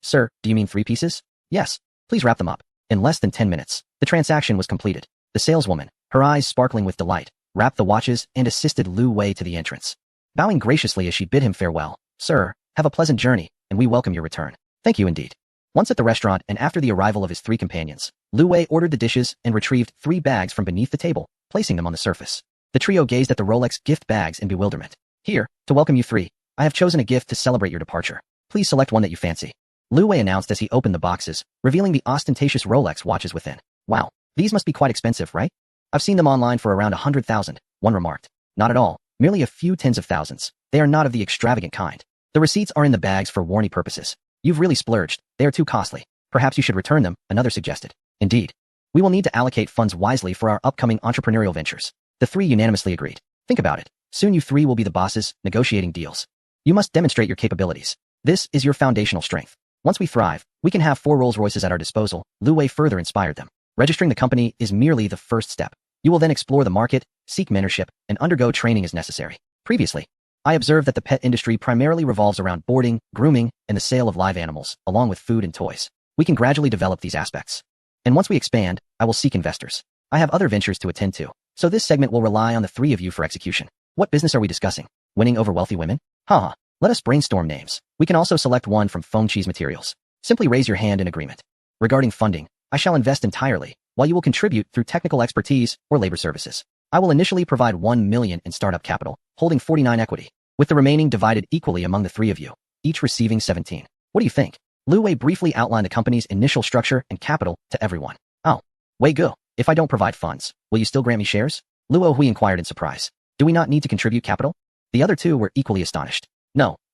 S1: Sir, do you mean 3 pieces?" "Yes. Please wrap them up." In less than 10 minutes, the transaction was completed. The saleswoman, her eyes sparkling with delight, wrapped the watches and assisted Lu Wei to the entrance. Bowing graciously as she bid him farewell, "Sir, have a pleasant journey, and we welcome your return." "Thank you indeed." Once at the restaurant and after the arrival of his 3 companions, Lu Wei ordered the dishes and retrieved 3 bags from beneath the table, placing them on the surface. The trio gazed at the Rolex gift bags in bewilderment. "Here, to welcome you 3, I have chosen a gift to celebrate your departure. Please select one that you fancy," Lu Wei announced as he opened the boxes, revealing the ostentatious Rolex watches within. "Wow, these must be quite expensive, right? I've seen them online for around 100,000, one remarked. "Not at all, merely a few tens of thousands. They are not of the extravagant kind. The receipts are in the bags for warranty purposes. You've really splurged, they are too costly. Perhaps you should return them," another suggested. "Indeed. We will need to allocate funds wisely for our upcoming entrepreneurial ventures." The 3 unanimously agreed. "Think about it. Soon you 3 will be the bosses, negotiating deals. You must demonstrate your capabilities. This is your foundational strength. Once we thrive, we can have 4 Rolls-Royces at our disposal." Lu Wei further inspired them. "Registering the company is merely the first step. You will then explore the market, seek mentorship, and undergo training as necessary. Previously, I observed that the pet industry primarily revolves around boarding, grooming, and the sale of live animals, along with food and toys. We can gradually develop these aspects. And once we expand, I will seek investors. I have other ventures to attend to, so this segment will rely on the 3 of you for execution. What business are we discussing? Winning over wealthy women? Haha. Let us brainstorm names. We can also select one from Feng Qi's materials. Simply raise your hand in agreement. Regarding funding, I shall invest entirely, while you will contribute through technical expertise or labor services. I will initially provide 1 million in startup capital, holding 49 equity, with the remaining divided equally among the 3 of you, each receiving 17. What do you think? Lu Wei briefly outlined the company's initial structure and capital to everyone. "Oh, Wei Gu, if I don't provide funds, will you still grant me shares?" Luo Hui inquired in surprise. "Do we not need to contribute capital?" The other 2 were equally astonished.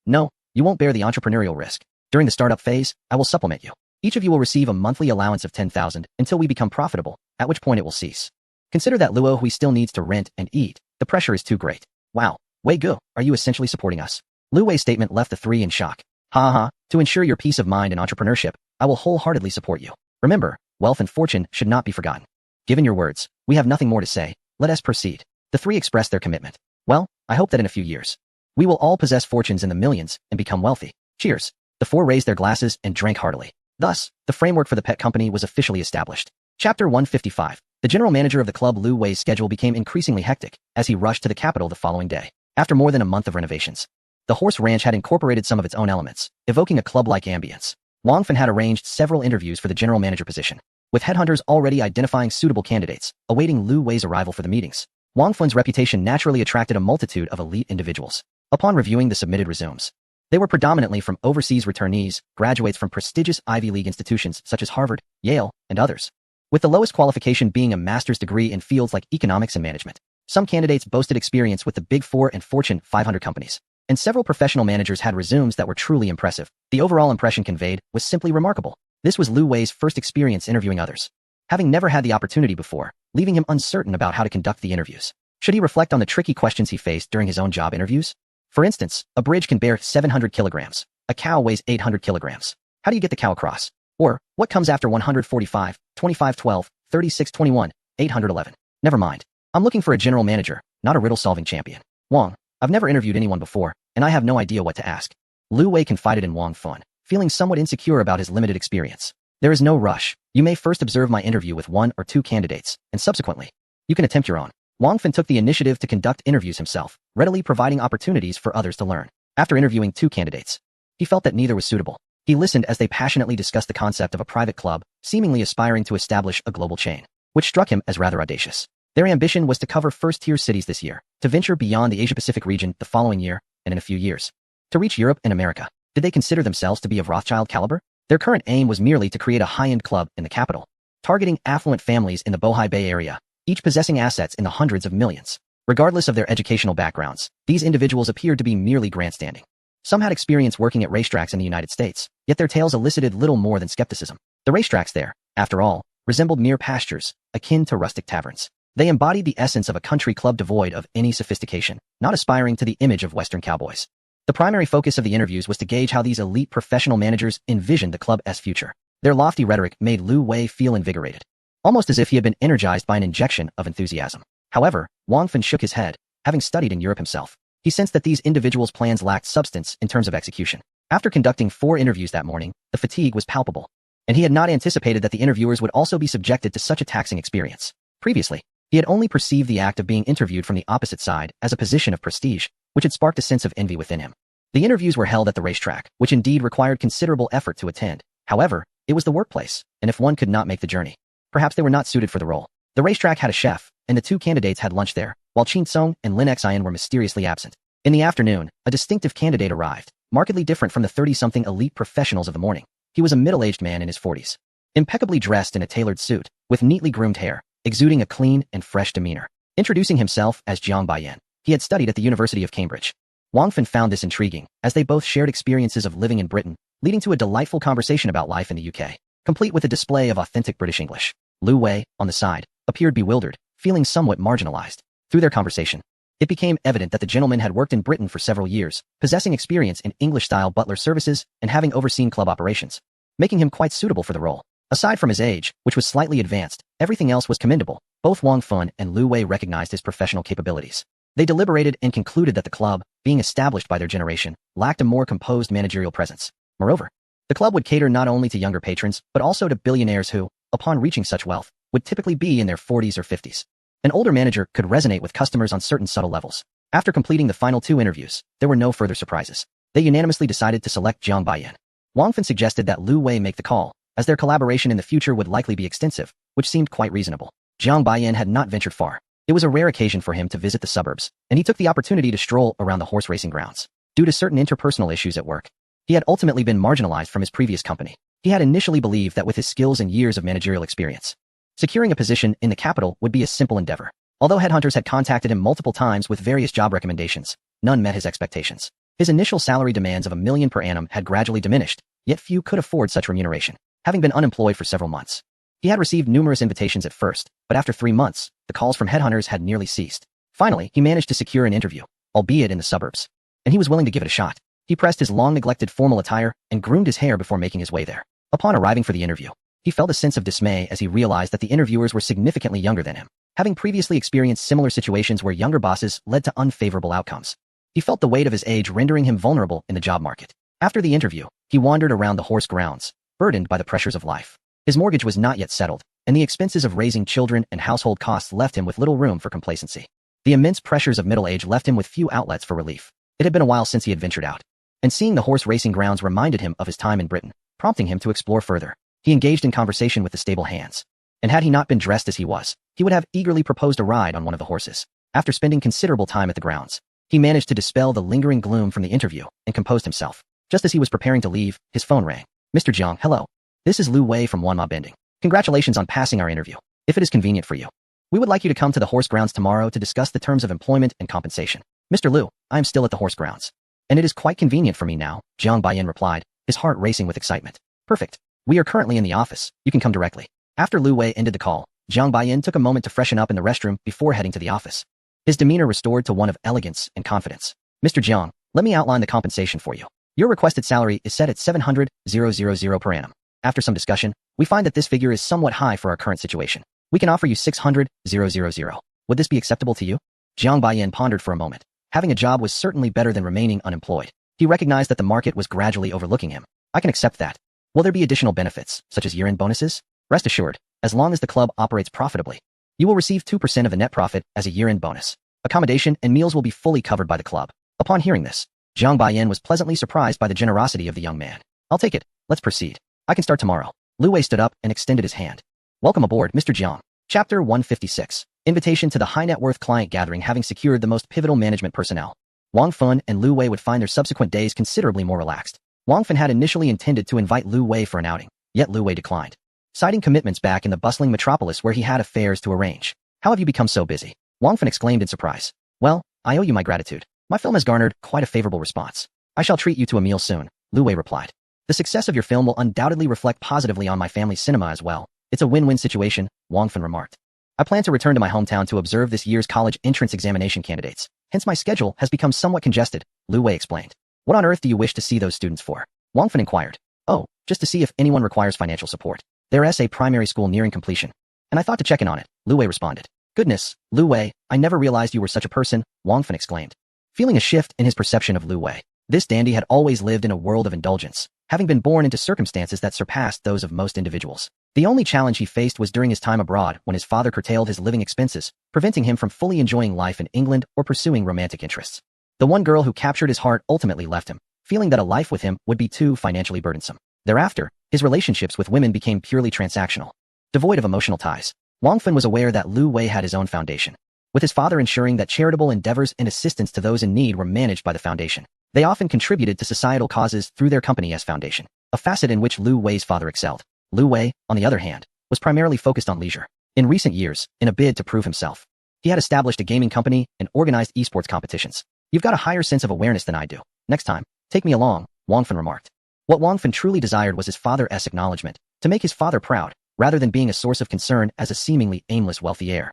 S1: No, you won't bear the entrepreneurial risk. During the startup phase, I will supplement you. Each of you will receive a monthly allowance of 10,000 until we become profitable, at which point it will cease. Consider that Luo Hui still needs to rent and eat. The pressure is too great. Wow, Wei Gu, are you essentially supporting us? Lu Wei's statement left the three in shock. Ha ha, to ensure your peace of mind and entrepreneurship, I will wholeheartedly support you. Remember, wealth and fortune should not be forgotten. Given your words, we have nothing more to say. Let us proceed. The three expressed their commitment. Well, I hope that in a few years, we will all possess fortunes in the millions and become wealthy. Cheers. The four raised their glasses and drank heartily. Thus, the framework for the pet company was officially established. Chapter 155. The general manager of the club Lu Wei's schedule became increasingly hectic as he rushed to the capital the following day. After more than a month of renovations, the horse ranch had incorporated some of its own elements, evoking a club-like ambience. Wang Fan had arranged several interviews for the general manager position, with headhunters already identifying suitable candidates, awaiting Lu Wei's arrival for the meetings. Wang Fan's reputation naturally attracted a multitude of elite individuals. Upon reviewing the submitted resumes, they were predominantly from overseas returnees, graduates from prestigious Ivy League institutions such as Harvard, Yale, and others, with the lowest qualification being a master's degree in fields like economics and management. Some candidates boasted experience with the Big Four and Fortune 500 companies, and several professional managers had resumes that were truly impressive. The overall impression conveyed was simply remarkable. This was Lu Wei's first experience interviewing others, having never had the opportunity before, leaving him uncertain about how to conduct the interviews. Should he reflect on the tricky questions he faced during his own job interviews? For instance, a bridge can bear 700 kilograms. A cow weighs 800 kilograms. How do you get the cow across? Or, what comes after 145, 2512, 3621, 811? Never mind. I'm looking for a general manager, not a riddle-solving champion. Wang, I've never interviewed anyone before, and I have no idea what to ask. Lu Wei confided in Wang Fan, feeling somewhat insecure about his limited experience. There is no rush. You may first observe my interview with one or two candidates, and subsequently, you can attempt your own. Wang Fan took the initiative to conduct interviews himself, readily providing opportunities for others to learn. After interviewing two candidates, he felt that neither was suitable. He listened as they passionately discussed the concept of a private club, seemingly aspiring to establish a global chain, which struck him as rather audacious. Their ambition was to cover first-tier cities this year, to venture beyond the Asia-Pacific region the following year, and in a few years, to reach Europe and America. Did they consider themselves to be of Rothschild caliber? Their current aim was merely to create a high-end club in the capital, targeting affluent families in the Bohai Bay area, each possessing assets in the hundreds of millions. Regardless of their educational backgrounds, these individuals appeared to be merely grandstanding. Some had experience working at racetracks in the United States, yet their tales elicited little more than skepticism. The racetracks there, after all, resembled mere pastures, akin to rustic taverns. They embodied the essence of a country club devoid of any sophistication, not aspiring to the image of Western cowboys. The primary focus of the interviews was to gauge how these elite professional managers envisioned the club's future. Their lofty rhetoric made Lu Wei feel invigorated, almost as if he had been energized by an injection of enthusiasm. However, Wang Fan shook his head, having studied in Europe himself. He sensed that these individuals' plans lacked substance in terms of execution. After conducting 4 interviews that morning, the fatigue was palpable, and he had not anticipated that the interviewers would also be subjected to such a taxing experience. Previously, he had only perceived the act of being interviewed from the opposite side as a position of prestige, which had sparked a sense of envy within him. The interviews were held at the racetrack, which indeed required considerable effort to attend. However, it was the workplace, and if one could not make the journey, perhaps they were not suited for the role. The racetrack had a chef, and the 2 candidates had lunch there, while Qin Song and Lin Xian were mysteriously absent. In the afternoon, a distinctive candidate arrived, markedly different from the 30-something elite professionals of the morning. He was a middle-aged man in his 40s, impeccably dressed in a tailored suit, with neatly groomed hair, exuding a clean and fresh demeanor. Introducing himself as Jiang Baiyan, he had studied at the University of Cambridge. Wang Fan found this intriguing, as they both shared experiences of living in Britain, leading to a delightful conversation about life in the UK, complete with a display of authentic British English. Lu Wei, on the side, appeared bewildered, feeling somewhat marginalized. Through their conversation, it became evident that the gentleman had worked in Britain for several years, possessing experience in English-style butler services and having overseen club operations, making him quite suitable for the role. Aside from his age, which was slightly advanced, everything else was commendable. Both Wang Fan and Lu Wei recognized his professional capabilities. They deliberated and concluded that the club, being established by their generation, lacked a more composed managerial presence. Moreover, the club would cater not only to younger patrons, but also to billionaires who, upon reaching such wealth, would typically be in their 40s or 50s. An older manager could resonate with customers on certain subtle levels. After completing the final 2 interviews, there were no further surprises. They unanimously decided to select Jiang Baiyan. Wang Fan suggested that Lu Wei make the call, as their collaboration in the future would likely be extensive, which seemed quite reasonable. Jiang Baiyan had not ventured far. It was a rare occasion for him to visit the suburbs, and he took the opportunity to stroll around the horse racing grounds. Due to certain interpersonal issues at work, he had ultimately been marginalized from his previous company. He had initially believed that with his skills and years of managerial experience, securing a position in the capital would be a simple endeavor. Although headhunters had contacted him multiple times with various job recommendations, none met his expectations. His initial salary demands of $1 million per annum had gradually diminished, yet few could afford such remuneration. having been unemployed for several months. He had received numerous invitations at first, but after 3 months, the calls from headhunters had nearly ceased. Finally, he managed to secure an interview, albeit in the suburbs, and he was willing to give it a shot. He pressed his long-neglected formal attire and groomed his hair before making his way there. Upon arriving for the interview, he felt a sense of dismay as he realized that the interviewers were significantly younger than him, having previously experienced similar situations where younger bosses led to unfavorable outcomes. He felt the weight of his age rendering him vulnerable in the job market. After the interview, he wandered around the horse grounds, burdened by the pressures of life. His mortgage was not yet settled, and the expenses of raising children and household costs left him with little room for complacency. The immense pressures of middle age left him with few outlets for relief. It had been a while since he had ventured out, and seeing the horse racing grounds reminded him of his time in Britain, prompting him to explore further. He engaged in conversation with the stable hands, and had he not been dressed as he was, he would have eagerly proposed a ride on one of the horses. After spending considerable time at the grounds, he managed to dispel the lingering gloom from the interview and composed himself. Just as he was preparing to leave, his phone rang. Mr. Jiang, hello. This is Lu Wei from Wanma Bending. Congratulations on passing our interview. If it is convenient for you, we would like you to come to the horse grounds tomorrow to discuss the terms of employment and compensation. Mr. Lu, I am still at the horse grounds, and it is quite convenient for me now, Jiang Baiyan replied, his heart racing with excitement. Perfect. We are currently in the office. You can come directly. After Lu Wei ended the call, Jiang Baiyan took a moment to freshen up in the restroom before heading to the office. His demeanor restored to one of elegance and confidence. Mr. Jiang, let me outline the compensation for you. Your requested salary is set at 700,000 per annum. After some discussion, we find that this figure is somewhat high for our current situation. We can offer you 600,000. Would this be acceptable to you? Jiang Baiyan pondered for a moment. Having a job was certainly better than remaining unemployed. He recognized that the market was gradually overlooking him. I can accept that. Will there be additional benefits, such as year-end bonuses? Rest assured, as long as the club operates profitably, you will receive 2% of the net profit as a year-end bonus. Accommodation and meals will be fully covered by the club. Upon hearing this, Jiang Baiyan was pleasantly surprised by the generosity of the young man. I'll take it. Let's proceed. I can start tomorrow. Lu Wei stood up and extended his hand. Welcome aboard, Mr. Jiang. Chapter 156. Invitation to the high-net-worth client gathering. Having secured the most pivotal management personnel, Wang Fun and Lu Wei would find their subsequent days considerably more relaxed. Wang Fun had initially intended to invite Lu Wei for an outing, yet Lu Wei declined, citing commitments back in the bustling metropolis where he had affairs to arrange. How have you become so busy? Wang Fun exclaimed in surprise. Well, I owe you my gratitude. My film has garnered quite a favorable response. I shall treat you to a meal soon, Lu Wei replied. The success of your film will undoubtedly reflect positively on my family's cinema as well. It's a win-win situation, Wang Fun remarked. I plan to return to my hometown to observe this year's college entrance examination candidates. Hence my schedule has become somewhat congested, Lu Wei explained. What on earth do you wish to see those students for? Wang Fun inquired. Oh, just to see if anyone requires financial support. Their SA primary school nearing completion, and I thought to check in on it, Lu Wei responded. Goodness, Lu Wei, I never realized you were such a person, Wang Fun exclaimed. Feeling a shift in his perception of Lu Wei, this dandy had always lived in a world of indulgence, having been born into circumstances that surpassed those of most individuals. The only challenge he faced was during his time abroad when his father curtailed his living expenses, preventing him from fully enjoying life in England or pursuing romantic interests. The one girl who captured his heart ultimately left him, feeling that a life with him would be too financially burdensome. Thereafter, his relationships with women became purely transactional, devoid of emotional ties. Wang Fun was aware that Lu Wei had his own foundation, with his father ensuring that charitable endeavors and assistance to those in need were managed by the foundation. They often contributed to societal causes through their company as foundation, a facet in which Lu Wei's father excelled. Lu Wei, on the other hand, was primarily focused on leisure. In recent years, in a bid to prove himself, he had established a gaming company and organized esports competitions. You've got a higher sense of awareness than I do. Next time, take me along, Wang Fun remarked. What Wang Fun truly desired was his father's acknowledgement, to make his father proud, rather than being a source of concern as a seemingly aimless wealthy heir.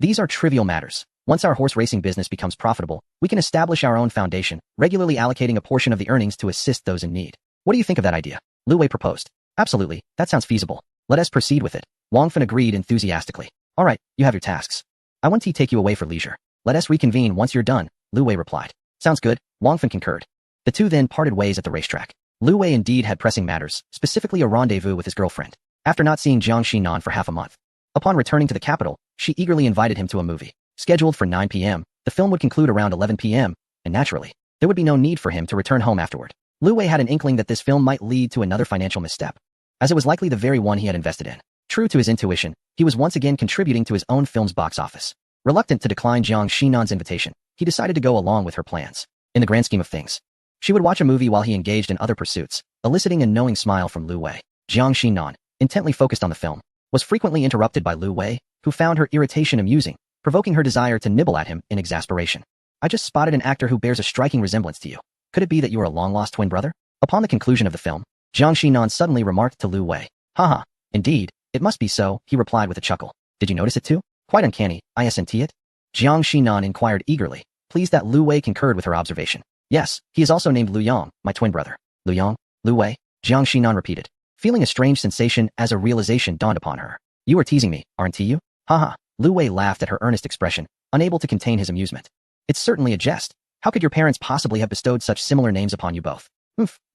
S1: These are trivial matters. Once our horse racing business becomes profitable, we can establish our own foundation, regularly allocating a portion of the earnings to assist those in need. What do you think of that idea? Lu Wei proposed. Absolutely, that sounds feasible. Let us proceed with it. Wang Fun agreed enthusiastically. All right, you have your tasks. I want to take you away for leisure. Let us reconvene once you're done, Lu Wei replied. Sounds good, Wang Fun concurred. The two then parted ways at the racetrack. Lu Wei indeed had pressing matters, specifically a rendezvous with his girlfriend. After not seeing Jiang Xinan for half a month, upon returning to the capital, she eagerly invited him to a movie. Scheduled for 9 p.m., the film would conclude around 11 p.m., and naturally, there would be no need for him to return home afterward. Lu Wei had an inkling that this film might lead to another financial misstep, as it was likely the very one he had invested in. True to his intuition, he was once again contributing to his own film's box office. Reluctant to decline Jiang Xinan's invitation, he decided to go along with her plans. In the grand scheme of things, she would watch a movie while he engaged in other pursuits, eliciting a knowing smile from Lu Wei. Jiang Xinan, intently focused on the film, was frequently interrupted by Lu Wei, who found her irritation amusing, provoking her desire to nibble at him in exasperation. I just spotted an actor who bears a striking resemblance to you. Could it be that you are a long-lost twin brother? Upon the conclusion of the film, Jiang Xinan suddenly remarked to Lu Wei. Haha, indeed, it must be so, he replied with a chuckle. Did you notice it too? Quite uncanny, isn't it? Jiang Xinan inquired eagerly, pleased that Lu Wei concurred with her observation. Yes, he is also named Lu Yang, my twin brother. Lu Yang? Lu Wei? Jiang Xinan repeated, feeling a strange sensation as a realization dawned upon her. You are teasing me, aren't you? Haha. Lu Wei laughed at her earnest expression, unable to contain his amusement. It's certainly a jest. How could your parents possibly have bestowed such similar names upon you both?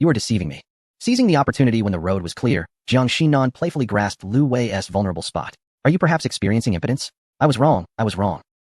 S1: You are deceiving me. Seizing the opportunity when the road was clear, Jiang Xinan playfully grasped Lu Wei's vulnerable spot. Are you perhaps experiencing impotence? I was wrong.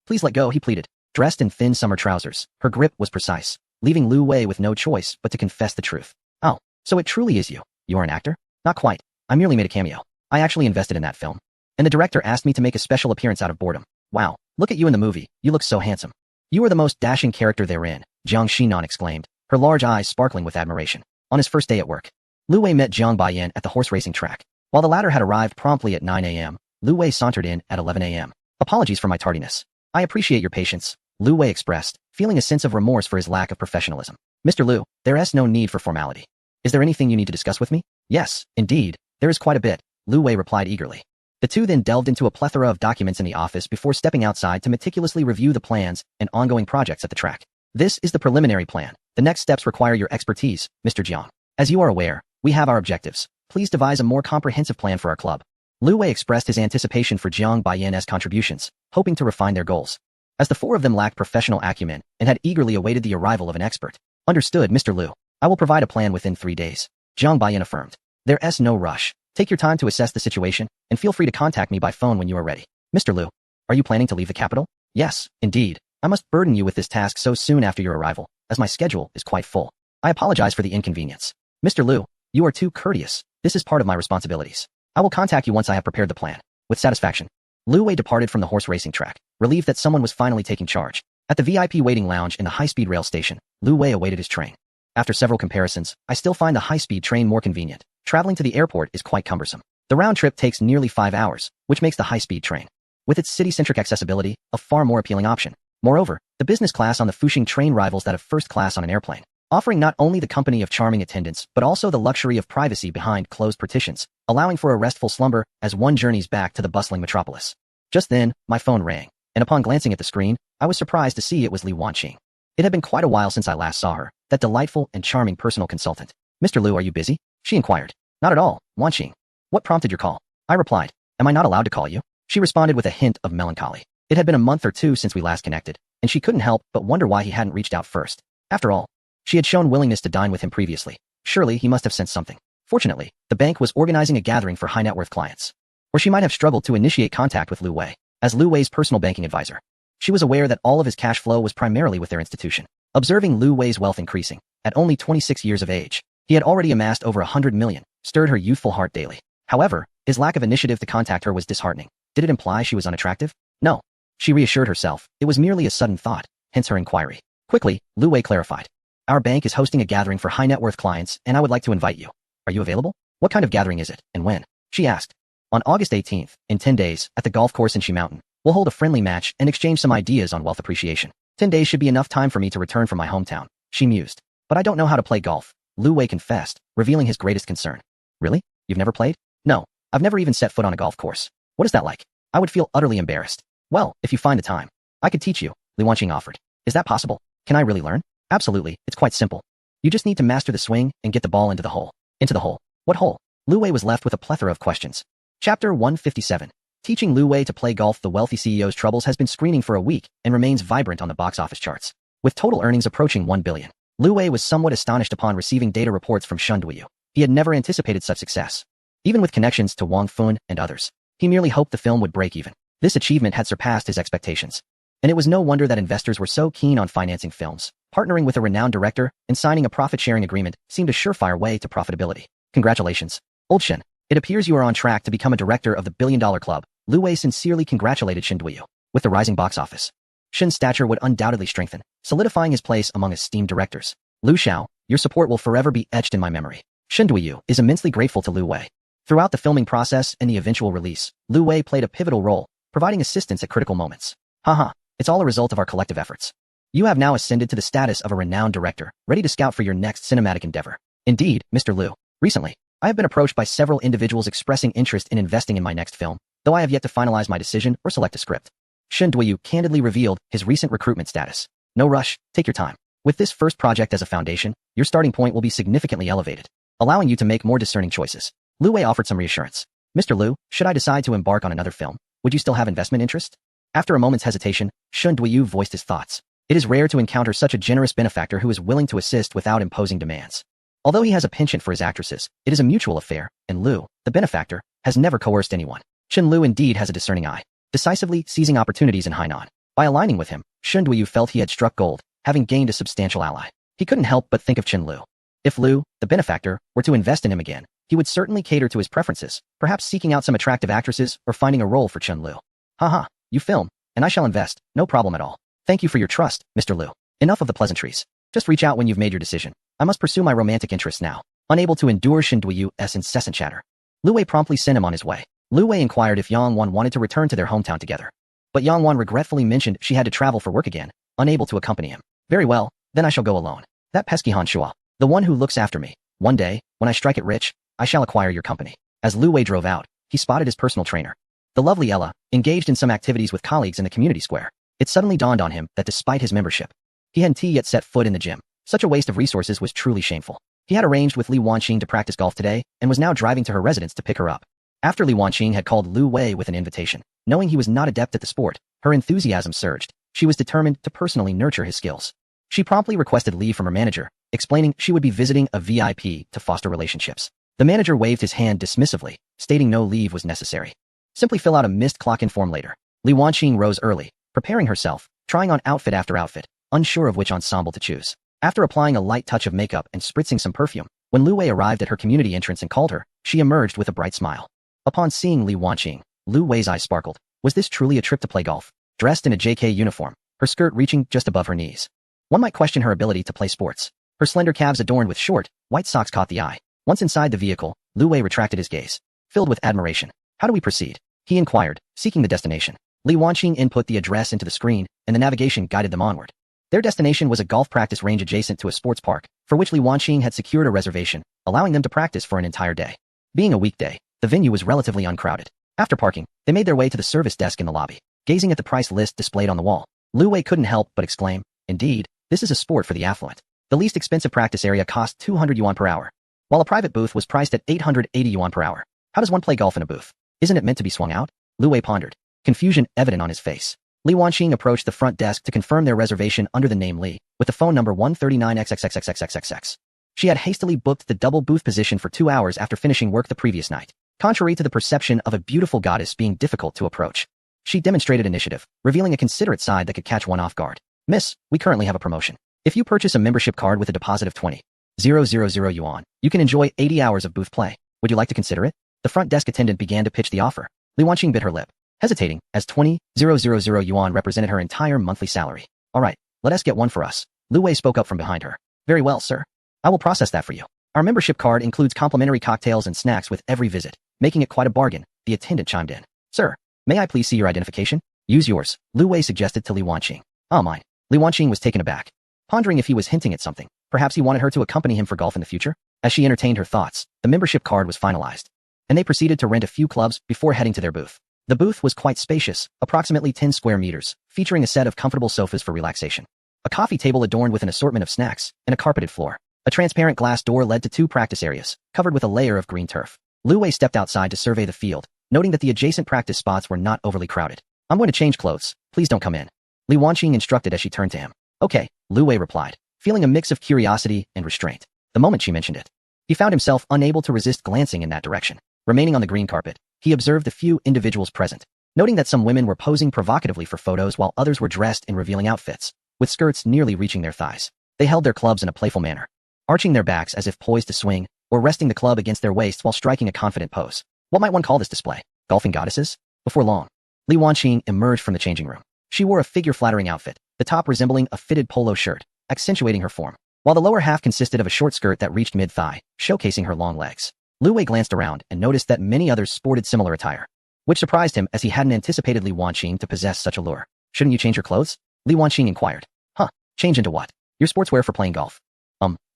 S1: Please let go, he pleaded. Dressed in thin summer trousers, her grip was precise, leaving Lu Wei with no choice but to confess the truth. Oh, so it truly is you. You are an actor? Not quite. I merely made a cameo. I actually invested in that film. And the director asked me to make a special appearance out of boredom. Wow, look at you in the movie. You look so handsome. You are the most dashing character therein, Jiang Xinan exclaimed, her large eyes sparkling with admiration. On his first day at work, Lu Wei met Jiang Baiyan at the horse racing track. While the latter had arrived promptly at 9 a.m., Lu Wei sauntered in at 11 a.m. Apologies for my tardiness. I appreciate your patience, Lu Wei expressed, feeling a sense of remorse for his lack of professionalism. Mr. Lu, there is no need for formality. Is there anything you need to discuss with me? Yes, indeed, there is quite a bit, Lu Wei replied eagerly. The two then delved into a plethora of documents in the office before stepping outside to meticulously review the plans and ongoing projects at the track. This is the preliminary plan. The next steps require your expertise, Mr. Jiang. As you are aware, we have our objectives. Please devise a more comprehensive plan for our club. Lu Wei expressed his anticipation for Jiang Baiyan's contributions, hoping to refine their goals. As the four of them lacked professional acumen and had eagerly awaited the arrival of an expert. Understood, Mr. Lu. I will provide a plan within 3 days. Jiang Baiyan affirmed. There's no rush. Take your time to assess the situation, and feel free to contact me by phone when you are ready. Mr. Lu, are you planning to leave the capital? Yes, indeed. I must burden you with this task so soon after your arrival, as my schedule is quite full. I apologize for the inconvenience. Mr. Lu, you are too courteous. This is part of my responsibilities. I will contact you once I have prepared the plan. With satisfaction. Lu Wei departed from the horse racing track, relieved that someone was finally taking charge. At the VIP waiting lounge in the high-speed rail station, Lu Wei awaited his train. After several comparisons, I still find the high-speed train more convenient. Traveling to the airport is quite cumbersome. The round trip takes nearly 5 hours, which makes the high-speed train, with its city-centric accessibility, a far more appealing option. Moreover, the business class on the Fuxing train rivals that of first class on an airplane, offering not only the company of charming attendants but also the luxury of privacy behind closed partitions, allowing for a restful slumber as one journeys back to the bustling metropolis. Just then, my phone rang, and upon glancing at the screen, I was surprised to see it was Li Wanqing. It had been quite a while since I last saw her, that delightful and charming personal consultant. Mr. Lu, are you busy? She inquired. Not at all, Wanqing. What prompted your call? I replied. Am I not allowed to call you? She responded with a hint of melancholy. It had been a month or two since we last connected, and she couldn't help but wonder why he hadn't reached out first. After all, she had shown willingness to dine with him previously. Surely he must have sensed something. Fortunately, the bank was organizing a gathering for high-net-worth clients, or she might have struggled to initiate contact with Lu Wei, as Lu Wei's personal banking advisor. She was aware that all of his cash flow was primarily with their institution. Observing Lu Wei's wealth increasing, at only 26 years of age, he had already amassed over 100 million, stirred her youthful heart daily. However, his lack of initiative to contact her was disheartening. Did it imply she was unattractive? No. She reassured herself, it was merely a sudden thought, hence her inquiry. Quickly, Lu Wei clarified. Our bank is hosting a gathering for high-net-worth clients, and I would like to invite you. Are you available? What kind of gathering is it, and when? She asked. On August 18th, in 10 days, at the golf course in Shi Mountain, we'll hold a friendly match and exchange some ideas on wealth appreciation. 10 days should be enough time for me to return from my hometown, she mused. But I don't know how to play golf, Lu Wei confessed, revealing his greatest concern. Really? You've never played? No, I've never even set foot on a golf course. What is that like? I would feel utterly embarrassed. Well, if you find the time, I could teach you, Li Wanqing offered. Is that possible? Can I really learn? Absolutely, it's quite simple. You just need to master the swing and get the ball into the hole. Into the hole. What hole? Lu Wei was left with a plethora of questions. Chapter 157. Teaching Lu Wei to play golf. The wealthy CEO's troubles has been screening for a week and remains vibrant on the box office charts. With total earnings approaching 1 billion, Lu Wei was somewhat astonished upon receiving data reports from Shen Duyu. He had never anticipated such success. Even with connections to Wang Fun and others, he merely hoped the film would break even. This achievement had surpassed his expectations. And it was no wonder that investors were so keen on financing films. Partnering with a renowned director and signing a profit-sharing agreement seemed a surefire way to profitability. Congratulations, old Shen. It appears you are on track to become a director of the billion-dollar club. Lu Wei sincerely congratulated Shen Duyu. With the rising box office, Shen's stature would undoubtedly strengthen, solidifying his place among esteemed directors. Lu Xiao, your support will forever be etched in my memory. Shen Duyu is immensely grateful to Lu Wei. Throughout the filming process and the eventual release, Lu Wei played a pivotal role, providing assistance at critical moments. Haha, it's all a result of our collective efforts. You have now ascended to the status of a renowned director, ready to scout for your next cinematic endeavor. Indeed, Mr. Lu. Recently, I have been approached by several individuals expressing interest in investing in my next film, though I have yet to finalize my decision or select a script. Shen Duiyu candidly revealed his recent recruitment status. No rush, take your time. With this first project as a foundation, your starting point will be significantly elevated, allowing you to make more discerning choices. Lu Wei offered some reassurance. Mr. Liu, should I decide to embark on another film, would you still have investment interest? After a moment's hesitation, Shen Duiyu voiced his thoughts. It is rare to encounter such a generous benefactor who is willing to assist without imposing demands. Although he has a penchant for his actresses, it is a mutual affair, and Liu, the benefactor, has never coerced anyone. Shen Liu indeed has a discerning eye, decisively seizing opportunities in Hainan. By aligning with him, Shen Duiyu felt he had struck gold, having gained a substantial ally. He couldn't help but think of Chen Liu. If Liu, the benefactor, were to invest in him again, he would certainly cater to his preferences, perhaps seeking out some attractive actresses or finding a role for Chen Liu. Haha, you film, and I shall invest, no problem at all. Thank you for your trust, Mr. Liu. Enough of the pleasantries. Just reach out when you've made your decision. I must pursue my romantic interests now. Unable to endure Shen Duiyu's incessant chatter, Lu Wei promptly sent him on his way. Lu Wei inquired if Yang Wan wanted to return to their hometown together. But Yang Wan regretfully mentioned she had to travel for work again, unable to accompany him. Very well, then I shall go alone. That pesky Han Shua, the one who looks after me. One day, when I strike it rich, I shall acquire your company. As Lu Wei drove out, he spotted his personal trainer, the lovely Ella, engaged in some activities with colleagues in the community square. It suddenly dawned on him that despite his membership, he hadn't yet set foot in the gym. Such a waste of resources was truly shameful. He had arranged with Li Wanqing to practice golf today and was now driving to her residence to pick her up. After Li Wanqing had called Lu Wei with an invitation, knowing he was not adept at the sport, her enthusiasm surged. She was determined to personally nurture his skills. She promptly requested leave from her manager, explaining she would be visiting a VIP to foster relationships. The manager waved his hand dismissively, stating no leave was necessary. Simply fill out a missed clock-in form later. Li Wanqing rose early, preparing herself, trying on outfit after outfit, unsure of which ensemble to choose. After applying a light touch of makeup and spritzing some perfume, when Lu Wei arrived at her community entrance and called her, she emerged with a bright smile. Upon seeing Li Wanqing, Lu Wei's eyes sparkled. Was this truly a trip to play golf? Dressed in a JK uniform, her skirt reaching just above her knees, one might question her ability to play sports. Her slender calves adorned with short, white socks caught the eye. Once inside the vehicle, Lu Wei retracted his gaze, filled with admiration. How do we proceed? He inquired, seeking the destination. Li Wanqing input the address into the screen, and the navigation guided them onward. Their destination was a golf practice range adjacent to a sports park, for which Li Wanqing had secured a reservation, allowing them to practice for an entire day. Being a weekday, the venue was relatively uncrowded. After parking, they made their way to the service desk in the lobby. Gazing at the price list displayed on the wall, Lu Wei couldn't help but exclaim, indeed, this is a sport for the affluent. The least expensive practice area cost 200 yuan per hour, while a private booth was priced at 880 yuan per hour. How does one play golf in a booth? Isn't it meant to be swung out? Lu Wei pondered, confusion evident on his face. Li Wanqing approached the front desk to confirm their reservation under the name Li, with the phone number 139XXXXXXXX. She had hastily booked the double booth position for 2 hours after finishing work the previous night. Contrary to the perception of a beautiful goddess being difficult to approach, she demonstrated initiative, revealing a considerate side that could catch one off guard. Miss, we currently have a promotion. If you purchase a membership card with a deposit of 20,000 yuan, you can enjoy 80 hours of booth play. Would you like to consider it? The front desk attendant began to pitch the offer. Li Wanqing bit her lip, hesitating, as 20,000 yuan represented her entire monthly salary. All right, let us get one for us. Lu Wei spoke up from behind her. Very well, sir. I will process that for you. Our membership card includes complimentary cocktails and snacks with every visit, making it quite a bargain. The attendant chimed in. Sir, may I please see your identification? Use yours, Lu Wei suggested to Li Wanqing. Oh, mine. Li Wanqing was taken aback, pondering if he was hinting at something. Perhaps he wanted her to accompany him for golf in the future? As she entertained her thoughts, the membership card was finalized, and they proceeded to rent a few clubs before heading to their booth. The booth was quite spacious, approximately 10 square meters, featuring a set of comfortable sofas for relaxation, a coffee table adorned with an assortment of snacks, and a carpeted floor. A transparent glass door led to 2 practice areas, covered with a layer of green turf. Lu Wei stepped outside to survey the field, noting that the adjacent practice spots were not overly crowded. I'm going to change clothes. Please don't come in, Li Wanqing instructed as she turned to him. Okay, Lu Wei replied, feeling a mix of curiosity and restraint. The moment she mentioned it, he found himself unable to resist glancing in that direction. Remaining on the green carpet, he observed the few individuals present, noting that some women were posing provocatively for photos while others were dressed in revealing outfits, with skirts nearly reaching their thighs. They held their clubs in a playful manner, arching their backs as if poised to swing, or resting the club against their waists while striking a confident pose. What might one call this display? Golfing goddesses? Before long, Li Wanqing emerged from the changing room. She wore a figure-flattering outfit, the top resembling a fitted polo shirt, accentuating her form, while the lower half consisted of a short skirt that reached mid-thigh, showcasing her long legs. Lu Wei glanced around and noticed that many others sported similar attire, which surprised him as he hadn't anticipated Li Wanqing to possess such allure. Shouldn't you change your clothes? Li Wanqing inquired. Huh, change into what? Your sportswear for playing golf.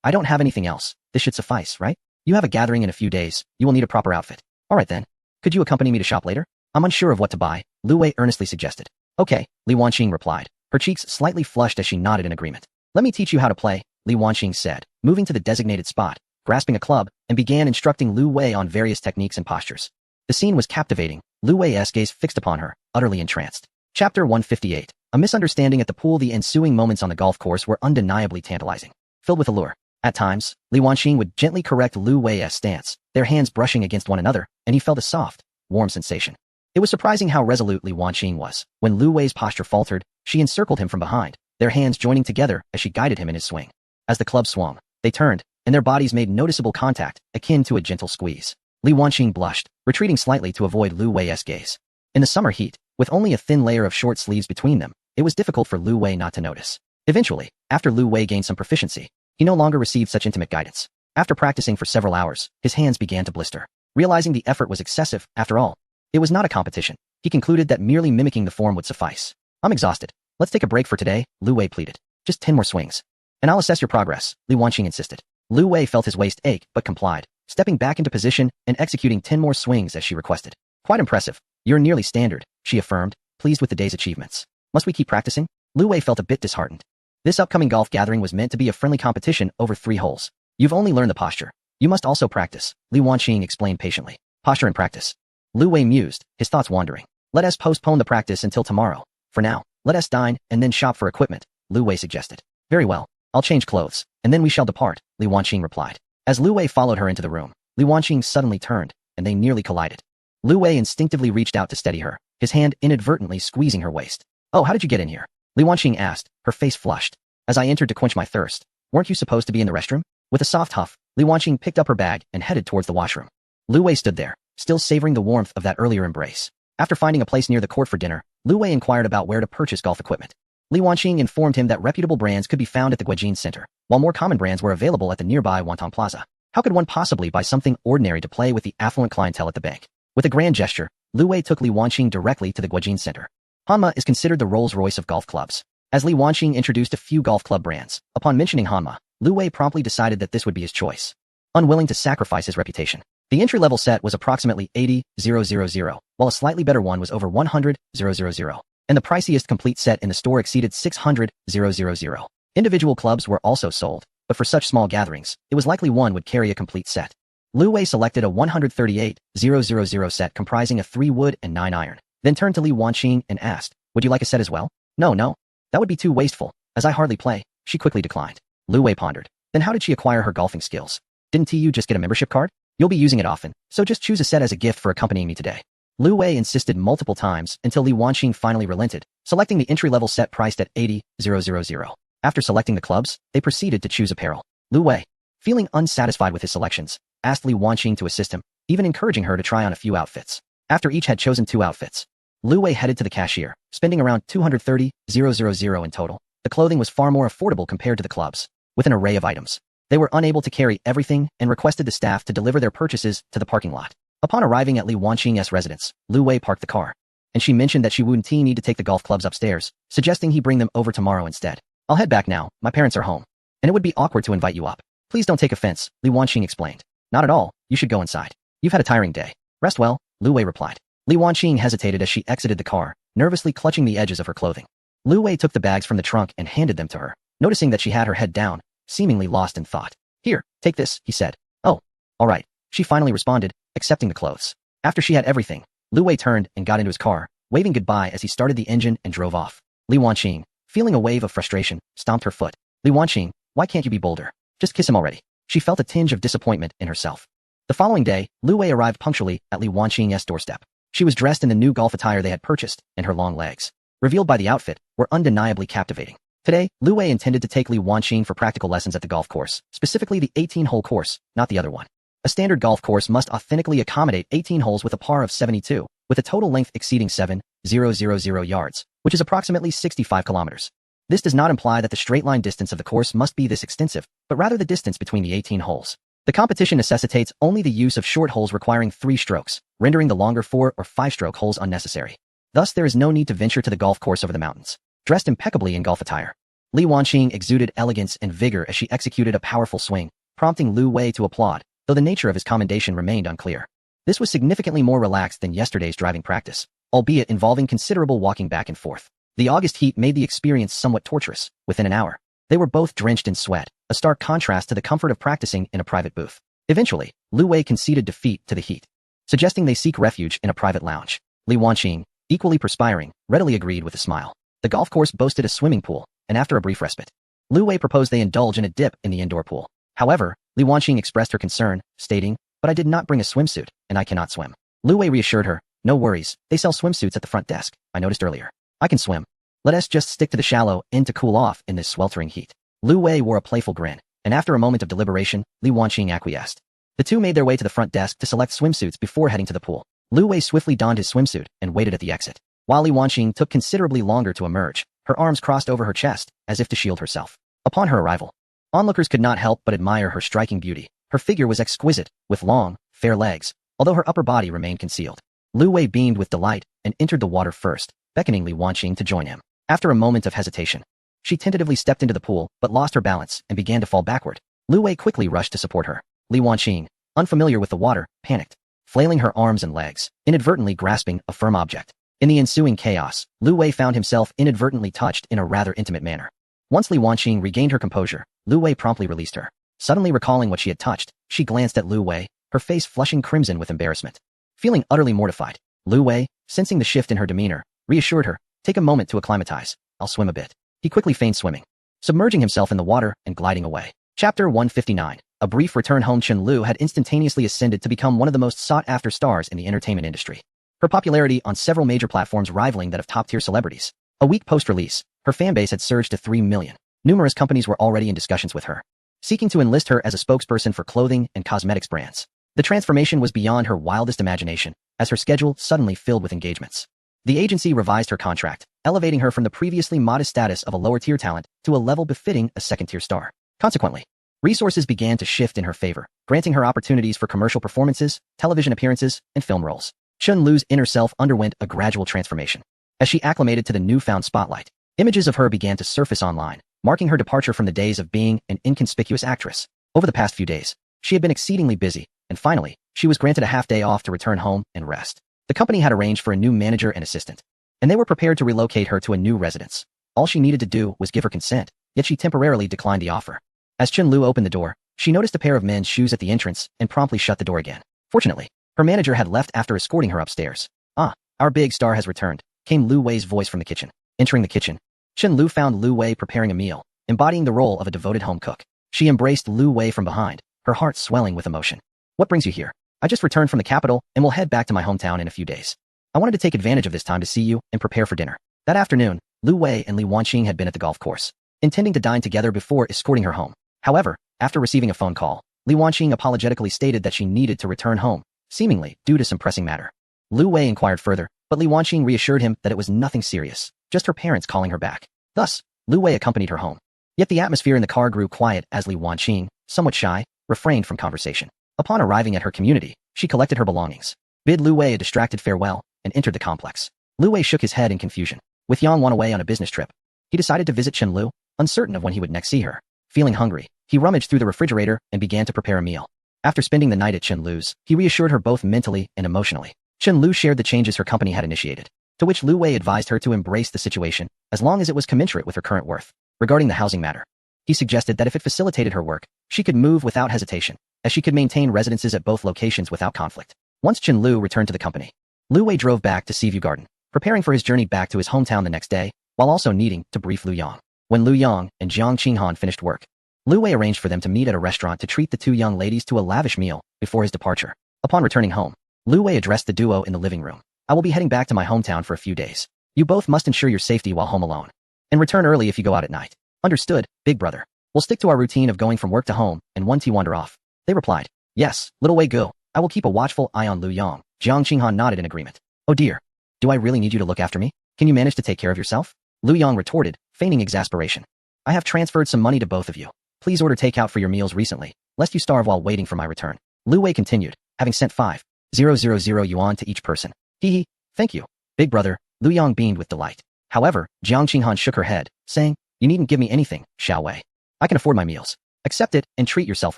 S1: I don't have anything else. This should suffice, right? You have a gathering in a few days. You will need a proper outfit. All right then. Could you accompany me to shop later? I'm unsure of what to buy, Lu Wei earnestly suggested. Okay, Li Wanqing replied, her cheeks slightly flushed as she nodded in agreement. Let me teach you how to play, Li Wanqing said, moving to the designated spot, grasping a club, and began instructing Lu Wei on various techniques and postures. The scene was captivating. Lu Wei's gaze fixed upon her, utterly entranced. Chapter 158. A misunderstanding at the pool. The ensuing moments on the golf course were undeniably tantalizing, filled with allure. At times, Li Wanqing would gently correct Lu Wei's stance, their hands brushing against one another, and he felt a soft, warm sensation. It was surprising how resolute Li Wanqing was. When Lu Wei's posture faltered, she encircled him from behind, their hands joining together as she guided him in his swing. As the club swung, they turned, and their bodies made noticeable contact, akin to a gentle squeeze. Li Wanqing blushed, retreating slightly to avoid Lu Wei's gaze. In the summer heat, with only a thin layer of short sleeves between them, it was difficult for Lu Wei not to notice. Eventually, after Lu Wei gained some proficiency, he no longer received such intimate guidance. After practicing for several hours, his hands began to blister. Realizing the effort was excessive, after all, it was not a competition. He concluded that merely mimicking the form would suffice. I'm exhausted. Let's take a break for today, Lu Wei pleaded. Just 10 more swings. And I'll assess your progress, Li Wanqing insisted. Lu Wei felt his waist ache, but complied, stepping back into position and executing 10 more swings as she requested. Quite impressive. You're nearly standard, she affirmed, pleased with the day's achievements. Must we keep practicing? Lu Wei felt a bit disheartened. This upcoming golf gathering was meant to be a friendly competition over 3 holes. You've only learned the posture. You must also practice, Li Wanqing explained patiently. Posture and practice. Lu Wei mused, his thoughts wandering. Let us postpone the practice until tomorrow. For now, let us dine and then shop for equipment, Lu Wei suggested. Very well. I'll change clothes, and then we shall depart, Li Wanqing replied. As Lu Wei followed her into the room, Li Wanqing suddenly turned, and they nearly collided. Lu Wei instinctively reached out to steady her, his hand inadvertently squeezing her waist. Oh, how did you get in here? Li Wanqing asked, her face flushed. As I entered to quench my thirst. Weren't you supposed to be in the restroom? With a soft huff, Li Wanqing picked up her bag and headed towards the washroom. Lu Wei stood there, still savoring the warmth of that earlier embrace. After finding a place near the court for dinner, Lu Wei inquired about where to purchase golf equipment. Li Wanqing informed him that reputable brands could be found at the Guijin Center, while more common brands were available at the nearby Wanton Plaza. How could one possibly buy something ordinary to play with the affluent clientele at the bank? With a grand gesture, Lu Wei took Li Wanqing directly to the Guijin Center. Hanma is considered the Rolls-Royce of golf clubs. As Li Wanqing introduced a few golf club brands, upon mentioning Hanma, Lu Wei promptly decided that this would be his choice. Unwilling to sacrifice his reputation. The entry-level set was approximately 80,000, while a slightly better one was over 100,000, and the priciest complete set in the store exceeded 600,000. Individual clubs were also sold, but for such small gatherings, it was likely one would carry a complete set. Lu Wei selected a 138,000 set comprising a 3-wood and 9-iron, then turned to Li Wanqing and asked, would you like a set as well? No. That would be too wasteful, as I hardly play, she quickly declined. Lu Wei pondered. Then how did she acquire her golfing skills? Didn't you just get a membership card? You'll be using it often, so just choose a set as a gift for accompanying me today. Lu Wei insisted multiple times until Li Wanqing finally relented, selecting the entry-level set priced at 80,000. After selecting the clubs, they proceeded to choose apparel. Lu Wei, feeling unsatisfied with his selections, asked Li Wanqing to assist him, even encouraging her to try on a few outfits. After each had chosen 2 outfits, Lu Wei headed to the cashier, spending around 230,000 in total. The clothing was far more affordable compared to the clubs. With an array of items, they were unable to carry everything and requested the staff to deliver their purchases to the parking lot. Upon arriving at Li Wanqing's residence, Lu Wei parked the car, and she mentioned that she wouldn't need to take the golf clubs upstairs, suggesting he bring them over tomorrow instead. I'll head back now, my parents are home, and it would be awkward to invite you up. Please don't take offense, Li Wanqing explained. Not at all, you should go inside. You've had a tiring day. Rest well, Lu Wei replied. Li Wanqing hesitated as she exited the car, nervously clutching the edges of her clothing. Lu Wei took the bags from the trunk and handed them to her, noticing that she had her head down, seemingly lost in thought. Here, take this, he said. Oh, all right, she finally responded, accepting the clothes. After she had everything, Lu Wei turned and got into his car, waving goodbye as he started the engine and drove off. Li Wanqing, feeling a wave of frustration, stomped her foot. Li Wanqing, why can't you be bolder? Just kiss him already. She felt a tinge of disappointment in herself. The following day, Lu Wei arrived punctually at Li Wanqing's doorstep. She was dressed in the new golf attire they had purchased, and her long legs, revealed by the outfit, were undeniably captivating. Today, Lu Wei intended to take Li Wanqing for practical lessons at the golf course, specifically the 18-hole course, not the other one. A standard golf course must authentically accommodate 18 holes with a par of 72, with a total length exceeding 7,000 yards, which is approximately 65 kilometers. This does not imply that the straight-line distance of the course must be this extensive, but rather the distance between the 18 holes. The competition necessitates only the use of short holes requiring 3 strokes, rendering the longer 4 or 5-stroke holes unnecessary. Thus, there is no need to venture to the golf course over the mountains. Dressed impeccably in golf attire, Li Wanqing exuded elegance and vigor as she executed a powerful swing, prompting Lu Wei to applaud, though the nature of his commendation remained unclear. This was significantly more relaxed than yesterday's driving practice, albeit involving considerable walking back and forth. The August heat made the experience somewhat torturous. Within an hour, they were both drenched in sweat, a stark contrast to the comfort of practicing in a private booth. Eventually, Lu Wei conceded defeat to the heat, suggesting they seek refuge in a private lounge. Li Wanqing, equally perspiring, readily agreed with a smile. The golf course boasted a swimming pool, and after a brief respite, Lu Wei proposed they indulge in a dip in the indoor pool. However, Li Wanqing expressed her concern, stating, "But I did not bring a swimsuit, and I cannot swim." Lu Wei reassured her, "No worries, they sell swimsuits at the front desk, I noticed earlier. I can swim. Let us just stick to the shallow end to cool off in this sweltering heat." Lu Wei wore a playful grin, and after a moment of deliberation, Li Wanqing acquiesced. The two made their way to the front desk to select swimsuits before heading to the pool. Lu Wei swiftly donned his swimsuit and waited at the exit, while Li Wanqing took considerably longer to emerge, her arms crossed over her chest, as if to shield herself. Upon her arrival, onlookers could not help but admire her striking beauty. Her figure was exquisite, with long, fair legs, although her upper body remained concealed. Lu Wei beamed with delight and entered the water first, beckoning Li Wanqing to join him. After a moment of hesitation, she tentatively stepped into the pool but lost her balance and began to fall backward. Lu Wei quickly rushed to support her. Li Wanqing, unfamiliar with the water, panicked, flailing her arms and legs, inadvertently grasping a firm object. In the ensuing chaos, Lu Wei found himself inadvertently touched in a rather intimate manner. Once Li Wanqing regained her composure, Lu Wei promptly released her. Suddenly recalling what she had touched, she glanced at Lu Wei, her face flushing crimson with embarrassment. Feeling utterly mortified, Lu Wei, sensing the shift in her demeanor, reassured her, "Take a moment to acclimatize. I'll swim a bit." He quickly feigned swimming, submerging himself in the water and gliding away. Chapter 159. A brief return home. Chen Lu had instantaneously ascended to become one of the most sought-after stars in the entertainment industry, her popularity on several major platforms rivaling that of top-tier celebrities. A week post-release, her fanbase had surged to 3 million. Numerous companies were already in discussions with her, seeking to enlist her as a spokesperson for clothing and cosmetics brands. The transformation was beyond her wildest imagination, as her schedule suddenly filled with engagements. The agency revised her contract, elevating her from the previously modest status of a lower-tier talent to a level befitting a second-tier star. Consequently, resources began to shift in her favor, granting her opportunities for commercial performances, television appearances, and film roles. Chen Lu's inner self underwent a gradual transformation. As she acclimated to the newfound spotlight, images of her began to surface online, marking her departure from the days of being an inconspicuous actress. Over the past few days, she had been exceedingly busy, and finally, she was granted a half-day off to return home and rest. The company had arranged for a new manager and assistant, and they were prepared to relocate her to a new residence. All she needed to do was give her consent, yet she temporarily declined the offer. As Chen Lu opened the door, she noticed a pair of men's shoes at the entrance and promptly shut the door again. Fortunately, her manager had left after escorting her upstairs. "Ah, our big star has returned," came Lu Wei's voice from the kitchen. Entering the kitchen, Chen Lu found Lu Wei preparing a meal, embodying the role of a devoted home cook. She embraced Lu Wei from behind, her heart swelling with emotion. "What brings you here?" "I just returned from the capital and will head back to my hometown in a few days. I wanted to take advantage of this time to see you and prepare for dinner." That afternoon, Lu Wei and Li Wanqing had been at the golf course, intending to dine together before escorting her home. However, after receiving a phone call, Li Wanqing apologetically stated that she needed to return home, seemingly due to some pressing matter. Lu Wei inquired further, but Li Wanqing reassured him that it was nothing serious, just her parents calling her back. Thus, Lu Wei accompanied her home. Yet the atmosphere in the car grew quiet as Li Wanqing, somewhat shy, refrained from conversation. Upon arriving at her community, she collected her belongings, bid Lu Wei a distracted farewell, and entered the complex. Lu Wei shook his head in confusion. With Yang Wan away on a business trip, he decided to visit Chen Lu, uncertain of when he would next see her. Feeling hungry, he rummaged through the refrigerator and began to prepare a meal. After spending the night at Chen Lu's, he reassured her both mentally and emotionally. Chen Lu shared the changes her company had initiated, to which Lu Wei advised her to embrace the situation, as long as it was commensurate with her current worth. Regarding the housing matter, he suggested that if it facilitated her work, she could move without hesitation, as she could maintain residences at both locations without conflict. Once Chen Lu returned to the company, Lu Wei drove back to Seaview Garden, preparing for his journey back to his hometown the next day, while also needing to brief Lu Yang. When Lu Yang and Jiang Qinghan finished work, Lu Wei arranged for them to meet at a restaurant to treat the two young ladies to a lavish meal before his departure. Upon returning home, Lu Wei addressed the duo in the living room. "I will be heading back to my hometown for a few days. You both must ensure your safety while home alone, and return early if you go out at night." "Understood, big brother. We'll stick to our routine of going from work to home and one tea wander off." They replied. "Yes, little Wei go. I will keep a watchful eye on Lu Yang." Jiang Qinghan nodded in agreement. "Oh dear. Do I really need you to look after me? Can you manage to take care of yourself?" Lu Yang retorted, feigning exasperation. "I have transferred some money to both of you. Please order takeout for your meals recently, lest you starve while waiting for my return." Lu Wei continued, having sent 5,000 yuan to each person. "Hee, thank you, big brother." Lu Yang beamed with delight. However, Jiang Qinghan shook her head, saying, "You needn't give me anything, Xiao Wei. I can afford my meals. Accept it and treat yourself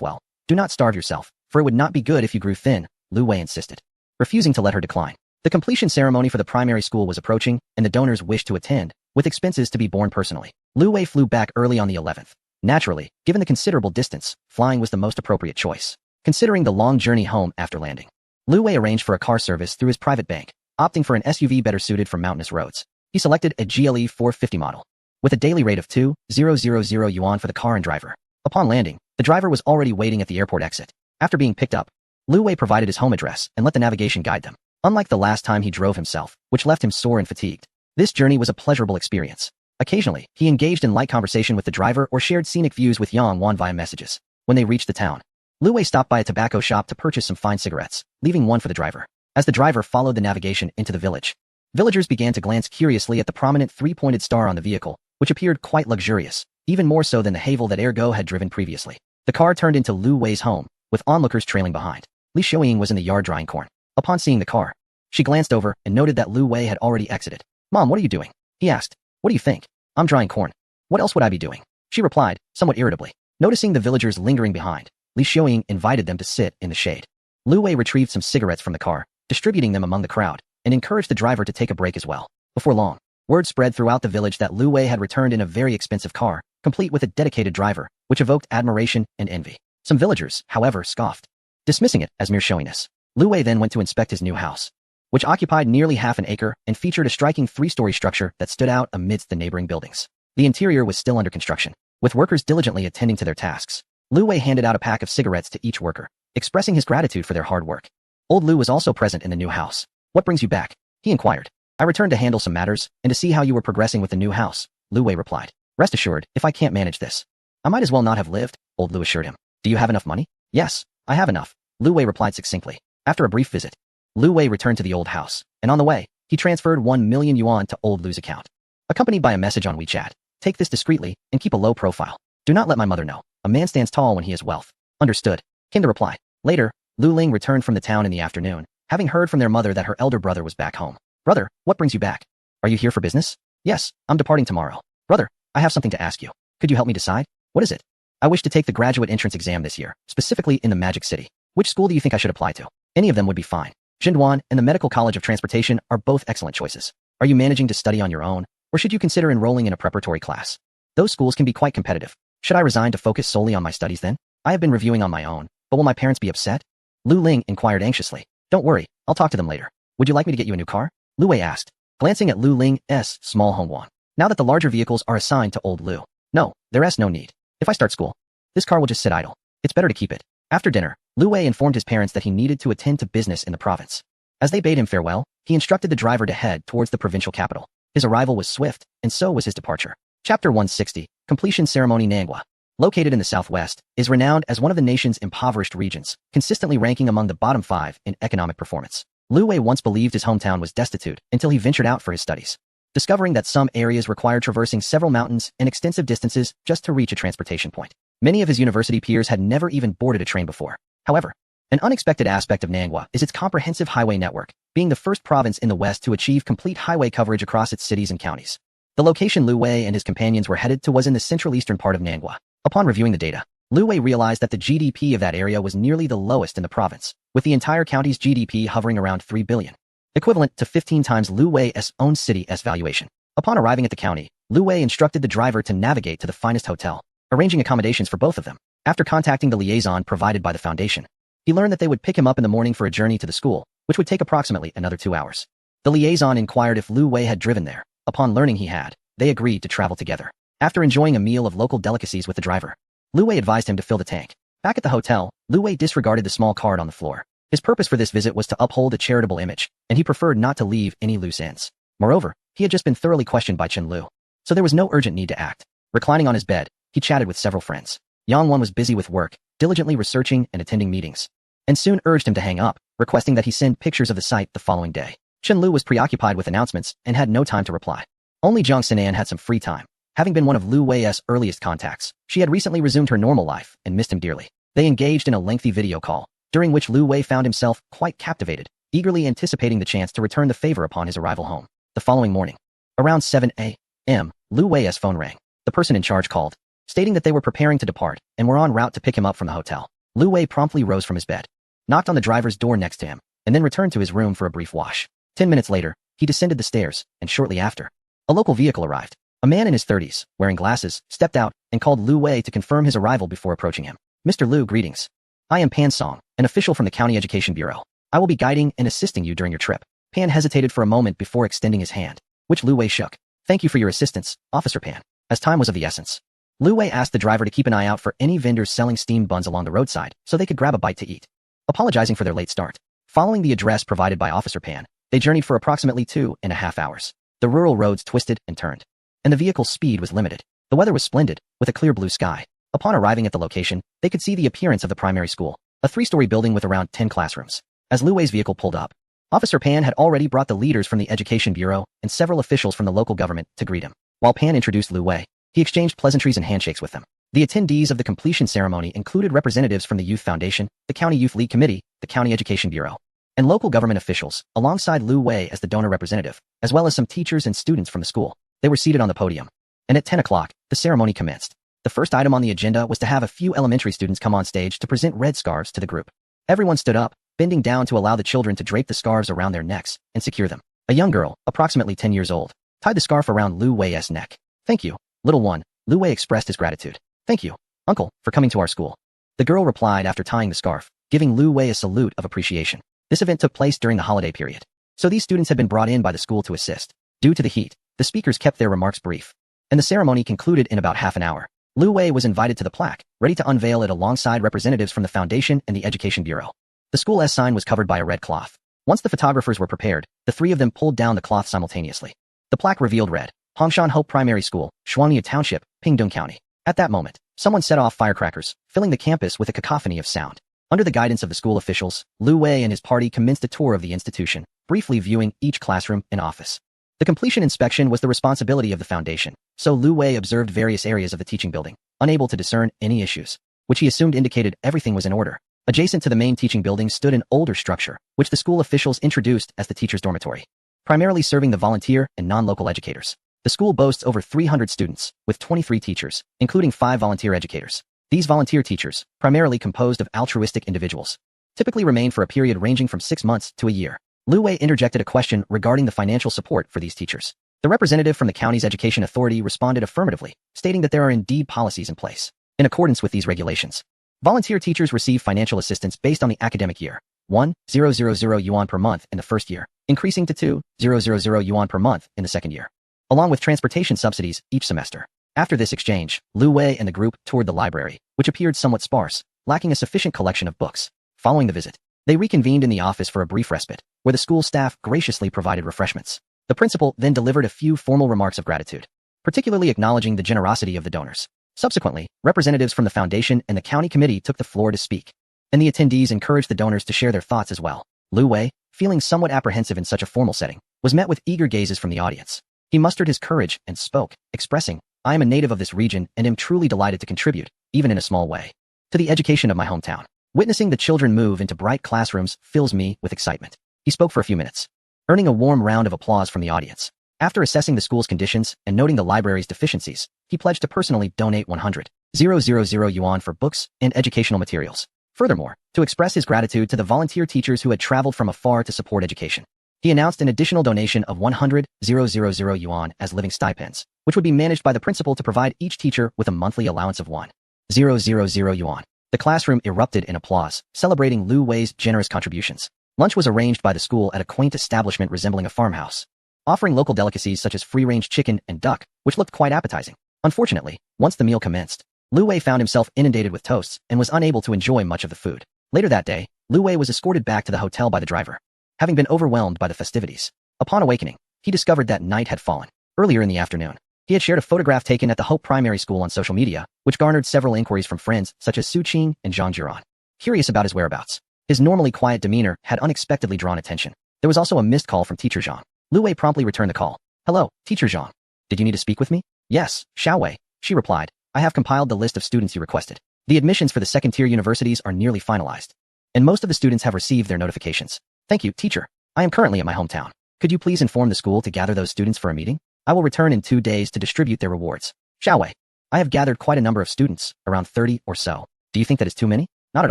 S1: well. Do not starve yourself." for it would not be good if you grew thin, Lu Wei insisted, refusing to let her decline. The completion ceremony for the primary school was approaching, and the donors wished to attend, with expenses to be borne personally. Lu Wei flew back early on the 11th. Naturally, given the considerable distance, flying was the most appropriate choice, considering the long journey home after landing. Lu Wei arranged for a car service through his private bank, opting for an SUV better suited for mountainous roads. He selected a GLE 450 model, with a daily rate of 2,000 yuan for the car and driver. Upon landing, the driver was already waiting at the airport exit. After being picked up, Lu Wei provided his home address and let the navigation guide them. Unlike the last time he drove himself, which left him sore and fatigued, this journey was a pleasurable experience. Occasionally, he engaged in light conversation with the driver or shared scenic views with Yang Wan via messages. When they reached the town, Lu Wei stopped by a tobacco shop to purchase some fine cigarettes, leaving one for the driver. As the driver followed the navigation into the village, villagers began to glance curiously at the prominent three-pointed star on the vehicle, which appeared quite luxurious, even more so than the Havel that Ergo had driven previously. The car turned into Lu Wei's home, with onlookers trailing behind. Li Xiaoying was in the yard drying corn. Upon seeing the car, she glanced over and noted that Lu Wei had already exited. "Mom, what are you doing?" he asked. "What do you think?" "I'm drying corn. What else would I be doing?" she replied, somewhat irritably. Noticing the villagers lingering behind, Li Xiaoying invited them to sit in the shade. Lu Wei retrieved some cigarettes from the car, distributing them among the crowd, and encouraged the driver to take a break as well. Before long, word spread throughout the village that Lu Wei had returned in a very expensive car, complete with a dedicated driver, which evoked admiration and envy. Some villagers, however, scoffed, dismissing it as mere showiness. Lu Wei then went to inspect his new house, which occupied nearly half an acre and featured a striking three-story structure that stood out amidst the neighboring buildings. The interior was still under construction, with workers diligently attending to their tasks. Lu Wei handed out a pack of cigarettes to each worker, expressing his gratitude for their hard work. Old Lu was also present in the new house. "What brings you back?" he inquired. "I returned to handle some matters and to see how you were progressing with the new house," Lu Wei replied. "Rest assured, if I can't manage this, I might as well not have lived," Old Lu assured him. "Do you have enough money?" "Yes, I have enough," Lu Wei replied succinctly. After a brief visit, Lu Wei returned to the old house, and on the way, he transferred 1 million yuan to Old Lu's account, accompanied by a message on WeChat. "Take this discreetly and keep a low profile. Do not let my mother know. A man stands tall when he has wealth." "Understood," came the reply. Later, Lu Ling returned from the town in the afternoon, having heard from their mother that her elder brother was back home. "Brother, what brings you back? Are you here for business?" "Yes, I'm departing tomorrow." "Brother, I have something to ask you. Could you help me decide?" "What is it?" "I wish to take the graduate entrance exam this year, specifically in the Magic City. Which school do you think I should apply to?" "Any of them would be fine. Zhenduan and the Medical College of Transportation are both excellent choices. Are you managing to study on your own, or should you consider enrolling in a preparatory class? Those schools can be quite competitive. Should I resign to focus solely on my studies then? I have been reviewing on my own, but will my parents be upset?" Lu Ling inquired anxiously. "Don't worry, I'll talk to them later. Would you like me to get you a new car?" Lu Wei asked, glancing at Lu Ling's small home one. Now that the larger vehicles are assigned to Old Lu. "No, there's no need. If I start school, this car will just sit idle. It's better to keep it." After dinner, Lu Wei informed his parents that he needed to attend to business in the province. As they bade him farewell, he instructed the driver to head towards the provincial capital. His arrival was swift, and so was his departure. Chapter 160, Completion Ceremony. Nangua, located in the southwest, is renowned as one of the nation's impoverished regions, consistently ranking among the bottom 5 in economic performance. Lu Wei once believed his hometown was destitute until he ventured out for his studies, discovering that some areas required traversing several mountains and extensive distances just to reach a transportation point. Many of his university peers had never even boarded a train before. However, an unexpected aspect of Nangua is its comprehensive highway network, being the first province in the West to achieve complete highway coverage across its cities and counties. The location Lu Wei and his companions were headed to was in the central eastern part of Nangua. Upon reviewing the data, Lu Wei realized that the GDP of that area was nearly the lowest in the province, with the entire county's GDP hovering around 3 billion, equivalent to 15 times Lu Wei's own city's valuation. Upon arriving at the county, Lu Wei instructed the driver to navigate to the finest hotel, arranging accommodations for both of them. After contacting the liaison provided by the foundation, he learned that they would pick him up in the morning for a journey to the school, which would take approximately another 2 hours. The liaison inquired if Lu Wei had driven there. Upon learning he had, they agreed to travel together. After enjoying a meal of local delicacies with the driver, Lu Wei advised him to fill the tank. Back at the hotel, Lu Wei disregarded the small card on the floor. His purpose for this visit was to uphold a charitable image, and he preferred not to leave any loose ends. Moreover, he had just been thoroughly questioned by Chen Lu, so there was no urgent need to act. Reclining on his bed, he chatted with several friends. Yang Wan was busy with work, diligently researching and attending meetings, and soon urged him to hang up, requesting that he send pictures of the site the following day. Chen Lu was preoccupied with announcements and had no time to reply. Only Jiang Sinan had some free time. Having been one of Lu Wei's earliest contacts, she had recently resumed her normal life and missed him dearly. They engaged in a lengthy video call, during which Lu Wei found himself quite captivated, eagerly anticipating the chance to return the favor upon his arrival home. The following morning, around 7 a.m., Lu Wei's phone rang. The person in charge called, stating that they were preparing to depart and were en route to pick him up from the hotel. Lu Wei promptly rose from his bed, knocked on the driver's door next to him, and then returned to his room for a brief wash. 10 minutes later, he descended the stairs, and shortly after, a local vehicle arrived. A man in his 30s, wearing glasses, stepped out and called Lu Wei to confirm his arrival before approaching him. Mr. Lu, greetings. I am Pan Song, an official from the County Education Bureau. I will be guiding and assisting you during your trip. Pan hesitated for a moment before extending his hand, which Lu Wei shook. Thank you for your assistance, Officer Pan. As time was of the essence, Lu Wei asked the driver to keep an eye out for any vendors selling steamed buns along the roadside so they could grab a bite to eat. Apologizing for their late start, following the address provided by Officer Pan, they journeyed for approximately 2.5 hours. The rural roads twisted and turned, and the vehicle's speed was limited. The weather was splendid, with a clear blue sky. Upon arriving at the location, they could see the appearance of the primary school, a 3-story building with around 10 classrooms. As Lu Wei's vehicle pulled up, Officer Pan had already brought the leaders from the Education Bureau and several officials from the local government to greet him. While Pan introduced Lu Wei, he exchanged pleasantries and handshakes with them. The attendees of the completion ceremony included representatives from the Youth Foundation, the County Youth League Committee, the County Education Bureau, and local government officials, alongside Lu Wei as the donor representative, as well as some teachers and students from the school. They were seated on the podium, and at 10 o'clock, the ceremony commenced. The first item on the agenda was to have a few elementary students come on stage to present red scarves to the group. Everyone stood up, bending down to allow the children to drape the scarves around their necks and secure them. A young girl, approximately 10 years old, tied the scarf around Lu Wei's neck. Thank you, little one. Lu Wei expressed his gratitude. Thank you, uncle, for coming to our school. The girl replied after tying the scarf, giving Lu Wei a salute of appreciation. This event took place during the holiday period, so these students had been brought in by the school to assist. Due to the heat, the speakers kept their remarks brief, and the ceremony concluded in about half an hour. Lu Wei was invited to the plaque, ready to unveil it alongside representatives from the Foundation and the Education Bureau. The school's sign was covered by a red cloth. Once the photographers were prepared, the three of them pulled down the cloth simultaneously. The plaque revealed red, Hongshan Hope Primary School, Shuangnia Township, Pingdong County. At that moment, someone set off firecrackers, filling the campus with a cacophony of sound. Under the guidance of the school officials, Lu Wei and his party commenced a tour of the institution, briefly viewing each classroom and office. The completion inspection was the responsibility of the foundation, so Lu Wei observed various areas of the teaching building, unable to discern any issues, which he assumed indicated everything was in order. Adjacent to the main teaching building stood an older structure, which the school officials introduced as the teacher's dormitory, primarily serving the volunteer and non-local educators. The school boasts over 300 students, with 23 teachers, including 5 volunteer educators. These volunteer teachers, primarily composed of altruistic individuals, typically remain for a period ranging from 6 months to a year. Lu Wei interjected a question regarding the financial support for these teachers. The representative from the county's education authority responded affirmatively, stating that there are indeed policies in place. In accordance with these regulations, volunteer teachers receive financial assistance based on the academic year, 1,000 yuan per month in the first year, increasing to 2,000 yuan per month in the second year, along with transportation subsidies each semester. After this exchange, Lu Wei and the group toured the library, which appeared somewhat sparse, lacking a sufficient collection of books. Following the visit, they reconvened in the office for a brief respite, where the school staff graciously provided refreshments. The principal then delivered a few formal remarks of gratitude, particularly acknowledging the generosity of the donors. Subsequently, representatives from the foundation and the county committee took the floor to speak, and the attendees encouraged the donors to share their thoughts as well. Lu Wei, feeling somewhat apprehensive in such a formal setting, was met with eager gazes from the audience. He mustered his courage and spoke, expressing, I am a native of this region and am truly delighted to contribute, even in a small way, to the education of my hometown. Witnessing the children move into bright classrooms fills me with excitement. He spoke for a few minutes, earning a warm round of applause from the audience. After assessing the school's conditions and noting the library's deficiencies, he pledged to personally donate 100,000 yuan for books and educational materials. Furthermore, to express his gratitude to the volunteer teachers who had traveled from afar to support education, he announced an additional donation of 100,000 yuan as living stipends, which would be managed by the principal to provide each teacher with a monthly allowance of 1,000 yuan. The classroom erupted in applause, celebrating Lu Wei's generous contributions. Lunch was arranged by the school at a quaint establishment resembling a farmhouse, offering local delicacies such as free-range chicken and duck, which looked quite appetizing. Unfortunately, once the meal commenced, Lu Wei found himself inundated with toasts and was unable to enjoy much of the food. Later that day, Lu Wei was escorted back to the hotel by the driver, having been overwhelmed by the festivities. Upon awakening, he discovered that night had fallen. Earlier in the afternoon, he had shared a photograph taken at the Hope Primary School on social media, which garnered several inquiries from friends such as Su Qing and Zhang Jiran, curious about his whereabouts. His normally quiet demeanor had unexpectedly drawn attention. There was also a missed call from Teacher Zhang. Lu Wei promptly returned the call. Hello, Teacher Zhang. Did you need to speak with me? Yes, Xiao Wei, she replied. I have compiled the list of students you requested. The admissions for the second-tier universities are nearly finalized, and most of the students have received their notifications. Thank you, teacher. I am currently at my hometown. Could you please inform the school to gather those students for a meeting? I will return in 2 days to distribute their rewards. Xiao Wei, I have gathered quite a number of students, around 30 or so. Do you think that is too many? Not at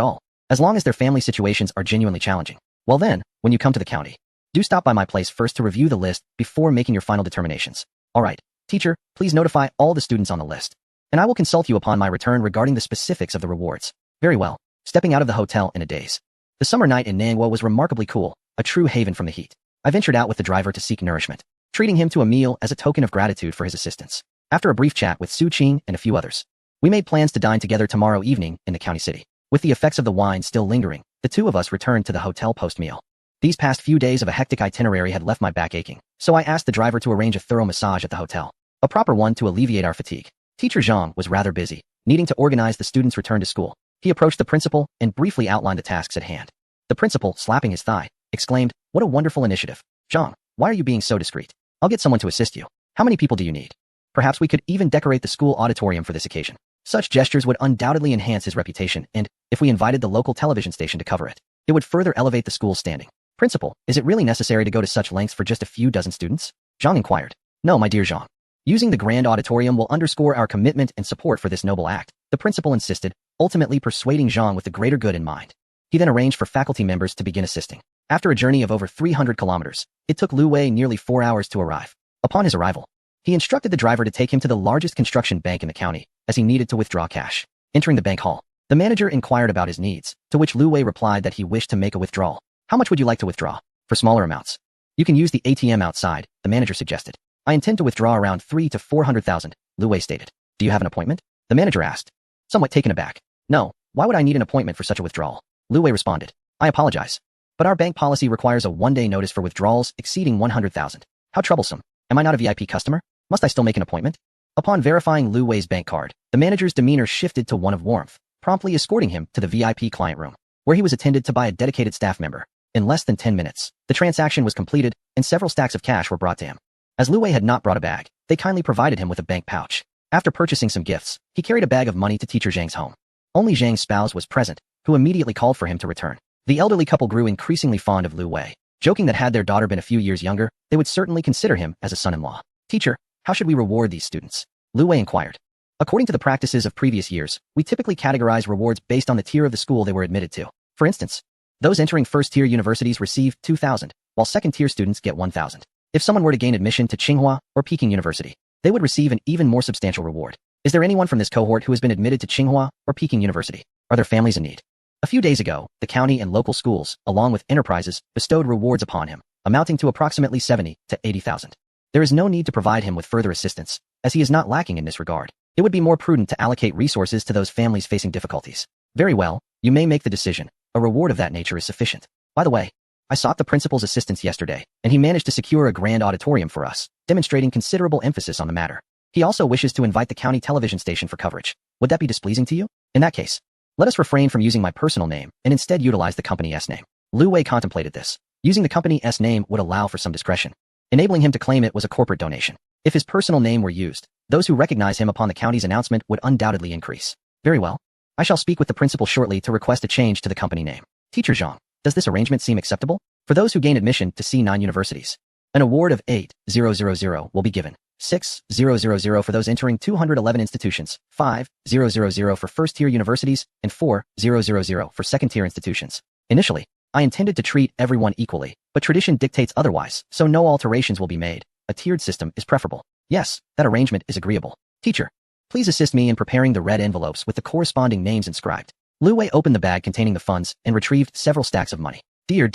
S1: all. As long as their family situations are genuinely challenging. Well then, when you come to the county, do stop by my place first to review the list before making your final determinations. Alright, teacher, please notify all the students on the list. And I will consult you upon my return regarding the specifics of the rewards. Very well. Stepping out of the hotel in a daze. The summer night in Nangwa was remarkably cool, a true haven from the heat. I ventured out with the driver to seek nourishment, treating him to a meal as a token of gratitude for his assistance. After a brief chat with Su Qing and a few others, we made plans to dine together tomorrow evening in the county city. With the effects of the wine still lingering, the two of us returned to the hotel post-meal. These past few days of a hectic itinerary had left my back aching, so I asked the driver to arrange a thorough massage at the hotel. A proper one to alleviate our fatigue. Teacher Zhang was rather busy, needing to organize the students' return to school. He approached the principal and briefly outlined the tasks at hand. The principal, slapping his thigh, exclaimed, "What a wonderful initiative. Zhang, why are you being so discreet? I'll get someone to assist you. How many people do you need? Perhaps we could even decorate the school auditorium for this occasion." Such gestures would undoubtedly enhance his reputation, and, if we invited the local television station to cover it, it would further elevate the school's standing. Principal, is it really necessary to go to such lengths for just a few dozen students? Zhang inquired. No, my dear Zhang. Using the grand auditorium will underscore our commitment and support for this noble act, the principal insisted, ultimately persuading Zhang with the greater good in mind. He then arranged for faculty members to begin assisting. After a journey of over 300 kilometers, it took Lu Wei nearly 4 hours to arrive. Upon his arrival, he instructed the driver to take him to the largest construction bank in the county, as he needed to withdraw cash. Entering the bank hall, the manager inquired about his needs, to which Lu Wei replied that he wished to make a withdrawal. How much would you like to withdraw? For smaller amounts, you can use the ATM outside, the manager suggested. I intend to withdraw around 300,000 to 400,000, Lu Wei stated. Do you have an appointment? The manager asked. Somewhat taken aback. No, why would I need an appointment for such a withdrawal? Lu Wei responded. I apologize, but our bank policy requires a one-day notice for withdrawals exceeding 100,000. How troublesome. Am I not a VIP customer? Must I still make an appointment? Upon verifying Lu Wei's bank card, the manager's demeanor shifted to one of warmth, promptly escorting him to the VIP client room, where he was attended to by a dedicated staff member. In less than 10 minutes, the transaction was completed, and several stacks of cash were brought to him. As Lu Wei had not brought a bag, they kindly provided him with a bank pouch. After purchasing some gifts, he carried a bag of money to teacher Zhang's home. Only Zhang's spouse was present, who immediately called for him to return. The elderly couple grew increasingly fond of Lu Wei, joking that had their daughter been a few years younger, they would certainly consider him as a son-in-law. Teacher, how should we reward these students? Lu Wei inquired. According to the practices of previous years, we typically categorize rewards based on the tier of the school they were admitted to. For instance, those entering first-tier universities receive 2,000, while second-tier students get 1,000. If someone were to gain admission to Tsinghua or Peking University, they would receive an even more substantial reward. Is there anyone from this cohort who has been admitted to Tsinghua or Peking University? Are there families in need? A few days ago, the county and local schools, along with enterprises, bestowed rewards upon him, amounting to approximately 70,000 to 80,000. There is no need to provide him with further assistance, as he is not lacking in this regard. It would be more prudent to allocate resources to those families facing difficulties. Very well, you may make the decision. A reward of that nature is sufficient. By the way, I sought the principal's assistance yesterday, and he managed to secure a grand auditorium for us, demonstrating considerable emphasis on the matter. He also wishes to invite the county television station for coverage. Would that be displeasing to you? In that case, let us refrain from using my personal name and instead utilize the company's name. Lu Wei contemplated this. Using the company's name would allow for some discretion, enabling him to claim it was a corporate donation. If his personal name were used, those who recognize him upon the county's announcement would undoubtedly increase. Very well. I shall speak with the principal shortly to request a change to the company name. Teacher Zhang, does this arrangement seem acceptable? For those who gain admission to C9 universities, an award of 8,000 will be given. 6,000 for those entering 211 institutions, 5,000 for first-tier universities, and 4,000 for second-tier institutions. Initially, I intended to treat everyone equally, but tradition dictates otherwise, so no alterations will be made. A tiered system is preferable. Yes, that arrangement is agreeable. Teacher, please assist me in preparing the red envelopes with the corresponding names inscribed. Lu Wei opened the bag containing the funds and retrieved several stacks of money. Dear,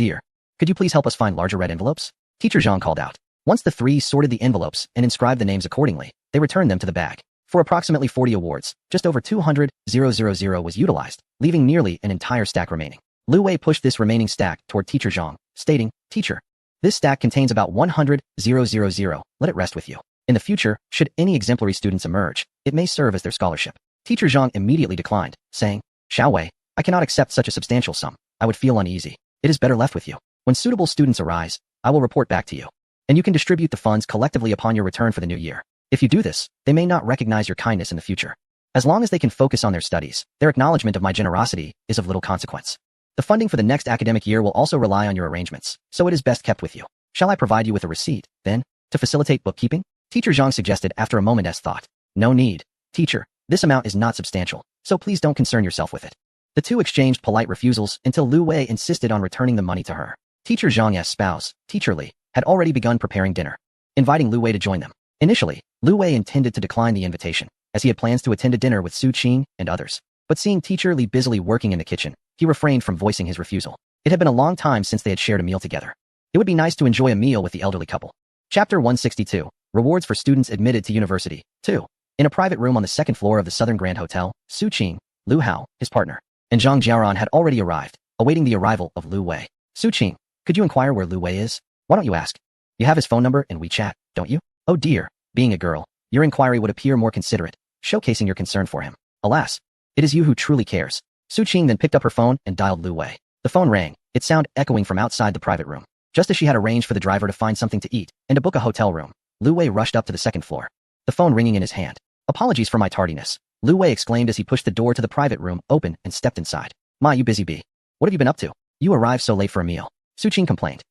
S1: could you please help us find larger red envelopes? Teacher Zhang called out. Once the three sorted the envelopes and inscribed the names accordingly, they returned them to the bag. For approximately 40 awards, just over 200,000 was utilized, leaving nearly an entire stack remaining. Lu Wei pushed this remaining stack toward Teacher Zhang, stating, Teacher, this stack contains about 100,000, let it rest with you. In the future, should any exemplary students emerge, it may serve as their scholarship. Teacher Zhang immediately declined, saying, Xiao Wei, I cannot accept such a substantial sum. I would feel uneasy. It is better left with you. When suitable students arise, I will report back to you, and you can distribute the funds collectively upon your return for the new year. If you do this, they may not recognize your kindness in the future. As long as they can focus on their studies, their acknowledgement of my generosity is of little consequence. The funding for the next academic year will also rely on your arrangements, so it is best kept with you. Shall I provide you with a receipt, then, to facilitate bookkeeping? Teacher Zhang suggested after a moment's thought. No need. Teacher, this amount is not substantial, so please don't concern yourself with it. The two exchanged polite refusals until Lu Wei insisted on returning the money to her. Teacher Zhang's spouse, Teacher Li, had already begun preparing dinner, inviting Lu Wei to join them. Initially, Lu Wei intended to decline the invitation, as he had plans to attend a dinner with Su Qing and others. But seeing Teacher Li busily working in the kitchen, he refrained from voicing his refusal. It had been a long time since they had shared a meal together. It would be nice to enjoy a meal with the elderly couple. Chapter 162, Rewards for Students Admitted to University. 2. In a private room on the second floor of the Southern Grand Hotel, Su Qing, Lu Hao, his partner, and Zhang Jiaran had already arrived, awaiting the arrival of Lu Wei. Su Qing, could you inquire where Lu Wei is? Why don't you ask? You have his phone number and WeChat, don't you? Oh dear, being a girl, your inquiry would appear more considerate, showcasing your concern for him. Alas, it is you who truly cares. Su Qing then picked up her phone and dialed Lu Wei. The phone rang, its sound echoing from outside the private room. Just as she had arranged for the driver to find something to eat and to book a hotel room, Lu Wei rushed up to the second floor, the phone ringing in his hand. Apologies for my tardiness, Lu Wei exclaimed as he pushed the door to the private room open and stepped inside. My, you busy bee. What have you been up to? You arrived so late for a meal. Su Qing complained.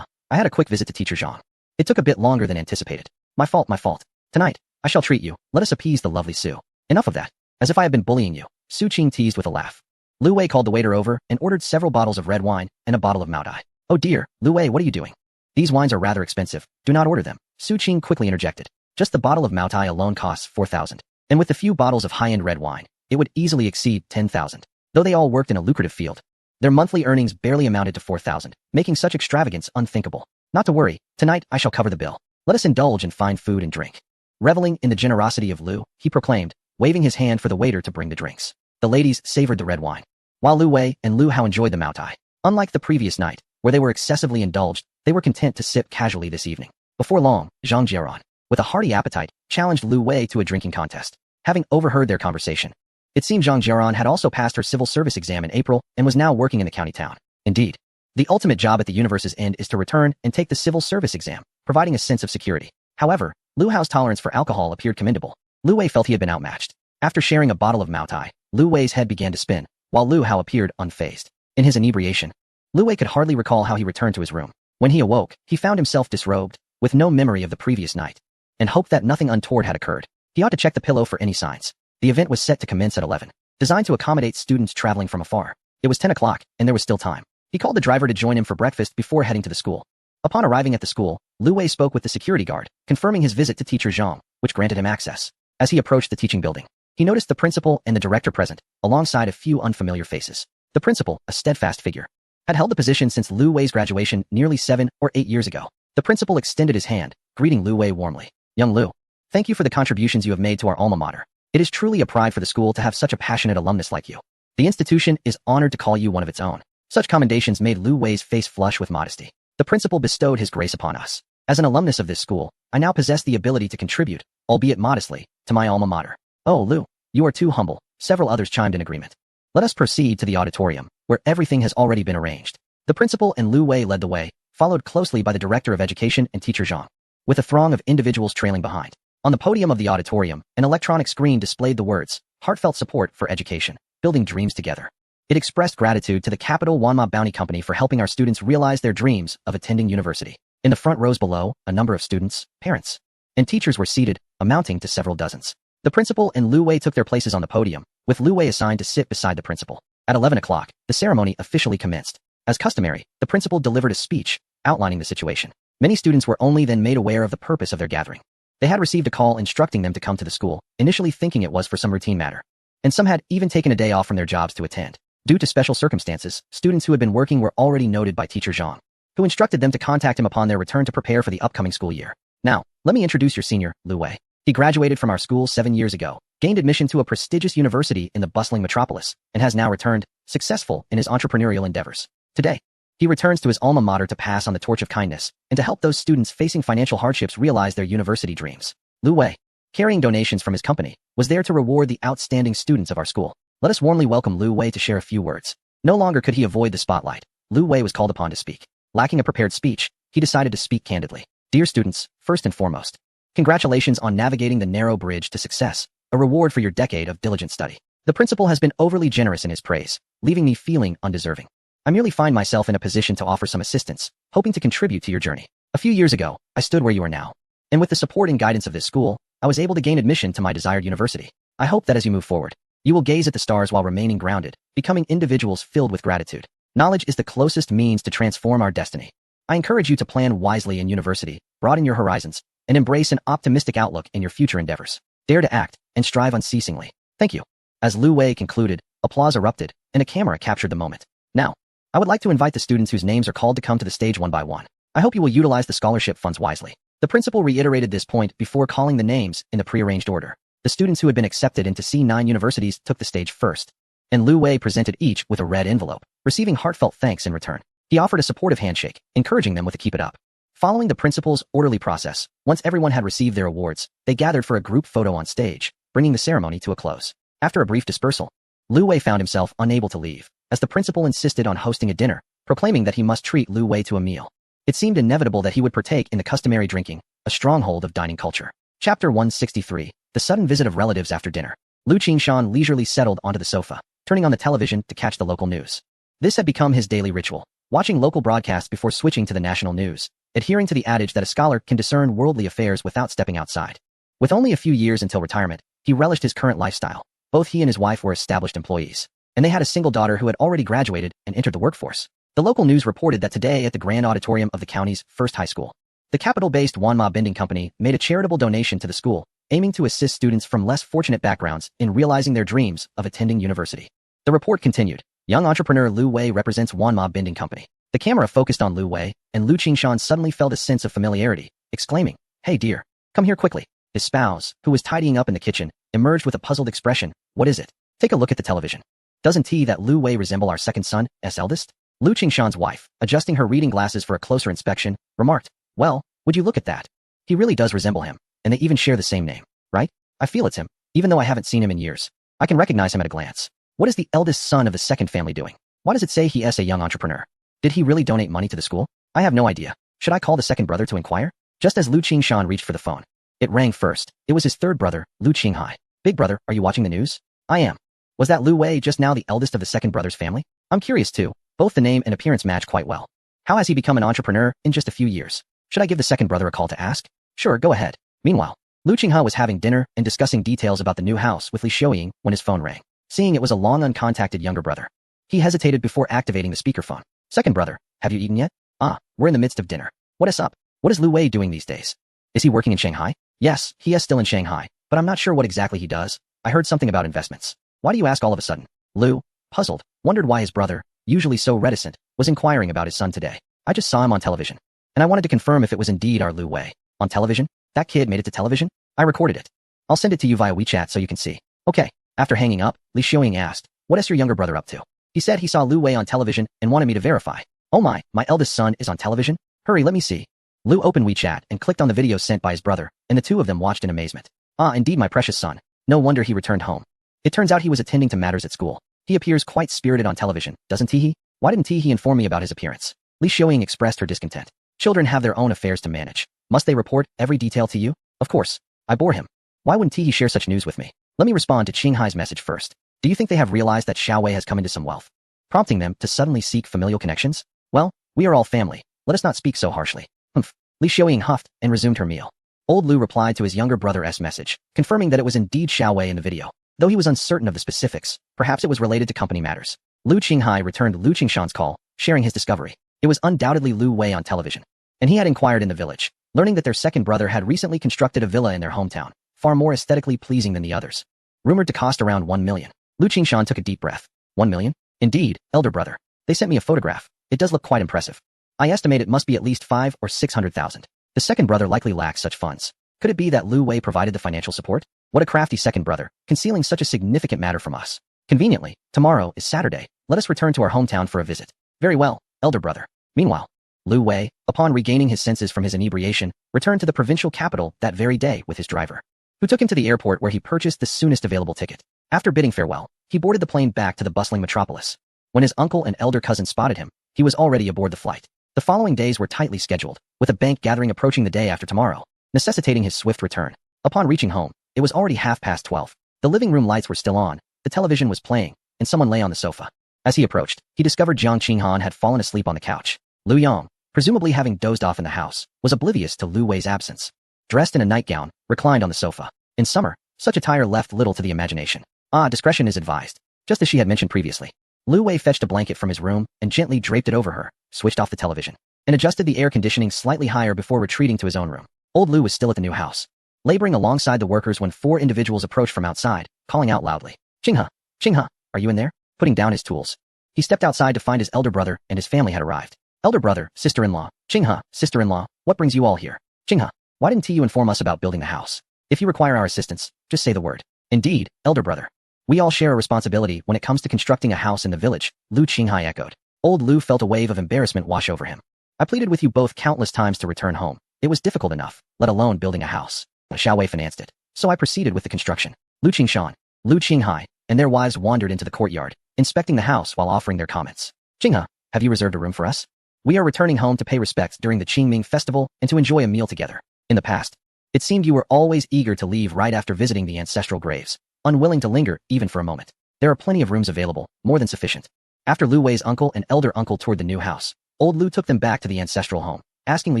S1: I had a quick visit to Teacher Zhang. It took a bit longer than anticipated. My fault, my fault. Tonight, I shall treat you. Let us appease the lovely Su. Enough of that. As if I have been bullying you, Su Qing teased with a laugh. Lu Wei called the waiter over and ordered several bottles of red wine and a bottle of Maodai. Oh dear, Lu Wei, what are you doing? These wines are rather expensive. Do not order them. Su Qing quickly interjected. Just the bottle of Maodai alone costs 4,000. And with a few bottles of high-end red wine, it would easily exceed 10,000. Though they all worked in a lucrative field, their monthly earnings barely amounted to 4,000, making such extravagance unthinkable. Not to worry, tonight I shall cover the bill. Let us indulge in fine food and drink. Reveling in the generosity of Lu, he proclaimed, waving his hand for the waiter to bring the drinks. The ladies savored the red wine, while Lu Wei and Lu Hao enjoyed the Maodai. Unlike the previous night, where they were excessively indulged, they were content to sip casually this evening. Before long, Zhang Jiaran, with a hearty appetite, challenged Lu Wei to a drinking contest. Having overheard their conversation, it seemed Zhang Jiaran had also passed her civil service exam in April and was now working in the county town. Indeed, the ultimate job at the universe's end is to return and take the civil service exam, providing a sense of security. However, Lu Hao's tolerance for alcohol appeared commendable. Lu Wei felt he had been outmatched. After sharing a bottle of Maodai, Lu Wei's head began to spin, while Lu Hao appeared unfazed. In his inebriation, Lu Wei could hardly recall how he returned to his room. When he awoke, he found himself disrobed, with no memory of the previous night, and hoped that nothing untoward had occurred. He ought to check the pillow for any signs. The event was set to commence at 11, designed to accommodate students traveling from afar. It was 10 o'clock, and there was still time. He called the driver to join him for breakfast before heading to the school. Upon arriving at the school, Lu Wei spoke with the security guard, confirming his visit to Teacher Zhang, which granted him access. As he approached the teaching building, he noticed the principal and the director present, alongside a few unfamiliar faces. The principal, a steadfast figure, had held the position since Lu Wei's graduation nearly 7 or 8 years ago. The principal extended his hand, greeting Lu Wei warmly. Young Lu, thank you for the contributions you have made to our alma mater. It is truly a pride for the school to have such a passionate alumnus like you. The institution is honored to call you one of its own. Such commendations made Lu Wei's face flush with modesty. The principal bestowed his grace upon us. As an alumnus of this school, I now possess the ability to contribute, albeit modestly, to my alma mater. Oh, Lu, you are too humble. Several others chimed in agreement. Let us proceed to the auditorium, where everything has already been arranged. The principal and Lu Wei led the way, followed closely by the director of education and Teacher Zhang, with a throng of individuals trailing behind. On the podium of the auditorium, an electronic screen displayed the words, Heartfelt Support for Education, Building Dreams Together. It expressed gratitude to the Capital Wanma Bounty Company for helping our students realize their dreams of attending university. In the front rows below, a number of students, parents, and teachers were seated, amounting to several dozens. The principal and Lu Wei took their places on the podium, with Lu Wei assigned to sit beside the principal. At 11 o'clock, the ceremony officially commenced. As customary, the principal delivered a speech, outlining the situation. Many students were only then made aware of the purpose of their gathering. They had received a call instructing them to come to the school, initially thinking it was for some routine matter. And some had even taken a day off from their jobs to attend. Due to special circumstances, students who had been working were already noted by Teacher Zhang, who instructed them to contact him upon their return to prepare for the upcoming school year. Now, let me introduce your senior, Lu Wei. He graduated from our school 7 years ago, gained admission to a prestigious university in the bustling metropolis, and has now returned, successful in his entrepreneurial endeavors. Today, he returns to his alma mater to pass on the torch of kindness and to help those students facing financial hardships realize their university dreams. Lu Wei, carrying donations from his company, was there to reward the outstanding students of our school. Let us warmly welcome Lu Wei to share a few words. No longer could he avoid the spotlight. Lu Wei was called upon to speak. Lacking a prepared speech, he decided to speak candidly. Dear students, first and foremost, congratulations on navigating the narrow bridge to success, a reward for your decade of diligent study. The principal has been overly generous in his praise, leaving me feeling undeserving. I merely find myself in a position to offer some assistance, hoping to contribute to your journey. A few years ago, I stood where you are now. And with the support and guidance of this school, I was able to gain admission to my desired university. I hope that as you move forward, You will gaze at the stars while remaining grounded, becoming individuals filled with gratitude. Knowledge is the closest means to transform our destiny. I encourage you to plan wisely in university, broaden your horizons, and embrace an optimistic outlook in your future endeavors. Dare to act and strive unceasingly. Thank you. As Lu Wei concluded, applause erupted, and a camera captured the moment. Now, I would like to invite the students whose names are called to come to the stage one by one. I hope you will utilize the scholarship funds wisely. The principal reiterated this point before calling the names in the prearranged order. The students who had been accepted into C9 universities took the stage first, and Lu Wei presented each with a red envelope, receiving heartfelt thanks in return. He offered a supportive handshake, encouraging them with a keep it up. Following the principal's orderly process, once everyone had received their awards, they gathered for a group photo on stage, bringing the ceremony to a close. After a brief dispersal, Lu Wei found himself unable to leave, as the principal insisted on hosting a dinner, proclaiming that he must treat Lu Wei to a meal. It seemed inevitable that he would partake in the customary drinking, a stronghold of dining culture. Chapter 163, The Sudden Visit of Relatives After Dinner. Lu Qingshan leisurely settled onto the sofa, turning on the television to catch the local news. This had become his daily ritual, watching local broadcasts before switching to the national news, adhering to the adage that a scholar can discern worldly affairs without stepping outside. With only a few years until retirement, he relished his current lifestyle. Both he and his wife were established employees, and they had a single daughter who had already graduated and entered the workforce. The local news reported that today at the grand auditorium of the county's first high school, the capital-based Wanma Binding Company made a charitable donation to the school, aiming to assist students from less fortunate backgrounds in realizing their dreams of attending university. The report continued. Young entrepreneur Lu Wei represents Wanma Binding Company. The camera focused on Lu Wei, and Lu Qingshan suddenly felt a sense of familiarity, exclaiming, "Hey dear, come here quickly." His spouse, who was tidying up in the kitchen, emerged with a puzzled expression. "What is it?" "Take a look at the television. Doesn't that Lu Wei resemble our second son's eldest?" Lu Qingshan's wife, adjusting her reading glasses for a closer inspection, remarked, "Well, would you look at that? He really does resemble him, and they even share the same name, right? I feel it's him, even though I haven't seen him in years. I can recognize him at a glance. What is the eldest son of the second family doing? Why does it say he is a young entrepreneur? Did he really donate money to the school? I have no idea. Should I call the second brother to inquire?" Just as Lu Qingshan reached for the phone, it rang first. It was his third brother, Lu Qinghai. "Big brother, are you watching the news?" "I am." "Was that Lu Wei just now the eldest of the second brother's family?" "I'm curious too. Both the name and appearance match quite well. How has he become an entrepreneur in just a few years? Should I give the second brother a call to ask?" "Sure, go ahead." Meanwhile, Lu Qinghai was having dinner and discussing details about the new house with Li Xiaoying when his phone rang. Seeing it was a long uncontacted younger brother, he hesitated before activating the speakerphone. "Second brother, have you eaten yet?" "Ah, we're in the midst of dinner. What is up? What is Lu Wei doing these days? Is he working in Shanghai?" "Yes, he is still in Shanghai, but I'm not sure what exactly he does. I heard something about investments." "Why do you ask all of a sudden?" Lu, puzzled, wondered why his brother, usually so reticent, was inquiring about his son today. "I just saw him on television, and I wanted to confirm if it was indeed our Lu Wei." "On television? That kid made it to television?" "I recorded it. I'll send it to you via WeChat so you can see." "Okay." After hanging up, Li Xiaoying asked, "What is your younger brother up to?" "He said he saw Lu Wei on television and wanted me to verify." "Oh my eldest son is on television? Hurry, let me see." Lu opened WeChat and clicked on the video sent by his brother, and the two of them watched in amazement. "Ah, indeed my precious son. No wonder he returned home. It turns out he was attending to matters at school. He appears quite spirited on television, doesn't he? Why didn't he inform me about his appearance?" Li Xiaoying expressed her discontent. "Children have their own affairs to manage. Must they report every detail to you?" "Of course. I bore him. Why wouldn't he share such news with me?" "Let me respond to Qinghai's message first. Do you think they have realized that Xiao Wei has come into some wealth, prompting them to suddenly seek familial connections? Well, we are all family. Let us not speak so harshly." "Humph." Li Xiaoying huffed and resumed her meal. Old Lu replied to his younger brother's message, confirming that it was indeed Xiao Wei in the video. Though he was uncertain of the specifics, perhaps it was related to company matters. Lu Qinghai returned Lu Qingshan's call, sharing his discovery. It was undoubtedly Lu Wei on television, and he had inquired in the village, learning that their second brother had recently constructed a villa in their hometown, far more aesthetically pleasing than the others. Rumored to cost around 1 million. Lu Qingshan took a deep breath. 1 million? Indeed, elder brother. They sent me a photograph. It does look quite impressive. I estimate it must be at least 5 or 600,000. The second brother likely lacks such funds. Could it be that Lu Wei provided the financial support? What a crafty second brother, concealing such a significant matter from us. Conveniently, tomorrow is Saturday. Let us return to our hometown for a visit. Very well, elder brother. Meanwhile, Lu Wei, upon regaining his senses from his inebriation, returned to the provincial capital that very day with his driver, who took him to the airport where he purchased the soonest available ticket. After bidding farewell, he boarded the plane back to the bustling metropolis. When his uncle and elder cousin spotted him, he was already aboard the flight. The following days were tightly scheduled, with a bank gathering approaching the day after tomorrow, necessitating his swift return. Upon reaching home, it was already 12:30. The living room lights were still on, the television was playing, and someone lay on the sofa. As he approached, he discovered Jiang Qinghan had fallen asleep on the couch. Lu Yang, presumably having dozed off in the house, was oblivious to Lu Wei's absence. Dressed in a nightgown, reclined on the sofa. In summer, such attire left little to the imagination. Discretion is advised. Just as she had mentioned previously. Lu Wei fetched a blanket from his room and gently draped it over her, switched off the television, and adjusted the air conditioning slightly higher before retreating to his own room. Old Lu was still at the new house, laboring alongside the workers when 4 individuals approached from outside, calling out loudly. Qinghe, Qinghe, are you in there? Putting down his tools. He stepped outside to find his elder brother and his family had arrived. Elder brother, sister-in-law, Qinghe, sister-in-law, what brings you all here? Qinghe, why didn't you inform us about building the house? If you require our assistance, just say the word. Indeed, elder brother. We all share a responsibility when it comes to constructing a house in the village, Lu Qinghe echoed. Old Lu felt a wave of embarrassment wash over him. I pleaded with you both countless times to return home. It was difficult enough, let alone building a house. Xiao Wei financed it. So I proceeded with the construction. Lu Qingshan, Lu Qinghe, and their wives wandered into the courtyard, inspecting the house while offering their comments. Qinghe, have you reserved a room for us? We are returning home to pay respects during the Qingming festival and to enjoy a meal together. In the past, it seemed you were always eager to leave right after visiting the ancestral graves, unwilling to linger even for a moment. There are plenty of rooms available, more than sufficient. After Lu Wei's uncle and elder uncle toured the new house, old Lu took them back to the ancestral home, asking Li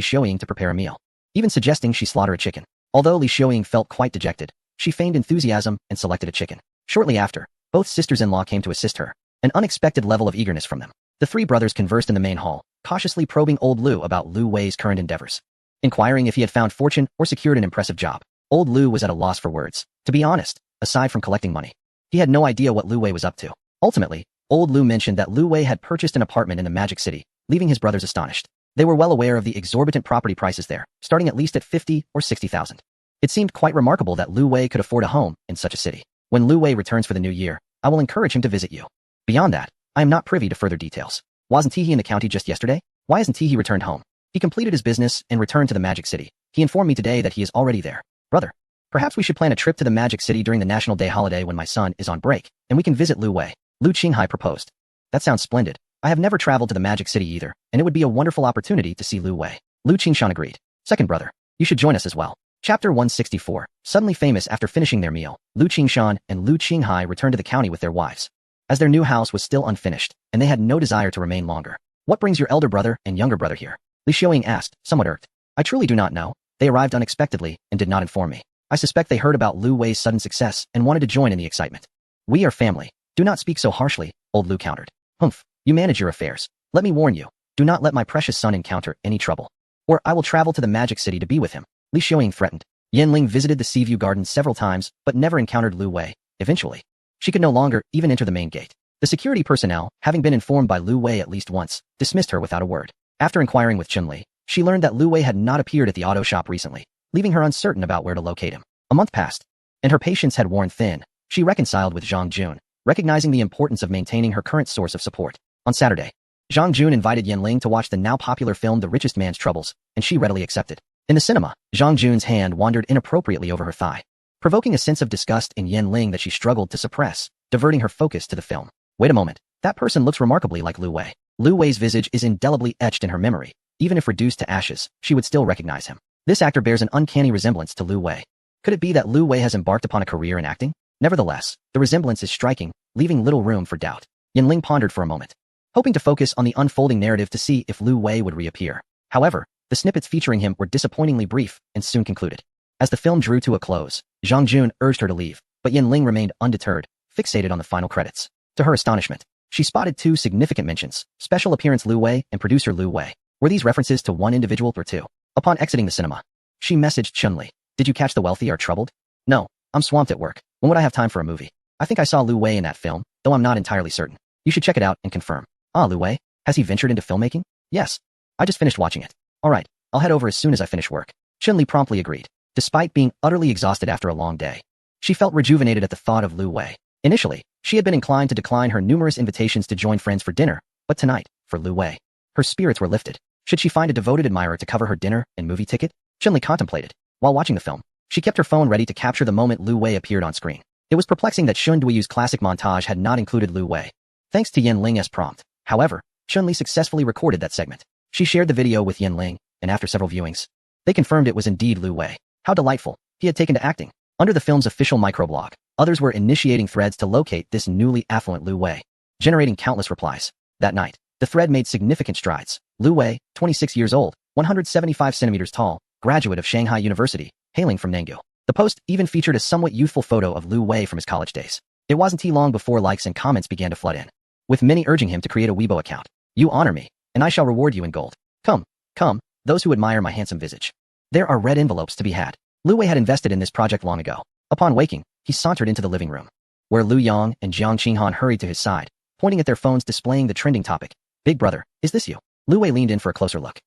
S1: Xiuying to prepare a meal, even suggesting she slaughter a chicken. Although Li Xiuying felt quite dejected, she feigned enthusiasm and selected a chicken. Shortly after, both sisters-in-law came to assist her, an unexpected level of eagerness from them. The 3 brothers conversed in the main hall, cautiously probing old Lu about Lu Wei's current endeavors. Inquiring if he had found fortune or secured an impressive job. Old Lu was at a loss for words. To be honest, aside from collecting money, he had no idea what Lu Wei was up to. Ultimately, old Lu mentioned that Lu Wei had purchased an apartment in the Magic City, leaving his brothers astonished. They were well aware of the exorbitant property prices there, starting at least at 50 or 60,000. It seemed quite remarkable that Lu Wei could afford a home in such a city. When Lu Wei returns for the new year, I will encourage him to visit you. Beyond that, I am not privy to further details. Wasn't he in the county just yesterday? Why isn't he returned home? He completed his business and returned to the Magic City. He informed me today that he is already there. Brother, perhaps we should plan a trip to the Magic City during the National Day holiday when my son is on break, and we can visit Lu Wei. Lu Qinghe proposed. That sounds splendid. I have never traveled to the Magic City either, and it would be a wonderful opportunity to see Lu Wei. Lu Qingshan agreed. Second brother, you should join us as well. Chapter 164. Suddenly famous after finishing their meal, Lu Qingshan and Lu Qinghe returned to the county with their wives, as their new house was still unfinished, and they had no desire to remain longer. What brings your elder brother and younger brother here? Li Xiuying asked, somewhat irked. I truly do not know. They arrived unexpectedly and did not inform me. I suspect they heard about Lu Wei's sudden success and wanted to join in the excitement. We are family. Do not speak so harshly, old Lu countered. Humph, you manage your affairs. Let me warn you, do not let my precious son encounter any trouble, or I will travel to the Magic City to be with him. Li Xiuying threatened. Yanling visited the Seaview Garden several times, but never encountered Lu Wei. Eventually, she could no longer even enter the main gate. The security personnel, having been informed by Lu Wei at least once, dismissed her without a word. After inquiring with Chun-Li, she learned that Lu Wei had not appeared at the auto shop recently, leaving her uncertain about where to locate him. A month passed, and her patience had worn thin. She reconciled with Zhang Jun, recognizing the importance of maintaining her current source of support. On Saturday, Zhang Jun invited Yanling to watch the now popular film The Richest Man's Troubles, and she readily accepted. In the cinema, Zhang Jun's hand wandered inappropriately over her thigh, provoking a sense of disgust in Yanling that she struggled to suppress, diverting her focus to the film. Wait a moment, that person looks remarkably like Lu Wei. Lu Wei's visage is indelibly etched in her memory. Even if reduced to ashes, she would still recognize him. This actor bears an uncanny resemblance to Lu Wei. Could it be that Lu Wei has embarked upon a career in acting? Nevertheless, the resemblance is striking, leaving little room for doubt. Yanling pondered for a moment, hoping to focus on the unfolding narrative to see if Lu Wei would reappear. However, the snippets featuring him were disappointingly brief and soon concluded. As the film drew to a close, Zhang Jun urged her to leave, but Yanling remained undeterred, fixated on the final credits. To her astonishment, she spotted 2 significant mentions, special appearance Lu Wei and producer Lu Wei. Were these references to one individual or 2? Upon exiting the cinema, she messaged Chun-Li. Did you catch the wealthy are troubled? No, I'm swamped at work. When would I have time for a movie? I think I saw Lu Wei in that film, though I'm not entirely certain. You should check it out and confirm. Ah, Lu Wei? Has he ventured into filmmaking? Yes. I just finished watching it. Alright, I'll head over as soon as I finish work. Chun-Li promptly agreed. Despite being utterly exhausted after a long day, she felt rejuvenated at the thought of Lu Wei. Initially, she had been inclined to decline her numerous invitations to join friends for dinner, but tonight, for Lu Wei, her spirits were lifted. Should she find a devoted admirer to cover her dinner and movie ticket? Chun-Li contemplated. While watching the film, she kept her phone ready to capture the moment Lu Wei appeared on screen. It was perplexing that Shun Duiyu's classic montage had not included Lu Wei. Thanks to Yanling's prompt, however, Chun-Li successfully recorded that segment. She shared the video with Yanling, and after several viewings, they confirmed it was indeed Lu Wei. How delightful. He had taken to acting. Under the film's official microblog, others were initiating threads to locate this newly affluent Lu Wei, generating countless replies. That night, the thread made significant strides. Lu Wei, 26 years old, 175 centimeters tall, graduate of Shanghai University, hailing from Nangyu. The post even featured a somewhat youthful photo of Lu Wei from his college days. It wasn't too long before likes and comments began to flood in, with many urging him to create a Weibo account. You honor me, and I shall reward you in gold. Come, come, those who admire my handsome visage. There are red envelopes to be had. Lu Wei had invested in this project long ago. Upon waking, he sauntered into the living room, where Lu Yang and Jiang Qinghan hurried to his side, pointing at their phones displaying the trending topic. Big brother, is this you? Lu Wei leaned in for a closer look.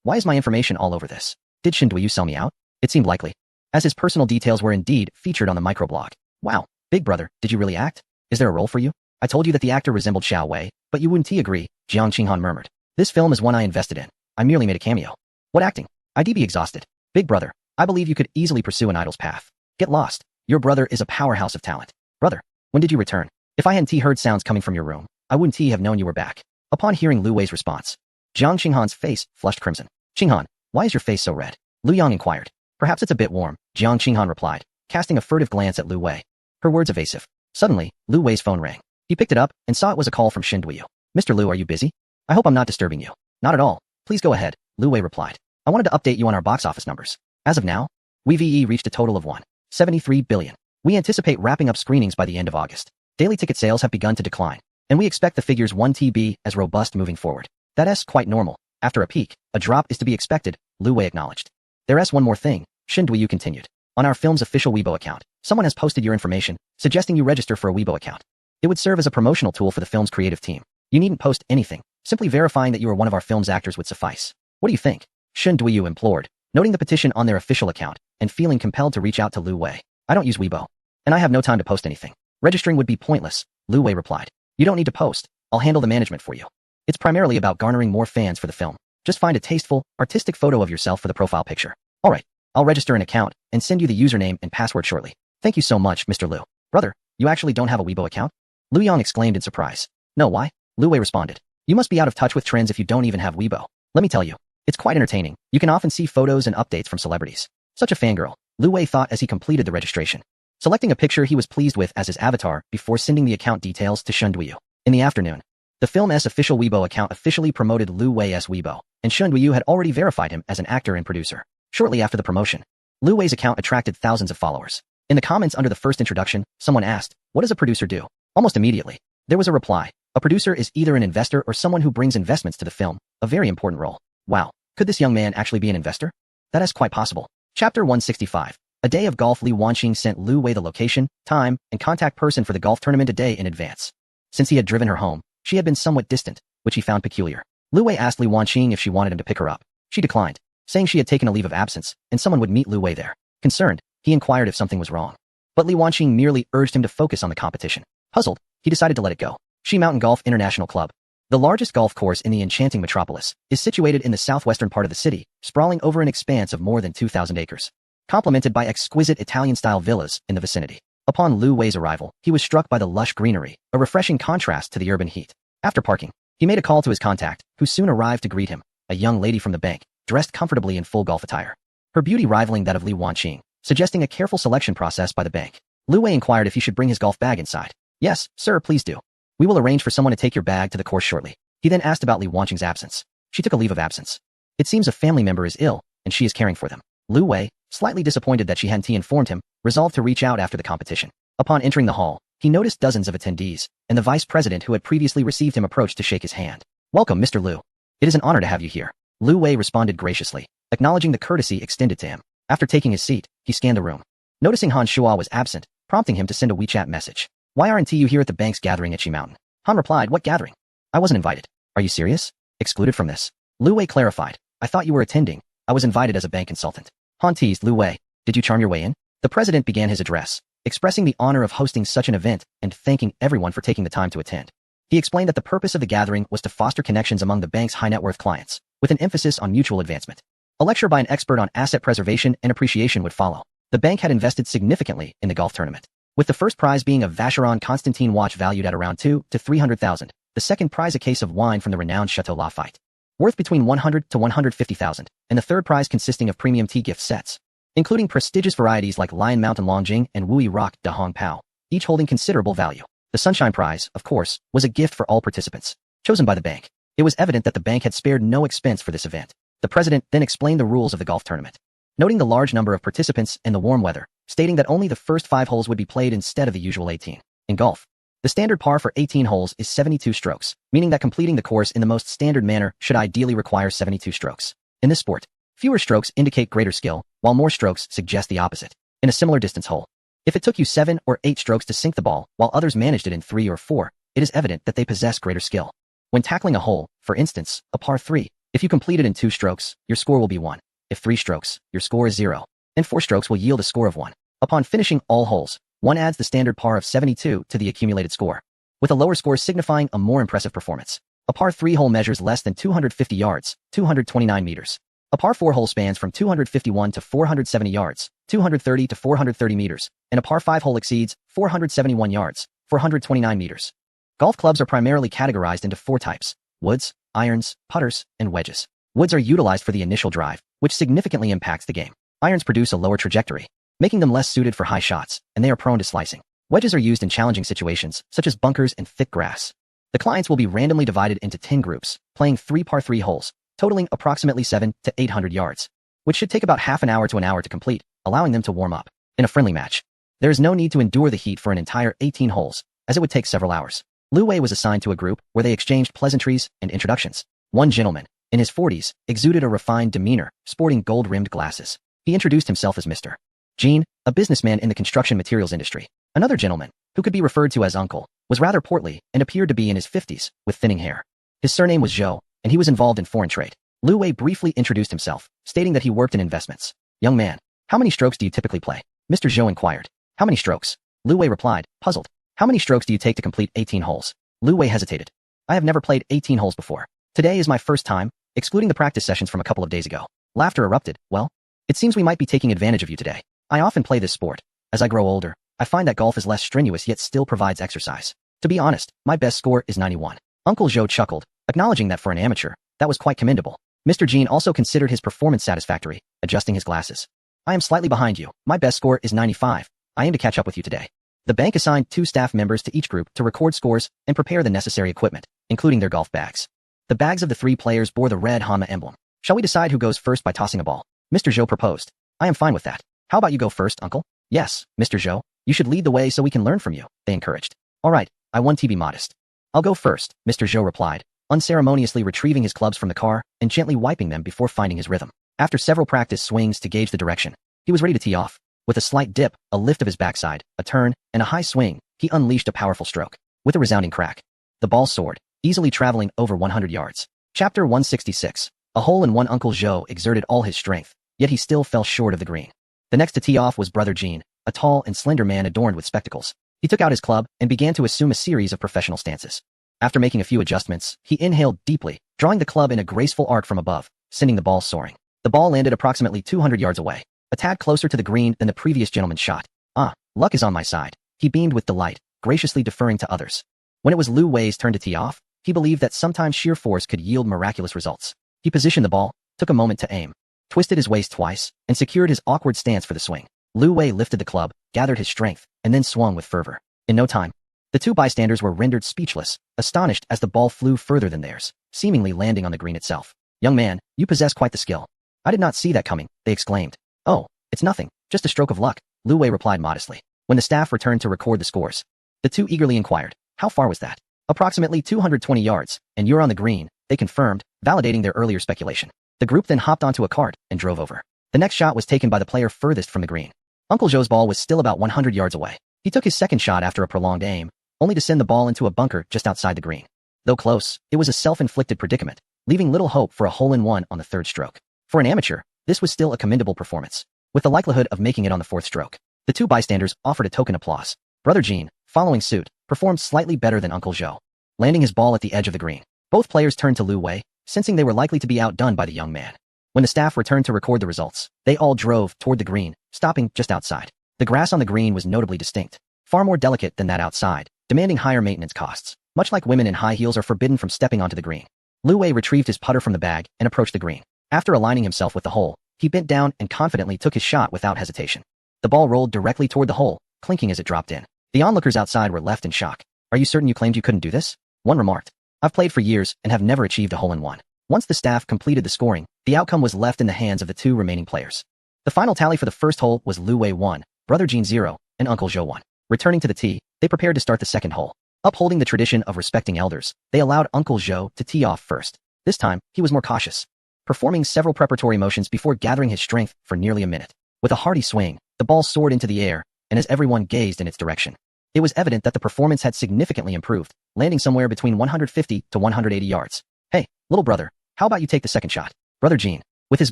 S1: Why is my information all over this? Did Shen Duiyu sell me out? It seemed likely, as his personal details were indeed featured on the microblog. Wow, big brother, did you really act? Is there a role for you? I told you that the actor resembled Xiao Wei, but you wouldn't agree, Jiang Qinghan murmured. This film is one I invested in. I merely made a cameo. What acting? I'd be exhausted. Big brother, I believe you could easily pursue an idol's path. Get lost. Your brother is a powerhouse of talent. Brother, when did you return? If I hadn't heard sounds coming from your room, I wouldn't have known you were back. Upon hearing Lu Wei's response, Jiang Qinghan's face flushed crimson. Qinghan, why is your face so red? Lu Yang inquired. Perhaps it's a bit warm, Jiang Qinghan replied, casting a furtive glance at Lu Wei. Her words evasive. Suddenly, Lu Wei's phone rang. He picked it up and saw it was a call from Shen Duiyu. Mr. Lu, are you busy? I hope I'm not disturbing you. Not at all. Please go ahead, Lu Wei replied. I wanted to update you on our box office numbers. As of now, we've reached a total of 1.73 billion. We anticipate wrapping up screenings by the end of August. Daily ticket sales have begun to decline, and we expect the figures 1TB as robust moving forward. That's quite normal. After a peak, a drop is to be expected, Lu Wei acknowledged. There's one more thing, Shen Duiyu continued. On our film's official Weibo account, someone has posted your information, suggesting you register for a Weibo account. It would serve as a promotional tool for the film's creative team. You needn't post anything, simply verifying that you are one of our film's actors would suffice. What do you think? Shen Duiyu implored, noting the petition on their official account, and feeling compelled to reach out to Lu Wei. I don't use Weibo, and I have no time to post anything. Registering would be pointless, Lu Wei replied. You don't need to post. I'll handle the management for you. It's primarily about garnering more fans for the film. Just find a tasteful, artistic photo of yourself for the profile picture. Alright, I'll register an account and send you the username and password shortly. Thank you so much, Mr. Lu. Brother, you actually don't have a Weibo account? Lu Yang exclaimed in surprise. No, why? Lu Wei responded. You must be out of touch with trends if you don't even have Weibo. Let me tell you, it's quite entertaining. You can often see photos and updates from celebrities. Such a fangirl, Lu Wei thought as he completed the registration. Selecting a picture he was pleased with as his avatar before sending the account details to Shen Duiyu. In the afternoon, the film's official Weibo account officially promoted Lu Wei's Weibo, and Shen Duiyu had already verified him as an actor and producer. Shortly after the promotion, Lu Wei's account attracted thousands of followers. In the comments under the first introduction, someone asked, what does a producer do? Almost immediately, there was a reply. A producer is either an investor or someone who brings investments to the film, a very important role. Wow, could this young man actually be an investor? That is quite possible. Chapter 165. A day of golf. Li Wanqing sent Lu Wei the location, time, and contact person for the golf tournament a day in advance. Since he had driven her home, she had been somewhat distant, which he found peculiar. Lu Wei asked Li Wanqing if she wanted him to pick her up. She declined, saying she had taken a leave of absence, and someone would meet Lu Wei there. Concerned, he inquired if something was wrong. But Li Wanqing merely urged him to focus on the competition. Puzzled, he decided to let it go. Shi Mountain Golf International Club, the largest golf course in the enchanting metropolis, is situated in the southwestern part of the city, sprawling over an expanse of more than 2,000 acres. Complemented by exquisite Italian-style villas in the vicinity. Upon Lu Wei's arrival, he was struck by the lush greenery, a refreshing contrast to the urban heat. After parking, he made a call to his contact, who soon arrived to greet him, a young lady from the bank, dressed comfortably in full golf attire. Her beauty rivaling that of Li Wanqing, suggesting a careful selection process by the bank. Lu Wei inquired if he should bring his golf bag inside. Yes, sir, please do. We will arrange for someone to take your bag to the course shortly. He then asked about Li Wanqing's absence. She took a leave of absence. It seems a family member is ill, and she is caring for them. Lu Wei, slightly disappointed that she hadn't informed him, resolved to reach out after the competition. Upon entering the hall, he noticed dozens of attendees, and the vice president who had previously received him approached to shake his hand. Welcome, Mr. Lu. It is an honor to have you here. Lu Wei responded graciously, acknowledging the courtesy extended to him. After taking his seat, he scanned the room. Noticing Han Shuo was absent, prompting him to send a WeChat message. Why aren't you here at the bank's gathering at Shi Mountain? Han replied, what gathering? I wasn't invited. Are you serious? Excluded from this? Lu Wei clarified. I thought you were attending. I was invited as a bank consultant. Han teased Lu Wei. Did you charm your way in? The president began his address, expressing the honor of hosting such an event and thanking everyone for taking the time to attend. He explained that the purpose of the gathering was to foster connections among the bank's high-net-worth clients, with an emphasis on mutual advancement. A lecture by an expert on asset preservation and appreciation would follow. The bank had invested significantly in the golf tournament, with the first prize being a Vacheron Constantin watch valued at around 200,000 to 300,000, the second prize a case of wine from the renowned Chateau Lafite, worth between 100,000 to 150,000, and the third prize consisting of premium tea gift sets, including prestigious varieties like Lion Mountain Longjing and Wui Rock Da Hong Pao, each holding considerable value. The Sunshine Prize, of course, was a gift for all participants, chosen by the bank. It was evident that the bank had spared no expense for this event. The president then explained the rules of the golf tournament, noting the large number of participants and the warm weather, stating that only the first 5 holes would be played instead of the usual 18. In golf, the standard par for 18 holes is 72 strokes, meaning that completing the course in the most standard manner should ideally require 72 strokes. In this sport, fewer strokes indicate greater skill, while more strokes suggest the opposite. In a similar distance hole, if it took you 7 or 8 strokes to sink the ball, while others managed it in 3 or 4, it is evident that they possess greater skill. When tackling a hole, for instance, a par 3, if you complete it in 2 strokes, your score will be 1. If 3 strokes, your score is 0. And 4 strokes will yield a score of 1. Upon finishing all holes, one adds the standard par of 72 to the accumulated score, with a lower score signifying a more impressive performance. A par 3 hole measures less than 250 yards, 229 meters. A par 4 hole spans from 251 to 470 yards, 230 to 430 meters, and a par 5 hole exceeds 471 yards, 429 meters. Golf clubs are primarily categorized into 4 types: woods, irons, putters, and wedges. Woods are utilized for the initial drive, which significantly impacts the game. Irons produce a lower trajectory, making them less suited for high shots, and they are prone to slicing. Wedges are used in challenging situations, such as bunkers and thick grass. The clients will be randomly divided into 10 groups, playing 3 par 3 holes, totaling approximately 7 to 800 yards, which should take about half an hour to an hour to complete, allowing them to warm up. In a friendly match, there is no need to endure the heat for an entire 18 holes, as it would take several hours. Lu Wei was assigned to a group where they exchanged pleasantries and introductions. One gentleman, in his 40s, exuded a refined demeanor, sporting gold-rimmed glasses. He introduced himself as Mr. Jean, a businessman in the construction materials industry. Another gentleman, who could be referred to as Uncle, was rather portly and appeared to be in his 50s, with thinning hair. His surname was Zhou, and he was involved in foreign trade. Lu Wei briefly introduced himself, stating that he worked in investments. "Young man, how many strokes do you typically play?" Mr. Zhou inquired. "How many strokes?" Lu Wei replied, puzzled. "How many strokes do you take to complete 18 holes?" Lu Wei hesitated. "I have never played 18 holes before. Today is my first time, excluding the practice sessions from a couple of days ago." Laughter erupted. "Well, it seems we might be taking advantage of you today. I often play this sport. As I grow older, I find that golf is less strenuous yet still provides exercise. To be honest, my best score is 91. Uncle Zhou chuckled, acknowledging that for an amateur, that was quite commendable. Mr. Jean also considered his performance satisfactory, adjusting his glasses. "I am slightly behind you. My best score is 95. I aim to catch up with you today." The bank assigned 2 staff members to each group to record scores and prepare the necessary equipment, including their golf bags. The bags of the 3 players bore the red Hanma emblem. "Shall we decide who goes first by tossing a ball?" Mr. Zhou proposed. "I am fine with that. How about you go first, Uncle?" "Yes, Mr. Zhou. You should lead the way so we can learn from you," they encouraged. "All right, I want to be modest. I'll go first," Mr. Zhou replied, unceremoniously retrieving his clubs from the car and gently wiping them before finding his rhythm. After several practice swings to gauge the direction, he was ready to tee off. With a slight dip, a lift of his backside, a turn, and a high swing, he unleashed a powerful stroke. With a resounding crack, the ball soared, easily traveling over 100 yards. Chapter 166. A hole-in-one. Uncle Zhou exerted all his strength, yet he still fell short of the green. The next to tee off was Brother Jean, a tall and slender man adorned with spectacles. He took out his club and began to assume a series of professional stances. After making a few adjustments, he inhaled deeply, drawing the club in a graceful arc from above, sending the ball soaring. The ball landed approximately 200 yards away, a tad closer to the green than the previous gentleman's shot. "Ah, luck is on my side." He beamed with delight, graciously deferring to others. When it was Lu Wei's turn to tee off, he believed that sometimes sheer force could yield miraculous results. He positioned the ball, took a moment to aim, twisted his waist twice, and secured his awkward stance for the swing. Lu Wei lifted the club, gathered his strength, and then swung with fervor. In no time, the 2 bystanders were rendered speechless, astonished as the ball flew further than theirs, seemingly landing on the green itself. "Young man, you possess quite the skill." "I did not see that coming," they exclaimed. "Oh, it's nothing, just a stroke of luck," Lu Wei replied modestly. When the staff returned to record the scores, the 2 eagerly inquired, "How far was that?" "Approximately 220 yards, and you're on the green," they confirmed, validating their earlier speculation. The group then hopped onto a cart and drove over. The next shot was taken by the player furthest from the green. Uncle Zhou's ball was still about 100 yards away. He took his second shot after a prolonged aim, only to send the ball into a bunker just outside the green. Though close, it was a self-inflicted predicament, leaving little hope for a hole-in-one on the 3rd stroke. For an amateur, this was still a commendable performance, with the likelihood of making it on the 4th stroke. The 2 bystanders offered a token applause. Brother Jean, following suit, performed slightly better than Uncle Zhou, landing his ball at the edge of the green. Both players turned to Lu Wei, sensing they were likely to be outdone by the young man. When the staff returned to record the results, they all drove toward the green, stopping just outside. The grass on the green was notably distinct, far more delicate than that outside, demanding higher maintenance costs. Much like women in high heels are forbidden from stepping onto the green. Lu Wei retrieved his putter from the bag and approached the green. After aligning himself with the hole, he bent down and confidently took his shot without hesitation. The ball rolled directly toward the hole, clinking as it dropped in. The onlookers outside were left in shock. "Are you certain you claimed you couldn't do this?" one remarked. "I've played for years and have never achieved a hole-in-one." Once the staff completed the scoring, the outcome was left in the hands of the 2 remaining players. The final tally for the first hole was Lu Wei 1, Brother Jean 0, and Uncle Zhou 1. Returning to the tee, They prepared to start the second hole. Upholding the tradition of respecting elders, they allowed Uncle Zhou to tee off first. This time, he was more cautious, performing several preparatory motions before gathering his strength for nearly a minute. With a hearty swing, the ball soared into the air, and as everyone gazed in its direction, it was evident that the performance had significantly improved, landing somewhere between 150 to 180 yards. Hey, little brother, how about you take the second shot? Brother Jean, with his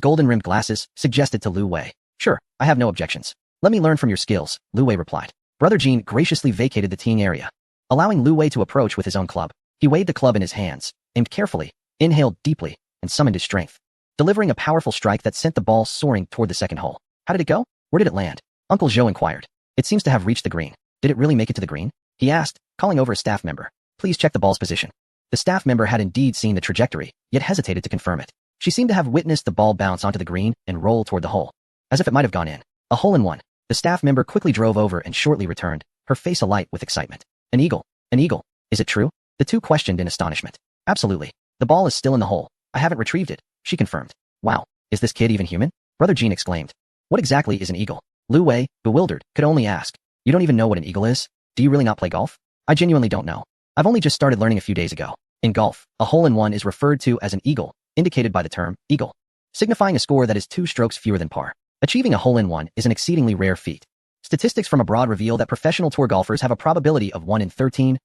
S1: golden-rimmed glasses, suggested to Lu Wei. Sure, I have no objections. Let me learn from your skills, Lu Wei replied. Brother Jean graciously vacated the teeing area, allowing Lu Wei to approach with his own club. He weighed the club in his hands, aimed carefully, inhaled deeply, and summoned his strength, delivering a powerful strike that sent the ball soaring toward the second hole. How did it go? Where did it land? Uncle Zhou inquired. It seems to have reached the green. Did it really make it to the green? He asked, calling over a staff member. Please check the ball's position. The staff member had indeed seen the trajectory, yet hesitated to confirm it. She seemed to have witnessed the ball bounce onto the green and roll toward the hole, as if it might have gone in. A hole-in-one. The staff member quickly drove over and shortly returned, her face alight with excitement. An eagle. An eagle. Is it true? The two questioned in astonishment. Absolutely. The ball is still in the hole. I haven't retrieved it, she confirmed. Wow, is this kid even human? Brother Jean exclaimed. What exactly is an eagle? Lu Wei, bewildered, could only ask. You don't even know what an eagle is? Do you really not play golf? I genuinely don't know. I've only just started learning a few days ago. In golf, a hole-in-one is referred to as an eagle, indicated by the term eagle, signifying a score that is 2 strokes fewer than par. Achieving a hole-in-one is an exceedingly rare feat. Statistics from abroad reveal that professional tour golfers have a probability of 1 in 13,000,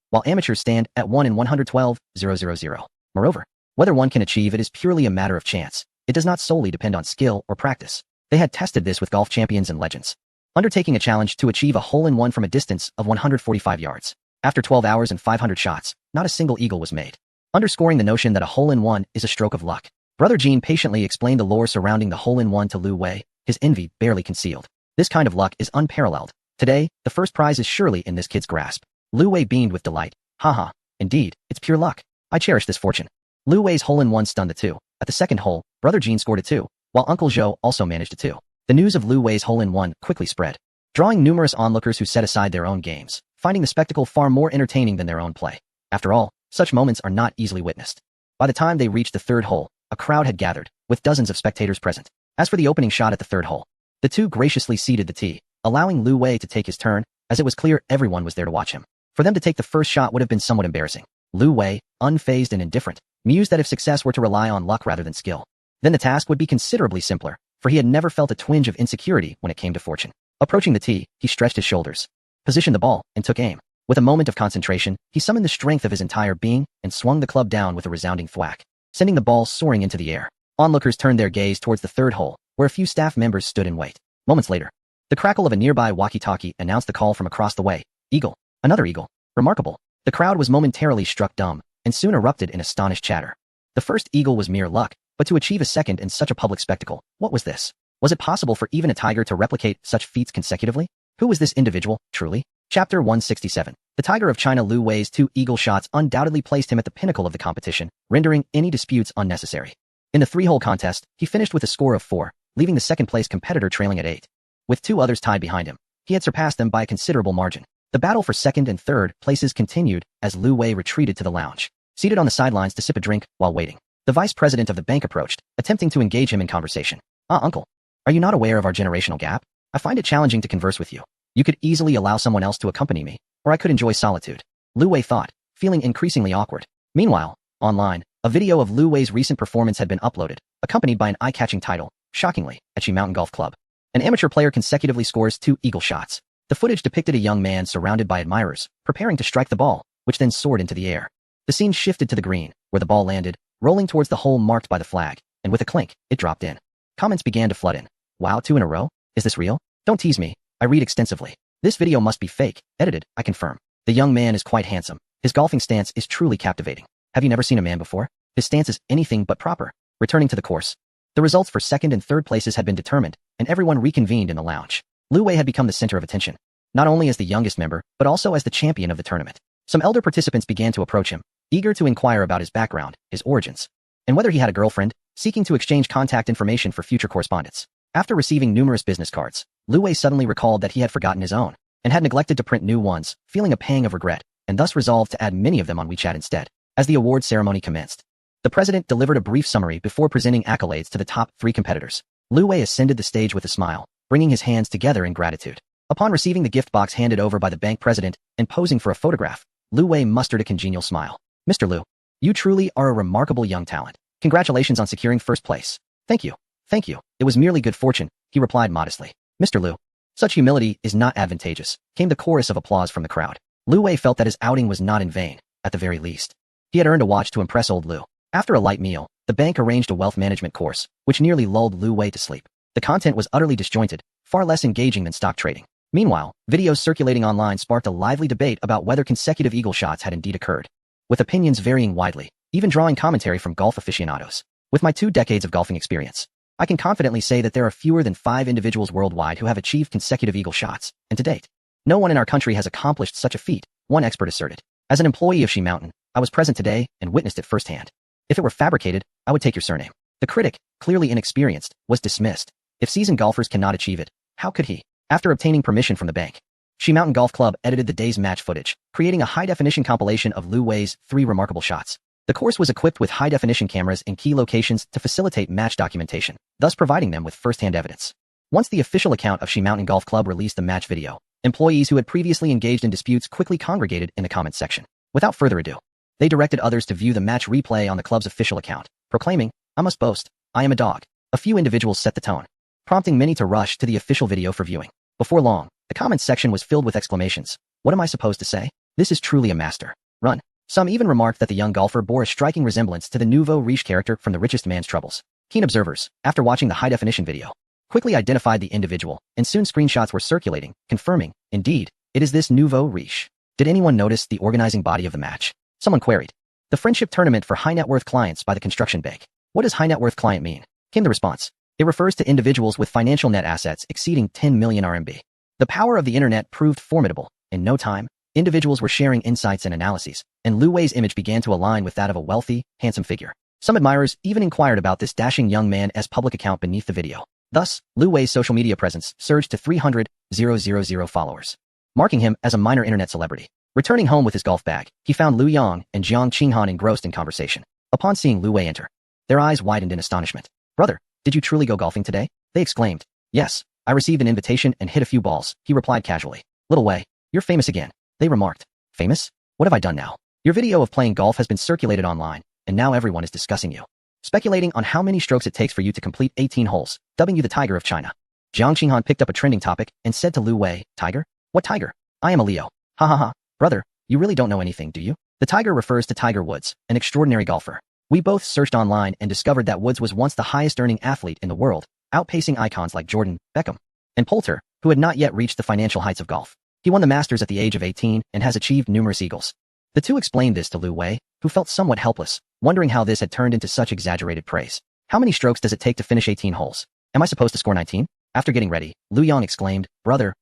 S1: while amateurs stand at 1 in 112,000. Moreover, whether one can achieve it is purely a matter of chance. It does not solely depend on skill or practice. They had tested this with golf champions and legends, undertaking a challenge to achieve a hole-in-one from a distance of 145 yards. After 12 hours and 500 shots, not a single eagle was made, underscoring the notion that a hole-in-one is a stroke of luck. Brother Jean patiently explained the lore surrounding the hole-in-one to Lu Wei, his envy barely concealed. This kind of luck is unparalleled. Today, the first prize is surely in this kid's grasp. Lu Wei beamed with delight. Haha, indeed, it's pure luck. I cherish this fortune. Lu Wei's hole-in-one stunned the two. At the second hole, Brother Jean scored a 2, while Uncle Zhou also managed a 2. The news of Lu Wei's hole-in-one quickly spread, drawing numerous onlookers who set aside their own games, finding the spectacle far more entertaining than their own play. After all, such moments are not easily witnessed. By the time they reached the third hole, a crowd had gathered, with dozens of spectators present. As for the opening shot at the third hole, the two graciously ceded the tee, allowing Lu Wei to take his turn, as it was clear everyone was there to watch him. For them to take the first shot would have been somewhat embarrassing. Lu Wei, unfazed and indifferent, mused that if success were to rely on luck rather than skill, then the task would be considerably simpler, for he had never felt a twinge of insecurity when it came to fortune. Approaching the tee, he stretched his shoulders, positioned the ball, and took aim. With a moment of concentration, he summoned the strength of his entire being and swung the club down with a resounding thwack, sending the ball soaring into the air. Onlookers turned their gaze towards the third hole, where a few staff members stood in wait. Moments later, the crackle of a nearby walkie-talkie announced the call from across the way. Eagle. Another eagle. Remarkable. The crowd was momentarily struck dumb, and soon erupted in astonished chatter. The first eagle was mere luck, but to achieve a second in such a public spectacle, what was this? Was it possible for even a tiger to replicate such feats consecutively? Who was this individual, truly? Chapter 167. The Tiger of China. Lu Wei's 2 eagle shots undoubtedly placed him at the pinnacle of the competition, rendering any disputes unnecessary. In the 3-hole contest, he finished with a score of 4, leaving the second-place competitor trailing at 8. With 2 others tied behind him, he had surpassed them by a considerable margin. The battle for second and third places continued as Lu Wei retreated to the lounge, seated on the sidelines to sip a drink while waiting. The vice president of the bank approached, attempting to engage him in conversation. Uncle, are you not aware of our generational gap? I find it challenging to converse with you. You could easily allow someone else to accompany me, or I could enjoy solitude. Lu Wei thought, feeling increasingly awkward. Meanwhile, online, a video of Lu Wei's recent performance had been uploaded, accompanied by an eye-catching title. Shockingly, Etchi Mountain Golf Club. An amateur player consecutively scores 2 eagle shots. The footage depicted a young man surrounded by admirers, preparing to strike the ball, which then soared into the air. The scene shifted to the green, where the ball landed, rolling towards the hole marked by the flag, and with a clink, it dropped in. Comments began to flood in. Wow, 2 in a row? Is this real? Don't tease me. I read extensively. This video must be fake. Edited, I confirm. The young man is quite handsome. His golfing stance is truly captivating. Have you never seen a man before? His stance is anything but proper. Returning to the course, the results for second and third places had been determined, and everyone reconvened in the lounge. Lu Wei had become the center of attention, not only as the youngest member, but also as the champion of the tournament. Some elder participants began to approach him, eager to inquire about his background, his origins, and whether he had a girlfriend, seeking to exchange contact information for future correspondence. After receiving numerous business cards, Lu Wei suddenly recalled that he had forgotten his own, and had neglected to print new ones, feeling a pang of regret, and thus resolved to add many of them on WeChat instead. As the award ceremony commenced, the president delivered a brief summary before presenting accolades to the top 3 competitors. Lu Wei ascended the stage with a smile, bringing his hands together in gratitude. Upon receiving the gift box handed over by the bank president and posing for a photograph, Lu Wei mustered a congenial smile. Mr. Lu, you truly are a remarkable young talent. Congratulations on securing first place. Thank you. Thank you. It was merely good fortune, he replied modestly. Mr. Lu, such humility is not advantageous, came the chorus of applause from the crowd. Lu Wei felt that his outing was not in vain, at the very least. He had earned a watch to impress old Lu. After a light meal, the bank arranged a wealth management course, which nearly lulled Lu Wei to sleep. The content was utterly disjointed, far less engaging than stock trading. Meanwhile, videos circulating online sparked a lively debate about whether consecutive eagle shots had indeed occurred, with opinions varying widely, even drawing commentary from golf aficionados. With my 2 decades of golfing experience, I can confidently say that there are fewer than 5 individuals worldwide who have achieved consecutive eagle shots, and to date, no one in our country has accomplished such a feat, one expert asserted. As an employee of She Mountain, I was present today and witnessed it firsthand. If it were fabricated, I would take your surname. The critic, clearly inexperienced, was dismissed. If seasoned golfers cannot achieve it, how could he? After obtaining permission from the bank, She Mountain Golf Club edited the day's match footage, creating a high-definition compilation of Lu Wei's 3 remarkable shots. The course was equipped with high-definition cameras in key locations to facilitate match documentation, thus providing them with first-hand evidence. Once the official account of She Mountain Golf Club released the match video, employees who had previously engaged in disputes quickly congregated in the comments section. Without further ado, they directed others to view the match replay on the club's official account, proclaiming, "I must boast, I am a dog." A few individuals set the tone, prompting many to rush to the official video for viewing. Before long, the comments section was filled with exclamations. What am I supposed to say? This is truly a master run. Some even remarked that the young golfer bore a striking resemblance to the nouveau riche character from The Richest Man's Troubles. Keen observers, after watching the high-definition video, quickly identified the individual, and soon screenshots were circulating, confirming, indeed, it is this nouveau riche. Did anyone notice the organizing body of the match? Someone queried. The friendship tournament for high-net-worth clients by the construction bank. What does high-net-worth client mean? Came the response. It refers to individuals with financial net assets exceeding 10 million RMB. The power of the internet proved formidable. In no time, individuals were sharing insights and analyses, and Lu Wei's image began to align with that of a wealthy, handsome figure. Some admirers even inquired about this dashing young man's public account beneath the video. Thus, Lu Wei's social media presence surged to 300,000 followers, marking him as a minor internet celebrity. Returning home with his golf bag, he found Lu Yang and Jiang Qinghan engrossed in conversation. Upon seeing Lu Wei enter, their eyes widened in astonishment. "Brother, did you truly go golfing today?" they exclaimed. "Yes, I received an invitation and hit a few balls," he replied casually. "Little Wei, you're famous again," they remarked. "Famous? What have I done now? Your video of playing golf has been circulated online, and now everyone is discussing you, speculating on how many strokes it takes for you to complete 18 holes, dubbing you the Tiger of China." Jiang Qinghan picked up a trending topic and said to Lu Wei, "Tiger? What tiger? I am a Leo. Ha ha ha. Brother, you really don't know anything, do you?" The Tiger refers to Tiger Woods, an extraordinary golfer. We both searched online and discovered that Woods was once the highest-earning athlete in the world, outpacing icons like Jordan, Beckham, and Poulter, who had not yet reached the financial heights of golf. He won the Masters at the age of 18 and has achieved numerous eagles. The two explained this to Lu Wei, who felt somewhat helpless, wondering how this had turned into such exaggerated praise. "How many strokes does it take to finish 18 holes? Am I supposed to score 19? After getting ready, Lu Yang exclaimed, brother,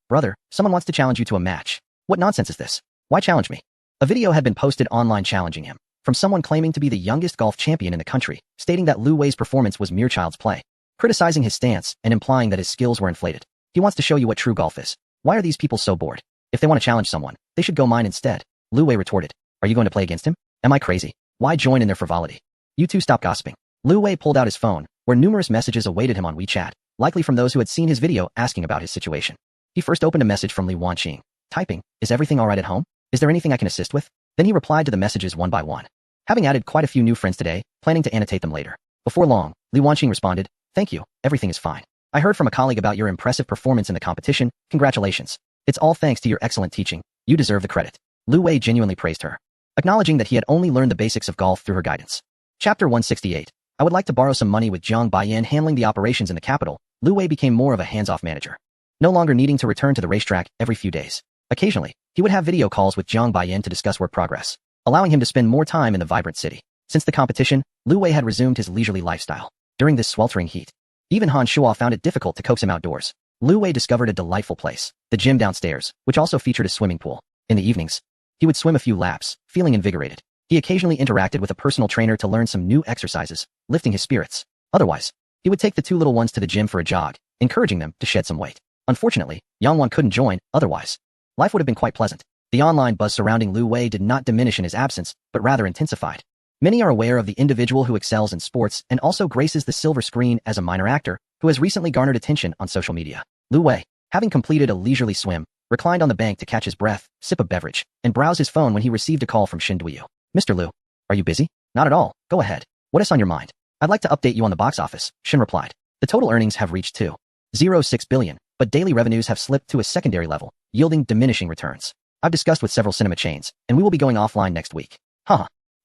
S1: someone wants to challenge you to a match. What nonsense is this? Why challenge me?" A video had been posted online challenging him, from someone claiming to be the youngest golf champion in the country, stating that Lu Wei's performance was mere child's play, criticizing his stance and implying that his skills were inflated. "He wants to show you what true golf is. Why are these people so bored? If they want to challenge someone, they should go mine instead," Lu Wei retorted. "Are you going to play against him? Am I crazy? Why join in their frivolity? You two stop gossiping." Lu Wei pulled out his phone, where numerous messages awaited him on WeChat, likely from those who had seen his video asking about his situation. He first opened a message from Li Wanqing, typing, "Is everything alright at home? Is there anything I can assist with?" Then he replied to the messages one by one, having added quite a few new friends today, planning to annotate them later. Before long, Li Wanqing responded, "Thank you, everything is fine. I heard from a colleague about your impressive performance in the competition. Congratulations. It's all thanks to your excellent teaching. You deserve the credit." Lu Wei genuinely praised her, acknowledging that he had only learned the basics of golf through her guidance. Chapter 168. I would like to borrow some money. With Jiang Baiyan handling the operations in the capital, Lu Wei became more of a hands-off manager, no longer needing to return to the racetrack every few days. Occasionally, he would have video calls with Jiang Baiyan to discuss work progress, allowing him to spend more time in the vibrant city. Since the competition, Lu Wei had resumed his leisurely lifestyle. During this sweltering heat, even Han Shuo found it difficult to coax him outdoors. Lu Wei discovered a delightful place, the gym downstairs, which also featured a swimming pool. In the evenings, he would swim a few laps, feeling invigorated. He occasionally interacted with a personal trainer to learn some new exercises, lifting his spirits. Otherwise, he would take the two little ones to the gym for a jog, encouraging them to shed some weight. Unfortunately, Yangwan couldn't join, otherwise, life would have been quite pleasant. The online buzz surrounding Lu Wei did not diminish in his absence, but rather intensified. Many are aware of the individual who excels in sports and also graces the silver screen as a minor actor, who has recently garnered attention on social media. Lu Wei, Having completed a leisurely swim, reclined on the bank to catch his breath, sip a beverage, and browse his phone when he received a call from Shin Duyu. Mr. Liu, are you busy? Not at all. Go ahead. What is on your mind? I'd like to update you on the box office, Shin replied. The total earnings have reached 2.06 billion, but daily revenues have slipped to a secondary level, yielding diminishing returns. I've discussed with several cinema chains, and we will be going offline next week.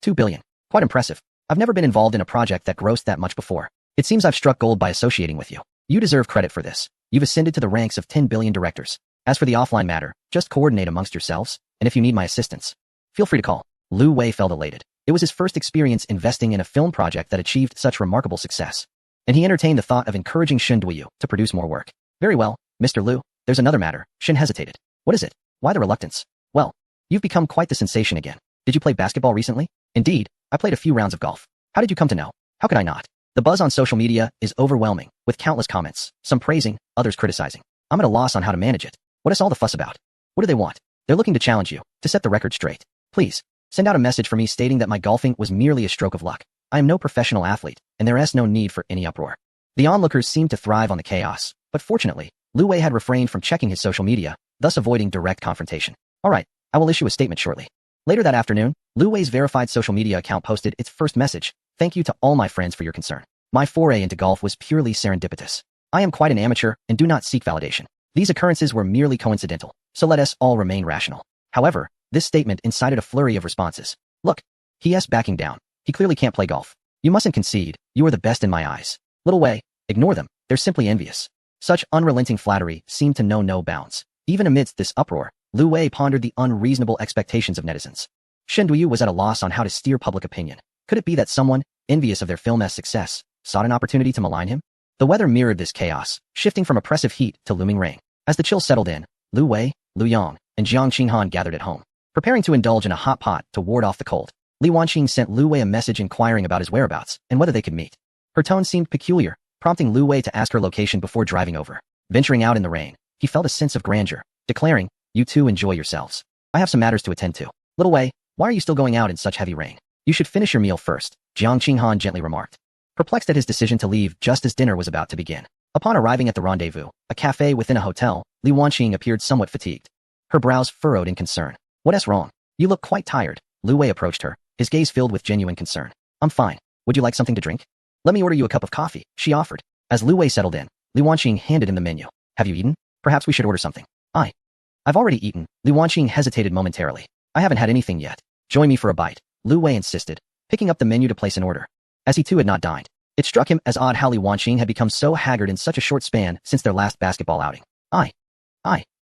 S1: 2 billion. Quite impressive. I've never been involved in a project that grossed that much before. It seems I've struck gold by associating with you. You deserve credit for this. You've ascended to the ranks of 10 billion directors. As for the offline matter, just coordinate amongst yourselves, and if you need my assistance, feel free to call. Liu Wei felt elated. It was his first experience investing in a film project that achieved such remarkable success, and he entertained the thought of encouraging Shin Duyu to produce more work. Very well, Mr. Liu, there's another matter. Shin hesitated. What is it? Why the reluctance? Well, you've become quite the sensation again. Did you play basketball recently? Indeed, I played a few rounds of golf. How did you come to know? How could I not? The buzz on social media is overwhelming, with countless comments, some praising, others criticizing. I'm at a loss on how to manage it. What is all the fuss about? What do they want? They're looking to challenge you, to set the record straight. Please, send out a message for me stating that my golfing was merely a stroke of luck. I am no professional athlete, and there is no need for any uproar. The onlookers seemed to thrive on the chaos, but fortunately, Liu Wei had refrained from checking his social media, thus avoiding direct confrontation. All right, I will issue a statement shortly. Later that afternoon, Liu Wei's verified social media account posted its first message. Thank you to all my friends for your concern. My foray into golf was purely serendipitous. I am quite an amateur and do not seek validation. These occurrences were merely coincidental, so let us all remain rational. However, this statement incited a flurry of responses. Look, he's backing down. He clearly can't play golf. You mustn't concede. You are the best in my eyes. Little Wei, ignore them. They're simply envious. Such unrelenting flattery seemed to know no bounds. Even amidst this uproar, Liu Wei pondered the unreasonable expectations of netizens. Shin Duyu was at a loss on how to steer public opinion. Could it be that someone, envious of their film's success, sought an opportunity to malign him? The weather mirrored this chaos, shifting from oppressive heat to looming rain. As the chill settled in, Liu Wei, Liu Yang, and Jiang Qinghan gathered at home, preparing to indulge in a hot pot to ward off the cold. Li Wanqing sent Liu Wei a message inquiring about his whereabouts and whether they could meet. Her tone seemed peculiar, prompting Liu Wei to ask her location before driving over. Venturing out in the rain, he felt a sense of grandeur, declaring, "You two enjoy yourselves. I have some matters to attend to. Little Wei, why are you still going out in such heavy rain? You should finish your meal first," Jiang Qinghan gently remarked, perplexed at his decision to leave just as dinner was about to begin. Upon arriving at the rendezvous, a cafe within a hotel, Li Wanqing appeared somewhat fatigued. Her brows furrowed in concern. "What's wrong? You look quite tired." Liu Wei approached her, his gaze filled with genuine concern. "I'm fine. Would you like something to drink?" "Let me order you a cup of coffee," she offered. As Liu Wei settled in, Li Wanqing handed him the menu. "Have you eaten? Perhaps we should order something." I've already eaten." Li Wanqing hesitated momentarily. "I haven't had anything yet. Join me for a bite," Liu Wei insisted, picking up the menu to place an order. As he too had not dined, it struck him as odd how Li Wanqing had become so haggard in such a short span since their last basketball outing. I.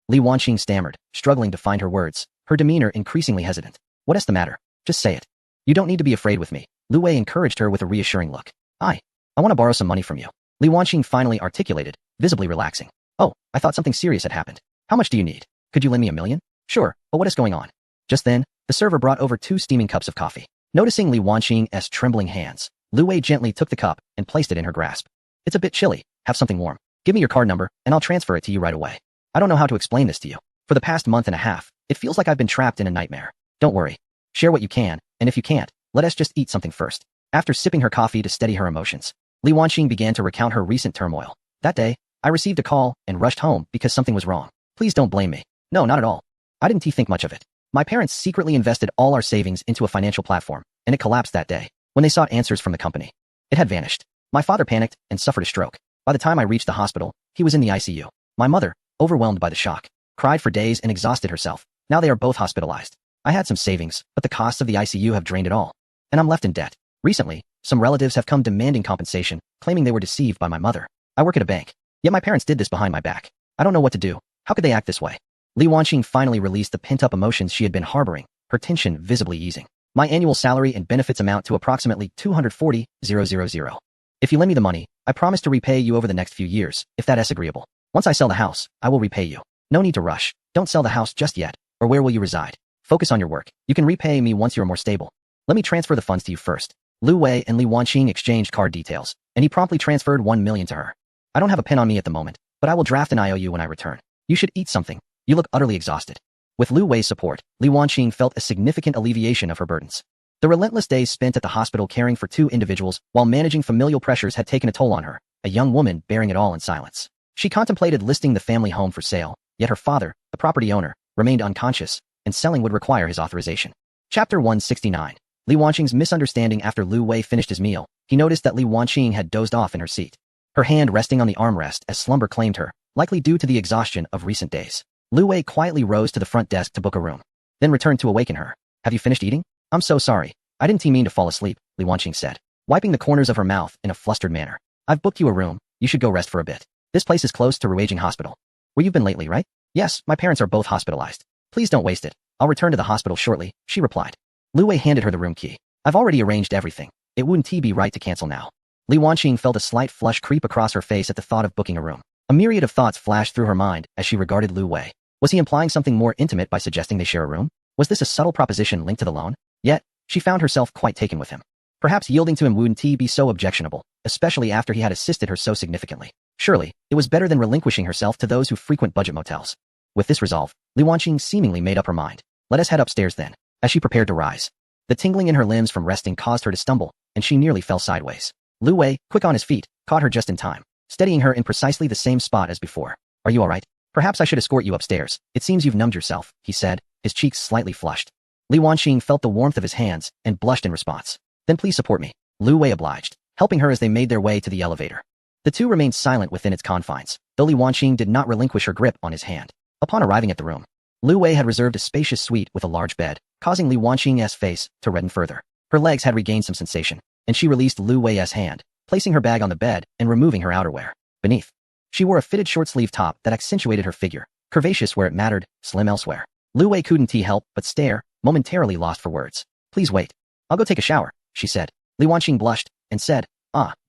S1: Li Wanqing stammered, struggling to find her words, her demeanor increasingly hesitant. "What's the matter? Just say it. You don't need to be afraid with me." Liu Wei encouraged her with a reassuring look. I want to borrow some money from you," Li Wanqing finally articulated, visibly relaxing. "Oh, I thought something serious had happened. How much do you need? Could you lend me $1 million? Sure, but what is going on?" Just then, the server brought over 2 steaming cups of coffee. Noticing Li Wanqing's trembling hands, Liu Wei gently took the cup and placed it in her grasp. "It's a bit chilly. Have something warm. Give me your card number, and I'll transfer it to you right away. I don't know how to explain this to you. For the past month and a half, it feels like I've been trapped in a nightmare. Don't worry. Share what you can, and if you can't, let us just eat something first." After sipping her coffee to steady her emotions, Li Wanqing began to recount her recent turmoil. "That day, I received a call and rushed home because something was wrong. Please don't blame me. No, not at all. I didn't think much of it. My parents secretly invested all our savings into a financial platform, and it collapsed that day. When they sought answers from the company, it had vanished. My father panicked and suffered a stroke. By the time I reached the hospital, he was in the ICU. My mother, overwhelmed by the shock, cried for days and exhausted herself. Now they are both hospitalized. I had some savings, but the costs of the ICU have drained it all, and I'm left in debt. Recently, some relatives have come demanding compensation, claiming they were deceived by my mother. I work at a bank, yet my parents did this behind my back. I don't know what to do. How could they act this way?" Li Wanqing finally released the pent-up emotions she had been harboring, her tension visibly easing. "My annual salary and benefits amount to approximately 240,000. If you lend me the money, I promise to repay you over the next few years, if that is agreeable. Once I sell the house, I will repay you. No need to rush. Don't sell the house just yet, or where will you reside? Focus on your work. You can repay me once you're more stable. Let me transfer the funds to you first." Liu Wei and Li Wanqing exchanged card details, and he promptly transferred 1 million to her. "I don't have a pen on me at the moment, but I will draft an IOU when I return. You should eat something. You look utterly exhausted." With Liu Wei's support, Li Wanqing felt a significant alleviation of her burdens. The relentless days spent at the hospital caring for 2 individuals while managing familial pressures had taken a toll on her, a young woman bearing it all in silence. She contemplated listing the family home for sale, yet her father, the property owner, remained unconscious, and selling would require his authorization. Chapter 169. Li Wanqing's misunderstanding. After Lu Wei finished his meal, he noticed that Li Wanqing had dozed off in her seat, her hand resting on the armrest as slumber claimed her, likely due to the exhaustion of recent days. Lu Wei quietly rose to the front desk to book a room, then returned to awaken her. Have you finished eating? I'm so sorry. I didn't mean to fall asleep, Li Wanqing said, wiping the corners of her mouth in a flustered manner. I've booked you a room. You should go rest for a bit. This place is close to Ruijing Hospital. Where you've been lately, right? Yes, my parents are both hospitalized. Please don't waste it. I'll return to the hospital shortly, she replied. Lu Wei handed her the room key. I've already arranged everything. It wouldn't be right to cancel now. Li Wanqing felt a slight flush creep across her face at the thought of booking a room. A myriad of thoughts flashed through her mind as she regarded Lu Wei. Was he implying something more intimate by suggesting they share a room? Was this a subtle proposition linked to the loan? Yet, she found herself quite taken with him. Perhaps yielding to him wouldn't be so objectionable, especially after he had assisted her so significantly. Surely, it was better than relinquishing herself to those who frequent budget motels. With this resolve, Li Wanqing seemingly made up her mind. Let us head upstairs then. As she prepared to rise, the tingling in her limbs from resting caused her to stumble, and she nearly fell sideways. Lu Wei, quick on his feet, caught her just in time, steadying her in precisely the same spot as before. Are you all right? Perhaps I should escort you upstairs. It seems you've numbed yourself, he said, his cheeks slightly flushed. Li Wanqing felt the warmth of his hands and blushed in response. Then please support me. Lu Wei obliged, helping her as they made their way to the elevator. The two remained silent within its confines, though Li Wanqing did not relinquish her grip on his hand. Upon arriving at the room, Lu Wei had reserved a spacious suite with a large bed, causing Li Wanqing's face to redden further. Her legs had regained some sensation, and she released Lu Wei's hand, placing her bag on the bed and removing her outerwear. Beneath, she wore a fitted short-sleeve top that accentuated her figure, curvaceous where it mattered, slim elsewhere. Lu Wei couldn't help but stare, momentarily lost for words. Please wait. I'll go take a shower, she said. Li Wanqing blushed and said,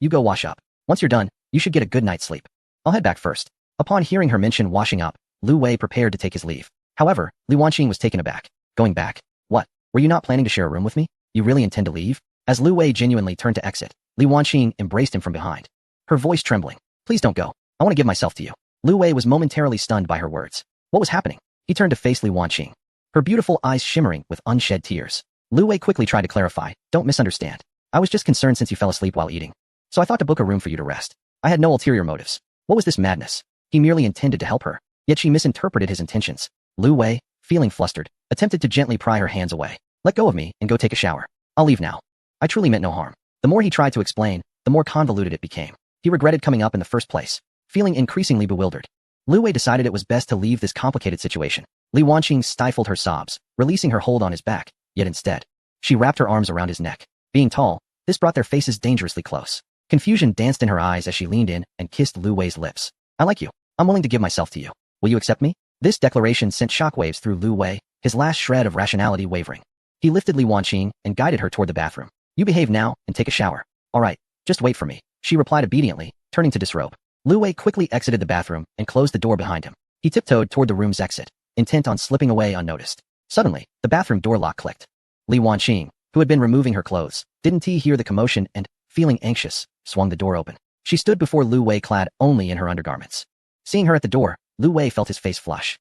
S1: you go wash up. Once you're done, you should get a good night's sleep. I'll head back first. Upon hearing her mention washing up, Lu Wei prepared to take his leave. However, Li Wanqing was taken aback. Going back? What? Were you not planning to share a room with me? You really intend to leave? As Lu Wei genuinely turned to exit, Li Wanqing embraced him from behind, her voice trembling. Please don't go. I want to give myself to you. Lu Wei was momentarily stunned by her words. What was happening? He turned to face Li Wanqing, her beautiful eyes shimmering with unshed tears. Lu Wei quickly tried to clarify. Don't misunderstand. I was just concerned since you fell asleep while eating. So I thought to book a room for you to rest. I had no ulterior motives. What was this madness? He merely intended to help her, yet she misinterpreted his intentions. Lu Wei, feeling flustered, attempted to gently pry her hands away. Let go of me and go take a shower. I'll leave now. I truly meant no harm. The more he tried to explain, the more convoluted it became. He regretted coming up in the first place. Feeling increasingly bewildered, Lu Wei decided it was best to leave this complicated situation. Li Wanqing stifled her sobs, releasing her hold on his back, yet instead, she wrapped her arms around his neck. Being tall, this brought their faces dangerously close. Confusion danced in her eyes as she leaned in and kissed Lu Wei's lips. I like you. I'm willing to give myself to you. Will you accept me? This declaration sent shockwaves through Lu Wei, his last shred of rationality wavering. He lifted Li Wanqing and guided her toward the bathroom. You behave now and take a shower. All right, just wait for me, she replied obediently, turning to disrobe. Lu Wei quickly exited the bathroom and closed the door behind him. He tiptoed toward the room's exit, intent on slipping away unnoticed. Suddenly, the bathroom door lock clicked. Li Wanqing, who had been removing her clothes, didn't hear the commotion and, feeling anxious, swung the door open. She stood before Lu Wei clad only in her undergarments. Seeing her at the door, Lu Wei felt his face flush.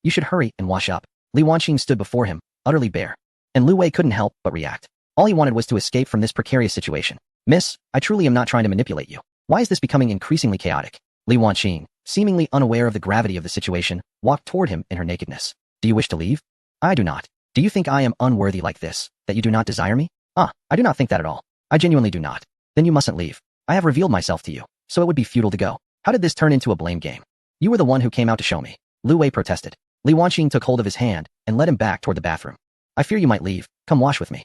S1: You should hurry and wash up. Li Wanqing stood before him, utterly bare. And Lu Wei couldn't help but react. All he wanted was to escape from this precarious situation. Miss, I truly am not trying to manipulate you. Why is this becoming increasingly chaotic? Li Wanqing, seemingly unaware of the gravity of the situation, walked toward him in her nakedness. Do you wish to leave? I do not. Do you think I am unworthy like this, that you do not desire me? I do not think that at all. I genuinely do not. Then you mustn't leave. I have revealed myself to you, so it would be futile to go. How did this turn into a blame game? You were the one who came out to show me. Lu Wei protested. Li Wanqing took hold of his hand and led him back toward the bathroom. I fear you might leave. Come wash with me.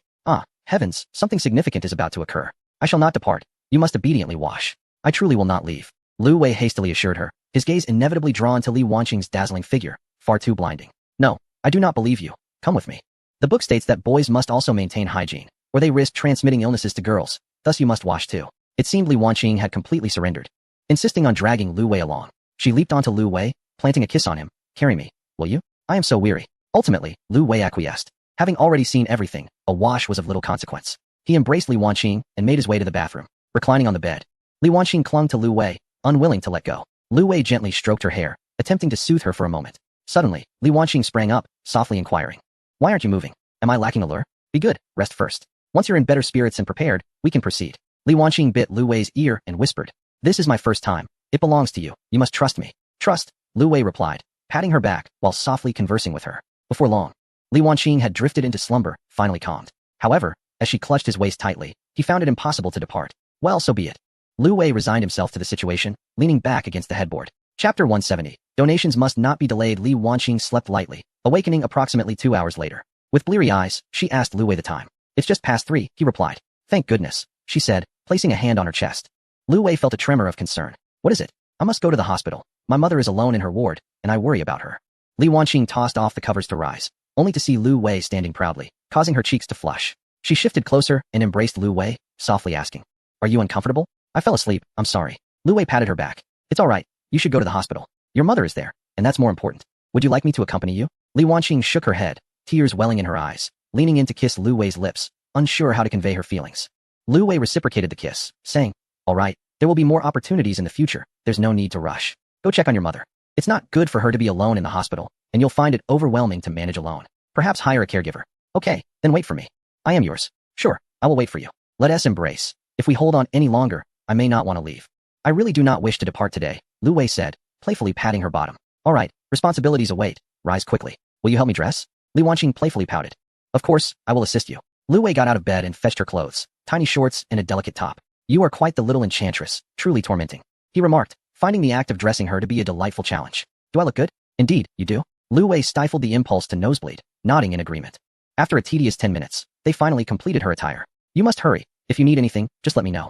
S1: Heavens, something significant is about to occur. I shall not depart. You must obediently wash. I truly will not leave. Lu Wei hastily assured her, his gaze inevitably drawn to Li Wanqing's dazzling figure, far too blinding. No, I do not believe you. Come with me. The book states that boys must also maintain hygiene, or they risk transmitting illnesses to girls, thus you must wash too. It seemed Li Wanqing had completely surrendered. Insisting on dragging Lu Wei along, she leaped onto Lu Wei, planting a kiss on him. Carry me, will you? I am so weary. Ultimately, Lu Wei acquiesced. Having already seen everything, a wash was of little consequence. He embraced Li Wanqing and made his way to the bathroom, reclining on the bed. Li Wanqing clung to Lu Wei, unwilling to let go. Lu Wei gently stroked her hair, attempting to soothe her for a moment. Suddenly, Li Wanqing sprang up, softly inquiring. Why aren't you moving? Am I lacking allure? Be good, rest first. Once you're in better spirits and prepared, we can proceed. Li Wanqing bit Lu Wei's ear and whispered. This is my first time. It belongs to you. You must trust me. Trust, Lu Wei replied, patting her back while softly conversing with her. Before long, Li Wanqing had drifted into slumber, finally calmed. However, as she clutched his waist tightly, he found it impossible to depart. Well, so be it. Lu Wei resigned himself to the situation, leaning back against the headboard. Chapter 170. Donations must not be delayed. Li Wanqing slept lightly, awakening approximately 2 hours later. With bleary eyes, she asked Lu Wei the time. It's just past 3, he replied. Thank goodness, she said, placing a hand on her chest. Lu Wei felt a tremor of concern. What is it? I must go to the hospital. My mother is alone in her ward, and I worry about her. Li Wanqing tossed off the covers to rise, only to see Lu Wei standing proudly, causing her cheeks to flush. She shifted closer and embraced Lu Wei, softly asking, Are you uncomfortable? I fell asleep, I'm sorry. Lu Wei patted her back. It's all right, you should go to the hospital. Your mother is there, and that's more important. Would you like me to accompany you? Li Wanqing shook her head, tears welling in her eyes, leaning in to kiss Lu Wei's lips, unsure how to convey her feelings. Lu Wei reciprocated the kiss, saying, All right, there will be more opportunities in the future. There's no need to rush. Go check on your mother. It's not good for her to be alone in the hospital, and you'll find it overwhelming to manage alone. Perhaps hire a caregiver. Okay, then wait for me. I am yours. Sure, I will wait for you. Let us embrace. If we hold on any longer, I may not want to leave. I really do not wish to depart today, Lu Wei said, playfully patting her bottom. All right, responsibilities await. Rise quickly. Will you help me dress? Li Wanqing playfully pouted. Of course, I will assist you. Lu Wei got out of bed and fetched her clothes, tiny shorts and a delicate top. You are quite the little enchantress, truly tormenting, he remarked, finding the act of dressing her to be a delightful challenge. Do I look good? Indeed, you do. Lu Wei stifled the impulse to nosebleed, nodding in agreement. After a tedious 10 minutes, they finally completed her attire. You must hurry. If you need anything, just let me know.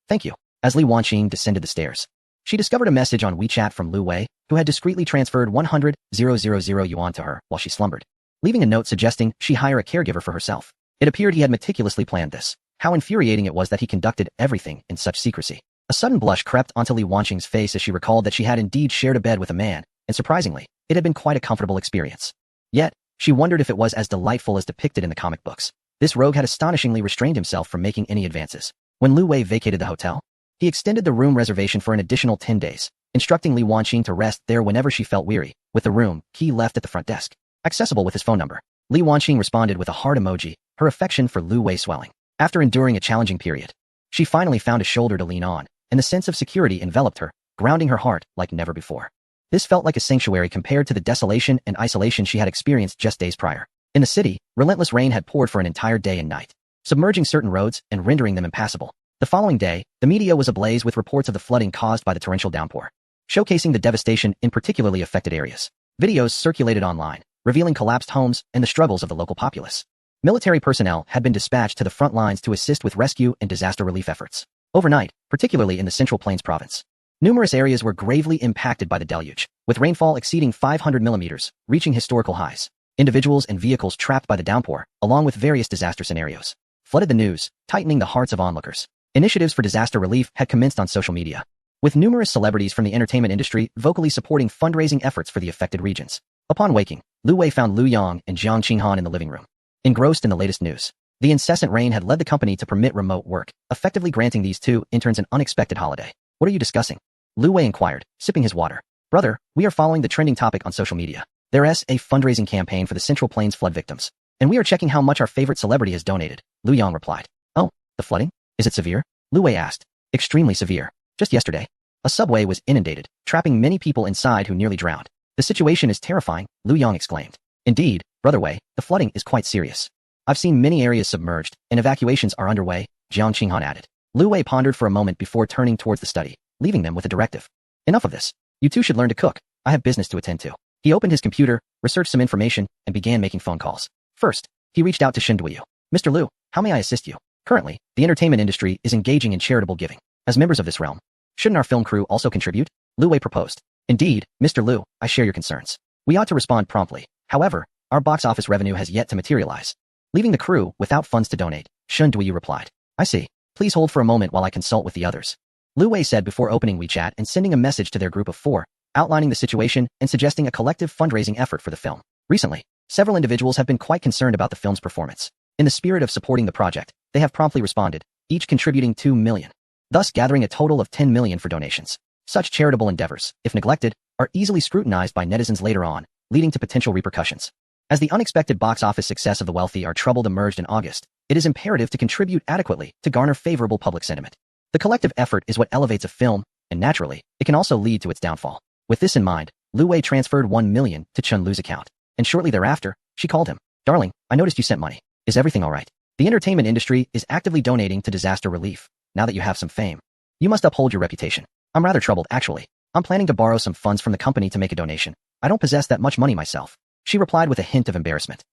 S1: Thank you. As Li Wanqing descended the stairs, she discovered a message on WeChat from Lu Wei, who had discreetly transferred 100,000 yuan to her while she slumbered, leaving a note suggesting she hire a caregiver for herself. It appeared he had meticulously planned this. How infuriating it was that he conducted everything in such secrecy. A sudden blush crept onto Li Wanqing's face as she recalled that she had indeed shared a bed with a man, and surprisingly, it had been quite a comfortable experience. Yet, she wondered if it was as delightful as depicted in the comic books. This rogue had astonishingly restrained himself from making any advances. When Lu Wei vacated the hotel, he extended the room reservation for an additional 10 days, instructing Li Wanqing to rest there whenever she felt weary, with the room key left at the front desk, accessible with his phone number. Li Wanqing responded with a heart emoji, her affection for Lu Wei swelling. After enduring a challenging period, she finally found a shoulder to lean on, and the sense of security enveloped her, grounding her heart like never before. This felt like a sanctuary compared to the desolation and isolation she had experienced just days prior. In the city, relentless rain had poured for an entire day and night, submerging certain roads and rendering them impassable. The following day, the media was ablaze with reports of the flooding caused by the torrential downpour, showcasing the devastation in particularly affected areas. Videos circulated online, revealing collapsed homes and the struggles of the local populace. Military personnel had been dispatched to the front lines to assist with rescue and disaster relief efforts. Overnight, particularly in the Central Plains province, numerous areas were gravely impacted by the deluge, with rainfall exceeding 500 millimeters, reaching historical highs. Individuals and vehicles trapped by the downpour, along with various disaster scenarios, flooded the news, tightening the hearts of onlookers. Initiatives for disaster relief had commenced on social media, with numerous celebrities from the entertainment industry vocally supporting fundraising efforts for the affected regions. Upon waking, Lu Wei found Lu Yang and Jiang Qinghan in the living room, engrossed in the latest news. The incessant rain had led the company to permit remote work, effectively granting these two interns an unexpected holiday. What are you discussing? Lu Wei inquired, sipping his water. Brother, we are following the trending topic on social media. There's a fundraising campaign for the Central Plains flood victims, and we are checking how much our favorite celebrity has donated, Lu Yang replied. Oh, the flooding? Is it severe? Lu Wei asked. Extremely severe. Just yesterday, a subway was inundated, trapping many people inside who nearly drowned. The situation is terrifying, Lu Yang exclaimed. Indeed, Brother Wei, the flooding is quite serious. I've seen many areas submerged, and evacuations are underway, Jiang Qinghan added. Lu Wei pondered for a moment before turning towards the study, leaving them with a directive. Enough of this. You two should learn to cook. I have business to attend to. He opened his computer, researched some information, and began making phone calls. First, he reached out to Shen Duyu. Mr. Lu, how may I assist you? Currently, the entertainment industry is engaging in charitable giving. As members of this realm, shouldn't our film crew also contribute? Lu Wei proposed. Indeed, Mr. Lu, I share your concerns. We ought to respond promptly. However, our box office revenue has yet to materialize. Leaving the crew without funds to donate, Shen Duyu replied. I see. Please hold for a moment while I consult with the others. Lu Wei said before opening WeChat and sending a message to their group of 4, outlining the situation and suggesting a collective fundraising effort for the film. Recently, several individuals have been quite concerned about the film's performance. In the spirit of supporting the project, they have promptly responded, each contributing 2 million, thus gathering a total of 10 million for donations. Such charitable endeavors, if neglected, are easily scrutinized by netizens later on, leading to potential repercussions. As the unexpected box office success of The Wealthy Are Troubled emerged in August, it is imperative to contribute adequately to garner favorable public sentiment. The collective effort is what elevates a film and naturally, it can also lead to its downfall. With this in mind, Lu Wei transferred 1 million to Chun Lu's account, and shortly thereafter, she called him. Darling, I noticed you sent money. Is everything alright? The entertainment industry is actively donating to disaster relief. Now that you have some fame, you must uphold your reputation. I'm rather troubled, actually. I'm planning to borrow some funds from the company to make a donation. I don't possess that much money myself. She replied with a hint of embarrassment.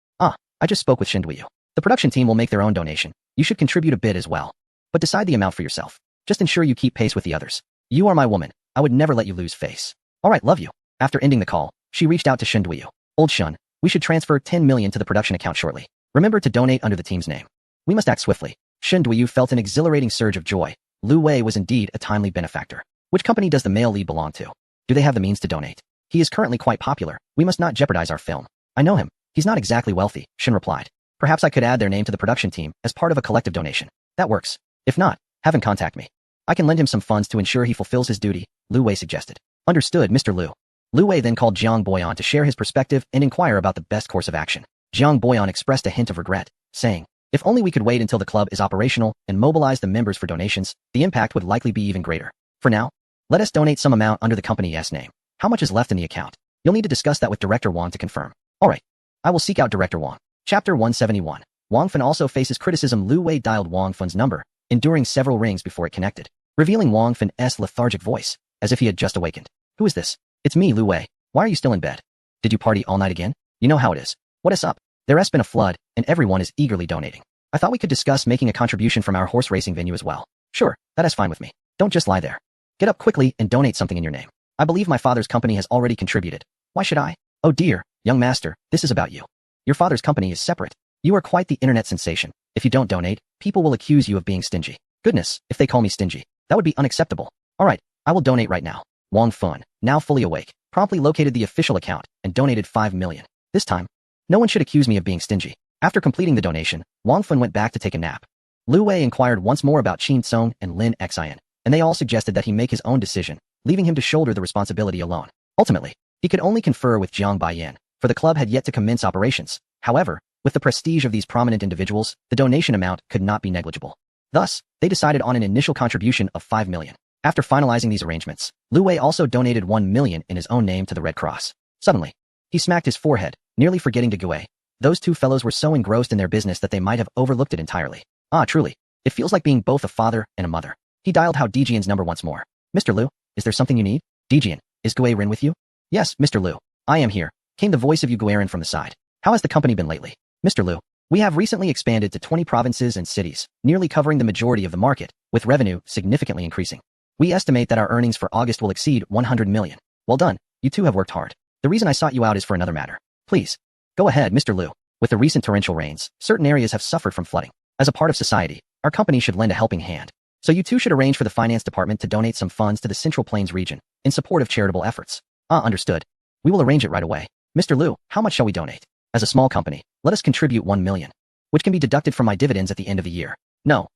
S1: I just spoke with Shindweyu. The production team will make their own donation. You should contribute a bit as well. But decide the amount for yourself. Just ensure you keep pace with the others. You are my woman. I would never let you lose face. Alright, love you. After ending the call, she reached out to Shindweyu. Old Shun, we should transfer 10 million to the production account shortly. Remember to donate under the team's name. We must act swiftly. Shindweyu felt an exhilarating surge of joy. Lu Wei was indeed a timely benefactor. Which company does the male lead belong to? Do they have the means to donate? He is currently quite popular. We must not jeopardize our film. I know him. He's not exactly wealthy, Shin replied. Perhaps I could add their name to the production team as part of a collective donation. That works. If not, have him contact me. I can lend him some funds to ensure he fulfills his duty, Lu Wei suggested. Understood, Mr. Lu. Lu Wei then called Jiang Boyan to share his perspective and inquire about the best course of action. Jiang Boyan expressed a hint of regret, saying, if only we could wait until the club is operational and mobilize the members for donations, the impact would likely be even greater. For now, let us donate some amount under the company's name. How much is left in the account? You'll need to discuss that with Director Wang to confirm. Alright. I will seek out Director Wang. Chapter 171. Wang Fan also faces criticism. Lu Wei dialed Wang Fan's number, enduring several rings before it connected, revealing Wang Fan's lethargic voice, as if he had just awakened. Who is this? It's me, Lu Wei. Why are you still in bed? Did you party all night again? You know how it is. What is up? There has been a flood, and everyone is eagerly donating. I thought we could discuss making a contribution from our horse racing venue as well. Sure, that is fine with me. Don't just lie there. Get up quickly and donate something in your name. I believe my father's company has already contributed. Why should I? Oh dear, young master, this is about you. Your father's company is separate. You are quite the internet sensation. If you don't donate, people will accuse you of being stingy. Goodness, if they call me stingy, that would be unacceptable. Alright, I will donate right now. Wang Fan, now fully awake, promptly located the official account and donated 5 million. This time, no one should accuse me of being stingy. After completing the donation, Wang Fan went back to take a nap. Lu Wei inquired once more about Qin Song and Lin Xian, and they all suggested that he make his own decision, leaving him to shoulder the responsibility alone. Ultimately, he could only confer with Jiang Baiyan, for the club had yet to commence operations. However, with the prestige of these prominent individuals, the donation amount could not be negligible. Thus, they decided on an initial contribution of 5 million. After finalizing these arrangements, Lu Wei also donated 1 million in his own name to the Red Cross. Suddenly, he smacked his forehead, nearly forgetting to Gue. Those two fellows were so engrossed in their business that they might have overlooked it entirely. Truly. It feels like being both a father and a mother. He dialed Hao Dijian's number once more. Mr. Lu, is there something you need? Dijian, is Gue Rin with you? Yes, Mr. Lu. I am here, came the voice of Yu Guerin from the side. How has the company been lately? Mr. Lu, we have recently expanded to 20 provinces and cities, nearly covering the majority of the market, with revenue significantly increasing. We estimate that our earnings for August will exceed 100 million. Well done, you two have worked hard. The reason I sought you out is for another matter. Please, go ahead, Mr. Lu. With the recent torrential rains, certain areas have suffered from flooding. As a part of society, our company should lend a helping hand. So you two should arrange for the finance department to donate some funds to the Central Plains region, in support of charitable efforts. Understood. We will arrange it right away. Mr. Lu, how much shall we donate? As a small company, let us contribute 1 million, which can be deducted from my dividends at the end of the year. No,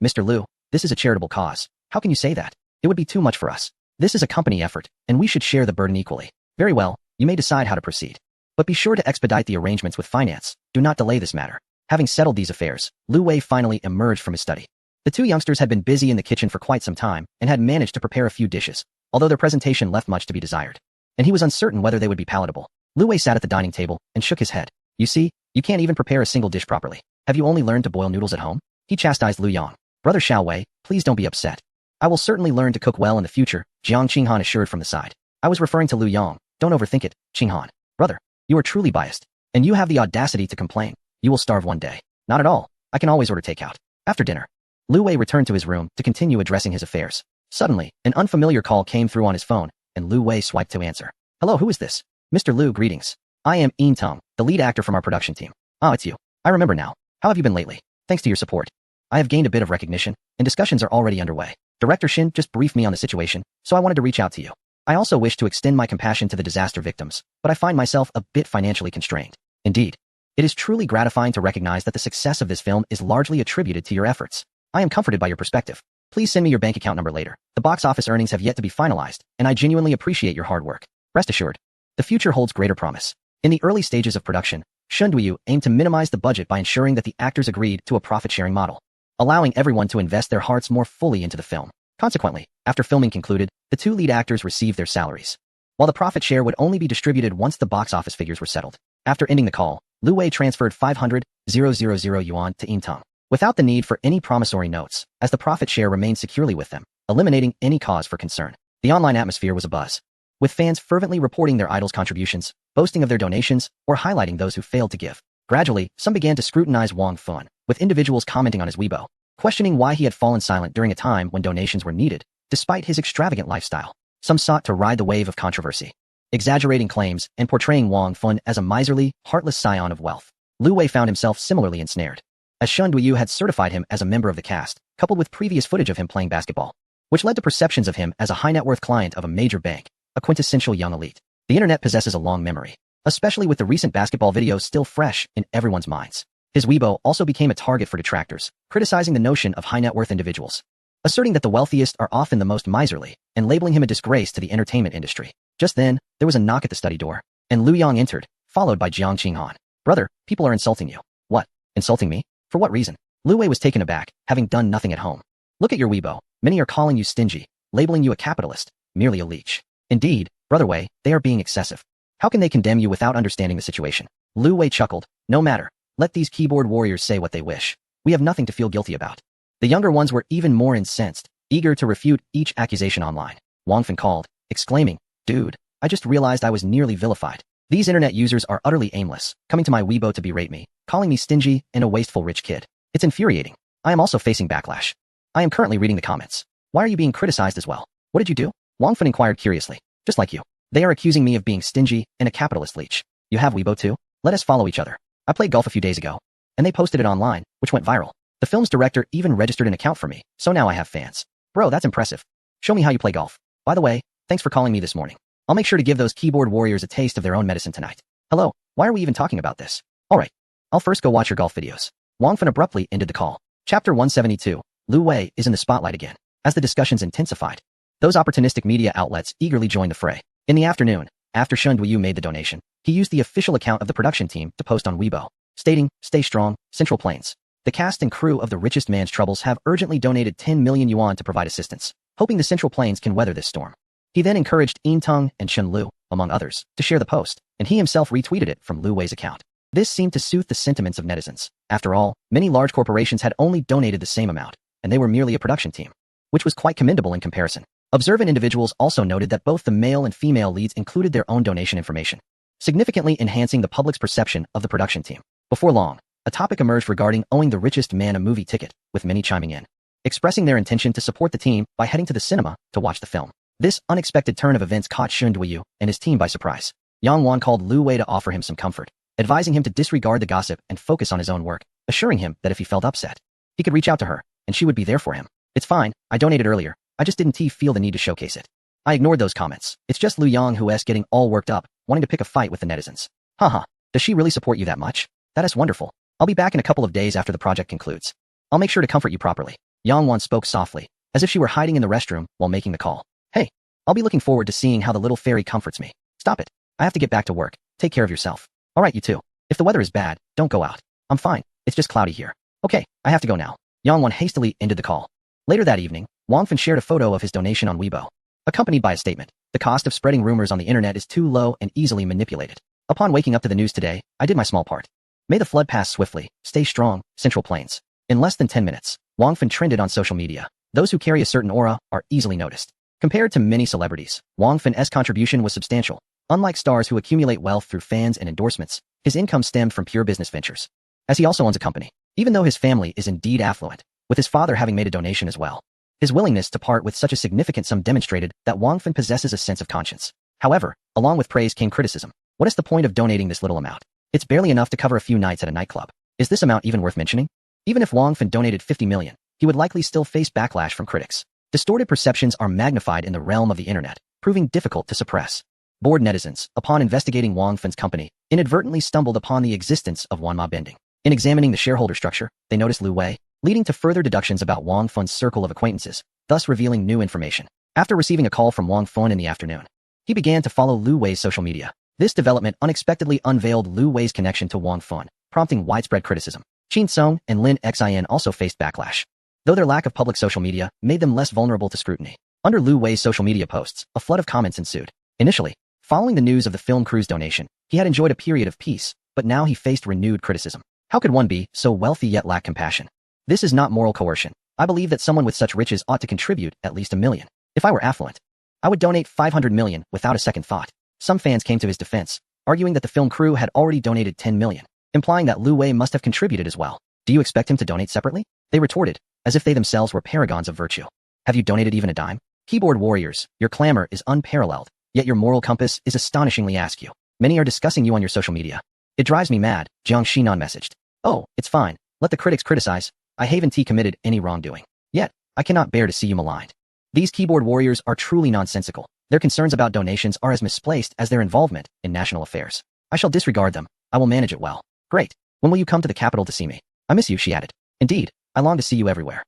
S1: Mr. Lu, this is a charitable cause. How can you say that? It would be too much for us. This is a company effort, and we should share the burden equally. Very well, you may decide how to proceed. But be sure to expedite the arrangements with finance. Do not delay this matter. Having settled these affairs, Lu Wei finally emerged from his study. The two youngsters had been busy in the kitchen for quite some time and had managed to prepare a few dishes, although their presentation left much to be desired. And he was uncertain whether they would be palatable. Lu Wei sat at the dining table and shook his head. You see, you can't even prepare a single dish properly. Have you only learned to boil noodles at home? He chastised Lu Yang. Brother Xiao Wei, please don't be upset. I will certainly learn to cook well in the future, Jiang Qinghan assured from the side. I was referring to Lu Yang. Don't overthink it, Qinghan. Brother, you are truly biased. And you have the audacity to complain. You will starve one day. Not at all. I can always order takeout. After dinner, Lu Wei returned to his room to continue addressing his affairs. Suddenly, an unfamiliar call came through on his phone, and Lu Wei swiped to answer. Hello, who is this? Mr. Lu, greetings. I am Yin Tong, the lead actor from our production team. It's you. I remember now. How have you been lately? Thanks to your support, I have gained a bit of recognition, and discussions are already underway. Director Shin just briefed me on the situation, so I wanted to reach out to you. I also wish to extend my compassion to the disaster victims, but I find myself a bit financially constrained. Indeed, it is truly gratifying to recognize that the success of this film is largely attributed to your efforts. I am comforted by your perspective. Please send me your bank account number later. The box office earnings have yet to be finalized, and I genuinely appreciate your hard work. Rest assured, the future holds greater promise. In the early stages of production, Shunduyu aimed to minimize the budget by ensuring that the actors agreed to a profit-sharing model, allowing everyone to invest their hearts more fully into the film. Consequently, after filming concluded, the two lead actors received their salaries, while the profit share would only be distributed once the box office figures were settled. After ending the call, Lu Wei transferred 500,000 yuan to Yinteng, without the need for any promissory notes, as the profit share remained securely with them, eliminating any cause for concern. The online atmosphere was abuzz, with fans fervently reporting their idols' contributions, boasting of their donations, or highlighting those who failed to give. Gradually, some began to scrutinize Wang Fun, with individuals commenting on his Weibo, questioning why he had fallen silent during a time when donations were needed, despite his extravagant lifestyle. Some sought to ride the wave of controversy, exaggerating claims and portraying Wang Fun as a miserly, heartless scion of wealth. Lu Wei found himself similarly ensnared, as Shen Duyu had certified him as a member of the cast, coupled with previous footage of him playing basketball, which led to perceptions of him as a high-net-worth client of a major bank, a quintessential young elite. The internet possesses a long memory, especially with the recent basketball videos still fresh in everyone's minds. His Weibo also became a target for detractors, criticizing the notion of high-net-worth individuals, asserting that the wealthiest are often the most miserly, and labeling him a disgrace to the entertainment industry. Just then, there was a knock at the study door, and Lu Yang entered, followed by Jiang Qinghan. "Brother, people are insulting you." "What? Insulting me? For what reason?" Lu Wei was taken aback, having done nothing at home. "Look at your Weibo. Many are calling you stingy, labeling you a capitalist, merely a leech." "Indeed, Brother Wei, they are being excessive. How can they condemn you without understanding the situation?" Lu Wei chuckled. "No matter. Let these keyboard warriors say what they wish. We have nothing to feel guilty about." The younger ones were even more incensed, eager to refute each accusation online. Wang Fun called, exclaiming, "Dude, I just realized I was nearly vilified. These internet users are utterly aimless, coming to my Weibo to berate me, calling me stingy and a wasteful rich kid. It's infuriating. I am also facing backlash. I am currently reading the comments. Why are you being criticized as well? What did you do?" Wang Fun inquired curiously. "Just like you. They are accusing me of being stingy and a capitalist leech. You have Weibo too? Let us follow each other. I played golf a few days ago, and they posted it online, which went viral. The film's director even registered an account for me, so now I have fans. Bro, that's impressive. Show me how you play golf. By the way, thanks for calling me this morning. I'll make sure to give those keyboard warriors a taste of their own medicine tonight. Hello, why are we even talking about this? Alright, I'll first go watch your golf videos." Wang Fun abruptly ended the call. Chapter 172. Lu Wei is in the spotlight again. As the discussions intensified, those opportunistic media outlets eagerly joined the fray. In the afternoon, after Shen Duyu made the donation, he used the official account of the production team to post on Weibo, stating, "Stay strong, Central Plains. The cast and crew of The Richest Man's Troubles have urgently donated 10 million yuan to provide assistance, hoping the Central Plains can weather this storm." He then encouraged Yinteng and Chen Lu, among others, to share the post, and he himself retweeted it from Lu Wei's account. This seemed to soothe the sentiments of netizens. After all, many large corporations had only donated the same amount, and they were merely a production team, which was quite commendable in comparison. Observant individuals also noted that both the male and female leads included their own donation information, significantly enhancing the public's perception of the production team. Before long, a topic emerged regarding owing the richest man a movie ticket, with many chiming in, expressing their intention to support the team by heading to the cinema to watch the film. This unexpected turn of events caught Shen Duyu and his team by surprise. Yang Wan called Lu Wei to offer him some comfort, advising him to disregard the gossip and focus on his own work, assuring him that if he felt upset, he could reach out to her, and she would be there for him. "It's fine, I donated earlier, I just didn't feel the need to showcase it. I ignored those comments. It's just Lu Yang who's getting all worked up, wanting to pick a fight with the netizens." "Haha, does she really support you that much? That is wonderful. I'll be back in a couple of days after the project concludes. I'll make sure to comfort you properly." Yang Wan spoke softly, as if she were hiding in the restroom while making the call. "Hey, I'll be looking forward to seeing how the little fairy comforts me." "Stop it. I have to get back to work. Take care of yourself." "Alright, you too. If the weather is bad, don't go out. I'm fine. It's just cloudy here." "Okay, I have to go now." Yang Wan hastily ended the call. Later that evening, Wang Fun shared a photo of his donation on Weibo, accompanied by a statement. "The cost of spreading rumors on the internet is too low and easily manipulated. Upon waking up to the news today, I did my small part. May the flood pass swiftly. Stay strong, Central Plains." In less than 10 minutes, Wang Fun trended on social media. Those who carry a certain aura are easily noticed. Compared to many celebrities, Wang Fun's contribution was substantial. Unlike stars who accumulate wealth through fans and endorsements, his income stemmed from pure business ventures, as he also owns a company. Even though his family is indeed affluent, with his father having made a donation as well, his willingness to part with such a significant sum demonstrated that Wang Fun possesses a sense of conscience. However, along with praise came criticism. What is the point of donating this little amount? It's barely enough to cover a few nights at a nightclub. Is this amount even worth mentioning? Even if Wang Fun donated 50 million, he would likely still face backlash from critics. Distorted perceptions are magnified in the realm of the internet, proving difficult to suppress. Bored netizens, upon investigating Wang Fun's company, inadvertently stumbled upon the existence of Wanma bending. In examining the shareholder structure, they noticed Lu Wei, leading to further deductions about Wang Fun's circle of acquaintances, thus revealing new information. After receiving a call from Wang Fun in the afternoon, he began to follow Lu Wei's social media. This development unexpectedly unveiled Lu Wei's connection to Wang Fun, prompting widespread criticism. Qin Song and Lin Xin also faced backlash. though their lack of public social media made them less vulnerable to scrutiny. Under Lu Wei's social media posts, a flood of comments ensued. Initially, following the news of the film crew's donation, he had enjoyed a period of peace, but now he faced renewed criticism. How could one be so wealthy yet lack compassion? This is not moral coercion. I believe that someone with such riches ought to contribute at least $1 million. If I were affluent, I would donate $500 million without a second thought. Some fans came to his defense, arguing that the film crew had already donated $10 million, implying that Lu Wei must have contributed as well. Do you expect him to donate separately? They retorted, as if they themselves were paragons of virtue. Have you donated even a dime? Keyboard warriors, your clamor is unparalleled, yet your moral compass is astonishingly askew. Many are discussing you on your social media. It drives me mad, Jiang Xinan messaged. Oh, it's fine. Let the critics criticize. I haven't committed any wrongdoing. Yet, I cannot bear to see you maligned. These keyboard warriors are truly nonsensical. Their concerns about donations are as misplaced as their involvement in national affairs. I shall disregard them. I will manage it well. Great. When will you come to the capital to see me? I miss you, she added. Indeed, I long to see you everywhere.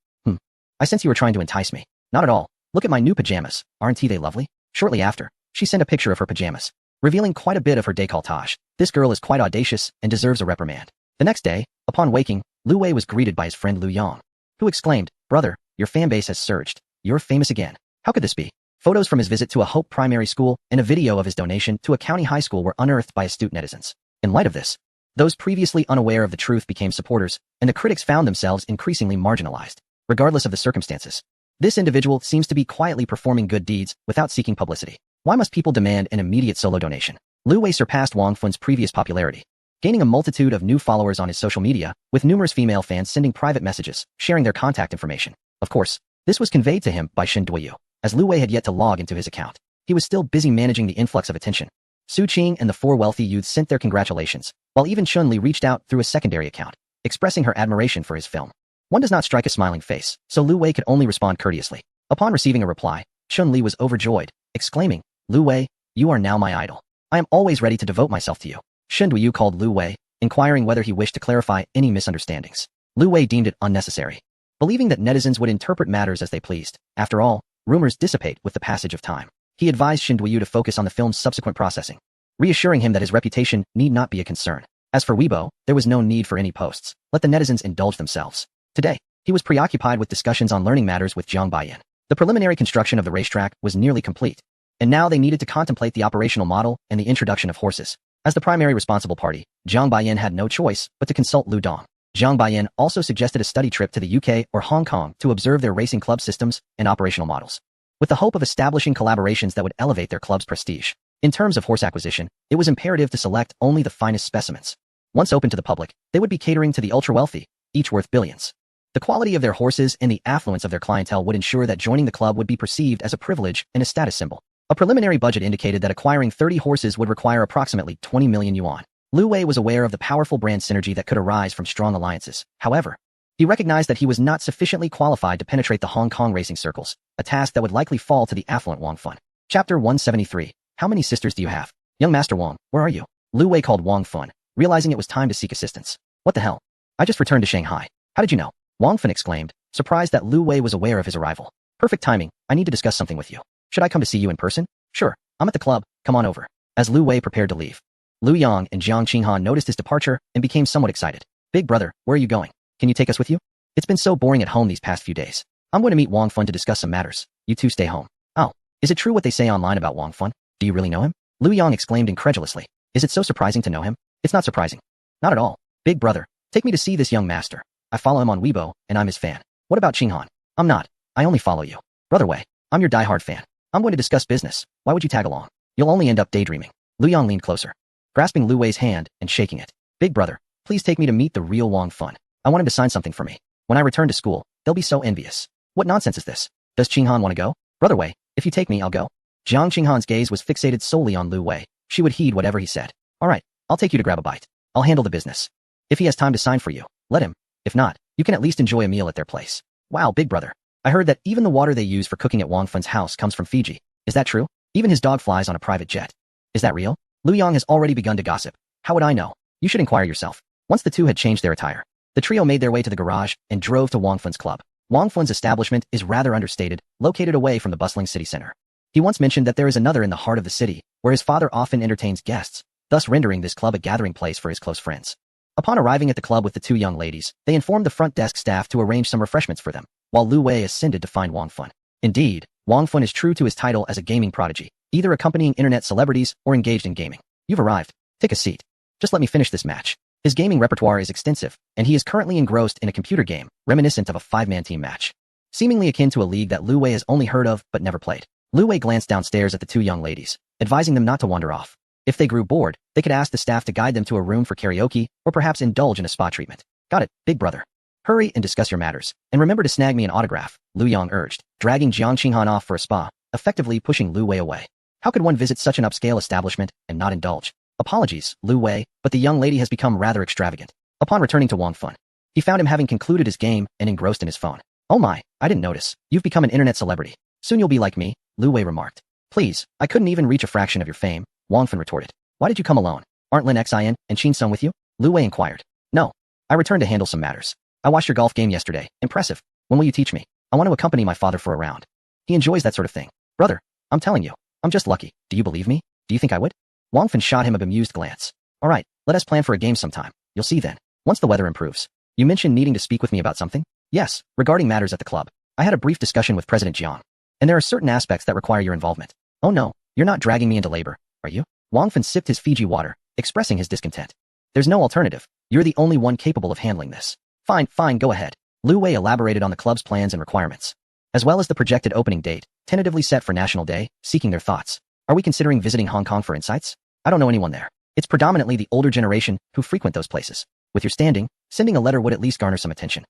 S1: I sense you were trying to entice me. Not at all. Look at my new pajamas. Aren't they lovely? Shortly after, she sent a picture of her pajamas, revealing quite a bit of her décolletage. This girl is quite audacious and deserves a reprimand. The next day, upon waking, Lu Wei was greeted by his friend Lu Yang, who exclaimed, Brother, your fan base has surged. You're famous again. How could this be? Photos from his visit to a Hope primary school and a video of his donation to a county high school were unearthed by astute netizens. In light of this, those previously unaware of the truth became supporters, and the critics found themselves increasingly marginalized. Regardless of the circumstances, this individual seems to be quietly performing good deeds without seeking publicity. Why must people demand an immediate solo donation? Lu Wei surpassed Wang Fun's previous popularity, gaining a multitude of new followers on his social media, with numerous female fans sending private messages, sharing their contact information. Of course, this was conveyed to him by Shen Duoyu, as Lu Wei had yet to log into his account. He was still busy managing the influx of attention. Su Qing and the 4 wealthy youths sent their congratulations, while even Chun Li reached out through a secondary account, expressing her admiration for his film. One does not strike a smiling face, so Lu Wei could only respond courteously. Upon receiving a reply, Chun Li was overjoyed, exclaiming, Lu Wei, you are now my idol. I am always ready to devote myself to you. Shen Duoyu called Lu Wei, inquiring whether he wished to clarify any misunderstandings. Lu Wei deemed it unnecessary, believing that netizens would interpret matters as they pleased. After all, rumors dissipate with the passage of time. He advised Shen Duoyu to focus on the film's subsequent processing, reassuring him that his reputation need not be a concern. As for Weibo, there was no need for any posts. Let the netizens indulge themselves. Today, he was preoccupied with discussions on learning matters with Jiang Baiyan. The preliminary construction of the racetrack was nearly complete, and now they needed to contemplate the operational model and the introduction of horses. As the primary responsible party, Jiang Baiyan had no choice but to consult Lu Dong. Jiang Baiyan also suggested a study trip to the UK or Hong Kong to observe their racing club systems and operational models, with the hope of establishing collaborations that would elevate their club's prestige. In terms of horse acquisition, it was imperative to select only the finest specimens. Once open to the public, they would be catering to the ultra-wealthy, each worth billions. The quality of their horses and the affluence of their clientele would ensure that joining the club would be perceived as a privilege and a status symbol. A preliminary budget indicated that acquiring 30 horses would require approximately 20 million yuan. Lu Wei was aware of the powerful brand synergy that could arise from strong alliances. However, he recognized that he was not sufficiently qualified to penetrate the Hong Kong racing circles, a task that would likely fall to the affluent Wang Fun. Chapter 173. How many sisters do you have? Young Master Wang, where are you? Lu Wei called Wang Fun, realizing it was time to seek assistance. What the hell? I just returned to Shanghai. How did you know? Wang Fun exclaimed, surprised that Lu Wei was aware of his arrival. Perfect timing. I need to discuss something with you. Should I come to see you in person? Sure. I'm at the club. Come on over. As Lu Wei prepared to leave, Lu Yang and Jiang Qinghan noticed his departure and became somewhat excited. Big brother, where are you going? Can you take us with you? It's been so boring at home these past few days. I'm going to meet Wang Fun to discuss some matters. You two stay home. Oh, is it true what they say online about Wang Fun? Do you really know him? Lu Yang exclaimed incredulously. Is it so surprising to know him? It's not surprising. Not at all. Big brother, take me to see this young master. I follow him on Weibo, and I'm his fan. What about Qinghan? I'm not. I only follow you. Brother Wei, I'm your diehard fan. I'm going to discuss business. Why would you tag along? You'll only end up daydreaming. Lu Yang leaned closer, grasping Lu Wei's hand and shaking it. Big brother, please take me to meet the real Wang Fun. I want him to sign something for me. When I return to school, they'll be so envious. What nonsense is this? Does Qinghan want to go? Brother Wei, if you take me, I'll go. Jiang Qinghan's gaze was fixated solely on Lu Wei. She would heed whatever he said. All right, I'll take you to grab a bite. I'll handle the business. If he has time to sign for you, let him. If not, you can at least enjoy a meal at their place. Wow, big brother. I heard that even the water they use for cooking at Wang Fun's house comes from Fiji. Is that true? Even his dog flies on a private jet. Is that real? Lu Yang has already begun to gossip. How would I know? You should inquire yourself. Once the two had changed their attire, the trio made their way to the garage and drove to Wang Fun's club. Wang Fun's establishment is rather understated, located away from the bustling city center. He once mentioned that there is another in the heart of the city, where his father often entertains guests, thus rendering this club a gathering place for his close friends. Upon arriving at the club with the two young ladies, they informed the front desk staff to arrange some refreshments for them. while Lu Wei ascended to find Wang Fun. Indeed, Wang Fun is true to his title as a gaming prodigy, either accompanying internet celebrities or engaged in gaming. You've arrived. Take a seat. Just let me finish this match. His gaming repertoire is extensive, and he is currently engrossed in a computer game, reminiscent of a 5-man team match. Seemingly akin to a league that Lu Wei has only heard of but never played. Lu Wei glanced downstairs at the two young ladies, advising them not to wander off. If they grew bored, they could ask the staff to guide them to a room for karaoke or perhaps indulge in a spa treatment. Got it, big brother. Hurry and discuss your matters, and remember to snag me an autograph, Lu Yang urged, dragging Jiang Qinghan off for a spa, effectively pushing Lu Wei away. How could one visit such an upscale establishment and not indulge? Apologies, Lu Wei, but the young lady has become rather extravagant. Upon returning to Wang Fun, he found him having concluded his game and engrossed in his phone. Oh my, I didn't notice. You've become an internet celebrity. Soon you'll be like me, Lu Wei remarked. Please, I couldn't even reach a fraction of your fame, Wang Fun retorted. Why did you come alone? Aren't Lin Xin and Qin Sung with you? Lu Wei inquired. No. I returned to handle some matters. I watched your golf game yesterday. Impressive. When will you teach me? I want to accompany my father for a round. He enjoys that sort of thing. Brother, I'm telling you, I'm just lucky. Do you believe me? Do you think I would? Wang Fun shot him a bemused glance. All right, let us plan for a game sometime. You'll see then. Once the weather improves. You mentioned needing to speak with me about something? Yes, regarding matters at the club. I had a brief discussion with President Jiang. And there are certain aspects that require your involvement. Oh no, you're not dragging me into labor, are you? Wang Fun sipped his Fiji water, expressing his discontent. There's no alternative. You're the only one capable of handling this. Fine, go ahead. Lu Wei elaborated on the club's plans and requirements, as well as the projected opening date, tentatively set for National Day, seeking their thoughts. Are we considering visiting Hong Kong for insights? I don't know anyone there. It's predominantly the older generation who frequent those places. With your standing, sending a letter would at least garner some attention.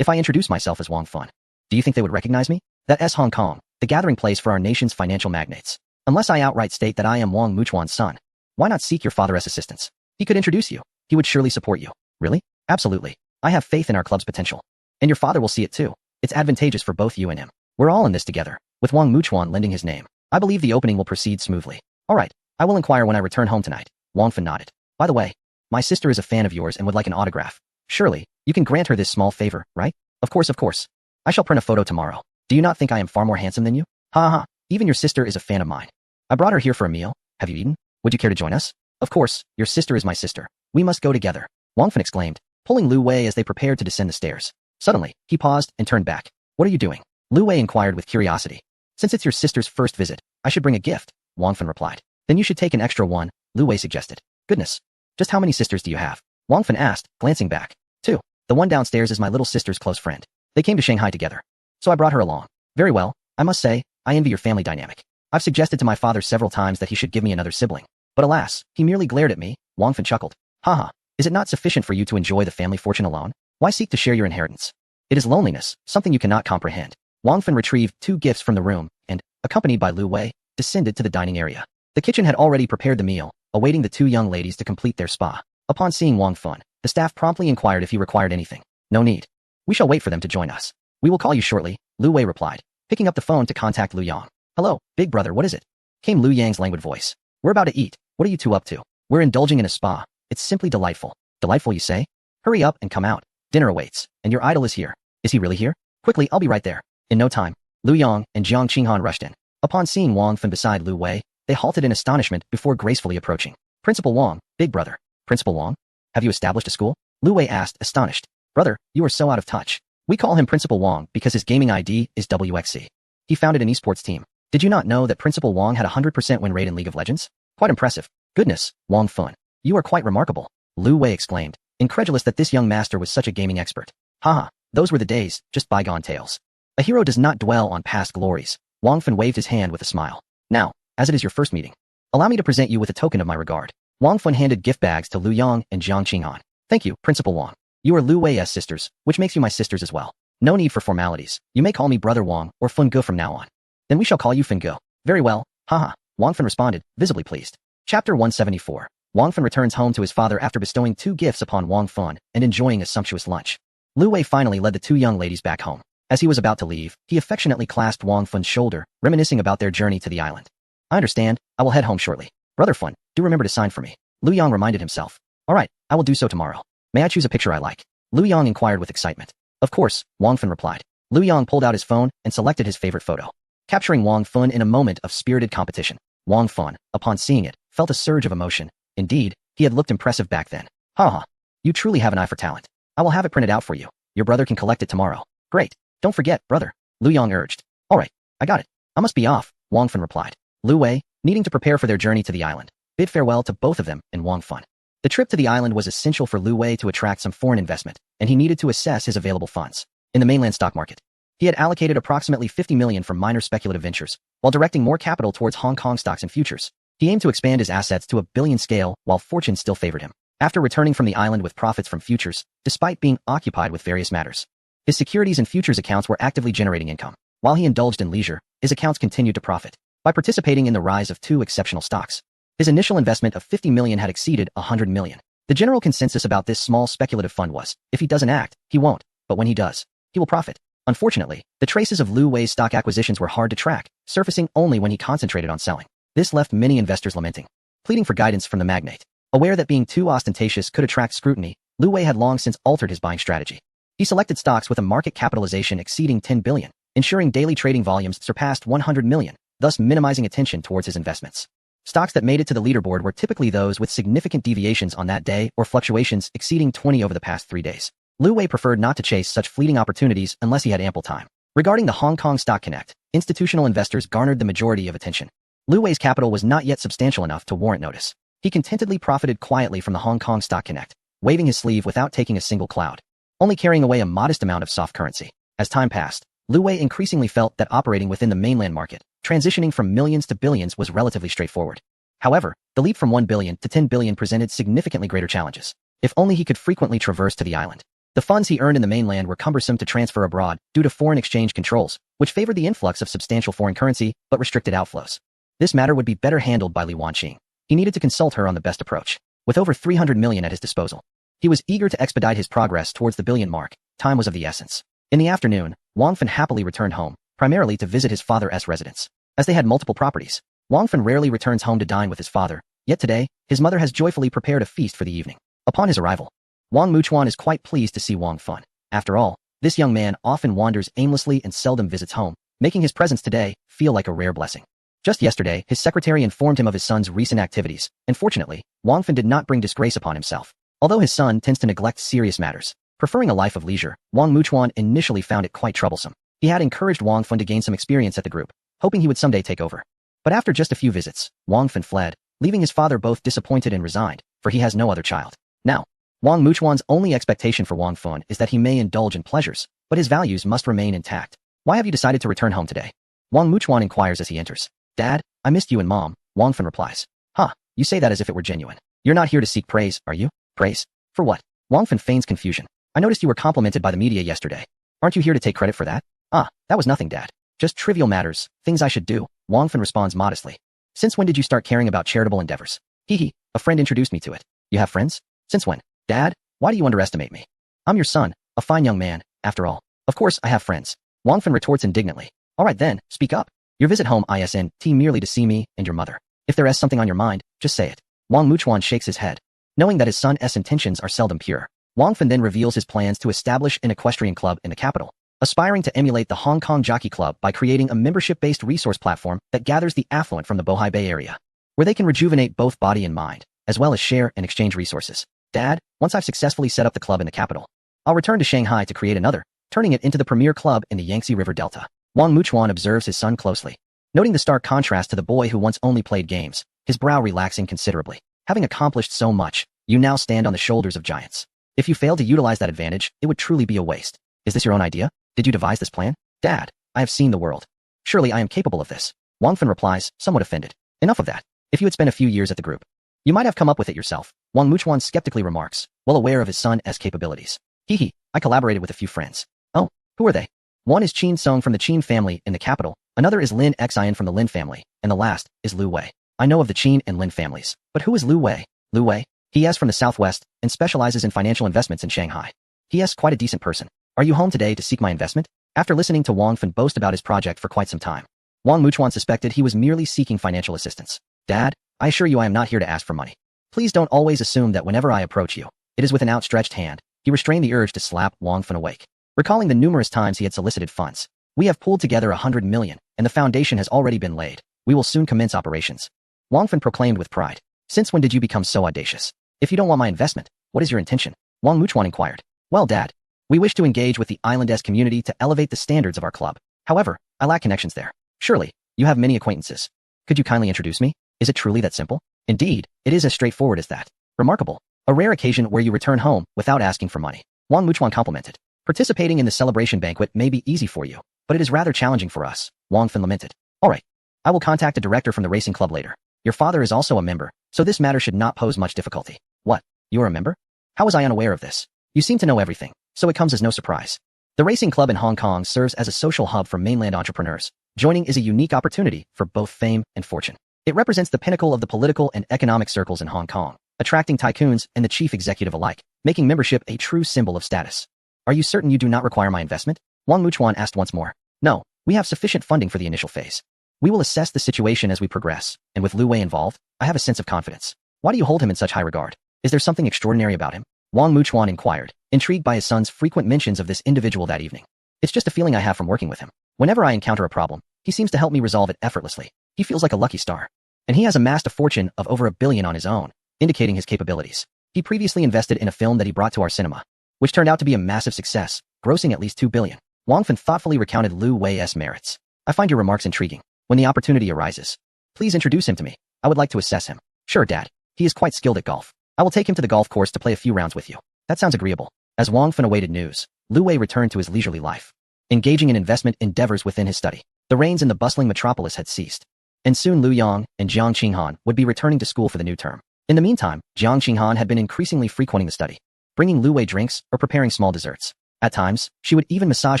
S1: If I introduce myself as Wang Fun, do you think they would recognize me? That's Hong Kong, the gathering place for our nation's financial magnates. Unless I outright state that I am Wang Muchuan's son, why not seek your father's assistance? He could introduce you. He would surely support you. Really? Absolutely. I have faith in our club's potential. And your father will see it too. It's advantageous for both you and him. We're all in this together. With Wang Muchuan lending his name, I believe the opening will proceed smoothly. All right, I will inquire when I return home tonight. Wang Fun nodded. By the way, my sister is a fan of yours and would like an autograph. Surely, you can grant her this small favor, right? Of course. I shall print a photo tomorrow. Do you not think I am far more handsome than you? Ha, even your sister is a fan of mine. I brought her here for a meal. Have you eaten? Would you care to join us? Of course, your sister is my sister. We must go together. Wang Fun exclaimed, pulling Lu Wei as they prepared to descend the stairs. Suddenly, he paused and turned back. What are you doing? Lu Wei inquired with curiosity. Since it's your sister's first visit, I should bring a gift, Wang Fun replied. Then you should take an extra one, Lu Wei suggested. Goodness. Just how many sisters do you have? Wang Fun asked, glancing back. 2. The one downstairs is my little sister's close friend. They came to Shanghai together. So I brought her along. Very well, I must say, I envy your family dynamic. I've suggested to my father several times that he should give me another sibling. But alas, he merely glared at me, Wang Fun chuckled. Haha, is it not sufficient for you to enjoy the family fortune alone? Why seek to share your inheritance? It is loneliness, something you cannot comprehend. Wang Fun retrieved 2 gifts from the room and, accompanied by Lu Wei, descended to the dining area. The kitchen had already prepared the meal, awaiting the 2 young ladies to complete their spa. Upon seeing Wang Fun, the staff promptly inquired if he required anything. No need. We shall wait for them to join us. We will call you shortly, Lu Wei replied, picking up the phone to contact Lu Yang. Hello, big brother, what is it? Came Lu Yang's languid voice. We're about to eat. What are you 2 up to? We're indulging in a spa. It's simply delightful. Delightful, you say? Hurry up and come out. Dinner awaits, and your idol is here. Is he really here? Quickly, I'll be right there. In no time, Lu Yang and Jiang Qinghan rushed in. Upon seeing Wang Fun beside Lu Wei, they halted in astonishment before gracefully approaching. Principal Wang, big brother. Principal Wang? Have you established a school? Lu Wei asked, astonished. Brother, you are so out of touch. We call him Principal Wang because his gaming ID is WXC. He founded an esports team. Did you not know that Principal Wang had a 100% win rate in League of Legends? Quite impressive. Goodness, Wang Fun. You are quite remarkable. Lu Wei exclaimed, incredulous that this young master was such a gaming expert. Haha, those were the days, just bygone tales. A hero does not dwell on past glories. Wang Fun waved his hand with a smile. Now, as it is your first meeting, allow me to present you with a token of my regard. Wang Fun handed gift bags to Lu Yang and Jiang Qinghan. Thank you, Principal Wang. You are Lu Wei's sisters, which makes you my sisters as well. No need for formalities. You may call me Brother Wang or Fun Ge from now on. Then we shall call you Fun Ge. Very well, haha. Wang Fun responded, visibly pleased. Chapter 174. Wang Fun returns home to his father after bestowing 2 gifts upon Wang Fun and enjoying a sumptuous lunch. Lu Wei finally led the 2 young ladies back home. As he was about to leave, he affectionately clasped Wang Fun's shoulder, reminiscing about their journey to the island. I understand, I will head home shortly. Brother Fun, do remember to sign for me. Lu Yang reminded himself. All right, I will do so tomorrow. May I choose a picture I like? Lu Yang inquired with excitement. Of course, Wang Fun replied. Lu Yang pulled out his phone and selected his favorite photo, capturing Wang Fun in a moment of spirited competition. Wang Fun, upon seeing it, felt a surge of emotion. Indeed, he had looked impressive back then. Haha, you truly have an eye for talent. I will have it printed out for you. Your brother can collect it tomorrow. Great. Don't forget, brother, Lu Yong urged. All right, I got it. I must be off, Wang Feng replied. Lu Wei, needing to prepare for their journey to the island, bid farewell to both of them and Wang Feng. The trip to the island was essential for Lu Wei to attract some foreign investment, and he needed to assess his available funds. In the mainland stock market, he had allocated approximately 50 million for minor speculative ventures, while directing more capital towards Hong Kong stocks and futures. He aimed to expand his assets to a billion scale while fortune still favored him. After returning from the island with profits from futures, despite being occupied with various matters, his securities and futures accounts were actively generating income. While he indulged in leisure, his accounts continued to profit by participating in the rise of two exceptional stocks. His initial investment of 50 million had exceeded 100 million. The general consensus about this small speculative fund was, if he doesn't act, he won't, but when he does, he will profit. Unfortunately, the traces of Lu Wei's stock acquisitions were hard to track, surfacing only when he concentrated on selling. This left many investors lamenting, pleading for guidance from the magnate. Aware that being too ostentatious could attract scrutiny, Lu Wei had long since altered his buying strategy. He selected stocks with a market capitalization exceeding 10 billion, ensuring daily trading volumes surpassed 100 million, thus minimizing attention towards his investments. Stocks that made it to the leaderboard were typically those with significant deviations on that day or fluctuations exceeding 20 over the past 3 days. Lu Wei preferred not to chase such fleeting opportunities unless he had ample time. Regarding the Hong Kong Stock Connect, institutional investors garnered the majority of attention. Lu Wei's capital was not yet substantial enough to warrant notice. He contentedly profited quietly from the Hong Kong Stock Connect, waving his sleeve without taking a single cloud, only carrying away a modest amount of soft currency. As time passed, Lu Wei increasingly felt that operating within the mainland market, transitioning from millions to billions was relatively straightforward. However, the leap from 1 billion to 10 billion presented significantly greater challenges. If only he could frequently traverse to the island. The funds he earned in the mainland were cumbersome to transfer abroad due to foreign exchange controls, which favored the influx of substantial foreign currency but restricted outflows. This matter would be better handled by Li Wanqing. He needed to consult her on the best approach. With over 300 million at his disposal, he was eager to expedite his progress towards the billion mark. Time was of the essence. In the afternoon, Wang Feng happily returned home, primarily to visit his father's residence. As they had multiple properties, Wang Feng rarely returns home to dine with his father, yet today, his mother has joyfully prepared a feast for the evening. Upon his arrival, Wang Muchuan is quite pleased to see Wang Feng. After all, this young man often wanders aimlessly and seldom visits home, making his presence today feel like a rare blessing. Just yesterday, his secretary informed him of his son's recent activities, and fortunately, Wang Feng did not bring disgrace upon himself. Although his son tends to neglect serious matters, preferring a life of leisure, Wang Muchuan initially found it quite troublesome. He had encouraged Wang Feng to gain some experience at the group, hoping he would someday take over. But after just a few visits, Wang Feng fled, leaving his father both disappointed and resigned, for he has no other child. Now, Wang Muchuan's only expectation for Wang Feng is that he may indulge in pleasures, but his values must remain intact. Why have you decided to return home today? Wang Muchuan inquires as he enters. Dad, I missed you and Mom, Wang Feng replies. Huh, you say that as if it were genuine. You're not here to seek praise, are you? Praise? For what? Wang Feng feigns confusion. I noticed you were complimented by the media yesterday. Aren't you here to take credit for that? Ah, that was nothing, Dad. Just trivial matters, things I should do, Wang Feng responds modestly. Since when did you start caring about charitable endeavors? Hee, a friend introduced me to it. You have friends? Since when? Dad, why do you underestimate me? I'm your son, a fine young man, after all. Of course I have friends. Wang Feng retorts indignantly. All right then, speak up. Your visit home isn't merely to see me and your mother. If there is something on your mind, just say it. Wang Muchuan shakes his head. Knowing that his son's intentions are seldom pure, Wang Feng then reveals his plans to establish an equestrian club in the capital, aspiring to emulate the Hong Kong Jockey Club by creating a membership-based resource platform that gathers the affluent from the Bohai Bay area, where they can rejuvenate both body and mind, as well as share and exchange resources. Dad, once I've successfully set up the club in the capital, I'll return to Shanghai to create another, turning it into the premier club in the Yangtze River Delta. Wang Muchuan observes his son closely, noting the stark contrast to the boy who once only played games, his brow relaxing considerably. Having accomplished so much, you now stand on the shoulders of giants. If you fail to utilize that advantage, it would truly be a waste. Is this your own idea? Did you devise this plan? Dad, I have seen the world. Surely I am capable of this. Wang Feng replies, somewhat offended. Enough of that. If you had spent a few years at the group, you might have come up with it yourself. Wang Muchuan skeptically remarks, well aware of his son's capabilities. I collaborated with a few friends. Oh, who are they? One is Qin Song from the Qin family in the capital, another is Lin Xian from the Lin family, and the last is Lu Wei. I know of the Qin and Lin families, but who is Lu Wei? Lu Wei? He is from the southwest and specializes in financial investments in Shanghai. He is quite a decent person. Are you home today to seek my investment? After listening to Wang Feng boast about his project for quite some time, Wang Muchuan suspected he was merely seeking financial assistance. Dad, I assure you I am not here to ask for money. Please don't always assume that whenever I approach you, it is with an outstretched hand. He restrained the urge to slap Wang Feng awake, recalling the numerous times he had solicited funds. We have pulled together 100 million, and the foundation has already been laid. We will soon commence operations. Wang Feng proclaimed with pride. Since when did you become so audacious? If you don't want my investment, what is your intention? Wang Muchuan inquired. Well, Dad, We wish to engage with the Island-esque community to elevate the standards of our club. However, I lack connections there. Surely, you have many acquaintances. Could you kindly introduce me? Is it truly that simple? Indeed, it is as straightforward as that. Remarkable. A rare occasion where you return home without asking for money. Wang Muchuan complimented. Participating in the celebration banquet may be easy for you, but it is rather challenging for us, Wang Fan lamented. All right. I will contact a director from the racing club later. Your father is also a member, so this matter should not pose much difficulty. What? You are a member? How was I unaware of this? You seem to know everything, so it comes as no surprise. The racing club in Hong Kong serves as a social hub for mainland entrepreneurs. Joining is a unique opportunity for both fame and fortune. It represents the pinnacle of the political and economic circles in Hong Kong, attracting tycoons and the chief executive alike, making membership a true symbol of status. Are you certain you do not require my investment? Wang Muchuan asked once more. No, we have sufficient funding for the initial phase. We will assess the situation as we progress, and with Lu Wei involved, I have a sense of confidence. Why do you hold him in such high regard? Is there something extraordinary about him? Wang Muchuan inquired, intrigued by his son's frequent mentions of this individual that evening. It's just a feeling I have from working with him. Whenever I encounter a problem, he seems to help me resolve it effortlessly. He feels like a lucky star. And he has amassed a fortune of over $1 billion on his own, indicating his capabilities. He previously invested in a film that he brought to our cinema, which turned out to be a massive success, grossing at least $2 billion. Wang Fan thoughtfully recounted Lu Wei's merits. I find your remarks intriguing. When the opportunity arises, please introduce him to me. I would like to assess him. Sure, Dad. He is quite skilled at golf. I will take him to the golf course to play a few rounds with you. That sounds agreeable. As Wang Fan awaited news, Lu Wei returned to his leisurely life, engaging in investment endeavors within his study. The rains in the bustling metropolis had ceased, and soon Lu Yang and Jiang Qinghan would be returning to school for the new term. In the meantime, Jiang Qinghan had been increasingly frequenting the study, bringing Lu Wei drinks or preparing small desserts. At times, she would even massage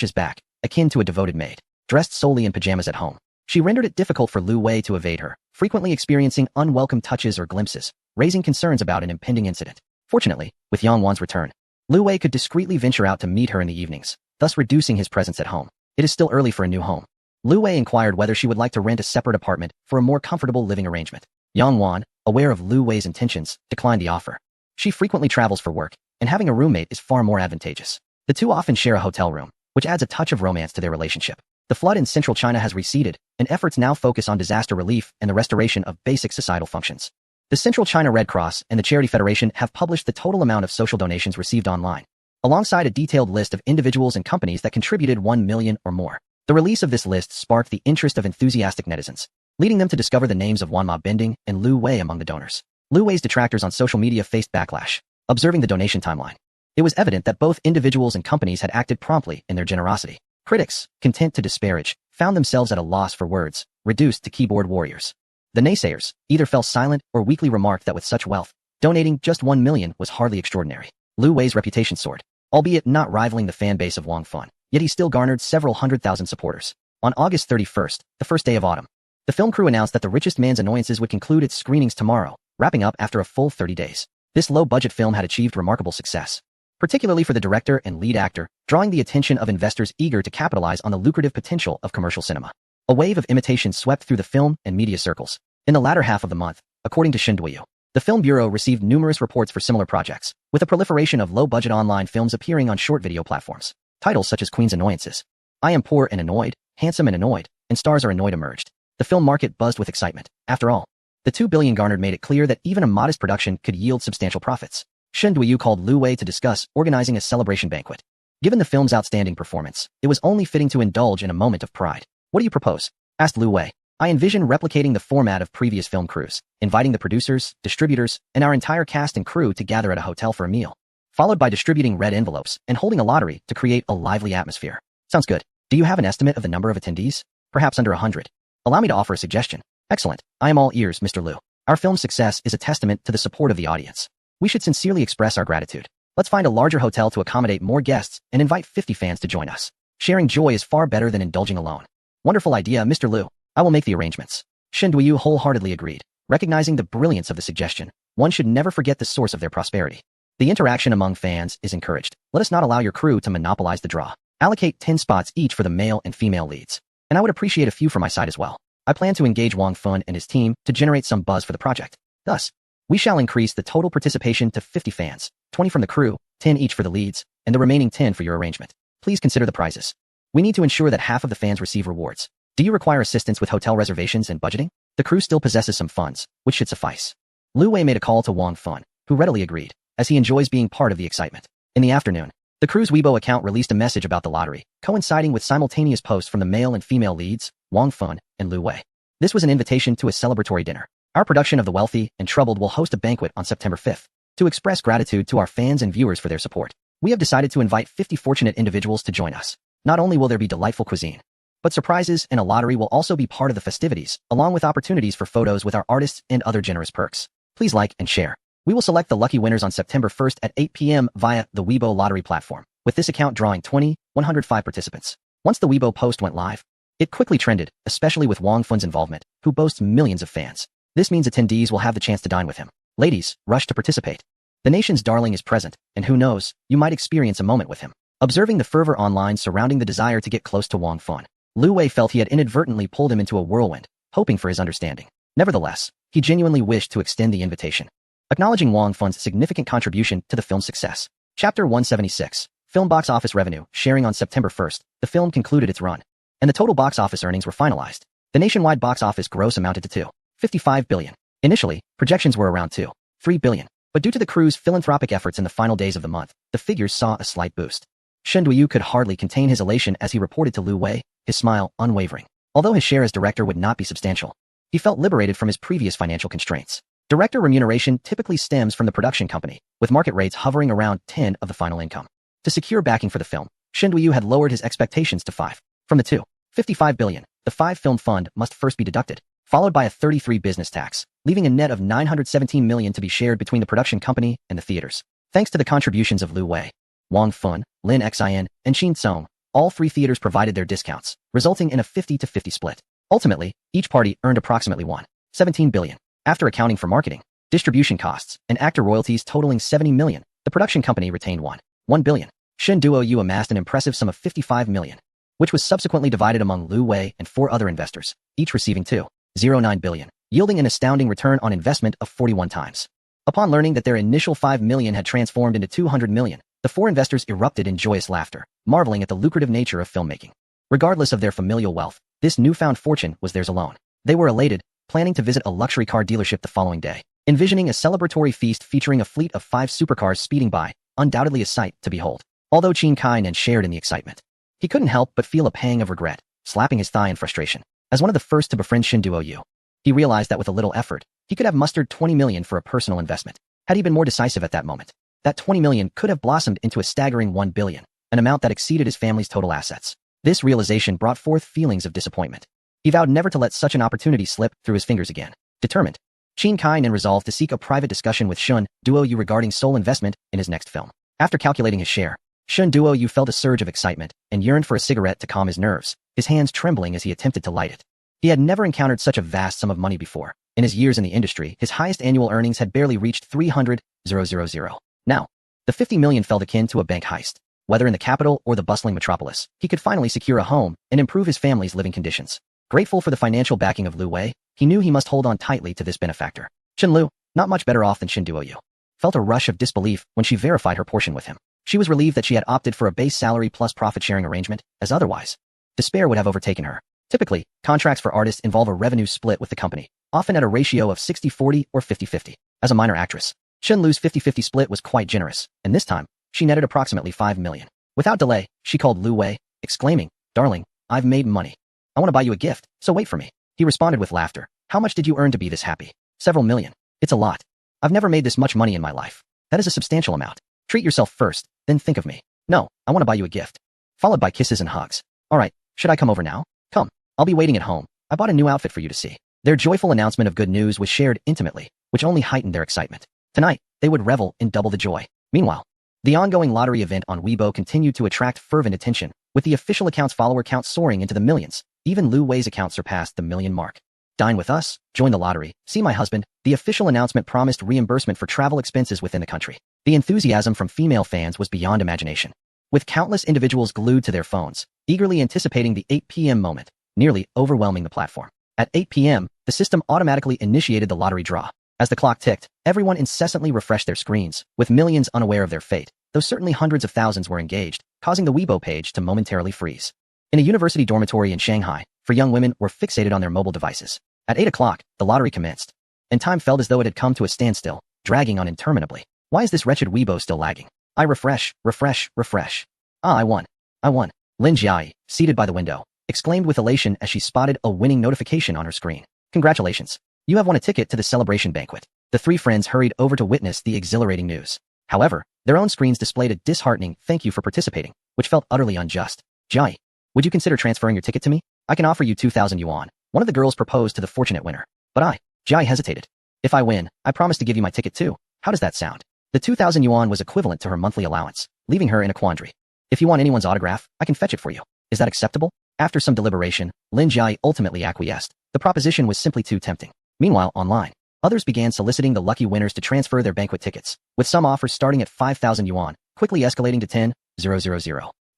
S1: his back, akin to a devoted maid, dressed solely in pajamas at home. She rendered it difficult for Lu Wei to evade her, frequently experiencing unwelcome touches or glimpses, raising concerns about an impending incident. Fortunately, with Yang Wan's return, Lu Wei could discreetly venture out to meet her in the evenings, thus reducing his presence at home. It is still early for a new home. Lu Wei inquired whether she would like to rent a separate apartment for a more comfortable living arrangement. Yang Wan, aware of Lu Wei's intentions, declined the offer. She frequently travels for work, and having a roommate is far more advantageous. The two often share a hotel room, which adds a touch of romance to their relationship. The flood in central China has receded, and efforts now focus on disaster relief and the restoration of basic societal functions. The Central China Red Cross and the Charity Federation have published the total amount of social donations received online, alongside a detailed list of individuals and companies that contributed 1 million or more. The release of this list sparked the interest of enthusiastic netizens, leading them to discover the names of Wanma Bending and Lu Wei among the donors. Lu Wei's detractors on social media faced backlash, observing the donation timeline. It was evident that both individuals and companies had acted promptly in their generosity. Critics, content to disparage, found themselves at a loss for words, reduced to keyboard warriors. The naysayers either fell silent or weakly remarked that with such wealth, donating just 1 million was hardly extraordinary. Lu Wei's reputation soared, albeit not rivaling the fan base of Wang Fan, yet he still garnered several 100,000 supporters. On August 31st, the first day of autumn, the film crew announced that The Richest Man's Annoyances would conclude its screenings tomorrow, wrapping up after a full 30 days. This low-budget film had achieved remarkable success, particularly for the director and lead actor, drawing the attention of investors eager to capitalize on the lucrative potential of commercial cinema. A wave of imitation swept through the film and media circles. In the latter half of the month, according to Shenduiyu, the Film Bureau received numerous reports for similar projects, with a proliferation of low-budget online films appearing on short video platforms. Titles such as Queen's Annoyances, I Am Poor and Annoyed, Handsome and Annoyed, and Stars Are Annoyed emerged. The film market buzzed with excitement. After all, the $2 billion garnered made it clear that even a modest production could yield substantial profits. Shen Duiyu called Lu Wei to discuss organizing a celebration banquet. Given the film's outstanding performance, it was only fitting to indulge in a moment of pride. What do you propose? Asked Lu Wei. I envision replicating the format of previous film crews, inviting the producers, distributors, and our entire cast and crew to gather at a hotel for a meal, followed by distributing red envelopes and holding a lottery to create a lively atmosphere. Sounds good. Do you have an estimate of the number of attendees? Perhaps under 100. Allow me to offer a suggestion. Excellent. I am all ears, Mr. Liu. Our film's success is a testament to the support of the audience. We should sincerely express our gratitude. Let's find a larger hotel to accommodate more guests and invite 50 fans to join us. Sharing joy is far better than indulging alone. Wonderful idea, Mr. Liu. I will make the arrangements. Shen Duiyu wholeheartedly agreed. Recognizing the brilliance of the suggestion, one should never forget the source of their prosperity. The interaction among fans is encouraged. Let us not allow your crew to monopolize the draw. Allocate 10 spots each for the male and female leads. And I would appreciate a few for my side as well. I plan to engage Wang Fan and his team to generate some buzz for the project. Thus, we shall increase the total participation to 50 fans, 20 from the crew, 10 each for the leads, and the remaining 10 for your arrangement. Please consider the prizes. We need to ensure that half of the fans receive rewards. Do you require assistance with hotel reservations and budgeting? The crew still possesses some funds, which should suffice. Lu Wei made a call to Wang Fan, who readily agreed, as he enjoys being part of the excitement. In the afternoon, The crew's Weibo account released a message about the lottery, coinciding with simultaneous posts from the male and female leads, Wang Fun and Lu Wei. This was an invitation to a celebratory dinner. Our production of The Wealthy and Troubled will host a banquet on September 5th. To express gratitude to our fans and viewers for their support, we have decided to invite 50 fortunate individuals to join us. Not only will there be delightful cuisine, but surprises and a lottery will also be part of the festivities, along with opportunities for photos with our artists and other generous perks. Please like and share. We will select the lucky winners on September 1st at 8 p.m. via the Weibo lottery platform, with this account drawing 105 participants. Once the Weibo post went live, it quickly trended, especially with Wang Fun's involvement, who boasts millions of fans. This means attendees will have the chance to dine with him. Ladies, rush to participate. The nation's darling is present, and who knows, you might experience a moment with him. Observing the fervor online surrounding the desire to get close to Wang Fun, Lu Wei felt he had inadvertently pulled him into a whirlwind, hoping for his understanding. Nevertheless, he genuinely wished to extend the invitation, acknowledging Wang Fun's significant contribution to the film's success. Chapter 176. Film box office revenue sharing. On September 1st, the film concluded its run, and the total box office earnings were finalized. The nationwide box office gross amounted to $2.55 billion. Initially, projections were around $2.3 billion, but due to the crew's philanthropic efforts in the final days of the month, the figures saw a slight boost. Shen Duoyu could hardly contain his elation as he reported to Lu Wei, his smile unwavering. Although his share as director would not be substantial, he felt liberated from his previous financial constraints. Director remuneration typically stems from the production company, with market rates hovering around 10 of the final income. To secure backing for the film, Shen Duoyu had lowered his expectations to 5. From the $2.55 billion, the 5 film fund must first be deducted, followed by a 33 business tax, leaving a net of $917 million to be shared between the production company and the theaters. Thanks to the contributions of Lu Wei, Wang Fun, Lin Xin, and Qin Song, all 3 theaters provided their discounts, resulting in a 50-50 split. Ultimately, each party earned approximately $17 billion. After accounting for marketing, distribution costs, and actor royalties totaling $70 million, the production company retained $1 billion. Shen Duoyu amassed an impressive sum of $55 million, which was subsequently divided among Lu Wei and 4 other investors, each receiving $2.09 billion, yielding an astounding return on investment of 41 times. Upon learning that their initial $5 million had transformed into $200 million, the 4 investors erupted in joyous laughter, marveling at the lucrative nature of filmmaking. Regardless of their familial wealth, this newfound fortune was theirs alone. They were elated, planning to visit a luxury car dealership the following day, envisioning a celebratory feast featuring a fleet of 5 supercars speeding by, undoubtedly a sight to behold. Although Qin Kainan shared in the excitement, he couldn't help but feel a pang of regret, slapping his thigh in frustration. As one of the first to befriend Shen Duoyu, he realized that with a little effort, he could have mustered $20 million for a personal investment. Had he been more decisive at that moment, that $20 million could have blossomed into a staggering $1 billion, an amount that exceeded his family's total assets. This realization brought forth feelings of disappointment. He vowed never to let such an opportunity slip through his fingers again. Determined, Qin Kainan resolved to seek a private discussion with Shen Duoyu regarding sole investment in his next film. After calculating his share, Shen Duoyu felt a surge of excitement and yearned for a cigarette to calm his nerves, his hands trembling as he attempted to light it. He had never encountered such a vast sum of money before. In his years in the industry, his highest annual earnings had barely reached 300,000. Now, the $50 million felt akin to a bank heist. Whether in the capital or the bustling metropolis, he could finally secure a home and improve his family's living conditions. Grateful for the financial backing of Lu Wei, he knew he must hold on tightly to this benefactor. Chen Lu, not much better off than Shen Duoyu, felt a rush of disbelief when she verified her portion with him. She was relieved that she had opted for a base salary plus profit-sharing arrangement, as otherwise, despair would have overtaken her. Typically, contracts for artists involve a revenue split with the company, often at a ratio of 60-40 or 50-50. As a minor actress, Shen Lu's 50-50 split was quite generous, and this time, she netted approximately $5 million. Without delay, she called Lu Wei, exclaiming, "Darling, I've made money. I want to buy you a gift, so wait for me." He responded with laughter. "How much did you earn to be this happy?" "Several million. It's a lot. I've never made this much money in my life. That is a substantial amount. Treat yourself first, then think of me." "No, I want to buy you a gift." Followed by kisses and hugs. "All right, should I come over now?" "Come. I'll be waiting at home. I bought a new outfit for you to see." Their joyful announcement of good news was shared intimately, which only heightened their excitement. Tonight, they would revel in double the joy. Meanwhile, the ongoing lottery event on Weibo continued to attract fervent attention, with the official account's follower count soaring into the millions. Even Lu Wei's account surpassed the million mark. "Dine with us, join the lottery, see my husband." The official announcement promised reimbursement for travel expenses within the country. The enthusiasm from female fans was beyond imagination, with countless individuals glued to their phones, eagerly anticipating the 8 p.m. moment, nearly overwhelming the platform. At 8 p.m., the system automatically initiated the lottery draw. As the clock ticked, everyone incessantly refreshed their screens, with millions unaware of their fate, though certainly hundreds of thousands were engaged, causing the Weibo page to momentarily freeze. In a university dormitory in Shanghai, 4 young women were fixated on their mobile devices. At 8 o'clock, the lottery commenced, and time felt as though it had come to a standstill, dragging on interminably. Why is this wretched Weibo still lagging? I refresh, refresh, refresh. Ah, I won. I won. Lin Jiai, seated by the window, exclaimed with elation as she spotted a winning notification on her screen. Congratulations. You have won a ticket to the celebration banquet. The three friends hurried over to witness the exhilarating news. However, their own screens displayed a disheartening "thank you for participating," which felt utterly unjust. Jiai, would you consider transferring your ticket to me? I can offer you 2,000 yuan. One of the girls proposed to the fortunate winner. But Jiai hesitated. If I win, I promise to give you my ticket too. How does that sound? The 2,000 yuan was equivalent to her monthly allowance, leaving her in a quandary. If you want anyone's autograph, I can fetch it for you. Is that acceptable? After some deliberation, Lin Jiai ultimately acquiesced. The proposition was simply too tempting. Meanwhile, online, others began soliciting the lucky winners to transfer their banquet tickets, with some offers starting at 5,000 yuan, quickly escalating to 10,000.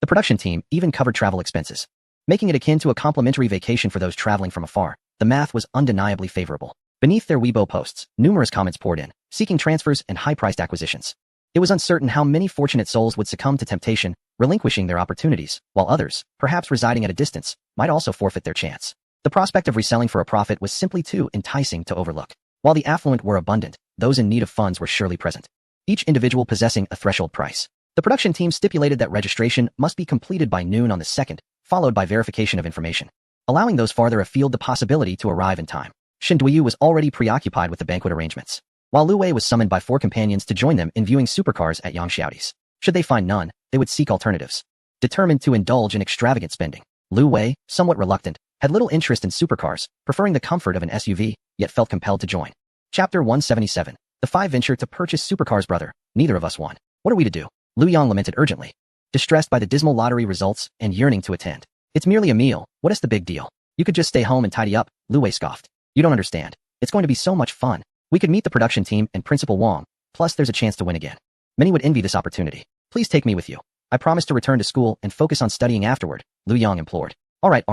S1: The production team even covered travel expenses, making it akin to a complimentary vacation for those traveling from afar. The math was undeniably favorable. Beneath their Weibo posts, numerous comments poured in, seeking transfers and high-priced acquisitions. It was uncertain how many fortunate souls would succumb to temptation, relinquishing their opportunities, while others, perhaps residing at a distance, might also forfeit their chance. The prospect of reselling for a profit was simply too enticing to overlook. While the affluent were abundant, those in need of funds were surely present, each individual possessing a threshold price. The production team stipulated that registration must be completed by noon on the 2nd, followed by verification of information, allowing those farther afield the possibility to arrive in time. Shen Duiyu was already preoccupied with the banquet arrangements, while Lu Wei was summoned by 4 companions to join them in viewing supercars at Yang Xiaoti's. Should they find none, they would seek alternatives. Determined to indulge in extravagant spending, Lu Wei, somewhat reluctant, had little interest in supercars, preferring the comfort of an SUV, yet felt compelled to join. Chapter 177. The 5 venture to purchase supercars. Brother, neither of us won. What are we to do? Lu Yang lamented urgently, distressed by the dismal lottery results and yearning to attend. It's merely a meal. What is the big deal? You could just stay home and tidy up, Lu Wei scoffed. You don't understand. It's going to be so much fun. We could meet the production team and Principal Wang, plus there's a chance to win again. Many would envy this opportunity. Please take me with you. I promise to return to school and focus on studying afterward, Lu Yang implored. All right.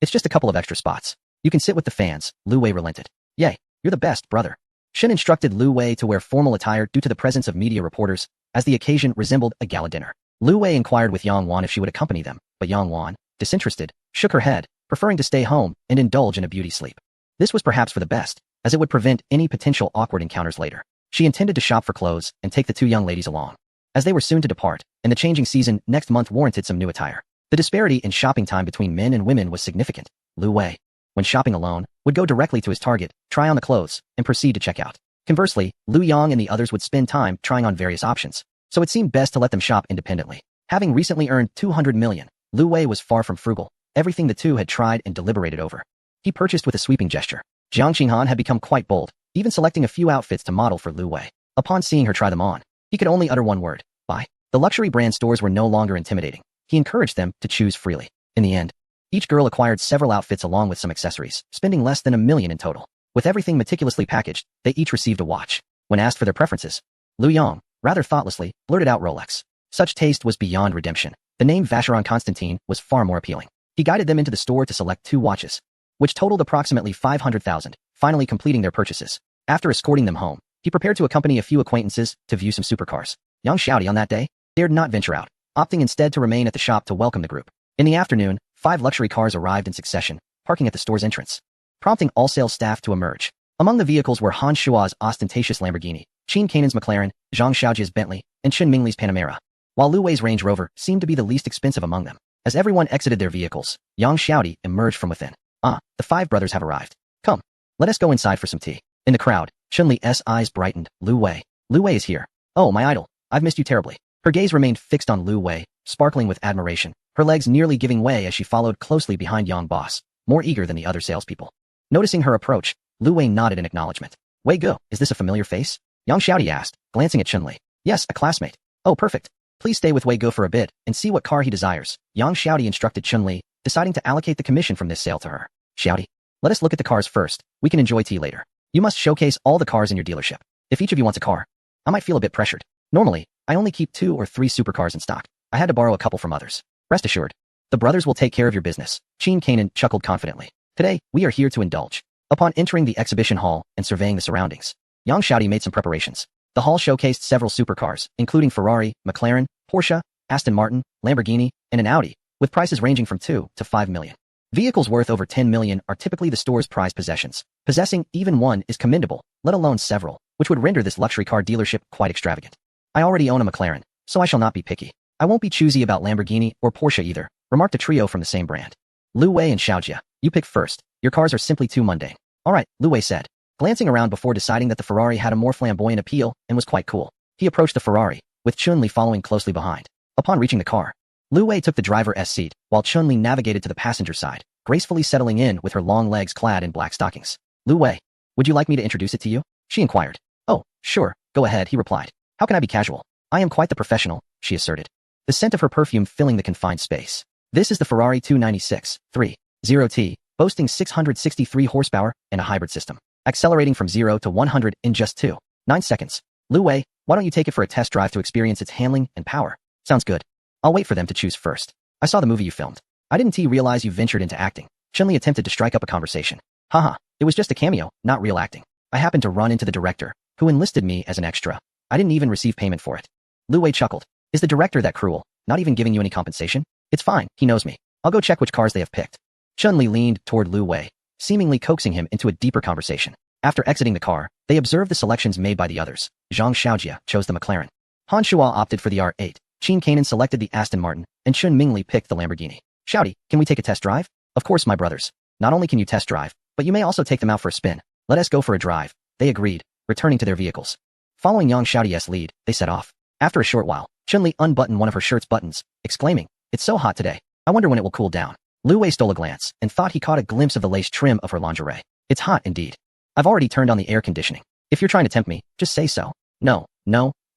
S1: It's just a couple of extra spots. You can sit with the fans, Lu Wei relented. Yay, you're the best, brother. Shen instructed Lu Wei to wear formal attire due to the presence of media reporters, as the occasion resembled a gala dinner. Lu Wei inquired with Yang Wan if she would accompany them, but Yang Wan, disinterested, shook her head, preferring to stay home and indulge in a beauty sleep. This was perhaps for the best, as it would prevent any potential awkward encounters later. She intended to shop for clothes and take the 2 young ladies along, as they were soon to depart, and the changing season next month warranted some new attire. The disparity in shopping time between men and women was significant. Lu Wei, when shopping alone, would go directly to his Target, try on the clothes, and proceed to check out. Conversely, Lu Yang and the others would spend time trying on various options, so it seemed best to let them shop independently. Having recently earned 200 million, Lu Wei was far from frugal. Everything the two had tried and deliberated over, he purchased with a sweeping gesture. Jiang Qinghan had become quite bold, even selecting a few outfits to model for Lu Wei. Upon seeing her try them on, he could only utter one word: buy. The luxury brand stores were no longer intimidating. He encouraged them to choose freely. In the end, each girl acquired several outfits along with some accessories, spending less than 1 million in total. With everything meticulously packaged, they each received a watch. When asked for their preferences, Lu Yang, rather thoughtlessly, blurted out Rolex. Such taste was beyond redemption. The name Vacheron Constantin was far more appealing. He guided them into the store to select 2 watches, which totaled approximately 500,000, finally completing their purchases. After escorting them home, he prepared to accompany a few acquaintances to view some supercars. Yang Xiaoti on that day dared not venture out, opting instead to remain at the shop to welcome the group. In the afternoon, 5 luxury cars arrived in succession, parking at the store's entrance, prompting all sales staff to emerge. Among the vehicles were Han Shua's ostentatious Lamborghini, Qin Kanan's McLaren, Zhang Xiaoji's Bentley, and Chen Mingli's Panamera, while Lu Wei's Range Rover seemed to be the least expensive among them. As everyone exited their vehicles, Yang Xiaoti emerged from within. The 5 brothers have arrived. Come, let us go inside for some tea. In the crowd, Chun-Li's eyes brightened. Lu Wei is here. Oh, my idol, I've missed you terribly. Her gaze remained fixed on Lu Wei, sparkling with admiration, her legs nearly giving way as she followed closely behind Yang Boss, more eager than the other salespeople. Noticing her approach, Lu Wei nodded in acknowledgement. Wei Ge, is this a familiar face? Yang Xiaoti asked, glancing at Chun-Li. Yes, a classmate. Oh, perfect. Please stay with Wei Ge for a bit and see what car he desires. Yang Xiaoti instructed Chun-Li, deciding to allocate the commission from this sale to her. Xiaoti, let us look at the cars first. We can enjoy tea later. You must showcase all the cars in your dealership. If each of you wants a car, I might feel a bit pressured. Normally, I only keep 2 or 3 supercars in stock. I had to borrow a couple from others. Rest assured, the brothers will take care of your business. Qin Kanan chuckled confidently. Today, we are here to indulge. Upon entering the exhibition hall and surveying the surroundings, Yang Xiaoti made some preparations. The hall showcased several supercars, including Ferrari, McLaren, Porsche, Aston Martin, Lamborghini, and an Audi, with prices ranging from 2 to 5 million. Vehicles worth over 10 million are typically the store's prized possessions. Possessing even one is commendable, let alone several, which would render this luxury car dealership quite extravagant. I already own a McLaren, so I shall not be picky. I won't be choosy about Lamborghini or Porsche either, remarked a trio from the same brand. Lu Wei and Xiaojia, you pick first. Your cars are simply too mundane. All right, Lu Wei said, glancing around before deciding that the Ferrari had a more flamboyant appeal and was quite cool. He approached the Ferrari, with Chun-Li following closely behind. Upon reaching the car, Lu Wei took the driver's seat, while Chun-Li navigated to the passenger side, gracefully settling in with her long legs clad in black stockings. Lu Wei, would you like me to introduce it to you? She inquired. Oh, sure, go ahead, he replied. How can I be casual? I am quite the professional, she asserted, the scent of her perfume filling the confined space. This is the Ferrari 296-30T, boasting 663 horsepower and a hybrid system, accelerating from 0 to 100 in just 2.9 seconds. Lu Wei, why don't you take it for a test drive to experience its handling and power? Sounds good. I'll wait for them to choose first. I saw the movie you filmed. I didn't realize you ventured into acting. Chun-Li attempted to strike up a conversation. Haha, it was just a cameo, not real acting. I happened to run into the director, who enlisted me as an extra. I didn't even receive payment for it. Lu Wei chuckled. Is the director that cruel, not even giving you any compensation? It's fine, he knows me. I'll go check which cars they have picked. Chun-Li leaned toward Lu Wei, seemingly coaxing him into a deeper conversation. After exiting the car, they observed the selections made by the others. Zhang Xiaojia chose the McLaren. Han Shuo opted for the R8. Qin Kanan selected the Aston Martin, and Chun Mingli picked the Lamborghini. Shouty, can we take a test drive? Of course, my brothers. Not only can you test drive, but you may also take them out for a spin. Let us go for a drive. They agreed, returning to their vehicles. Following Yang Xiaoti's lead, they set off. After a short while, Chun-Li unbuttoned one of her shirt's buttons, exclaiming, it's so hot today. I wonder when it will cool down. Lu Wei stole a glance and thought he caught a glimpse of the lace trim of her lingerie. It's hot indeed. I've already turned on the air conditioning. If you're trying to tempt me, just say so. No,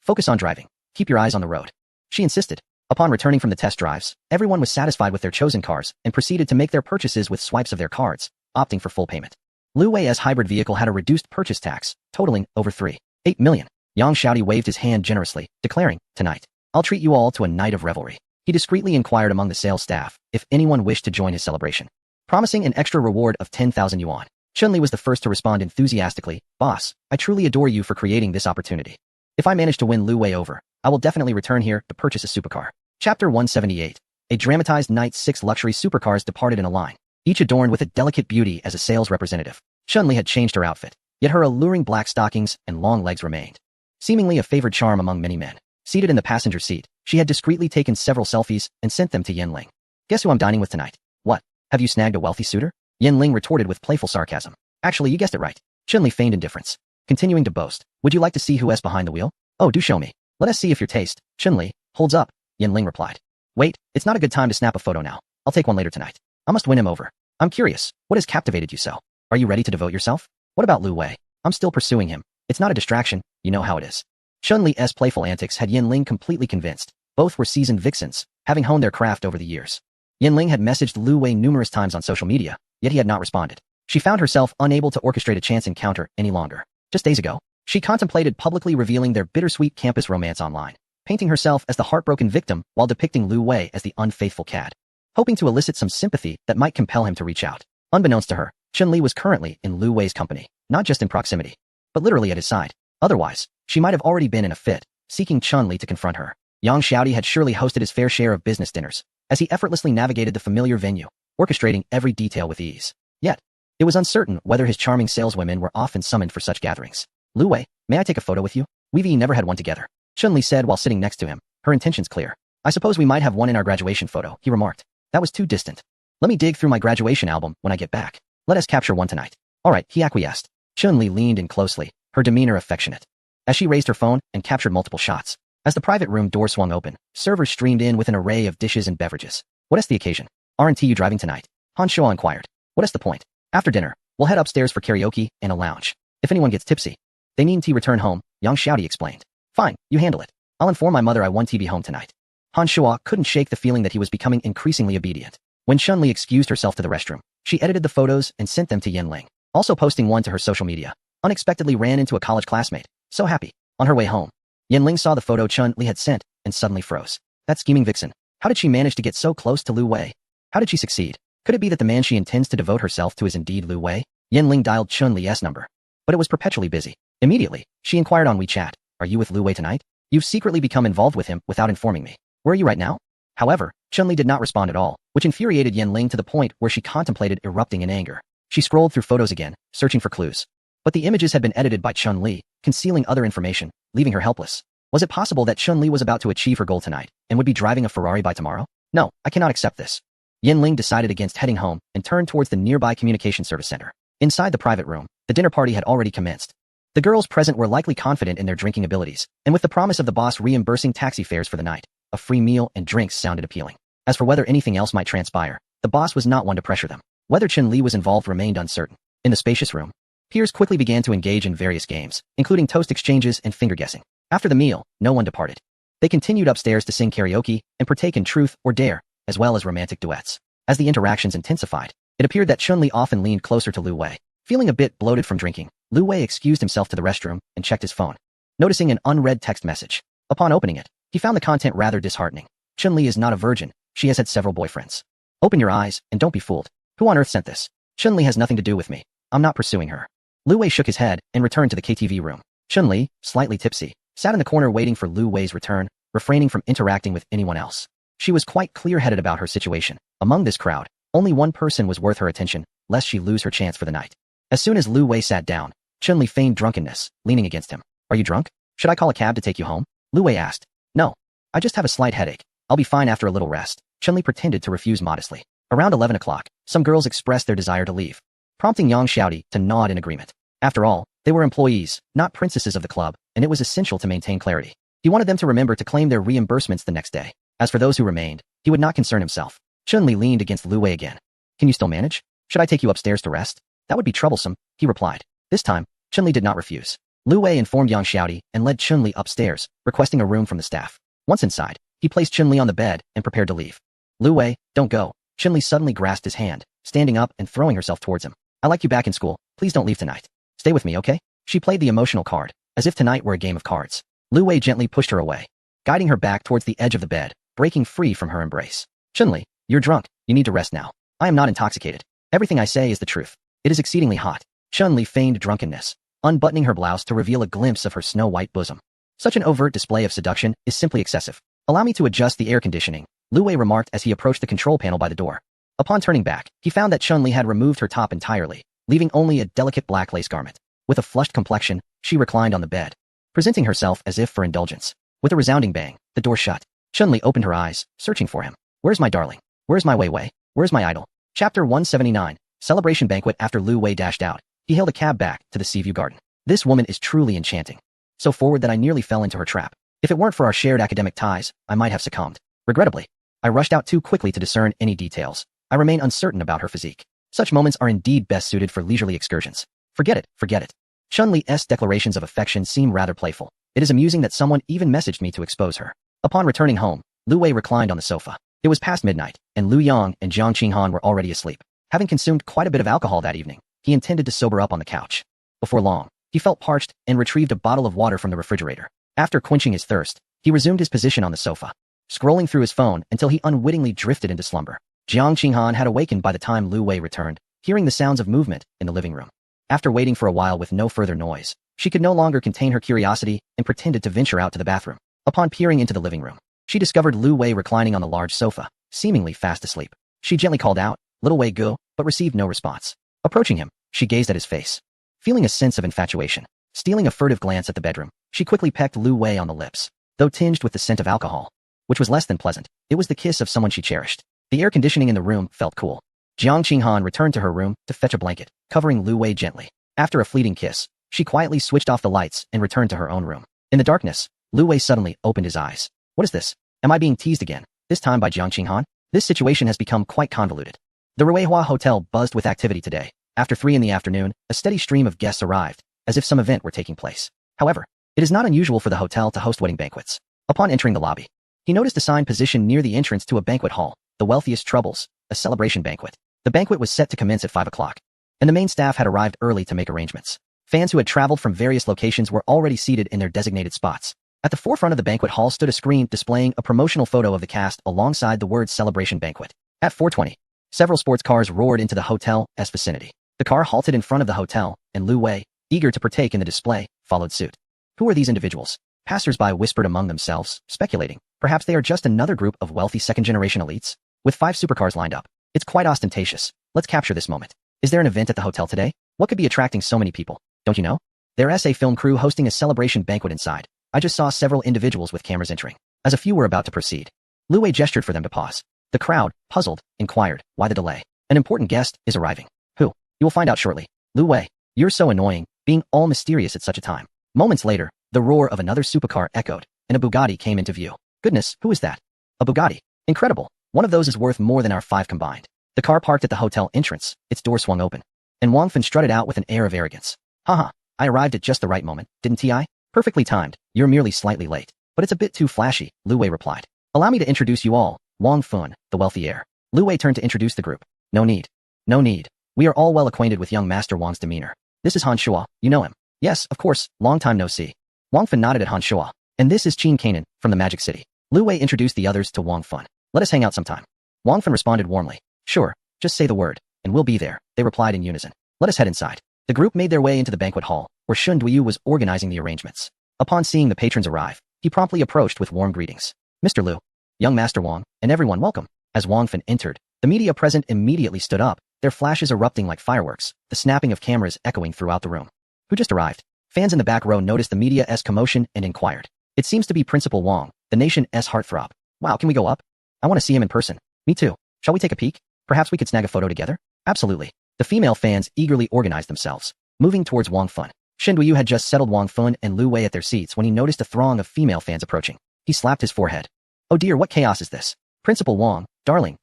S1: focus on driving. Keep your eyes on the road. She insisted. Upon returning from the test drives, everyone was satisfied with their chosen cars and proceeded to make their purchases with swipes of their cards, opting for full payment. Lu Wei's hybrid vehicle had a reduced purchase tax, totaling over 3.8 million. Yang Xiaoti waved his hand generously, declaring, tonight, I'll treat you all to a night of revelry. He discreetly inquired among the sales staff if anyone wished to join his celebration, promising an extra reward of 10,000 yuan. Chun-Li was the first to respond enthusiastically, Boss, I truly adore you for creating this opportunity. If I manage to win Lu Wei over, I will definitely return here to purchase a supercar. Chapter 178. A dramatized night. 6 luxury supercars departed in a line, each adorned with a delicate beauty as a sales representative. Chun-Li had changed her outfit, yet her alluring black stockings and long legs remained, seemingly a favored charm among many men. Seated in the passenger seat, she had discreetly taken several selfies and sent them to Yanling. Guess who I'm dining with tonight? What? Have you snagged a wealthy suitor? Yanling retorted with playful sarcasm. Actually, you guessed it right. Chun-Li feigned indifference, continuing to boast. Would you like to see who's behind the wheel? Oh, do show me. Let us see if your taste, Chun-Li, holds up, Yanling replied. Wait, it's not a good time to snap a photo now. I'll take one later tonight. I must win him over. I'm curious, what has captivated you so? Are you ready to devote yourself? What about Lu Wei? I'm still pursuing him. It's not a distraction, you know how it is. Chun-Li's playful antics had Yanling completely convinced. Both were seasoned vixens, having honed their craft over the years. Yanling had messaged Lu Wei numerous times on social media, yet he had not responded. She found herself unable to orchestrate a chance encounter any longer. Just days ago, she contemplated publicly revealing their bittersweet campus romance online, painting herself as the heartbroken victim while depicting Lu Wei as the unfaithful cad, hoping to elicit some sympathy that might compel him to reach out. Unbeknownst to her, Chun-Li was currently in Lu Wei's company, not just in proximity, but literally at his side. Otherwise, she might have already been in a fit, seeking Chun-Li to confront her. Yang Xiaoti had surely hosted his fair share of business dinners, as he effortlessly navigated the familiar venue, orchestrating every detail with ease. Yet, it was uncertain whether his charming saleswomen were often summoned for such gatherings. Lu Wei, may I take a photo with you? We've never had one together, Chun-Li said while sitting next to him, her intentions clear. I suppose we might have one in our graduation photo, he remarked. That was too distant. Let me dig through my graduation album when I get back. Let us capture one tonight. All right, he acquiesced. Chun-Li leaned in closely, her demeanor affectionate, as she raised her phone and captured multiple shots. As the private room door swung open, servers streamed in with an array of dishes and beverages. What is the occasion? Aren't you driving tonight? Han Shuo inquired. What is the point? After dinner, we'll head upstairs for karaoke and a lounge. If anyone gets tipsy, they needn't return home, Yang Xiaoti explained. Fine, you handle it. I'll inform my mother I won't be home tonight. Han Shuo couldn't shake the feeling that he was becoming increasingly obedient. When Chun-Li excused herself to the restroom, she edited the photos and sent them to Yanling, also posting one to her social media. Unexpectedly ran into a college classmate. So happy. On her way home, Yanling saw the photo Chun-Li had sent and suddenly froze. That scheming vixen. How did she manage to get so close to Lu Wei? How did she succeed? Could it be that the man she intends to devote herself to is indeed Lu Wei? Yanling dialed Chun-Li's number, but it was perpetually busy. Immediately, she inquired on WeChat. Are you with Lu Wei tonight? You've secretly become involved with him without informing me. Where are you right now? However, Chun-Li did not respond at all, which infuriated Yanling to the point where she contemplated erupting in anger. She scrolled through photos again, searching for clues. But the images had been edited by Chun-Li, concealing other information, leaving her helpless. Was it possible that Chun-Li was about to achieve her goal tonight and would be driving a Ferrari by tomorrow? No, I cannot accept this. Yin-Ling decided against heading home and turned towards the nearby communication service center. Inside the private room, the dinner party had already commenced. The girls present were likely confident in their drinking abilities, and with the promise of the boss reimbursing taxi fares for the night, a free meal and drinks sounded appealing. As for whether anything else might transpire, the boss was not one to pressure them. Whether Chun-Li was involved remained uncertain. In the spacious room, peers quickly began to engage in various games, including toast exchanges and finger-guessing. After the meal, no one departed. They continued upstairs to sing karaoke and partake in truth or dare, as well as romantic duets. As the interactions intensified, it appeared that Chun-Li often leaned closer to Lu Wei. Feeling a bit bloated from drinking, Lu Wei excused himself to the restroom and checked his phone, noticing an unread text message. Upon opening it, he found the content rather disheartening. Chun-Li is not a virgin. She has had several boyfriends. Open your eyes and don't be fooled. Who on earth sent this? Chun-Li has nothing to do with me. I'm not pursuing her. Lu Wei shook his head and returned to the KTV room. Chun-Li, slightly tipsy, sat in the corner waiting for Lu Wei's return, refraining from interacting with anyone else. She was quite clear-headed about her situation. Among this crowd, only one person was worth her attention, lest she lose her chance for the night. As soon as Lu Wei sat down, Chun-Li feigned drunkenness, leaning against him. Are you drunk? Should I call a cab to take you home? Lu Wei asked. No. I just have a slight headache. I'll be fine after a little rest. Chun-Li pretended to refuse modestly. Around 11 o'clock, some girls expressed their desire to leave, prompting Yang Xiaodi to nod in agreement. After all, they were employees, not princesses of the club, and it was essential to maintain clarity. He wanted them to remember to claim their reimbursements the next day. As for those who remained, he would not concern himself. Chun-Li leaned against Lu Wei again. Can you still manage? Should I take you upstairs to rest? That would be troublesome, he replied. This time, Chun-Li did not refuse. Lu Wei informed Yang Xiaodi and led Chun-Li upstairs, requesting a room from the staff. Once inside, he placed Chun-Li on the bed and prepared to leave. Lu Wei, don't go. Chun-Li suddenly grasped his hand, standing up and throwing herself towards him. I like you back in school. Please don't leave tonight. Stay with me, okay? She played the emotional card, as if tonight were a game of cards. Lu Wei gently pushed her away, guiding her back towards the edge of the bed, breaking free from her embrace. Chun-Li, you're drunk. You need to rest now. I am not intoxicated. Everything I say is the truth. It is exceedingly hot. Chun-Li feigned drunkenness, unbuttoning her blouse to reveal a glimpse of her snow-white bosom. Such an overt display of seduction is simply excessive. Allow me to adjust the air conditioning, Lu Wei remarked as he approached the control panel by the door. Upon turning back, he found that Chun-Li had removed her top entirely, leaving only a delicate black lace garment. With a flushed complexion, she reclined on the bed, presenting herself as if for indulgence. With a resounding bang, the door shut. Chun-Li opened her eyes, searching for him. Where's my darling? Where's my Wei Wei? Where's my idol? Chapter 179, Celebration Banquet. After Lu Wei dashed out, he hailed a cab back to the Seaview Garden. This woman is truly enchanting. So forward that I nearly fell into her trap. If it weren't for our shared academic ties, I might have succumbed. Regrettably, I rushed out too quickly to discern any details. I remain uncertain about her physique. Such moments are indeed best suited for leisurely excursions. Forget it, forget it. Chun-Li's declarations of affection seem rather playful. It is amusing that someone even messaged me to expose her. Upon returning home, Lu Wei reclined on the sofa. It was past midnight, and Lu Yang and Jiang Qinghan were already asleep. Having consumed quite a bit of alcohol that evening, he intended to sober up on the couch. Before long, he felt parched and retrieved a bottle of water from the refrigerator. After quenching his thirst, he resumed his position on the sofa, scrolling through his phone until he unwittingly drifted into slumber. Jiang Qinghan had awakened by the time Lu Wei returned, hearing the sounds of movement in the living room. After waiting for a while with no further noise, she could no longer contain her curiosity and pretended to venture out to the bathroom. Upon peering into the living room, she discovered Lu Wei reclining on the large sofa, seemingly fast asleep. She gently called out, "Little Wei go," but received no response. Approaching him, she gazed at his face, feeling a sense of infatuation. Stealing a furtive glance at the bedroom, she quickly pecked Lu Wei on the lips, though tinged with the scent of alcohol, which was less than pleasant. It was the kiss of someone she cherished. The air conditioning in the room felt cool. Jiang Qinghan returned to her room to fetch a blanket, covering Lu Wei gently. After a fleeting kiss, she quietly switched off the lights and returned to her own room. In the darkness, Lu Wei suddenly opened his eyes. What is this? Am I being teased again? This time by Jiang Qinghan? This situation has become quite convoluted. The Ruihua Hotel buzzed with activity today. After 3 in the afternoon, a steady stream of guests arrived, as if some event were taking place. However, it is not unusual for the hotel to host wedding banquets. Upon entering the lobby, he noticed a sign positioned near the entrance to a banquet hall, the wealthiest troubles, a celebration banquet. The banquet was set to commence at 5 o'clock, and the main staff had arrived early to make arrangements. Fans who had traveled from various locations were already seated in their designated spots. At the forefront of the banquet hall stood a screen displaying a promotional photo of the cast alongside the words Celebration Banquet. At 4:20, several sports cars roared into the hotel's vicinity. The car halted in front of the hotel, and Lu Wei, eager to partake in the display, followed suit. Who are these individuals? Passers-by whispered among themselves, speculating. Perhaps they are just another group of wealthy second-generation elites? With 5 supercars lined up. It's quite ostentatious. Let's capture this moment. Is there an event at the hotel today? What could be attracting so many people? Don't you know? There's a film crew hosting a celebration banquet inside. I just saw several individuals with cameras entering. As a few were about to proceed, Lu Wei gestured for them to pause. The crowd, puzzled, inquired, why the delay? An important guest is arriving. Who? You will find out shortly. Lu Wei, you're so annoying, being all mysterious at such a time. Moments later, the roar of another supercar echoed, and a Bugatti came into view. Goodness, who is that? A Bugatti. Incredible. One of those is worth more than our 5 combined. The car parked at the hotel entrance, its door swung open, and Wang Fan strutted out with an air of arrogance. Haha, I arrived at just the right moment, didn't I? Perfectly timed, you're merely slightly late. But it's a bit too flashy, Lu Wei replied. Allow me to introduce you all, Wang Fan, the wealthy heir. Lu Wei turned to introduce the group. No need. No need. We are all well acquainted with young Master Wang's demeanor. This is Han Shua, you know him. Yes, of course, long time no see. Wang Fan nodded at Han Shua. And this is Qin Kanan, from the Magic City. Lu Wei introduced the others to Wang Fan. Let us hang out sometime. Wang Fan responded warmly. Sure, just say the word, and we'll be there, they replied in unison. Let us head inside. The group made their way into the banquet hall, where Shun Duyu was organizing the arrangements. Upon seeing the patrons arrive, he promptly approached with warm greetings. Mr. Lu, young Master Wang, and everyone welcome. As Wang Fan entered, the media present immediately stood up, their flashes erupting like fireworks, the snapping of cameras echoing throughout the room. Who just arrived? Fans in the back row noticed the media's commotion and inquired. It seems to be Principal Wang, the nation's heartthrob. Wow, can we go up? I want to see him in person. Me too. Shall we take a peek? Perhaps we could snag a photo together? Absolutely. The female fans eagerly organized themselves, moving towards Wang Fan. Shen Duyu had just settled Wang Fan and Lu Wei at their seats when he noticed a throng of female fans approaching. He slapped his forehead. Oh dear, what chaos is this? Principal Wang, darling,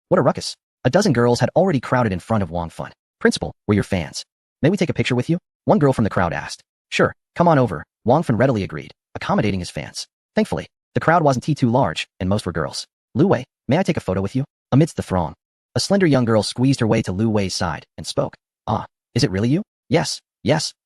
S1: what a ruckus. A dozen girls had already crowded in front of Wang Fan. Principal, we're your fans. May we take a picture with you? One girl from the crowd asked. Sure, come on over. Wang Fan readily agreed, accommodating his fans. Thankfully, the crowd wasn't too large, and most were girls. Lu Wei, may I take a photo with you? Amidst the throng, a slender young girl squeezed her way to Lu Wei's side and spoke. Ah, is it really you? Yes,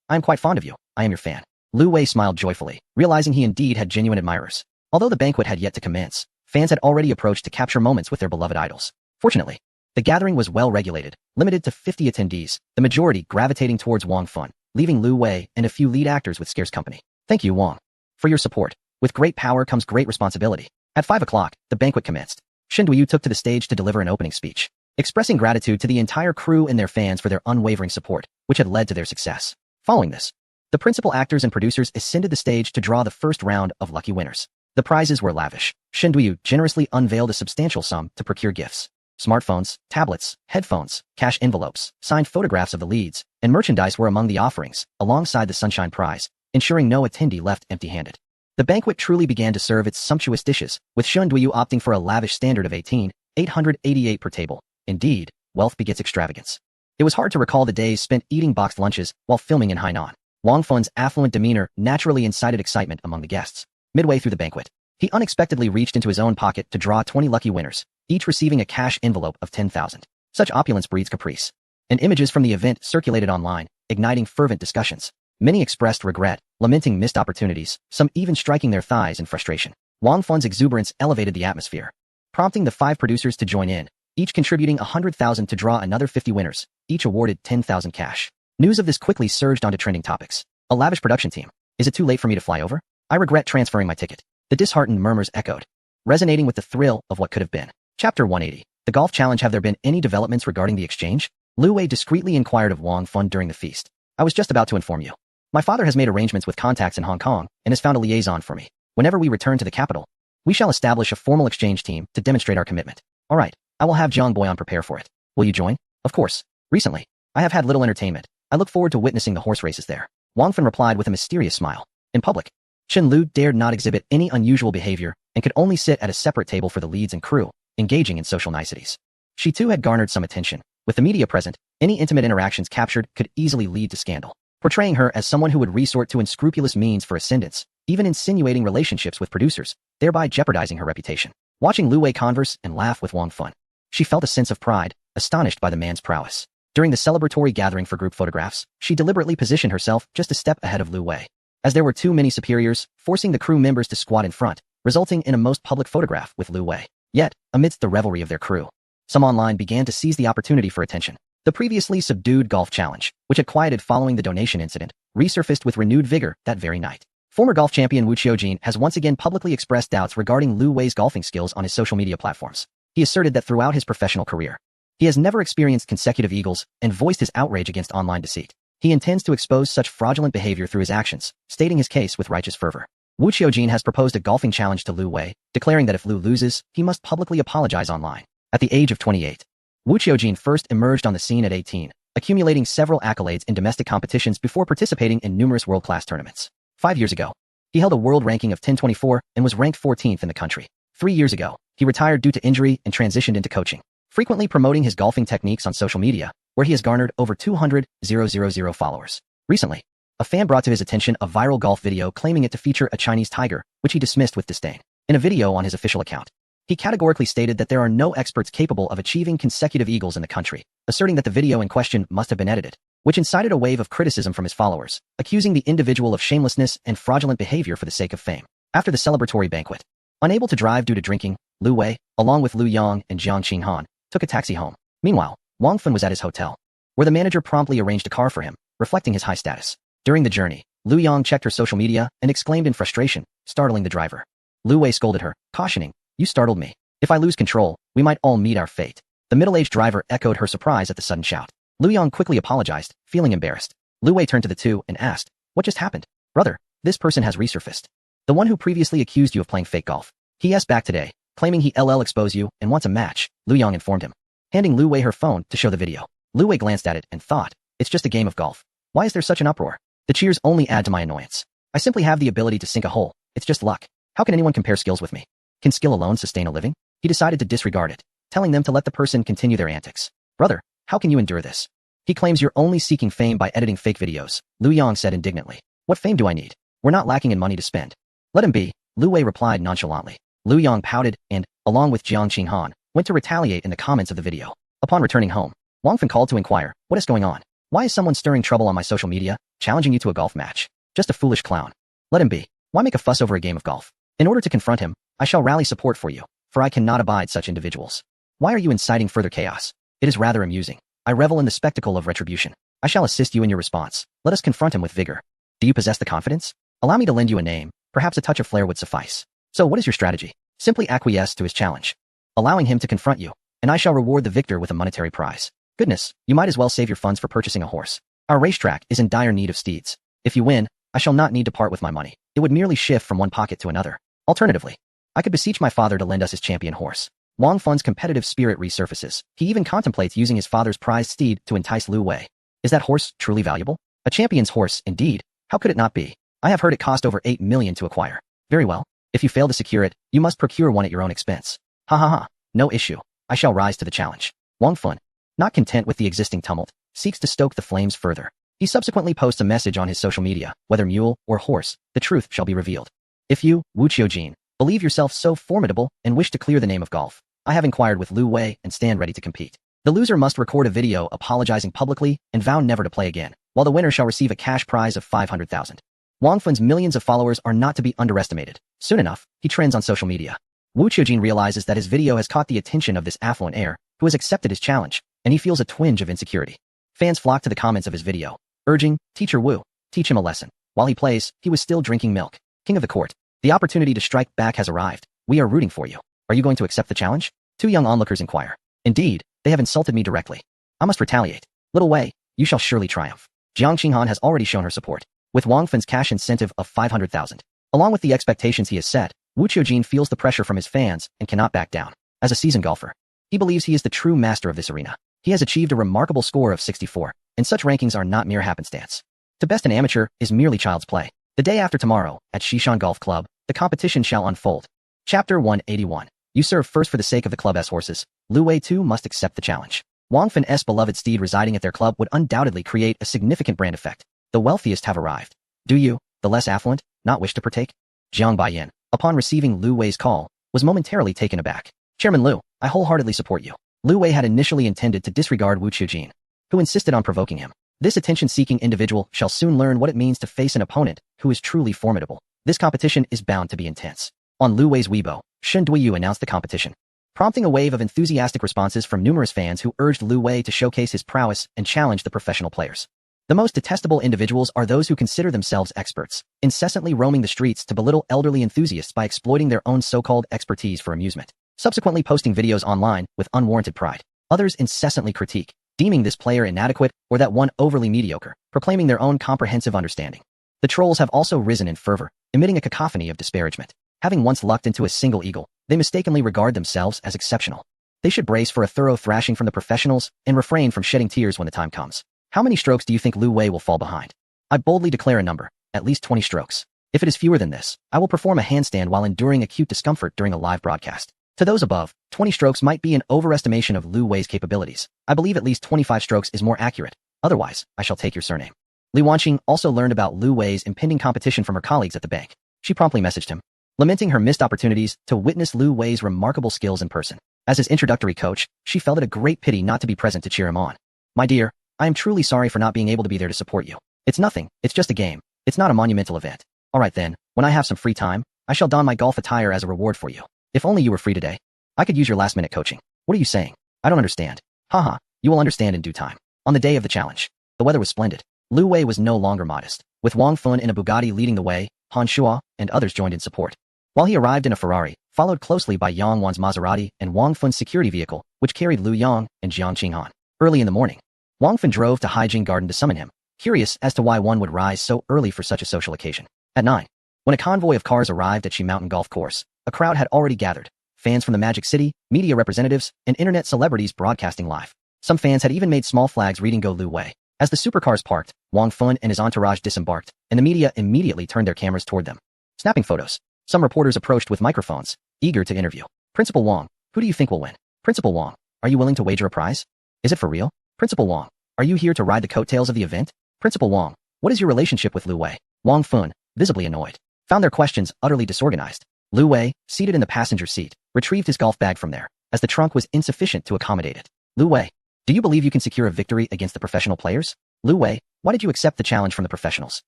S1: I am quite fond of you. I am your fan. Lu Wei smiled joyfully, realizing he indeed had genuine admirers. Although the banquet had yet to commence, fans had already approached to capture moments with their beloved idols. Fortunately, the gathering was well regulated, limited to 50 attendees, the majority gravitating towards Wang Fan, leaving Lu Wei and a few lead actors with scarce company. Thank you, Wang, for your support. With great power comes great responsibility. At 5 o'clock, the banquet commenced. Shen Duyu took to the stage to deliver an opening speech, expressing gratitude to the entire crew and their fans for their unwavering support, which had led to their success. Following this, the principal actors and producers ascended the stage to draw the first round of lucky winners. The prizes were lavish. Shen Duyu generously unveiled a substantial sum to procure gifts. Smartphones, tablets, headphones, cash envelopes, signed photographs of the leads, and merchandise were among the offerings, alongside the Sunshine Prize, ensuring no attendee left empty-handed. The banquet truly began to serve its sumptuous dishes, with Shun Duyu opting for a lavish standard of 18,888 per table. Indeed, wealth begets extravagance. It was hard to recall the days spent eating boxed lunches while filming in Hainan. Wang Fan's affluent demeanor naturally incited excitement among the guests. Midway through the banquet, he unexpectedly reached into his own pocket to draw 20 lucky winners, each receiving a cash envelope of 10,000. Such opulence breeds caprice. And images from the event circulated online, igniting fervent discussions. Many expressed regret, lamenting missed opportunities, some even striking their thighs in frustration. Wang Fan's exuberance elevated the atmosphere, prompting the 5 producers to join in, each contributing 100,000 to draw another 50 winners, each awarded 10,000 cash. News of this quickly surged onto trending topics. A lavish production team. Is it too late for me to fly over? I regret transferring my ticket. The disheartened murmurs echoed, resonating with the thrill of what could have been. Chapter 180. The Golf Challenge. Have there been any developments regarding the exchange? Lu Wei discreetly inquired of Wang Fan during the feast. I was just about to inform you. My father has made arrangements with contacts in Hong Kong and has found a liaison for me. Whenever we return to the capital, we shall establish a formal exchange team to demonstrate our commitment. All right, I will have Jiang Boyan prepare for it. Will you join? Of course. Recently, I have had little entertainment. I look forward to witnessing the horse races there. Wang Fan replied with a mysterious smile. In public, Chen Lu dared not exhibit any unusual behavior and could only sit at a separate table for the leads and crew, engaging in social niceties. She too had garnered some attention. With the media present, any intimate interactions captured could easily lead to scandal, portraying her as someone who would resort to unscrupulous means for ascendance, even insinuating relationships with producers, thereby jeopardizing her reputation. Watching Lu Wei converse and laugh with Wang Fan, she felt a sense of pride, astonished by the man's prowess. During the celebratory gathering for group photographs, she deliberately positioned herself just a step ahead of Lu Wei, as there were too many superiors, forcing the crew members to squat in front, resulting in a most public photograph with Lu Wei. Yet, amidst the revelry of their crew, some online began to seize the opportunity for attention. The previously subdued golf challenge, which had quieted following the donation incident, resurfaced with renewed vigor that very night. Former golf champion Wu Qiujin has once again publicly expressed doubts regarding Lu Wei's golfing skills on his social media platforms. He asserted that throughout his professional career, he has never experienced consecutive eagles and voiced his outrage against online deceit. He intends to expose such fraudulent behavior through his actions, stating his case with righteous fervor. Wu Qiujin has proposed a golfing challenge to Lu Wei, declaring that if Lu loses, he must publicly apologize online. At the age of 28, Wu Qiujin first emerged on the scene at 18, accumulating several accolades in domestic competitions before participating in numerous world-class tournaments. 5 years ago, he held a world ranking of 1024 and was ranked 14th in the country. 3 years ago, he retired due to injury and transitioned into coaching, frequently promoting his golfing techniques on social media, where he has garnered over 200,000 followers. Recently, a fan brought to his attention a viral golf video claiming it to feature a Chinese tiger, which he dismissed with disdain. In a video on his official account, he categorically stated that there are no experts capable of achieving consecutive eagles in the country, asserting that the video in question must have been edited, which incited a wave of criticism from his followers, accusing the individual of shamelessness and fraudulent behavior for the sake of fame. After the celebratory banquet, unable to drive due to drinking, Lu Wei, along with Lu Yang and Jiang Qinghan, took a taxi home. Meanwhile, Wang Fun was at his hotel, where the manager promptly arranged a car for him, reflecting his high status. During the journey, Lu Yang checked her social media and exclaimed in frustration, startling the driver. Lu Wei scolded her, cautioning, "You startled me. If I lose control, we might all meet our fate." The middle-aged driver echoed her surprise at the sudden shout. Lu Yang quickly apologized, feeling embarrassed. Lu Wei turned to the two and asked, "What just happened?" "Brother, this person has resurfaced. The one who previously accused you of playing fake golf. He is back today, claiming he LL expose you and wants a match," Lu Yang informed him, handing Lu Wei her phone to show the video. Lu Wei glanced at it and thought, "It's just a game of golf. Why is there such an uproar? The cheers only add to my annoyance. I simply have the ability to sink a hole. It's just luck. How can anyone compare skills with me? Can skill alone sustain a living?" He decided to disregard it, telling them to let the person continue their antics. "Brother, how can you endure this? He claims you're only seeking fame by editing fake videos," Lu Yang said indignantly. "What fame do I need? We're not lacking in money to spend." "Let him be," Lu Wei replied nonchalantly. Lu Yang pouted and, along with Jiang Qinghan, went to retaliate in the comments of the video. Upon returning home, Wang Fun called to inquire, "What is going on? Why is someone stirring trouble on my social media, challenging you to a golf match? Just a foolish clown. Let him be. Why make a fuss over a game of golf? In order to confront him, I shall rally support for you, for I cannot abide such individuals. Why are you inciting further chaos? It is rather amusing. I revel in the spectacle of retribution. I shall assist you in your response. Let us confront him with vigor. Do you possess the confidence? Allow me to lend you a name. Perhaps a touch of flair would suffice. So what is your strategy? Simply acquiesce to his challenge, allowing him to confront you, and I shall reward the victor with a monetary prize. Goodness, you might as well save your funds for purchasing a horse. Our racetrack is in dire need of steeds. If you win, I shall not need to part with my money. It would merely shift from one pocket to another. Alternatively, I could beseech my father to lend us his champion horse." Wang Fun's competitive spirit resurfaces. He even contemplates using his father's prized steed to entice Lu Wei. Is that horse truly valuable? A champion's horse, indeed. How could it not be? I have heard it cost over 8 million to acquire. Very well. If you fail to secure it, you must procure one at your own expense. Ha ha ha. No issue. I shall rise to the challenge. Wang Fun, not content with the existing tumult, seeks to stoke the flames further. He subsequently posts a message on his social media, whether mule or horse, the truth shall be revealed. If you, Wu Qiujin, believe yourself so formidable and wish to clear the name of golf, I have inquired with Lu Wei and stand ready to compete. The loser must record a video apologizing publicly and vow never to play again, while the winner shall receive a cash prize of 500,000. Wang Fun's millions of followers are not to be underestimated. Soon enough, he trends on social media. Wu Qiujin realizes that his video has caught the attention of this affluent heir, who has accepted his challenge, and he feels a twinge of insecurity. Fans flock to the comments of his video, urging, "Teacher Wu, teach him a lesson." While he plays, he was still drinking milk. King of the court, the opportunity to strike back has arrived. We are rooting for you. Are you going to accept the challenge? Two young onlookers inquire. Indeed, they have insulted me directly. I must retaliate. Little Wei, you shall surely triumph. Jiang Qinghan has already shown her support, with Wang Fun's cash incentive of 500,000. Along with the expectations he has set, Wu Qiujin feels the pressure from his fans and cannot back down. As a seasoned golfer, he believes he is the true master of this arena. He has achieved a remarkable score of 64, and such rankings are not mere happenstance. To best an amateur is merely child's play. The day after tomorrow, at Shishan Golf Club, the competition shall unfold. Chapter 181. You serve first for the sake of the club's horses. Lu Wei too must accept the challenge. Wang Fun's beloved steed residing at their club would undoubtedly create a significant brand effect. The wealthiest have arrived. Do you, the less affluent, not wish to partake? Jiang Baiyan, upon receiving Lu Wei's call, was momentarily taken aback. Chairman Lu, I wholeheartedly support you. Lu Wei had initially intended to disregard Wu Qiujin, who insisted on provoking him. This attention-seeking individual shall soon learn what it means to face an opponent who is truly formidable. This competition is bound to be intense. On Lu Wei's Weibo, Shen Duiyu announced the competition, prompting a wave of enthusiastic responses from numerous fans who urged Lu Wei to showcase his prowess and challenge the professional players. The most detestable individuals are those who consider themselves experts, incessantly roaming the streets to belittle elderly enthusiasts by exploiting their own so-called expertise for amusement, subsequently posting videos online with unwarranted pride. Others incessantly critique, deeming this player inadequate or that one overly mediocre, proclaiming their own comprehensive understanding. The trolls have also risen in fervor, emitting a cacophony of disparagement. Having once lucked into a single eagle, they mistakenly regard themselves as exceptional. They should brace for a thorough thrashing from the professionals and refrain from shedding tears when the time comes. How many strokes do you think Lu Wei will fall behind? I boldly declare a number, at least 20 strokes. If it is fewer than this, I will perform a handstand while enduring acute discomfort during a live broadcast. To those above, 20 strokes might be an overestimation of Lu Wei's capabilities. I believe at least 25 strokes is more accurate. Otherwise, I shall take your surname. Li Wanqing also learned about Lu Wei's impending competition from her colleagues at the bank. She promptly messaged him, lamenting her missed opportunities to witness Lu Wei's remarkable skills in person. As his introductory coach, she felt it a great pity not to be present to cheer him on. My dear, I am truly sorry for not being able to be there to support you. It's nothing, it's just a game. It's not a monumental event. Alright then, when I have some free time, I shall don my golf attire as a reward for you. If only you were free today. I could use your last-minute coaching. What are you saying? I don't understand. Haha, you will understand in due time. On the day of the challenge, the weather was splendid. Lu Wei was no longer modest. With Wang Fun in a Bugatti leading the way, Han Shuo and others joined in support. While he arrived in a Ferrari, followed closely by Yang Wan's Maserati and Wang Fun's security vehicle, which carried Lu Yang and Jiang Qinghan. Early in the morning, Wang Fun drove to Haijing Garden to summon him, curious as to why one would rise so early for such a social occasion. At 9, when a convoy of cars arrived at Shi Mountain Golf Course, a crowd had already gathered. Fans from the Magic City, media representatives, and internet celebrities broadcasting live. Some fans had even made small flags reading Go Lu Wei. As the supercars parked, Wang Fun and his entourage disembarked, and the media immediately turned their cameras toward them, snapping photos. Some reporters approached with microphones, eager to interview. Principal Wang, who do you think will win? Principal Wang, are you willing to wager a prize? Is it for real? Principal Wang, are you here to ride the coattails of the event? Principal Wang, what is your relationship with Lu Wei? Wang Fun, visibly annoyed, found their questions utterly disorganized. Lu Wei, seated in the passenger seat, retrieved his golf bag from there, as the trunk was insufficient to accommodate it. Lu Wei, do you believe you can secure a victory against the professional players? Lu Wei, why did you accept the challenge from the professionals?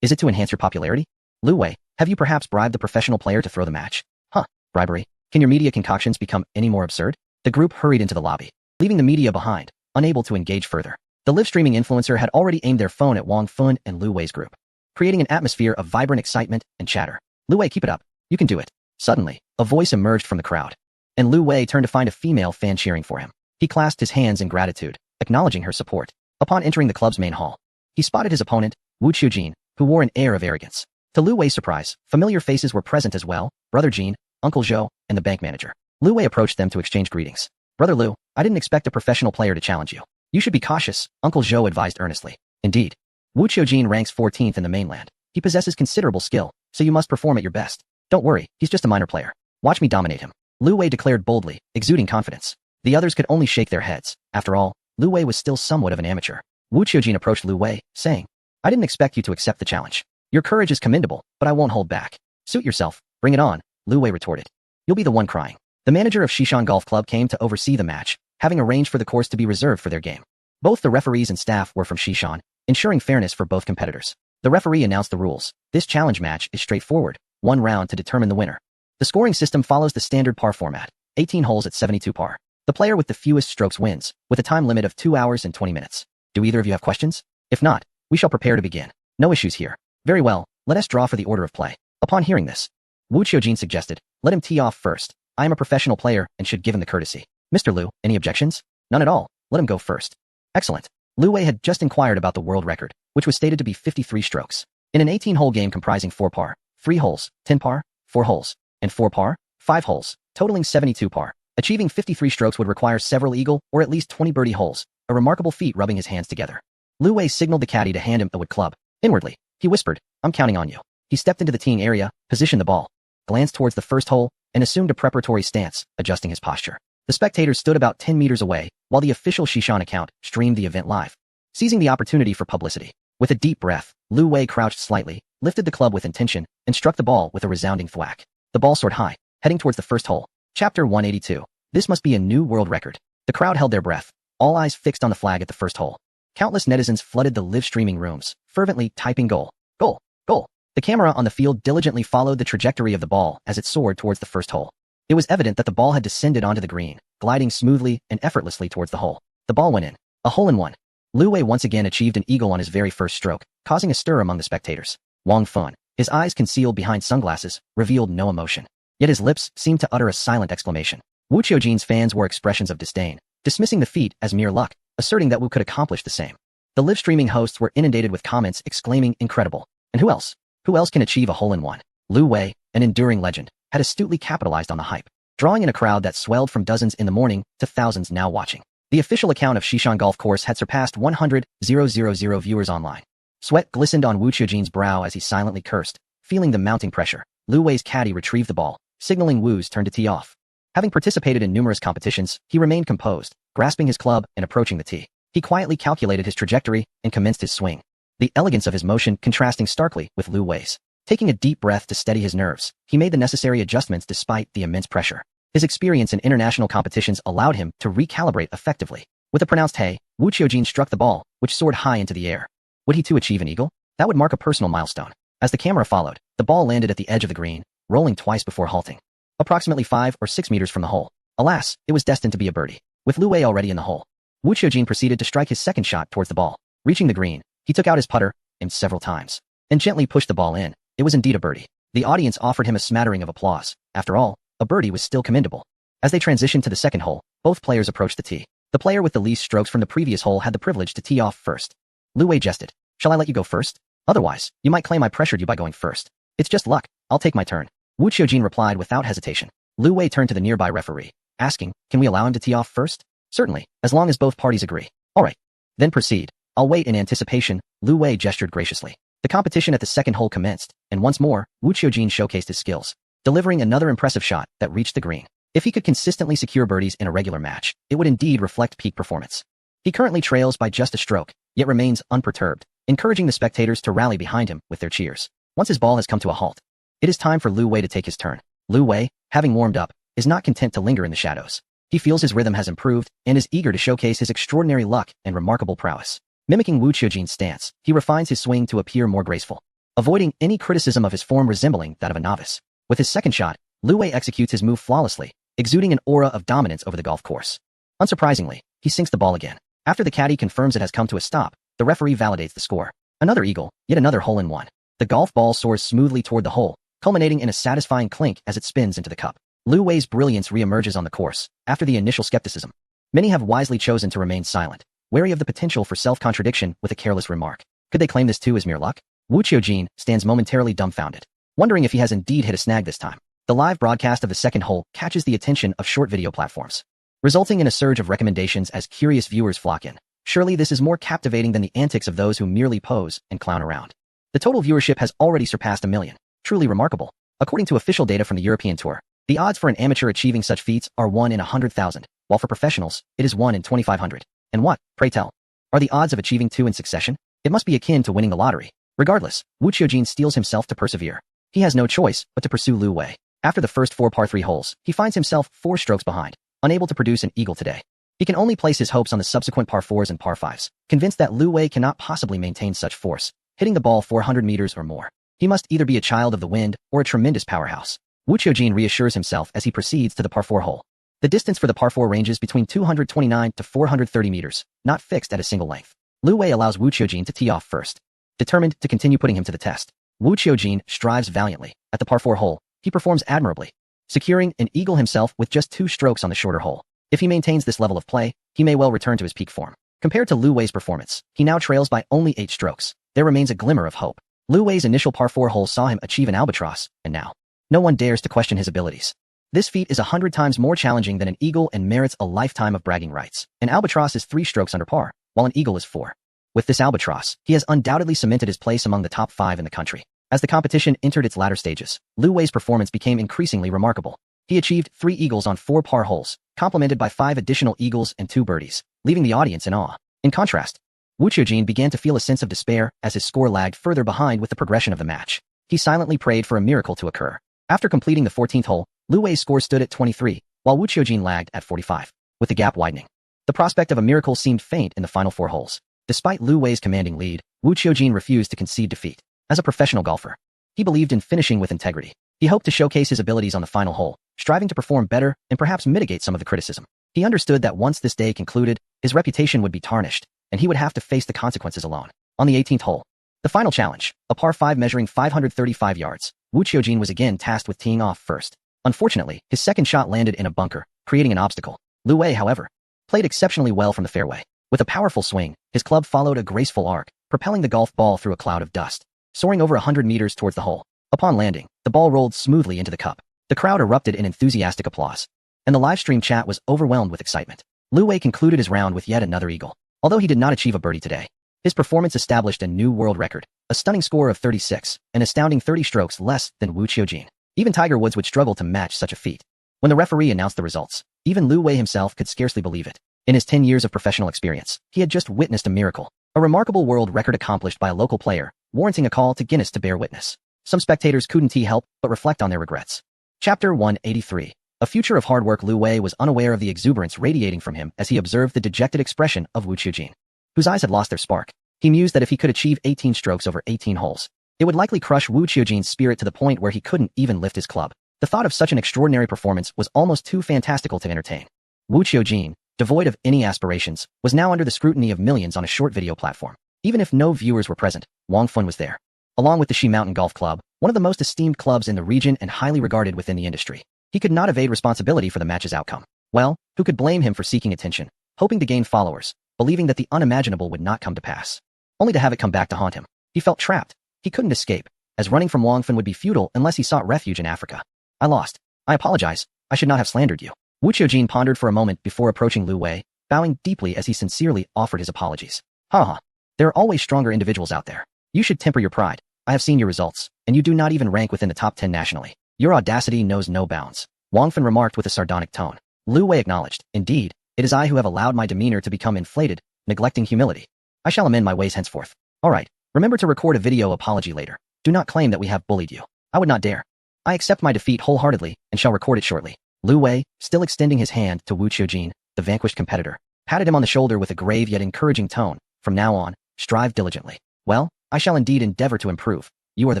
S1: Is it to enhance your popularity? Lu Wei, have you perhaps bribed the professional player to throw the match? Huh, bribery. Can your media concoctions become any more absurd? The group hurried into the lobby, leaving the media behind, unable to engage further. The live-streaming influencer had already aimed their phone at Wang Fun and Lu Wei's group, creating an atmosphere of vibrant excitement and chatter. Lu Wei, keep it up. You can do it. Suddenly, a voice emerged from the crowd, and Lu Wei turned to find a female fan cheering for him. He clasped his hands in gratitude, acknowledging her support. Upon entering the club's main hall, he spotted his opponent, Wu Qiujin, who wore an air of arrogance. To Lu Wei's surprise, familiar faces were present as well, Brother Jin, Uncle Zhou, and the bank manager. Lu Wei approached them to exchange greetings. Brother Lu, I didn't expect a professional player to challenge you. You should be cautious, Uncle Zhou advised earnestly. Indeed. Wu Qiujin ranks 14th in the mainland. He possesses considerable skill, so you must perform at your best. Don't worry, he's just a minor player. Watch me dominate him. Lu Wei declared boldly, exuding confidence. The others could only shake their heads. After all, Lu Wei was still somewhat of an amateur. Wu Qiujin approached Lu Wei, saying, I didn't expect you to accept the challenge. Your courage is commendable, but I won't hold back. Suit yourself, bring it on, Lu Wei retorted. You'll be the one crying. The manager of Xishan Golf Club came to oversee the match, having arranged for the course to be reserved for their game. Both the referees and staff were from Xishan, ensuring fairness for both competitors. The referee announced the rules. This challenge match is straightforward, one round to determine the winner. The scoring system follows the standard par format, 18 holes at 72 par. The player with the fewest strokes wins, with a time limit of 2 hours and 20 minutes. Do either of you have questions? If not, we shall prepare to begin. No issues here. Very well, let us draw for the order of play. Upon hearing this, Wu Qiujin suggested, let him tee off first. I am a professional player and should give him the courtesy. Mr. Lu, any objections? None at all. Let him go first. Excellent. Lu Wei had just inquired about the world record, which was stated to be 53 strokes. In an 18-hole game comprising 4 par, 3 holes, 10 par, 4 holes, and 4 par, 5 holes, totaling 72 par. Achieving 53 strokes would require several eagle or at least 20 birdie holes, a remarkable feat rubbing his hands together. Lu Wei signaled the caddy to hand him a wood club. Inwardly, he whispered, I'm counting on you. He stepped into the teeing area, positioned the ball, glanced towards the first hole, and assumed a preparatory stance, adjusting his posture. The spectators stood about 10 meters away, while the official Xishan account streamed the event live. Seizing the opportunity for publicity, with a deep breath, Lu Wei crouched slightly, lifted the club with intention, and struck the ball with a resounding thwack. The ball soared high, heading towards the first hole. Chapter 182. This must be a new world record. The crowd held their breath, all eyes fixed on the flag at the first hole. Countless netizens flooded the live streaming rooms, fervently typing goal, goal, goal. The camera on the field diligently followed the trajectory of the ball as it soared towards the first hole. It was evident that the ball had descended onto the green, gliding smoothly and effortlessly towards the hole. The ball went in. A hole-in-one. Lu Wei once again achieved an eagle on his very first stroke, causing a stir among the spectators. Wang Fun, his eyes concealed behind sunglasses, revealed no emotion. Yet his lips seemed to utter a silent exclamation. Wu Qiujin's fans wore expressions of disdain, dismissing the feat as mere luck, asserting that Wu could accomplish the same. The live streaming hosts were inundated with comments exclaiming incredible. And who else? Who else can achieve a hole-in-one? Lu Wei, an enduring legend, had astutely capitalized on the hype, drawing in a crowd that swelled from dozens in the morning to thousands now watching. The official account of Xishan Golf Course had surpassed 100,000 viewers online. Sweat glistened on Wu Qiujin's brow as he silently cursed, feeling the mounting pressure. Lu Wei's caddy retrieved the ball, signaling Wu's turn to tee off. Having participated in numerous competitions, he remained composed, grasping his club and approaching the tee. He quietly calculated his trajectory and commenced his swing, the elegance of his motion contrasting starkly with Lu Wei's. Taking a deep breath to steady his nerves, he made the necessary adjustments despite the immense pressure. His experience in international competitions allowed him to recalibrate effectively. With a pronounced hey, Wu Qiujin struck the ball, which soared high into the air. Would he too achieve an eagle? That would mark a personal milestone. As the camera followed, the ball landed at the edge of the green, rolling twice before halting. Approximately 5 or 6 meters from the hole. Alas, it was destined to be a birdie. With Lu Wei already in the hole, Wu Qiujin proceeded to strike his second shot towards the ball. Reaching the green, he took out his putter, aimed several times, and gently pushed the ball in. It was indeed a birdie. The audience offered him a smattering of applause. After all, a birdie was still commendable. As they transitioned to the second hole, both players approached the tee. The player with the least strokes from the previous hole had the privilege to tee off first. Lu Wei jested. Shall I let you go first? Otherwise, you might claim I pressured you by going first. It's just luck. I'll take my turn. Wu Qiujin replied without hesitation. Lu Wei turned to the nearby referee, asking, can we allow him to tee off first? Certainly, as long as both parties agree. All right. Then proceed. I'll wait in anticipation. Lu Wei gestured graciously. The competition at the second hole commenced, and once more, Wu Qiujin showcased his skills, delivering another impressive shot that reached the green. If he could consistently secure birdies in a regular match, it would indeed reflect peak performance. He currently trails by just a stroke, yet remains unperturbed, encouraging the spectators to rally behind him with their cheers. Once his ball has come to a halt, it is time for Lu Wei to take his turn. Lu Wei, having warmed up, is not content to linger in the shadows. He feels his rhythm has improved and is eager to showcase his extraordinary luck and remarkable prowess. Mimicking Wu Qiujin's stance, he refines his swing to appear more graceful, avoiding any criticism of his form resembling that of a novice. With his second shot, Lu Wei executes his move flawlessly, exuding an aura of dominance over the golf course. Unsurprisingly, he sinks the ball again. After the caddy confirms it has come to a stop, the referee validates the score. Another eagle, yet another hole-in-one. The golf ball soars smoothly toward the hole, culminating in a satisfying clink as it spins into the cup. Lu Wei's brilliance reemerges on the course, after the initial skepticism. Many have wisely chosen to remain silent, wary of the potential for self-contradiction with a careless remark. Could they claim this too as mere luck? Wu Qiujin stands momentarily dumbfounded, wondering if he has indeed hit a snag this time. The live broadcast of the second hole catches the attention of short video platforms, resulting in a surge of recommendations as curious viewers flock in. Surely this is more captivating than the antics of those who merely pose and clown around. The total viewership has already surpassed 1 million. Truly remarkable. According to official data from the European Tour, the odds for an amateur achieving such feats are 1 in 100,000, while for professionals, it is 1 in 2,500. And what, pray tell, are the odds of achieving 2 in succession? It must be akin to winning the lottery. Regardless, Wu Qiujin steels himself to persevere. He has no choice but to pursue Lu Wei. After the first 4 par 3 holes, he finds himself 4 strokes behind, unable to produce an eagle today. He can only place his hopes on the subsequent par 4s and par 5s, convinced that Lu Wei cannot possibly maintain such force, hitting the ball 400 meters or more. He must either be a child of the wind or a tremendous powerhouse. Wu Qiujin reassures himself as he proceeds to the par 4 hole. The distance for the par 4 ranges between 229 to 430 meters, not fixed at a single length. Lu Wei allows Wu Qiujin to tee off first, determined to continue putting him to the test. Wu Qiujin strives valiantly. At the par 4 hole, he performs admirably, securing an eagle himself with just 2 strokes on the shorter hole. If he maintains this level of play, he may well return to his peak form. Compared to Lu Wei's performance, he now trails by only 8 strokes. There remains a glimmer of hope. Lu Wei's initial par 4 hole saw him achieve an albatross, and now, no one dares to question his abilities. This feat is 100 times more challenging than an eagle and merits a lifetime of bragging rights. An albatross is 3 strokes under par, while an eagle is 4. With this albatross, he has undoubtedly cemented his place among the top 5 in the country. As the competition entered its latter stages, Lu Wei's performance became increasingly remarkable. He achieved 3 eagles on 4 par holes, complemented by 5 additional eagles and 2 birdies, leaving the audience in awe. In contrast, Wu Qiujin began to feel a sense of despair as his score lagged further behind with the progression of the match. He silently prayed for a miracle to occur. After completing the 14th hole, Lu Wei's score stood at 23, while Wu Qiujin lagged at 45, with the gap widening. The prospect of a miracle seemed faint in the final 4 holes. Despite Lu Wei's commanding lead, Wu Qiujin refused to concede defeat. As a professional golfer, he believed in finishing with integrity. He hoped to showcase his abilities on the final hole, striving to perform better and perhaps mitigate some of the criticism. He understood that once this day concluded, his reputation would be tarnished, and he would have to face the consequences alone. On the 18th hole, the final challenge, a par 5 measuring 535 yards, Wu Qiujin was again tasked with teeing off first. Unfortunately, his second shot landed in a bunker, creating an obstacle. Lu Wei, however, played exceptionally well from the fairway. With a powerful swing, his club followed a graceful arc, propelling the golf ball through a cloud of dust, soaring over 100 meters towards the hole. Upon landing, The ball rolled smoothly into the cup. The crowd erupted in enthusiastic applause, and the live stream chat was overwhelmed with excitement. Lu Wei concluded his round with yet another eagle. Although he did not achieve a birdie today, his performance established a new world record, a stunning score of 36, an astounding 30 strokes less than Wu Qiujin. Even Tiger Woods would struggle to match such a feat. When the referee announced the results, even Lu Wei himself could scarcely believe it. In his 10 years of professional experience, he had just witnessed a miracle, a remarkable world record accomplished by a local player, warranting a call to Guinness to bear witness. Some spectators couldn't help but reflect on their regrets. Chapter 183. A future of hard work. Lu Wei was unaware of the exuberance radiating from him as he observed the dejected expression of Wu Qiujin, whose eyes had lost their spark. He mused that if he could achieve 18 strokes over 18 holes, it would likely crush Wu Qiujin's spirit to the point where he couldn't even lift his club. The thought of such an extraordinary performance was almost too fantastical to entertain. Wu Qiujin, devoid of any aspirations, was now under the scrutiny of millions on a short video platform. Even if no viewers were present, Wang Fun was there. Along with the Shi Mountain Golf Club, one of the most esteemed clubs in the region and highly regarded within the industry, he could not evade responsibility for the match's outcome. Well, who could blame him for seeking attention, hoping to gain followers, believing that the unimaginable would not come to pass, only to have it come back to haunt him? He felt trapped. He couldn't escape, as running from Wang Fun would be futile unless he sought refuge in Africa. I lost. I apologize. I should not have slandered you. Wu Qiujin pondered for a moment before approaching Lu Wei, bowing deeply as he sincerely offered his apologies. Ha. There are always stronger individuals out there. You should temper your pride. I have seen your results, and you do not even rank within the top 10 nationally. Your audacity knows no bounds. Wang Fun remarked with a sardonic tone. Lu Wei acknowledged. Indeed, it is I who have allowed my demeanor to become inflated, neglecting humility. I shall amend my ways henceforth. All right, remember to record a video apology later. Do not claim that we have bullied you. I would not dare. I accept my defeat wholeheartedly and shall record it shortly. Lu Wei, still extending his hand to Wu Qiujin, the vanquished competitor, patted him on the shoulder with a grave yet encouraging tone. From now on, strive diligently. Well, I shall indeed endeavor to improve. You are the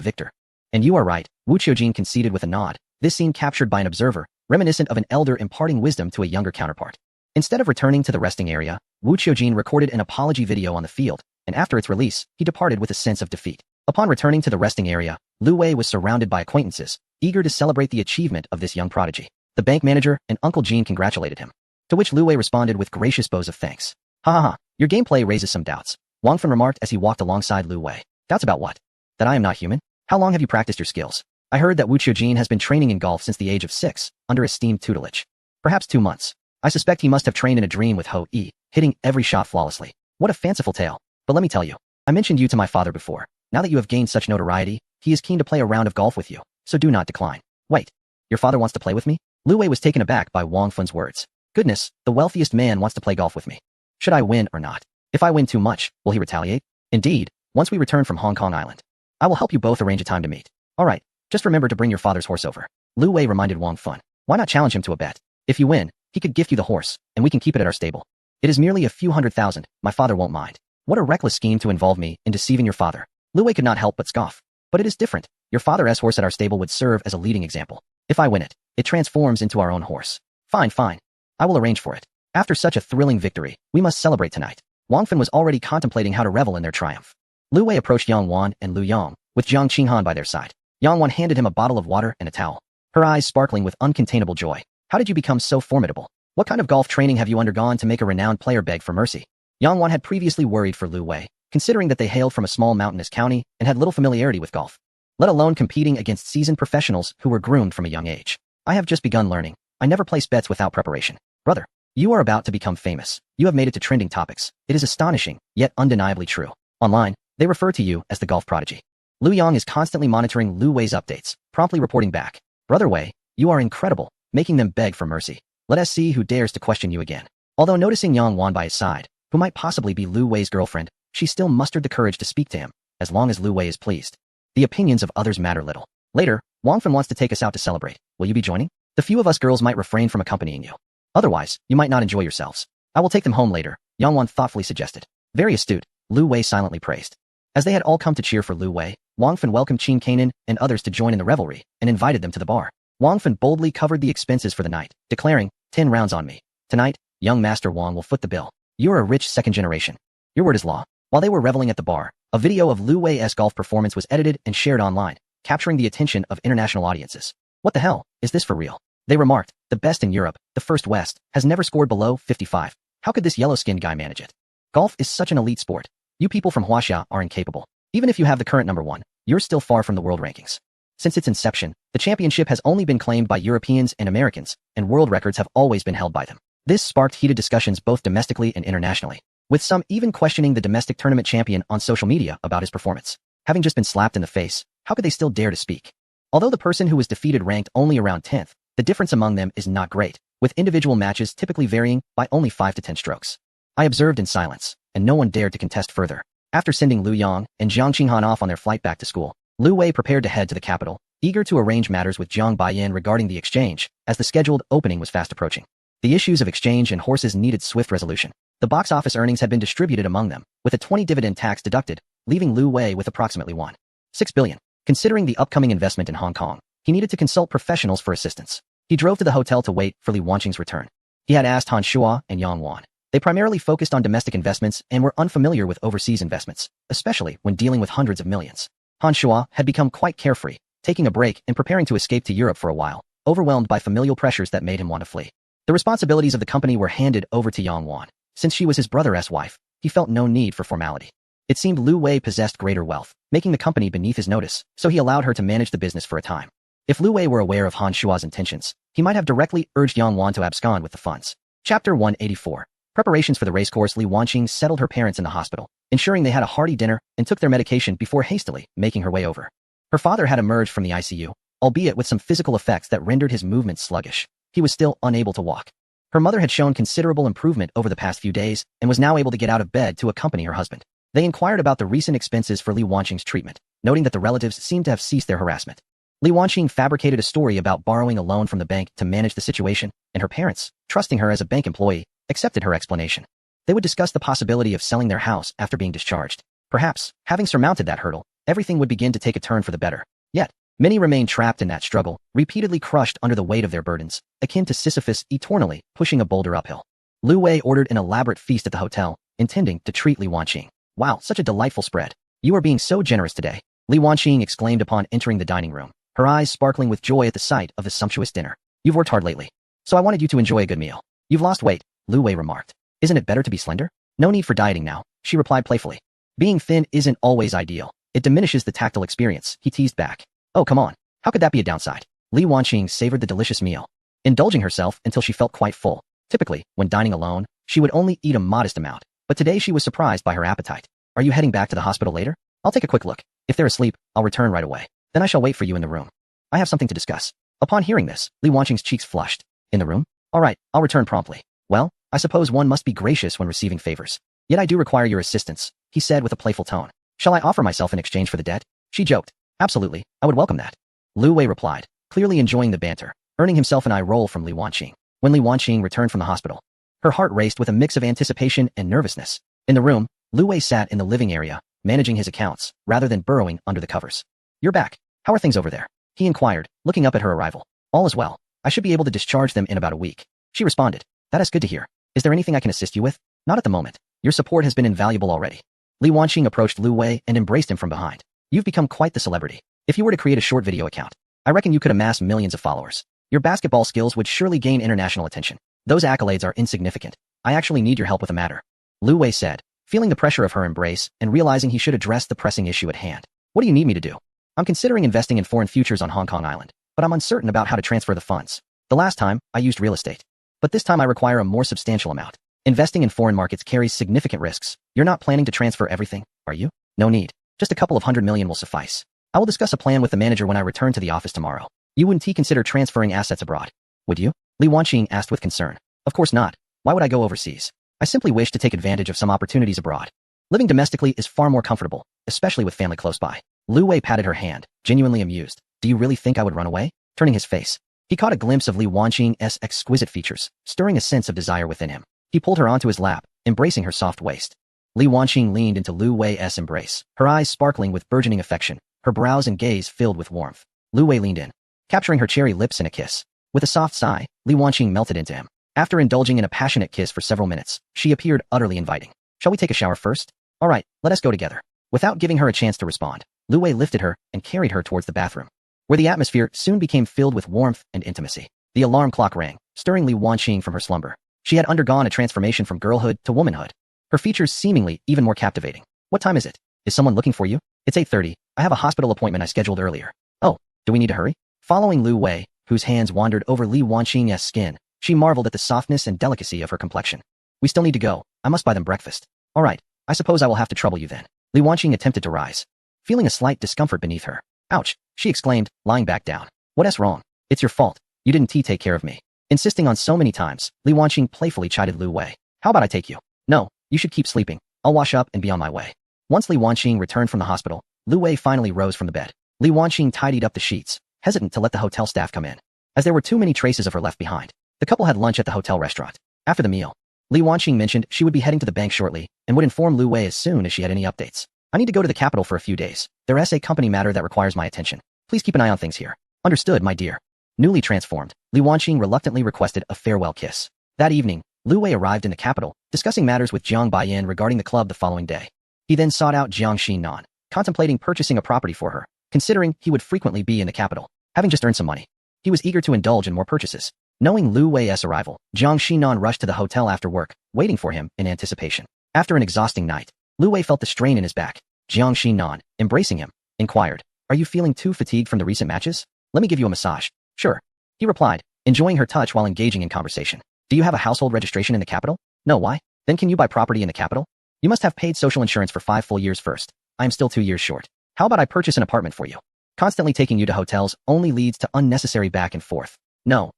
S1: victor. And you are right, Wu Qiujin conceded with a nod. This scene captured by an observer, reminiscent of an elder imparting wisdom to a younger counterpart. Instead of returning to the resting area, Wu Qiujin recorded an apology video on the field, and after its release, he departed with a sense of defeat. Upon returning to the resting area, Lu Wei was surrounded by acquaintances, eager to celebrate the achievement of this young prodigy. The bank manager and Uncle Jean congratulated him, to which Lu Wei responded with gracious bows of thanks. Ha. Your gameplay raises some doubts, Wang Fun remarked as he walked alongside Lu Wei. Doubts about what? That I am not human? How long have you practiced your skills? I heard that Wu Qiujin has been training in golf since the age of 6, under esteemed tutelage. Perhaps 2 months. I suspect he must have trained in a dream with Ho Yi, hitting every shot flawlessly. What a fanciful tale. But let me tell you, I mentioned you to my father before. Now that you have gained such notoriety, he is keen to play a round of golf with you, so do not decline. Wait, your father wants to play with me? Lu Wei was taken aback by Wang Fun's words. Goodness, the wealthiest man wants to play golf with me. Should I win or not? If I win too much, will he retaliate? Indeed, once we return from Hong Kong Island, I will help you both arrange a time to meet. All right, just remember to bring your father's horse over. Lu Wei reminded Wang Fun. Why not challenge him to a bet? If you win, he could gift you the horse, and we can keep it at our stable. It is merely a few $100,000, my father won't mind. What a reckless scheme to involve me in deceiving your father. Lu Wei could not help but scoff. But it is different. Your father's horse at our stable would serve as a leading example. If I win it, it transforms into our own horse. Fine. I will arrange for it. After such a thrilling victory, we must celebrate tonight. Wang Fun was already contemplating how to revel in their triumph. Lu Wei approached Yang Wan and Lu Yang, with Jiang Qinghan by their side. Yang Wan handed him a bottle of water and a towel, her eyes sparkling with uncontainable joy. How did you become so formidable? What kind of golf training have you undergone to make a renowned player beg for mercy? Yang Wan had previously worried for Lu Wei, considering that they hailed from a small mountainous county and had little familiarity with golf, let alone competing against seasoned professionals who were groomed from a young age. I have just begun learning. I never place bets without preparation. Brother, you are about to become famous. You have made it to trending topics. It is astonishing, yet undeniably true. Online, they refer to you as the golf prodigy. Lu Yang is constantly monitoring Lu Wei's updates, promptly reporting back. Brother Wei, you are incredible, making them beg for mercy. Let us see who dares to question you again. Although noticing Yang Wan by his side, who might possibly be Lu Wei's girlfriend, she still mustered the courage to speak to him, as long as Lu Wei is pleased. The opinions of others matter little. Later, Wang Fun wants to take us out to celebrate. Will you be joining? The few of us girls might refrain from accompanying you. Otherwise, you might not enjoy yourselves. I will take them home later, Yang Wan thoughtfully suggested. Very astute, Lu Wei silently praised. As they had all come to cheer for Lu Wei, Wang Fun welcomed Qin Kanan and others to join in the revelry, and invited them to the bar. Wang Fun boldly covered the expenses for the night, declaring, 10 rounds on me. Tonight, young Master Wang will foot the bill. You're a rich second generation. Your word is law. While they were reveling at the bar, a video of Lu Wei's golf performance was edited and shared online, capturing the attention of international audiences. What the hell, is this for real? They remarked, the best in Europe, the first West, has never scored below 55. How could this yellow-skinned guy manage it? Golf is such an elite sport. You people from Huaxia are incapable. Even if you have the current number 1, you're still far from the world rankings. Since its inception, the championship has only been claimed by Europeans and Americans, and world records have always been held by them. This sparked heated discussions both domestically and internationally, with some even questioning the domestic tournament champion on social media about his performance. Having just been slapped in the face, how could they still dare to speak? Although the person who was defeated ranked only around 10th, the difference among them is not great, with individual matches typically varying by only 5 to 10 strokes. I observed in silence, and no one dared to contest further. After sending Lu Yang and Jiang Qinghan off on their flight back to school, Lu Wei prepared to head to the capital, eager to arrange matters with Jiang Baiyan regarding the exchange, as the scheduled opening was fast approaching. The issues of exchange and horses needed swift resolution. The box office earnings had been distributed among them, with a 20 dividend tax deducted, leaving Lu Wei with approximately 1.6 billion. Considering the upcoming investment in Hong Kong, he needed to consult professionals for assistance. He drove to the hotel to wait for Li Wanqing's return. He had asked Han Shua and Yang Wan. They primarily focused on domestic investments and were unfamiliar with overseas investments, especially when dealing with hundreds of millions. Han Shua had become quite carefree, taking a break and preparing to escape to Europe for a while, overwhelmed by familial pressures that made him want to flee. The responsibilities of the company were handed over to Yang Wan. Since she was his brother's wife, he felt no need for formality. It seemed Lu Wei possessed greater wealth, making the company beneath his notice, so he allowed her to manage the business for a time. If Lu Wei were aware of Han Shua's intentions, he might have directly urged Yang Wan to abscond with the funds. Chapter 184. Preparations for the racecourse. Li Wanqing settled her parents in the hospital, ensuring they had a hearty dinner and took their medication before hastily making her way over. Her father had emerged from the ICU, albeit with some physical effects that rendered his movements sluggish. He was still unable to walk. Her mother had shown considerable improvement over the past few days and was now able to get out of bed to accompany her husband. They inquired about the recent expenses for Li Wanqing's treatment, noting that the relatives seemed to have ceased their harassment. Li Wanqing fabricated a story about borrowing a loan from the bank to manage the situation, and her parents, trusting her as a bank employee, accepted her explanation. They would discuss the possibility of selling their house after being discharged. Perhaps, having surmounted that hurdle, everything would begin to take a turn for the better. Yet, many remained trapped in that struggle, repeatedly crushed under the weight of their burdens, akin to Sisyphus eternally pushing a boulder uphill. Lu Wei ordered an elaborate feast at the hotel, intending to treat Li Wanqing. Wow, such a delightful spread. You are being so generous today, Li Wanqing exclaimed upon entering the dining room, her eyes sparkling with joy at the sight of the sumptuous dinner. You've worked hard lately, so I wanted you to enjoy a good meal. You've lost weight, Lu Wei remarked. Isn't it better to be slender? No need for dieting now, she replied playfully. Being thin isn't always ideal. It diminishes the tactile experience, he teased back. Oh, come on. How could that be a downside? Li Wanqing savored the delicious meal, indulging herself until she felt quite full. Typically, when dining alone, she would only eat a modest amount, but today she was surprised by her appetite. Are you heading back to the hospital later? I'll take a quick look. If they're asleep, I'll return right away. Then I shall wait for you in the room. I have something to discuss. Upon hearing this, Li Wanqing's cheeks flushed. In the room? All right, I'll return promptly. Well, I suppose one must be gracious when receiving favors. Yet I do require your assistance, he said with a playful tone. Shall I offer myself in exchange for the debt? She joked. Absolutely, I would welcome that. Lu Wei replied, clearly enjoying the banter, earning himself an eye roll from Li Wanqing. When Li Wanqing returned from the hospital, her heart raced with a mix of anticipation and nervousness. In the room, Lu Wei sat in the living area, managing his accounts, rather than burrowing under the covers. You're back. How are things over there? He inquired, looking up at her arrival. All is well. I should be able to discharge them in about a week. She responded. That is good to hear. Is there anything I can assist you with? Not at the moment. Your support has been invaluable already. Li Wanqing approached Lu Wei and embraced him from behind. You've become quite the celebrity. If you were to create a short video account, I reckon you could amass millions of followers. Your basketball skills would surely gain international attention. Those accolades are insignificant. I actually need your help with a matter. Lu Wei said, feeling the pressure of her embrace and realizing he should address the pressing issue at hand. What do you need me to do? I'm considering investing in foreign futures on Hong Kong Island, but I'm uncertain about how to transfer the funds. The last time, I used real estate. But this time I require a more substantial amount. Investing in foreign markets carries significant risks. You're not planning to transfer everything, are you? No need. Just a couple of $100 million will suffice. I will discuss a plan with the manager when I return to the office tomorrow. You wouldn't consider transferring assets abroad, would you? Li Wanqing asked with concern. Of course not. Why would I go overseas? I simply wish to take advantage of some opportunities abroad. Living domestically is far more comfortable, especially with family close by. Lu Wei patted her hand, genuinely amused. Do you really think I would run away? Turning his face, he caught a glimpse of Li Wanqing's exquisite features, stirring a sense of desire within him. He pulled her onto his lap, embracing her soft waist. Li Wanqing leaned into Lu Wei's embrace, her eyes sparkling with burgeoning affection, her brows and gaze filled with warmth. Lu Wei leaned in, capturing her cherry lips in a kiss. With a soft sigh, Li Wanqing melted into him. After indulging in a passionate kiss for several minutes, she appeared utterly inviting. Shall we take a shower first? All right, let us go together. Without giving her a chance to respond, Lu Wei lifted her and carried her towards the bathroom, where the atmosphere soon became filled with warmth and intimacy. The alarm clock rang, stirring Li Wanqing from her slumber. She had undergone a transformation from girlhood to womanhood, her features seemingly even more captivating. What time is it? Is someone looking for you? It's 8:30. I have a hospital appointment I scheduled earlier. Oh, Do we need to hurry? Following Lu Wei, whose hands wandered over Li Wanqing's skin, she marveled at the softness and delicacy of her complexion. We still need to go. I must buy them breakfast. All right, I suppose I will have to trouble you then. Li Wanqing attempted to rise, feeling a slight discomfort beneath her. Ouch, she exclaimed, lying back down. What's wrong? It's your fault. You didn't take care of me. Insisting on so many times, Li Wanqing playfully chided Lu Wei. How about I take you? No, you should keep sleeping. I'll wash up and be on my way. Once Li Wanqing returned from the hospital, Lu Wei finally rose from the bed. Li Wanqing tidied up the sheets, hesitant to let the hotel staff come in, as there were too many traces of her left behind. The couple had lunch at the hotel restaurant. After the meal, Li Wanqing mentioned she would be heading to the bank shortly and would inform Lu Wei as soon as she had any updates. I need to go to the capital for a few days. There's a company matter that requires my attention. Please keep an eye on things here. Understood, my dear. Newly transformed, Li Wanqing reluctantly requested a farewell kiss. That evening, Lu Wei arrived in the capital, discussing matters with Jiang Baiyan regarding the club the following day. He then sought out Jiang Xinan, contemplating purchasing a property for her, considering he would frequently be in the capital, having just earned some money. He was eager to indulge in more purchases. Knowing Lu Wei's arrival, Jiang Xinan rushed to the hotel after work, waiting for him in anticipation. After an exhausting night, Lu Wei felt the strain in his back. Jiang Xinan, embracing him, inquired, "Are you feeling too fatigued from the recent matches? Let me give you a massage." "Sure," he replied, enjoying her touch while engaging in conversation. "Do you have a household registration in the capital?" "No, why? Then can you buy property in the capital?" "You must have paid social insurance for 5 full years first. I am still 2 years short. How about I purchase an apartment for you? Constantly taking you to hotels only leads to unnecessary back and forth." No.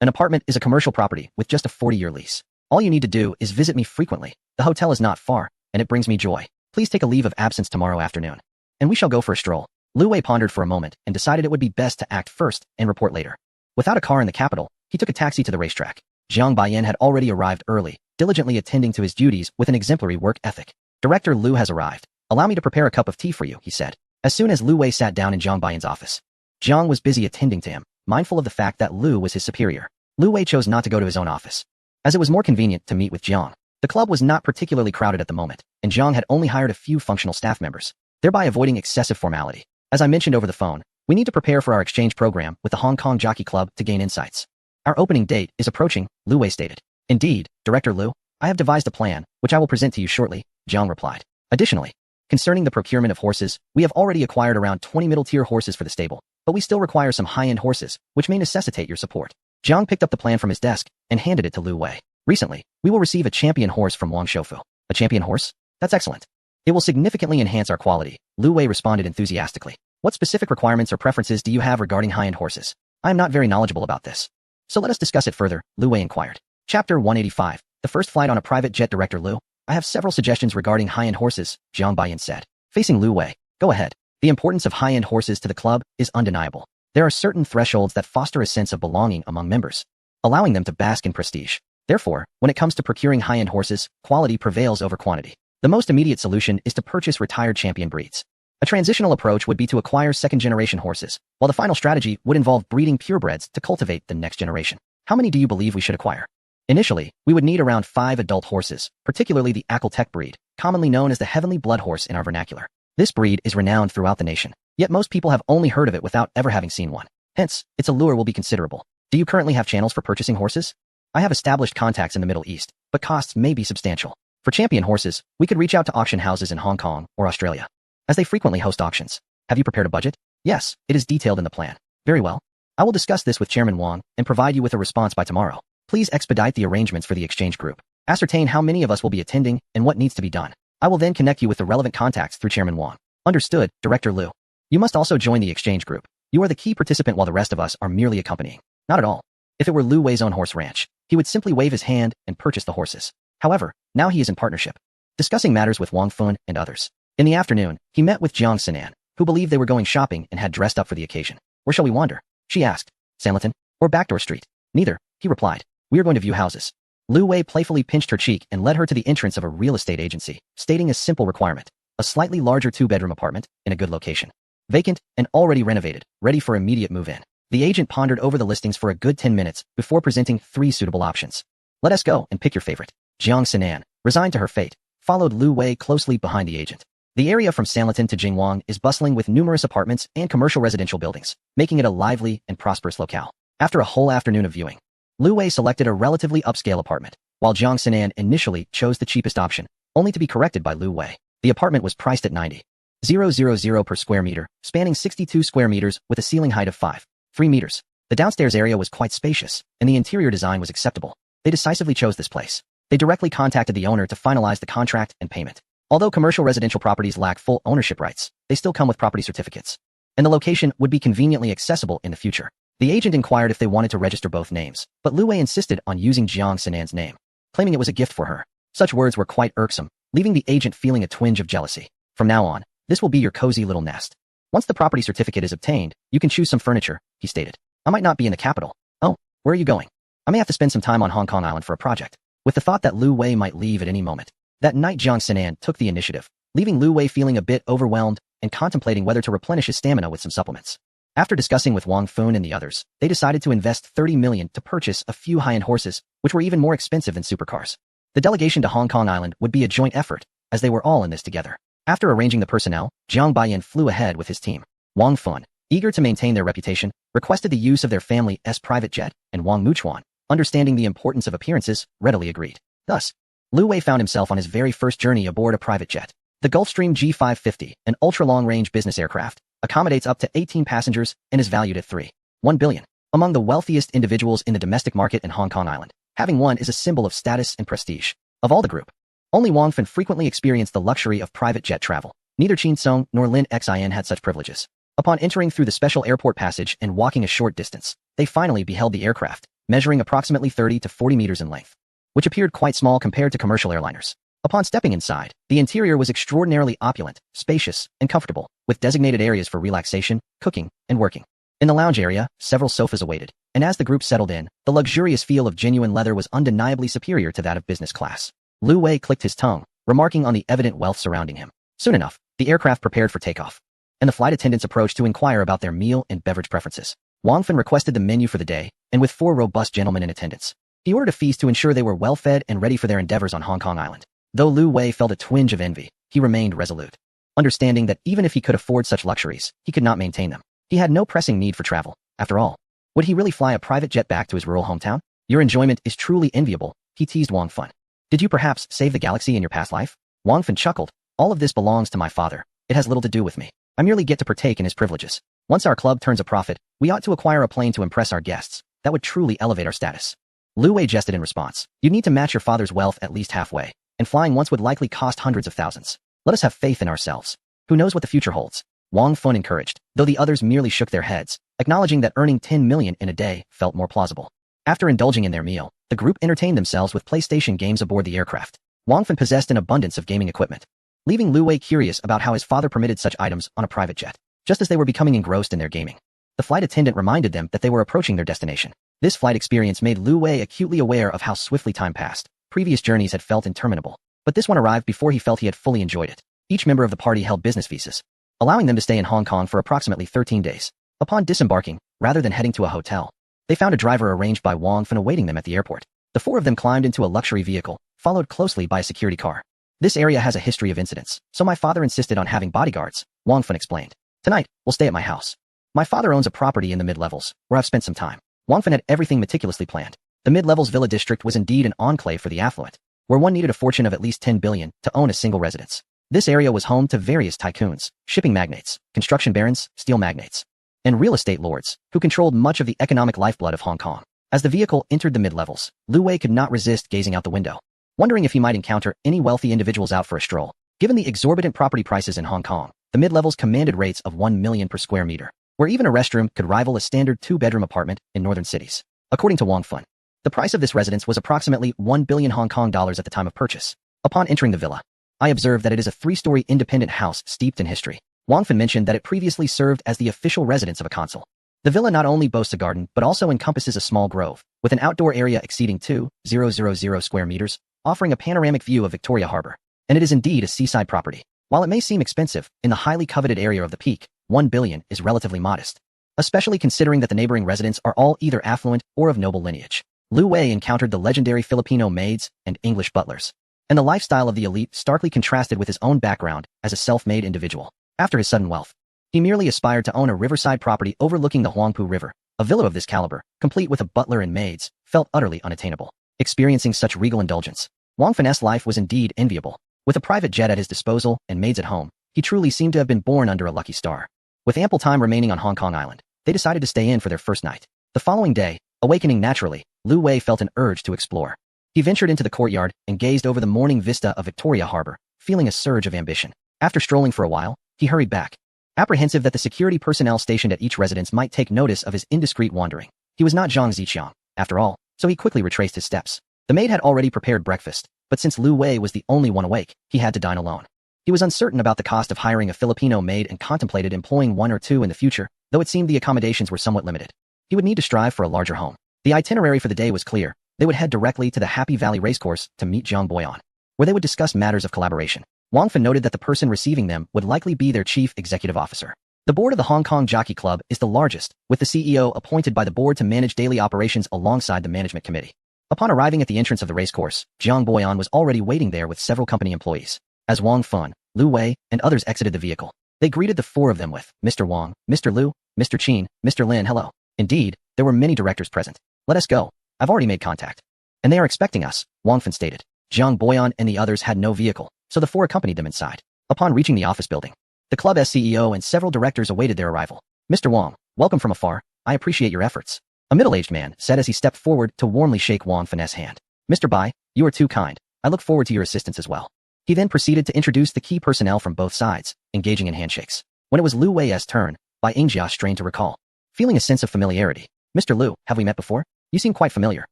S1: An apartment is a commercial property with just a 40-year lease. All you need to do is visit me frequently. The hotel is not far, and it brings me joy. Please take a leave of absence tomorrow afternoon, and we shall go for a stroll." Lu Wei pondered for a moment and decided it would be best to act first and report later. Without a car in the capital, he took a taxi to the racetrack. Jiang Baiyan had already arrived early, diligently attending to his duties with an exemplary work ethic. "Director Lu has arrived. Allow me to prepare a cup of tea for you," he said, as soon as Lu Wei sat down in Jiang Baiyan's office. Jiang was busy attending to him, mindful of the fact that Lu was his superior. Lu Wei chose not to go to his own office, as it was more convenient to meet with Jiang. The club was not particularly crowded at the moment, and Jiang had only hired a few functional staff members, thereby avoiding excessive formality. "As I mentioned over the phone, we need to prepare for our exchange program with the Hong Kong Jockey Club to gain insights. Our opening date is approaching," Lu Wei stated. "Indeed, Director Lu, I have devised a plan, which I will present to you shortly," Jiang replied. "Additionally, concerning the procurement of horses, we have already acquired around 20 middle-tier horses for the stable, but we still require some high-end horses, which may necessitate your support." Jiang picked up the plan from his desk and handed it to Lu Wei. "Recently, we will receive a champion horse from Wang Shoufu." "A champion horse? That's excellent. It will significantly enhance our quality," Lu Wei responded enthusiastically. "What specific requirements or preferences do you have regarding high-end horses? I am not very knowledgeable about this. So let us discuss it further," Lu Wei inquired. Chapter 185, The First Flight on a Private Jet. "Director Lu, I have several suggestions regarding high-end horses," Jiang Baiyan said. Facing Lu Wei, "Go ahead. The importance of high-end horses to the club is undeniable. There are certain thresholds that foster a sense of belonging among members, allowing them to bask in prestige. Therefore, when it comes to procuring high-end horses, quality prevails over quantity. The most immediate solution is to purchase retired champion breeds. A transitional approach would be to acquire second-generation horses, while the final strategy would involve breeding purebreds to cultivate the next generation. How many do you believe we should acquire?" "Initially, we would need around 5 adult horses, particularly the Akeltech breed, commonly known as the Heavenly Blood Horse in our vernacular. This breed is renowned throughout the nation, yet most people have only heard of it without ever having seen one. Hence, its allure will be considerable. Do you currently have channels for purchasing horses?" "I have established contacts in the Middle East, but costs may be substantial. For champion horses, we could reach out to auction houses in Hong Kong or Australia, as they frequently host auctions. Have you prepared a budget?" "Yes, it is detailed in the plan." "Very well. I will discuss this with Chairman Wang and provide you with a response by tomorrow. Please expedite the arrangements for the exchange group. Ascertain how many of us will be attending and what needs to be done. I will then connect you with the relevant contacts through Chairman Wang." "Understood, Director Lu. You must also join the exchange group. You are the key participant while the rest of us are merely accompanying." "Not at all. If it were Lu Wei's own horse ranch, he would simply wave his hand and purchase the horses. However, now he is in partnership, discussing matters with Wang Fun and others. In the afternoon, he met with Jiang Sinan, who believed they were going shopping and had dressed up for the occasion. "Where shall we wander?" she asked. "Sanlitun? Or Backdoor Street?" "Neither," he replied. "We are going to view houses." Lu Wei playfully pinched her cheek and led her to the entrance of a real estate agency, stating a simple requirement: a slightly larger 2-bedroom apartment in a good location. Vacant and already renovated, ready for immediate move-in. The agent pondered over the listings for a good 10 minutes before presenting 3 suitable options. "Let us go and pick your favorite." Jiang Sinan, resigned to her fate, followed Lu Wei closely behind the agent. The area from Sanlitun to Jingwang is bustling with numerous apartments and commercial residential buildings, making it a lively and prosperous locale. After a whole afternoon of viewing, Lu Wei selected a relatively upscale apartment, while Jiang Sinan initially chose the cheapest option, only to be corrected by Lu Wei. The apartment was priced at 90 0.000 per square meter, spanning 62 square meters with a ceiling height of 5.3 meters. The downstairs area was quite spacious, and the interior design was acceptable. They decisively chose this place. They directly contacted the owner to finalize the contract and payment. Although commercial residential properties lack full ownership rights, they still come with property certificates. And the location would be conveniently accessible in the future. The agent inquired if they wanted to register both names, but Lu Wei insisted on using Jiang Sinan's name, claiming it was a gift for her. Such words were quite irksome, leaving the agent feeling a twinge of jealousy. From now on, this will be your cozy little nest. Once the property certificate is obtained, you can choose some furniture, he stated. I might not be in the capital. Oh, where are you going? I may have to spend some time on Hong Kong Island for a project. With the thought that Lu Wei might leave at any moment. That night Jiang Sinan took the initiative, leaving Lu Wei feeling a bit overwhelmed and contemplating whether to replenish his stamina with some supplements. After discussing with Wang Fun and the others, they decided to invest 30 million to purchase a few high-end horses, which were even more expensive than supercars. The delegation to Hong Kong Island would be a joint effort, as they were all in this together. After arranging the personnel, Jiang Baiyan flew ahead with his team. Wang Fun, eager to maintain their reputation, requested the use of their family's private jet, and Wang Muchuan, understanding the importance of appearances, readily agreed. Thus, Lu Wei found himself on his very first journey aboard a private jet. The Gulfstream G550, an ultra-long-range business aircraft, accommodates up to 18 passengers and is valued at $3.1 billion. Among the wealthiest individuals in the domestic market in Hong Kong Island, having one is a symbol of status and prestige. Of all the group, only Wang Fun frequently experienced the luxury of private jet travel. Neither Qin Song nor Lin Xin had such privileges. Upon entering through the special airport passage and walking a short distance, they finally beheld the aircraft, measuring approximately 30 to 40 meters in length, which appeared quite small compared to commercial airliners. Upon stepping inside, the interior was extraordinarily opulent, spacious, and comfortable, with designated areas for relaxation, cooking, and working. In the lounge area, several sofas awaited, and as the group settled in, the luxurious feel of genuine leather was undeniably superior to that of business class. Lu Wei clicked his tongue, remarking on the evident wealth surrounding him. Soon enough, the aircraft prepared for takeoff, and the flight attendants approached to inquire about their meal and beverage preferences. Wang Fun requested the menu for the day, and with 4 robust gentlemen in attendance, he ordered a feast to ensure they were well-fed and ready for their endeavors on Hong Kong Island. Though Lu Wei felt a twinge of envy, he remained resolute, understanding that even if he could afford such luxuries, he could not maintain them. He had no pressing need for travel. After all, would he really fly a private jet back to his rural hometown? Your enjoyment is truly enviable, he teased Wang Fun. Did you perhaps save the galaxy in your past life? Wang Fun chuckled. All of this belongs to my father. It has little to do with me. I merely get to partake in his privileges. Once our club turns a profit, we ought to acquire a plane to impress our guests. That would truly elevate our status. Lu Wei jested in response. You need to match your father's wealth at least halfway, and flying once would likely cost hundreds of thousands. Let us have faith in ourselves. Who knows what the future holds? Wang Fun encouraged, though the others merely shook their heads, acknowledging that earning 10 million in a day felt more plausible. After indulging in their meal, the group entertained themselves with PlayStation games aboard the aircraft. Wang Fun possessed an abundance of gaming equipment, leaving Lu Wei curious about how his father permitted such items on a private jet. Just as they were becoming engrossed in their gaming, the flight attendant reminded them that they were approaching their destination. This flight experience made Lu Wei acutely aware of how swiftly time passed. Previous journeys had felt interminable, but this one arrived before he felt he had fully enjoyed it. Each member of the party held business visas, allowing them to stay in Hong Kong for approximately 13 days. Upon disembarking, rather than heading to a hotel, they found a driver arranged by Wang Fun awaiting them at the airport. The 4 of them climbed into a luxury vehicle, followed closely by a security car. This area has a history of incidents, so my father insisted on having bodyguards, Wang Fun explained. Tonight, we'll stay at my house. My father owns a property in the mid-levels, where I've spent some time. Wang Fun had everything meticulously planned. The mid-levels villa district was indeed an enclave for the affluent, where one needed a fortune of at least 10 billion to own a single residence. This area was home to various tycoons, shipping magnates, construction barons, steel magnates, and real estate lords, who controlled much of the economic lifeblood of Hong Kong. As the vehicle entered the mid-levels, Lu Wei could not resist gazing out the window, wondering if he might encounter any wealthy individuals out for a stroll. Given the exorbitant property prices in Hong Kong, the mid-levels commanded rates of 1 million per square meter, where even a restroom could rival a standard 2-bedroom apartment in northern cities. According to Wang Fun, the price of this residence was approximately 1 billion Hong Kong dollars at the time of purchase. Upon entering the villa, I observed that it is a 3-story independent house steeped in history. Wang Fun mentioned that it previously served as the official residence of a consul. The villa not only boasts a garden, but also encompasses a small grove, with an outdoor area exceeding 2,000 square meters, offering a panoramic view of Victoria Harbor. And it is indeed a seaside property. While it may seem expensive, in the highly coveted area of the Peak, 1 billion is relatively modest, especially considering that the neighboring residents are all either affluent or of noble lineage. Lu Wei encountered the legendary Filipino maids and English butlers, and the lifestyle of the elite starkly contrasted with his own background as a self-made individual. After his sudden wealth, he merely aspired to own a riverside property overlooking the Huangpu River. A villa of this caliber, complete with a butler and maids, felt utterly unattainable. Experiencing such regal indulgence, Wang Fun's life was indeed enviable. With a private jet at his disposal and maids at home, He truly seemed to have been born under a lucky star. With ample time remaining on Hong Kong Island, they decided to stay in for their first night. The following day, awakening naturally, Lu Wei felt an urge to explore. He ventured into the courtyard and gazed over the morning vista of Victoria Harbor, feeling a surge of ambition. After strolling for a while, he hurried back, apprehensive that the security personnel stationed at each residence might take notice of his indiscreet wandering. He was not Zhang Ziqiang, after all, so he quickly retraced his steps. The maid had already prepared breakfast, but since Lu Wei was the only one awake, he had to dine alone. He was uncertain about the cost of hiring a Filipino maid and contemplated employing one or two in the future, though it seemed the accommodations were somewhat limited. He would need to strive for a larger home. The itinerary for the day was clear. They would head directly to the Happy Valley Racecourse to meet Zhang Boyan, where they would discuss matters of collaboration. Wang Fan noted that the person receiving them would likely be their chief executive officer. The board of the Hong Kong Jockey Club is the largest, with the CEO appointed by the board to manage daily operations alongside the management committee. Upon arriving at the entrance of the racecourse, Zhang Boyan was already waiting there with several company employees. As Wang Fan, Lu Wei, and others exited the vehicle, they greeted the four of them with, "Mr. Wang, Mr. Lu, Mr. Qin, Mr. Lin, hello." Indeed, there were many directors present. "Let us go. I've already made contact. And they are expecting us," Wang Fan stated. Zhang Boyan and the others had no vehicle, so the four accompanied them inside. Upon reaching the office building, the club's CEO and several directors awaited their arrival. "Mr. Wang, welcome from afar. I appreciate your efforts," a middle-aged man said as he stepped forward to warmly shake Wang Fan's hand. "Mr. Bai, you are too kind. I look forward to your assistance as well." He then proceeded to introduce the key personnel from both sides, engaging in handshakes. When it was Lu Wei's turn, Bai Ingjia strained to recall, feeling a sense of familiarity. "Mr. Lu, have we met before? You seem quite familiar."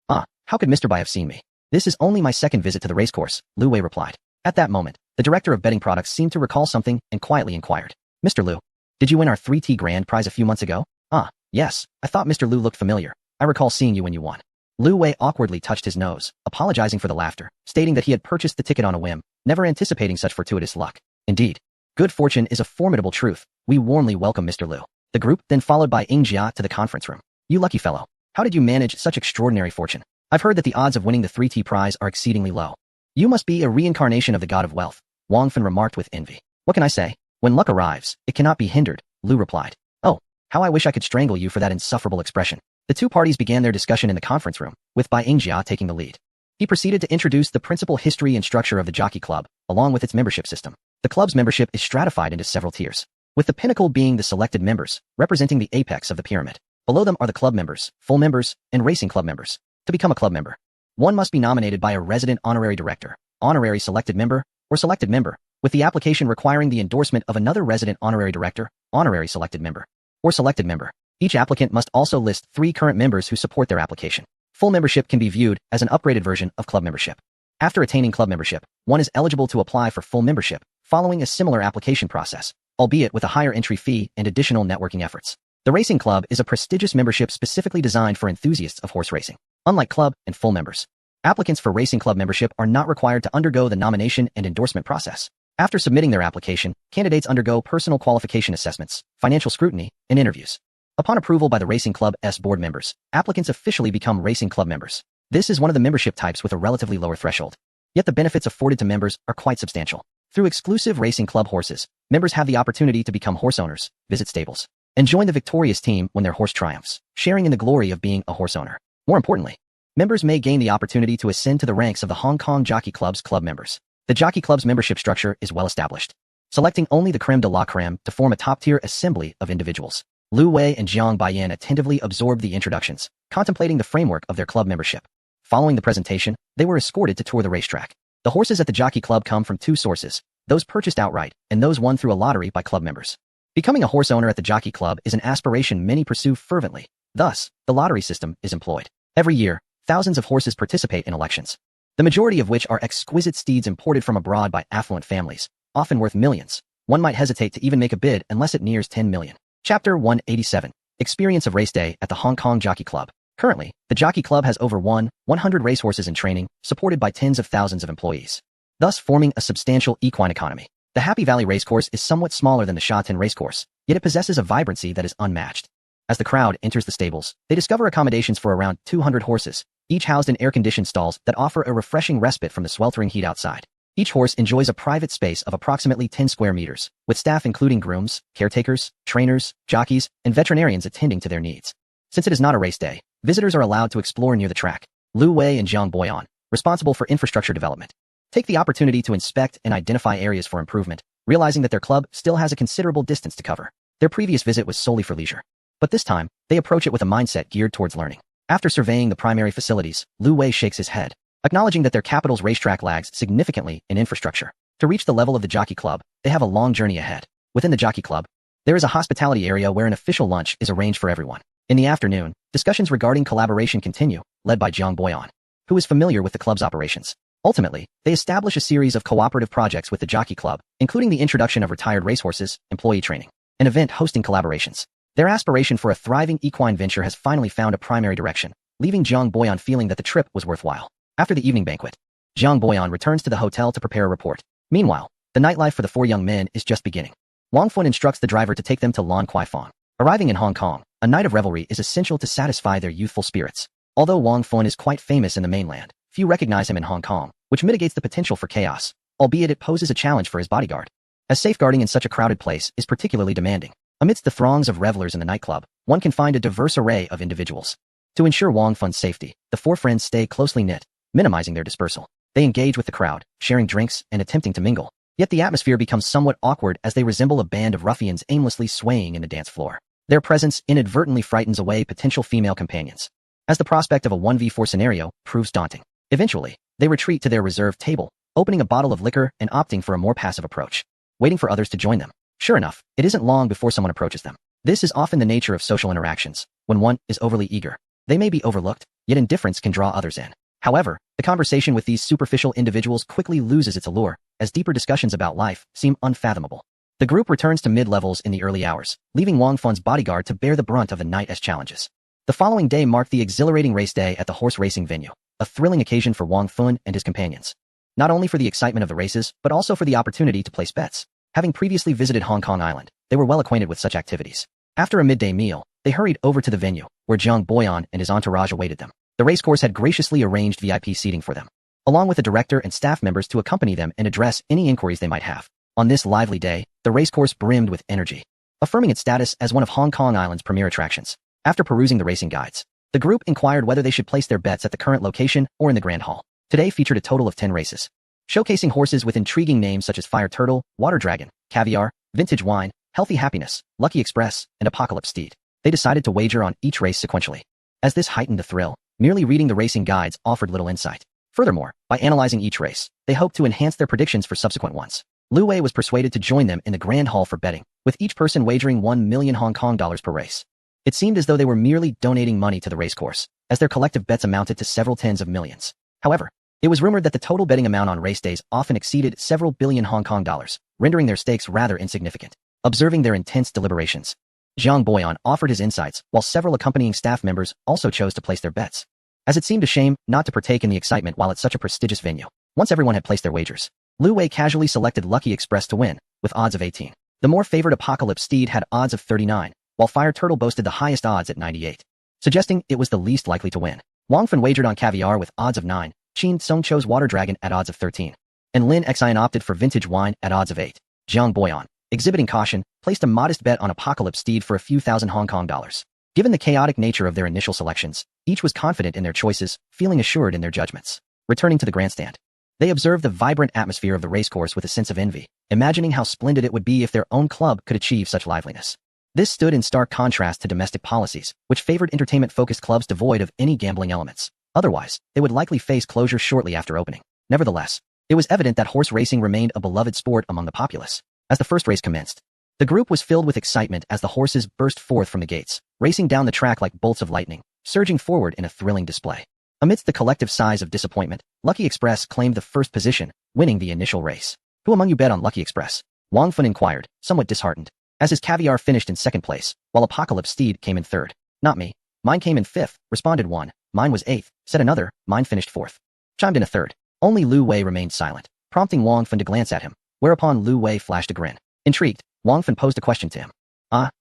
S1: "Ah, how could Mr. Bai have seen me?" "This is only my second visit to the racecourse," Lu Wei replied. At that moment, the director of betting products seemed to recall something and quietly inquired, "Mr. Lu, did you win our 3T Grand Prize a few months ago?" "Ah, yes, I thought Mr. Lu looked familiar. I recall seeing you when you won." Lu Wei awkwardly touched his nose, apologizing for the laughter, stating that he had purchased the ticket on a whim, never anticipating such fortuitous luck. "Indeed, good fortune is a formidable truth. We warmly welcome Mr. Lu." The group then followed by Ingjia to the conference room. "You lucky fellow. How did you manage such extraordinary fortune? I've heard that the odds of winning the 3T prize are exceedingly low." "You must be a reincarnation of the god of wealth," Wang Fan remarked with envy. "What can I say? When luck arrives, it cannot be hindered," Lu replied. "Oh, how I wish I could strangle you for that insufferable expression." The two parties began their discussion in the conference room, with Bai Ingjia taking the lead. He proceeded to introduce the principal history and structure of the Jockey Club, along with its membership system. The club's membership is stratified into several tiers, with the pinnacle being the selected members, representing the apex of the pyramid. Below them are the club members, full members, and racing club members. To become a club member, one must be nominated by a resident honorary director, honorary selected member, or selected member, with the application requiring the endorsement of another resident honorary director, honorary selected member, or selected member. Each applicant must also list 3 current members who support their application. Full membership can be viewed as an upgraded version of club membership. After attaining club membership, one is eligible to apply for full membership, following a similar application process, albeit with a higher entry fee and additional networking efforts. The Racing Club is a prestigious membership specifically designed for enthusiasts of horse racing. Unlike club and full members, applicants for Racing Club membership are not required to undergo the nomination and endorsement process. After submitting their application, candidates undergo personal qualification assessments, financial scrutiny, and interviews. Upon approval by the Racing Club's board members, applicants officially become Racing Club members. This is one of the membership types with a relatively lower threshold. Yet the benefits afforded to members are quite substantial. Through exclusive Racing Club horses, members have the opportunity to become horse owners, visit stables, and join the victorious team when their horse triumphs, sharing in the glory of being a horse owner. More importantly, members may gain the opportunity to ascend to the ranks of the Hong Kong Jockey Club's club members. The Jockey Club's membership structure is well established, selecting only the creme de la creme to form a top-tier assembly of individuals. Lu Wei and Zhang Baiyan attentively absorbed the introductions, contemplating the framework of their club membership. Following the presentation, they were escorted to tour the racetrack. The horses at the Jockey Club come from 2 sources, those purchased outright and those won through a lottery by club members. Becoming a horse owner at the Jockey Club is an aspiration many pursue fervently. Thus, the lottery system is employed. Every year, thousands of horses participate in elections, the majority of which are exquisite steeds imported from abroad by affluent families, often worth millions. One might hesitate to even make a bid unless it nears 10 million. Chapter 187. Experience of Race Day at the Hong Kong Jockey Club. Currently, the Jockey Club has over 100 racehorses in training, supported by tens of thousands of employees, thus forming a substantial equine economy. The Happy Valley Racecourse is somewhat smaller than the Sha Tin Racecourse, yet it possesses a vibrancy that is unmatched. As the crowd enters the stables, they discover accommodations for around 200 horses, each housed in air-conditioned stalls that offer a refreshing respite from the sweltering heat outside. Each horse enjoys a private space of approximately 10 square meters, with staff including grooms, caretakers, trainers, jockeys, and veterinarians attending to their needs. Since it is not a race day, visitors are allowed to explore near the track. Lu Wei and Zhang Boyan, responsible for infrastructure development, take the opportunity to inspect and identify areas for improvement, realizing that their club still has a considerable distance to cover. Their previous visit was solely for leisure. But this time, they approach it with a mindset geared towards learning. After surveying the primary facilities, Lu Wei shakes his head, acknowledging that their capital's racetrack lags significantly in infrastructure. To reach the level of the Jockey Club, they have a long journey ahead. Within the Jockey Club, there is a hospitality area where an official lunch is arranged for everyone. In the afternoon, discussions regarding collaboration continue, led by Jiang Boyan, who is familiar with the club's operations. Ultimately, they establish a series of cooperative projects with the Jockey Club, including the introduction of retired racehorses, employee training, an event hosting collaborations. Their aspiration for a thriving equine venture has finally found a primary direction, leaving Jiang Boyan feeling that the trip was worthwhile. After the evening banquet, Jiang Boyan returns to the hotel to prepare a report. Meanwhile, the nightlife for the four young men is just beginning. Wang Fun instructs the driver to take them to Lan Kwai Fong. Arriving in Hong Kong, a night of revelry is essential to satisfy their youthful spirits. Although Wang Fun is quite famous in the mainland, few recognize him in Hong Kong, which mitigates the potential for chaos, albeit it poses a challenge for his bodyguard, as safeguarding in such a crowded place is particularly demanding. Amidst the throngs of revelers in the nightclub, one can find a diverse array of individuals. To ensure Wang Fun's safety, the four friends stay closely knit, minimizing their dispersal. They engage with the crowd, sharing drinks and attempting to mingle. Yet the atmosphere becomes somewhat awkward as they resemble a band of ruffians aimlessly swaying in the dance floor. Their presence inadvertently frightens away potential female companions, as the prospect of a 1v4 scenario proves daunting. Eventually, they retreat to their reserved table, opening a bottle of liquor and opting for a more passive approach, waiting for others to join them. Sure enough, it isn't long before someone approaches them. This is often the nature of social interactions. When one is overly eager, they may be overlooked, yet indifference can draw others in. However, the conversation with these superficial individuals quickly loses its allure, as deeper discussions about life seem unfathomable. The group returns to mid-levels in the early hours, leaving Wang Fun's bodyguard to bear the brunt of the night as challenges. The following day marked the exhilarating race day at the horse racing venue, a thrilling occasion for Wang Fun and his companions. Not only for the excitement of the races, but also for the opportunity to place bets. Having previously visited Hong Kong Island, they were well acquainted with such activities. After a midday meal, they hurried over to the venue, where Jiang Boyan and his entourage awaited them. The racecourse had graciously arranged VIP seating for them, along with a director and staff members to accompany them and address any inquiries they might have. On this lively day, the racecourse brimmed with energy, affirming its status as one of Hong Kong Island's premier attractions. After perusing the racing guides, the group inquired whether they should place their bets at the current location or in the Grand Hall. Today featured a total of 10 races, showcasing horses with intriguing names such as Fire Turtle, Water Dragon, Caviar, Vintage Wine, Healthy Happiness, Lucky Express, and Apocalypse Steed. They decided to wager on each race sequentially. As this heightened the thrill, merely reading the racing guides offered little insight. Furthermore, by analyzing each race, they hoped to enhance their predictions for subsequent ones. Lu Wei was persuaded to join them in the Grand Hall for betting, with each person wagering 1 million Hong Kong dollars per race. It seemed as though they were merely donating money to the racecourse, as their collective bets amounted to several tens of millions. However, it was rumored that the total betting amount on race days often exceeded several billion Hong Kong dollars, rendering their stakes rather insignificant. Observing their intense deliberations, Jiang Boyan offered his insights, while several accompanying staff members also chose to place their bets, as it seemed a shame not to partake in the excitement while at such a prestigious venue. Once everyone had placed their wagers, Lu Wei casually selected Lucky Express to win, with odds of 18. The more favored Apocalypse Steed had odds of 39, while Fire Turtle boasted the highest odds at 98, suggesting it was the least likely to win. Wang Fun wagered on Caviar with odds of 9, Qin Song chose Water Dragon at odds of 13, and Lin Xian opted for Vintage Wine at odds of 8. Jiang Boyan, exhibiting caution, placed a modest bet on Apocalypse Steed for a few thousand Hong Kong dollars. Given the chaotic nature of their initial selections, each was confident in their choices, feeling assured in their judgments. Returning to the grandstand, they observed the vibrant atmosphere of the racecourse with a sense of envy, imagining how splendid it would be if their own club could achieve such liveliness. This stood in stark contrast to domestic policies, which favored entertainment-focused clubs devoid of any gambling elements. Otherwise, they would likely face closure shortly after opening. Nevertheless, it was evident that horse racing remained a beloved sport among the populace. As the first race commenced, the group was filled with excitement as the horses burst forth from the gates, racing down the track like bolts of lightning, surging forward in a thrilling display. Amidst the collective sighs of disappointment, Lucky Express claimed the first position, winning the initial race. Who among you bet on Lucky Express? Wang Fun inquired, somewhat disheartened, as his Caviar finished in second place, while Apocalypse Steed came in third. Not me. Mine came in fifth, responded one. Mine was eighth, said another. Mine finished fourth, chimed in a third. Only Lu Wei remained silent, prompting Wang Fun to glance at him, whereupon Lu Wei flashed a grin. Intrigued, Wang Fun posed a question to him.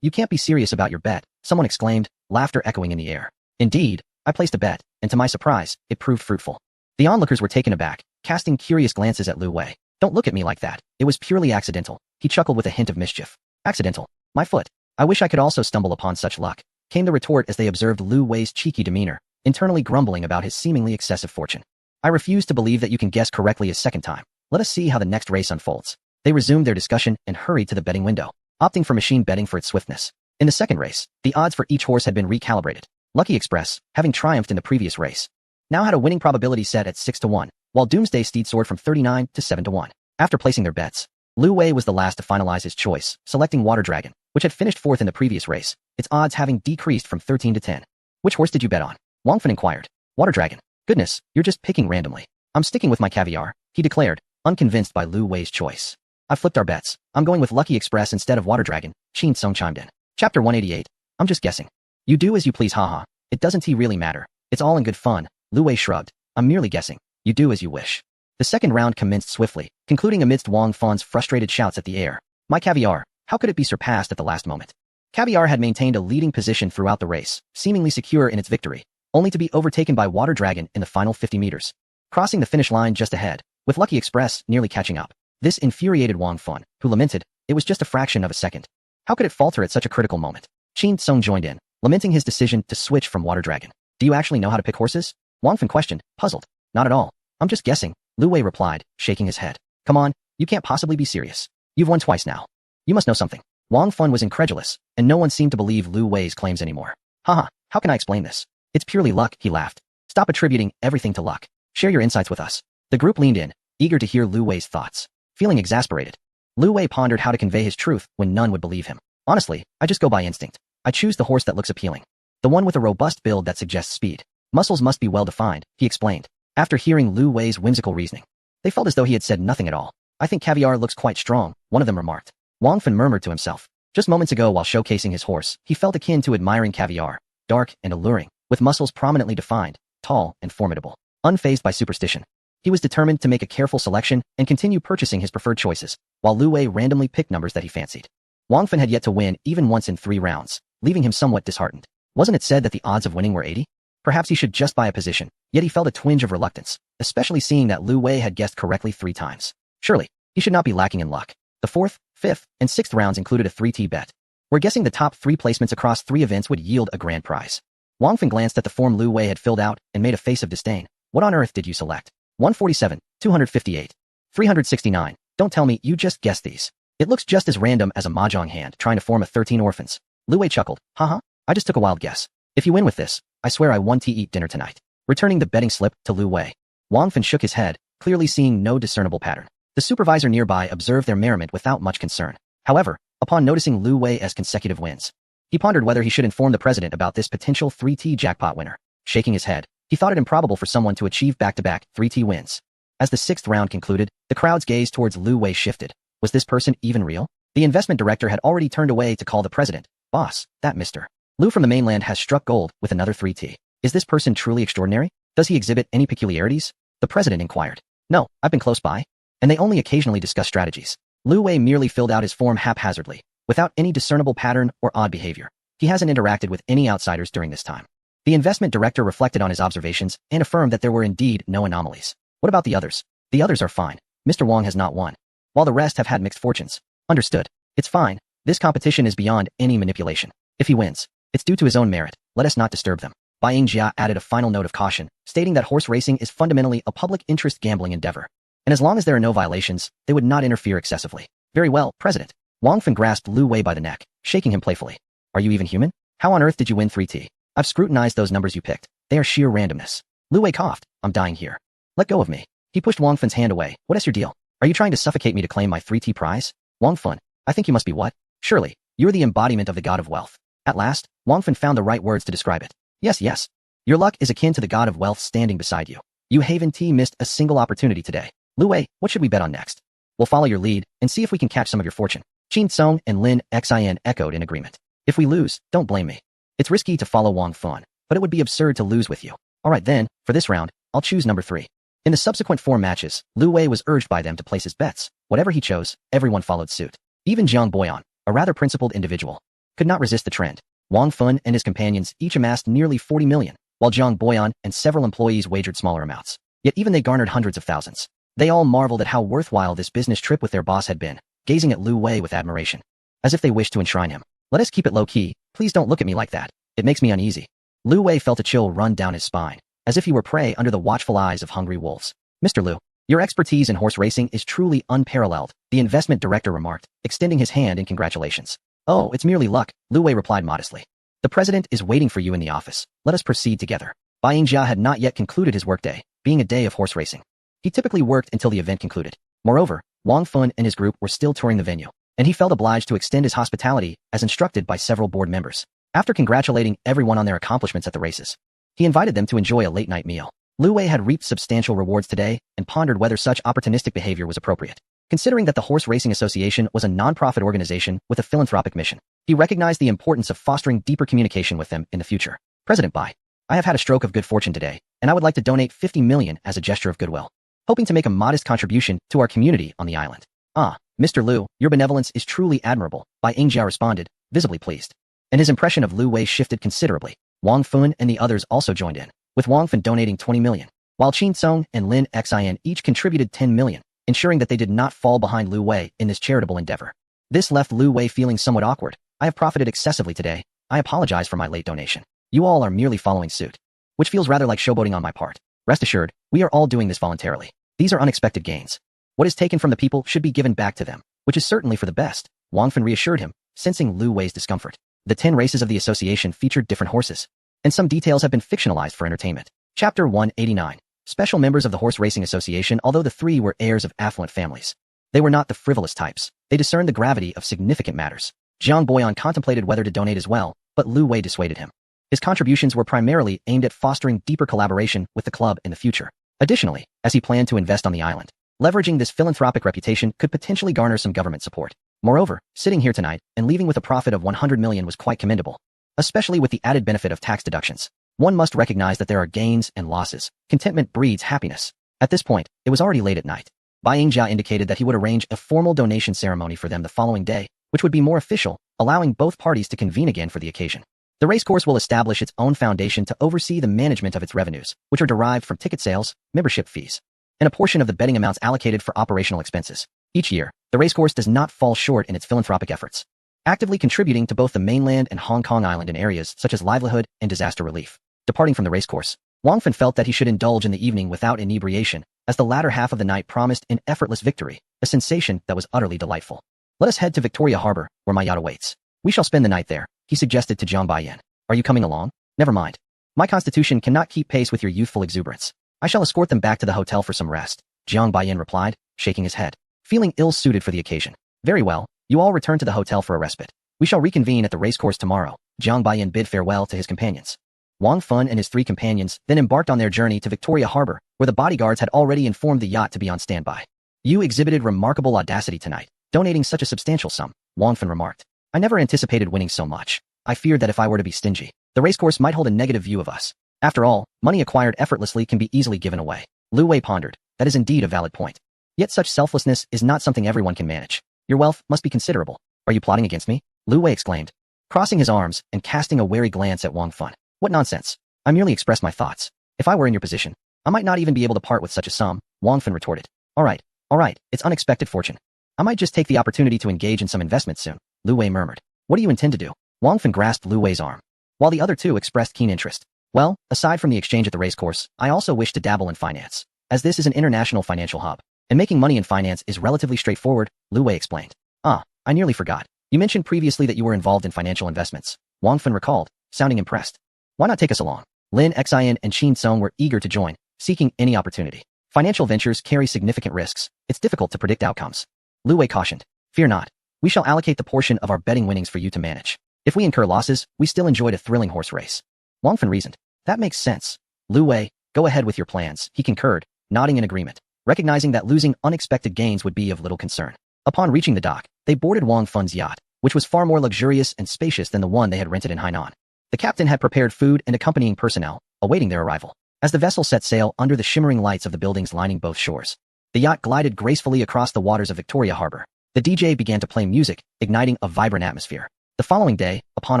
S1: You can't be serious about your bet, someone exclaimed, laughter echoing in the air. Indeed, I placed a bet, and to my surprise, it proved fruitful. The onlookers were taken aback, casting curious glances at Lu Wei. Don't look at me like that, it was purely accidental, he chuckled with a hint of mischief. Accidental? My foot. I wish I could also stumble upon such luck, came the retort as they observed Lu Wei's cheeky demeanor, internally grumbling about his seemingly excessive fortune. I refuse to believe that you can guess correctly a second time. Let us see how the next race unfolds. They resumed their discussion and hurried to the betting window, opting for machine betting for its swiftness. In the second race, the odds for each horse had been recalibrated. Lucky Express, having triumphed in the previous race, now had a winning probability set at 6-1, while Doomsday Steed soared from 39 to 7-1. After placing their bets, Lu Wei was the last to finalize his choice, selecting Water Dragon, which had finished fourth in the previous race, its odds having decreased from 13 to 10. Which horse did you bet on? Wang Fan inquired. Water Dragon. Goodness, you're just picking randomly. I'm sticking with my caviar, he declared, unconvinced by Lu Wei's choice. I flipped our bets. I'm going with Lucky Express instead of Water Dragon, Qin Song chimed in. Chapter 188. I'm just guessing. You do as you please, haha. It doesn't really matter. It's all in good fun. Lu Wei shrugged. I'm merely guessing. You do as you wish. The second round commenced swiftly, concluding amidst Wang Fan's frustrated shouts at the air. My caviar, how could it be surpassed at the last moment? Caviar had maintained a leading position throughout the race, seemingly secure in its victory, only to be overtaken by Water Dragon in the final 50 meters, crossing the finish line just ahead, with Lucky Express nearly catching up. This infuriated Wang Fan, who lamented, it was just a fraction of a second. How could it falter at such a critical moment? Qin Song joined in, lamenting his decision to switch from Water Dragon. Do you actually know how to pick horses? Wang Fan questioned, puzzled. Not at all. I'm just guessing, Lu Wei replied, shaking his head. Come on, you can't possibly be serious. You've won twice now. You must know something. Wang Fan was incredulous, and no one seemed to believe Lu Wei's claims anymore. Haha, how can I explain this? It's purely luck, he laughed. Stop attributing everything to luck. Share your insights with us. The group leaned in, eager to hear Lu Wei's thoughts. Feeling exasperated, Lu Wei pondered how to convey his truth when none would believe him. Honestly, I just go by instinct. I choose the horse that looks appealing. The one with a robust build that suggests speed. Muscles must be well defined, he explained. After hearing Lu Wei's whimsical reasoning, they felt as though he had said nothing at all. I think Caviar looks quite strong, one of them remarked. Wang Fan murmured to himself. Just moments ago while showcasing his horse, he felt akin to admiring Caviar, dark and alluring, with muscles prominently defined, tall and formidable. Unfazed by superstition, he was determined to make a careful selection and continue purchasing his preferred choices, while Lu Wei randomly picked numbers that he fancied. Wang Fan had yet to win even once in 3 rounds, leaving him somewhat disheartened. Wasn't it said that the odds of winning were 80? Perhaps he should just buy a position, yet he felt a twinge of reluctance, especially seeing that Lu Wei had guessed correctly 3 times. Surely, he should not be lacking in luck. The 4th, 5th, and 6th rounds included a 3T bet, where guessing the top 3 placements across 3 events would yield a grand prize. Wang Fan glanced at the form Lu Wei had filled out and made a face of disdain. What on earth did you select? 147, 258, 369. Don't tell me you just guessed these. It looks just as random as a mahjong hand trying to form a 13 orphans. Lu Wei chuckled. Haha, I just took a wild guess. If you win with this, I swear I won to eat dinner tonight. Returning the betting slip to Lu Wei, Wang Fan shook his head, clearly seeing no discernible pattern. The supervisor nearby observed their merriment without much concern. However, upon noticing Lu Wei's consecutive wins, he pondered whether he should inform the president about this potential 3T jackpot winner. Shaking his head, he thought it improbable for someone to achieve back-to-back 3T wins. As the 6th round concluded, the crowd's gaze towards Lu Wei shifted. Was this person even real? The investment director had already turned away to call the president. Boss, that Mr. Lu from the mainland has struck gold with another 3T. Is this person truly extraordinary? Does he exhibit any peculiarities? The president inquired. No, I've been close by, and they only occasionally discuss strategies. Lu Wei merely filled out his form haphazardly, without any discernible pattern or odd behavior. He hasn't interacted with any outsiders during this time. The investment director reflected on his observations and affirmed that there were indeed no anomalies. What about the others? The others are fine. Mr. Wang has not won, while the rest have had mixed fortunes. Understood. It's fine. This competition is beyond any manipulation. If he wins, it's due to his own merit. Let us not disturb them. Bai Yingjia added a final note of caution, stating that horse racing is fundamentally a public interest gambling endeavor, and as long as there are no violations, they would not interfere excessively. Very well, President. Wang Fan grasped Lu Wei by the neck, shaking him playfully. Are you even human? How on earth did you win 3T? I've scrutinized those numbers you picked. They are sheer randomness. Lu Wei coughed. I'm dying here. Let go of me. He pushed Wang Fan's hand away. What is your deal? Are you trying to suffocate me to claim my 3T prize? Wang Fan, I think you must be what? Surely, you're the embodiment of the god of wealth. At last, Wang Fan found the right words to describe it. Yes. Your luck is akin to the god of wealth standing beside you. You Haven T missed a single opportunity today. Lu Wei, what should we bet on next? We'll follow your lead and see if we can catch some of your fortune. Qin Song and Lin Xin echoed in agreement. If we lose, don't blame me. It's risky to follow Wang Fan, but it would be absurd to lose with you. Alright then, for this round, I'll choose number 3. In the subsequent 4 matches, Lu Wei was urged by them to place his bets. Whatever he chose, everyone followed suit. Even Jiang Boyan, a rather principled individual, could not resist the trend. Wang Fan and his companions each amassed nearly 40 million, while Jiang Boyan and several employees wagered smaller amounts. Yet even they garnered hundreds of thousands. They all marveled at how worthwhile this business trip with their boss had been, gazing at Lu Wei with admiration, as if they wished to enshrine him. Let us keep it low-key. Please don't look at me like that. It makes me uneasy. Lu Wei felt a chill run down his spine, as if he were prey under the watchful eyes of hungry wolves. Mr. Lu, Your expertise in horse racing is truly unparalleled, the investment director remarked, extending his hand in congratulations. Oh, it's merely luck, Lu Wei replied modestly. The president is waiting for you in the office. Let us proceed together. Bai Yingjia had not yet concluded his workday, being a day of horse racing. He typically worked until the event concluded. Moreover, Wang Fun and his group were still touring the venue, and he felt obliged to extend his hospitality as instructed by several board members. After congratulating everyone on their accomplishments at the races, he invited them to enjoy a late-night meal. Lu Wei had reaped substantial rewards today and pondered whether such opportunistic behavior was appropriate. Considering that the Horse Racing Association was a non-profit organization with a philanthropic mission, he recognized the importance of fostering deeper communication with them in the future. President Bai, I have had a stroke of good fortune today, and I would like to donate 50 million as a gesture of goodwill, hoping to make a modest contribution to our community on the island. Ah, Mr. Lu, your benevolence is truly admirable, Bai Yingjia responded, visibly pleased. And his impression of Lu Wei shifted considerably. Wang Fun and the others also joined in, with Wang Fun donating 20 million, while Qin Song and Lin Xin each contributed 10 million, ensuring that they did not fall behind Lu Wei in this charitable endeavor. This left Lu Wei feeling somewhat awkward. I have profited excessively today. I apologize for my late donation. You all are merely following suit, which feels rather like showboating on my part. Rest assured, we are all doing this voluntarily. These are unexpected gains. What is taken from the people should be given back to them, which is certainly for the best, Wang Fun reassured him, sensing Lu Wei's discomfort. The 10 races of the association featured different horses, and some details have been fictionalized for entertainment. Chapter 189. Special members of the Horse Racing Association. Although the three were heirs of affluent families, they were not the frivolous types. They discerned the gravity of significant matters. Jiang Boyan contemplated whether to donate as well, but Lu Wei dissuaded him. His contributions were primarily aimed at fostering deeper collaboration with the club in the future. Additionally, as he planned to invest on the island, leveraging this philanthropic reputation could potentially garner some government support. Moreover, sitting here tonight and leaving with a profit of 100 million was quite commendable, especially with the added benefit of tax deductions. One must recognize that there are gains and losses. Contentment breeds happiness. At this point, it was already late at night. Bai Yingjia indicated that he would arrange a formal donation ceremony for them the following day, which would be more official, allowing both parties to convene again for the occasion. The racecourse will establish its own foundation to oversee the management of its revenues, which are derived from ticket sales, membership fees, and a portion of the betting amounts allocated for operational expenses. Each year, the racecourse does not fall short in its philanthropic efforts, actively contributing to both the mainland and Hong Kong Island in areas such as livelihood and disaster relief. Departing from the racecourse, Wang Fun felt that he should indulge in the evening without inebriation, as the latter half of the night promised an effortless victory, a sensation that was utterly delightful. Let us head to Victoria Harbor, where my yacht awaits. We shall spend the night there, he suggested to Jiang Baiyan. Are you coming along? Never mind. My constitution cannot keep pace with your youthful exuberance. I shall escort them back to the hotel for some rest, Jiang Baiyan replied, shaking his head, feeling ill-suited for the occasion. Very well, you all return to the hotel for a respite. We shall reconvene at the racecourse tomorrow. Jiang Baiyan bid farewell to his companions. Wang Fun and his 3 companions then embarked on their journey to Victoria Harbor, where the bodyguards had already informed the yacht to be on standby. You exhibited remarkable audacity tonight, donating such a substantial sum, Wang Fun remarked. I never anticipated winning so much. I feared that if I were to be stingy, the racecourse might hold a negative view of us. After all, money acquired effortlessly can be easily given away. Lu Wei pondered. That is indeed a valid point. Yet such selflessness is not something everyone can manage. Your wealth must be considerable. Are you plotting against me? Lu Wei exclaimed, crossing his arms and casting a wary glance at Wang Fun. What nonsense. I merely expressed my thoughts. If I were in your position, I might not even be able to part with such a sum, Wang Fun retorted. All right, it's unexpected fortune. I might just take the opportunity to engage in some investment soon, Lu Wei murmured. What do you intend to do? Wang Fun grasped Lu Wei's arm, while the other two expressed keen interest. Well, aside from the exchange at the racecourse, I also wish to dabble in finance, as this is an international financial hub, and making money in finance is relatively straightforward, Lu Wei explained. Ah, I nearly forgot. You mentioned previously that you were involved in financial investments, Wang Fun recalled, sounding impressed. Why not take us along? Lin Xin and Qin Song were eager to join, seeking any opportunity. Financial ventures carry significant risks. It's difficult to predict outcomes. Lu Wei cautioned. Fear not. We shall allocate the portion of our betting winnings for you to manage. If we incur losses, we still enjoyed a thrilling horse race. Wang Fun reasoned. That makes sense. Lu Wei, go ahead with your plans, he concurred, nodding in agreement, recognizing that losing unexpected gains would be of little concern. Upon reaching the dock, they boarded Wang Fun's yacht, which was far more luxurious and spacious than the one they had rented in Hainan. The captain had prepared food and accompanying personnel, awaiting their arrival. As the vessel set sail under the shimmering lights of the buildings lining both shores, the yacht glided gracefully across the waters of Victoria Harbor. The DJ began to play music, igniting a vibrant atmosphere. The following day, upon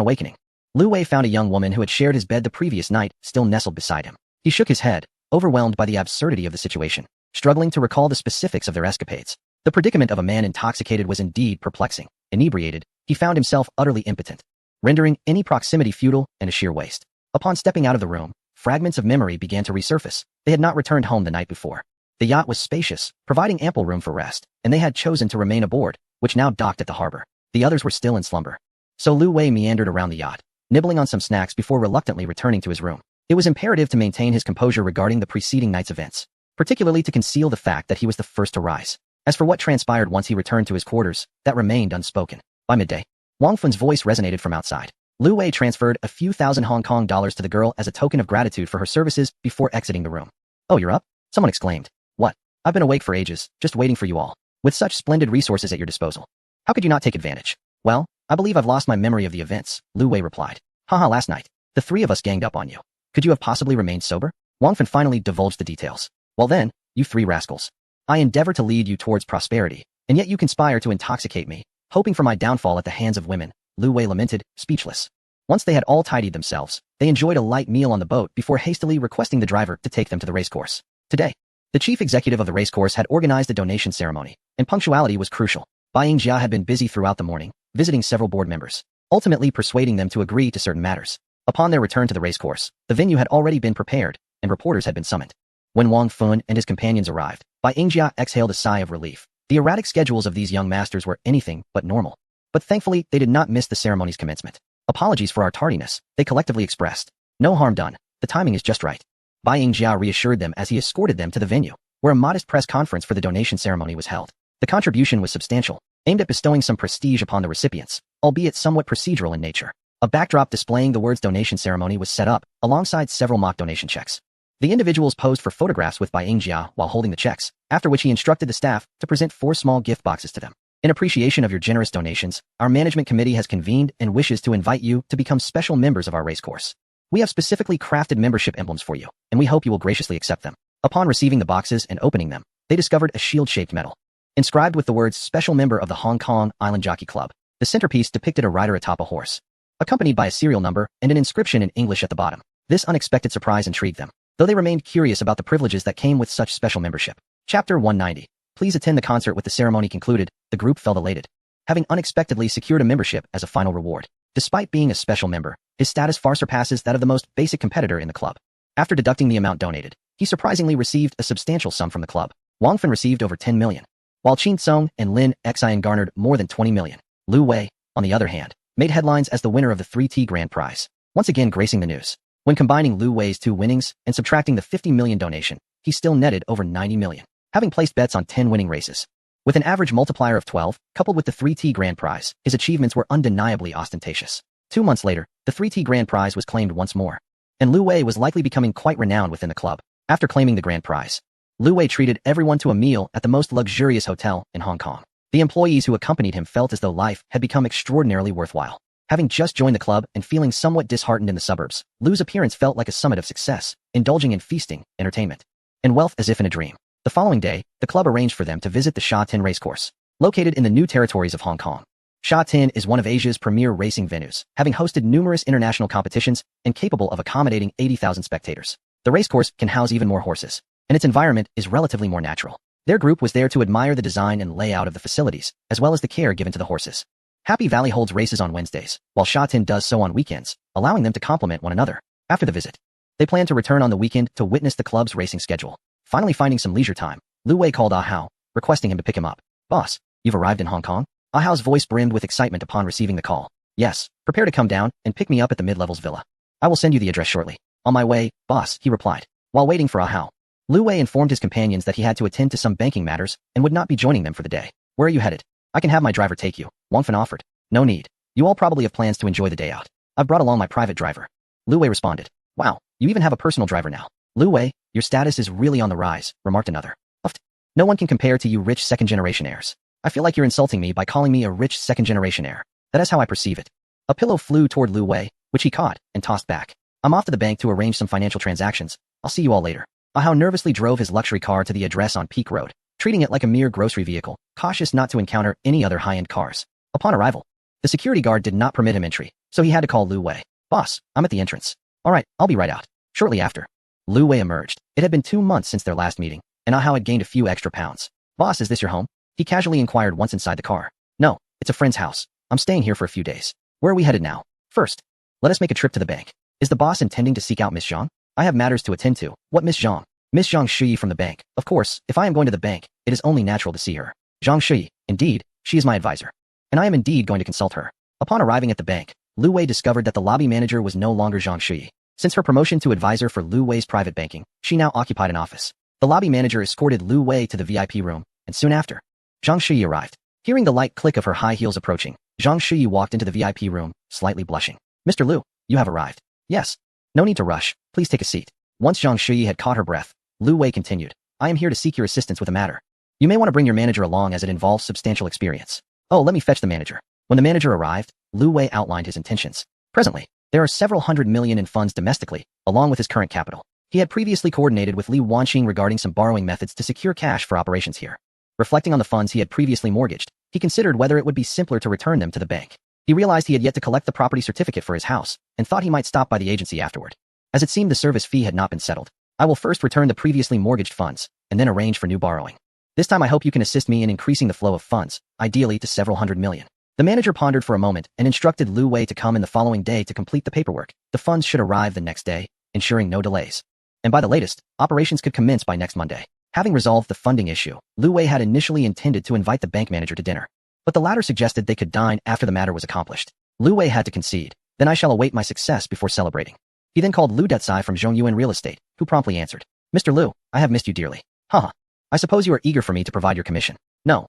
S1: awakening, Lu Wei found a young woman who had shared his bed the previous night still nestled beside him. He shook his head, overwhelmed by the absurdity of the situation, struggling to recall the specifics of their escapades. The predicament of a man intoxicated was indeed perplexing. Inebriated, he found himself utterly impotent, rendering any proximity futile and a sheer waste. Upon stepping out of the room, fragments of memory began to resurface. They had not returned home the night before. The yacht was spacious, providing ample room for rest, and they had chosen to remain aboard, which now docked at the harbor. The others were still in slumber. So Lu Wei meandered around the yacht, nibbling on some snacks before reluctantly returning to his room. It was imperative to maintain his composure regarding the preceding night's events, particularly to conceal the fact that he was the first to rise. As for what transpired once he returned to his quarters, that remained unspoken. By midday, Wang Fun's voice resonated from outside. Lu Wei transferred a few thousand Hong Kong dollars to the girl as a token of gratitude for her services before exiting the room. "Oh, you're up?" someone exclaimed. "What? I've been awake for ages, just waiting for you all. With such splendid resources at your disposal. How could you not take advantage?" "Well, I believe I've lost my memory of the events," Lu Wei replied. "Haha, last night, the three of us ganged up on you. Could you have possibly remained sober?" Wang Fun finally divulged the details. "Well then, you three rascals. I endeavor to lead you towards prosperity, and yet you conspire to intoxicate me, hoping for my downfall at the hands of women," Lu Wei lamented, speechless. Once they had all tidied themselves, they enjoyed a light meal on the boat before hastily requesting the driver to take them to the racecourse. Today, the chief executive of the racecourse had organized a donation ceremony, and punctuality was crucial. Bai Yingjia had been busy throughout the morning, visiting several board members, ultimately persuading them to agree to certain matters. Upon their return to the racecourse, the venue had already been prepared, and reporters had been summoned. When Wang Fun and his companions arrived, Bai Yingjia exhaled a sigh of relief. The erratic schedules of these young masters were anything but normal. But thankfully, they did not miss the ceremony's commencement. "Apologies for our tardiness," they collectively expressed. "No harm done. The timing is just right." Bai Yingjia reassured them as he escorted them to the venue, where a modest press conference for the donation ceremony was held. The contribution was substantial, aimed at bestowing some prestige upon the recipients, albeit somewhat procedural in nature. A backdrop displaying the words donation ceremony was set up, alongside several mock donation checks. The individuals posed for photographs with Bai Yingjia while holding the checks, after which he instructed the staff to present 4 small gift boxes to them. "In appreciation of your generous donations, our management committee has convened and wishes to invite you to become special members of our racecourse. We have specifically crafted membership emblems for you, and we hope you will graciously accept them." Upon receiving the boxes and opening them, they discovered a shield-shaped medal, inscribed with the words "Special Member of the Hong Kong Island Jockey Club." The centerpiece depicted a rider atop a horse, accompanied by a serial number and an inscription in English at the bottom. This unexpected surprise intrigued them, though they remained curious about the privileges that came with such special membership. Chapter 190. Please attend the concert. With the ceremony concluded, the group felt elated, having unexpectedly secured a membership as a final reward. Despite being a special member, his status far surpasses that of the most basic competitor in the club. After deducting the amount donated, he surprisingly received a substantial sum from the club. Wang Fun received over 10 million, while Qin Song and Lin Xian garnered more than 20 million. Lu Wei, on the other hand, made headlines as the winner of the 3T Grand Prize, once again gracing the news. When combining Lu Wei's 2 winnings and subtracting the 50 million donation, he still netted over 90 million, having placed bets on 10 winning races. With an average multiplier of 12, coupled with the 3T Grand Prize, his achievements were undeniably ostentatious. 2 months later, the 3T Grand Prize was claimed once more, and Lu Wei was likely becoming quite renowned within the club. After claiming the grand prize, Lu Wei treated everyone to a meal at the most luxurious hotel in Hong Kong. The employees who accompanied him felt as though life had become extraordinarily worthwhile. Having just joined the club and feeling somewhat disheartened in the suburbs, Lu's appearance felt like a summit of success, indulging in feasting, entertainment, and wealth as if in a dream. The following day, the club arranged for them to visit the Sha Tin racecourse, located in the new territories of Hong Kong. Sha Tin is one of Asia's premier racing venues, having hosted numerous international competitions and capable of accommodating 80,000 spectators. The racecourse can house even more horses, and its environment is relatively more natural. Their group was there to admire the design and layout of the facilities, as well as the care given to the horses. Happy Valley holds races on Wednesdays, while Sha Tin does so on weekends, allowing them to complement one another. After the visit, they plan to return on the weekend to witness the club's racing schedule. Finally finding some leisure time, Lu Wei called Ah Hao, requesting him to pick him up. "Boss, you've arrived in Hong Kong?" Ah Hao's voice brimmed with excitement upon receiving the call. "Yes, prepare to come down and pick me up at the mid-levels villa. I will send you the address shortly." "On my way, boss," he replied. While waiting for Ah Hao, Lu Wei informed his companions that he had to attend to some banking matters and would not be joining them for the day. "Where are you headed?" "I can have my driver take you," Wang Fun offered. "No need. You all probably have plans to enjoy the day out. I've brought along my private driver." Lu Wei responded. "Wow, you even have a personal driver now." "Lu Wei, your status is really on the rise," remarked another. "Uft. No one can compare to you rich second-generation heirs. I feel like you're insulting me by calling me a rich second-generation heir. That is how I perceive it." A pillow flew toward Lu Wei, which he caught and tossed back. "I'm off to the bank to arrange some financial transactions. I'll see you all later." Ah Hao nervously drove his luxury car to the address on Peak Road, treating it like a mere grocery vehicle, cautious not to encounter any other high-end cars. Upon arrival, the security guard did not permit him entry, so he had to call Lu Wei. "Boss, I'm at the entrance." "All right, I'll be right out." Shortly after, Lu Wei emerged. It had been 2 months since their last meeting, and Ah Hao had gained a few extra pounds. "Boss, is this your home?" he casually inquired once inside the car. "No, it's a friend's house. I'm staying here for a few days." "Where are we headed now?" "First, let us make a trip to the bank." "Is the boss intending to seek out Miss Zhang?" "I have matters to attend to." "What Miss Zhang?" Miss Zhang Shuyi from the bank. Of course, if I am going to the bank, it is only natural to see her. Zhang Shuyi, indeed, she is my advisor. And I am indeed going to consult her. Upon arriving at the bank, Lu Wei discovered that the lobby manager was no longer Zhang Shuyi. Since her promotion to advisor for Lu Wei's private banking, she now occupied an office. The lobby manager escorted Lu Wei to the VIP room, and soon after, Zhang Shuyi arrived. Hearing the light click of her high heels approaching, Zhang Shuyi walked into the VIP room, slightly blushing. Mr. Lu, you have arrived. Yes. No need to rush. Please take a seat. Once Zhang Shuyi had caught her breath, Lu Wei continued. I am here to seek your assistance with a matter. You may want to bring your manager along as it involves substantial experience. Oh, let me fetch the manager. When the manager arrived, Lu Wei outlined his intentions. Presently, there are several hundred million in funds domestically, along with his current capital. He had previously coordinated with Li Wanqing regarding some borrowing methods to secure cash for operations here. Reflecting on the funds he had previously mortgaged, he considered whether it would be simpler to return them to the bank. He realized he had yet to collect the property certificate for his house, and thought he might stop by the agency afterward. As it seemed the service fee had not been settled, I will first return the previously mortgaged funds, and then arrange for new borrowing. This time I hope you can assist me in increasing the flow of funds, ideally to several hundred million. The manager pondered for a moment and instructed Lu Wei to come in the following day to complete the paperwork. The funds should arrive the next day, ensuring no delays. And by the latest, operations could commence by next Monday. Having resolved the funding issue, Lu Wei had initially intended to invite the bank manager to dinner. But the latter suggested they could dine after the matter was accomplished. Lu Wei had to concede. Then I shall await my success before celebrating. He then called Lu Detsai from Zhongyuan Real Estate, who promptly answered. Mr. Lu, I have missed you dearly. Haha. I suppose you are eager for me to provide your commission. No.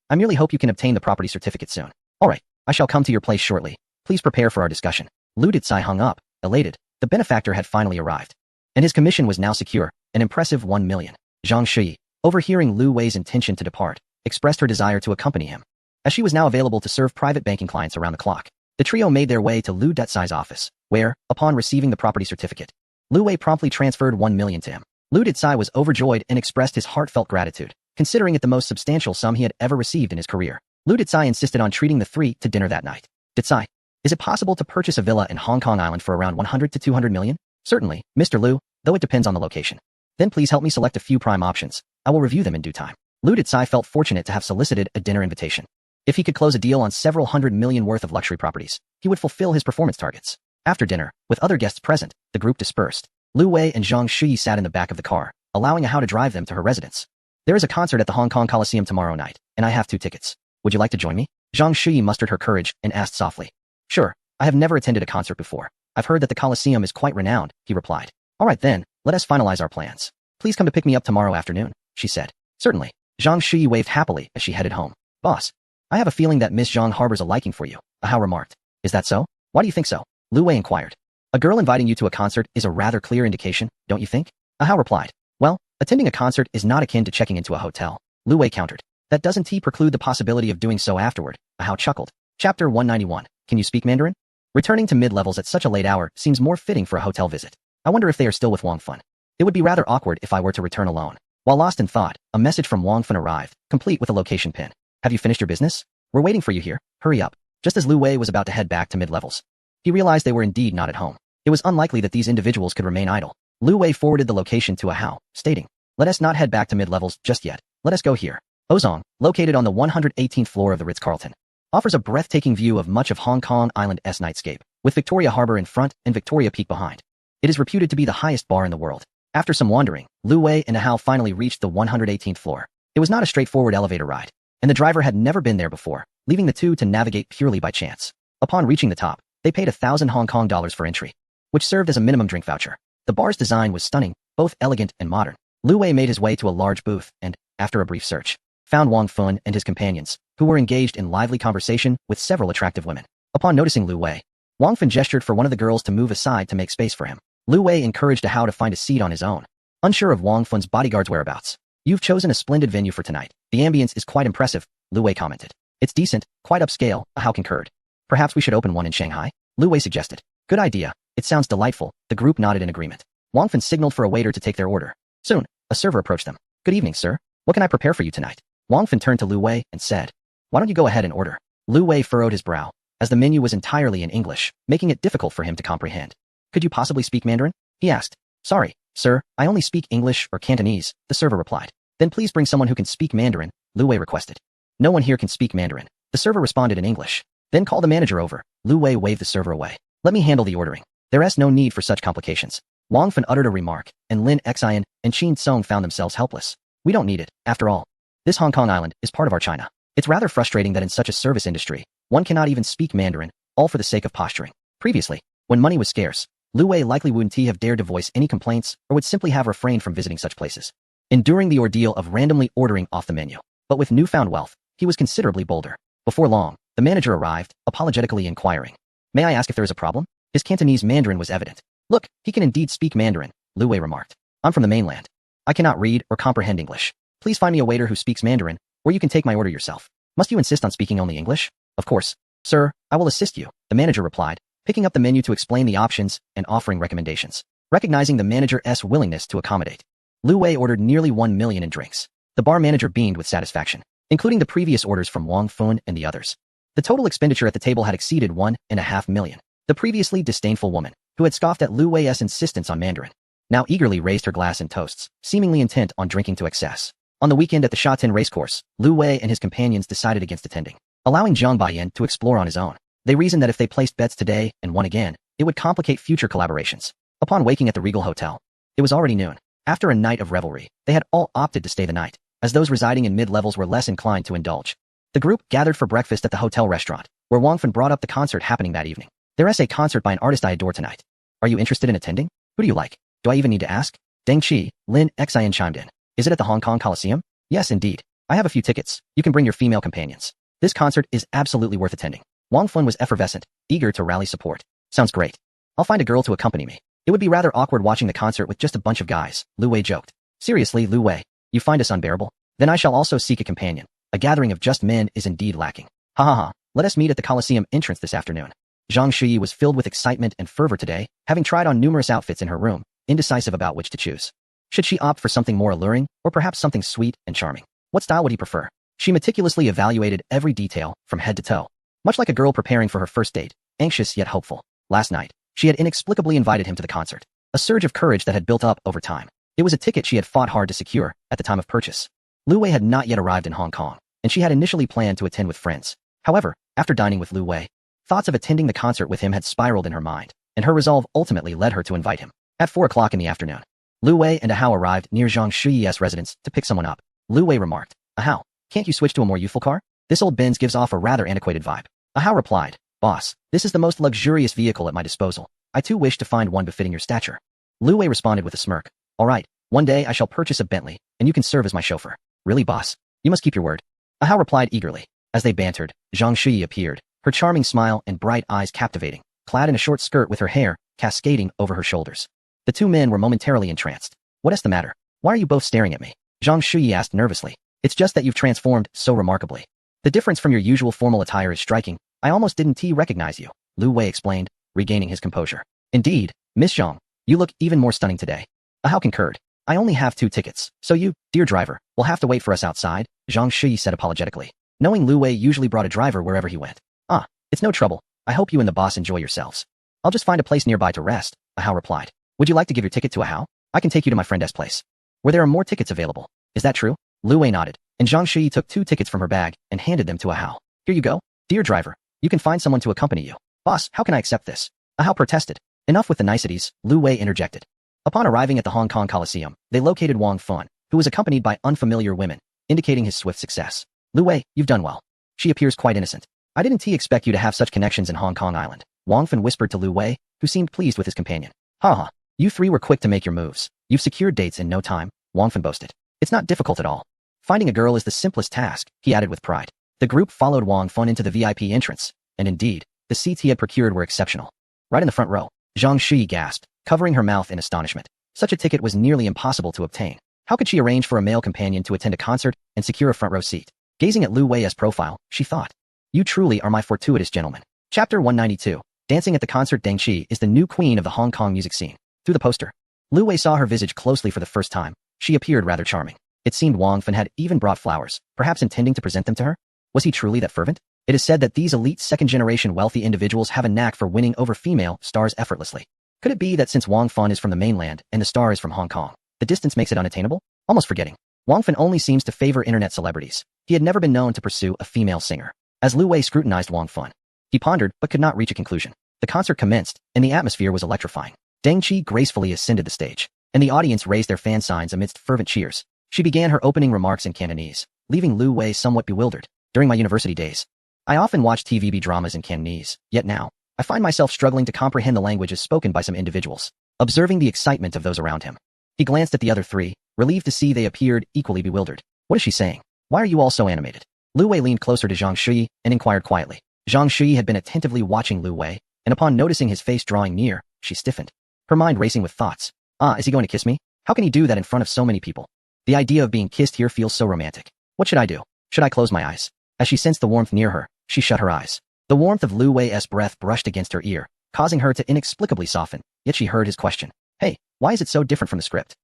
S1: I merely hope you can obtain the property certificate soon. Alright, I shall come to your place shortly. Please prepare for our discussion. Lu Detsai hung up, elated. The benefactor had finally arrived. And his commission was now secure, an impressive 1 million. Zhang Shuyi, overhearing Lu Wei's intention to depart, expressed her desire to accompany him. As she was now available to serve private banking clients around the clock, the trio made their way to Lu Detsai's office, where, upon receiving the property certificate, Lu Wei promptly transferred 1 million to him. Lu Detsai was overjoyed and expressed his heartfelt gratitude, considering it the most substantial sum he had ever received in his career. Lu Detsai insisted on treating the three to dinner that night. Detsai, is it possible to purchase a villa in Hong Kong Island for around 100 to 200 million? Certainly, Mr. Lu, though it depends on the location. Then please help me select a few prime options. I will review them in due time. Lu Detsai felt fortunate to have solicited a dinner invitation. If he could close a deal on several hundred million worth of luxury properties, he would fulfill his performance targets. After dinner, with other guests present, the group dispersed. Lu Wei and Zhang Shuyi sat in the back of the car, allowing Ahao to drive them to her residence. There is a concert at the Hong Kong Coliseum tomorrow night, and I have 2 tickets. Would you like to join me? Zhang Shuyi mustered her courage and asked softly. Sure, I have never attended a concert before. I've heard that the Coliseum is quite renowned, he replied. Alright then, let us finalize our plans. Please come to pick me up tomorrow afternoon, she said. Certainly. Zhang Shuyi waved happily as she headed home. Boss, I have a feeling that Miss Zhang harbors a liking for you, Ahao remarked. Is that so? Why do you think so? Lu Wei inquired. A girl inviting you to a concert is a rather clear indication, don't you think? Ahao replied. Well, attending a concert is not akin to checking into a hotel. Lu Wei countered. That doesn't preclude the possibility of doing so afterward, Ahao chuckled. Chapter 191. Can you speak Mandarin? Returning to mid-levels at such a late hour seems more fitting for a hotel visit. I wonder if they are still with Wang Fun. It would be rather awkward if I were to return alone. While lost in thought, a message from Wang Fun arrived, complete with a location pin. Have you finished your business? We're waiting for you here. Hurry up. Just as Lu Wei was about to head back to mid-levels, he realized they were indeed not at home. It was unlikely that these individuals could remain idle. Lu Wei forwarded the location to Ahao, stating, let us not head back to mid-levels just yet. Let us go here. Ozong, located on the 118th floor of the Ritz-Carlton, offers a breathtaking view of much of Hong Kong Island's nightscape, with Victoria Harbour in front and Victoria Peak behind. It is reputed to be the highest bar in the world. After some wandering, Lu Wei and Ahao finally reached the 118th floor. It was not a straightforward elevator ride, and the driver had never been there before, leaving the two to navigate purely by chance. Upon reaching the top, they paid 1,000 Hong Kong dollars for entry, which served as a minimum drink voucher. The bar's design was stunning, both elegant and modern. Lu Wei made his way to a large booth and, after a brief search, found Wang Fun and his companions, who were engaged in lively conversation with several attractive women. Upon noticing Lu Wei, Wang Fun gestured for one of the girls to move aside to make space for him. Lu Wei encouraged Ahao to find a seat on his own, unsure of Wang Fun's bodyguard's whereabouts. You've chosen a splendid venue for tonight. The ambience is quite impressive, Lu Wei commented. It's decent, quite upscale, Ahao concurred. Perhaps we should open one in Shanghai? Lu Wei suggested. Good idea. It sounds delightful. The group nodded in agreement. Wang Fun signaled for a waiter to take their order. Soon, a server approached them. Good evening, sir. What can I prepare for you tonight? Wang Fun turned to Lu Wei and said, why don't you go ahead and order? Lu Wei furrowed his brow, as the menu was entirely in English, making it difficult for him to comprehend. Could you possibly speak Mandarin? He asked. Sorry, sir, I only speak English or Cantonese, the server replied. Then please bring someone who can speak Mandarin, Lu Wei requested. No one here can speak Mandarin. The server responded in English. Then call the manager over. Lu Wei waved the server away. Let me handle the ordering. There is no need for such complications. Wang Fan uttered a remark, and Lin Xian and Qin Song found themselves helpless. We don't need it, after all. This Hong Kong island is part of our China. It's rather frustrating that in such a service industry, one cannot even speak Mandarin, all for the sake of posturing. Previously, when money was scarce, Lu Wei likely wouldn't have dared to voice any complaints or would simply have refrained from visiting such places, enduring the ordeal of randomly ordering off the menu. But with newfound wealth, he was considerably bolder. Before long, the manager arrived, apologetically inquiring, "May I ask if there is a problem?" His Cantonese Mandarin was evident. "Look, he can indeed speak Mandarin," Lu Wei remarked. "I'm from the mainland. I cannot read or comprehend English. Please find me a waiter who speaks Mandarin, or you can take my order yourself. Must you insist on speaking only English?" "Of course, sir, I will assist you," the manager replied, picking up the menu to explain the options and offering recommendations. Recognizing the manager's willingness to accommodate, Lu Wei ordered nearly 1 million in drinks. The bar manager beamed with satisfaction, including the previous orders from Wang Fun and the others. The total expenditure at the table had exceeded 1.5 million. The previously disdainful woman, who had scoffed at Lu Wei's insistence on Mandarin, now eagerly raised her glass and toasts, seemingly intent on drinking to excess. On the weekend at the Shatin racecourse, Lu Wei and his companions decided against attending, allowing Zhang Baiyan to explore on his own. They reasoned that if they placed bets today and won again, it would complicate future collaborations. Upon waking at the Regal Hotel, it was already noon. After a night of revelry, they had all opted to stay the night, as those residing in mid-levels were less inclined to indulge. The group gathered for breakfast at the hotel restaurant, where Wang Fan brought up the concert happening that evening. "There's a concert by an artist I adore tonight. Are you interested in attending? Who do you like? Do I even need to ask?" Deng Qi, Lin Xian chimed in. "Is it at the Hong Kong Coliseum?" "Yes, indeed. I have a few tickets. You can bring your female companions. This concert is absolutely worth attending." Wang Fan was effervescent, eager to rally support. "Sounds great. I'll find a girl to accompany me. It would be rather awkward watching the concert with just a bunch of guys," Lu Wei joked. "Seriously, Lu Wei, you find us unbearable? Then I shall also seek a companion. A gathering of just men is indeed lacking. Ha ha ha, let us meet at the Coliseum entrance this afternoon." Zhang Shuyi was filled with excitement and fervor today, having tried on numerous outfits in her room, indecisive about which to choose. Should she opt for something more alluring, or perhaps something sweet and charming? What style would he prefer? She meticulously evaluated every detail, from head to toe. Much like a girl preparing for her first date, anxious yet hopeful. Last night, she had inexplicably invited him to the concert. A surge of courage that had built up over time. It was a ticket she had fought hard to secure at the time of purchase. Lu Wei had not yet arrived in Hong Kong, and she had initially planned to attend with friends. However, after dining with Lu Wei, thoughts of attending the concert with him had spiraled in her mind, and her resolve ultimately led her to invite him. At 4 o'clock in the afternoon, Lu Wei and Ahao arrived near Zhang Shuyi's residence to pick someone up. Lu Wei remarked, "Ahao, can't you switch to a more youthful car? This old Benz gives off a rather antiquated vibe." Ahao replied, "Boss, this is the most luxurious vehicle at my disposal. I too wish to find one befitting your stature." Lu Wei responded with a smirk, "All right, one day I shall purchase a Bentley, and you can serve as my chauffeur." "Really, boss? You must keep your word." Ahao replied eagerly. As they bantered, Zhang Shuyi appeared, her charming smile and bright eyes captivating, clad in a short skirt with her hair cascading over her shoulders. The two men were momentarily entranced. "What is the matter? Why are you both staring at me?" Zhang Shuyi asked nervously. "It's just that you've transformed so remarkably. The difference from your usual formal attire is striking. I almost didn't recognize you," Lu Wei explained, regaining his composure. "Indeed, Miss Zhang, you look even more stunning today." Ahao concurred. "I only have 2 tickets, so you, dear driver, will have to wait for us outside," Zhang Shuyi said apologetically, knowing Lu Wei usually brought a driver wherever he went. "Ah, it's no trouble. I hope you and the boss enjoy yourselves." "I'll just find a place nearby to rest," Ahao replied. "Would you like to give your ticket to Ahao? I can take you to my friend S place, where there are more tickets available." "Is that true?" Lu Wei nodded, and Zhang Shuyi took 2 tickets from her bag and handed them to Ahao. "Here you go. Dear driver, you can find someone to accompany you." "Boss, how can I accept this?" Ahao protested. "Enough with the niceties," Lu Wei interjected. Upon arriving at the Hong Kong Coliseum, they located Wang Fan, who was accompanied by unfamiliar women, indicating his swift success. "Lu Wei, you've done well. She appears quite innocent. I didn't expect you to have such connections in Hong Kong Island," Wang Fan whispered to Lu Wei, who seemed pleased with his companion. "Ha ha, you 3 were quick to make your moves. You've secured dates in no time," Wang Fan boasted. "It's not difficult at all. Finding a girl is the simplest task," he added with pride. The group followed Wang Fan into the VIP entrance, and indeed, the seats he had procured were exceptional. Right in the front row, Zhang Shuyi gasped, covering her mouth in astonishment. Such a ticket was nearly impossible to obtain. How could she arrange for a male companion to attend a concert and secure a front row seat? Gazing at Lu Wei's profile, she thought, "You truly are my fortuitous gentleman." Chapter 192. Dancing at the concert. Deng Qi is the new queen of the Hong Kong music scene. Through the poster, Lu Wei saw her visage closely for the first time. She appeared rather charming. It seemed Wang Fan had even brought flowers, perhaps intending to present them to her. Was he truly that fervent? It is said that these elite second-generation wealthy individuals have a knack for winning over female stars effortlessly. Could it be that since Wang Fan is from the mainland and the star is from Hong Kong, the distance makes it unattainable? Almost forgetting, Wang Fan only seems to favor internet celebrities. He had never been known to pursue a female singer. As Lu Wei scrutinized Wang Fan, he pondered but could not reach a conclusion. The concert commenced, and the atmosphere was electrifying. Deng Qi gracefully ascended the stage, and the audience raised their fan signs amidst fervent cheers. She began her opening remarks in Cantonese, leaving Lu Wei somewhat bewildered. During my university days, I often watched TVB dramas in Cantonese, yet now, I find myself struggling to comprehend the languages spoken by some individuals. Observing the excitement of those around him, he glanced at the other three, relieved to see they appeared equally bewildered. What is she saying? Why are you all so animated? Lu Wei leaned closer to Zhang Shui and inquired quietly. Zhang Shui had been attentively watching Lu Wei, and upon noticing his face drawing near, she stiffened, her mind racing with thoughts. Is he going to kiss me? How can he do that in front of so many people? The idea of being kissed here feels so romantic. What should I do? Should I close my eyes? As she sensed the warmth near her, she shut her eyes. The warmth of Lu Wei's breath brushed against her ear, causing her to inexplicably soften, yet she heard his question. Hey, why is it so different from the script?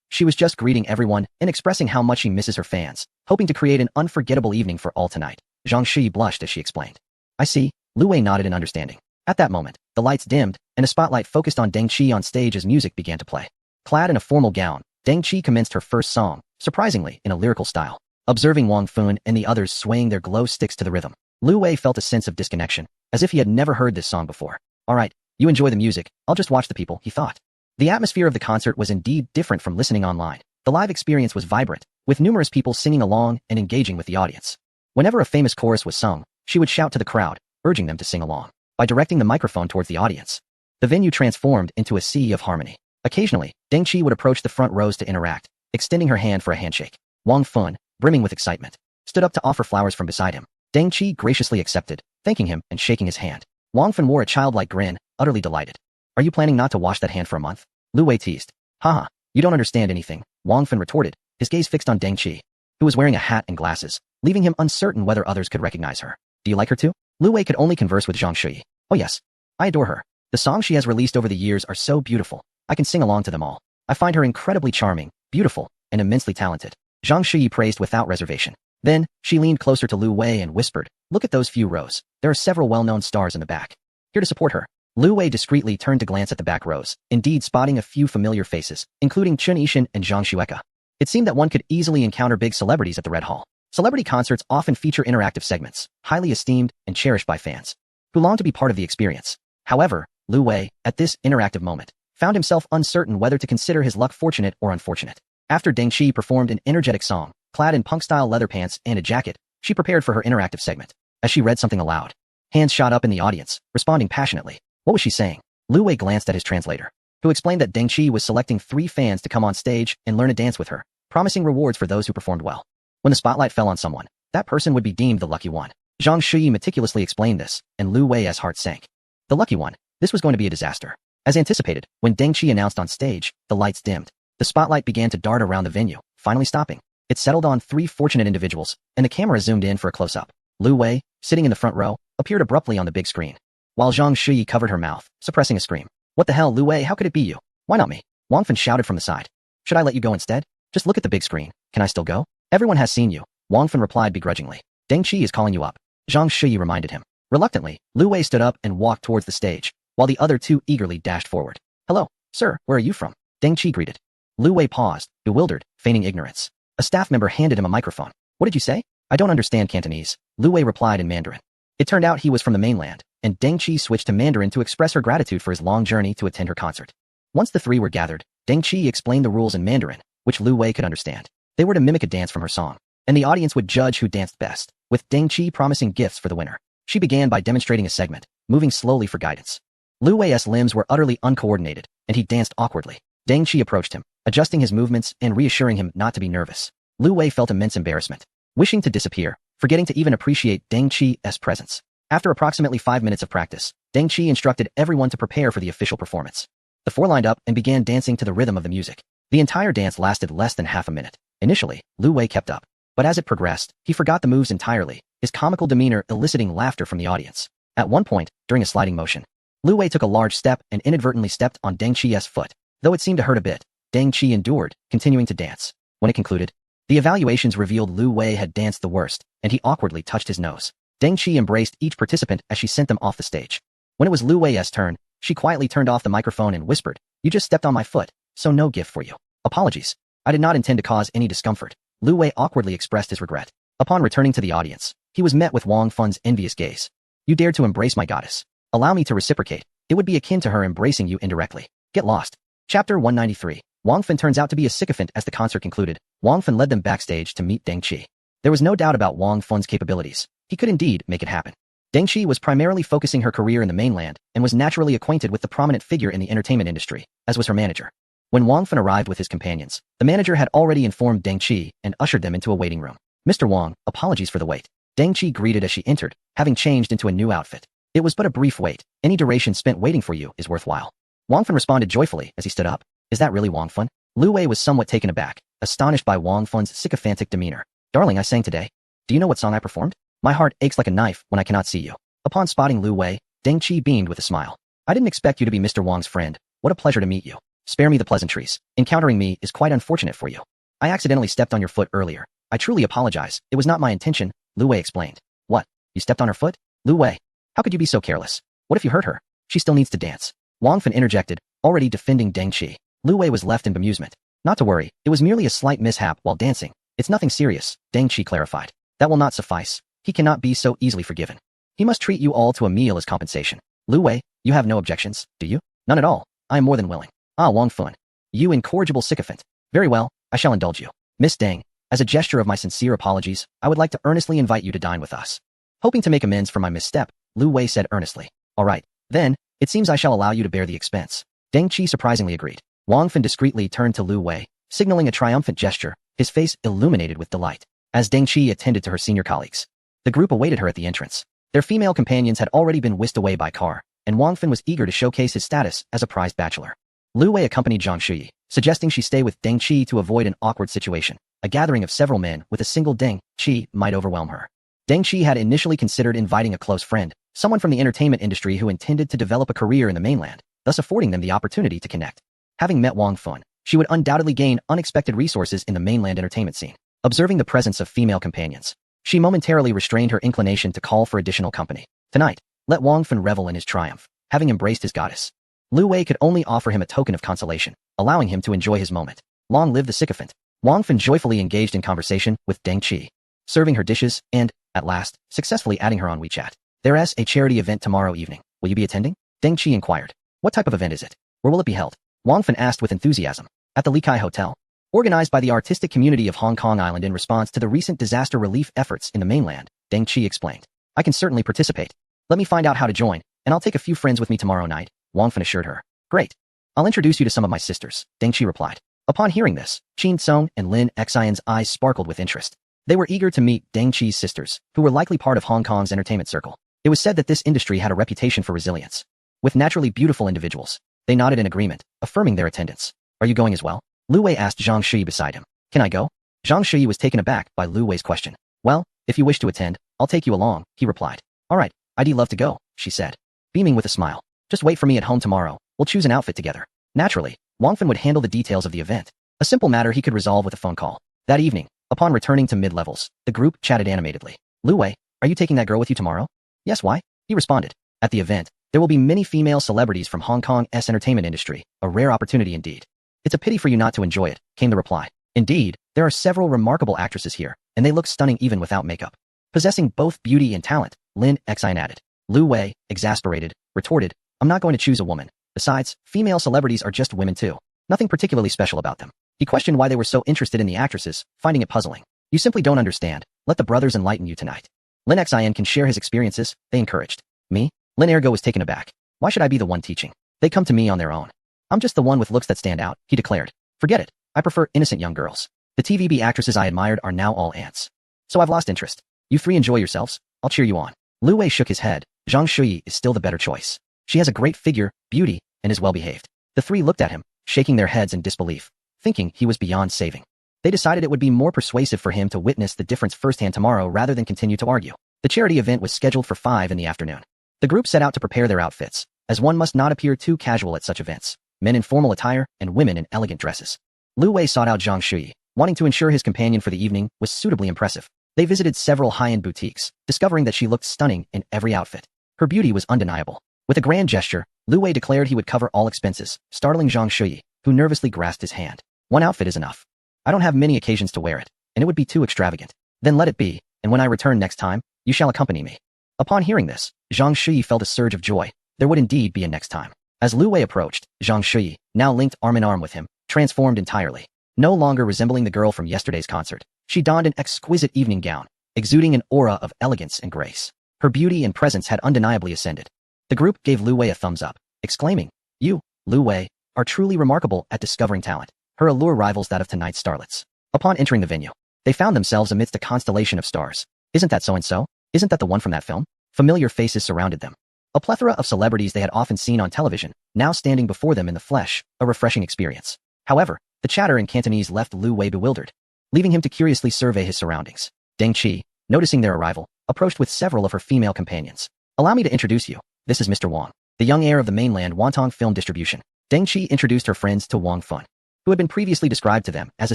S1: She was just greeting everyone and expressing how much she misses her fans, hoping to create an unforgettable evening for all tonight. Zhang Shi blushed as she explained. I see. Lu Wei nodded in understanding. At that moment, the lights dimmed, and a spotlight focused on Deng Qi on stage as music began to play. Clad in a formal gown, Deng Qi commenced her first song, surprisingly, in a lyrical style. Observing Wang Fun and the others swaying their glow sticks to the rhythm, Lu Wei felt a sense of disconnection, as if he had never heard this song before. Alright, you enjoy the music, I'll just watch the people, he thought. The atmosphere of the concert was indeed different from listening online. The live experience was vibrant, with numerous people singing along and engaging with the audience. Whenever a famous chorus was sung, she would shout to the crowd, urging them to sing along. By directing the microphone towards the audience, the venue transformed into a sea of harmony. Occasionally, Deng Qi would approach the front rows to interact, extending her hand for a handshake. Wang Fun, brimming with excitement, stood up to offer flowers from beside him. Deng Qi graciously accepted, thanking him and shaking his hand. Wang Fun wore a childlike grin, utterly delighted. Are you planning not to wash that hand for a month? Lu Wei teased. Haha, you don't understand anything, Wang Fun retorted, his gaze fixed on Deng Qi, who was wearing a hat and glasses, leaving him uncertain whether others could recognize her. Do you like her too? Lu Wei could only converse with Zhang Shui. Oh yes. I adore her. The songs she has released over the years are so beautiful. I can sing along to them all. I find her incredibly charming, beautiful, and immensely talented. Zhang Shui praised without reservation. Then, she leaned closer to Lu Wei and whispered, look at those few rows. There are several well-known stars in the back. Here to support her. Lu Wei discreetly turned to glance at the back rows, indeed spotting a few familiar faces, including Chun Yishan and Zhang Xueka. It seemed that one could easily encounter big celebrities at the Red Hall. Celebrity concerts often feature interactive segments, highly esteemed and cherished by fans, who long to be part of the experience. However, Lu Wei, at this interactive moment, found himself uncertain whether to consider his luck fortunate or unfortunate. After Deng Qi performed an energetic song, clad in punk-style leather pants and a jacket, she prepared for her interactive segment. As she read something aloud, hands shot up in the audience, responding passionately. What was she saying? Lu Wei glanced at his translator, who explained that Deng Qi was selecting 3 fans to come on stage and learn a dance with her, promising rewards for those who performed well. When the spotlight fell on someone, that person would be deemed the lucky one. Zhang Shui meticulously explained this, and Lu Wei's heart sank. The lucky one. This was going to be a disaster. As anticipated, when Deng Qi announced on stage, the lights dimmed. The spotlight began to dart around the venue, finally stopping. It settled on 3 fortunate individuals, and the camera zoomed in for a close-up. Lu Wei, sitting in the front row, appeared abruptly on the big screen, while Zhang Shui covered her mouth, suppressing a scream. What the hell, Lu Wei, how could it be you? Why not me? Wang Fun shouted from the side. Should I let you go instead? Just look at the big screen. Can I still go? Everyone has seen you, Wang Fun replied begrudgingly. Deng Qi is calling you up, Zhang Shui reminded him. Reluctantly, Lu Wei stood up and walked towards the stage, while the other 2 eagerly dashed forward. Hello, sir, where are you from? Deng Qi greeted. Lu Wei paused, bewildered, feigning ignorance. A staff member handed him a microphone. What did you say? I don't understand Cantonese, Lu Wei replied in Mandarin. It turned out he was from the mainland, and Deng Qi switched to Mandarin to express her gratitude for his long journey to attend her concert. Once the 3 were gathered, Deng Qi explained the rules in Mandarin, which Lu Wei could understand. They were to mimic a dance from her song, and the audience would judge who danced best, with Deng Qi promising gifts for the winner. She began by demonstrating a segment, moving slowly for guidance. Lu Wei's limbs were utterly uncoordinated, and he danced awkwardly. Deng Qi approached him, adjusting his movements and reassuring him not to be nervous. Lu Wei felt immense embarrassment, wishing to disappear, forgetting to even appreciate Deng Qi's presence. After approximately 5 minutes of practice, Deng Qi instructed everyone to prepare for the official performance. The 4 lined up and began dancing to the rhythm of the music. The entire dance lasted less than half a minute. Initially, Lu Wei kept up, but as it progressed, he forgot the moves entirely, his comical demeanor eliciting laughter from the audience. At one point, during a sliding motion, Lu Wei took a large step and inadvertently stepped on Deng Qi's foot. Though it seemed to hurt a bit, Deng Qi endured, continuing to dance. When it concluded, the evaluations revealed Lu Wei had danced the worst, and he awkwardly touched his nose. Deng Qi embraced each participant as she sent them off the stage. When it was Lu Wei's turn, she quietly turned off the microphone and whispered, "You just stepped on my foot, so no gift for you. Apologies. I did not intend to cause any discomfort." Lu Wei awkwardly expressed his regret. Upon returning to the audience, he was met with Wang Fun's envious gaze. "You dared to embrace my goddess. Allow me to reciprocate. It would be akin to her embracing you indirectly." Get lost. Chapter 193. Wang Fan turns out to be a sycophant. As the concert concluded, Wang Fan led them backstage to meet Deng Qi. There was no doubt about Wang Fan's capabilities. He could indeed make it happen. Deng Qi was primarily focusing her career in the mainland and was naturally acquainted with the prominent figure in the entertainment industry, as was her manager. When Wang Fan arrived with his companions, the manager had already informed Deng Qi and ushered them into a waiting room. Mr. Wang, apologies for the wait. Deng Qi greeted as she entered, having changed into a new outfit. It was but a brief wait. Any duration spent waiting for you is worthwhile. Wang Fan responded joyfully as he stood up. Is that really Wang Fan? Lu Wei was somewhat taken aback, astonished by Wang Fan's sycophantic demeanor. Darling, I sang today. Do you know what song I performed? My heart aches like a knife when I cannot see you. Upon spotting Lu Wei, Deng Qi beamed with a smile. I didn't expect you to be Mr. Wang's friend. What a pleasure to meet you. Spare me the pleasantries. Encountering me is quite unfortunate for you. I accidentally stepped on your foot earlier. I truly apologize. It was not my intention, Lu Wei explained. What? You stepped on her foot? Lu Wei, how could you be so careless? What if you hurt her? She still needs to dance. Wang Fan interjected, already defending Deng Qi. Lu Wei was left in bemusement. Not to worry, it was merely a slight mishap while dancing. It's nothing serious, Deng Qi clarified. That will not suffice. He cannot be so easily forgiven. He must treat you all to a meal as compensation. Lu Wei, you have no objections, do you? None at all. I am more than willing. Ah, Wang Fan. You incorrigible sycophant. Very well, I shall indulge you. Miss Deng, as a gesture of my sincere apologies, I would like to earnestly invite you to dine with us. Hoping to make amends for my misstep, Lu Wei said earnestly. All right, then, it seems I shall allow you to bear the expense. Deng Qi surprisingly agreed. Wang Fan discreetly turned to Lu Wei, signaling a triumphant gesture, his face illuminated with delight. As Deng Qi attended to her senior colleagues, the group awaited her at the entrance. Their female companions had already been whisked away by car, and Wang Fan was eager to showcase his status as a prized bachelor. Lu Wei accompanied Zhang Shuyi, suggesting she stay with Deng Qi to avoid an awkward situation. A gathering of several men with a single Deng Qi might overwhelm her. Deng Qi had initially considered inviting a close friend, someone from the entertainment industry who intended to develop a career in the mainland, thus affording them the opportunity to connect. Having met Wang Fan, she would undoubtedly gain unexpected resources in the mainland entertainment scene. Observing the presence of female companions, she momentarily restrained her inclination to call for additional company. Tonight, let Wang Fan revel in his triumph, having embraced his goddess. Lu Wei could only offer him a token of consolation, allowing him to enjoy his moment. Long live the sycophant. Wang Fan joyfully engaged in conversation with Deng Qi, serving her dishes and, at last, successfully adding her on WeChat. There's a charity event tomorrow evening. Will you be attending? Deng Qi inquired. What type of event is it? Where will it be held? Wang Fan asked with enthusiasm. At the Likai Hotel. Organized by the artistic community of Hong Kong Island in response to the recent disaster relief efforts in the mainland, Deng Qi explained. I can certainly participate. Let me find out how to join, and I'll take a few friends with me tomorrow night, Wang Fan assured her. Great. I'll introduce you to some of my sisters, Deng Qi replied. Upon hearing this, Qin Song and Lin Xian's eyes sparkled with interest. They were eager to meet Deng Qi's sisters, who were likely part of Hong Kong's entertainment circle. It was said that this industry had a reputation for resilience. With naturally beautiful individuals, they nodded in agreement, affirming their attendance. Are you going as well? Lu Wei asked Zhang Shuyi beside him. Can I go? Zhang Shuyi was taken aback by Lu Wei's question. Well, if you wish to attend, I'll take you along, he replied. All right, I'd love to go, she said, beaming with a smile. Just wait for me at home tomorrow. We'll choose an outfit together. Naturally, Wang Fan would handle the details of the event. A simple matter he could resolve with a phone call. That evening, upon returning to mid-levels, the group chatted animatedly. Lu Wei, are you taking that girl with you tomorrow? Yes, why? He responded. At the event, there will be many female celebrities from Hong Kong's entertainment industry, a rare opportunity indeed. It's a pity for you not to enjoy it, came the reply. Indeed, there are several remarkable actresses here, and they look stunning even without makeup. Possessing both beauty and talent, Lin Xian added. Lu Wei, exasperated, retorted, I'm not going to choose a woman. Besides, female celebrities are just women too. Nothing particularly special about them. He questioned why they were so interested in the actresses, finding it puzzling. You simply don't understand. Let the brothers enlighten you tonight. Lin Xian can share his experiences, they encouraged. Me? Lin Ergo was taken aback. Why should I be the one teaching? They come to me on their own. I'm just the one with looks that stand out, he declared. Forget it. I prefer innocent young girls. The TVB actresses I admired are now all aunts. So I've lost interest. You three enjoy yourselves. I'll cheer you on. Lu Wei shook his head. Zhang Shuyi is still the better choice. She has a great figure, beauty, and is well behaved. The three looked at him, shaking their heads in disbelief, thinking he was beyond saving. They decided it would be more persuasive for him to witness the difference firsthand tomorrow rather than continue to argue. The charity event was scheduled for 5 in the afternoon. The group set out to prepare their outfits, as one must not appear too casual at such events. Men in formal attire and women in elegant dresses. Lu Wei sought out Zhang Shuyi, wanting to ensure his companion for the evening was suitably impressive. They visited several high-end boutiques, discovering that she looked stunning in every outfit. Her beauty was undeniable. With a grand gesture, Lu Wei declared he would cover all expenses, startling Zhang Shuyi, who nervously grasped his hand. One outfit is enough. I don't have many occasions to wear it, and it would be too extravagant. Then let it be, and when I return next time, you shall accompany me. Upon hearing this, Zhang Shuyi felt a surge of joy. There would indeed be a next time. As Lu Wei approached, Zhang Shui, now linked arm in arm with him, transformed entirely. No longer resembling the girl from yesterday's concert, she donned an exquisite evening gown, exuding an aura of elegance and grace. Her beauty and presence had undeniably ascended. The group gave Lu Wei a thumbs up, exclaiming, "You, Lu Wei, are truly remarkable at discovering talent." Her allure rivals that of tonight's starlets. Upon entering the venue, they found themselves amidst a constellation of stars. Isn't that so-and-so? Isn't that the one from that film? Familiar faces surrounded them. A plethora of celebrities they had often seen on television, now standing before them in the flesh, a refreshing experience. However, the chatter in Cantonese left Lu Wei bewildered, leaving him to curiously survey his surroundings. Deng Qi, noticing their arrival, approached with several of her female companions. "Allow me to introduce you. This is Mr. Wang, the young heir of the mainland Wantong Film Distribution." Deng Qi introduced her friends to Wang Fun, who had been previously described to them as a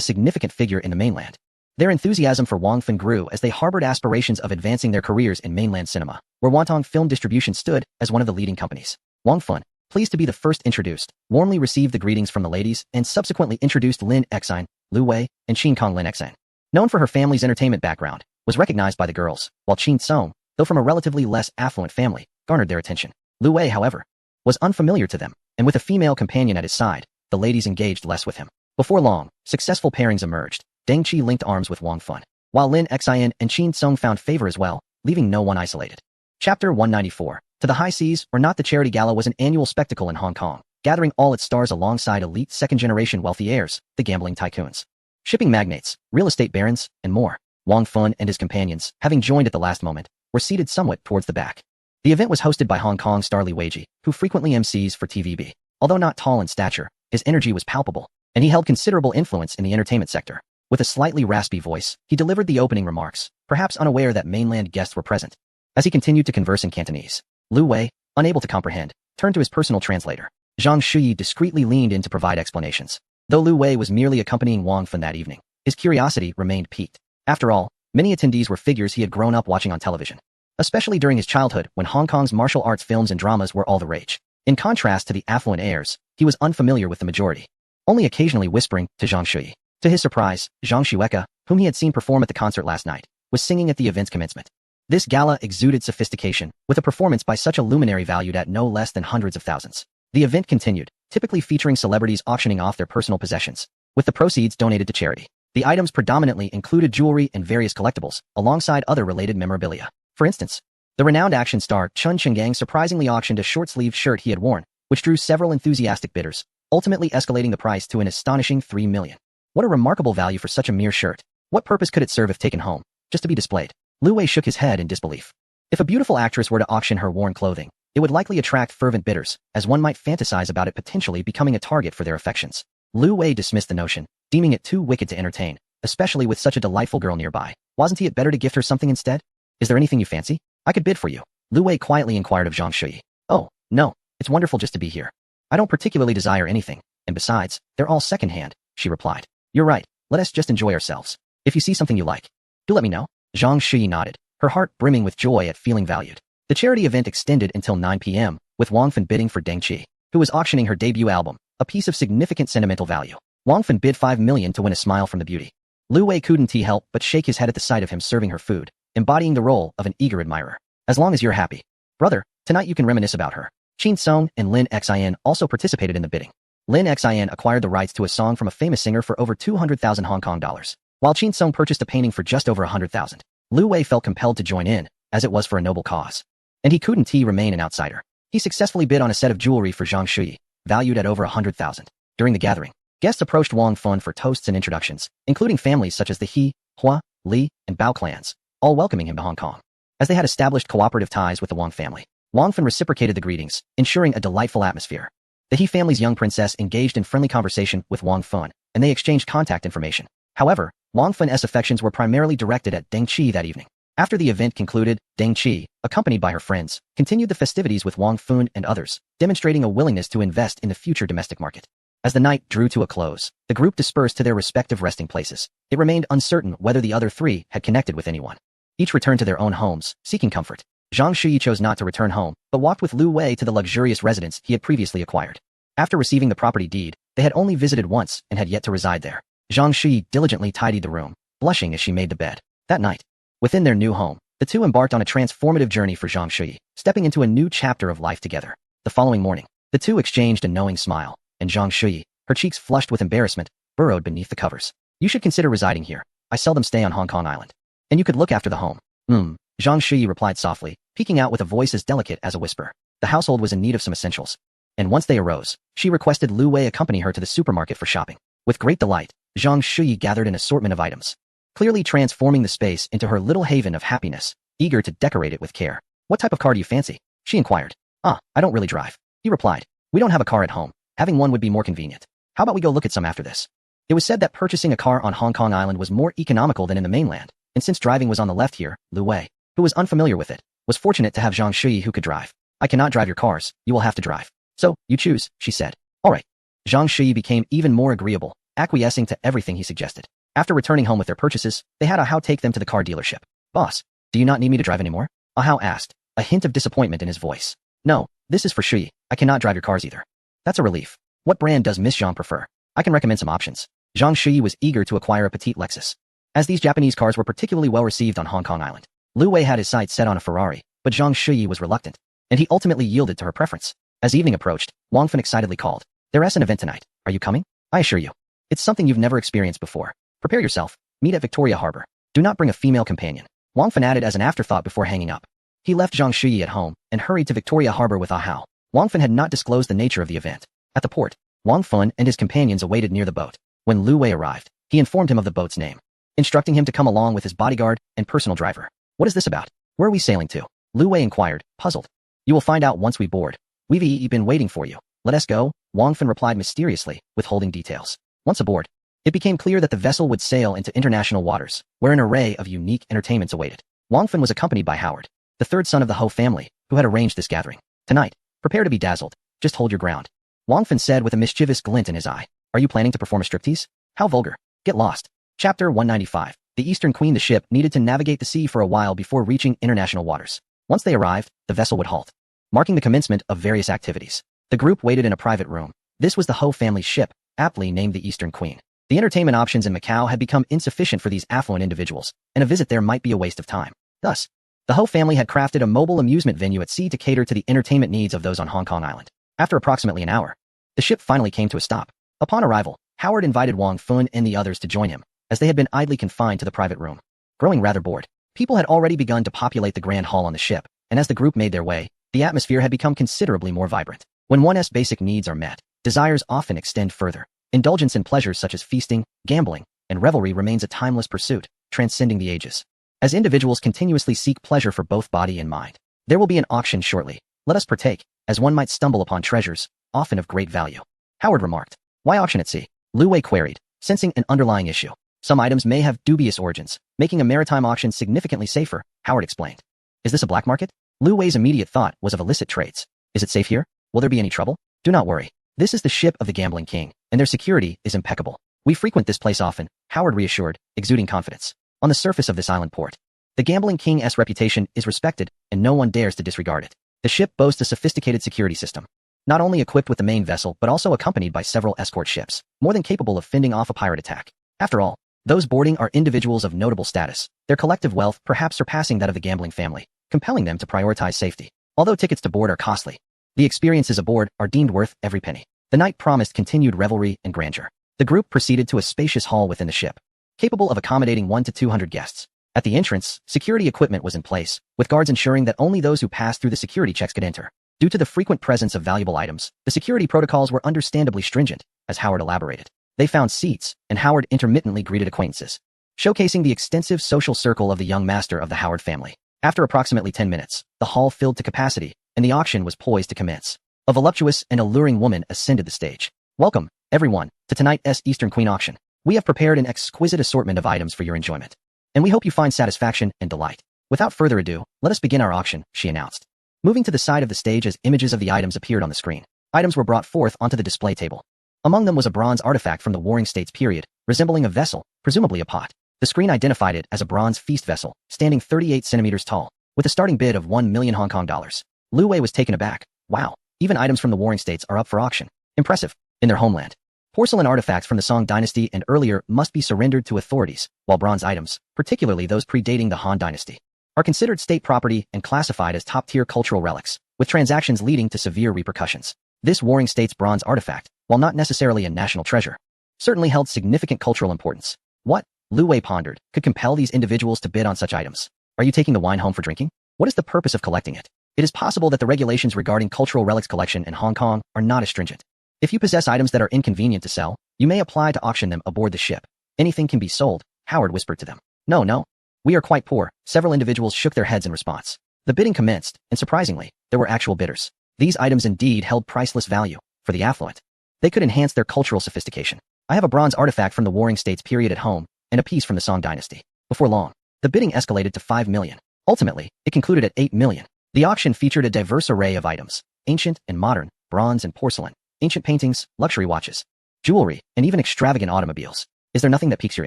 S1: significant figure in the mainland. Their enthusiasm for Wang Fun grew as they harbored aspirations of advancing their careers in mainland cinema, where Wantong Film Distribution stood as one of the leading companies. Wang Fun, pleased to be the first introduced, warmly received the greetings from the ladies and subsequently introduced Lin Xine, Lu Wei, and Qin Kong Lin Xine. Known for her family's entertainment background, was recognized by the girls, while Qin Song, though from a relatively less affluent family, garnered their attention. Lu Wei, however, was unfamiliar to them, and with a female companion at his side, the ladies engaged less with him. Before long, successful pairings emerged. Deng Qi linked arms with Wang Fun, while Lin Xine and Qin Song found favor as well, leaving no one isolated. Chapter 194. To the High Seas or Not. The Charity Gala was an annual spectacle in Hong Kong, gathering all its stars alongside elite second-generation wealthy heirs, the gambling tycoons, shipping magnates, real estate barons, and more. Wang Fun and his companions, having joined at the last moment, were seated somewhat towards the back. The event was hosted by Hong Kong star Li Weiji, who frequently MCs for TVB. Although not tall in stature, his energy was palpable, and he held considerable influence in the entertainment sector. With a slightly raspy voice, he delivered the opening remarks, perhaps unaware that mainland guests were present. As he continued to converse in Cantonese, Lu Wei, unable to comprehend, turned to his personal translator. Zhang Shui discreetly leaned in to provide explanations. Though Lu Wei was merely accompanying Wang Fun that evening, his curiosity remained piqued. After all, many attendees were figures he had grown up watching on television, especially during his childhood when Hong Kong's martial arts films and dramas were all the rage. In contrast to the affluent heirs, he was unfamiliar with the majority, only occasionally whispering to Zhang Shui. To his surprise, Zhang Shueka, whom he had seen perform at the concert last night, was singing at the event's commencement. This gala exuded sophistication, with a performance by such a luminary valued at no less than hundreds of thousands. The event continued, typically featuring celebrities auctioning off their personal possessions, with the proceeds donated to charity. The items predominantly included jewelry and various collectibles, alongside other related memorabilia. For instance, the renowned action star Chun Chengang surprisingly auctioned a short-sleeved shirt he had worn, which drew several enthusiastic bidders, ultimately escalating the price to an astonishing $3 million. What a remarkable value for such a mere shirt. What purpose could it serve if taken home? Just to be displayed. Lu Wei shook his head in disbelief. If a beautiful actress were to auction her worn clothing, it would likely attract fervent bidders, as one might fantasize about it potentially becoming a target for their affections. Lu Wei dismissed the notion, deeming it too wicked to entertain, especially with such a delightful girl nearby. Wasn't it better to gift her something instead? Is there anything you fancy? I could bid for you. Lu Wei quietly inquired of Zhang Shui. Oh, no, it's wonderful just to be here. I don't particularly desire anything, and besides, they're all second-hand, she replied. You're right, let us just enjoy ourselves. If you see something you like, do let me know. Zhang Shui nodded, her heart brimming with joy at feeling valued. The charity event extended until 9 p.m., with Wang Fun bidding for Deng Qi, who was auctioning her debut album, a piece of significant sentimental value. Wang Fun bid $5 million to win a smile from the beauty. Lu Wei couldn't help but shake his head at the sight of him serving her food, embodying the role of an eager admirer. As long as you're happy. Brother, tonight you can reminisce about her. Qin Song and Lin Xine also participated in the bidding. Lin Xine acquired the rights to a song from a famous singer for over 200,000 Hong Kong dollars, while Qin Song purchased a painting for just over 100,000. Lu Wei felt compelled to join in, as it was for a noble cause. And he couldn't remain an outsider. He successfully bid on a set of jewelry for Zhang Shui, valued at over 100,000. During the gathering, guests approached Wang Fun for toasts and introductions, including families such as the He, Hua, Li, and Bao clans, all welcoming him to Hong Kong. As they had established cooperative ties with the Wang family, Wang Fun reciprocated the greetings, ensuring a delightful atmosphere. The He family's young princess engaged in friendly conversation with Wang Fun, and they exchanged contact information. However, Wang Fun's affections were primarily directed at Deng Qi that evening. After the event concluded, Deng Qi, accompanied by her friends, continued the festivities with Wang Fun and others, demonstrating a willingness to invest in the future domestic market. As the night drew to a close, the group dispersed to their respective resting places. It remained uncertain whether the other three had connected with anyone. Each returned to their own homes, seeking comfort. Zhang Shui chose not to return home, but walked with Lu Wei to the luxurious residence he had previously acquired. After receiving the property deed, they had only visited once and had yet to reside there. Zhang Shui diligently tidied the room, blushing as she made the bed. That night, within their new home, the two embarked on a transformative journey for Zhang Shui, stepping into a new chapter of life together. The following morning, The two exchanged a knowing smile, and Zhang Shuyi, her cheeks flushed with embarrassment, burrowed beneath the covers. You should consider residing here. I seldom stay on Hong Kong Island. And you could look after the home. Zhang Shuyi replied softly, peeking out with a voice as delicate as a whisper. The household was in need of some essentials. And once they arose, she requested Lu Wei accompany her to the supermarket for shopping. With great delight, Zhang Shuyi gathered an assortment of items, clearly transforming the space into her little haven of happiness, eager to decorate it with care. What type of car do you fancy? She inquired. I don't really drive. He replied. We don't have a car at home. Having one would be more convenient. How about we go look at some after this? It was said that purchasing a car on Hong Kong Island was more economical than in the mainland, and since driving was on the left here, Lu Wei, who was unfamiliar with it, was fortunate to have Zhang Shuyi who could drive. I cannot drive your cars, you will have to drive. So, you choose, she said. All right. Zhang Shuyi became even more agreeable, acquiescing to everything he suggested. After returning home with their purchases, they had Ahao take them to the car dealership. Boss, do you not need me to drive anymore? Ahao asked, a hint of disappointment in his voice. No, this is for Shuyi. I cannot drive your cars either. That's a relief. What brand does Miss Zhang prefer? I can recommend some options. Zhang Shuyi was eager to acquire a petite Lexus, as these Japanese cars were particularly well received on Hong Kong Island. Lu Wei had his sights set on a Ferrari, but Zhang Shuyi was reluctant, and he ultimately yielded to her preference. As evening approached, Wang Fan excitedly called. There's an event tonight. Are you coming? I assure you. It's something you've never experienced before. Prepare yourself. Meet at Victoria Harbor. Do not bring a female companion. Wang Fan added as an afterthought before hanging up. He left Zhang Shuyi at home and hurried to Victoria Harbor with Ahao. Wang Fan had not disclosed the nature of the event. At the port, Wang Fan and his companions awaited near the boat. When Lu Wei arrived, he informed him of the boat's name, instructing him to come along with his bodyguard and personal driver. What is this about? Where are we sailing to? Lu Wei inquired, puzzled. You will find out once we board. We've been waiting for you. Let us go, Wang Fan replied mysteriously, withholding details. Once aboard, it became clear that the vessel would sail into international waters, where an array of unique entertainments awaited. Wang Fan was accompanied by Howard, the third son of the Ho family, who had arranged this gathering. Tonight, prepare to be dazzled. Just hold your ground. Wang Fan said with a mischievous glint in his eye. Are you planning to perform a striptease? How vulgar. Get lost. Chapter 195. The Eastern Queen. The ship needed to navigate the sea for a while before reaching international waters. Once they arrived, the vessel would halt, marking the commencement of various activities. The group waited in a private room. This was the Ho family's ship, aptly named the Eastern Queen. The entertainment options in Macau had become insufficient for these affluent individuals, and a visit there might be a waste of time. Thus, the Ho family had crafted a mobile amusement venue at sea to cater to the entertainment needs of those on Hong Kong Island. After approximately an hour, the ship finally came to a stop. Upon arrival, Howard invited Wang Fan and the others to join him, as they had been idly confined to the private room. Growing rather bored, people had already begun to populate the grand hall on the ship, and as the group made their way, the atmosphere had become considerably more vibrant. When one's basic needs are met, desires often extend further. Indulgence in pleasures such as feasting, gambling, and revelry remains a timeless pursuit, transcending the ages. As individuals continuously seek pleasure for both body and mind, there will be an auction shortly. Let us partake, as one might stumble upon treasures, often of great value. Howard remarked. Why auction at sea? Lu Wei queried, sensing an underlying issue. Some items may have dubious origins, making a maritime auction significantly safer, Howard explained. Is this a black market? Lu Wei's immediate thought was of illicit trades. Is it safe here? Will there be any trouble? Do not worry. This is the ship of the Gambling King, and their security is impeccable. We frequent this place often, Howard reassured, exuding confidence. On the surface of this island port, the Gambling King's reputation is respected, and no one dares to disregard it. The ship boasts a sophisticated security system, not only equipped with the main vessel but also accompanied by several escort ships, more than capable of fending off a pirate attack. After all, those boarding are individuals of notable status, their collective wealth perhaps surpassing that of the gambling family, compelling them to prioritize safety. Although tickets to board are costly, the experiences aboard are deemed worth every penny. The night promised continued revelry and grandeur. The group proceeded to a spacious hall within the ship, capable of accommodating 100 to 200 guests. At the entrance, security equipment was in place, with guards ensuring that only those who passed through the security checks could enter. Due to the frequent presence of valuable items, the security protocols were understandably stringent, as Howard elaborated. They found seats, and Howard intermittently greeted acquaintances, showcasing the extensive social circle of the young master of the Howard family. After approximately 10 minutes, the hall filled to capacity, and the auction was poised to commence. A voluptuous and alluring woman ascended the stage. Welcome, everyone, to tonight's Eastern Queen auction. We have prepared an exquisite assortment of items for your enjoyment, and we hope you find satisfaction and delight. Without further ado, let us begin our auction, she announced. Moving to the side of the stage as images of the items appeared on the screen, items were brought forth onto the display table. Among them was a bronze artifact from the Warring States period, resembling a vessel, presumably a pot. The screen identified it as a bronze feast vessel, standing 38 centimeters tall, with a starting bid of 1 million Hong Kong dollars. Lu Wei was taken aback. Wow, even items from the Warring States are up for auction. Impressive. In their homeland, porcelain artifacts from the Song dynasty and earlier must be surrendered to authorities, while bronze items, particularly those predating the Han dynasty, are considered state property and classified as top-tier cultural relics, with transactions leading to severe repercussions. This warring state's bronze artifact, while not necessarily a national treasure, certainly held significant cultural importance. What, Lu Wei pondered, could compel these individuals to bid on such items? Are you taking the wine home for drinking? What is the purpose of collecting it? It is possible that the regulations regarding cultural relics collection in Hong Kong are not as stringent. If you possess items that are inconvenient to sell, you may apply to auction them aboard the ship. Anything can be sold, Howard whispered to them. No. We are quite poor. Several individuals shook their heads in response. The bidding commenced, and surprisingly, there were actual bidders. These items indeed held priceless value for the affluent. They could enhance their cultural sophistication. I have a bronze artifact from the Warring States period at home, and a piece from the Song Dynasty. Before long, the bidding escalated to 5 million. Ultimately, it concluded at 8 million. The auction featured a diverse array of items, ancient and modern, bronze and porcelain, ancient paintings, luxury watches, jewelry, and even extravagant automobiles. Is there nothing that piques your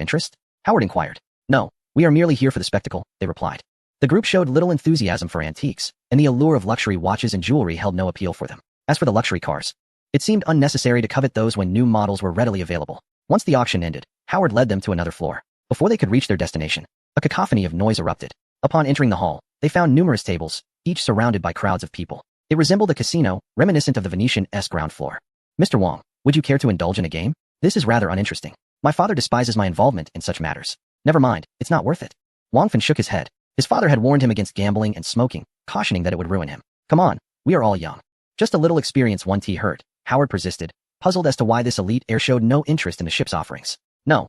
S1: interest? Howard inquired. No, we are merely here for the spectacle, they replied. The group showed little enthusiasm for antiques, and the allure of luxury watches and jewelry held no appeal for them. As for the luxury cars, it seemed unnecessary to covet those when new models were readily available. Once the auction ended, Howard led them to another floor. Before they could reach their destination, a cacophony of noise erupted. Upon entering the hall, they found numerous tables, each surrounded by crowds of people. It resembled a casino, reminiscent of the Venetian-esque ground floor. Mr. Wong, would you care to indulge in a game? This is rather uninteresting. My father despises my involvement in such matters. Never mind, it's not worth it. Wong Fan shook his head. His father had warned him against gambling and smoking, cautioning that it would ruin him. Come on, we are all young. Just a little experience won't hurt, Howard persisted, puzzled as to why this elite heir showed no interest in the ship's offerings. No,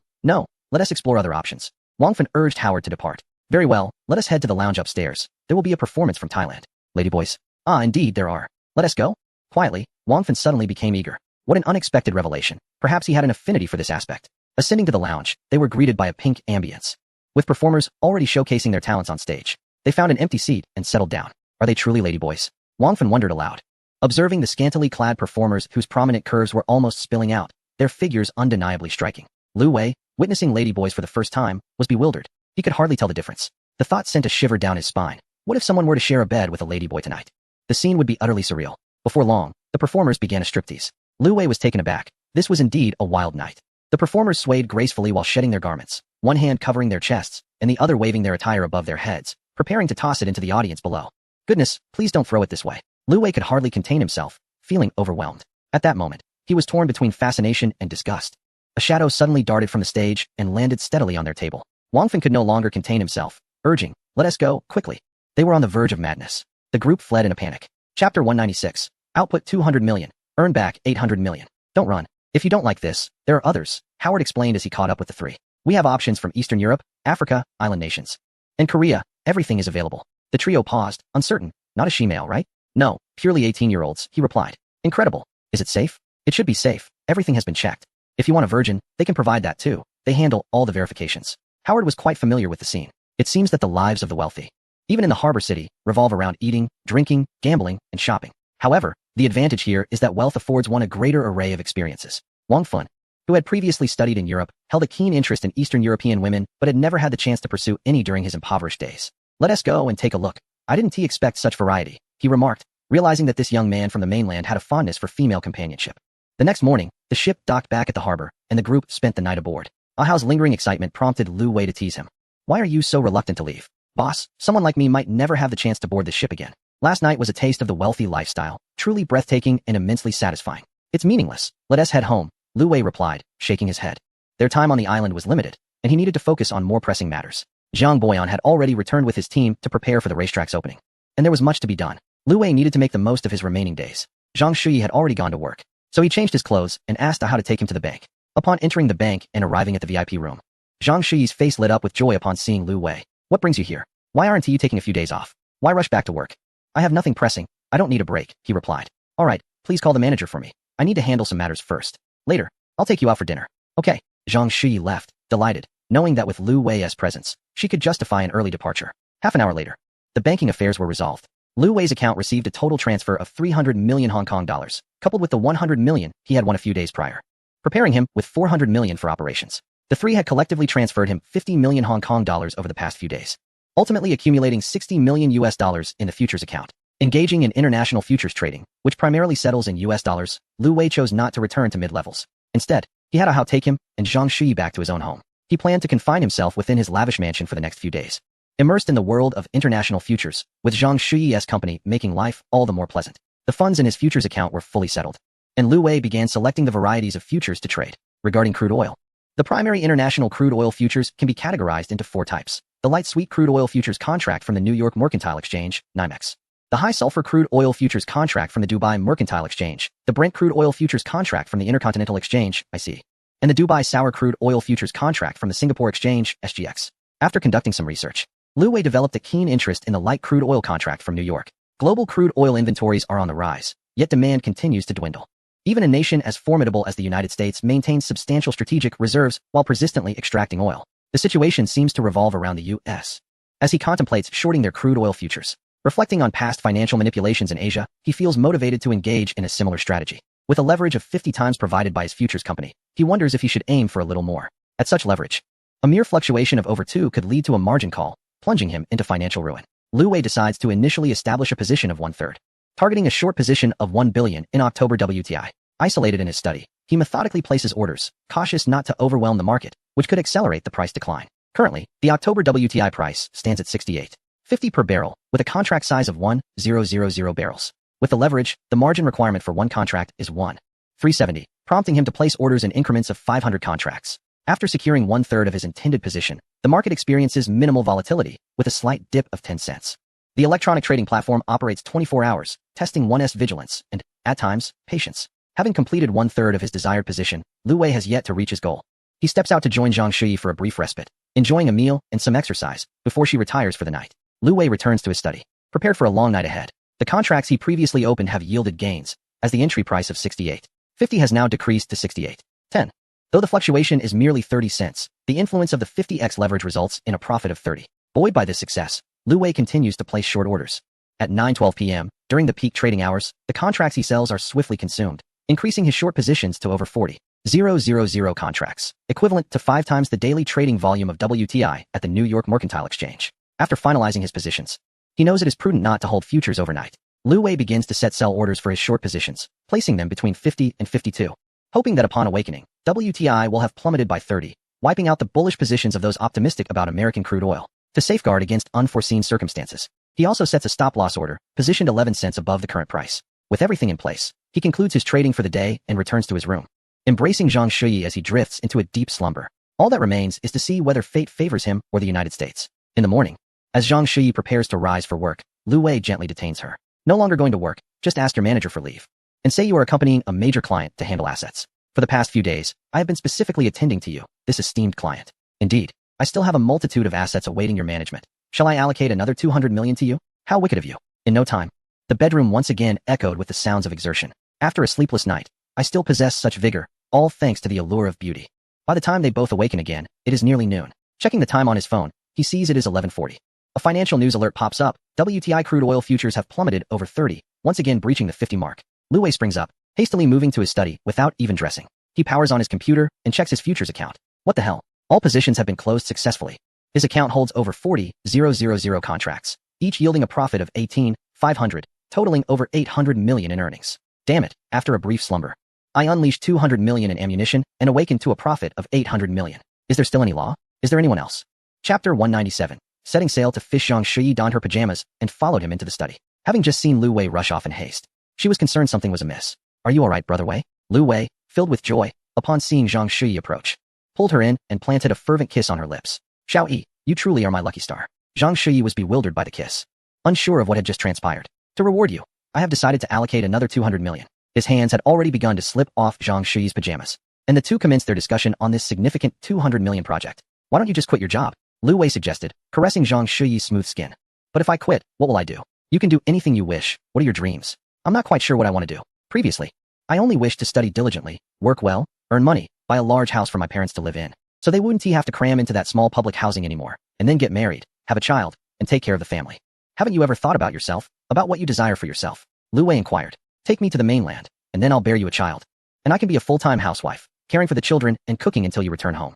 S1: let us explore other options. Wong Fan urged Howard to depart. Very well, let us head to the lounge upstairs. There will be a performance from Thailand. Ladyboys. Ah, indeed there are. Let us go? Quietly, Wong Fan suddenly became eager. What an unexpected revelation. Perhaps he had an affinity for this aspect. Ascending to the lounge, they were greeted by a pink ambience, with performers already showcasing their talents on stage. They found an empty seat and settled down. Are they truly ladyboys? Wong Fan wondered aloud. Observing the scantily clad performers whose prominent curves were almost spilling out, their figures undeniably striking. Lu Wei, witnessing ladyboys for the first time, was bewildered. He could hardly tell the difference. The thought sent a shiver down his spine. What if someone were to share a bed with a ladyboy tonight? The scene would be utterly surreal. Before long, the performers began a striptease. Lu Wei was taken aback. This was indeed a wild night. The performers swayed gracefully while shedding their garments, one hand covering their chests, and the other waving their attire above their heads, preparing to toss it into the audience below. Goodness, please don't throw it this way. Lu Wei could hardly contain himself, feeling overwhelmed. At that moment, he was torn between fascination and disgust. A shadow suddenly darted from the stage and landed steadily on their table. Wong Fan could no longer contain himself, urging, let us go, quickly. They were on the verge of madness. The group fled in a panic. Chapter 196. Output 200 million. Earn back 800 million. Don't run. If you don't like this, there are others, Howard explained as he caught up with the three. We have options from Eastern Europe, Africa, island nations, and Korea. Everything is available. The trio paused, uncertain. Not a she-male, right? No, purely 18-year-olds, he replied. Incredible. Is it safe? It should be safe. Everything has been checked. If you want a virgin, they can provide that too. They handle all the verifications. Howard was quite familiar with the scene. It seems that the lives of the wealthy, even in the harbor city, revolve around eating, drinking, gambling, and shopping. However, the advantage here is that wealth affords one a greater array of experiences. Wong Fan, who had previously studied in Europe, held a keen interest in Eastern European women but had never had the chance to pursue any during his impoverished days. Let us go and take a look. I didn't expect such variety, he remarked, realizing that this young man from the mainland had a fondness for female companionship. The next morning, the ship docked back at the harbor, and the group spent the night aboard. Ahao's lingering excitement prompted Lu Wei to tease him. Why are you so reluctant to leave? Boss, someone like me might never have the chance to board this ship again. Last night was a taste of the wealthy lifestyle, truly breathtaking and immensely satisfying. It's meaningless. Let us head home, Lu Wei replied, shaking his head. Their time on the island was limited, and he needed to focus on more pressing matters. Zhang Boyan had already returned with his team to prepare for the racetrack's opening, and there was much to be done. Lu Wei needed to make the most of his remaining days. Zhang Shuyi had already gone to work, so he changed his clothes and asked Aha to take him to the bank. Upon entering the bank and arriving at the VIP room, Zhang Shuyi's face lit up with joy upon seeing Lu Wei. What brings you here? Why aren't you taking a few days off? Why rush back to work? I have nothing pressing. I don't need a break, he replied. All right, please call the manager for me. I need to handle some matters first. Later, I'll take you out for dinner. Okay. Zhang Shuyi left, delighted, knowing that with Lu Wei's presence, she could justify an early departure. Half an hour later, the banking affairs were resolved. Lu Wei's account received a total transfer of 300 million Hong Kong dollars, coupled with the 100 million he had won a few days prior, preparing him with 400 million for operations. The three had collectively transferred him 50 million Hong Kong dollars over the past few days, ultimately accumulating 60 million US dollars in the futures account. Engaging in international futures trading, which primarily settles in US dollars, Lu Wei chose not to return to mid-levels. Instead, he had Ahao take him and Zhang Shuyi back to his own home. He planned to confine himself within his lavish mansion for the next few days, immersed in the world of international futures, with Zhang Shuyi's company making life all the more pleasant. The funds in his futures account were fully settled, and Lu Wei began selecting the varieties of futures to trade. Regarding crude oil, the primary international crude oil futures can be categorized into 4 types. The light sweet crude oil futures contract from the New York Mercantile Exchange, NYMEX. The high sulfur crude oil futures contract from the Dubai Mercantile Exchange. The Brent crude oil futures contract from the Intercontinental Exchange, IC. And the Dubai sour crude oil futures contract from the Singapore Exchange, SGX. After conducting some research, Lu Wei developed a keen interest in the light crude oil contract from New York. Global crude oil inventories are on the rise, yet demand continues to dwindle. Even a nation as formidable as the United States maintains substantial strategic reserves while persistently extracting oil. The situation seems to revolve around the U.S. as he contemplates shorting their crude oil futures. Reflecting on past financial manipulations in Asia, he feels motivated to engage in a similar strategy. With a leverage of 50 times provided by his futures company, he wonders if he should aim for a little more. At such leverage, a mere fluctuation of over 2 could lead to a margin call, plunging him into financial ruin. Lu Wei decides to initially establish a position of 1/3, targeting a short position of 1 billion in October WTI. Isolated in his study, he methodically places orders, cautious not to overwhelm the market, which could accelerate the price decline. Currently, the October WTI price stands at $68.50 per barrel, with a contract size of 1,000 barrels. With the leverage, the margin requirement for one contract is 1,370, prompting him to place orders in increments of 500 contracts. After securing 1/3 of his intended position, the market experiences minimal volatility, with a slight dip of 10 cents. The electronic trading platform operates 24 hours, testing one's vigilance and, at times, patience. Having completed 1/3 of his desired position, Lu Wei has yet to reach his goal. He steps out to join Zhang Shuyi for a brief respite, enjoying a meal and some exercise, before she retires for the night. Lu Wei returns to his study, prepared for a long night ahead. The contracts he previously opened have yielded gains, as the entry price of $68.50 has now decreased to $68.10. Though the fluctuation is merely 30 cents, the influence of the 50x leverage results in a profit of 30. Buoyed by this success, Lu Wei continues to place short orders. At 9:12 p.m., during the peak trading hours, the contracts he sells are swiftly consumed, increasing his short positions to over 40,000 contracts, equivalent to 5 times the daily trading volume of WTI at the New York Mercantile Exchange. After finalizing his positions, he knows it is prudent not to hold futures overnight. Lu Wei begins to set sell orders for his short positions, placing them between 50 and 52, hoping that upon awakening, WTI will have plummeted by 30, wiping out the bullish positions of those optimistic about American crude oil. To safeguard against unforeseen circumstances, he also sets a stop-loss order, positioned 11 cents above the current price. With everything in place, he concludes his trading for the day and returns to his room, embracing Zhang Shuyi as he drifts into a deep slumber. All that remains is to see whether fate favors him or the United States. In the morning, as Zhang Shuyi prepares to rise for work, Lu Wei gently detains her. No longer going to work, just ask your manager for leave. And say you are accompanying a major client to handle assets. For the past few days, I have been specifically attending to you, this esteemed client. Indeed, I still have a multitude of assets awaiting your management. Shall I allocate another 200 million to you? How wicked of you. In no time, the bedroom once again echoed with the sounds of exertion. After a sleepless night, I still possess such vigor, all thanks to the allure of beauty. By the time they both awaken again, it is nearly noon. Checking the time on his phone, he sees it is 11:40. A financial news alert pops up. WTI crude oil futures have plummeted over 30, once again breaching the 50 mark. Lu Wei springs up, hastily moving to his study without even dressing. He powers on his computer and checks his futures account. What the hell? All positions have been closed successfully. His account holds over 40,000 contracts, each yielding a profit of 18,500, totaling over 800 million in earnings. Damn it, after a brief slumber, I unleashed 200 million in ammunition and awakened to a profit of 800 million. Is there still any law? Is there anyone else? Chapter 197. Setting sail to fish. Zhang Shuyi donned her pajamas and followed him into the study. Having just seen Lu Wei rush off in haste, she was concerned something was amiss. Are you all right, brother Wei? Lu Wei, filled with joy, upon seeing Zhang Shuyi approach, pulled her in and planted a fervent kiss on her lips. Xiao Yi, you truly are my lucky star. Zhang Shuyi was bewildered by the kiss, unsure of what had just transpired. To reward you, I have decided to allocate another 200 million. His hands had already begun to slip off Zhang Shuyi's pajamas, and the two commenced their discussion on this significant 200 million project. Why don't you just quit your job? Lu Wei suggested, caressing Zhang Shuyi's smooth skin. But if I quit, what will I do? You can do anything you wish. What are your dreams? I'm not quite sure what I want to do. Previously, I only wished to study diligently, work well, earn money, buy a large house for my parents to live in, so they wouldn't have to cram into that small public housing anymore, and then get married, have a child, and take care of the family. Haven't you ever thought about yourself, about what you desire for yourself? Lu Wei inquired. Take me to the mainland, and then I'll bear you a child. And I can be a full-time housewife, caring for the children and cooking until you return home.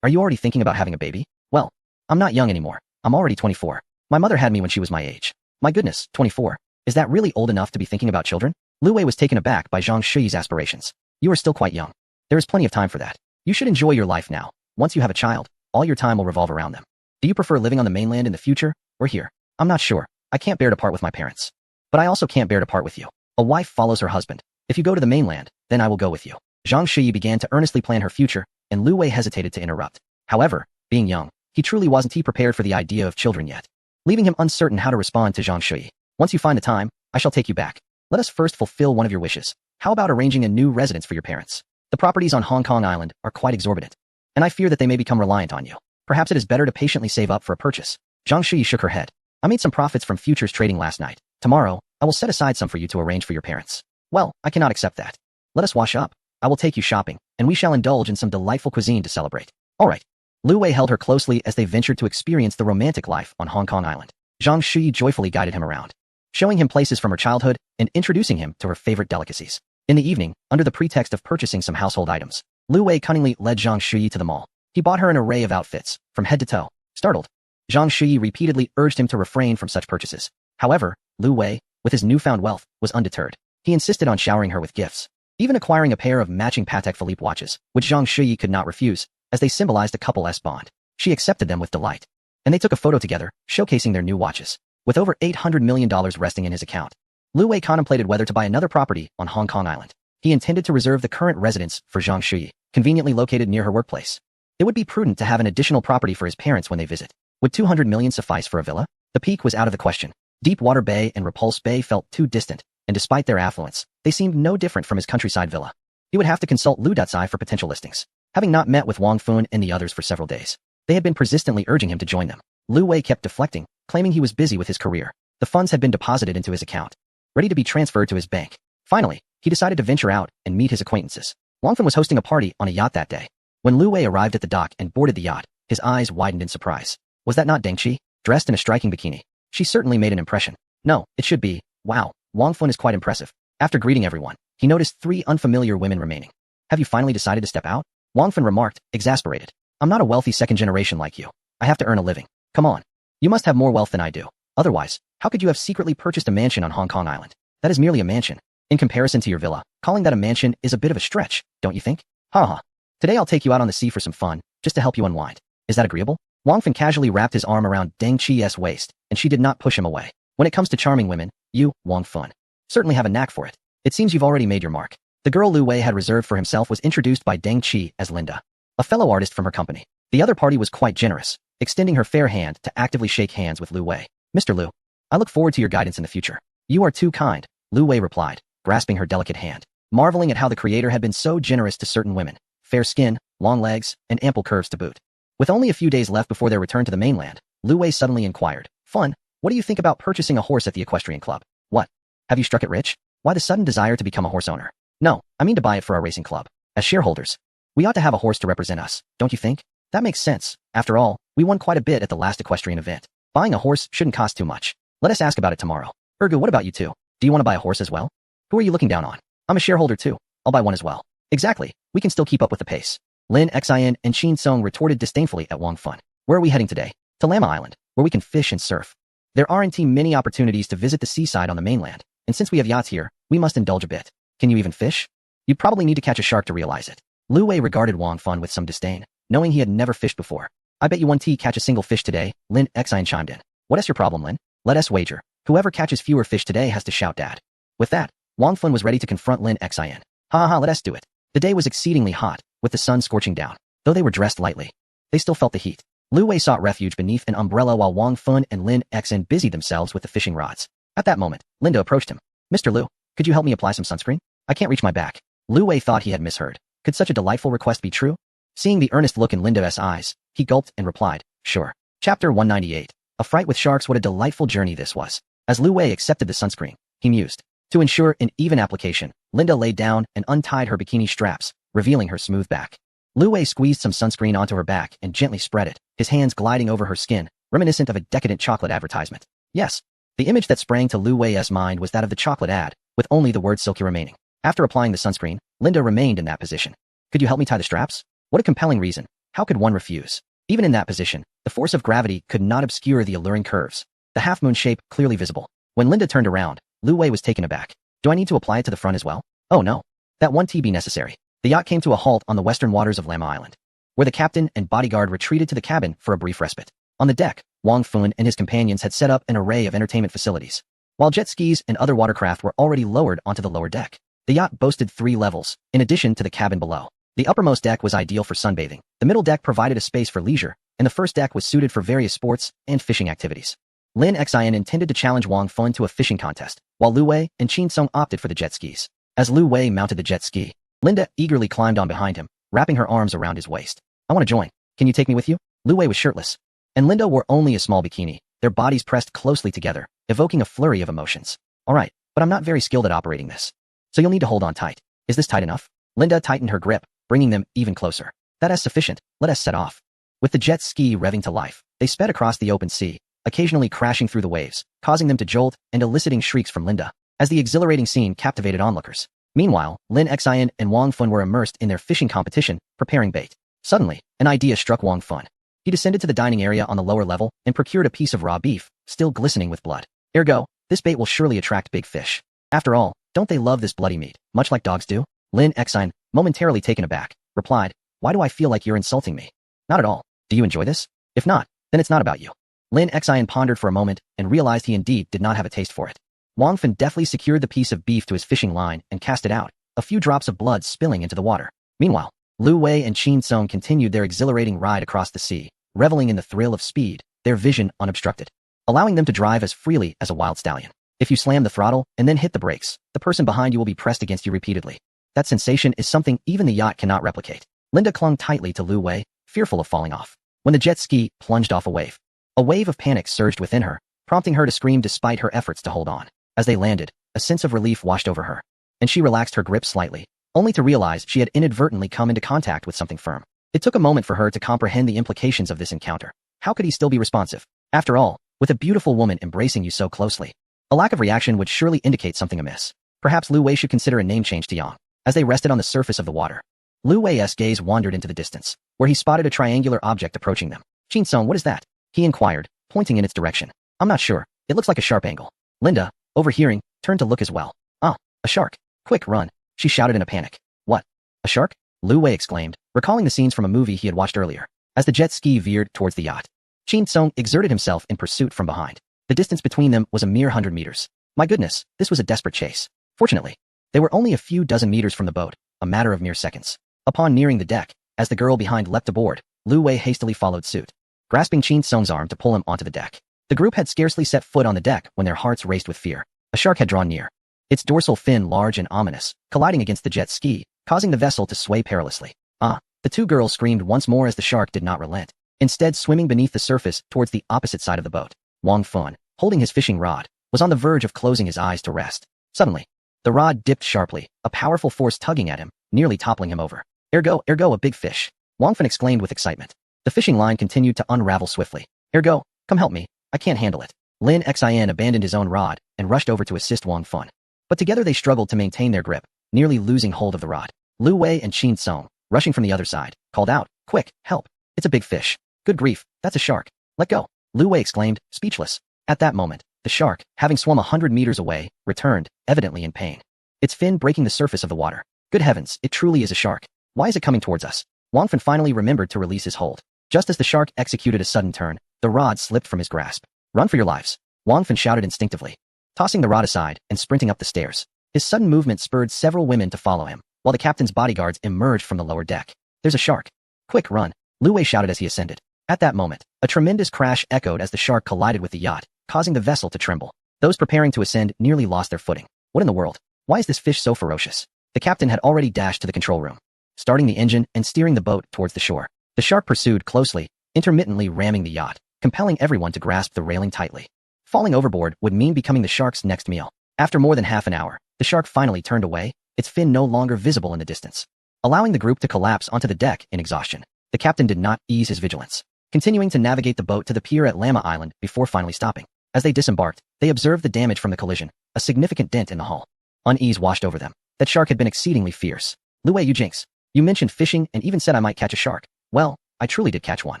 S1: Are you already thinking about having a baby? Well, I'm not young anymore. I'm already 24. My mother had me when she was my age. My goodness, 24. Is that really old enough to be thinking about children? Lu Wei was taken aback by Zhang Shuyi's aspirations. You are still quite young. There is plenty of time for that. You should enjoy your life now. Once you have a child, all your time will revolve around them. Do you prefer living on the mainland in the future, or here? I'm not sure. I can't bear to part with my parents. But I also can't bear to part with you. A wife follows her husband. If you go to the mainland, then I will go with you. Zhang Shi began to earnestly plan her future, and Lu Wei hesitated to interrupt. However, being young, he truly wasn't prepared for the idea of children yet, leaving him uncertain how to respond to Zhang Shi. Once you find the time, I shall take you back. Let us first fulfill one of your wishes. How about arranging a new residence for your parents? The properties on Hong Kong Island are quite exorbitant, and I fear that they may become reliant on you. Perhaps it is better to patiently save up for a purchase. Zhang Shi shook her head. I made some profits from futures trading last night. Tomorrow, I will set aside some for you to arrange for your parents. Well, I cannot accept that. Let us wash up. I will take you shopping, and we shall indulge in some delightful cuisine to celebrate. All right. Lu Wei held her closely as they ventured to experience the romantic life on Hong Kong Island. Zhang Shi joyfully guided him around, showing him places from her childhood and introducing him to her favorite delicacies. In the evening, under the pretext of purchasing some household items, Lu Wei cunningly led Zhang Shi to the mall. He bought her an array of outfits, from head to toe. Startled, Zhang Shi repeatedly urged him to refrain from such purchases. However, Lu Wei, with his newfound wealth, was undeterred. He insisted on showering her with gifts, even acquiring a pair of matching Patek Philippe watches, which Zhang Shi could not refuse, as they symbolized a couple's bond. She accepted them with delight, and they took a photo together, showcasing their new watches. With over $800 million resting in his account, Lu Wei contemplated whether to buy another property on Hong Kong Island. He intended to reserve the current residence for Zhang Shi, conveniently located near her workplace. It would be prudent to have an additional property for his parents when they visit. Would 200 million suffice for a villa? The Peak was out of the question. Deepwater Bay and Repulse Bay felt too distant, and despite their affluence, they seemed no different from his countryside villa. He would have to consult Lu Datsai for potential listings. Having not met with Wang Fun and the others for several days, they had been persistently urging him to join them. Lu Wei kept deflecting, claiming he was busy with his career. The funds had been deposited into his account, ready to be transferred to his bank. Finally, he decided to venture out and meet his acquaintances. Wang Fun was hosting a party on a yacht that day. When Lu Wei arrived at the dock and boarded the yacht, his eyes widened in surprise. Was that not Deng Qi, dressed in a striking bikini? She certainly made an impression. No, it should be. Wow, Wang Fun is quite impressive. After greeting everyone, he noticed 3 unfamiliar women remaining. Have you finally decided to step out? Wang Fun remarked, exasperated. I'm not a wealthy second generation like you. I have to earn a living. Come on. You must have more wealth than I do. Otherwise, how could you have secretly purchased a mansion on Hong Kong Island? That is merely a mansion. In comparison to your villa, calling that a mansion is a bit of a stretch, don't you think? Ha ha. Today I'll take you out on the sea for some fun, just to help you unwind. Is that agreeable? Wang Fun casually wrapped his arm around Deng Qi's waist, and she did not push him away. When it comes to charming women, you, Wang Fun, certainly have a knack for it. It seems you've already made your mark. The girl Lu Wei had reserved for himself was introduced by Deng Qi as Linda, a fellow artist from her company. The other party was quite generous, extending her fair hand to actively shake hands with Lu Wei. Mr. Lu, I look forward to your guidance in the future. You are too kind, Lu Wei replied, grasping her delicate hand, marveling at how the creator had been so generous to certain women. Fair skin, long legs, and ample curves to boot. With only a few days left before their return to the mainland, Lu Wei suddenly inquired, Fun, what do you think about purchasing a horse at the equestrian club? What? Have you struck it rich? Why the sudden desire to become a horse owner? No, I mean to buy it for our racing club. As shareholders, we ought to have a horse to represent us, don't you think? That makes sense. After all, we won quite a bit at the last equestrian event. Buying a horse shouldn't cost too much. Let us ask about it tomorrow. Ergu, what about you two? Do you want to buy a horse as well? Who are you looking down on? I'm a shareholder too. I'll buy one as well. Exactly. We can still keep up with the pace. Lin Xin and Qin Song retorted disdainfully at Wang Fun. Where are we heading today? To Lama Island, where we can fish and surf. There aren't many opportunities to visit the seaside on the mainland, and since we have yachts here, we must indulge a bit. Can you even fish? You'd probably need to catch a shark to realize it. Lu Wei regarded Wang Fun with some disdain, knowing he had never fished before. I bet you won't catch a single fish today, Lin Xin chimed in. What is your problem, Lin? Let us wager. Whoever catches fewer fish today has to shout dad. With that, Wang Fun was ready to confront Lin Xin. Ha ha, let us do it. The day was exceedingly hot, with the sun scorching down. Though they were dressed lightly, they still felt the heat. Lu Wei sought refuge beneath an umbrella while Wang Fun and Lin Xin busied themselves with the fishing rods. At that moment, Linda approached him. Mr. Lu, could you help me apply some sunscreen? I can't reach my back. Lu Wei thought he had misheard. Could such a delightful request be true? Seeing the earnest look in Linda's eyes, he gulped and replied, sure. Chapter 198. A fright with sharks. What a delightful journey this was. As Lu Wei accepted the sunscreen, he mused. To ensure an even application, Linda laid down and untied her bikini straps, revealing her smooth back. Lu Wei squeezed some sunscreen onto her back and gently spread it, his hands gliding over her skin, reminiscent of a decadent chocolate advertisement. Yes, the image that sprang to Lu Wei's mind was that of the chocolate ad, with only the word silky remaining. After applying the sunscreen, Linda remained in that position. Could you help me tie the straps? What a compelling reason. How could one refuse? Even in that position, the force of gravity could not obscure the alluring curves, the half-moon shape clearly visible. When Linda turned around, Lu Wei was taken aback. Do I need to apply it to the front as well? Oh no. That won't be necessary. The yacht came to a halt on the western waters of Lama Island, where the captain and bodyguard retreated to the cabin for a brief respite. On the deck, Wang Fun and his companions had set up an array of entertainment facilities. While jet skis and other watercraft were already lowered onto the lower deck. The yacht boasted 3 levels, in addition to the cabin below. The uppermost deck was ideal for sunbathing, the middle deck provided a space for leisure, and the first deck was suited for various sports and fishing activities. Lin Xian intended to challenge Wang Fun to a fishing contest, while Lu Wei and Qin Song opted for the jet skis. As Lu Wei mounted the jet ski, Linda eagerly climbed on behind him, wrapping her arms around his waist. I want to join. Can you take me with you? Lu Wei was shirtless, and Linda wore only a small bikini, their bodies pressed closely together, evoking a flurry of emotions. All right, but I'm not very skilled at operating this. So you'll need to hold on tight. Is this tight enough? Linda tightened her grip, bringing them even closer. That is sufficient. Let us set off. With the jet ski revving to life, they sped across the open sea, occasionally crashing through the waves, causing them to jolt and eliciting shrieks from Linda, as the exhilarating scene captivated onlookers. Meanwhile, Lin Xian and Wang Fun were immersed in their fishing competition, preparing bait. Suddenly, an idea struck Wang Fun. He descended to the dining area on the lower level and procured a piece of raw beef, still glistening with blood. Ergo, this bait will surely attract big fish. After all, don't they love this bloody meat, much like dogs do? Lin Xian, momentarily taken aback, replied, Why do I feel like you're insulting me? Not at all. Do you enjoy this? If not, then it's not about you. Lin Xian pondered for a moment and realized he indeed did not have a taste for it. Wang Fun deftly secured the piece of beef to his fishing line and cast it out, a few drops of blood spilling into the water. Meanwhile, Lu Wei and Qin Song continued their exhilarating ride across the sea, reveling in the thrill of speed, their vision unobstructed, allowing them to drive as freely as a wild stallion. If you slam the throttle and then hit the brakes, the person behind you will be pressed against you repeatedly. That sensation is something even the yacht cannot replicate. Linda clung tightly to Lu Wei, fearful of falling off. When the jet ski plunged off a wave of panic surged within her, prompting her to scream despite her efforts to hold on. As they landed, a sense of relief washed over her, and she relaxed her grip slightly, only to realize she had inadvertently come into contact with something firm. It took a moment for her to comprehend the implications of this encounter. How could he still be responsive? After all, with a beautiful woman embracing you so closely, a lack of reaction would surely indicate something amiss. Perhaps Lu Wei should consider a name change to Yang. As they rested on the surface of the water, Lu Wei's gaze wandered into the distance, where he spotted a triangular object approaching them. Qin Song, what is that? He inquired, pointing in its direction. I'm not sure. It looks like a sharp angle. Linda, overhearing, turned to look as well. Ah, a shark. Quick, run, she shouted in a panic. What? A shark? Lu Wei exclaimed, recalling the scenes from a movie he had watched earlier. As the jet ski veered towards the yacht, Qin Song exerted himself in pursuit from behind. The distance between them was a mere 100 meters. My goodness, this was a desperate chase. Fortunately, they were only a few dozen meters from the boat, a matter of mere seconds. Upon nearing the deck, as the girl behind leapt aboard, Lu Wei hastily followed suit, grasping Qin Song's arm to pull him onto the deck. The group had scarcely set foot on the deck when their hearts raced with fear. A shark had drawn near, its dorsal fin large and ominous, colliding against the jet ski, causing the vessel to sway perilously. Ah! The two girls screamed once more as the shark did not relent, instead swimming beneath the surface towards the opposite side of the boat. Wang Fun, holding his fishing rod, was on the verge of closing his eyes to rest. Suddenly, the rod dipped sharply, a powerful force tugging at him, nearly toppling him over. Ergo, a big fish! Wang Fun exclaimed with excitement. The fishing line continued to unravel swiftly. Ergo, come help me, I can't handle it. Lin Xian abandoned his own rod and rushed over to assist Wang Fun. But together they struggled to maintain their grip, nearly losing hold of the rod. Lu Wei and Qin Song, rushing from the other side, called out, Quick, help! It's a big fish. Good grief, that's a shark. Let go! Lu Wei exclaimed, speechless. At that moment, the shark, having swum 100 meters away, returned, evidently in pain. Its fin breaking the surface of the water. Good heavens, it truly is a shark. Why is it coming towards us? Wang Fun finally remembered to release his hold. Just as the shark executed a sudden turn, the rod slipped from his grasp. Run for your lives! Wang Fun shouted instinctively, tossing the rod aside and sprinting up the stairs. His sudden movement spurred several women to follow him, while the captain's bodyguards emerged from the lower deck. There's a shark! Quick, run! Lu Wei shouted as he ascended. At that moment, a tremendous crash echoed as the shark collided with the yacht, causing the vessel to tremble. Those preparing to ascend nearly lost their footing. What in the world? Why is this fish so ferocious? The captain had already dashed to the control room, starting the engine and steering the boat towards the shore. The shark pursued closely, intermittently ramming the yacht, compelling everyone to grasp the railing tightly. Falling overboard would mean becoming the shark's next meal. After more than half an hour, the shark finally turned away, its fin no longer visible in the distance, allowing the group to collapse onto the deck in exhaustion. The captain did not ease his vigilance, continuing to navigate the boat to the pier at Lama Island before finally stopping. As they disembarked, they observed the damage from the collision, a significant dent in the hull. Unease washed over them. That shark had been exceedingly fierce. Lu Wei, you jinx. You mentioned fishing and even said I might catch a shark. Well, I truly did catch one.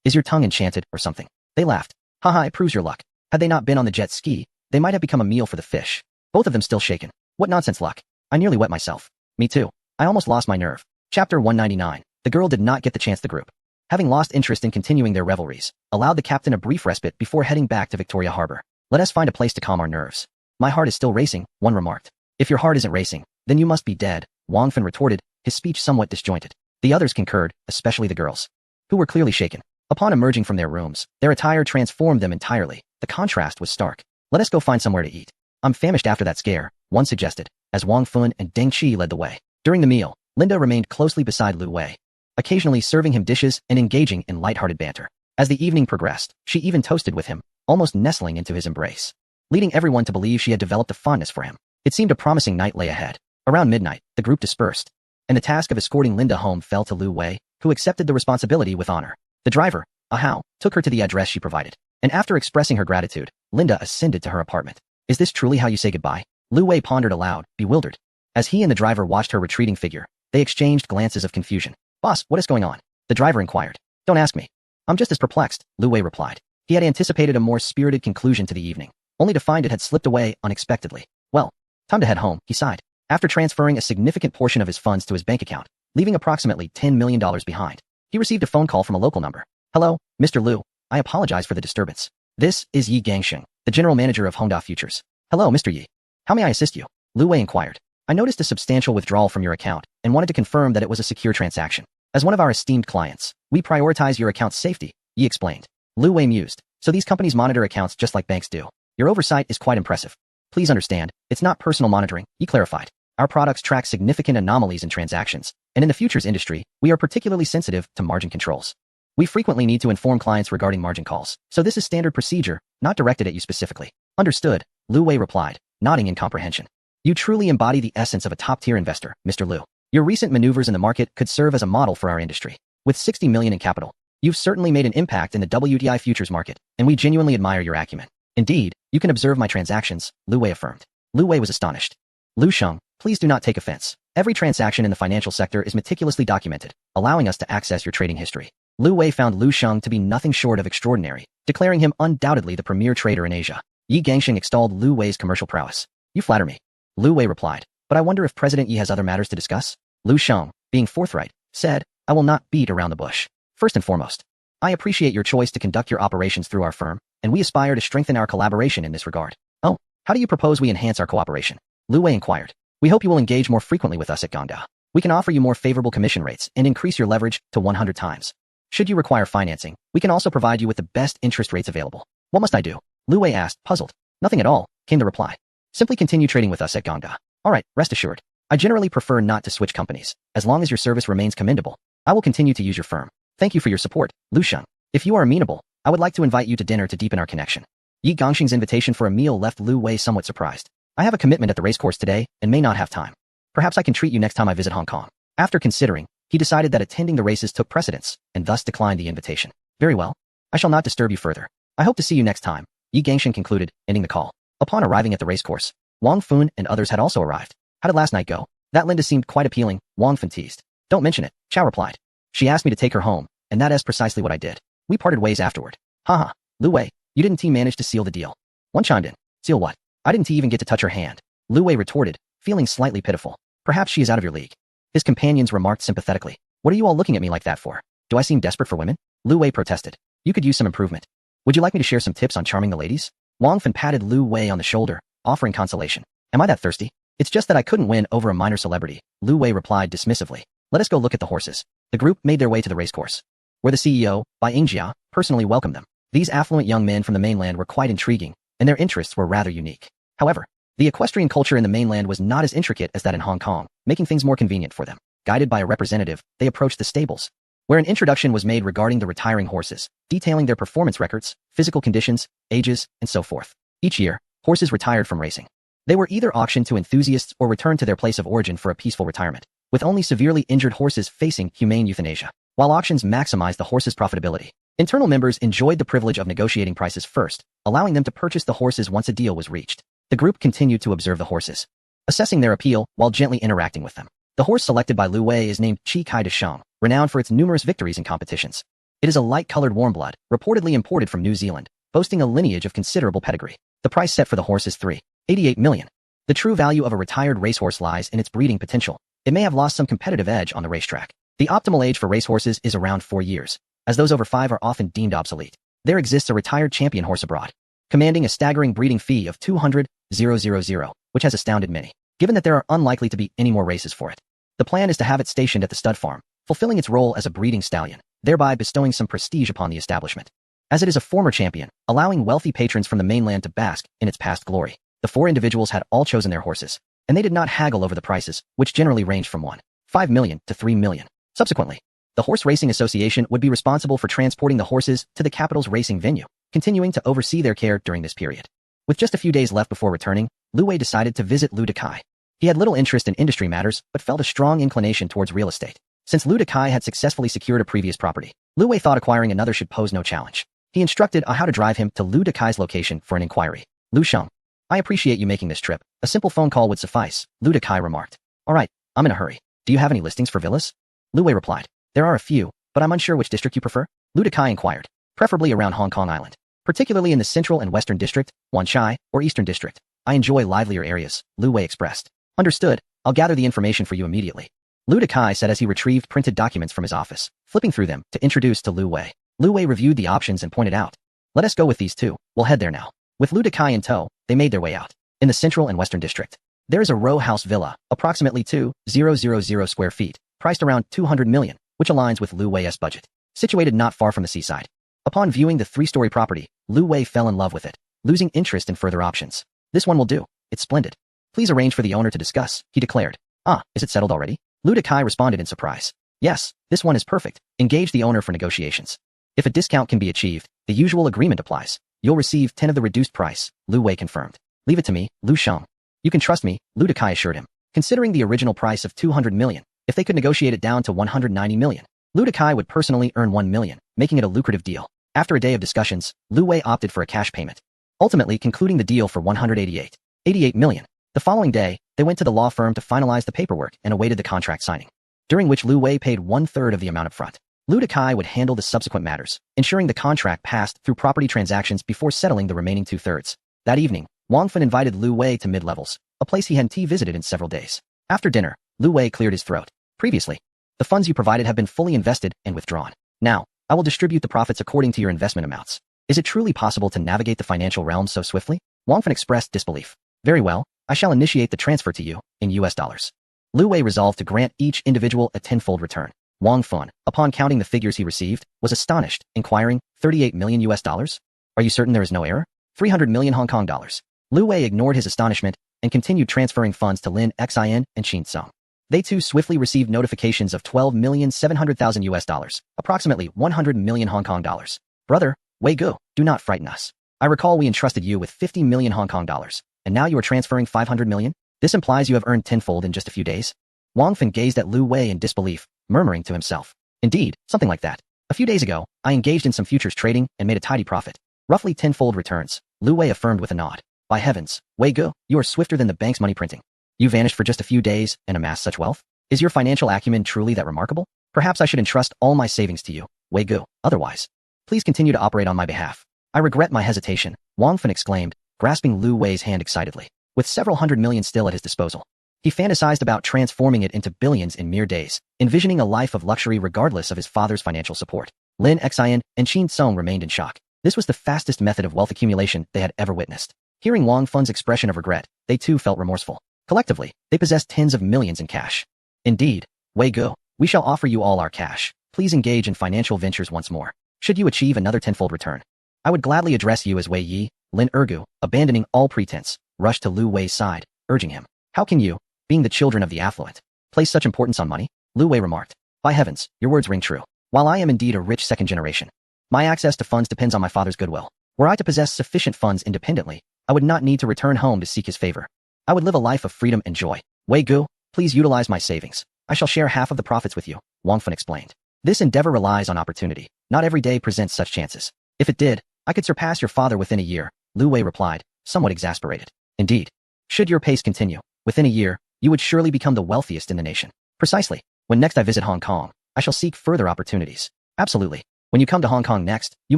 S1: Is your tongue enchanted or something? They laughed. Haha, it proves your luck. Had they not been on the jet ski, they might have become a meal for the fish. Both of them still shaken. What nonsense luck. I nearly wet myself. Me too. I almost lost my nerve. Chapter 199. The girl did not get the chance. The group, having lost interest in continuing their revelries, allowed the captain a brief respite before heading back to Victoria Harbor. Let us find a place to calm our nerves. My heart is still racing, one remarked. If your heart isn't racing, then you must be dead, Wang Feng retorted, his speech somewhat disjointed. The others concurred, especially the girls, who were clearly shaken. Upon emerging from their rooms, their attire transformed them entirely. The contrast was stark. Let us go find somewhere to eat. I'm famished after that scare, one suggested, as Wang Feng and Deng Qi led the way. During the meal, Linda remained closely beside Lu Wei, occasionally serving him dishes and engaging in lighthearted banter. As the evening progressed, she even toasted with him, almost nestling into his embrace, leading everyone to believe she had developed a fondness for him. It seemed a promising night lay ahead. Around midnight, the group dispersed, and the task of escorting Linda home fell to Lu Wei, who accepted the responsibility with honor. The driver, Ahao, took her to the address she provided, and after expressing her gratitude, Linda ascended to her apartment. Is this truly how you say goodbye? Lu Wei pondered aloud, bewildered. As he and the driver watched her retreating figure, they exchanged glances of confusion. Boss, what is going on? The driver inquired. Don't ask me. I'm just as perplexed, Lu Wei replied. He had anticipated a more spirited conclusion to the evening, only to find it had slipped away unexpectedly. Well, time to head home, he sighed. After transferring a significant portion of his funds to his bank account, leaving approximately $10 million behind, he received a phone call from a local number. Hello, Mr. Liu. I apologize for the disturbance. This is Yi Gangsheng, the general manager of Hongda Futures. Hello, Mr. Yi. How may I assist you? Lu Wei inquired. I noticed a substantial withdrawal from your account and wanted to confirm that it was a secure transaction. As one of our esteemed clients, we prioritize your account's safety, Yi explained. Lu Wei mused. So these companies monitor accounts just like banks do. Your oversight is quite impressive. Please understand, it's not personal monitoring, Yi clarified. Our products track significant anomalies in transactions, and in the futures industry, we are particularly sensitive to margin controls. We frequently need to inform clients regarding margin calls, so this is standard procedure, not directed at you specifically. Understood, Lu Wei replied, nodding in comprehension. You truly embody the essence of a top-tier investor, Mr. Liu. Your recent maneuvers in the market could serve as a model for our industry. With 60 million in capital, you've certainly made an impact in the WTI futures market, and we genuinely admire your acumen. Indeed, you can observe my transactions, Lu Wei affirmed. Lu Wei was astonished. Lu Sheng, please do not take offense. Every transaction in the financial sector is meticulously documented, allowing us to access your trading history. Lu Wei found Lu Sheng to be nothing short of extraordinary, declaring him undoubtedly the premier trader in Asia. Yi Gangsheng extolled Lu Wei's commercial prowess. You flatter me. Lu Wei replied, but I wonder if President Yi has other matters to discuss? Lu Sheng, being forthright, said, I will not beat around the bush. First and foremost, I appreciate your choice to conduct your operations through our firm, and we aspire to strengthen our collaboration in this regard. Oh, how do you propose we enhance our cooperation? Lu Wei inquired. We hope you will engage more frequently with us at Gangda. We can offer you more favorable commission rates and increase your leverage to 100 times. Should you require financing, we can also provide you with the best interest rates available. What must I do? Lu Wei asked, puzzled. Nothing at all, came the reply. Simply continue trading with us at Gangda. All right, rest assured. I generally prefer not to switch companies. As long as your service remains commendable, I will continue to use your firm. Thank you for your support, Lu Sheng. If you are amenable, I would like to invite you to dinner to deepen our connection. Yi Gangsheng's invitation for a meal left Lu Wei somewhat surprised. I have a commitment at the racecourse today and may not have time. Perhaps I can treat you next time I visit Hong Kong. After considering, he decided that attending the races took precedence and thus declined the invitation. Very well. I shall not disturb you further. I hope to see you next time, Yi Gangsheng concluded, ending the call. Upon arriving at the racecourse, Wang Feng and others had also arrived. How did last night go? That Linda seemed quite appealing, Wang Feng teased. Don't mention it, Chow replied. She asked me to take her home, and that is precisely what I did. We parted ways afterward. Haha, Lu Wei, you didn't manage to seal the deal. One chimed in. Seal what? I didn't even get to touch her hand. Lu Wei retorted, feeling slightly pitiful. Perhaps she is out of your league. His companions remarked sympathetically. What are you all looking at me like that for? Do I seem desperate for women? Lu Wei protested. You could use some improvement. Would you like me to share some tips on charming the ladies? Wang Feng patted Lu Wei on the shoulder, offering consolation. Am I that thirsty? It's just that I couldn't win over a minor celebrity, Lu Wei replied dismissively. Let us go look at the horses. The group made their way to the racecourse, where the CEO, Bai Yingjia, personally welcomed them. These affluent young men from the mainland were quite intriguing, and their interests were rather unique. However, the equestrian culture in the mainland was not as intricate as that in Hong Kong, making things more convenient for them. Guided by a representative, they approached the stables, where an introduction was made regarding the retiring horses, detailing their performance records, physical conditions, ages, and so forth. Each year, horses retired from racing. They were either auctioned to enthusiasts or returned to their place of origin for a peaceful retirement, with only severely injured horses facing humane euthanasia. While auctions maximized the horses' profitability, internal members enjoyed the privilege of negotiating prices first, allowing them to purchase the horses once a deal was reached. The group continued to observe the horses, assessing their appeal while gently interacting with them. The horse selected by Lu Wei is named Chi Kai de Shang, renowned for its numerous victories in competitions. It is a light-colored warm blood, reportedly imported from New Zealand, boasting a lineage of considerable pedigree. The price set for the horse is $3.88 million. The true value of a retired racehorse lies in its breeding potential. It may have lost some competitive edge on the racetrack. The optimal age for racehorses is around 4 years, as those over 5 are often deemed obsolete. There exists a retired champion horse abroad, commanding a staggering breeding fee of 200,000, which has astounded many, given that there are unlikely to be any more races for it. The plan is to have it stationed at the stud farm, fulfilling its role as a breeding stallion, thereby bestowing some prestige upon the establishment. As it is a former champion, allowing wealthy patrons from the mainland to bask in its past glory, the 4 individuals had all chosen their horses, and they did not haggle over the prices, which generally ranged from $1.5 million to $3 million. Subsequently, the Horse Racing Association would be responsible for transporting the horses to the capital's racing venue, continuing to oversee their care during this period. With just a few days left before returning, Lu Wei decided to visit Lu Dekai. He had little interest in industry matters, but felt a strong inclination towards real estate. Since Lu Dekai had successfully secured a previous property, Lu Wei thought acquiring another should pose no challenge. He instructed on how to drive him to Lu Dekai's location for an inquiry. Lu Sheng, I appreciate you making this trip. A simple phone call would suffice, Lu Dekai remarked. All right, I'm in a hurry. Do you have any listings for villas? Lu Wei replied. There are a few, but I'm unsure which district you prefer. Lu Dekai inquired. Preferably around Hong Kong Island. Particularly in the Central and Western District, Wan Chai, or Eastern District. I enjoy livelier areas, Lu Wei expressed. Understood, I'll gather the information for you immediately. Lu Dekai said as he retrieved printed documents from his office, flipping through them to introduce to Lu Wei. Lu Wei reviewed the options and pointed out. Let us go with these two, we'll head there now. With Lu Dekai in tow, they made their way out. In the Central and Western District, there is a row house villa, approximately 2,000 square feet, priced around 200 million, which aligns with Lu Wei's budget. Situated not far from the seaside. Upon viewing the 3-story property, Lu Wei fell in love with it, losing interest in further options. This one will do. It's splendid. Please arrange for the owner to discuss, he declared. Ah, is it settled already? Lu Dekai responded in surprise. Yes, this one is perfect. Engage the owner for negotiations. If a discount can be achieved, the usual agreement applies. You'll receive 10 of the reduced price, Lu Wei confirmed. Leave it to me, Lu Sheng. You can trust me, Lu Dekai assured him. Considering the original price of 200 million, if they could negotiate it down to 190 million, Lu Dekai would personally earn 1 million, making it a lucrative deal. After a day of discussions, Lu Wei opted for a cash payment, ultimately concluding the deal for 188 million. The following day, they went to the law firm to finalize the paperwork and awaited the contract signing, during which Lu Wei paid 1/3 of the amount up front. Lu Dekai would handle the subsequent matters, ensuring the contract passed through property transactions before settling the remaining 2/3. That evening, Wang Fan invited Lu Wei to Mid-Levels, a place he hadn't visited in several days. After dinner, Lu Wei cleared his throat. Previously, the funds you provided have been fully invested and withdrawn. Now, I will distribute the profits according to your investment amounts. Is it truly possible to navigate the financial realm so swiftly? Wang Fan expressed disbelief. Very well, I shall initiate the transfer to you, in US dollars. Lu Wei resolved to grant each individual a 10-fold return. Wang Fan, upon counting the figures he received, was astonished, inquiring, 38 million US dollars? Are you certain there is no error? 300 million Hong Kong dollars. Lu Wei ignored his astonishment and continued transferring funds to Lin Xin and Qin Song. They too swiftly received notifications of 12,700,000 US dollars, approximately 100 million Hong Kong dollars. Brother, Wei Gu, do not frighten us. I recall we entrusted you with 50 million Hong Kong dollars, and now you are transferring 500 million? This implies you have earned tenfold in just a few days? Wang Fan gazed at Lu Wei in disbelief, murmuring to himself. Indeed, something like that. A few days ago, I engaged in some futures trading and made a tidy profit. Roughly tenfold returns, Lu Wei affirmed with a nod. By heavens, Wei Gu, you are swifter than the bank's money printing. You vanished for just a few days and amassed such wealth? Is your financial acumen truly that remarkable? Perhaps I should entrust all my savings to you, Wei Gu. Otherwise, please continue to operate on my behalf. I regret my hesitation, Wang Fan exclaimed, grasping Lu Wei's hand excitedly. With several hundred million still at his disposal, he fantasized about transforming it into billions in mere days, envisioning a life of luxury regardless of his father's financial support. Lin Xian and Qin Song remained in shock. This was the fastest method of wealth accumulation they had ever witnessed. Hearing Wang Fan's expression of regret, they too felt remorseful. Collectively, they possessed tens of millions in cash. Indeed, Wei Gu, we shall offer you all our cash. Please engage in financial ventures once more. Should you achieve another tenfold return, I would gladly address you as Wei Yi. Lin Ergu, abandoning all pretense, rushed to Lu Wei's side, urging him. How can you, being the children of the affluent, place such importance on money? Lu Wei remarked. By heavens, your words ring true. While I am indeed a rich second generation, my access to funds depends on my father's goodwill. Were I to possess sufficient funds independently, I would not need to return home to seek his favor. I would live a life of freedom and joy. Wei Gu, please utilize my savings. I shall share half of the profits with you, Wang Fan explained. This endeavor relies on opportunity. Not every day presents such chances. If it did, I could surpass your father within a year, Lu Wei replied, somewhat exasperated. Indeed. Should your pace continue, within a year, you would surely become the wealthiest in the nation. Precisely. When next I visit Hong Kong, I shall seek further opportunities. Absolutely. When you come to Hong Kong next, you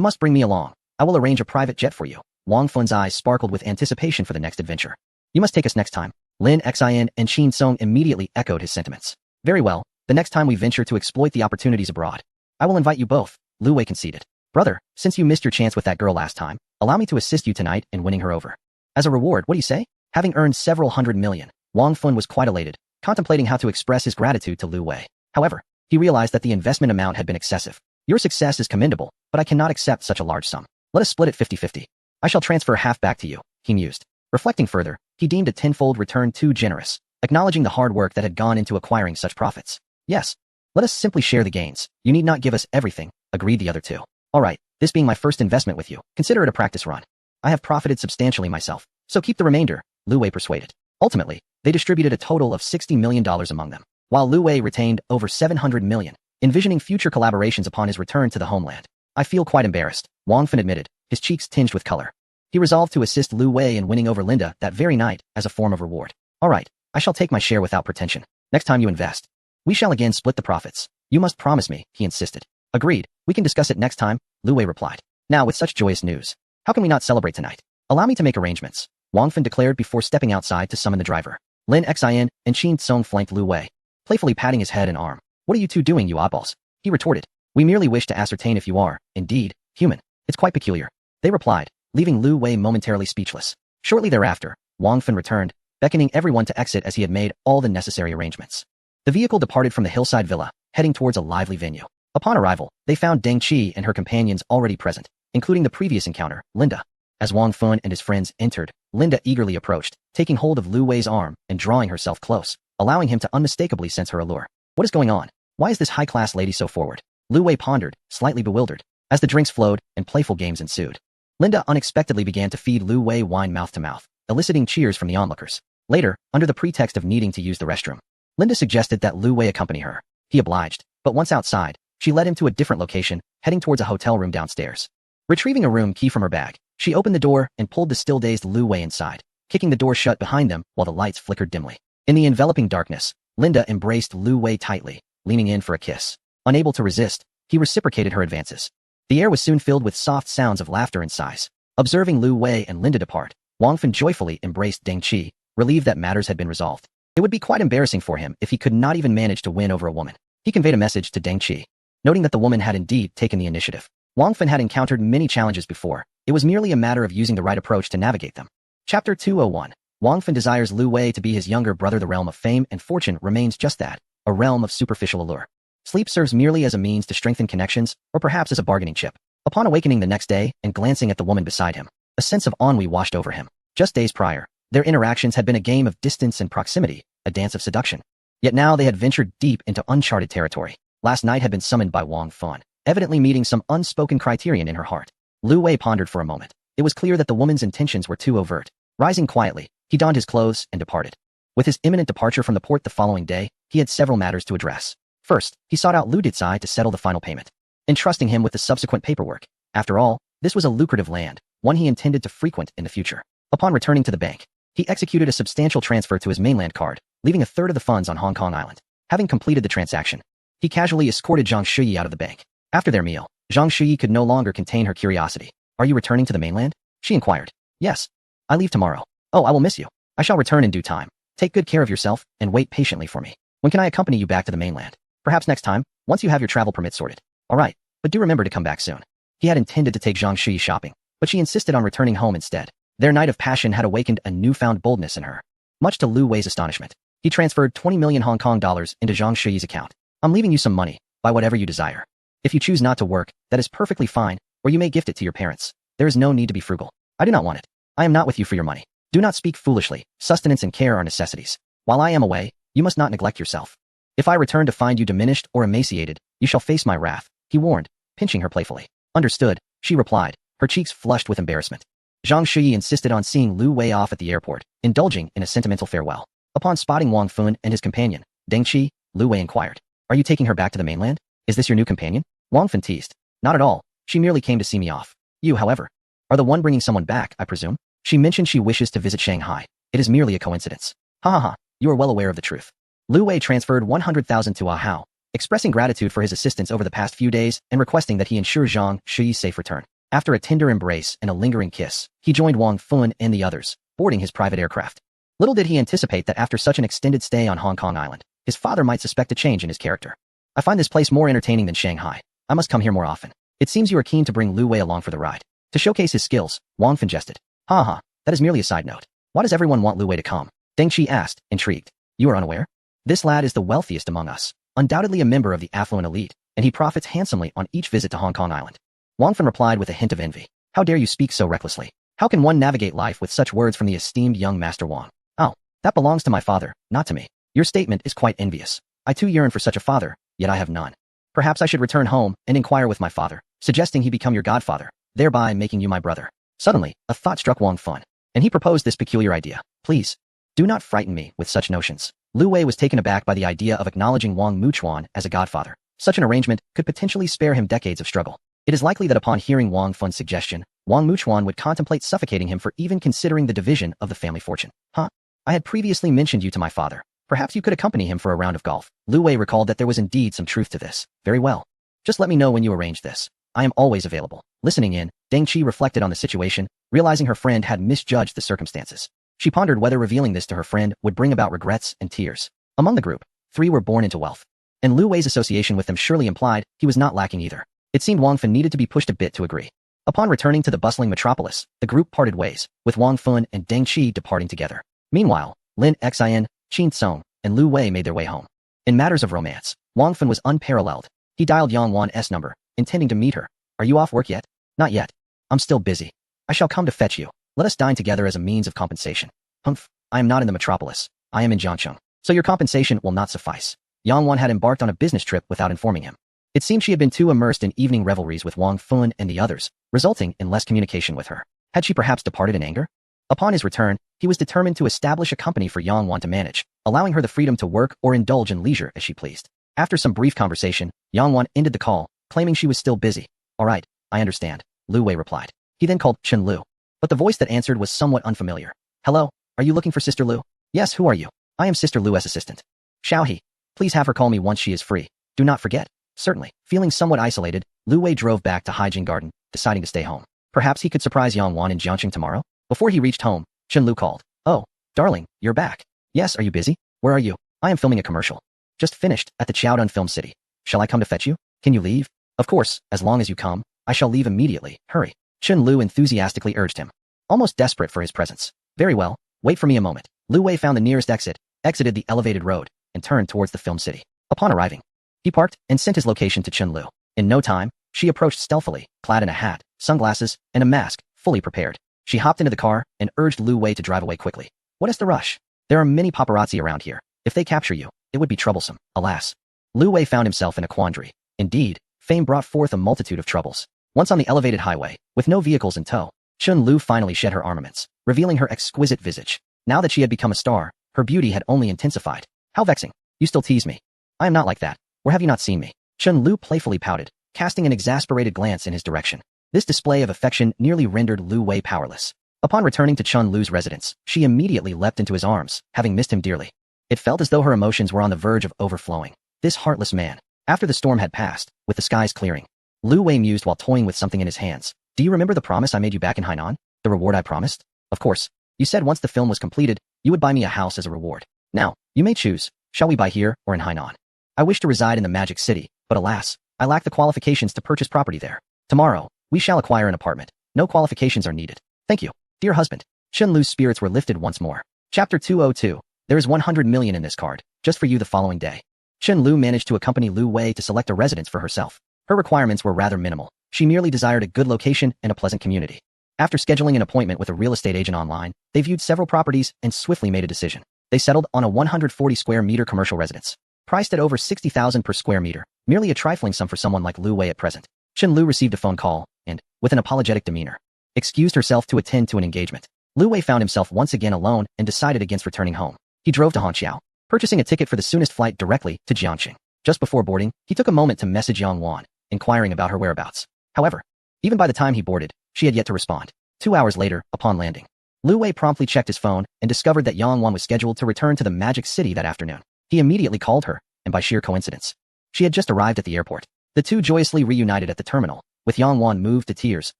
S1: must bring me along. I will arrange a private jet for you. Wang Fan's eyes sparkled with anticipation for the next adventure. You must take us next time. Lin Xian and Qin Song immediately echoed his sentiments. Very well, the next time we venture to exploit the opportunities abroad, I will invite you both, Lu Wei conceded. Brother, since you missed your chance with that girl last time, allow me to assist you tonight in winning her over. As a reward, what do you say? Having earned several hundred million, Wang Fun was quite elated, contemplating how to express his gratitude to Lu Wei. However, he realized that the investment amount had been excessive. Your success is commendable, but I cannot accept such a large sum. Let us split it 50-50. I shall transfer half back to you, he mused. Reflecting further, he deemed a tenfold return too generous, acknowledging the hard work that had gone into acquiring such profits. Yes. Let us simply share the gains. You need not give us everything, agreed the other two. All right, this being my first investment with you, consider it a practice run. I have profited substantially myself, so keep the remainder, Lu Wei persuaded. Ultimately, they distributed a total of $60 million among them, while Lu Wei retained over $700 million, envisioning future collaborations upon his return to the homeland. I feel quite embarrassed, Wang Fun admitted, his cheeks tinged with color. He resolved to assist Lu Wei in winning over Linda that very night as a form of reward. All right, I shall take my share without pretension. Next time you invest, we shall again split the profits. You must promise me, he insisted. Agreed, we can discuss it next time, Lu Wei replied. Now with such joyous news, how can we not celebrate tonight? Allow me to make arrangements, Wang Fun declared before stepping outside to summon the driver. Lin Xin and Qin Tsong flanked Lu Wei, playfully patting his head and arm. What are you two doing, you oddballs? He retorted. We merely wish to ascertain if you are, indeed, human. It's quite peculiar. They replied, leaving Lu Wei momentarily speechless. Shortly thereafter, Wang Fun returned, beckoning everyone to exit as he had made all the necessary arrangements. The vehicle departed from the hillside villa, heading towards a lively venue. Upon arrival, they found Deng Qi and her companions already present, including the previous encounter, Linda. As Wang Fun and his friends entered, Linda eagerly approached, taking hold of Lu Wei's arm and drawing herself close, allowing him to unmistakably sense her allure. What is going on? Why is this high-class lady so forward? Lu Wei pondered, slightly bewildered, as the drinks flowed and playful games ensued. Linda unexpectedly began to feed Lu Wei wine mouth to mouth, eliciting cheers from the onlookers. Later, under the pretext of needing to use the restroom, Linda suggested that Lu Wei accompany her. He obliged, but once outside, she led him to a different location, heading towards a hotel room downstairs. Retrieving a room key from her bag, she opened the door and pulled the still-dazed Lu Wei inside, kicking the door shut behind them while the lights flickered dimly. In the enveloping darkness, Linda embraced Lu Wei tightly, leaning in for a kiss. Unable to resist, he reciprocated her advances. The air was soon filled with soft sounds of laughter and sighs. Observing Lu Wei and Linda depart, Wang Fun joyfully embraced Deng Qi, relieved that matters had been resolved. It would be quite embarrassing for him if he could not even manage to win over a woman. He conveyed a message to Deng Qi, noting that the woman had indeed taken the initiative. Wang Fun had encountered many challenges before. It was merely a matter of using the right approach to navigate them. Chapter 201. Wang Fun desires Lu Wei to be his younger brother. The realm of fame and fortune remains just that, a realm of superficial allure. Sleep serves merely as a means to strengthen connections, or perhaps as a bargaining chip. Upon awakening the next day and glancing at the woman beside him, a sense of ennui washed over him. Just days prior, their interactions had been a game of distance and proximity, a dance of seduction. Yet now they had ventured deep into uncharted territory. Last night had been summoned by Wang Fun, evidently meeting some unspoken criterion in her heart. Lu Wei pondered for a moment. It was clear that the woman's intentions were too overt. Rising quietly, he donned his clothes and departed. With his imminent departure from the port the following day, he had several matters to address. First, he sought out Lu Dicai to settle the final payment, entrusting him with the subsequent paperwork. After all, this was a lucrative land, one he intended to frequent in the future. Upon returning to the bank, he executed a substantial transfer to his mainland card, leaving a third of the funds on Hong Kong Island. Having completed the transaction, he casually escorted Zhang Shuyi out of the bank. After their meal, Zhang Shuyi could no longer contain her curiosity. Are you returning to the mainland? She inquired. Yes. I leave tomorrow. Oh, I will miss you. I shall return in due time. Take good care of yourself and wait patiently for me. When can I accompany you back to the mainland? Perhaps next time, once you have your travel permit sorted. All right, but do remember to come back soon. He had intended to take Zhang Shuyi shopping, but she insisted on returning home instead. Their night of passion had awakened a newfound boldness in her. Much to Lu Wei's astonishment, he transferred 20 million Hong Kong dollars into Zhang Shuyi's account. I'm leaving you some money. Buy whatever you desire. If you choose not to work, that is perfectly fine, or you may gift it to your parents. There is no need to be frugal. I do not want it. I am not with you for your money. Do not speak foolishly. Sustenance and care are necessities. While I am away, you must not neglect yourself. If I return to find you diminished or emaciated, you shall face my wrath, he warned, pinching her playfully. Understood, she replied, her cheeks flushed with embarrassment. Zhang Shuyi insisted on seeing Lu Wei off at the airport, indulging in a sentimental farewell. Upon spotting Wang Fun and his companion, Deng Qi, Lu Wei inquired, are you taking her back to the mainland? Is this your new companion? Wang Fun teased. Not at all, she merely came to see me off. You, however, are the one bringing someone back, I presume? She mentioned she wishes to visit Shanghai. It is merely a coincidence. Ha ha ha, you are well aware of the truth. Lu Wei transferred 100,000 to Ah Hao, expressing gratitude for his assistance over the past few days and requesting that he ensure Zhang Shuyi's safe return. After a tender embrace and a lingering kiss, he joined Wang Fun and the others, boarding his private aircraft. Little did he anticipate that after such an extended stay on Hong Kong Island, his father might suspect a change in his character. I find this place more entertaining than Shanghai. I must come here more often. It seems you are keen to bring Lu Wei along for the ride. To showcase his skills, Wang Fan jested. Ha, that is merely a side note. Why does everyone want Lu Wei to come? Deng Qi asked, intrigued. You are unaware? This lad is the wealthiest among us, undoubtedly a member of the affluent elite, and he profits handsomely on each visit to Hong Kong Island. Wang Fan replied with a hint of envy. How dare you speak so recklessly? How can one navigate life with such words from the esteemed young Master Wang? Oh, that belongs to my father, not to me. Your statement is quite envious. I too yearn for such a father, yet I have none. Perhaps I should return home and inquire with my father, suggesting he become your godfather, thereby making you my brother. Suddenly, a thought struck Wang Fan, and he proposed this peculiar idea. Please, do not frighten me with such notions. Lu Wei was taken aback by the idea of acknowledging Wang Muchuan as a godfather. Such an arrangement could potentially spare him decades of struggle. It is likely that upon hearing Wang Fan's suggestion, Wang Muchuan would contemplate suffocating him for even considering the division of the family fortune. I had previously mentioned you to my father. Perhaps you could accompany him for a round of golf. Lu Wei recalled that there was indeed some truth to this. Very well. Just let me know when you arrange this. I am always available. Listening in, Deng Qi reflected on the situation, realizing her friend had misjudged the circumstances. She pondered whether revealing this to her friend would bring about regrets and tears. Among the group, 3 were born into wealth, and Lu Wei's association with them surely implied he was not lacking either. It seemed Wang Fan needed to be pushed a bit to agree. Upon returning to the bustling metropolis, the group parted ways, with Wang Fan and Deng Qi departing together. Meanwhile, Lin Xin, Qin Song, and Lu Wei made their way home. In matters of romance, Wang Fan was unparalleled. He dialed Yang Wan's number, intending to meet her. Are you off work yet? Not yet. I'm still busy. I shall come to fetch you. Let us dine together as a means of compensation. Humph, I am not in the metropolis. I am in Jiangcheng. So your compensation will not suffice. Yang Wan had embarked on a business trip without informing him. It seemed she had been too immersed in evening revelries with Wang Fan and the others, resulting in less communication with her. Had she perhaps departed in anger? Upon his return, he was determined to establish a company for Yang Wan to manage, allowing her the freedom to work or indulge in leisure as she pleased. After some brief conversation, Yang Wan ended the call, claiming she was still busy. All right, I understand, Lu Wei replied. He then called Chen Lu, but the voice that answered was somewhat unfamiliar. Hello, are you looking for Sister Lu? Yes, who are you? I am Sister Lu's assistant. Xiaohe, please have her call me once she is free. Do not forget. Certainly. Feeling somewhat isolated, Lu Wei drove back to Haijing Garden, deciding to stay home. Perhaps he could surprise Yang Wan in Jiangxing tomorrow? Before he reached home, Chen Lu called. Oh, darling, you're back. Yes, are you busy? Where are you? I am filming a commercial. Just finished, at the Chaodun Film City. Shall I come to fetch you? Can you leave? Of course, as long as you come, I shall leave immediately. Hurry. Chen Lu enthusiastically urged him, almost desperate for his presence. Very well, wait for me a moment. Lu Wei found the nearest exit, exited the elevated road, and turned towards the film city. Upon arriving, he parked and sent his location to Chen Lu. In no time, she approached stealthily, clad in a hat, sunglasses, and a mask, fully prepared. She hopped into the car and urged Lu Wei to drive away quickly. What is the rush? There are many paparazzi around here. If they capture you, it would be troublesome. Alas. Lu Wei found himself in a quandary. Indeed, fame brought forth a multitude of troubles. Once on the elevated highway, with no vehicles in tow, Chen Lu finally shed her armaments, revealing her exquisite visage. Now that she had become a star, her beauty had only intensified. How vexing. You still tease me. I am not like that. Or have you not seen me? Chen Lu playfully pouted, casting an exasperated glance in his direction. This display of affection nearly rendered Lu Wei powerless. Upon returning to Chen Lu's residence, she immediately leapt into his arms, having missed him dearly. It felt as though her emotions were on the verge of overflowing. This heartless man. After the storm had passed, with the skies clearing, Lu Wei mused while toying with something in his hands. Do you remember the promise I made you back in Hainan? The reward I promised? Of course. You said once the film was completed, you would buy me a house as a reward. Now, you may choose. Shall we buy here or in Hainan? I wish to reside in the Magic City, but alas, I lack the qualifications to purchase property there. Tomorrow, we shall acquire an apartment. No qualifications are needed. Thank you, dear husband. Chen Lu's spirits were lifted once more. Chapter 202. There is 100 million in this card, just for you the following day. Chen Lu managed to accompany Lu Wei to select a residence for herself. Her requirements were rather minimal. She merely desired a good location and a pleasant community. After scheduling an appointment with a real estate agent online, they viewed several properties and swiftly made a decision. They settled on a 140 square meter commercial residence, priced at over 60,000 per square meter, merely a trifling sum for someone like Lu Wei at present. Chen Lu received a phone call and, with an apologetic demeanor, excused herself to attend to an engagement. Lu Wei found himself once again alone and decided against returning home. He drove to Hangzhou, purchasing a ticket for the soonest flight directly to Jiangxing. Just before boarding, he took a moment to message Yang Wan, inquiring about her whereabouts. However, even by the time he boarded, she had yet to respond. 2 hours later, upon landing, Lu Wei promptly checked his phone and discovered that Yang Wan was scheduled to return to the Magic City that afternoon. He immediately called her, and by sheer coincidence, she had just arrived at the airport. The two joyously reunited at the terminal, with Yang Wan moved to tears,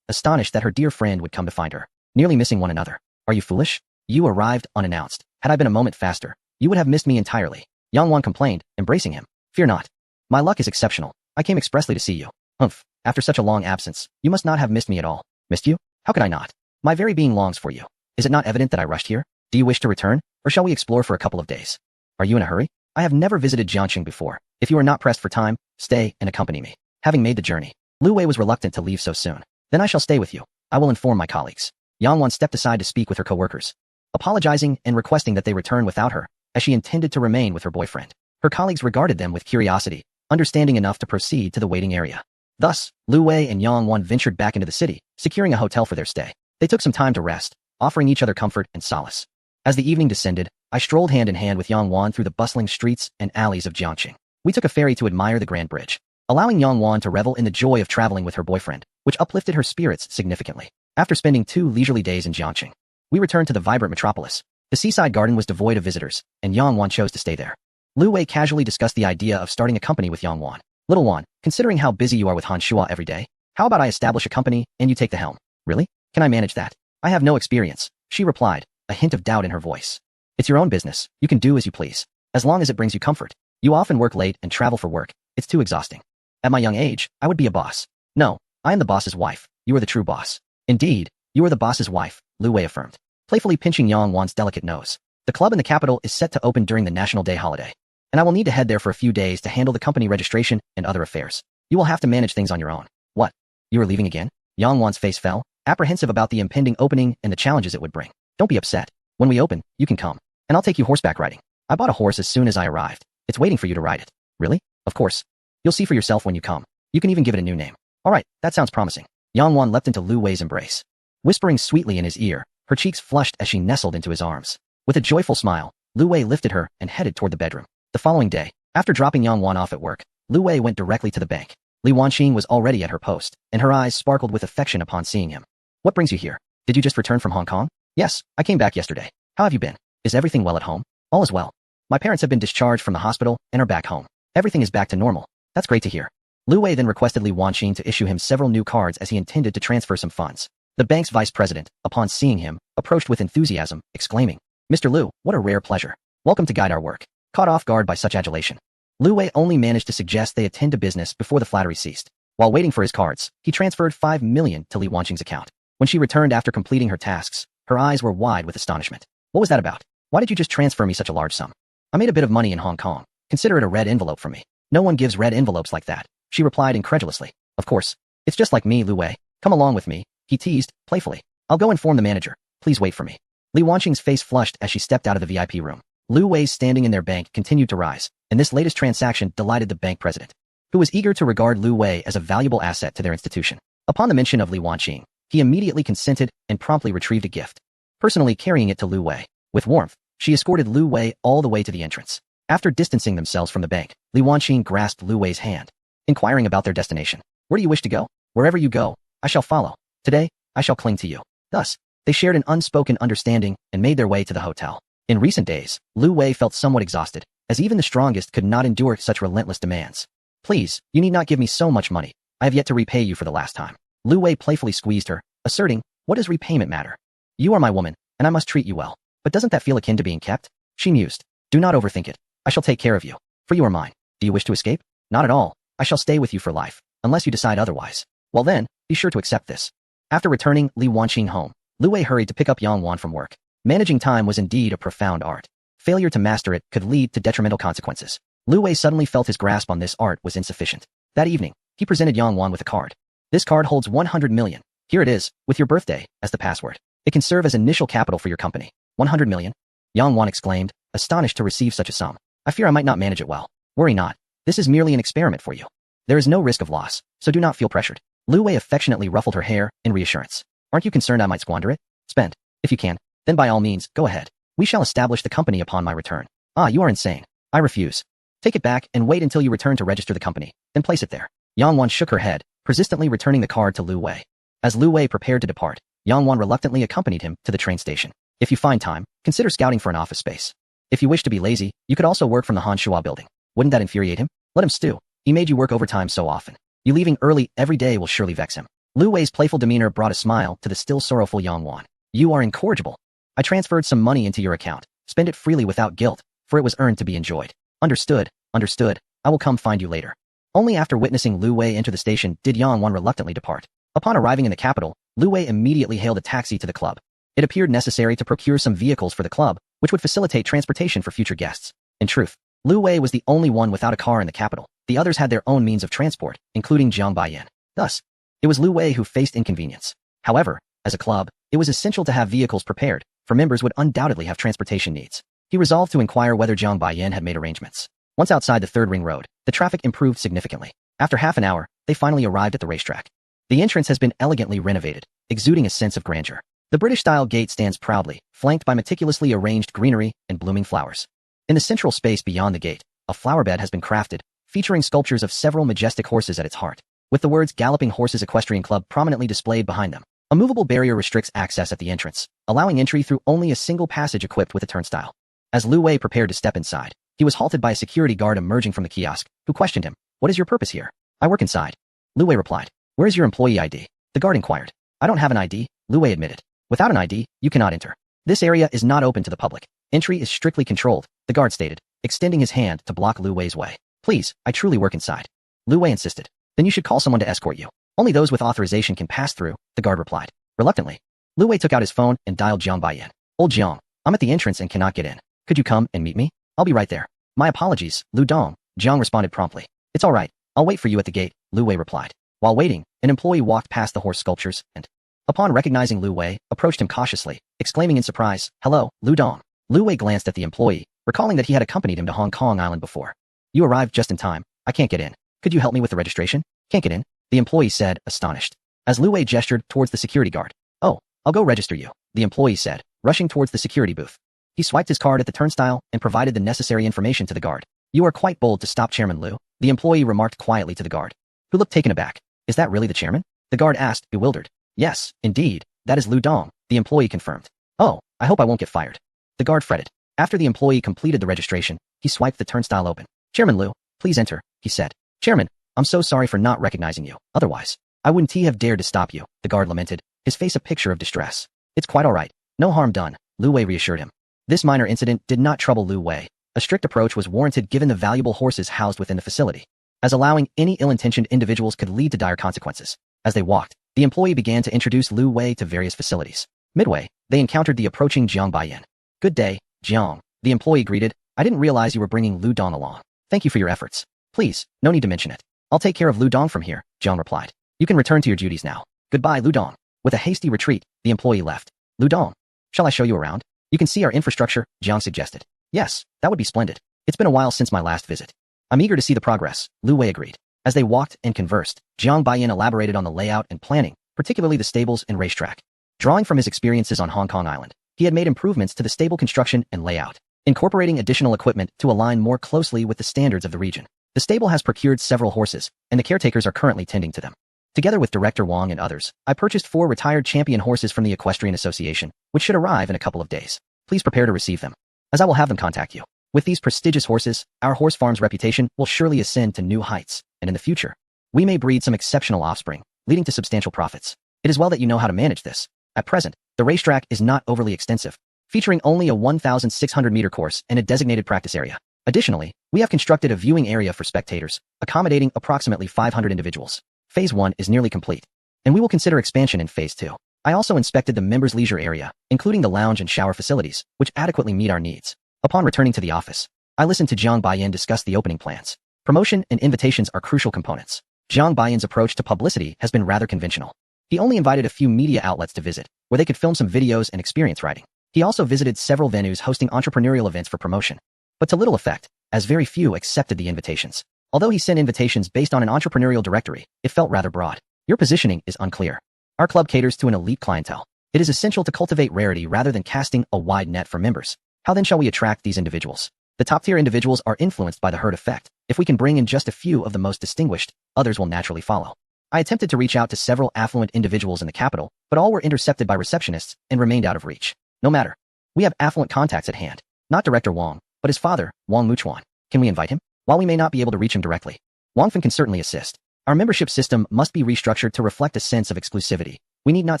S1: astonished that her dear friend would come to find her, nearly missing one another. Are you foolish? You arrived unannounced. Had I been a moment faster, you would have missed me entirely. Yang Wan complained, embracing him. Fear not. My luck is exceptional. I came expressly to see you. Humph. After such a long absence, you must not have missed me at all. Missed you? How could I not? My very being longs for you. Is it not evident that I rushed here? Do you wish to return, or shall we explore for a couple of days? Are you in a hurry? I have never visited Jiangqing before. If you are not pressed for time, stay and accompany me. Having made the journey, Lu Wei was reluctant to leave so soon. Then I shall stay with you. I will inform my colleagues. Yang Wan stepped aside to speak with her co-workers, apologizing and requesting that they return without her, as she intended to remain with her boyfriend. Her colleagues regarded them with curiosity, understanding enough to proceed to the waiting area. Thus, Lu Wei and Yang Wan ventured back into the city, securing a hotel for their stay. They took some time to rest, offering each other comfort and solace. As the evening descended, I strolled hand in hand with Yang Wan through the bustling streets and alleys of Jiangqing. We took a ferry to admire the Grand Bridge, allowing Yang Wan to revel in the joy of traveling with her boyfriend, which uplifted her spirits significantly. After spending 2 leisurely days in Jiangqing, we returned to the vibrant metropolis. The seaside garden was devoid of visitors, and Yang Wan chose to stay there. Lu Wei casually discussed the idea of starting a company with Yang Wan. Little Wan, considering how busy you are with Han Shua every day, how about I establish a company and you take the helm? Really? Can I manage that? I have no experience, she replied, a hint of doubt in her voice. It's your own business. You can do as you please, as long as it brings you comfort. You often work late and travel for work. It's too exhausting. At my young age, I would be a boss. No, I am the boss's wife. You are the true boss. Indeed, you are the boss's wife, Lu Wei affirmed, playfully pinching Yang Wan's delicate nose. The club in the capital is set to open during the National Day holiday, and I will need to head there for a few days to handle the company registration and other affairs. You will have to manage things on your own. What? You are leaving again? Yang Wan's face fell, apprehensive about the impending opening and the challenges it would bring. Don't be upset. When we open, you can come, and I'll take you horseback riding. I bought a horse as soon as I arrived. It's waiting for you to ride it. Really? Of course. You'll see for yourself when you come. You can even give it a new name. All right, that sounds promising. Yang Wan leapt into Lu Wei's embrace, whispering sweetly in his ear. Her cheeks flushed as she nestled into his arms. With a joyful smile, Lu Wei lifted her and headed toward the bedroom. The following day, after dropping Yang Wan off at work, Lu Wei went directly to the bank. Li Wanqing was already at her post, and her eyes sparkled with affection upon seeing him. What brings you here? Did you just return from Hong Kong? Yes, I came back yesterday. How have you been? Is everything well at home? All is well. My parents have been discharged from the hospital and are back home. Everything is back to normal. That's great to hear. Lu Wei then requested Li Wanqing to issue him several new cards as he intended to transfer some funds. The bank's vice president, upon seeing him, approached with enthusiasm, exclaiming, Mr. Lu, what a rare pleasure. Welcome to guide our work. Caught off guard by such adulation, Lu Wei only managed to suggest they attend to business before the flattery ceased. While waiting for his cards, he transferred 5 million to Li Wanqing's account. When she returned after completing her tasks, her eyes were wide with astonishment. What was that about? Why did you just transfer me such a large sum? I made a bit of money in Hong Kong. Consider it a red envelope from me. No one gives red envelopes like that, she replied incredulously. Of course. It's just like me, Lu Wei. Come along with me, he teased, playfully. I'll go inform the manager. Please wait for me. Li Wanqing's face flushed as she stepped out of the VIP room. Lu Wei's standing in their bank continued to rise, and this latest transaction delighted the bank president, who was eager to regard Lu Wei as a valuable asset to their institution. Upon the mention of Li Wanqing, he immediately consented and promptly retrieved a gift, personally carrying it to Lu Wei. With warmth, she escorted Lu Wei all the way to the entrance. After distancing themselves from the bank, Li Wanqing grasped Lu Wei's hand, inquiring about their destination. Where do you wish to go? Wherever you go, I shall follow. Today, I shall cling to you. Thus, they shared an unspoken understanding and made their way to the hotel. In recent days, Lu Wei felt somewhat exhausted, as even the strongest could not endure such relentless demands. Please, you need not give me so much money. I have yet to repay you for the last time. Lu Wei playfully squeezed her, asserting, what does repayment matter? You are my woman, and I must treat you well. But doesn't that feel akin to being kept? She mused. Do not overthink it. I shall take care of you, for you are mine. Do you wish to escape? Not at all. I shall stay with you for life, unless you decide otherwise. Well then, be sure to accept this. After returning Li Wanqing home, Lu Wei hurried to pick up Yang Wan from work. Managing time was indeed a profound art. Failure to master it could lead to detrimental consequences. Lu Wei suddenly felt his grasp on this art was insufficient. That evening, he presented Yang Wan with a card. This card holds 100 million. Here it is, with your birthday as the password. It can serve as initial capital for your company. 100 million? Yang Wan exclaimed, astonished to receive such a sum. I fear I might not manage it well. Worry not. This is merely an experiment for you. There is no risk of loss, so do not feel pressured. Lu Wei affectionately ruffled her hair in reassurance. Aren't you concerned I might squander it? Spend. If you can, then by all means, go ahead. We shall establish the company upon my return. Ah, you are insane. I refuse. Take it back and wait until you return to register the company, then place it there. Yang Wan shook her head, persistently returning the card to Lu Wei. As Lu Wei prepared to depart, Yang Wan reluctantly accompanied him to the train station. If you find time, consider scouting for an office space. If you wish to be lazy, you could also work from the Han Shua building. Wouldn't that infuriate him? Let him stew. He made you work overtime so often. You leaving early every day will surely vex him. Lu Wei's playful demeanor brought a smile to the still sorrowful Yang Wan. You are incorrigible. I transferred some money into your account. Spend it freely without guilt, for it was earned to be enjoyed. Understood, understood. I will come find you later. Only after witnessing Lu Wei enter the station did Yang Wan reluctantly depart. Upon arriving in the capital, Lu Wei immediately hailed a taxi to the club. It appeared necessary to procure some vehicles for the club, which would facilitate transportation for future guests. In truth, Lu Wei was the only one without a car in the capital. The others had their own means of transport, including Jiang Baiyan. Thus, it was Lu Wei who faced inconvenience. However, as a club, it was essential to have vehicles prepared, for members would undoubtedly have transportation needs. He resolved to inquire whether Jiang Baiyan had made arrangements. Once outside the third ring road, the traffic improved significantly. After half an hour, they finally arrived at the racetrack. The entrance has been elegantly renovated, exuding a sense of grandeur. The British-style gate stands proudly, flanked by meticulously arranged greenery and blooming flowers. In the central space beyond the gate, a flower bed has been crafted, featuring sculptures of several majestic horses at its heart, with the words Galloping Horses Equestrian Club prominently displayed behind them. A movable barrier restricts access at the entrance, allowing entry through only a single passage equipped with a turnstile. As Lu Wei prepared to step inside, he was halted by a security guard emerging from the kiosk, who questioned him. "What is your purpose here?" "I work inside." Lu Wei replied. "Where is your employee ID?" The guard inquired. "I don't have an ID," Lu Wei admitted. "Without an ID, you cannot enter. This area is not open to the public. Entry is strictly controlled," the guard stated, extending his hand to block Lu Wei's way. "Please, I truly work inside." Lu Wei insisted. "Then you should call someone to escort you. Only those with authorization can pass through," the guard replied. Reluctantly, Lu Wei took out his phone and dialed Jiang Baiyan. "Old Jiang, I'm at the entrance and cannot get in. Could you come and meet me? I'll be right there." "My apologies, Lu Dong," Jiang responded promptly. "It's all right. I'll wait for you at the gate," Lu Wei replied. While waiting, an employee walked past the horse sculptures and, upon recognizing Lu Wei, approached him cautiously, exclaiming in surprise, "Hello, Lu Dong." Lu Wei glanced at the employee, recalling that he had accompanied him to Hong Kong Island before. "You arrived just in time. I can't get in. Could you help me with the registration?" "Can't get in?" the employee said, astonished. As Lu Wei gestured towards the security guard. "Oh, I'll go register you," the employee said, rushing towards the security booth. He swiped his card at the turnstile and provided the necessary information to the guard. "You are quite bold to stop Chairman Lu," the employee remarked quietly to the guard, who looked taken aback. "Is that really the chairman?" the guard asked, bewildered. "Yes, indeed, that is Lu Dong," the employee confirmed. "Oh, I hope I won't get fired." The guard fretted. After the employee completed the registration, he swiped the turnstile open. "Chairman Lu, please enter," he said. "Chairman, I'm so sorry for not recognizing you. Otherwise, I wouldn't have dared to stop you," the guard lamented, his face a picture of distress. "It's quite all right. No harm done," Lu Wei reassured him. This minor incident did not trouble Lu Wei. A strict approach was warranted given the valuable horses housed within the facility, as allowing any ill-intentioned individuals could lead to dire consequences. As they walked, the employee began to introduce Lu Wei to various facilities. Midway, they encountered the approaching Jiang Baiyan. "Good day, Jiang," the employee greeted. "I didn't realize you were bringing Lu Dong along. Thank you for your efforts." "Please, no need to mention it. I'll take care of Lu Dong from here," Jiang replied. "You can return to your duties now. Goodbye, Lu Dong." With a hasty retreat, the employee left. "Lu Dong, shall I show you around? You can see our infrastructure," Jiang suggested. "Yes, that would be splendid. It's been a while since my last visit." "I'm eager to see the progress," Lu Wei agreed. As they walked and conversed, Jiang Baiyan elaborated on the layout and planning, particularly the stables and racetrack. Drawing from his experiences on Hong Kong Island, he had made improvements to the stable construction and layout, incorporating additional equipment to align more closely with the standards of the region. The stable has procured several horses, and the caretakers are currently tending to them. Together with Director Wang and others, I purchased 4 retired champion horses from the Equestrian Association, which should arrive in a couple of days. Please prepare to receive them, as I will have them contact you. With these prestigious horses, our horse farm's reputation will surely ascend to new heights, and in the future, we may breed some exceptional offspring, leading to substantial profits. It is well that you know how to manage this. At present, the racetrack is not overly extensive, featuring only a 1,600-meter course and a designated practice area. Additionally, we have constructed a viewing area for spectators, accommodating approximately 500 individuals. Phase 1 is nearly complete, and we will consider expansion in Phase 2. I also inspected the members' leisure area, including the lounge and shower facilities, which adequately meet our needs. Upon returning to the office, I listened to Jiang Baiyan discuss the opening plans. Promotion and invitations are crucial components. Jiang Baiyan's approach to publicity has been rather conventional. He only invited a few media outlets to visit, where they could film some videos and experience writing. He also visited several venues hosting entrepreneurial events for promotion, but to little effect, as very few accepted the invitations. Although he sent invitations based on an entrepreneurial directory, it felt rather broad. Your positioning is unclear. Our club caters to an elite clientele. It is essential to cultivate rarity rather than casting a wide net for members. How then shall we attract these individuals? The top-tier individuals are influenced by the herd effect. If we can bring in just a few of the most distinguished, others will naturally follow. I attempted to reach out to several affluent individuals in the capital, but all were intercepted by receptionists and remained out of reach. No matter. We have affluent contacts at hand. Not Director Wang, but his father, Wang Muchuan. Can we invite him? While we may not be able to reach him directly, Wang Fan can certainly assist. Our membership system must be restructured to reflect a sense of exclusivity. We need not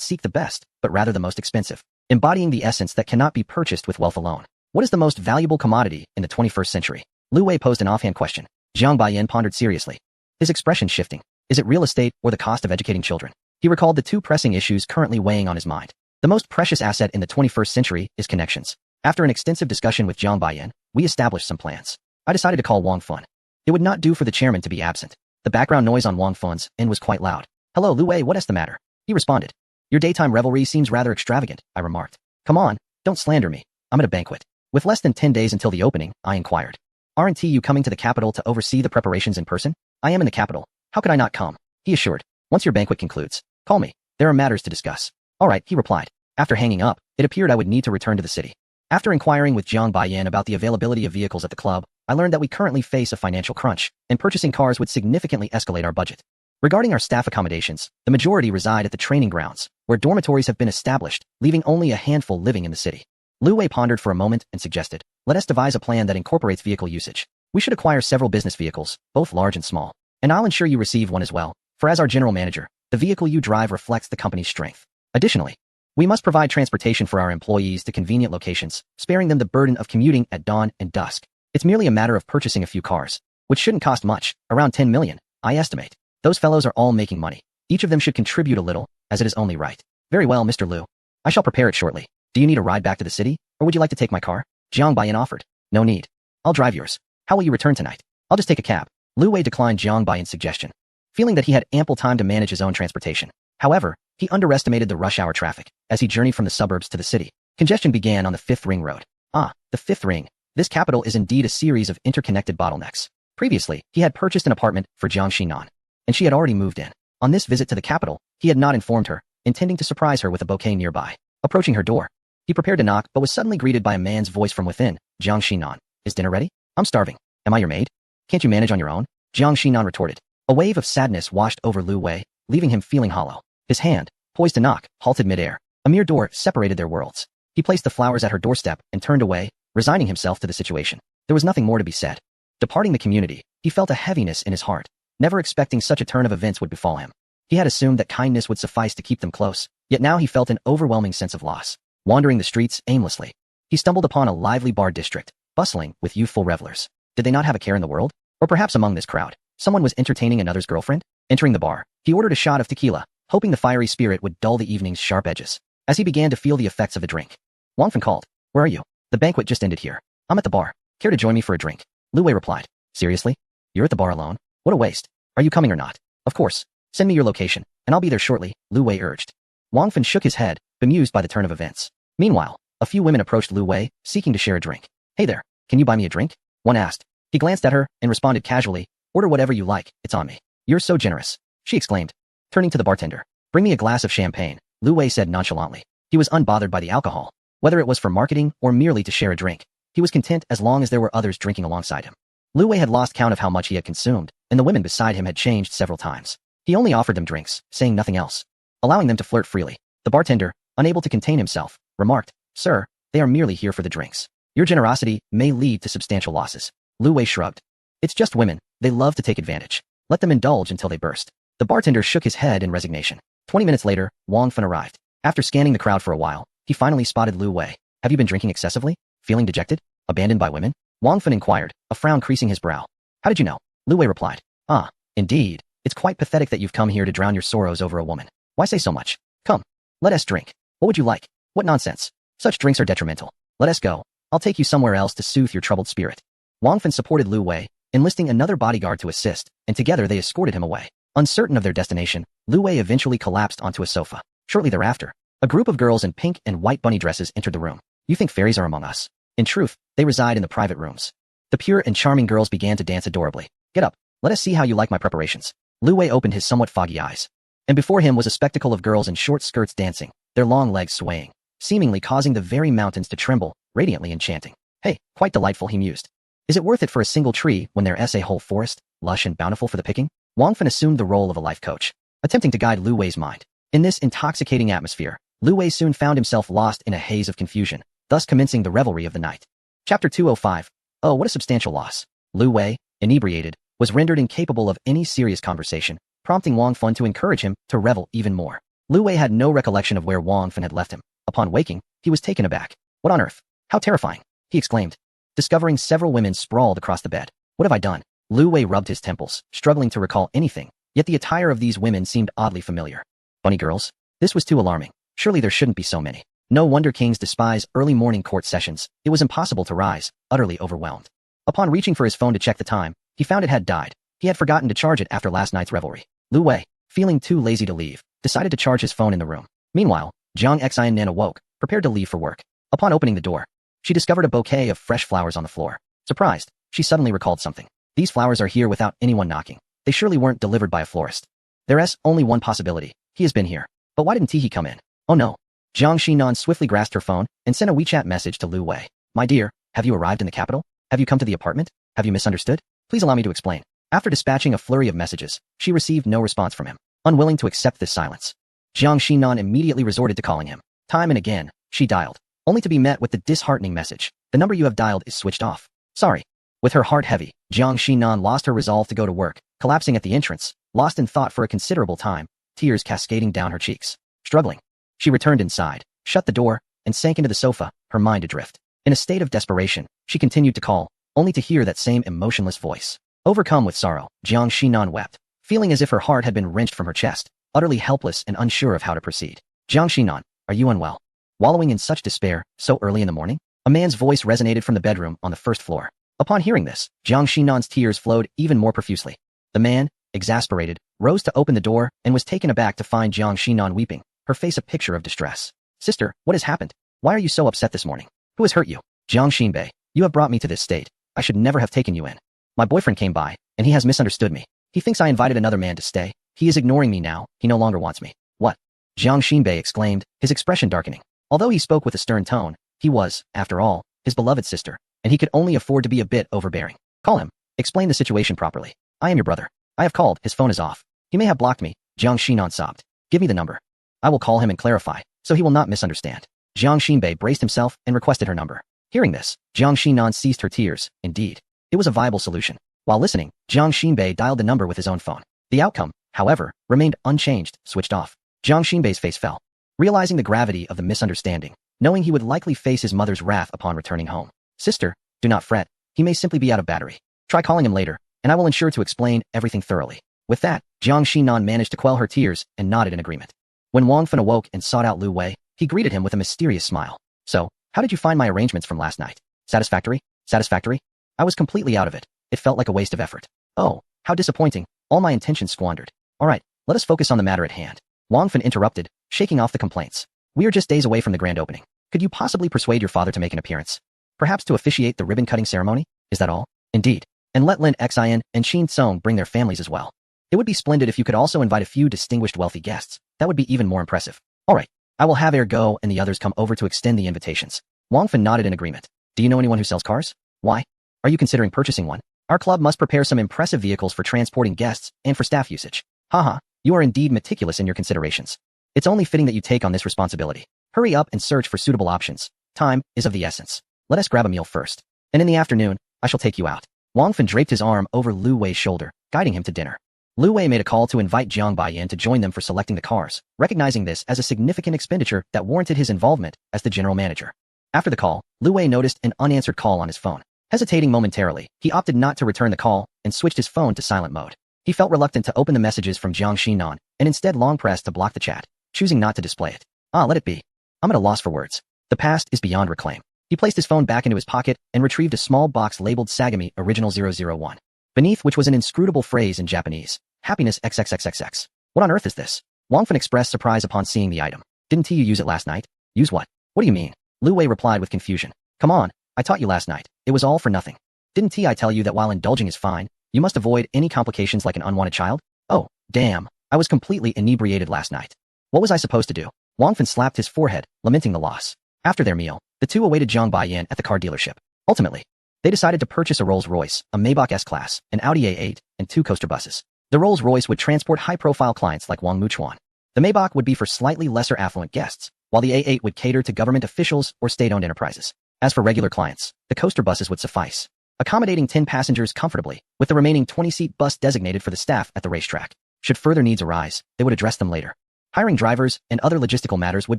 S1: seek the best, but rather the most expensive, embodying the essence that cannot be purchased with wealth alone. What is the most valuable commodity in the 21st century? Lu Wei posed an offhand question. Jiang Baiyan pondered seriously. his expression shifting. Is it real estate or the cost of educating children? He recalled the two pressing issues currently weighing on his mind. The most precious asset in the 21st century is connections. After an extensive discussion with Jiang Baiyan, we established some plans. I decided to call Wang Fun. It would not do for the chairman to be absent. The background noise on Wang Fun's end was quite loud. Hello, Lu Wei, what is the matter? He responded. Your daytime revelry seems rather extravagant, I remarked. Come on, don't slander me. I'm at a banquet. With less than 10 days until the opening, I inquired. Aren't you coming to the capital to oversee the preparations in person? I am in the capital. How could I not come? He assured. Once your banquet concludes, call me. There are matters to discuss. All right, he replied. After hanging up, it appeared I would need to return to the city. After inquiring with Jiang Baiyan about the availability of vehicles at the club, I learned that we currently face a financial crunch, and purchasing cars would significantly escalate our budget. Regarding our staff accommodations, the majority reside at the training grounds, where dormitories have been established, leaving only a handful living in the city. Lu Wei pondered for a moment and suggested, let us devise a plan that incorporates vehicle usage. We should acquire several business vehicles, both large and small, and I'll ensure you receive one as well, for as our general manager, the vehicle you drive reflects the company's strength. Additionally, we must provide transportation for our employees to convenient locations, sparing them the burden of commuting at dawn and dusk. It's merely a matter of purchasing a few cars, which shouldn't cost much, around 10 million, I estimate. Those fellows are all making money. Each of them should contribute a little, as it is only right. Very well, Mr. Liu. I shall prepare it shortly. Do you need a ride back to the city, or would you like to take my car? Jiang Baiyan offered. No need. I'll drive yours. How will you return tonight? I'll just take a cab. Lu Wei declined Jiang Baiyan's suggestion, feeling that he had ample time to manage his own transportation. However, he underestimated the rush hour traffic as he journeyed from the suburbs to the city. Congestion began on the 5th Ring Road. Ah, the 5th Ring. This capital is indeed a series of interconnected bottlenecks. Previously, he had purchased an apartment for Jiang Xinan, and she had already moved in. On this visit to the capital, he had not informed her, intending to surprise her with a bouquet nearby. Approaching her door, he prepared to knock but was suddenly greeted by a man's voice from within. Jiang Xinan, is dinner ready? I'm starving. Am I your maid? Can't you manage on your own? Jiang Xinan retorted. A wave of sadness washed over Lu Wei, leaving him feeling hollow. His hand, poised to knock, halted midair. A mere door separated their worlds. He placed the flowers at her doorstep and turned away, resigning himself to the situation. There was nothing more to be said. Departing the community, he felt a heaviness in his heart, never expecting such a turn of events would befall him. He had assumed that kindness would suffice to keep them close, yet now he felt an overwhelming sense of loss. Wandering the streets aimlessly, he stumbled upon a lively bar district, bustling with youthful revelers. Did they not have a care in the world? Or perhaps among this crowd, someone was entertaining another's girlfriend? Entering the bar, he ordered a shot of tequila, hoping the fiery spirit would dull the evening's sharp edges. As he began to feel the effects of the drink, Wang Feng called. Where are you? The banquet just ended here. I'm at the bar. Care to join me for a drink? Lu Wei replied. Seriously? You're at the bar alone? What a waste. Are you coming or not? Of course. Send me your location, and I'll be there shortly, Lu Wei urged. Wang Feng shook his head, bemused by the turn of events. Meanwhile, a few women approached Lu Wei, seeking to share a drink. Hey there, can you buy me a drink? One asked. He glanced at her and responded casually, order whatever you like, it's on me. You're so generous, she exclaimed. Turning to the bartender. Bring me a glass of champagne, Lu Wei said nonchalantly. He was unbothered by the alcohol. Whether it was for marketing or merely to share a drink, he was content as long as there were others drinking alongside him. Lu Wei had lost count of how much he had consumed, and the women beside him had changed several times. He only offered them drinks, saying nothing else, allowing them to flirt freely. The bartender, unable to contain himself, remarked, Sir, they are merely here for the drinks. Your generosity may lead to substantial losses. Lu Wei shrugged. It's just women, they love to take advantage. Let them indulge until they burst. The bartender shook his head in resignation. 20 minutes later, Wang Feng arrived. After scanning the crowd for a while, he finally spotted Lu Wei. Have you been drinking excessively? Feeling dejected? Abandoned by women? Wang Feng inquired, a frown creasing his brow. How did you know? Lu Wei replied. Ah, indeed. It's quite pathetic that you've come here to drown your sorrows over a woman. Why say so much? Come, let us drink. What would you like? What nonsense. Such drinks are detrimental. Let us go. I'll take you somewhere else to soothe your troubled spirit. Wang Feng supported Lu Wei, enlisting another bodyguard to assist, and together they escorted him away. Uncertain of their destination, Lu Wei eventually collapsed onto a sofa. Shortly thereafter, a group of girls in pink and white bunny dresses entered the room. You think fairies are among us? In truth, they reside in the private rooms. The pure and charming girls began to dance adorably. Get up. Let us see how you like my preparations. Lu Wei opened his somewhat foggy eyes. And before him was a spectacle of girls in short skirts dancing, their long legs swaying, seemingly causing the very mountains to tremble, radiantly enchanting. Hey, quite delightful, he mused. Is it worth it for a single tree when there is a whole forest, lush and bountiful for the picking? Wang Feng assumed the role of a life coach, attempting to guide Lu Wei's mind. In this intoxicating atmosphere, Lu Wei soon found himself lost in a haze of confusion, thus commencing the revelry of the night. Chapter 205. Oh, what a substantial loss. Lu Wei, inebriated, was rendered incapable of any serious conversation, prompting Wang Feng to encourage him to revel even more. Lu Wei had no recollection of where Wang Feng had left him. Upon waking, he was taken aback. What on earth? How terrifying! He exclaimed, discovering several women sprawled across the bed. What have I done? Lu Wei rubbed his temples, struggling to recall anything, yet the attire of these women seemed oddly familiar. Bunny girls? This was too alarming. Surely there shouldn't be so many. No wonder kings despise early morning court sessions. It was impossible to rise, utterly overwhelmed. Upon reaching for his phone to check the time, he found it had died. He had forgotten to charge it after last night's revelry. Lu Wei, feeling too lazy to leave, decided to charge his phone in the room. Meanwhile, Jiang Xiannan awoke, prepared to leave for work. Upon opening the door, she discovered a bouquet of fresh flowers on the floor. Surprised, she suddenly recalled something. These flowers are here without anyone knocking. They surely weren't delivered by a florist. There's only one possibility. He has been here. But why didn't he come in? Oh no. Jiang Xinan swiftly grasped her phone and sent a WeChat message to Lu Wei. My dear, have you arrived in the capital? Have you come to the apartment? Have you misunderstood? Please allow me to explain. After dispatching a flurry of messages, she received no response from him. Unwilling to accept this silence, Jiang Xinan immediately resorted to calling him. Time and again, she dialed, only to be met with the disheartening message. The number you have dialed is switched off. Sorry. With her heart heavy, Jiang Xinan lost her resolve to go to work, collapsing at the entrance, lost in thought for a considerable time, tears cascading down her cheeks. Struggling, she returned inside, shut the door, and sank into the sofa, her mind adrift. In a state of desperation, she continued to call, only to hear that same emotionless voice. Overcome with sorrow, Jiang Xinan wept, feeling as if her heart had been wrenched from her chest, utterly helpless and unsure of how to proceed. Jiang Xinan, are you unwell? Wallowing in such despair, so early in the morning? A man's voice resonated from the bedroom on the first floor. Upon hearing this, Jiang Xinan's tears flowed even more profusely. The man, exasperated, rose to open the door and was taken aback to find Jiang Xinan weeping, her face a picture of distress. Sister, what has happened? Why are you so upset this morning? Who has hurt you? Jiang Xinbei, you have brought me to this state. I should never have taken you in. My boyfriend came by, and he has misunderstood me. He thinks I invited another man to stay. He is ignoring me now. He no longer wants me. What? Jiang Xinbei exclaimed, his expression darkening. Although he spoke with a stern tone, he was, after all, his beloved sister, and he could only afford to be a bit overbearing. Call him. Explain the situation properly. I am your brother. I have called. His phone is off. He may have blocked me. Jiang Xinan sobbed. Give me the number. I will call him and clarify, so he will not misunderstand. Jiang Xinbei braced himself and requested her number. Hearing this, Jiang Xinan ceased her tears. Indeed, it was a viable solution. While listening, Jiang Xinbei dialed the number with his own phone. The outcome, however, remained unchanged, switched off. Jiang Xinbei's face fell. Realizing the gravity of the misunderstanding, knowing he would likely face his mother's wrath upon returning home. Sister, do not fret. He may simply be out of battery. Try calling him later, and I will ensure to explain everything thoroughly. With that, Jiang Xinan managed to quell her tears and nodded in agreement. When Wang Fan awoke and sought out Lu Wei, he greeted him with a mysterious smile. So, how did you find my arrangements from last night? Satisfactory? Satisfactory? I was completely out of it. It felt like a waste of effort. Oh, how disappointing. All my intentions squandered. All right, let us focus on the matter at hand. Wang Fan interrupted, shaking off the complaints. We are just days away from the grand opening. Could you possibly persuade your father to make an appearance? Perhaps to officiate the ribbon-cutting ceremony? Is that all? Indeed. And let Lin Xian and Qin Song bring their families as well. It would be splendid if you could also invite a few distinguished wealthy guests. That would be even more impressive. All right, I will have Air go and the others come over to extend the invitations. Wang Fan nodded in agreement. Do you know anyone who sells cars? Why? Are you considering purchasing one? Our club must prepare some impressive vehicles for transporting guests and for staff usage. Haha, you are indeed meticulous in your considerations. It's only fitting that you take on this responsibility. Hurry up and search for suitable options. Time is of the essence. Let us grab a meal first. And in the afternoon, I shall take you out. Wang Fan draped his arm over Lu Wei's shoulder, guiding him to dinner. Lu Wei made a call to invite Jiang Baiyan to join them for selecting the cars, recognizing this as a significant expenditure that warranted his involvement as the general manager. After the call, Lu Wei noticed an unanswered call on his phone. Hesitating momentarily, he opted not to return the call and switched his phone to silent mode. He felt reluctant to open the messages from Jiang Xinan and instead long pressed to block the chat, choosing not to display it. Let it be. I'm at a loss for words. The past is beyond reclaim. He placed his phone back into his pocket and retrieved a small box labeled Sagami Original 001, beneath which was an inscrutable phrase in Japanese, Happiness XXXXX. What on earth is this? Wang Fan expressed surprise upon seeing the item. Didn't you use it last night? Use what? What do you mean? Lu Wei replied with confusion. Come on, I taught you last night. It was all for nothing. Didn't I tell you that while indulging is fine, you must avoid any complications like an unwanted child? Oh, damn, I was completely inebriated last night. What was I supposed to do? Wang Fan slapped his forehead, lamenting the loss. After their meal, the two awaited Jiang Baiyan at the car dealership. Ultimately, they decided to purchase a Rolls-Royce, a Maybach S-Class, an Audi A8, and 2 coaster buses. The Rolls-Royce would transport high-profile clients like Wang Muchuan. The Maybach would be for slightly lesser affluent guests, while the A8 would cater to government officials or state-owned enterprises. As for regular clients, the coaster buses would suffice, accommodating 10 passengers comfortably, with the remaining 20-seat bus designated for the staff at the racetrack. Should further needs arise, they would address them later. Hiring drivers and other logistical matters would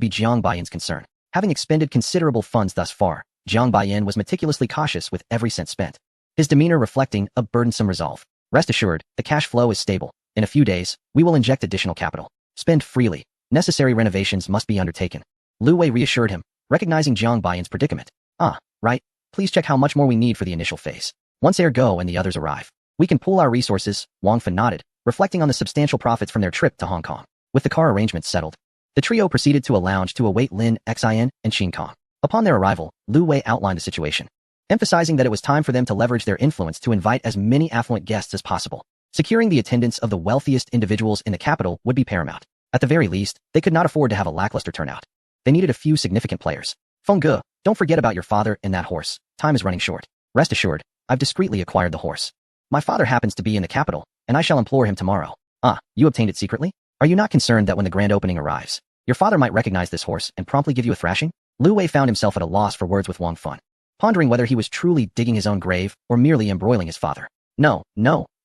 S1: be Jiang Baiyan's concern. Having expended considerable funds thus far, Jiang Baiyan was meticulously cautious with every cent spent. his demeanor reflecting a burdensome resolve. Rest assured, the cash flow is stable. In a few days, we will inject additional capital. Spend freely. Necessary renovations must be undertaken. Lu Wei reassured him, recognizing Jiang Baiyan's predicament. Ah, right. Please check how much more we need for the initial phase. Once Ergo and the others arrive, we can pool our resources. Wang Fan nodded, reflecting on the substantial profits from their trip to Hong Kong. With the car arrangements settled, the trio proceeded to a lounge to await Lin, Xin, and Xin Kong. Upon their arrival, Lu Wei outlined the situation, emphasizing that it was time for them to leverage their influence to invite as many affluent guests as possible. Securing the attendance of the wealthiest individuals in the capital would be paramount. At the very least, they could not afford to have a lackluster turnout. They needed a few significant players. Feng Ge, don't forget about your father and that horse. Time is running short. Rest assured, I've discreetly acquired the horse. My father happens to be in the capital, and I shall implore him tomorrow. Ah, you obtained it secretly? Are you not concerned that when the grand opening arrives, your father might recognize this horse and promptly give you a thrashing? Lu Wei found himself at a loss for words with Wang Fan, pondering whether he was truly digging his own grave or merely embroiling his father. No,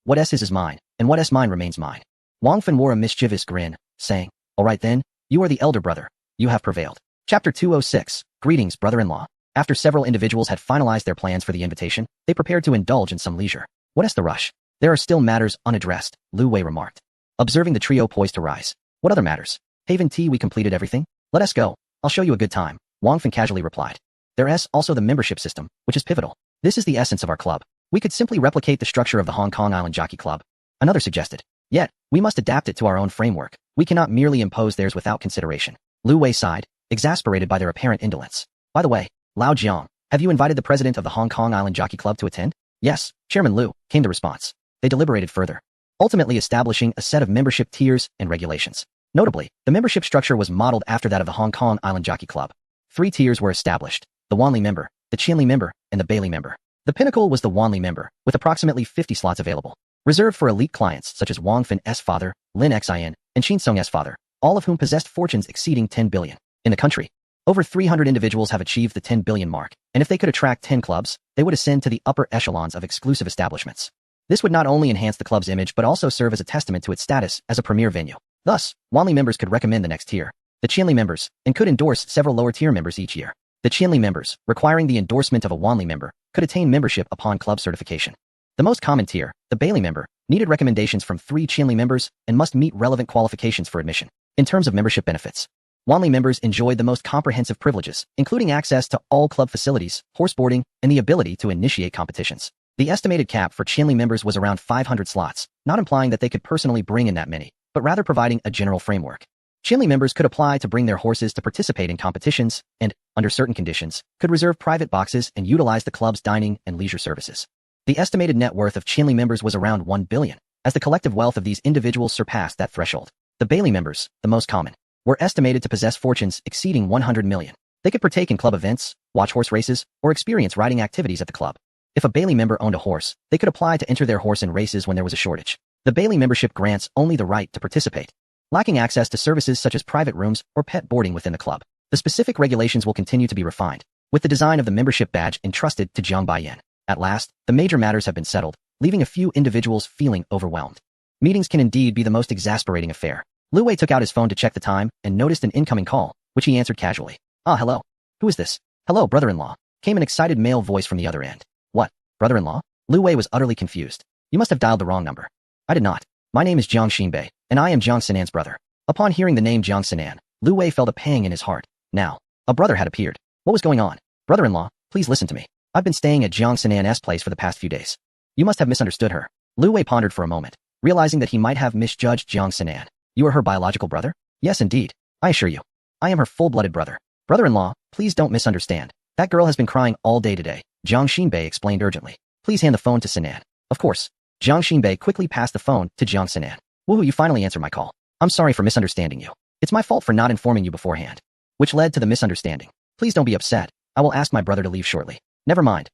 S1: what is his is mine, and what is mine remains mine. Wang Fan wore a mischievous grin, saying, all right then, you are the elder brother. You have prevailed. Chapter 206, Greetings, brother-in-law. After several individuals had finalized their plans for the invitation, they prepared to indulge in some leisure. What is the rush? There are still matters unaddressed, Lu Wei remarked, observing the trio poised to rise. What other matters? Haven Tea, we completed everything? Let us go. I'll show you a good time, Wang Fan casually replied. There is also the membership system, which is pivotal. This is the essence of our club. We could simply replicate the structure of the Hong Kong Island Jockey Club. Another suggested. Yet, we must adapt it to our own framework. We cannot merely impose theirs without consideration. Lu Wei sighed, exasperated by their apparent indolence. By the way, Lao Jiang, have you invited the president of the Hong Kong Island Jockey Club to attend? Yes, Chairman Lu, came the response. They deliberated further, ultimately establishing a set of membership tiers and regulations. Notably, the membership structure was modeled after that of the Hong Kong Island Jockey Club. 3 tiers were established: the Wanli member, the Qianli member, and the Bailey member. The pinnacle was the Wanli member, with approximately 50 slots available, reserved for elite clients such as Wang Fan's father, Lin Xin, and Xin Song's father, all of whom possessed fortunes exceeding 10 billion. In the country, over 300 individuals have achieved the 10 billion mark, and if they could attract 10 clubs, they would ascend to the upper echelons of exclusive establishments. This would not only enhance the club's image but also serve as a testament to its status as a premier venue. Thus, Wanli members could recommend the next tier, the Qianli members, and could endorse several lower-tier members each year. The Qianli members, requiring the endorsement of a Wanli member, could attain membership upon club certification. The most common tier, the Bailey member, needed recommendations from 3 Qianli members and must meet relevant qualifications for admission. In terms of membership benefits, Wanli members enjoyed the most comprehensive privileges, including access to all club facilities, horse boarding, and the ability to initiate competitions. The estimated cap for Qianli members was around 500 slots, not implying that they could personally bring in that many, but rather providing a general framework. Qianli members could apply to bring their horses to participate in competitions and, under certain conditions, could reserve private boxes and utilize the club's dining and leisure services. The estimated net worth of Qianli members was around 1 billion, as the collective wealth of these individuals surpassed that threshold. The Bailey members, the most common, were estimated to possess fortunes exceeding 100 million. They could partake in club events, watch horse races, or experience riding activities at the club. If a Bailey member owned a horse, they could apply to enter their horse in races when there was a shortage. The Bailey membership grants only the right to participate, lacking access to services such as private rooms or pet boarding within the club. The specific regulations will continue to be refined, with the design of the membership badge entrusted to Jiang Baiyan. At last, the major matters have been settled, leaving a few individuals feeling overwhelmed. Meetings can indeed be the most exasperating affair. Lu Wei took out his phone to check the time and noticed an incoming call, which he answered casually. Ah, hello. Who is this? Hello, brother-in-law, came an excited male voice from the other end. What, brother-in-law? Lu Wei was utterly confused. You must have dialed the wrong number. I did not. My name is Jiang Xinbei, and I am Jiang Sinan's brother. Upon hearing the name Jiang Sinan, Lu Wei felt a pang in his heart. Now, a brother had appeared. What was going on? Brother-in-law, please listen to me. I've been staying at Jiang Sinan's place for the past few days. You must have misunderstood her. Lu Wei pondered for a moment, realizing that he might have misjudged Jiang Sinan. You are her biological brother? Yes, indeed. I assure you. I am her full-blooded brother. Brother-in-law, please don't misunderstand. That girl has been crying all day today, Jiang Xinbei explained urgently. Please hand the phone to Sinan. Of course. Jiang Xinbei quickly passed the phone to Jiang Sinan. Woohoo, you finally answered my call. I'm sorry for misunderstanding you. It's my fault for not informing you beforehand, which led to the misunderstanding. Please don't be upset. I will ask my brother to leave shortly. Never mind,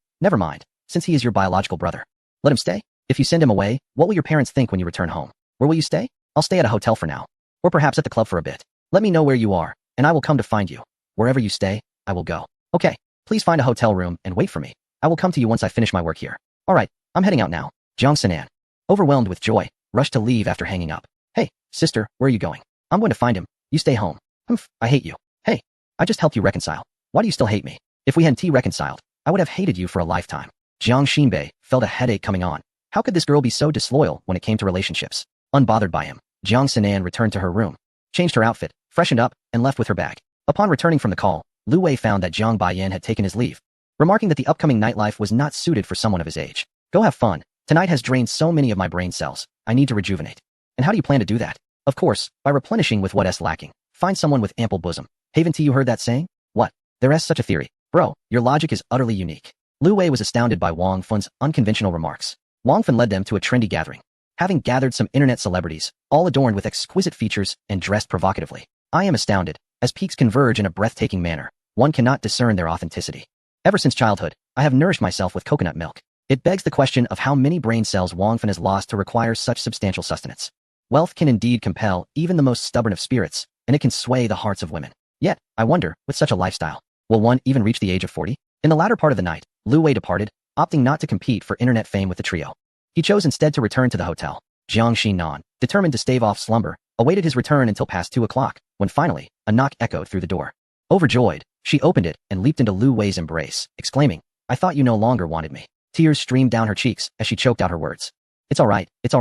S1: since he is your biological brother. Let him stay? If you send him away, what will your parents think when you return home? Where will you stay? I'll stay at a hotel for now. Or perhaps at the club for a bit. Let me know where you are, and I will come to find you. Wherever you stay, I will go. Okay, please find a hotel room and wait for me. I will come to you once I finish my work here. Alright, I'm heading out now. Jiang Sinan, overwhelmed with joy, rushed to leave after hanging up. Hey, sister, where are you going? I'm going to find him. You stay home. Humph, I hate you. Hey, I just helped you reconcile. Why do you still hate me? If we hadn't reconciled, I would have hated you for a lifetime. Jiang Xinbei felt a headache coming on. How could this girl be so disloyal when it came to relationships? Unbothered by him, Jiang Sinan returned to her room, changed her outfit, freshened up, and left with her bag. Upon returning from the call, Lu Wei found that Jiang Baiyan had taken his leave, remarking that the upcoming nightlife was not suited for someone of his age. Go have fun. Tonight has drained so many of my brain cells. I need to rejuvenate. And how do you plan to do that? Of course, by replenishing with what is lacking. Find someone with ample bosom. Haven't you heard that saying? What? There is such a theory. Bro, your logic is utterly unique. Lu Wei was astounded by Wang Fun's unconventional remarks. Wang Fun led them to a trendy gathering. Having gathered some internet celebrities, all adorned with exquisite features and dressed provocatively. I am astounded. As peaks converge in a breathtaking manner, one cannot discern their authenticity. Ever since childhood, I have nourished myself with coconut milk. It begs the question of how many brain cells Wang Fun has lost to require such substantial sustenance. Wealth can indeed compel even the most stubborn of spirits, and it can sway the hearts of women. Yet, I wonder, with such a lifestyle, will one even reach the age of 40? In the latter part of the night, Lu Wei departed, opting not to compete for internet fame with the trio. He chose instead to return to the hotel. Jiang Xinan, determined to stave off slumber, awaited his return until past 2 o'clock, when finally, a knock echoed through the door. Overjoyed, she opened it and leaped into Lu Wei's embrace, exclaiming, I thought you no longer wanted me. Tears streamed down her cheeks as she choked out her words. It's all right, it's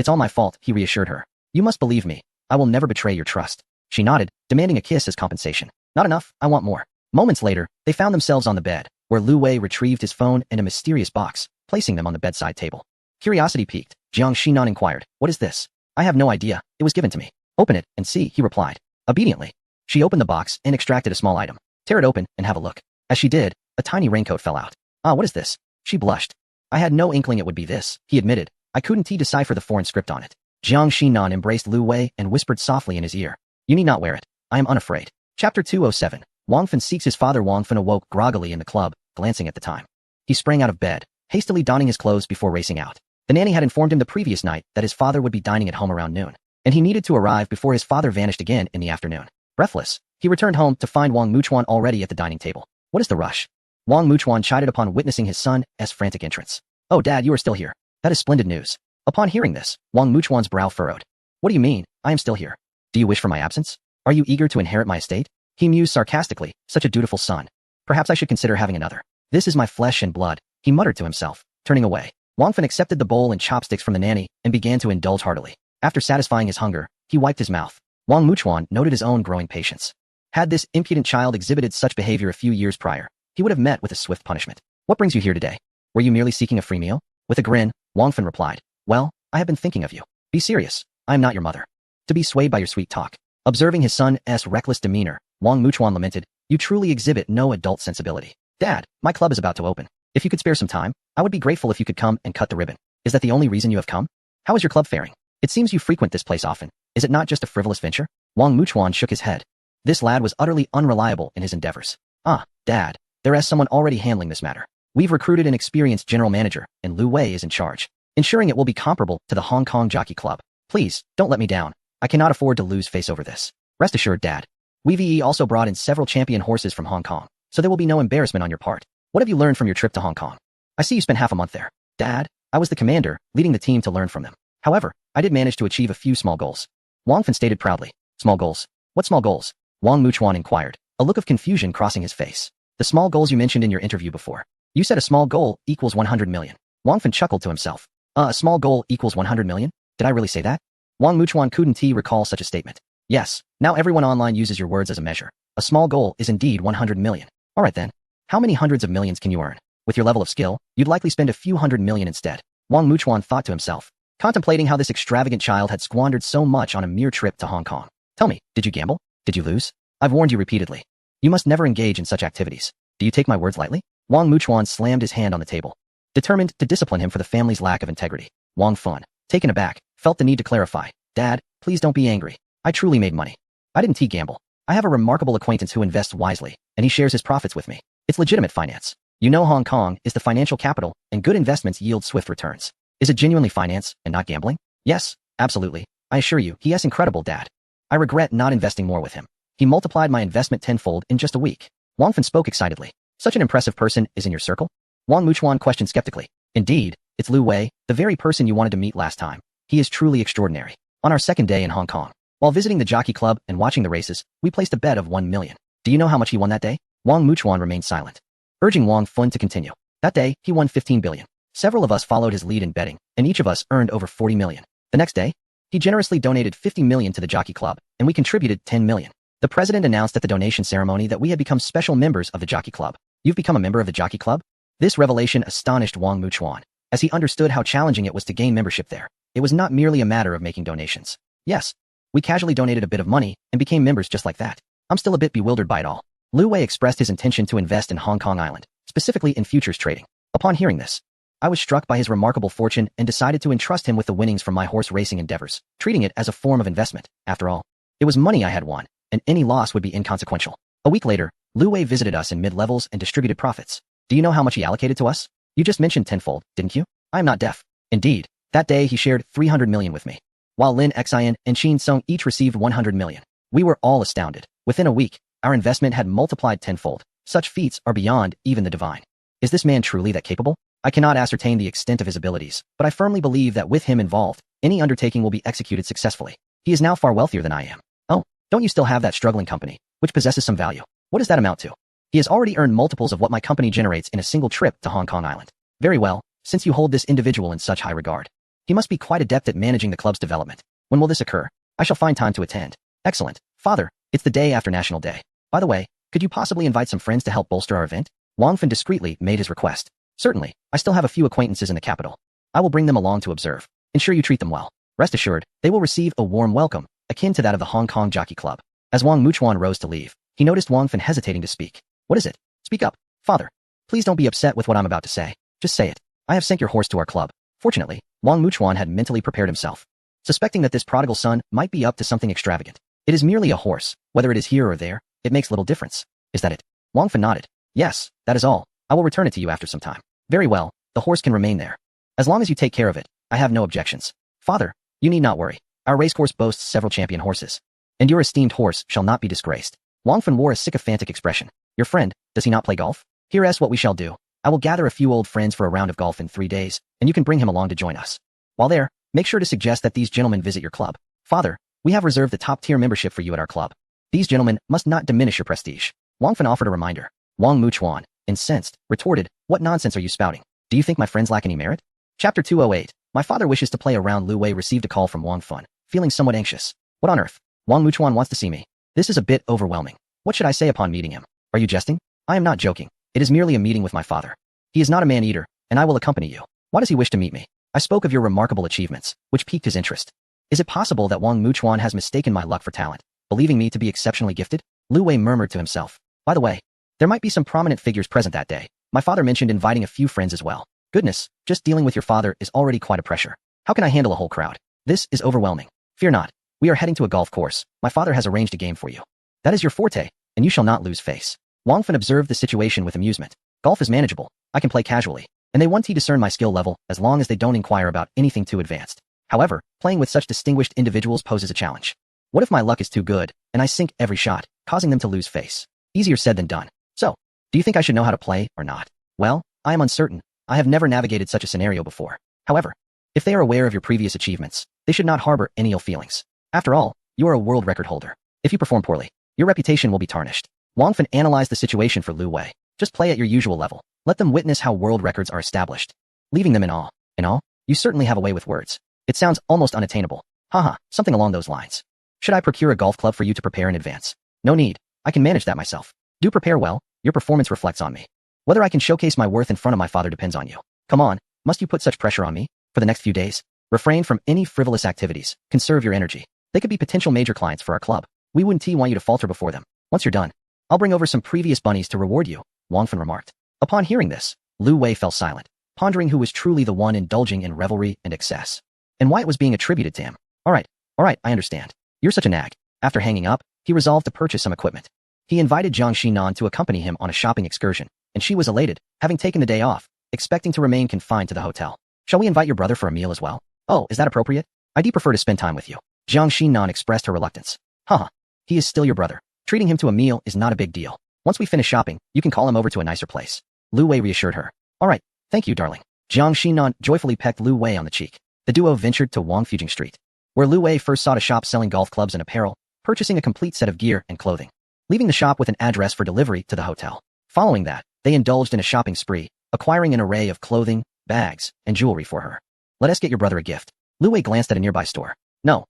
S1: all my fault, he reassured her. You must believe me. I will never betray your trust. She nodded, demanding a kiss as compensation. Not enough, I want more. Moments later, they found themselves on the bed, where Lu Wei retrieved his phone and a mysterious box, placing them on the bedside table. Curiosity piqued, Jiang Xinan inquired, What is this? I have no idea, it was given to me. Open it and see, he replied. Obediently, she opened the box and extracted a small item. Tear it open and have a look. As she did, a tiny raincoat fell out. Ah, what is this? She blushed. I had no inkling it would be this, he admitted. I couldn't decipher the foreign script on it. Jiang Xinan embraced Lu Wei and whispered softly in his ear. You need not wear it. I am unafraid. Chapter 207. Wang Fun seeks his father. Wang Fun awoke groggily in the club, glancing at the time. He sprang out of bed, hastily donning his clothes before racing out. The nanny had informed him the previous night that his father would be dining at home around noon, and he needed to arrive before his father vanished again in the afternoon. Breathless, he returned home to find Wang Muchuan already at the dining table. What is the rush? Wang Muchuan chided upon witnessing his son's frantic entrance. Oh, Dad, you are still here. That is splendid news. Upon hearing this, Wang Muchuan's brow furrowed. What do you mean? I am still here. Do you wish for my absence? Are you eager to inherit my estate? He mused sarcastically, such a dutiful son. Perhaps I should consider having another. This is my flesh and blood, he muttered to himself, turning away. Wang Fun accepted the bowl and chopsticks from the nanny and began to indulge heartily. After satisfying his hunger, he wiped his mouth. Wang Muchuan noted his own growing patience. Had this impudent child exhibited such behavior a few years prior, he would have met with a swift punishment. What brings you here today? Were you merely seeking a free meal? With a grin, Wang Fun replied, Well, I have been thinking of you. Be serious. I am not your mother. To be swayed by your sweet talk. Observing his son's reckless demeanor, Wang Muchuan lamented, You truly exhibit no adult sensibility. Dad, my club is about to open. If you could spare some time, I would be grateful if you could come and cut the ribbon. Is that the only reason you have come? How is your club faring? It seems you frequent this place often. Is it not just a frivolous venture? Wang Muchuan shook his head. This lad was utterly unreliable in his endeavors. Ah, Dad, there is someone already handling this matter. We've recruited an experienced general manager, and Lu Wei is in charge, ensuring it will be comparable to the Hong Kong Jockey Club. Please, don't let me down. I cannot afford to lose face over this. Rest assured, Dad. We've also brought in several champion horses from Hong Kong, so there will be no embarrassment on your part. What have you learned from your trip to Hong Kong? I see you spent half a month there. Dad, I was the commander, leading the team to learn from them. However, I did manage to achieve a few small goals. Wang Fun stated proudly. Small goals? What small goals? Wang Muchuan inquired, a look of confusion crossing his face. The small goals you mentioned in your interview before. You said a small goal equals 100 million. Wang Fun chuckled to himself. A small goal equals 100 million? Did I really say that? Wang Muchuan couldn't recall such a statement. Yes, now everyone online uses your words as a measure. A small goal is indeed 100 million. Alright then. How many hundreds of millions can you earn? With your level of skill, you'd likely spend a few hundred million instead. Wang Muchuan thought to himself, contemplating how this extravagant child had squandered so much on a mere trip to Hong Kong. Tell me, did you gamble? Did you lose? I've warned you repeatedly. You must never engage in such activities. Do you take my words lightly? Wang Muchuan slammed his hand on the table, determined to discipline him for the family's lack of integrity. Wang Fun, taken aback, felt the need to clarify. Dad, please don't be angry. I truly made money. I didn't gamble. I have a remarkable acquaintance who invests wisely, and he shares his profits with me. It's legitimate finance. You know Hong Kong is the financial capital, and good investments yield swift returns. Is it genuinely finance and not gambling? Yes, absolutely. I assure you, he is incredible, Dad. I regret not investing more with him. He multiplied my investment tenfold in just a week. Wang Fun spoke excitedly. Such an impressive person is in your circle? Wang Muchuan questioned skeptically. Indeed, it's Lu Wei, the very person you wanted to meet last time. He is truly extraordinary. On our second day in Hong Kong, while visiting the jockey club and watching the races, we placed a bet of 1 million. Do you know how much he won that day? Wang Muchuan remained silent, urging Wang Fun to continue. That day, he won 15 billion. Several of us followed his lead in betting, and each of us earned over 40 million. The next day, he generously donated 50 million to the Jockey Club, and we contributed 10 million. The president announced at the donation ceremony that we had become special members of the Jockey Club. You've become a member of the Jockey Club? This revelation astonished Wang Muchuan, as he understood how challenging it was to gain membership there. It was not merely a matter of making donations. Yes, we casually donated a bit of money and became members just like that. I'm still a bit bewildered by it all. Lu Wei expressed his intention to invest in Hong Kong Island, specifically in futures trading. Upon hearing this, I was struck by his remarkable fortune and decided to entrust him with the winnings from my horse racing endeavors, treating it as a form of investment. After all, it was money I had won, and any loss would be inconsequential. A week later, Lu Wei visited us in mid-levels and distributed profits. Do you know how much he allocated to us? You just mentioned tenfold, didn't you? I am not deaf. Indeed, that day he shared 300 million with me, while Lin Xian and Qin Song each received 100 million. We were all astounded. Within a week, our investment had multiplied tenfold. Such feats are beyond even the divine. Is this man truly that capable? I cannot ascertain the extent of his abilities, but I firmly believe that with him involved, any undertaking will be executed successfully. He is now far wealthier than I am. Oh, don't you still have that struggling company, which possesses some value? What does that amount to? He has already earned multiples of what my company generates in a single trip to Hong Kong Island. Very well, since you hold this individual in such high regard. He must be quite adept at managing the club's development. When will this occur? I shall find time to attend. Excellent. Father, it's the day after National Day. By the way, could you possibly invite some friends to help bolster our event? Wang Fan discreetly made his request. Certainly, I still have a few acquaintances in the capital. I will bring them along to observe. Ensure you treat them well. Rest assured, they will receive a warm welcome, akin to that of the Hong Kong Jockey Club. As Wang Muchuan rose to leave, he noticed Wang Fan hesitating to speak. What is it? Speak up. Father, please don't be upset with what I'm about to say. Just say it. I have sent your horse to our club. Fortunately, Wang Muchuan had mentally prepared himself, suspecting that this prodigal son might be up to something extravagant. It is merely a horse. Whether it is here or there, it makes little difference. Is that it? Wang Fan nodded. Yes, that is all. I will return it to you after some time. Very well, the horse can remain there. As long as you take care of it, I have no objections. Father, you need not worry. Our racecourse boasts several champion horses, and your esteemed horse shall not be disgraced. Wang Fan wore a sycophantic expression. Your friend, does he not play golf? Here's what we shall do. I will gather a few old friends for a round of golf in 3 days, and you can bring him along to join us. While there, make sure to suggest that these gentlemen visit your club. Father, we have reserved the top-tier membership for you at our club. These gentlemen must not diminish your prestige. Wang Fan offered a reminder. Wang Muchuan, incensed, retorted, what nonsense are you spouting? Do you think my friends lack any merit? Chapter 208. My father wishes to play around. Lu Wei received a call from Wang Fan, feeling somewhat anxious. What on earth? Wang Muchuan wants to see me. This is a bit overwhelming. What should I say upon meeting him? Are you jesting? I am not joking. It is merely a meeting with my father. He is not a man-eater, and I will accompany you. Why does he wish to meet me? I spoke of your remarkable achievements, which piqued his interest. Is it possible that Wang Muchuan has mistaken my luck for talent, believing me to be exceptionally gifted? Lu Wei murmured to himself. By the way, there might be some prominent figures present that day. My father mentioned inviting a few friends as well. Goodness, just dealing with your father is already quite a pressure. How can I handle a whole crowd? This is overwhelming. Fear not. We are heading to a golf course. My father has arranged a game for you. That is your forte, and you shall not lose face. Wang Fan observed the situation with amusement. Golf is manageable. I can play casually, and they want to discern my skill level as long as they don't inquire about anything too advanced. However, playing with such distinguished individuals poses a challenge. What if my luck is too good, and I sink every shot, causing them to lose face? Easier said than done. So, do you think I should know how to play or not? Well, I am uncertain. I have never navigated such a scenario before. However, if they are aware of your previous achievements, they should not harbor any ill feelings. After all, you are a world record holder. If you perform poorly, your reputation will be tarnished. Wang Fan analyzed the situation for Lu Wei. Just play at your usual level. Let them witness how world records are established, leaving them in awe. In awe? You certainly have a way with words. It sounds almost unattainable. Haha, something along those lines. Should I procure a golf club for you to prepare in advance? No need. I can manage that myself. Do prepare well. Your performance reflects on me. Whether I can showcase my worth in front of my father depends on you. Come on, must you put such pressure on me? For the next few days, refrain from any frivolous activities. Conserve your energy. They could be potential major clients for our club. We wouldn't want you to falter before them. Once you're done, I'll bring over some previous bunnies to reward you, Wang Fan remarked. Upon hearing this, Lu Wei fell silent, pondering who was truly the one indulging in revelry and excess, and why it was being attributed to him. All right, I understand. You're such a nag. After hanging up, he resolved to purchase some equipment. He invited Jiang Xinan to accompany him on a shopping excursion, and she was elated, having taken the day off, expecting to remain confined to the hotel. Shall we invite your brother for a meal as well? Oh, is that appropriate? I'd prefer to spend time with you. Jiang Xinan expressed her reluctance. Haha, he is still your brother. Treating him to a meal is not a big deal. Once we finish shopping, you can call him over to a nicer place. Lu Wei reassured her. All right, thank you, darling. Jiang Xinan joyfully pecked Lu Wei on the cheek. The duo ventured to Wangfujing Street, where Lu Wei first sought a shop selling golf clubs and apparel, purchasing a complete set of gear and clothing, leaving the shop with an address for delivery to the hotel. Following that, they indulged in a shopping spree, acquiring an array of clothing, bags, and jewelry for her. Let us get your brother a gift. Lu Wei glanced at a nearby store. No,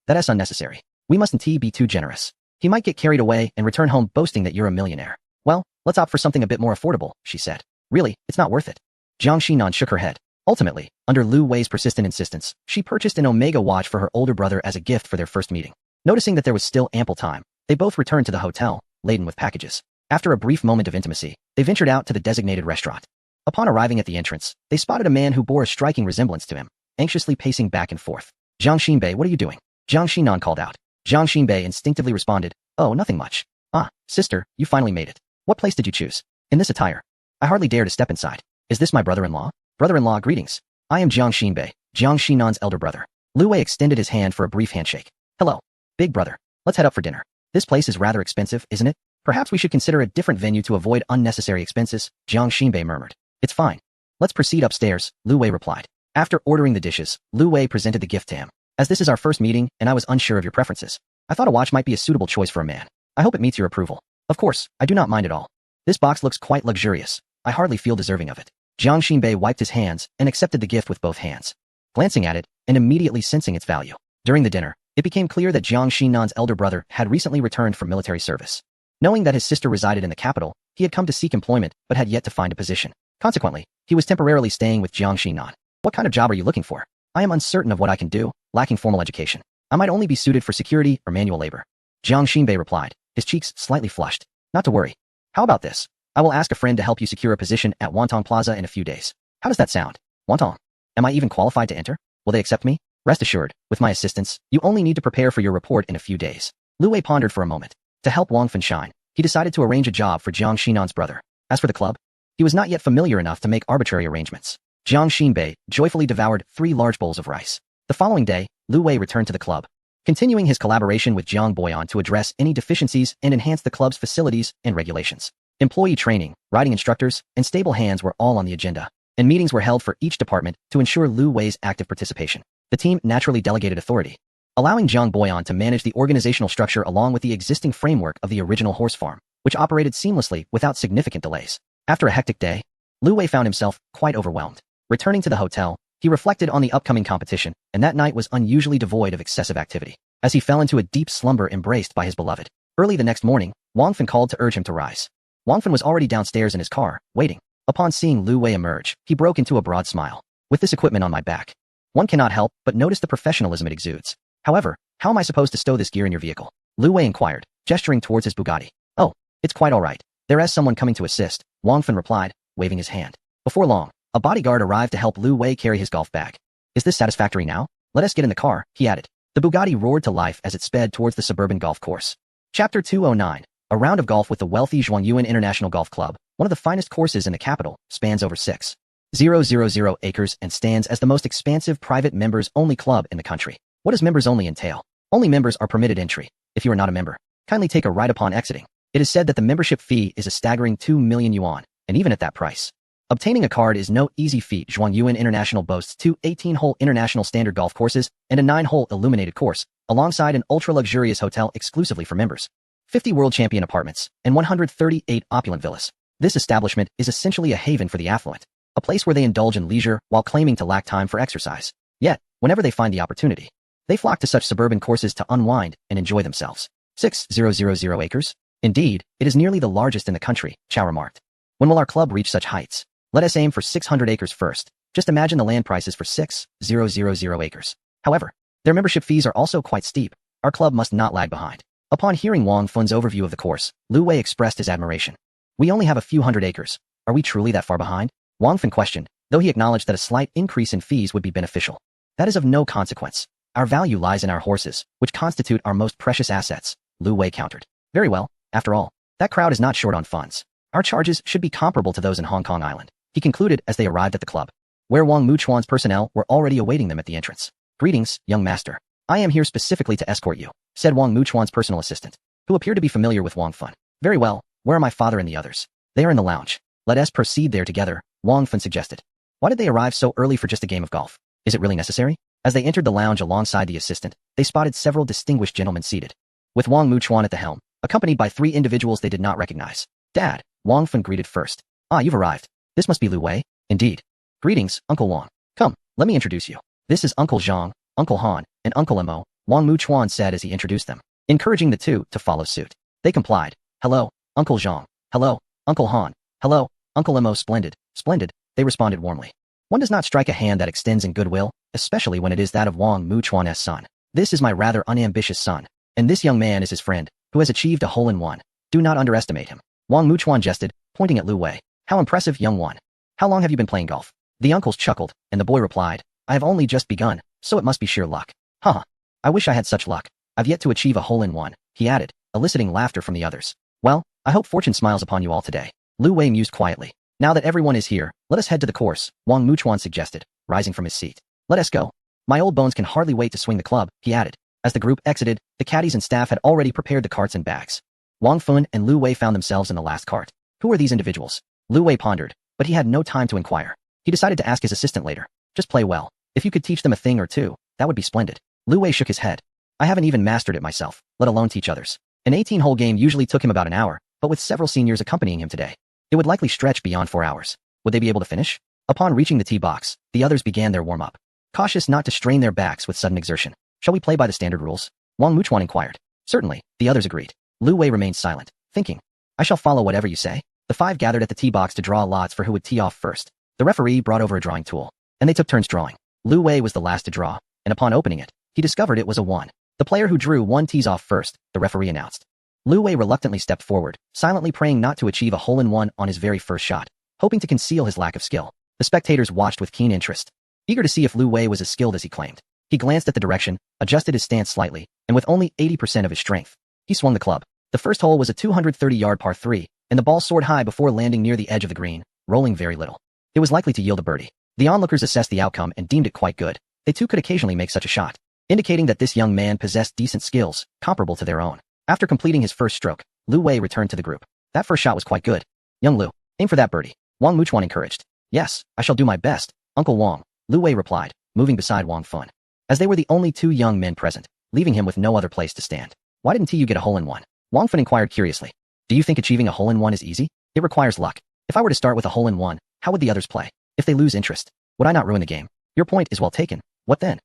S1: that's unnecessary. We mustn't be too generous. He might get carried away and return home boasting that you're a millionaire. Well, let's opt for something a bit more affordable, she said. Really, it's not worth it. Jiang Xinan shook her head. Ultimately, under Lu Wei's persistent insistence, she purchased an Omega watch for her older brother as a gift for their first meeting. Noticing that there was still ample time, they both returned to the hotel, laden with packages. After a brief moment of intimacy, they ventured out to the designated restaurant. Upon arriving at the entrance, they spotted a man who bore a striking resemblance to him, anxiously pacing back and forth. Jiang Xinbei, what are you doing? Jiang Xinan called out. Jiang Xinbei instinctively responded, oh, nothing much. Ah, sister, you finally made it. What place did you choose? In this attire? I hardly dare to step inside. Is this my brother-in-law? Brother-in-law, greetings. I am Jiang Xinbei, Jiang Xinan's elder brother. Lu Wei extended his hand for a brief handshake. Hello, big brother. Let's head up for dinner. This place is rather expensive, isn't it? Perhaps we should consider a different venue to avoid unnecessary expenses, Jiang Xinbei murmured. It's fine. Let's proceed upstairs, Lu Wei replied. After ordering the dishes, Lu Wei presented the gift to him. As this is our first meeting, and I was unsure of your preferences, I thought a watch might be a suitable choice for a man. I hope it meets your approval. Of course, I do not mind at all. This box looks quite luxurious. I hardly feel deserving of it. Jiang Xinbei wiped his hands and accepted the gift with both hands. Glancing at it, and immediately sensing its value. During the dinner, it became clear that Jiang Xinan's elder brother had recently returned from military service. Knowing that his sister resided in the capital, he had come to seek employment but had yet to find a position. Consequently, he was temporarily staying with Jiang Xinan. What kind of job are you looking for? I am uncertain of what I can do, lacking formal education. I might only be suited for security or manual labor. Jiang Xinbei replied, his cheeks slightly flushed. Not to worry. How about this? I will ask a friend to help you secure a position at Wantong Plaza in a few days. How does that sound? Wantong? Am I even qualified to enter? Will they accept me? Rest assured, with my assistance, you only need to prepare for your report in a few days. Lu Wei pondered for a moment. To help Wang Fen shine, he decided to arrange a job for Jiang Xinan's brother. As for the club, he was not yet familiar enough to make arbitrary arrangements. Jiang Xinbei joyfully devoured 3 large bowls of rice. The following day, Lu Wei returned to the club, continuing his collaboration with Jiang Boyan to address any deficiencies and enhance the club's facilities and regulations. Employee training, riding instructors, and stable hands were all on the agenda, and meetings were held for each department to ensure Lu Wei's active participation. The team naturally delegated authority, allowing Jiang Boyan to manage the organizational structure along with the existing framework of the original horse farm, which operated seamlessly without significant delays. After a hectic day, Lu Wei found himself quite overwhelmed. Returning to the hotel, he reflected on the upcoming competition, and that night was unusually devoid of excessive activity, as he fell into a deep slumber embraced by his beloved. Early the next morning, Wang Fen called to urge him to rise. Wang Fen was already downstairs in his car, waiting. Upon seeing Lu Wei emerge, he broke into a broad smile. With this equipment on my back, one cannot help but notice the professionalism it exudes. However, how am I supposed to stow this gear in your vehicle? Lu Wei inquired, gesturing towards his Bugatti. Oh, it's quite all right. There is someone coming to assist, Wang Fen replied, waving his hand. Before long, a bodyguard arrived to help Lu Wei carry his golf bag. Is this satisfactory now? Let us get in the car, he added. The Bugatti roared to life as it sped towards the suburban golf course. Chapter 209. A round of golf with the wealthy Zhuangyuan International Golf Club, one of the finest courses in the capital, spans over 6,000 acres and stands as the most expansive private members-only club in the country. What does members-only entail? Only members are permitted entry. If you are not a member, kindly take a right upon exiting. It is said that the membership fee is a staggering 2 million yuan, and even at that price, obtaining a card is no easy feat. Zhuangyuan International boasts 2 18-hole international standard golf courses and a 9-hole illuminated course, alongside an ultra-luxurious hotel exclusively for members, 50 world champion apartments, and 138 opulent villas. This establishment is essentially a haven for the affluent, a place where they indulge in leisure while claiming to lack time for exercise. Yet, whenever they find the opportunity, they flock to such suburban courses to unwind and enjoy themselves. 6,000 acres? Indeed, it is nearly the largest in the country, Chow remarked. When will our club reach such heights? Let us aim for 600 acres first. Just imagine the land prices for 6,000 acres. However, their membership fees are also quite steep. Our club must not lag behind. Upon hearing Wang Fen's overview of the course, Lu Wei expressed his admiration. We only have a few hundred acres. Are we truly that far behind? Wang Fen questioned, though he acknowledged that a slight increase in fees would be beneficial. That is of no consequence. Our value lies in our horses, which constitute our most precious assets, Lu Wei countered. Very well, after all, that crowd is not short on funds. Our charges should be comparable to those in Hong Kong Island, he concluded as they arrived at the club, where Wang Muchuan's personnel were already awaiting them at the entrance. Greetings, young master. I am here specifically to escort you, said Wang Muchuan's personal assistant, who appeared to be familiar with Wang Fen. Very well, where are my father and the others? They are in the lounge. Let us proceed there together, Wang Fen suggested. Why did they arrive so early for just a game of golf? Is it really necessary? As they entered the lounge alongside the assistant, they spotted several distinguished gentlemen seated, with Wang Muchuan at the helm, accompanied by 3 individuals they did not recognize. Dad, Wang Fen greeted first. Ah, you've arrived. This must be Lu Wei. Indeed. Greetings, Uncle Wang. Come, let me introduce you. This is Uncle Zhang, Uncle Han, and Uncle Mo, Wang Muchuan said as he introduced them, encouraging the two to follow suit. They complied. Hello, Uncle Zhang. Hello, Uncle Han. Hello, Uncle Mo. Splendid, splendid, they responded warmly. One does not strike a hand that extends in goodwill, especially when it is that of Wang Muchuan's son. This is my rather unambitious son, and this young man is his friend, who has achieved a hole-in-one. Do not underestimate him. Wang Muchuan jested, pointing at Lu Wei. How impressive, young one. How long have you been playing golf? The uncles chuckled, and the boy replied, I have only just begun, so it must be sheer luck. Haha. I wish I had such luck. I've yet to achieve a hole-in-one, he added, eliciting laughter from the others. Well, I hope fortune smiles upon you all today. Lu Wei mused quietly. Now that everyone is here, let us head to the course, Wang Muchuan suggested, rising from his seat. Let us go. My old bones can hardly wait to swing the club, he added. As the group exited, the caddies and staff had already prepared the carts and bags. Wang Fun and Lu Wei found themselves in the last cart. Who are these individuals? Lu Wei pondered, but he had no time to inquire. He decided to ask his assistant later. Just play well. If you could teach them a thing or two, that would be splendid. Lu Wei shook his head. I haven't even mastered it myself, let alone teach others. An 18-hole game usually took him about an hour, but with several seniors accompanying him today, it would likely stretch beyond 4 hours. Would they be able to finish? Upon reaching the tee box, the others began their warm-up. Cautious not to strain their backs with sudden exertion. Shall we play by the standard rules? Wang Muchuan inquired. Certainly, the others agreed. Lu Wei remained silent, thinking. I shall follow whatever you say. The five gathered at the tee box to draw lots for who would tee off first. The referee brought over a drawing tool, and they took turns drawing. Lu Wei was the last to draw, and upon opening it, he discovered it was a 1. The player who drew 1 tees off first, the referee announced. Lu Wei reluctantly stepped forward, silently praying not to achieve a hole-in-one on his very first shot, hoping to conceal his lack of skill. The spectators watched with keen interest, eager to see if Lu Wei was as skilled as he claimed. He glanced at the direction, adjusted his stance slightly, and with only 80% of his strength, he swung the club. The first hole was a 230-yard par 3, and the ball soared high before landing near the edge of the green, rolling very little. It was likely to yield a birdie. The onlookers assessed the outcome and deemed it quite good. They too could occasionally make such a shot, indicating that this young man possessed decent skills, comparable to their own. After completing his first stroke, Lu Wei returned to the group. That first shot was quite good. Young Lu, aim for that birdie. Wang Muchuan encouraged. Yes, I shall do my best, Uncle Wang, Lu Wei replied, moving beside Wang Fun. As they were the only 2 young men present, leaving him with no other place to stand. Why didn't you get a hole-in-one? Wang Fun inquired curiously. Do you think achieving a hole-in-one is easy? It requires luck. If I were to start with a hole-in-one, how would the others play? If they lose interest, would I not ruin the game? Your point is well taken. What then?